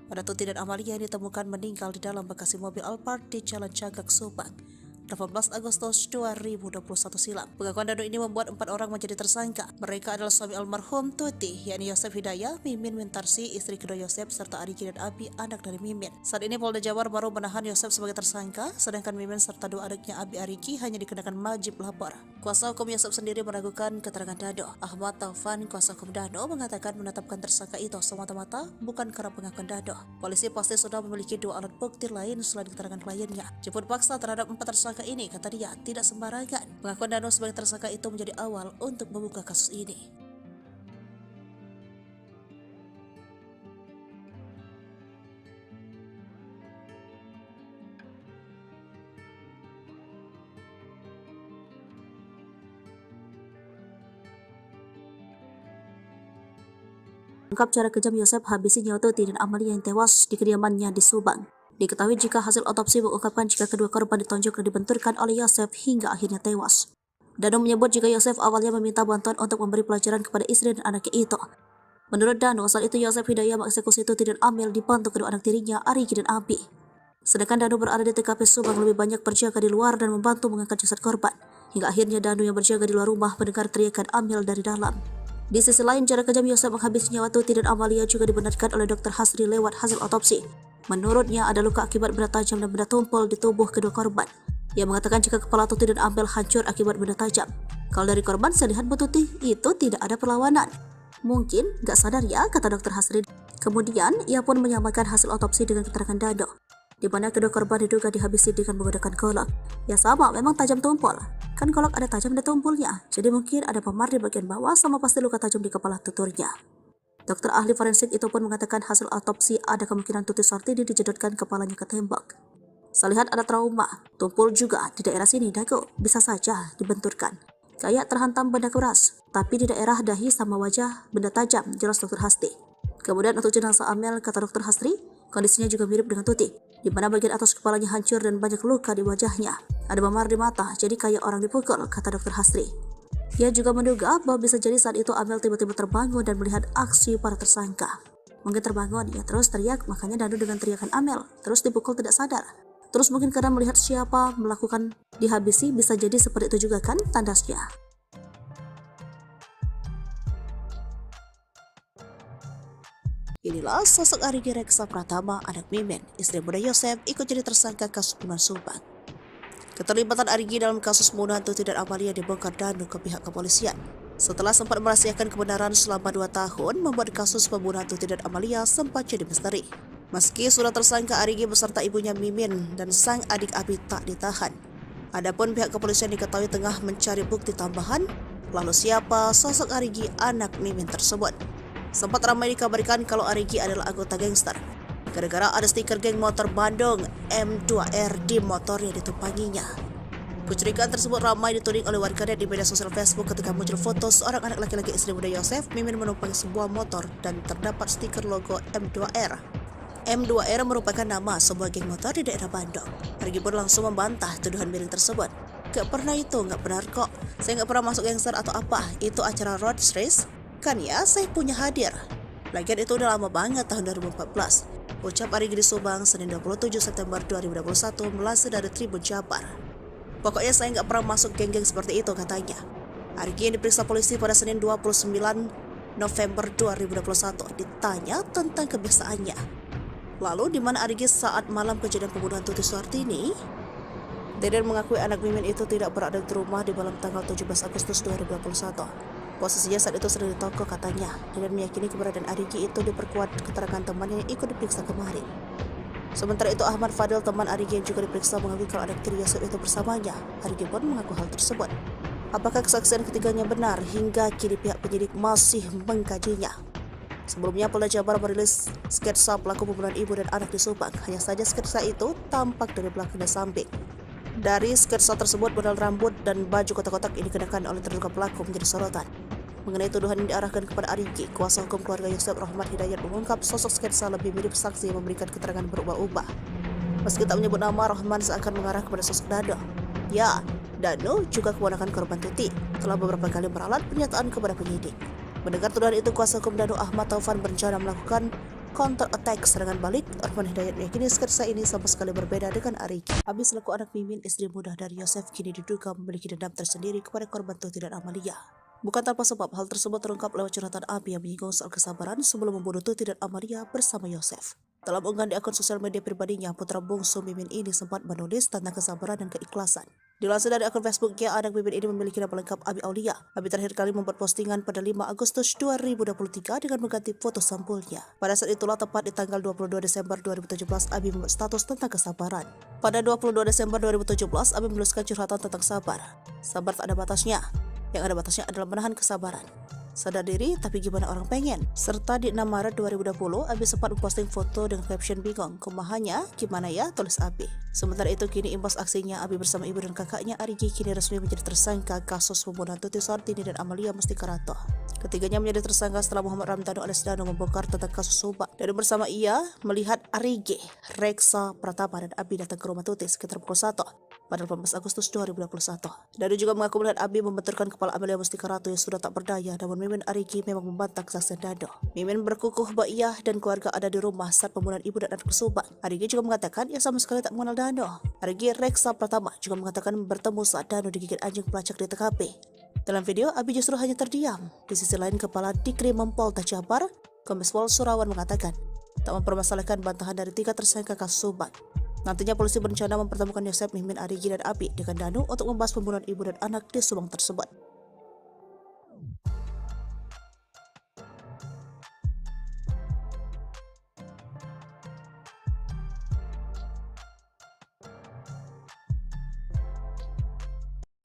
Speaker 3: pada Tuti dan Amalia yang ditemukan meninggal di dalam bagasi mobil Alphard di Jalan Cagak, Subang 18 Agustus 2021 silam. Pengakuan Dano ini membuat 4 orang menjadi tersangka. Mereka adalah suami almarhum Tuti, yakni Yosef Hidayah, Mimin Wintarsi, istri kedua Yosef, serta Arigi dan Abi, anak dari Mimin. Saat ini Polda Jabar baru menahan Yosef sebagai tersangka, sedangkan Mimin serta 2 adiknya Abi Arigi hanya dikenakan wajib lapor. Kuasa hukum Yosef sendiri meragukan keterangan Dano. Ahmad Taufan, kuasa hukum Dano, mengatakan menetapkan tersangka itu semata-mata bukan karena pengakuan Dano. Polisi pasti sudah memiliki 2 alat bukti lain selain keterangan kliennya. Jemput paksa terhadap 4 tersangka ini, kata dia, tidak sembarangan. Pengakuan Dano sebagai tersangka itu menjadi awal untuk membuka kasus ini. Ungkap cara kejam Yosef habisi nyawa Tuti dan Amalia yang tewas di kediamannya di Subang. Diketahui jika hasil otopsi mengungkapkan jika kedua korban ditonjok dan dibenturkan oleh Yosef hingga akhirnya tewas. Dano menyebut jika Yosef awalnya meminta bantuan untuk memberi pelajaran kepada istri dan anaknya itu. Menurut Dano, saat itu Yosef Hidayah mengeksekusi Tuti dan Amel dibantu kedua anak tirinya, Arigi dan Abi. Sedangkan Dano berada di TKP Subang lebih banyak berjaga di luar dan membantu mengangkat jasad korban. Hingga akhirnya Dano yang berjaga di luar rumah mendengar teriakan Amel dari dalam. Di sisi lain, cara kejam Yosef menghabisi nyawa Tuti dan Amalia juga dibenarkan oleh Dr. Hasri lewat hasil otopsi. Menurutnya ada luka akibat benda tajam dan benda tumpul di tubuh kedua korban. Ia mengatakan jika kepala Tuti dan Amel hancur akibat benda tajam. Kalau dari korban, saya lihat Bu Tuti itu tidak ada perlawanan. Mungkin gak sadar ya, kata Dr. Hasri. Kemudian ia pun menyamakan hasil otopsi dengan keterangan Dano, di mana kedua korban diduga dihabisi dengan menggunakan golok. Ya sama, memang tajam tumpul. Kan golok ada tajam dan tumpulnya, jadi mungkin ada memar di bagian bawah sama pasti luka tajam di kepala tuturnya. Dokter ahli forensik itu pun mengatakan hasil autopsi ada kemungkinan Tuti Sartini dijedotkan kepalanya ke tembok. Saya lihat ada trauma, tumpul juga di daerah sini dagu, bisa saja dibenturkan. Kayak terhantam benda keras, tapi di daerah dahi sama wajah benda tajam, jelas Dr. Hasri. Kemudian untuk jenazah Amel, kata Dr. Hasri, kondisinya juga mirip dengan Tuti, di mana bagian atas kepalanya hancur dan banyak luka di wajahnya. Ada memar di mata, jadi kayak orang dipukul, kata Dr. Hasri. Ia juga menduga bahwa bisa jadi saat itu Amel tiba-tiba terbangun dan melihat aksi para tersangka. Mungkin terbangun, ia terus teriak, makanya Dano dengan teriakan Amel, terus dipukul tidak sadar. Terus mungkin karena melihat siapa melakukan dihabisi, bisa jadi seperti itu juga kan tandasnya. Inilah sosok Arigi Reksa Pratama, anak Mimin, istri muda Yosef, ikut jadi tersangka kasus pembunuhan Subang. Keterlibatan Arigi dalam kasus pembunuhan Tuti dan Amalia dibongkar Dano ke pihak kepolisian. Setelah sempat merahasiakan kebenaran selama 2 tahun, membuat kasus pembunuhan Tuti dan Amalia sempat jadi misteri. Meski sudah tersangka, Arigi beserta ibunya Mimin dan sang adik Abi tak ditahan. Adapun pihak kepolisian diketahui tengah mencari bukti tambahan. Lalu siapa sosok Arigi, anak Mimin tersebut? Sempat ramai dikabarkan kalau Arigi adalah anggota gangster. gara-gara ada stiker geng motor Bandung M2R di motor yang ditumpanginya. Kecurigaan tersebut ramai dituding oleh warganet di media sosial Facebook ketika muncul foto seorang anak laki-laki istri muda Yosef Mimin menumpangi sebuah motor dan terdapat stiker logo M2R. M2R merupakan nama sebuah geng motor di daerah Bandung. Arigi pun langsung membantah tuduhan miring tersebut. Gak pernah itu, gak benar kok. Saya gak pernah masuk gangster atau apa. Itu acara road race. Kan ya, saya punya hadir. Lagian itu udah lama banget tahun 2014. Ucap Arigi di Subang, Senin 27 September 2021 melansir dari Tribun Jabar. Pokoknya saya nggak pernah masuk geng-geng seperti itu, katanya. Arigi yang diperiksa polisi pada Senin 29 November 2021 ditanya tentang kebiasaannya. Lalu di mana Arigi saat malam kejadian pembunuhan Tuti Suhartini? Deden mengakui anak Mimin itu tidak berada di rumah di malam tanggal 17 Agustus 2021. Posisinya saat itu sedang di toko, katanya. Deden meyakini keberadaan Arigi itu diperkuat keterangan temannya yang ikut diperiksa kemarin. Sementara itu Ahmad Fadil, teman Arigi yang juga diperiksa, mengakui kalau anak tiri Yosef itu bersamanya. Arigi pun mengaku hal tersebut. Apakah kesaksian ketiganya benar? Hingga kini pihak penyidik masih mengkajinya. Sebelumnya Polda Jabar merilis sketsa pelaku pembunuhan ibu dan anak di Subang. Hanya saja sketsa itu tampak dari belakang dan samping. Dari sketsa tersebut, model rambut dan baju kotak-kotak yang dikenakan oleh terduga pelaku menjadi sorotan. Mengenai tuduhan yang diarahkan kepada Arigi, kuasa hukum keluarga Yosef Rahmat Hidayat mengungkap sosok sketsa lebih mirip saksi yang memberikan keterangan berubah-ubah. Meski tak menyebut nama, Rahman seakan mengarah kepada sosok Dano. Ya, Dano juga keponakan korban Tuti, telah beberapa kali meralat pernyataan kepada penyidik. Mendengar tuduhan itu, kuasa hukum Dano Ahmad Taufan berencana melakukan counter attack serangan balik. Rahman Hidayat meyakini sketsa ini sama sekali berbeda dengan Arigi. Abi selaku anak Mimin, istri muda dari Yosef, kini diduga memiliki dendam tersendiri kepada korban Tuti dan Amalia. Bukan tanpa sebab, hal tersebut terungkap lewat curhatan Abi yang menyinggung soal kesabaran sebelum membunuh Tuti dan Amalia bersama Yosef. Dalam unggahan di akun sosial media pribadinya, putra bungsu Mimin ini sempat menulis tentang kesabaran dan keikhlasan. Dilansir dari akun Facebooknya, anak Mimin ini memiliki nama lengkap Abi Aulia. Abi terakhir kali membuat postingan pada 5 Agustus 2023 dengan mengganti foto sampulnya. Pada saat itulah, tepat di tanggal 22 Desember 2017, Abi membuat status tentang kesabaran. Pada 22 Desember 2017, Abi menuliskan curhatan tentang sabar. Sabar tak ada batasnya. Yang ada batasnya adalah menahan kesabaran. Sadar diri, tapi gimana orang pengen? Serta di 6 Maret 2020, Abi sempat memposting foto dengan caption bingung. Kumahannya, gimana ya? Tulis Abi. Sementara itu, kini imbas aksinya, Abi bersama ibu dan kakaknya Arigi kini resmi menjadi tersangka kasus pembunuhan Tuti Suhartini dan Amalia Mustikarato. Ketiganya menjadi tersangka setelah Muhammad Ramdhanu alias Dano membongkar tentang kasus Subang. Dan bersama ia melihat Arigi, Reksa Pratama dan Abi datang ke rumah Tuti sekitar pukul 1 pada 18 Agustus 2021. Dano juga mengaku melihat Abi membenturkan kepala Amalia Mustikarato yang sudah tak berdaya, namun Mimin Arigi memang membantah kesaksian Dano. Mimin berkukuh bahwa ia dan keluarga ada di rumah saat pembunuhan ibu dan anak di Subang. Arigi juga mengatakan ia sama sekali tak mengenal Dano. Arigi Reksa Pratama juga mengatakan bertemu saat Dano digigit anjing pelacak di TKP. Dalam video, Abi justru hanya terdiam. Di sisi lain, Kepala Dikrimum Polda Jabar, Kombes Pol Surawan mengatakan tak mempermasalahkan bantahan dari 3 tersangka kasus Subang. Nantinya polisi berencana mempertemukan Yosef, Mimin, Arigi, dan Abi dengan Dano untuk membahas pembunuhan ibu dan anak di Subang tersebut.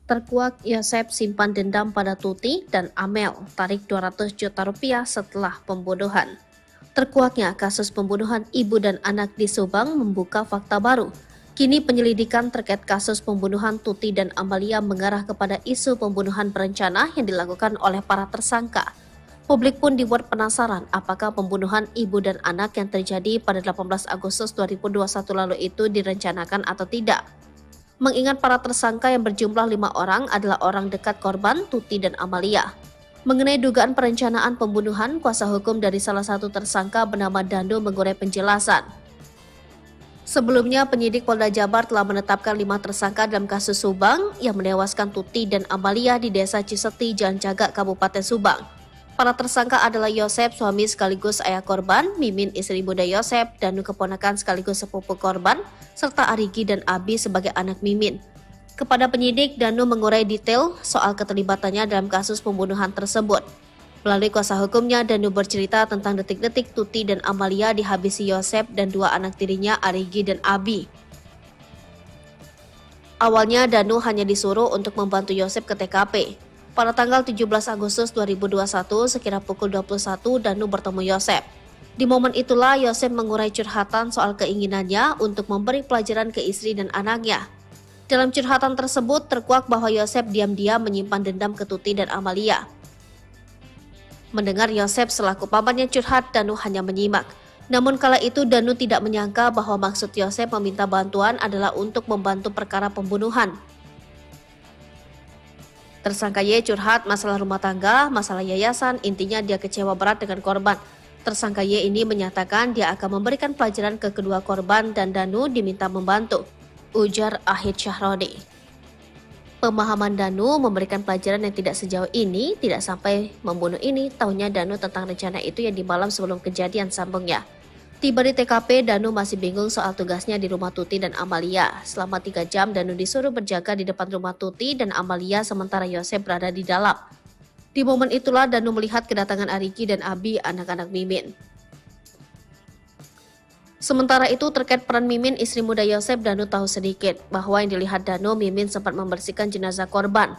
Speaker 2: Terkuak Yosef simpan dendam pada Tuti dan Amel, tarik 200 juta rupiah setelah pembunuhan. Terkuaknya kasus pembunuhan ibu dan anak di Subang membuka fakta baru. Kini penyelidikan terkait kasus pembunuhan Tuti dan Amalia mengarah kepada isu pembunuhan berencana yang dilakukan oleh para tersangka. Publik pun dibuat penasaran apakah pembunuhan ibu dan anak yang terjadi pada 18 Agustus 2021 lalu itu direncanakan atau tidak. Mengingat para tersangka yang berjumlah 5 orang adalah orang dekat korban Tuti dan Amalia. Mengenai dugaan perencanaan pembunuhan, kuasa hukum dari salah satu tersangka bernama Dando mengurai penjelasan. Sebelumnya, penyidik Polda Jabar telah menetapkan 5 tersangka dalam kasus Subang yang menewaskan Tuti dan Amalia di Desa Ciseti, Jalan Cagak, Kabupaten Subang. Para tersangka adalah Yosef, suami sekaligus ayah korban, Mimin, istri muda Yosef, Danu keponakan sekaligus sepupu korban, serta Arigi dan Abi sebagai anak Mimin. Kepada penyidik, Danu mengurai detail soal keterlibatannya dalam kasus pembunuhan tersebut. Melalui kuasa hukumnya, Danu bercerita tentang detik-detik Tuti dan Amalia dihabisi Yosef dan 2 anak tirinya Arigi dan Abi. Awalnya, Danu hanya disuruh untuk membantu Yosef ke TKP. Pada tanggal 17 Agustus 2021, sekira pukul 21, Danu bertemu Yosef. Di momen itulah Yosep mengurai curhatan soal keinginannya untuk memberi pelajaran ke istri dan anaknya. Dalam curhatan tersebut terkuak bahwa Yosep diam-diam menyimpan dendam ke Tuti dan Amalia. Mendengar Yosep selaku pamannya curhat, Danu hanya menyimak. Namun kala itu Danu tidak menyangka bahwa maksud Yosep meminta bantuan adalah untuk membantu perkara pembunuhan. Tersangka Y curhat masalah rumah tangga, masalah yayasan, intinya dia kecewa berat dengan korban. Tersangka Y ini menyatakan dia akan memberikan pelajaran ke kedua korban dan Danu diminta membantu, ujar Ahid Syahroni. Pemahaman Danu memberikan pelajaran yang tidak sejauh ini, tidak sampai membunuh ini, tahunya Danu tentang rencana itu yang di malam sebelum kejadian, sambungnya. Tiba di TKP, Danu masih bingung soal tugasnya di rumah Tuti dan Amalia. Selama 3 jam, Danu disuruh berjaga di depan rumah Tuti dan Amalia sementara Yosep berada di dalam. Di momen itulah Danu melihat kedatangan Ariki dan Abi, anak-anak Mimin. Sementara itu terkait peran Mimin, istri muda Yosep, Danu tahu sedikit bahwa yang dilihat Danu, Mimin sempat membersihkan jenazah korban.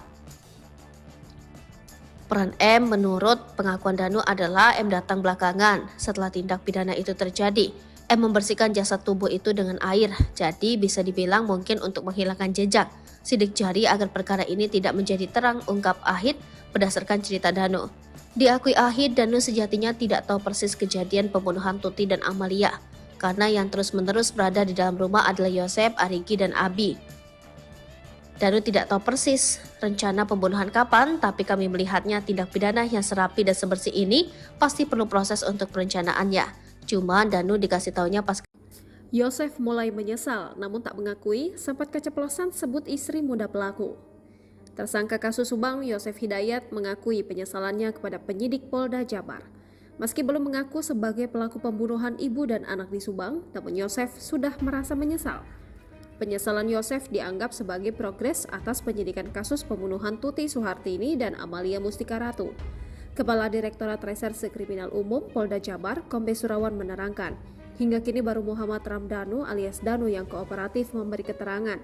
Speaker 2: Peran M menurut pengakuan Danu adalah M datang belakangan setelah tindak pidana itu terjadi. M membersihkan jasad tubuh itu dengan air, jadi bisa dibilang mungkin untuk menghilangkan jejak, sidik jari agar perkara ini tidak menjadi terang, ungkap Ahid berdasarkan cerita Danu. Diakui Ahid, Danu sejatinya tidak tahu persis kejadian pembunuhan Tuti dan Amalia, karena yang terus-menerus berada di dalam rumah adalah Yosep, Ariki, dan Abi. Danu tidak tahu persis rencana pembunuhan kapan, tapi kami melihatnya tindak pidana yang serapi dan sebersih ini pasti perlu proses untuk perencanaannya. Cuma Danu dikasih taunya pas
Speaker 1: Yosef mulai menyesal, namun tak mengakui sempat keceplosan sebut istri muda pelaku. Tersangka kasus Subang, Yosef Hidayat, mengakui penyesalannya kepada penyidik Polda Jabar. Meski belum mengaku sebagai pelaku pembunuhan ibu dan anak di Subang, namun Yosef sudah merasa menyesal. Penyesalan Yosef dianggap sebagai progres atas penyidikan kasus pembunuhan Tuti Suhartini dan Amalia Mustika Ratu. Kepala Direktorat Reserse Kriminal Umum Polda Jabar, Kombes Surawan menerangkan, hingga kini baru Muhammad Ramdhanu alias Danu yang kooperatif memberi keterangan.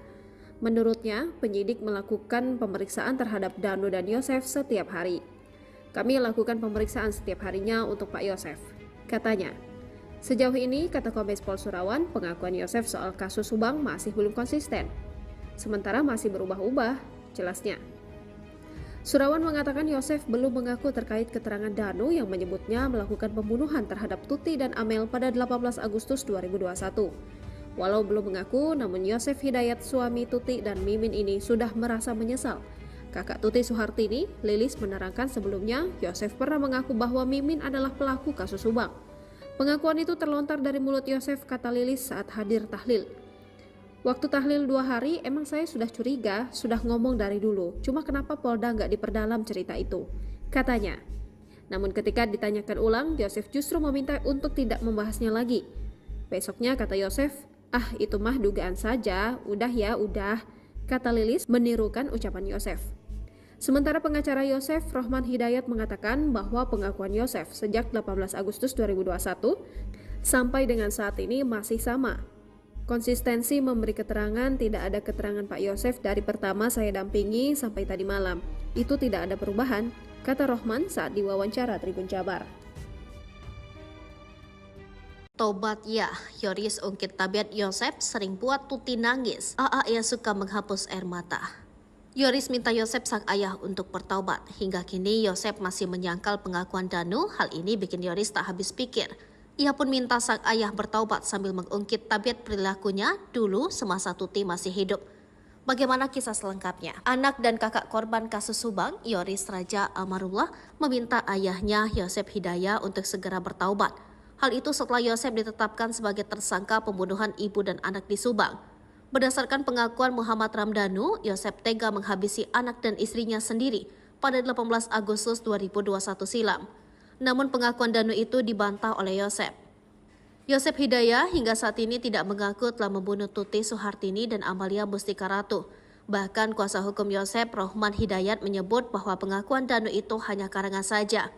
Speaker 1: Menurutnya, penyidik melakukan pemeriksaan terhadap Danu dan Yosef setiap hari. Kami lakukan pemeriksaan setiap harinya untuk Pak Yosef, katanya. Sejauh ini, kata Kombes Pol Surawan, pengakuan Yosef soal kasus Subang masih belum konsisten. Sementara masih berubah-ubah, jelasnya. Surawan mengatakan Yosef belum mengaku terkait keterangan Danu yang menyebutnya melakukan pembunuhan terhadap Tuti dan Amel pada 18 Agustus 2021. Walau belum mengaku, namun Yosef Hidayat, suami Tuti dan Mimin ini sudah merasa menyesal. Kakak Tuti Suhartini, Lilis, menerangkan sebelumnya Yosef pernah mengaku bahwa Mimin adalah pelaku kasus Subang. Pengakuan itu terlontar dari mulut Yosef, kata Lilis saat hadir tahlil. Waktu tahlil 2 hari, emang saya sudah curiga, sudah ngomong dari dulu. Cuma kenapa Polda nggak diperdalam cerita itu, katanya. Namun ketika ditanyakan ulang, Yosef justru meminta untuk tidak membahasnya lagi. Besoknya kata Yosef, itu mah dugaan saja, udah ya, udah, kata Lilis menirukan ucapan Yosef. Sementara pengacara Yosef, Rohman Hidayat, mengatakan bahwa pengakuan Yosef sejak 18 Agustus 2021 sampai dengan saat ini masih sama. Konsistensi memberi keterangan, tidak ada keterangan Pak Yosef dari pertama saya dampingi sampai tadi malam. Itu tidak ada perubahan, kata Rohman saat diwawancara Tribun Jabar.
Speaker 2: Tobat ya, Yoris ungkit tabiat Yosep sering buat Tuti nangis. Ia suka menghapus air mata. Yoris minta Yosep sang ayah untuk bertaubat. Hingga kini Yosep masih menyangkal pengakuan Danu. Hal ini bikin Yoris tak habis pikir. Ia pun minta sang ayah bertaubat sambil mengungkit tabiat perilakunya dulu semasa Tuti masih hidup. Bagaimana kisah selengkapnya? Anak dan kakak korban kasus Subang, Yoris Raja Amarullah, meminta ayahnya Yosep Hidayat untuk segera bertaubat. Hal itu setelah Yosep ditetapkan sebagai tersangka pembunuhan ibu dan anak di Subang. Berdasarkan pengakuan Muhammad Ramdhanu, Yosep tega menghabisi anak dan istrinya sendiri pada 18 Agustus 2021 silam. Namun pengakuan Danu itu dibantah oleh Yosep. Yosep Hidayat hingga saat ini tidak mengaku telah membunuh Tuti Suhartini dan Amalia Mustika Ratu. Bahkan kuasa hukum Yosep, Rohman Hidayat, menyebut bahwa pengakuan Danu itu hanya karangan saja.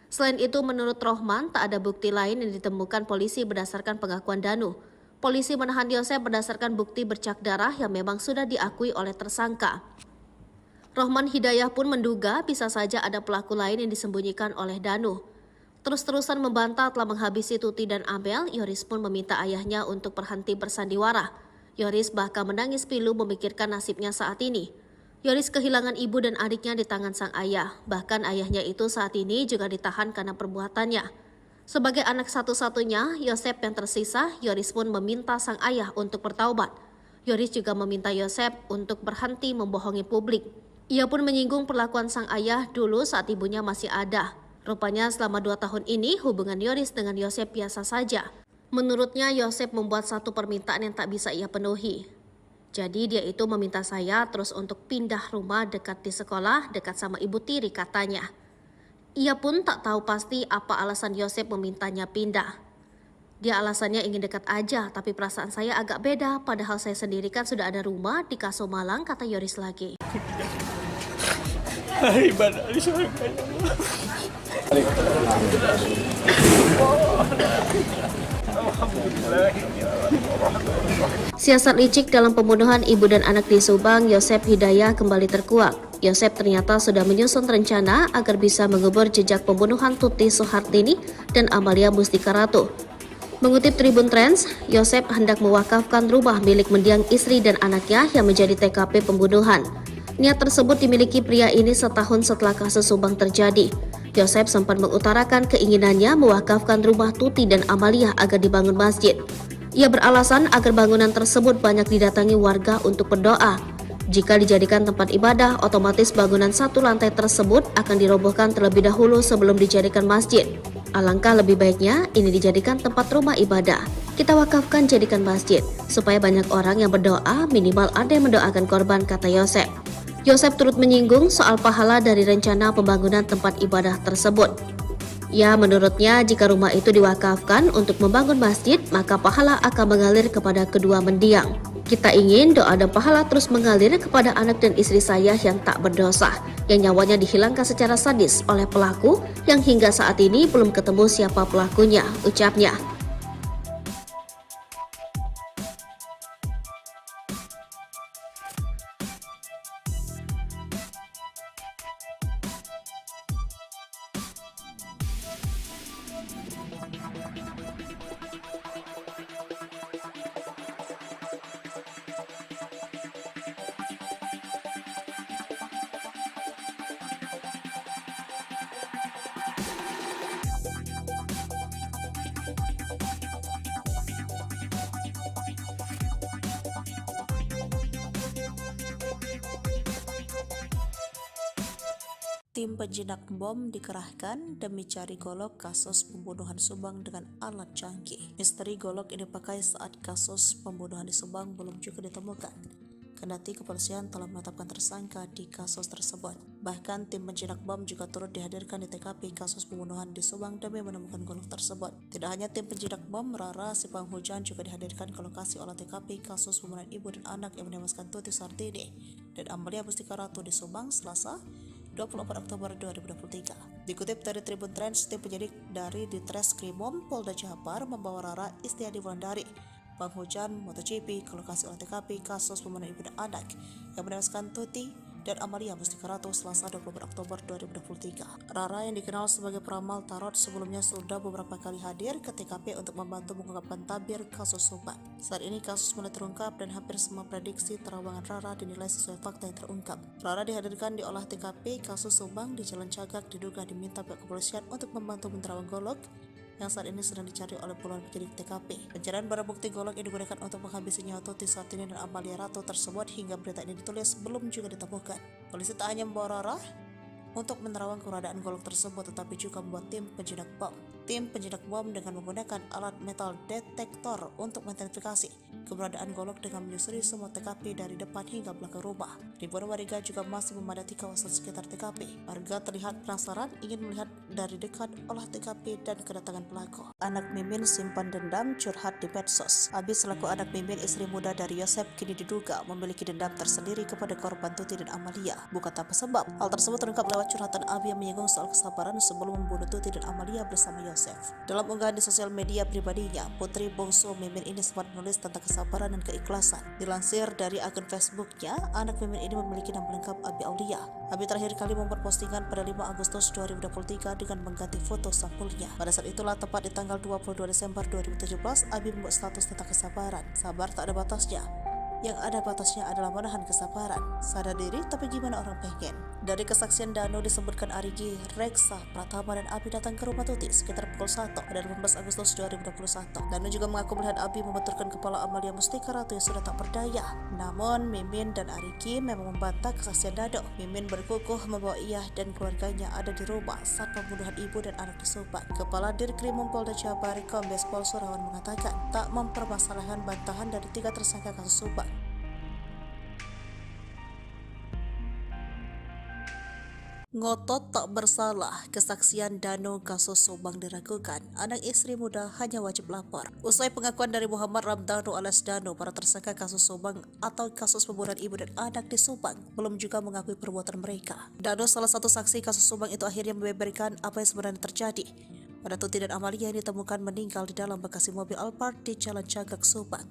Speaker 2: Selain itu, menurut Rohman, tak ada bukti lain yang ditemukan polisi berdasarkan pengakuan Danu. Polisi menahan Yosep berdasarkan bukti bercak darah yang memang sudah diakui oleh tersangka. Rohman Hidayat pun menduga bisa saja ada pelaku lain yang disembunyikan oleh Danu. Terus-terusan membantah telah menghabisi Tuti dan Amel, Yoris pun meminta ayahnya untuk berhenti bersandiwara. Yoris bahkan menangis pilu memikirkan nasibnya saat ini. Yoris kehilangan ibu dan adiknya di tangan sang ayah. Bahkan ayahnya itu saat ini juga ditahan karena perbuatannya. Sebagai anak satu-satunya, Yosep yang tersisa, Yoris pun meminta sang ayah untuk bertaubat. Yoris juga meminta Yosep untuk berhenti membohongi publik. Ia pun menyinggung perlakuan sang ayah dulu saat ibunya masih ada. Rupanya selama 2 tahun ini hubungan Yoris dengan Yosep biasa saja. Menurutnya Yosep membuat satu permintaan yang tak bisa ia penuhi. Jadi dia itu meminta saya terus untuk pindah rumah dekat di sekolah, dekat sama ibu tiri katanya. Ia pun tak tahu pasti apa alasan Yosep memintanya pindah. Dia alasannya ingin dekat aja, tapi perasaan saya agak beda. Padahal saya sendiri kan sudah ada rumah di Kaso Malang, kata Yoris lagi.
Speaker 4: Hari ibadah di surga ya Allah.
Speaker 2: Siasat licik dalam pembunuhan ibu dan anak di Subang, Yosep Hidayah kembali terkuak. Yosep ternyata sudah menyusun rencana agar bisa mengubur jejak pembunuhan Tuti Soehartini dan Amalia Mustika Ratu. Mengutip Tribun Trends, Yosep hendak mewakafkan rumah milik mendiang istri dan anaknya yang menjadi TKP pembunuhan. Niat tersebut dimiliki pria ini setahun setelah kasus Subang terjadi. Yosep sempat mengutarakan keinginannya mewakafkan rumah Tuti dan Amalia agar dibangun masjid. Ia beralasan agar bangunan tersebut banyak didatangi warga untuk berdoa. Jika dijadikan tempat ibadah, otomatis bangunan satu lantai tersebut akan dirobohkan terlebih dahulu sebelum dijadikan masjid. Alangkah lebih baiknya ini dijadikan tempat rumah ibadah. Kita wakafkan jadikan masjid, supaya banyak orang yang berdoa, minimal ada yang mendoakan korban, kata Yosep. Yosep turut menyinggung soal pahala dari rencana pembangunan tempat ibadah tersebut. Ya, menurutnya jika rumah itu diwakafkan untuk membangun masjid, maka pahala akan mengalir kepada kedua mendiang. Kita ingin doa dan pahala terus mengalir kepada anak dan istri saya yang tak berdosa, yang nyawanya dihilangkan secara sadis oleh pelaku yang hingga saat ini belum ketemu siapa pelakunya, ucapnya.
Speaker 3: Tim penjinak bom dikerahkan demi cari golok kasus pembunuhan Subang dengan alat canggih. Misteri golok ini dipakai saat kasus pembunuhan di Subang belum juga ditemukan. Kendati kepolisian telah menetapkan tersangka di kasus tersebut. Bahkan tim penjinak bom juga turut dihadirkan di TKP kasus pembunuhan di Subang demi menemukan golok tersebut. Tidak hanya tim penjinak bom, Rara si penghujan juga dihadirkan ke lokasi olah TKP kasus pembunuhan ibu dan anak yang menewaskan Tuti Soehartini dan Amalia Mustika Ratu di Subang Selasa 24 Oktober 2023. Dikutip dari Tribun Trends, tim penyidik dari Ditreskrimum Polda Jabar membawa Rara Istiadi Wulandari, penghujan MotoGP ke lokasi olah TKP kasus pembunuhan ibu dan anak yang menewaskan Tuti dan Amalia Mustika Ratu Selasa 24 Oktober 2023. Rara yang dikenal sebagai peramal tarot sebelumnya sudah beberapa kali hadir ke TKP untuk membantu mengungkapkan tabir kasus Subang. Saat ini kasus mulai terungkap dan hampir semua prediksi terawangan Rara dinilai sesuai fakta yang terungkap. Rara dihadirkan di olah TKP kasus Subang di Jalan Cagak diduga diminta pihak kepolisian untuk membantu menerawang golok yang saat ini sedang dicari oleh puluhan penyidik TKP. Pencarian barang bukti golok yang digunakan untuk menghabisi nyawa Tuti Soehartini dan Amalia Ratu tersebut hingga berita ini ditulis belum juga ditemukan. Polisi tak hanya membawa Rara untuk menerawang keberadaan golok tersebut, tetapi juga membuat tim penjinak bom. Tim penjinak bom dengan menggunakan alat metal detektor untuk mengidentifikasi keberadaan golok dengan menyusuri semua TKP dari depan hingga belakang rumah. Ribuan warga juga masih memadati kawasan sekitar TKP. Warga terlihat penasaran ingin melihat dari dekat olah TKP dan kedatangan pelaku. Anak Mimin simpan dendam curhat di medsos. Abi selaku anak Mimin, istri muda dari Yosep, kini diduga memiliki dendam tersendiri kepada korban Tuti dan Amalia. Bukan tanpa sebab. Hal tersebut terungkap lewat curhatan Abi yang menyinggung soal kesabaran sebelum membunuh Tuti dan Amalia bersama Yosep. Yosef. Dalam unggahan di sosial media pribadinya, putri bungsu Mimin ini sempat menulis tentang kesabaran dan keikhlasan. Dilansir dari akun Facebooknya, anak Mimin ini memiliki nama lengkap Abi Aulia. Abi terakhir kali membuat postingan pada 5 Agustus 2023 dengan mengganti foto sampulnya. Pada saat itulah, tepat di tanggal 22 Desember 2017, Abi membuat status tentang kesabaran. Sabar tak ada batasnya. Yang ada batasnya adalah menahan kesabaran. Sadar diri, tapi gimana orang pengen? Dari kesaksian Dano disebutkan Arigi, Reksa, Pratama, dan Abi datang ke rumah Tuti sekitar pukul 1 pada 18 Agustus 2021. Dano juga mengaku melihat Abi membenturkan kepala Amalia Mustika Ratu yang sudah tak berdaya. Namun Mimin dan Arigi memang membantah kesaksian Dano. Mimin berkukuh membawa ia dan keluarganya ada di rumah saat pembunuhan ibu dan anak di Subang. Kepala Dirkrimum Polda Jabar Kombes Pol Surawan mengatakan tak mempermasalahkan bantahan dari 3 tersangka kasus Subang. Ngotot tak bersalah, kesaksian Dano kasus Subang diragukan. Anak istri muda hanya wajib lapor. Usai pengakuan dari Muhammad Ramdhanu alias Dano, para tersangka kasus Subang atau kasus pembunuhan ibu dan anak di Subang belum juga mengakui perbuatan mereka. Dano, salah satu saksi kasus Subang itu, akhirnya membeberkan apa yang sebenarnya terjadi. Pada Tuti dan Amalia yang ditemukan meninggal di dalam bagasi mobil Alphard di Jalan Cagak, Subang,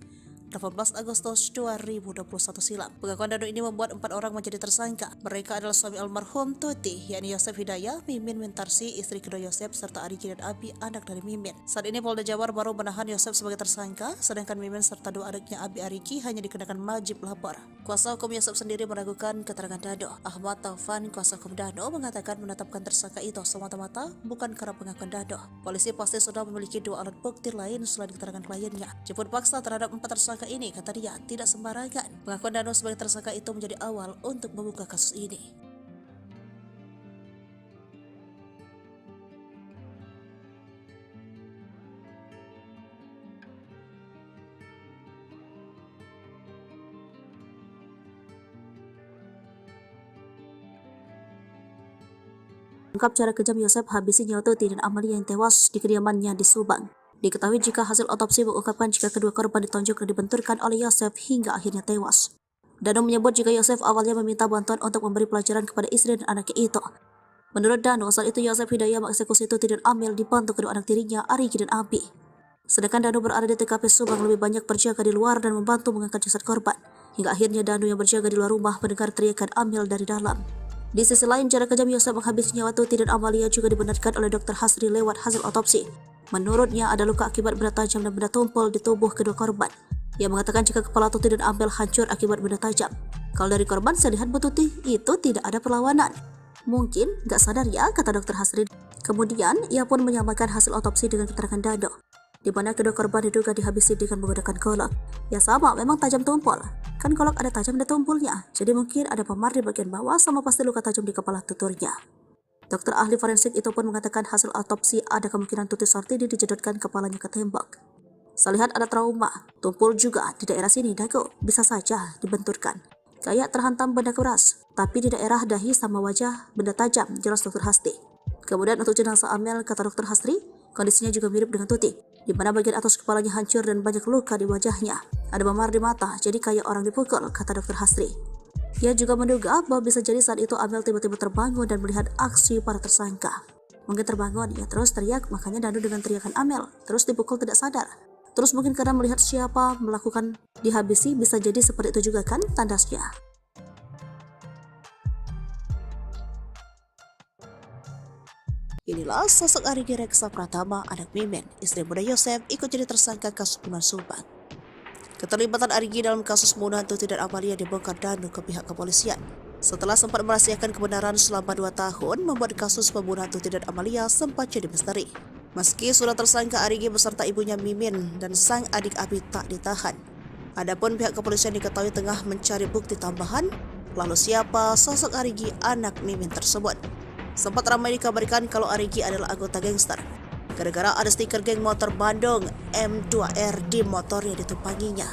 Speaker 3: 18 Agustus 2021 silam. Pengakuan Dano ini membuat 4 orang menjadi tersangka. Mereka adalah suami almarhum Tuti, yakni Yosef Hidayah, Mimin Mintarsi, istri kedua Yosef, serta Arigi dan Abi, anak dari Mimin. Saat ini Polda Jabar baru menahan Yosef sebagai tersangka, sedangkan Mimin serta 2 adiknya Abi Arigi hanya dikenakan wajib lapor. Kuasa hukum Yosef sendiri meragukan keterangan Dano. Ahmad Taufan, kuasa hukum Dano, mengatakan menetapkan tersangka itu semata-mata bukan karena pengakuan Dano. Polisi pasti sudah memiliki 2 alat bukti lain selain keterangan kliennya. Jemput paksa terhadap 4 tersangka ini, kata dia, tidak sembarangan. Pengakuan Dano sebagai tersangka itu menjadi awal untuk membuka kasus ini. Ungkap cara kejam Yosef habisi nyawa Tuti dan Amalia yang tewas di kediamannya di Subang. Diketahui jika hasil otopsi mengungkapkan jika kedua korban ditonjok dan dibenturkan oleh Yosef hingga akhirnya tewas. Dano menyebut jika Yosef awalnya meminta bantuan untuk memberi pelajaran kepada istri dan anaknya itu. Menurut Dano, saat itu Yosef Hidayah mengeksekusi Tuti dan Amel dibantu kedua anak tirinya, Arigi dan Abi. Sedangkan Dano berada di TKP Subang lebih banyak berjaga di luar dan membantu mengangkat jasad korban. Hingga akhirnya Dano yang berjaga di luar rumah mendengar teriakan Amel dari dalam. Di sisi lain, cara kejam Yosef menghabisi nyawa Tuti dan Amalia juga dibenarkan oleh Dr. Hasri lewat hasil otopsi. Menurutnya ada luka akibat benda tajam dan benda tumpul di tubuh kedua korban. Ia mengatakan jika kepala Tuti dan Amel hancur akibat benda tajam. Kalau dari korban, saya lihat Bu Tuti itu tidak ada perlawanan. Mungkin gak sadar ya, kata Dr. Hasri. Kemudian ia pun menyamakan hasil otopsi dengan keterangan Dano, di mana kedua korban diduga dihabisi dengan menggunakan golok. Ya sama, memang tajam tumpul. Kan golok ada tajam dan tumpulnya, jadi mungkin ada pemar di bagian bawah sama pasti luka tajam di kepala tuturnya. Dokter ahli forensik itu pun mengatakan hasil autopsi ada kemungkinan Tuti Sartidi dijedotkan kepalanya ke tembok. Saya lihat ada trauma, tumpul juga di daerah sini dagu, bisa saja dibenturkan. Kayak terhantam benda keras, tapi di daerah dahi sama wajah benda tajam, jelas Dr. Hasti. Kemudian untuk jenazah Amel, kata Dr. Hasri, kondisinya juga mirip dengan Tuti, di mana bagian atas kepalanya hancur dan banyak luka di wajahnya. Ada memar di mata, jadi kayak orang dipukul, kata Dr. Hasri. Ia juga menduga bahwa bisa jadi saat itu Amel tiba-tiba terbangun dan melihat aksi para tersangka. Mungkin terbangun, ia terus teriak, makanya Dano dengan teriakan Amel, terus dipukul tidak sadar. Terus mungkin karena melihat siapa melakukan dihabisi, bisa jadi seperti itu juga kan, tandasnya. Inilah sosok Arigi Reksa Pratama, anak Mimin, istri muda Yosef, ikut jadi tersangka kasus pembunuhan Subang. Keterlibatan Arigi dalam kasus pembunuhan Tuti dan Amalia dibongkar Dano ke pihak kepolisian. Setelah sempat merahasiakan kebenaran selama 2 tahun, membuat kasus pembunuhan Tuti dan Amalia sempat jadi misteri. Meski sudah tersangka, Arigi beserta ibunya Mimin dan sang adik Abi tak ditahan. Adapun pihak kepolisian diketahui tengah mencari bukti tambahan. Lalu siapa sosok Arigi, anak Mimin tersebut? Sempat ramai dikabarkan kalau Arigi adalah anggota gangster, gara-gara ada stiker geng motor Bandung M2R di motor yang ditumpanginya.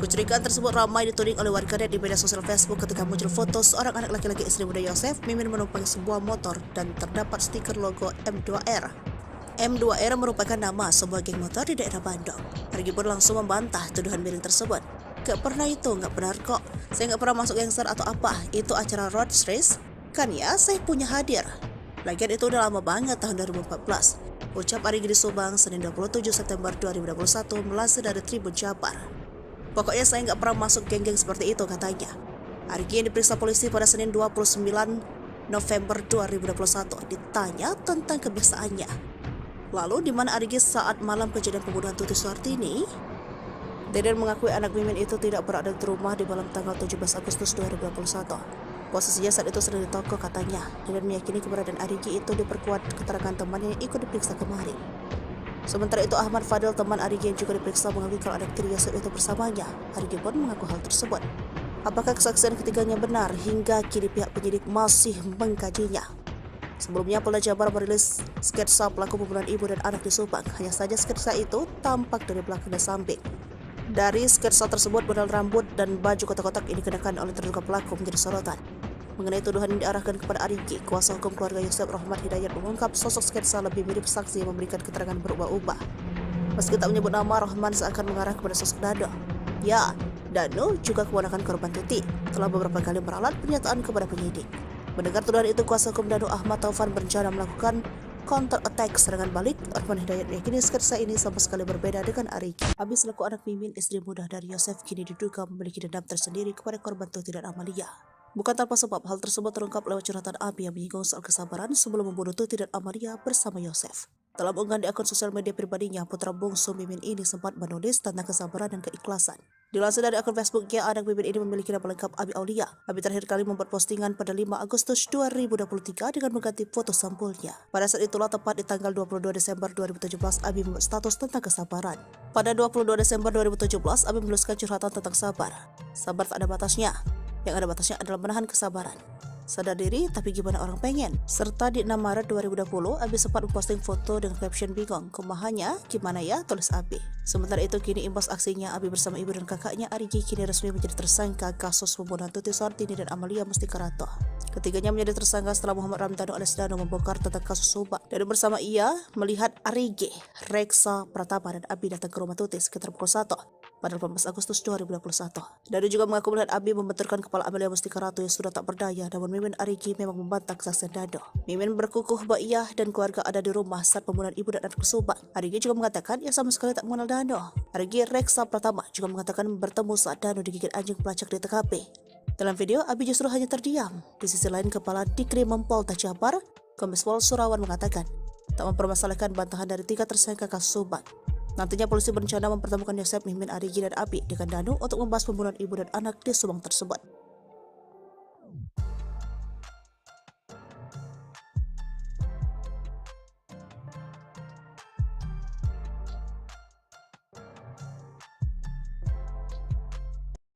Speaker 3: Kecurigaan tersebut ramai dituding oleh warganet di media sosial Facebook ketika muncul foto seorang anak laki-laki istri muda Yosef, Mimin menumpangi sebuah motor dan terdapat stiker logo M2R. M2R merupakan nama sebuah geng motor di daerah Bandung. Arigi pun langsung membantah tuduhan miring tersebut. Gak pernah itu, gak benar kok. Saya gak pernah masuk gangster atau apa. Itu acara road race. Kan ya, saya punya hadir. Lagian itu udah lama banget, tahun 2014. Ucap Arigi di Subang, Senin 27 September 2021, melansir dari Tribun Jabar. Pokoknya saya nggak pernah masuk geng-geng seperti itu, katanya. Arigi yang diperiksa polisi pada Senin 29 November 2021 ditanya tentang kebiasaannya. Lalu di mana Arigi saat malam kejadian pembunuhan Tuti Suhartini? Deden mengakui anak Mimin itu tidak berada di rumah di malam tanggal 17 Agustus 2021. Posisinya saat itu sedang di toko, katanya. Deden meyakini keberadaan Arigi itu diperkuat keterangan temannya yang ikut diperiksa kemarin. Sementara itu Ahmad Fadil, teman Arigi yang juga diperiksa, mengakui kalau anak tiri Yosef itu bersamanya. Arigi pun mengaku hal tersebut. Apakah kesaksian ketiganya benar? Hingga kini pihak penyidik masih mengkajinya. Sebelumnya Polda Jabar merilis sketsa pelaku pembunuhan ibu dan anak di Subang. Hanya saja sketsa itu tampak dari belakang dan samping. Dari sketsa tersebut, model rambut dan baju kotak-kotak ini dikenakan oleh terduga pelaku menjadi sorotan. Mengenai tuduhan yang diarahkan kepada Arigi, kuasa hukum keluarga Yosef Rahmat Hidayat mengungkap sosok sketsa lebih mirip saksi yang memberikan keterangan berubah-ubah. Meski tak menyebut nama, Rahman seakan mengarah kepada sosok Dano. Ya, Dano juga keponakan korban Tuti, telah beberapa kali meralat pernyataan kepada penyidik. Mendengar tuduhan itu, kuasa hukum Dano Ahmad Taufan berencana melakukan counter attack serangan balik. Rahman Hidayat meyakini sketsa ini sama sekali berbeda dengan Arigi. Abi selaku anak Mimin, istri muda dari Yosef, kini diduga memiliki dendam tersendiri kepada korban Tuti dan Amalia. Bukan tanpa sebab, hal tersebut terungkap lewat curhatan Abi yang menyinggung soal kesabaran sebelum membunuh Tuti dan Amalia bersama Yosef. Dalam unggahan di akun sosial media pribadinya, putra bungsu Mimin ini sempat menulis tentang kesabaran dan keikhlasan. Dilansir dari akun Facebooknya, anak Mimin ini memiliki nama lengkap Abi Aulia. Abi terakhir kali membuat postingan pada 5 Agustus 2023 dengan mengganti foto sampulnya. Pada saat itulah, tepat di tanggal 22 Desember 2017, Abi membuat status tentang kesabaran. Pada 22 Desember 2017, Abi menuliskan curhatan tentang sabar. Sabar tak ada batasnya. Yang ada batasnya adalah menahan kesabaran. Sadar diri, tapi gimana orang pengen? Serta di 6 Maret 2020, Abi sempat memposting foto dengan caption bingung. Kumahannya, gimana ya? Tulis Abi. Sementara itu, kini imbas aksinya, Abi bersama ibu dan kakaknya Arigi kini resmi menjadi tersangka kasus pembunuhan Tuti Suhartini dan Amalia Mustikarato. Ketiganya menjadi tersangka setelah Muhammad Ramdhanu alias Dano membongkar tentang kasus Subang. Dan bersama ia melihat Arigi, Reksa Pratama dan Abi datang ke rumah Tuti sekitar pukul 1 pada 18 Agustus 2021. Dano juga mengaku melihat Abi membenturkan kepala Amalia Mustikarato yang sudah tak berdaya, namun Mimin Arigi memang membantah kesaksian Dano. Mimin berkukuh bahwa ia dan keluarga ada di rumah saat pembunuhan ibu dan anak di Subang. Arigi juga mengatakan ia sama sekali tak mengenal Dano. Arigi Reksa Pratama juga mengatakan bertemu saat Dano digigit anjing pelacak di TKP. Dalam video, Abi justru hanya terdiam. Di sisi lain, Kepala Dikrim Polda Jabar, Kombes Pol Surawan mengatakan tak mempermasalahkan bantahan dari 3 tersangka kasus Subang. Nantinya polisi berencana mempertemukan Yosef, Mimin, Arigi, dan Abi dengan Dano untuk membahas pembunuhan ibu dan anak di Subang tersebut.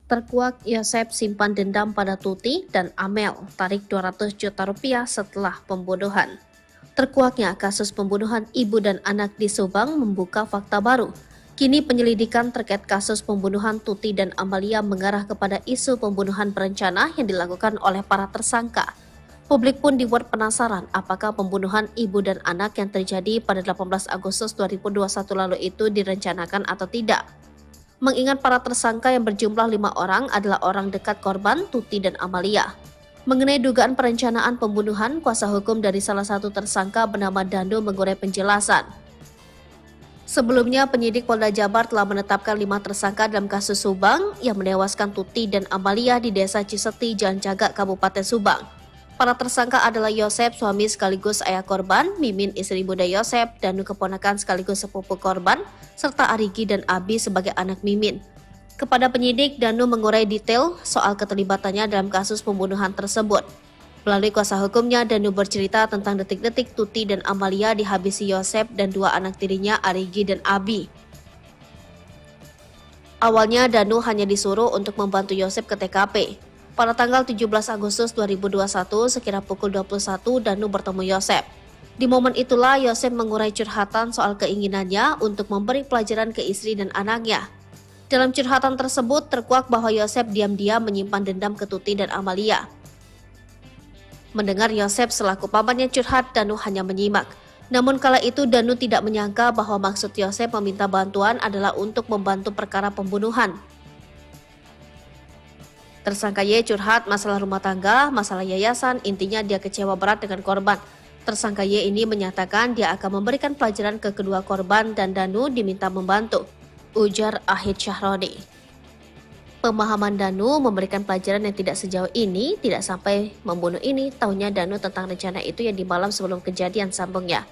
Speaker 2: Terkuak Yosef simpan dendam pada Tuti dan Amel, tarik 200 juta rupiah setelah pembunuhan. Terkuaknya kasus pembunuhan ibu dan anak di Subang membuka fakta baru. Kini penyelidikan terkait kasus pembunuhan Tuti dan Amalia mengarah kepada isu pembunuhan berencana yang dilakukan oleh para tersangka. Publik pun dibuat penasaran apakah pembunuhan ibu dan anak yang terjadi pada 18 Agustus 2021 lalu itu direncanakan atau tidak. Mengingat para tersangka yang berjumlah 5 orang adalah orang dekat korban Tuti dan Amalia. Mengenai dugaan perencanaan pembunuhan, kuasa hukum dari salah satu tersangka bernama Dando mengurai penjelasan. Sebelumnya, penyidik Polda Jabar telah menetapkan 5 tersangka dalam kasus Subang yang menewaskan Tuti dan Amalia di Desa Ciseti, Jalan Cagak, Kabupaten Subang. Para tersangka adalah Yosef, suami sekaligus ayah korban, Mimin, istri muda Yosef, Danu keponakan sekaligus sepupu korban, serta Arigi dan Abi sebagai anak Mimin. Kepada penyidik, Danu mengurai detail soal keterlibatannya dalam kasus pembunuhan tersebut. Melalui kuasa hukumnya, Danu bercerita tentang detik-detik Tuti dan Amalia dihabisi Yosef dan 2 anak tirinya Arigi dan Abi. Awalnya, Danu hanya disuruh untuk membantu Yosef ke TKP. Pada tanggal 17 Agustus 2021, sekira pukul 21, Danu bertemu Yosef. Di momen itulah Yosef mengurai curhatan soal keinginannya untuk memberi pelajaran ke istri dan anaknya. Dalam curhatan tersebut terkuak bahwa Yosef diam-diam menyimpan dendam ke Tuti dan Amalia. Mendengar Yosef selaku pamannya curhat, Danu hanya menyimak. Namun kala itu Danu tidak menyangka bahwa maksud Yosef meminta bantuan adalah untuk membantu perkara pembunuhan. Tersangka Y curhat masalah rumah tangga, masalah yayasan, intinya dia kecewa berat dengan korban. Tersangka Y ini menyatakan dia akan memberikan pelajaran ke kedua korban dan Danu diminta membantu, ujar Ahid Syahroni. Pemahaman Danu memberikan pelajaran yang tidak sejauh ini, tidak sampai membunuh ini, tahunya Danu tentang rencana itu yang di malam sebelum kejadian, sambungnya.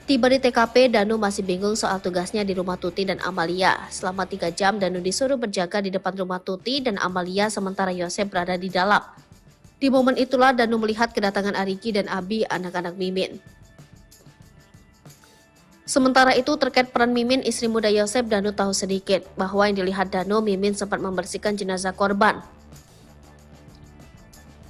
Speaker 2: Tiba di TKP, Danu masih bingung soal tugasnya di rumah Tuti dan Amalia. Selama 3 jam, Danu disuruh berjaga di depan rumah Tuti dan Amalia sementara Yosep berada di dalam. Di momen itulah Danu melihat kedatangan Ariki dan Abi, anak-anak Mimin. Sementara itu terkait peran Mimin, istri muda Yosep, Danu tahu sedikit bahwa yang dilihat Danu, Mimin sempat membersihkan jenazah korban.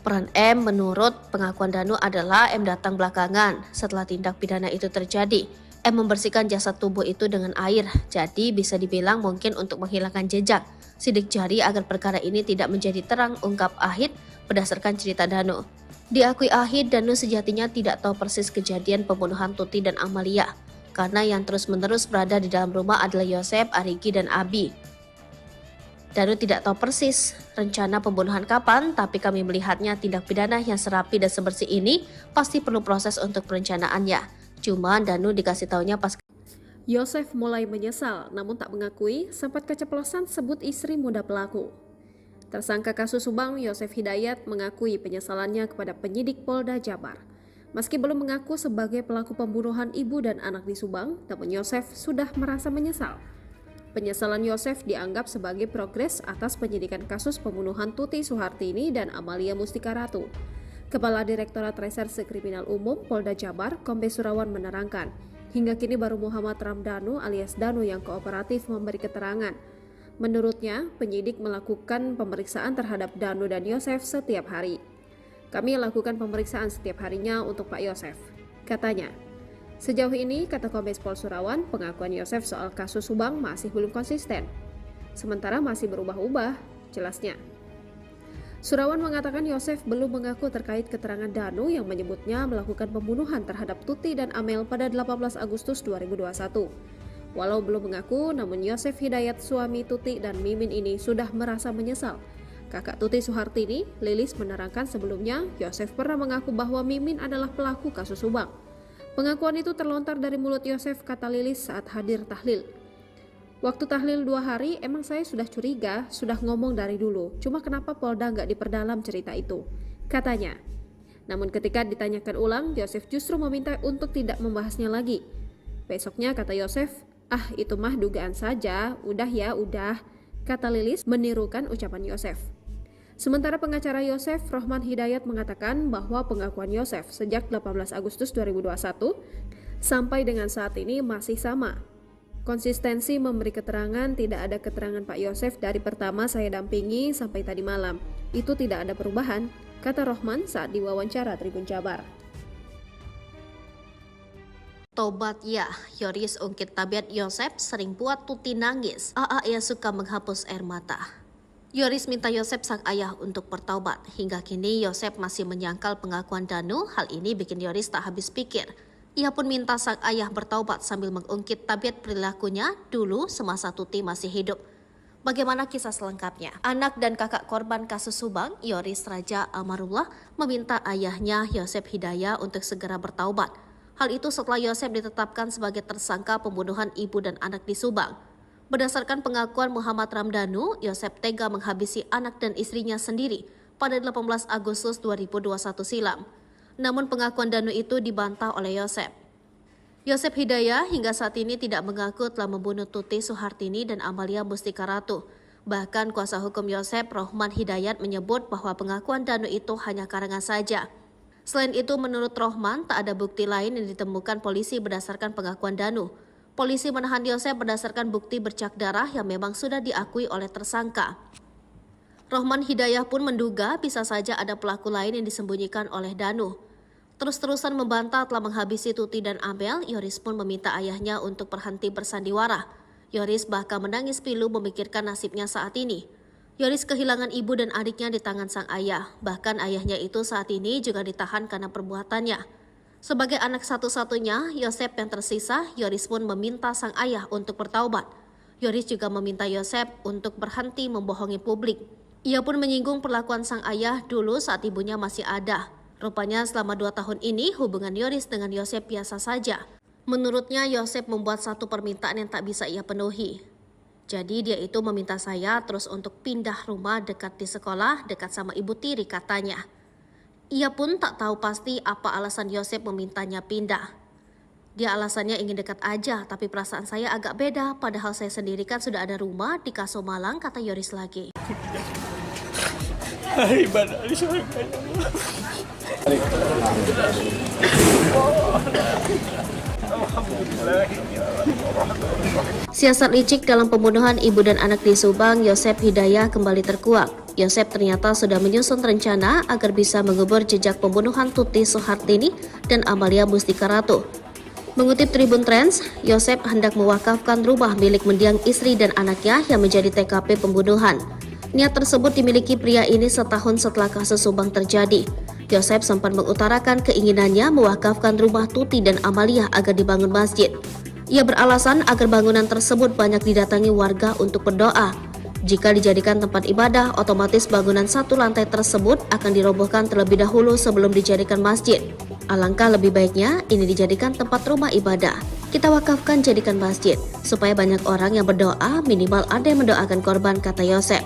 Speaker 2: Peran M menurut pengakuan Danu adalah M datang belakangan setelah tindak pidana itu terjadi. M membersihkan jasad tubuh itu dengan air, jadi bisa dibilang mungkin untuk menghilangkan jejak sidik jari agar perkara ini tidak menjadi terang, ungkap Ahid berdasarkan cerita Danu. Diakui Ahid, Danu sejatinya tidak tahu persis kejadian pembunuhan Tuti dan Amalia, karena yang terus-menerus berada di dalam rumah adalah Yosep, Ariki, dan Abi. Danu tidak tahu persis rencana pembunuhan kapan, tapi kami melihatnya tindak pidana yang serapi dan sebersih ini pasti perlu proses untuk perencanaannya. Cuman Danu dikasih taunya pas
Speaker 1: Yosef mulai menyesal, namun tak mengakui sempat keceplosan sebut istri muda pelaku. Tersangka kasus Subang, Yosef Hidayat, mengakui penyesalannya kepada penyidik Polda Jabar. Meski belum mengaku sebagai pelaku pembunuhan ibu dan anak di Subang, namun Yosef sudah merasa menyesal. Penyesalan Yosef dianggap sebagai progres atas penyidikan kasus pembunuhan Tuti Suhartini dan Amalia Mustika Ratu. Kepala Direktorat Reserse Kriminal Umum Polda Jabar, Kombes Surawan menerangkan, hingga kini baru Muhammad Ramdhanu alias Danu yang kooperatif memberi keterangan. Menurutnya, penyidik melakukan pemeriksaan terhadap Danu dan Yosef setiap hari. Kami lakukan pemeriksaan setiap harinya untuk Pak Yosef, katanya. Sejauh ini, kata Kombes Pol Surawan, pengakuan Yosef soal kasus Subang masih belum konsisten. Sementara masih berubah-ubah, jelasnya. Surawan mengatakan Yosef belum mengaku terkait keterangan Danu yang menyebutnya melakukan pembunuhan terhadap Tuti dan Amel pada 18 Agustus 2021. Walau belum mengaku, namun Yosef Hidayat, suami Tuti dan Mimin ini sudah merasa menyesal. Kakak Tuti Suhartini, Lilis, menerangkan sebelumnya Yosef pernah mengaku bahwa Mimin adalah pelaku kasus Subang. Pengakuan itu terlontar dari mulut Yosef, kata Lilis saat hadir tahlil. Waktu tahlil 2 hari, emang saya sudah curiga, sudah ngomong dari dulu. Cuma kenapa Polda nggak diperdalam cerita itu, katanya. Namun ketika ditanyakan ulang, Yosef justru meminta untuk tidak membahasnya lagi. Besoknya, kata Yosef, itu mah dugaan saja, udah ya, udah, kata Lilis menirukan ucapan Yosef. Sementara pengacara Yosef, Rohman Hidayat, mengatakan bahwa pengakuan Yosef sejak 18 Agustus 2021 sampai dengan saat ini masih sama. Konsistensi memberi keterangan, tidak ada keterangan Pak Yosef dari pertama saya dampingi sampai tadi malam. Itu tidak ada perubahan, kata Rohman saat diwawancara Tribun Jabar.
Speaker 2: Tobat ya, Yoris ungkit tabiat Yosep sering buat Tuti nangis. Ia suka menghapus air mata. Yoris minta Yosep sang ayah untuk bertaubat. Hingga kini Yosep masih menyangkal pengakuan Danu. Hal ini bikin Yoris tak habis pikir. Ia pun minta sang ayah bertaubat sambil mengungkit tabiat perilakunya dulu semasa Tuti masih hidup. Bagaimana kisah selengkapnya? Anak dan kakak korban kasus Subang, Yoris Raja Amarullah, meminta ayahnya Yosep Hidayat untuk segera bertaubat. Hal itu setelah Yosep ditetapkan sebagai tersangka pembunuhan ibu dan anak di Subang. Berdasarkan pengakuan Muhammad Ramdhanu, Yosep tega menghabisi anak dan istrinya sendiri pada 18 Agustus 2021 silam. Namun pengakuan Danu itu dibantah oleh Yosep. Yosep Hidayat hingga saat ini tidak mengaku telah membunuh Tuti Suhartini dan Amalia Mustika Ratu. Bahkan kuasa hukum Yosep, Rohman Hidayat, menyebut bahwa pengakuan Danu itu hanya karangan saja. Selain itu, menurut Rohman, tak ada bukti lain yang ditemukan polisi berdasarkan pengakuan Danu. Polisi menahan Yosep berdasarkan bukti bercak darah yang memang sudah diakui oleh tersangka. Rohman Hidayat pun menduga bisa saja ada pelaku lain yang disembunyikan oleh Danu. Terus-terusan membantah telah menghabisi Tuti dan Amel, Yoris pun meminta ayahnya untuk berhenti bersandiwara. Yoris bahkan menangis pilu memikirkan nasibnya saat ini. Yoris kehilangan ibu dan adiknya di tangan sang ayah. Bahkan ayahnya itu saat ini juga ditahan karena perbuatannya. Sebagai anak satu-satunya, Yosep yang tersisa, Yoris pun meminta sang ayah untuk bertaubat. Yoris juga meminta Yosep untuk berhenti membohongi publik. Ia pun menyinggung perlakuan sang ayah dulu saat ibunya masih ada. Rupanya selama 2 tahun ini hubungan Yoris dengan Yosep biasa saja. Menurutnya Yosep membuat satu permintaan yang tak bisa ia penuhi. Jadi dia itu meminta saya terus untuk pindah rumah dekat di sekolah, dekat sama ibu tiri katanya. Ia pun tak tahu pasti apa alasan Yosep memintanya pindah. Dia alasannya ingin dekat aja, tapi perasaan saya agak beda. Padahal saya sendiri kan sudah ada rumah di Kaso Malang, kata Yoris lagi.
Speaker 4: Hari ibadah di surga ya Allah.
Speaker 2: Siasat licik dalam pembunuhan ibu dan anak di Subang, Yosep Hidayah kembali terkuak. Yosep ternyata sudah menyusun rencana agar bisa mengubur jejak pembunuhan Tuti Soehartini dan Amalia Mustika Ratu. Mengutip Tribun Trends, Yosep hendak mewakafkan rumah milik mendiang istri dan anaknya yang menjadi TKP pembunuhan. Niat tersebut dimiliki pria ini setahun setelah kasus Subang terjadi. Yosep sempat mengutarakan keinginannya mewakafkan rumah Tuti dan Amalia agar dibangun masjid. Ia beralasan agar bangunan tersebut banyak didatangi warga untuk berdoa. Jika dijadikan tempat ibadah, otomatis bangunan satu lantai tersebut akan dirobohkan terlebih dahulu sebelum dijadikan masjid. Alangkah lebih baiknya ini dijadikan tempat rumah ibadah. Kita wakafkan jadikan masjid, supaya banyak orang yang berdoa, minimal ada yang mendoakan korban, kata Yosep.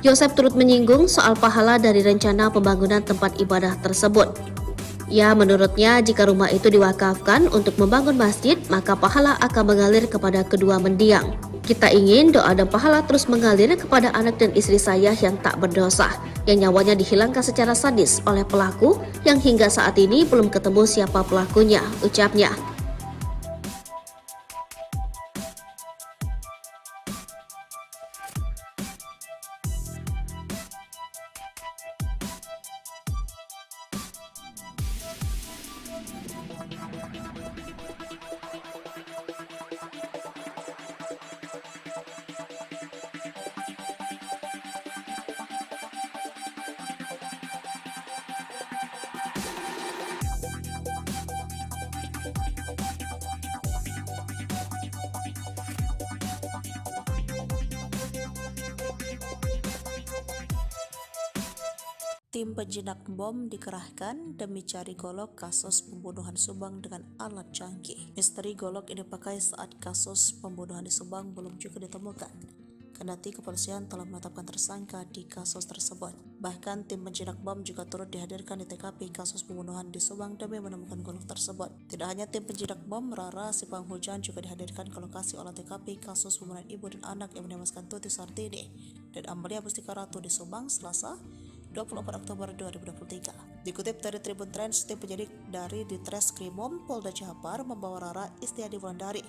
Speaker 2: Yosep turut menyinggung soal pahala dari rencana pembangunan tempat ibadah tersebut. Ya, menurutnya jika rumah itu diwakafkan untuk membangun masjid, maka pahala akan mengalir kepada kedua mendiang. Kita ingin doa dan pahala terus mengalir kepada anak dan istri saya yang tak berdosa, yang nyawanya dihilangkan secara sadis oleh pelaku yang hingga saat ini belum ketemu siapa pelakunya, ucapnya.
Speaker 3: Tim penjinak bom dikerahkan demi cari golok kasus pembunuhan Subang dengan alat canggih. Misteri golok ini dipakai saat kasus pembunuhan di Subang belum juga ditemukan. Kendati kepolisian telah menetapkan tersangka di kasus tersebut. Bahkan tim penjinak bom juga turut dihadirkan di TKP kasus pembunuhan di Subang demi menemukan golok tersebut. Tidak hanya tim penjinak bom, Rara si Panghujan juga dihadirkan ke lokasi olah TKP kasus pembunuhan ibu dan anak yang menewaskan Tuti Soehartini dan Amalia Mustika Ratu di Subang Selasa 24 Oktober 2023. Dikutip dari Tribun Trends, tim penyidik dari Ditreskrimum Polda Jabar membawa Rara Istiadi Wulandari,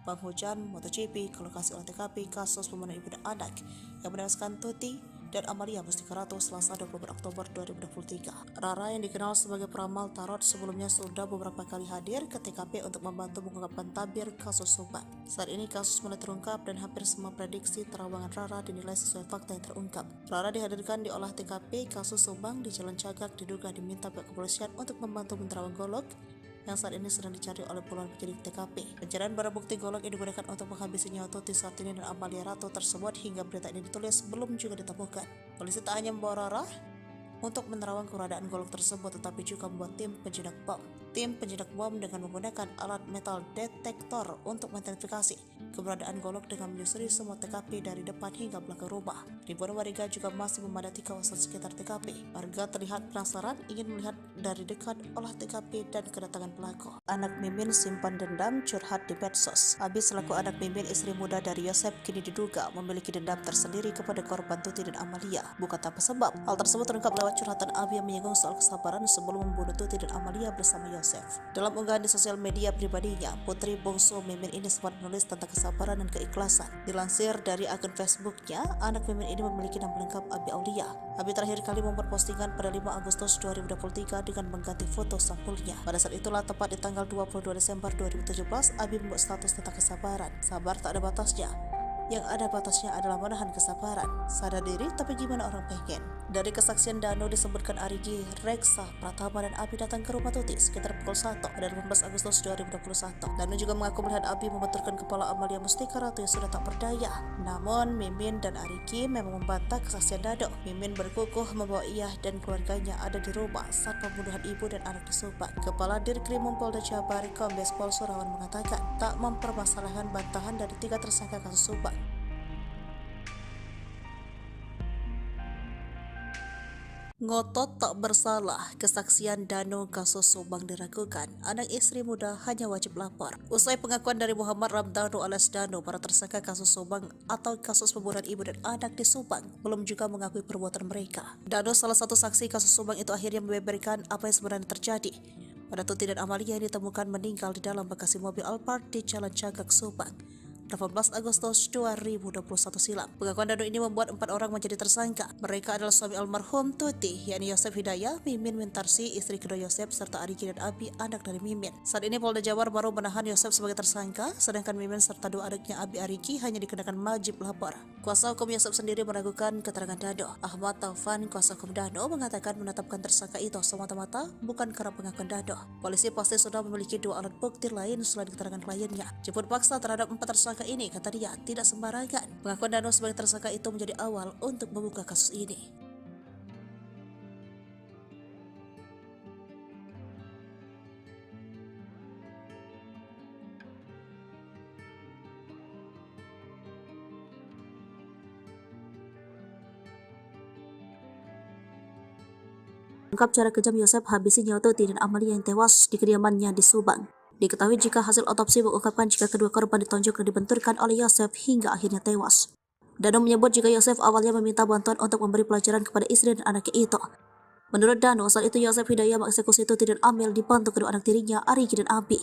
Speaker 3: Panghujan MotoGP ke lokasi olah TKP kasus pembunuhan ibu dan anak yang menewaskan Tuti dan Amalia Mustika Ratu Selasa 24 Oktober 2023. Rara yang dikenal sebagai peramal tarot sebelumnya sudah beberapa kali hadir ke TKP untuk membantu mengungkapkan tabir kasus Subang. Saat ini kasus mulai terungkap dan hampir semua prediksi terawangan Rara dinilai sesuai fakta yang terungkap. Rara dihadirkan di olah TKP kasus Subang di Jalan Cagak diduga diminta pihak kepolisian untuk membantu menerawang golok yang saat ini sedang dicari oleh puluhan penyidik TKP. Pencarian barang bukti golok yang digunakan untuk menghabisi nyawa Tuti Soehartini dan Amalia Ratu tersebut hingga berita ini ditulis belum juga ditemukan. Polisi tak hanya membawa Rara untuk menerawang keberadaan golok tersebut, tetapi juga membuat tim penjinak bom. Tim penjinak bom dengan menggunakan alat metal detektor untuk mengidentifikasi keberadaan golok dengan menyusuri semua TKP dari depan hingga belakang rumah. Ribuan warga juga masih memadati kawasan sekitar TKP. Warga terlihat penasaran ingin melihat dari dekat olah TKP dan kedatangan pelaku. Anak Mimin simpan dendam curhat di medsos. Abi selaku anak Mimin, istri muda dari Yosep, kini diduga memiliki dendam tersendiri kepada korban Tuti dan Amalia. Bukan tanpa sebab. Hal tersebut terungkap lewat curhatan Abi yang menyinggung soal kesabaran sebelum membunuh Tuti dan Amalia bersama Yosep. Dalam unggahan di sosial media pribadinya, putri bungsu Mimin ini sempat menulis tentang kesabaran dan keikhlasan. Dilansir dari akun Facebooknya, anak Mimin ini memiliki nama lengkap Abi Aulia. Abi terakhir kali membuat postingan pada 5 Agustus 2023 dengan mengganti foto sampulnya. Pada saat itulah, tepat di tanggal 22 Desember 2017, Abi membuat status tentang kesabaran. Sabar tak ada batasnya. Yang ada batasnya adalah menahan kesabaran. Sadar diri, tapi gimana orang pengen? Dari kesaksian Dano disebutkan Arigi, Reksa, Pratama, dan Abi datang ke rumah Tuti sekitar pukul 1 pada 18 Agustus 2021. Dano juga mengaku melihat Abi membenturkan kepala Amalia Mustika Ratu yang sudah tak berdaya. Namun, Mimin dan Arigi memang membantah kesaksian Dano. Mimin berkukuh membawa ia dan keluarganya ada di rumah saat pembunuhan ibu dan anak di Subang. Kepala Dirkrim Polda Jabar, Kombes Pol Surawan mengatakan tak mempermasalahkan bantahan dari 3 tersangka kasus Subang. Ngotot tak bersalah, kesaksian Dano kasus Subang diragukan. Anak istri muda hanya wajib lapor. Usai pengakuan dari Muhammad Ramdhanu alias Dano, para tersangka kasus Subang atau kasus pembunuhan ibu dan anak di Subang belum juga mengakui perbuatan mereka. Dano, salah satu saksi kasus Subang itu, akhirnya membeberkan apa yang sebenarnya terjadi pada Tuti dan Amalia yang ditemukan meninggal di dalam bagasi mobil Alphard di Jalan Cagak, Subang 18 Agustus 2021 silam. Pengakuan Dano ini membuat 4 orang menjadi tersangka. Mereka adalah suami almarhum Tuti, yakni Yosef Hidayah, Mimin Wintarsi, istri kedua Yosef, serta Arigi dan Abi, anak dari Mimin. Saat ini Polda Jabar baru menahan Yosef sebagai tersangka, sedangkan Mimin serta 2 adiknya Abi Arigi hanya dikenakan wajib lapor. Kuasa hukum Yosef sendiri meragukan keterangan Dano. Ahmad Taufan, kuasa hukum Dano, mengatakan menetapkan tersangka itu semata-mata bukan karena pengakuan Dano. Polisi pasti sudah memiliki 2 alat bukti lain selain keterangan kliennya. Jemput paksa terhadap 4 tersangka ini, kata dia, tidak sembarangan. Pengakuan Dano sebagai tersangka itu menjadi awal untuk membuka kasus ini. Ungkap cara kejam Yosef habisi nyawa Tuti dan Amalia yang tewas di kediamannya di Subang. Diketahui jika hasil otopsi mengungkapkan jika kedua korban ditonjok dan dibenturkan oleh Yosef hingga akhirnya tewas. Dano menyebut jika Yosef awalnya meminta bantuan untuk memberi pelajaran kepada istri dan anaknya itu. Menurut Dano, saat itu Yosef Hidayah mengeksekusi Tuti dan Amel dibantu kedua anak tirinya, Arigi dan Abi.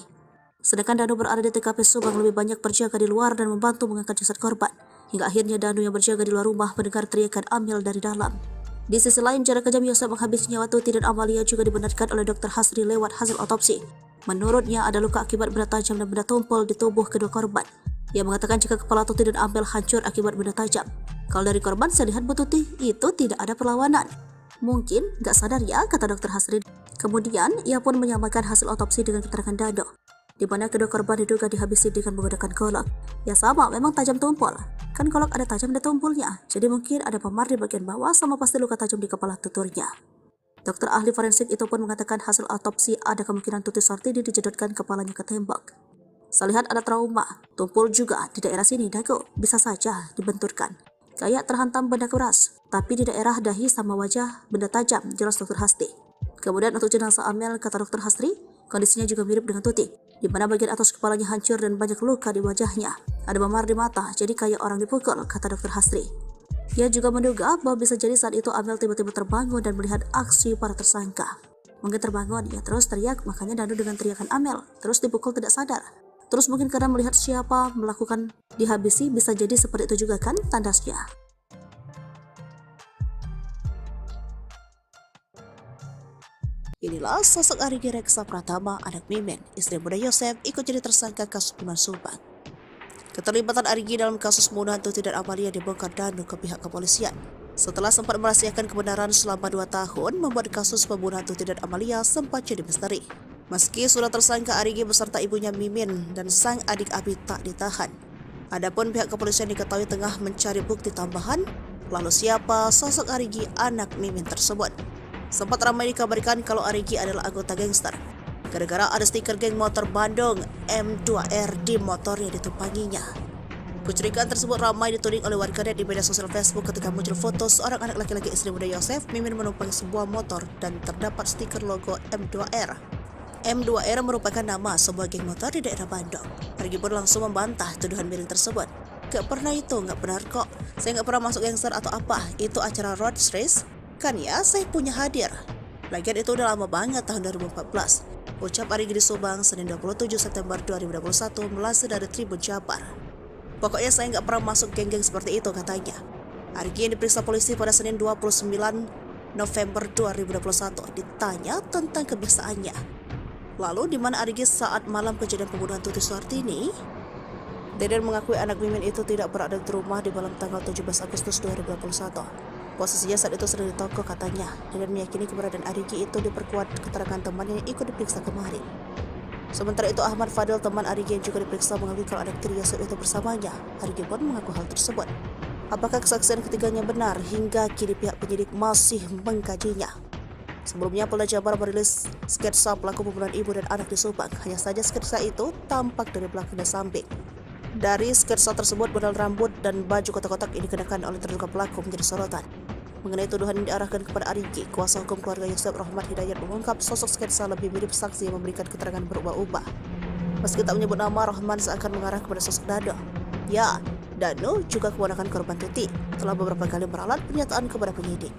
Speaker 3: Sedangkan Dano berada di TKP Subang lebih banyak berjaga di luar dan membantu mengangkat jasad korban. Hingga akhirnya Dano yang berjaga di luar rumah mendengar teriakan Amel dari dalam. Di sisi lain, cara kejam Yosef menghabisi nyawa Tuti dan Amalia juga dibenarkan oleh Dr. Hasri lewat hasil otopsi. Menurutnya ada luka akibat benda tajam dan benda tumpul di tubuh kedua korban. Ia mengatakan jika kepala Tuti dan Amel hancur akibat benda tajam. Kalau dari korban, saya lihat Bu Tuti itu tidak ada perlawanan. Mungkin gak sadar ya, kata Dr. Hasri. Kemudian ia pun menyamakan hasil otopsi dengan keterangan Dano, di mana kedua korban diduga dihabisi dengan menggunakan golok. Ya sama, memang tajam tumpul. Kan golok ada tajam dan tumpulnya, jadi mungkin ada memar di bagian bawah sama pasti luka tajam di kepala tuturnya. Dokter ahli forensik itu pun mengatakan hasil autopsi ada kemungkinan Tuti Sartini dijedotkan kepalanya ke tembok. Saya lihat ada trauma, tumpul juga di daerah sini dagu, bisa saja dibenturkan. Kayak terhantam benda keras, tapi di daerah dahi sama wajah benda tajam, jelas Dr. Hasti. Kemudian untuk jenazah Amel, kata Dr. Hastri, kondisinya juga mirip dengan Tuti, di mana bagian atas kepalanya hancur dan banyak luka di wajahnya. Ada memar di mata, jadi kayak orang dipukul, kata Dr. Hastri. Ia juga menduga bahwa bisa jadi saat itu Amel tiba-tiba terbangun dan melihat aksi para tersangka. Mungkin terbangun, ia terus teriak, makanya Dano dengan teriakan Amel, terus dipukul tidak sadar. Terus mungkin karena melihat siapa melakukan dihabisi, bisa jadi seperti itu juga kan tandasnya. Inilah sosok Arigi Reksa Pratama, anak Mimin, istri muda Yosef, ikut jadi tersangka kasus pembunuhan Subang. Keterlibatan Arigi dalam kasus pembunuhan Tuti dan Amalia dibongkar Dano ke pihak kepolisian. Setelah sempat merahasiakan kebenaran selama 2 tahun, membuat kasus pembunuhan Tuti dan Amalia sempat jadi misteri. Meski sudah tersangka, Arigi beserta ibunya Mimin dan sang adik Abi tak ditahan. Adapun pihak kepolisian diketahui tengah mencari bukti tambahan, lalu siapa sosok Arigi anak Mimin tersebut. Sempat ramai dikabarkan kalau Arigi adalah anggota gangster, gara-gara ada stiker geng motor Bandung M2R di motor yang ditumpanginya. Kecurigaan tersebut ramai dituding oleh warganet di media sosial Facebook ketika muncul foto seorang anak laki-laki istri muda Yosef, Mimin menumpangi sebuah motor dan terdapat stiker logo M2R. M2R merupakan nama sebuah geng motor di daerah Bandung. Arigi pun langsung membantah tuduhan miring tersebut. Gak pernah itu, gak benar kok. Saya gak pernah masuk gangster atau apa. Itu acara road race. Kan ya, saya punya hadir. Lagian itu udah lama banget, tahun 2014. Ucap Arigi di Subang, Senin 27 September 2021, melansir dari Tribun Jabar. Pokoknya saya gak pernah masuk geng-geng seperti itu, katanya. Arigi yang diperiksa polisi pada Senin 29 November 2021 ditanya tentang kebiasaannya. Lalu di mana Arigi saat malam kejadian pembunuhan Tuti Sartini? Deden mengakui anak Mimin itu tidak berada di rumah di malam tanggal 17 Agustus 2021. Posisinya saat itu sedang di toko katanya. Deden meyakini keberadaan Arigi itu diperkuat keterangan temannya yang ikut diperiksa kemarin. Sementara itu Ahmad Fadil, teman Arigi yang juga diperiksa, mengakui kalau anak tiri Yosef itu bersamanya. Arigi pun mengaku hal tersebut. Apakah kesaksian ketiganya benar? Hingga kini pihak penyidik masih mengkajinya. Sebelumnya Polda Jabar merilis sketsa pelaku pembunuhan ibu dan anak di Subang. Hanya saja sketsa itu tampak dari belakang dan samping. Dari sketsa tersebut, model rambut dan baju kotak-kotak ini dikenakan oleh terduga pelaku menjadi sorotan. Mengenai tuduhan yang diarahkan kepada Arigi, kuasa hukum keluarga Yosef Rahmat Hidayat mengungkap sosok sketsa lebih mirip saksi yang memberikan keterangan berubah-ubah. Meski tak menyebut nama, Rahman seakan mengarah kepada sosok Dado. Ya, Dano juga keponakan korban Tuti, telah beberapa kali meralat pernyataan kepada penyidik.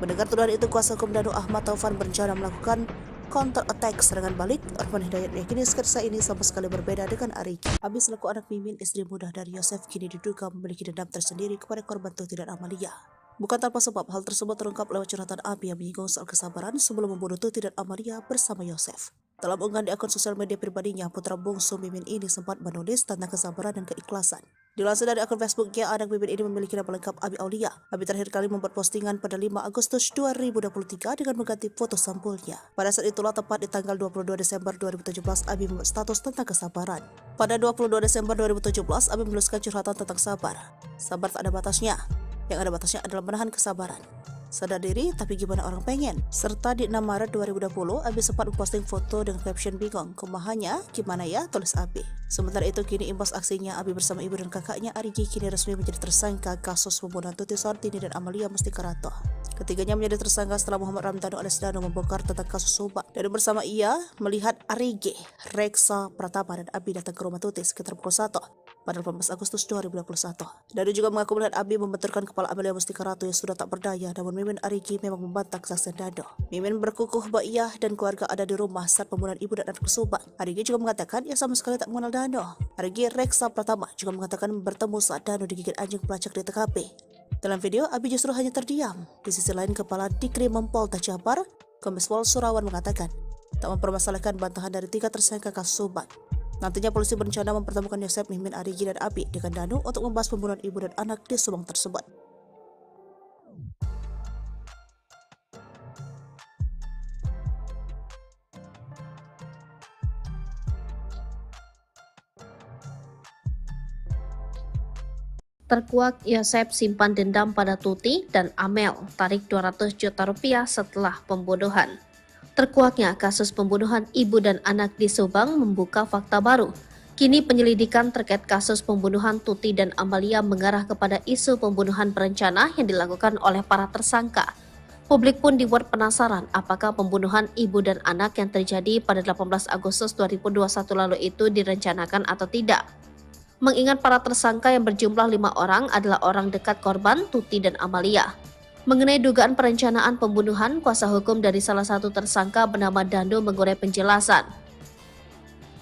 Speaker 3: Mendengar tuduhan itu, kuasa hukum Dano Ahmad Taufan berencana melakukan counter attack serangan balik. Rahman Hidayat meyakini sketsa ini sama sekali berbeda dengan Arigi. Abi selaku anak Mimin, istri muda dari Yosef, kini diduga memiliki dendam tersendiri kepada korban Tuti dan Amalia. Bukan tanpa sebab, hal tersebut terungkap lewat curhatan Abi yang menyinggung soal kesabaran sebelum membunuh Tuti dan Amalia bersama Yosef. Dalam unggahan di akun sosial media pribadinya, putra bungsu Mimin ini sempat menulis tentang kesabaran dan keikhlasan. Dilansir dari akun Facebooknya, anak Mimin ini memiliki nama lengkap Abi Aulia. Abi terakhir kali membuat postingan pada 5 Agustus 2023 dengan mengganti foto sampulnya. Pada saat itulah, tepat di tanggal 22 Desember 2017, Abi membuat status tentang kesabaran. Pada 22 Desember 2017, Abi menuliskan curhatan tentang sabar. Sabar tak ada batasnya. Yang ada batasnya adalah menahan kesabaran. Sadar diri, tapi gimana orang pengen? Serta di 6 Maret 2020, Abi sempat memposting foto dengan caption bingung. Kumahannya, gimana ya? Tulis Abi. Sementara itu, kini imbas aksinya, Abi bersama ibu dan kakaknya Arigi kini resmi menjadi tersangka kasus pembunuhan Tuti Sartini dan Amalia Mustikarato. Ketiganya menjadi tersangka setelah Muhammad Ramdhanu alias Dano membongkar tentang kasus Subang. Dan bersama ia melihat Arigi, Reksa Pratama dan Abi datang ke rumah Tuti sekitar pukul 1 pada 18 Agustus 2021. Dano juga mengaku melihat Abi membenturkan kepala Amalia Mustikarato yang sudah tak berdaya, namun Mimin Arigi memang membantah kesaksian Dano. Mimin berkukuh bahwa ia dan keluarga ada di rumah saat pembunuhan ibu dan anak di Subang. Arigi juga mengatakan ia sama sekali tak mengenal Dano. Arigi Reksa Pratama juga mengatakan bertemu saat Dano digigit anjing pelacak di TKP. Dalam video, Abi justru hanya terdiam. Di sisi lain, Kepala Dikrimum Polda Jabar, Kombes Pol Surawan mengatakan tak mempermasalahkan bantahan dari 3 tersangka kasus Subang. Nantinya polisi berencana mempertemukan Yosef, Mimin, Arigi, dan Abi dengan Dano untuk membahas pembunuhan ibu dan anak di Subang tersebut.
Speaker 2: Terkuak Yosef simpan dendam pada Tuti dan Amel, tarik 200 juta rupiah setelah pembunuhan. Terkuaknya kasus pembunuhan ibu dan anak di Subang membuka fakta baru. Kini penyelidikan terkait kasus pembunuhan Tuti dan Amalia mengarah kepada isu pembunuhan berencana yang dilakukan oleh para tersangka. Publik pun dibuat penasaran apakah pembunuhan ibu dan anak yang terjadi pada 18 Agustus 2021 lalu itu direncanakan atau tidak. Mengingat para tersangka yang berjumlah 5 orang adalah orang dekat korban Tuti dan Amalia. Mengenai dugaan perencanaan pembunuhan, kuasa hukum dari salah satu tersangka bernama Dando mengurai penjelasan.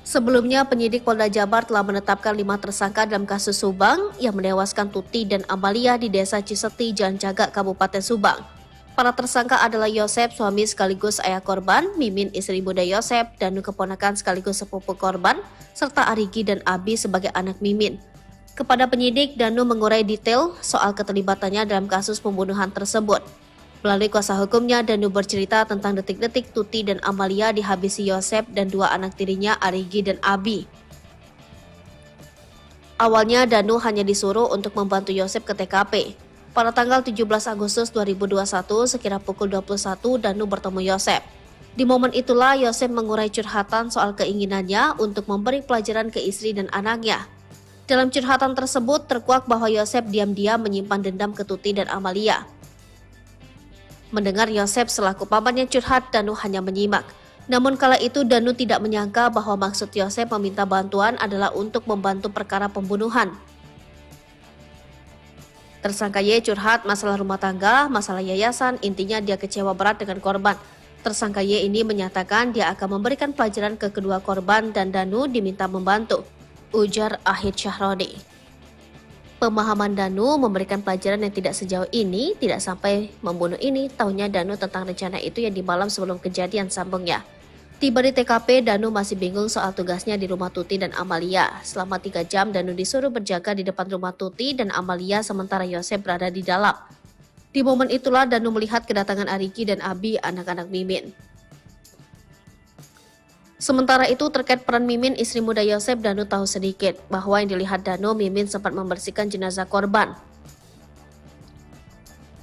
Speaker 2: Sebelumnya, penyidik Polda Jabar telah menetapkan 5 tersangka dalam kasus Subang yang menewaskan Tuti dan Amalia di Desa Ciseti, Jalan Cagak, Kabupaten Subang. Para tersangka adalah Yosef, suami sekaligus ayah korban, Mimin, istri muda Yosef, Danu keponakan sekaligus sepupu korban, serta Arigi dan Abi sebagai anak Mimin. Kepada penyidik, Danu mengurai detail soal keterlibatannya dalam kasus pembunuhan tersebut. Melalui kuasa hukumnya, Danu bercerita tentang detik-detik Tuti dan Amalia dihabisi Yosef dan 2 anak tirinya Arigi dan Abi. Awalnya, Danu hanya disuruh untuk membantu Yosef ke TKP. Pada tanggal 17 Agustus 2021, sekira pukul 21, Danu bertemu Yosef. Di momen itulah Yosef mengurai curhatan soal keinginannya untuk memberi pelajaran ke istri dan anaknya. Dalam curhatan tersebut terkuak bahwa Yosef diam-diam menyimpan dendam ke Tuti dan Amalia. Mendengar Yosef selaku pamannya curhat, Danu hanya menyimak. Namun kala itu Danu tidak menyangka bahwa maksud Yosef meminta bantuan adalah untuk membantu perkara pembunuhan. Tersangka Y curhat masalah rumah tangga, masalah yayasan, intinya dia kecewa berat dengan korban. Tersangka Y ini menyatakan dia akan memberikan pelajaran ke kedua korban dan Danu diminta membantu, ujar Ahid Syahroni. Pemahaman Danu memberikan pelajaran yang tidak sejauh ini, tidak sampai membunuh ini, taunya Danu tentang rencana itu yang di malam sebelum kejadian, sambungnya. Tiba di TKP, Danu masih bingung soal tugasnya di rumah Tuti dan Amalia. Selama 3 jam, Danu disuruh berjaga di depan rumah Tuti dan Amalia sementara Yosep berada di dalam. Di momen itulah Danu melihat kedatangan Ariki dan Abi, anak-anak Mimin. Sementara itu terkait peran Mimin, istri muda Yosep, Danu tahu sedikit bahwa yang dilihat Danu, Mimin sempat membersihkan jenazah korban.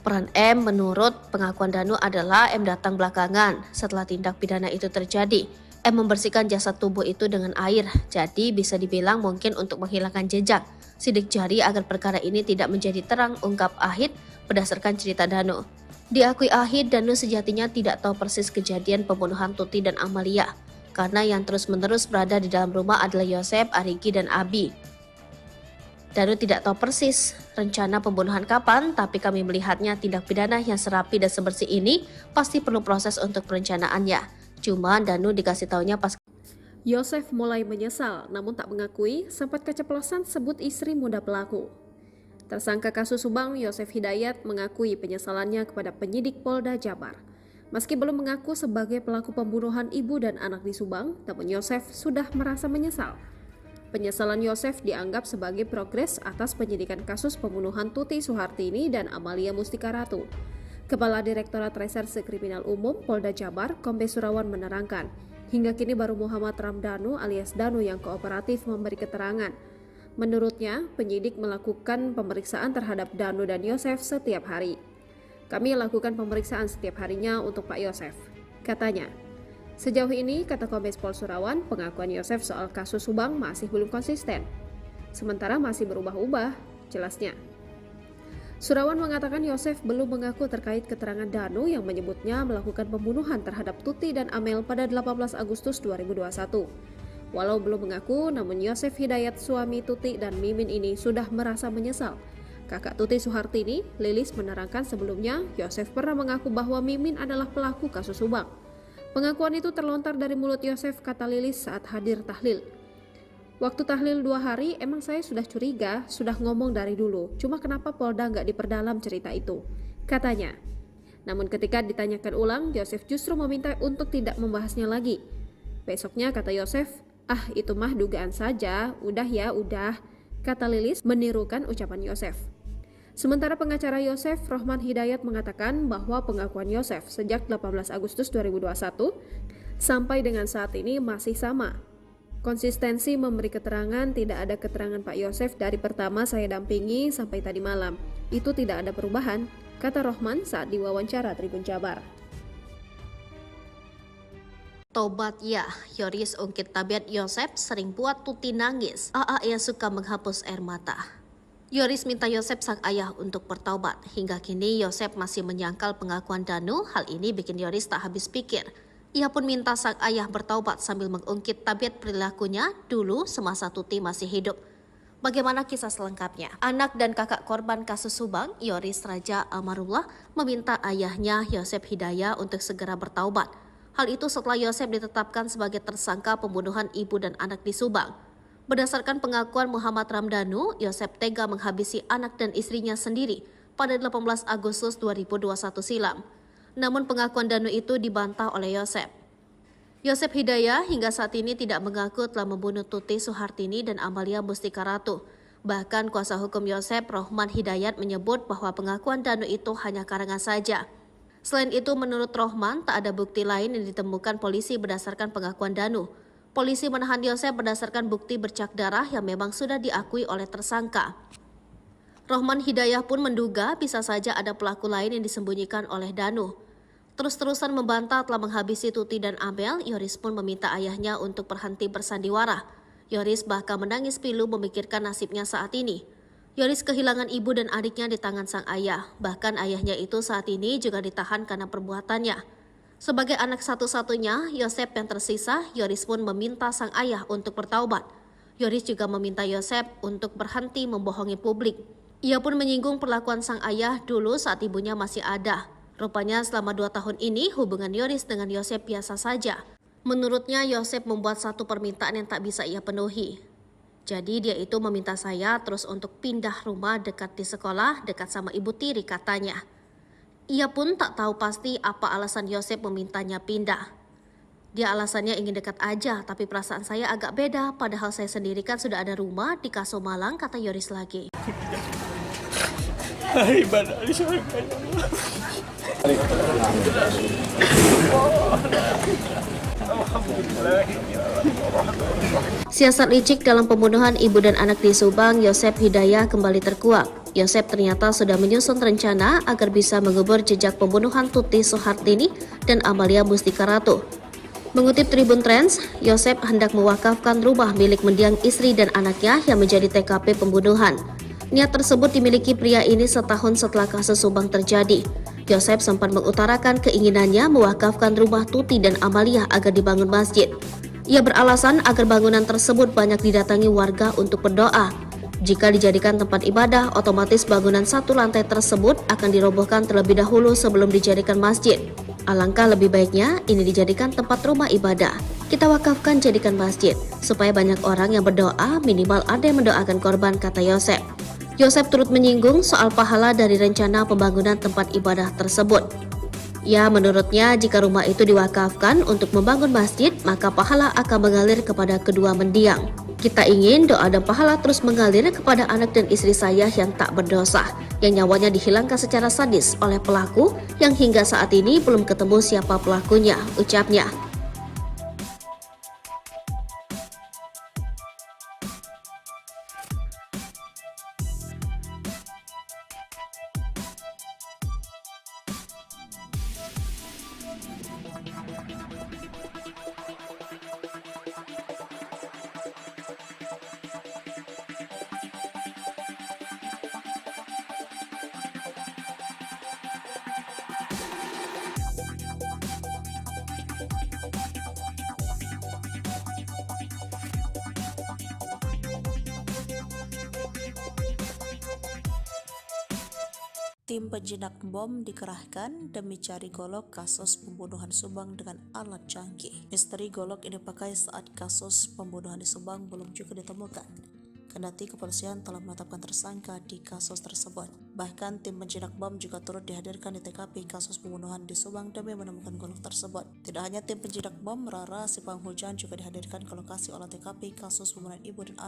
Speaker 2: Peran M menurut pengakuan Danu adalah M datang belakangan setelah tindak pidana itu terjadi. M membersihkan jasad tubuh itu dengan air, jadi bisa dibilang mungkin untuk menghilangkan jejak sidik jari agar perkara ini tidak menjadi terang, ungkap Ahid berdasarkan cerita Danu. Diakui Ahid, Danu sejatinya tidak tahu persis kejadian pembunuhan Tuti dan Amalia, karena yang terus-menerus berada di dalam rumah adalah Yosep, Ariki, dan Abi. Danu tidak tahu persis rencana pembunuhan kapan, tapi kami melihatnya tindak pidana yang serapi dan sebersih ini pasti perlu proses untuk perencanaannya. Cuma Danu dikasih taunya pas
Speaker 1: Yosef mulai menyesal, namun tak mengakui sempat keceplosan sebut istri muda pelaku. Tersangka kasus Subang, Yosef Hidayat, mengakui penyesalannya kepada penyidik Polda Jabar. Meski belum mengaku sebagai pelaku pembunuhan ibu dan anak di Subang, namun Yosef sudah merasa menyesal. Penyesalan Yosef dianggap sebagai progres atas penyidikan kasus pembunuhan Tuti Suhartini dan Amalia Mustika Ratu. Kepala Direktorat Reserse Kriminal Umum Polda Jabar, Kombes Surawan menerangkan, hingga kini baru Muhammad Ramdhanu alias Danu yang kooperatif memberi keterangan. Menurutnya, penyidik melakukan pemeriksaan terhadap Danu dan Yosef setiap hari. Kami lakukan pemeriksaan setiap harinya untuk Pak Yosef, katanya. Sejauh ini, kata Kombes Pol Surawan, pengakuan Yosef soal kasus Subang masih belum konsisten. Sementara masih berubah-ubah, jelasnya. Surawan mengatakan Yosef belum mengaku terkait keterangan Danu yang menyebutnya melakukan pembunuhan terhadap Tuti dan Amel pada 18 Agustus 2021. Walau belum mengaku, namun Yosef Hidayat, suami Tuti dan Mimin ini sudah merasa menyesal. Kakak Tuti Suhartini, Lilis, menerangkan sebelumnya Yosef pernah mengaku bahwa Mimin adalah pelaku kasus Subang. Pengakuan itu terlontar dari mulut Yosef, kata Lilis saat hadir tahlil. Waktu tahlil 2 hari, emang saya sudah curiga, sudah ngomong dari dulu. Cuma kenapa Polda nggak diperdalam cerita itu, katanya. Namun ketika ditanyakan ulang, Yosef justru meminta untuk tidak membahasnya lagi. Besoknya kata Yosef, itu mah dugaan saja, udah ya udah, kata Lilis menirukan ucapan Yosef. Sementara pengacara Yosef, Rohman Hidayat, mengatakan bahwa pengakuan Yosef sejak 18 Agustus 2021 sampai dengan saat ini masih sama. Konsistensi memberi keterangan, tidak ada keterangan Pak Yosef dari pertama saya dampingi sampai tadi malam. Itu tidak ada perubahan, kata Rohman saat diwawancara Tribun Jabar.
Speaker 2: Tobat ya, Yoris ungkit tabiat Yosep sering buat Tuti nangis. Ia suka menghapus air mata. Yoris minta Yosep sang ayah untuk bertaubat. Hingga kini Yosep masih menyangkal pengakuan Danu. Hal ini bikin Yoris tak habis pikir. Ia pun minta sang ayah bertaubat sambil mengungkit tabiat perilakunya dulu semasa Tuti masih hidup. Bagaimana kisah selengkapnya? Anak dan kakak korban kasus Subang, Yoris Raja Amarullah, meminta ayahnya Yosep Hidayat untuk segera bertaubat. Hal itu setelah Yosep ditetapkan sebagai tersangka pembunuhan ibu dan anak di Subang. Berdasarkan pengakuan Muhammad Ramdhanu, Yosep tega menghabisi anak dan istrinya sendiri pada 18 Agustus 2021 silam. Namun pengakuan Danu itu dibantah oleh Yosep. Yosep Hidayat hingga saat ini tidak mengaku telah membunuh Tuti Suhartini dan Amalia Mustika Ratu. Bahkan kuasa hukum Yosep, Rohman Hidayat, menyebut bahwa pengakuan Danu itu hanya karangan saja. Selain itu, menurut Rohman, tak ada bukti lain yang ditemukan polisi berdasarkan pengakuan Danu. Polisi menahan Yosep berdasarkan bukti bercak darah yang memang sudah diakui oleh tersangka. Rohman Hidayat pun menduga bisa saja ada pelaku lain yang disembunyikan oleh Danu. Terus-terusan membantah telah menghabisi Tuti dan Amel, Yoris pun meminta ayahnya untuk berhenti bersandiwara. Yoris bahkan menangis pilu memikirkan nasibnya saat ini. Yoris kehilangan ibu dan adiknya di tangan sang ayah. Bahkan ayahnya itu saat ini juga ditahan karena perbuatannya. Sebagai anak satu-satunya, Yosep yang tersisa, Yoris pun meminta sang ayah untuk bertaubat. Yoris juga meminta Yosep untuk berhenti membohongi publik. Ia pun menyinggung perlakuan sang ayah dulu saat ibunya masih ada. Rupanya selama 2 tahun ini hubungan Yoris dengan Yosep biasa saja. Menurutnya Yosep membuat satu permintaan yang tak bisa ia penuhi. Jadi dia itu meminta saya terus untuk pindah rumah dekat di sekolah, dekat sama ibu tiri, katanya. Ia pun tak tahu pasti apa alasan Yosep memintanya pindah. Dia alasannya ingin dekat aja, tapi perasaan saya agak beda. Padahal saya sendiri kan sudah ada rumah di Kaso Malang, kata Yoris lagi.
Speaker 4: Ibadah di surga ya Allah.
Speaker 2: Siasat licik dalam pembunuhan ibu dan anak di Subang, Yosep Hidayah kembali terkuak. Yosep ternyata sudah menyusun rencana agar bisa mengubur jejak pembunuhan Tuti Soehartini dan Amalia Mustika Ratu. Mengutip Tribun Trends, Yosep hendak mewakafkan rumah milik mendiang istri dan anaknya yang menjadi TKP pembunuhan. Niat tersebut dimiliki pria ini setahun setelah kasus Subang terjadi. Yosep sempat mengutarakan keinginannya mewakafkan rumah Tuti dan Amalia agar dibangun masjid. Ia beralasan agar bangunan tersebut banyak didatangi warga untuk berdoa. Jika dijadikan tempat ibadah, otomatis bangunan satu lantai tersebut akan dirobohkan terlebih dahulu sebelum dijadikan masjid. Alangkah lebih baiknya ini dijadikan tempat rumah ibadah. Kita wakafkan jadikan masjid, supaya banyak orang yang berdoa, minimal ada yang mendoakan korban, kata Yosep. Yosep turut menyinggung soal pahala dari rencana pembangunan tempat ibadah tersebut. Ya, menurutnya jika rumah itu diwakafkan untuk membangun masjid, maka pahala akan mengalir kepada kedua mendiang. Kita ingin doa dan pahala terus mengalir kepada anak dan istri saya yang tak berdosa, yang nyawanya dihilangkan secara sadis oleh pelaku yang hingga saat ini belum ketemu siapa pelakunya, ucapnya.
Speaker 3: Tim penjinak bom dikerahkan demi cari golok kasus pembunuhan Subang dengan alat canggih. Misteri golok ini dipakai saat kasus pembunuhan di Subang belum juga ditemukan. Kendati kepolisian telah menetapkan tersangka di kasus tersebut. Bahkan tim penjinak bom juga turut dihadirkan di TKP kasus pembunuhan di Subang demi menemukan golok tersebut. Tidak hanya tim penjinak bom, Rara si penghujan juga dihadirkan ke lokasi olah TKP kasus pembunuhan ibu dan anak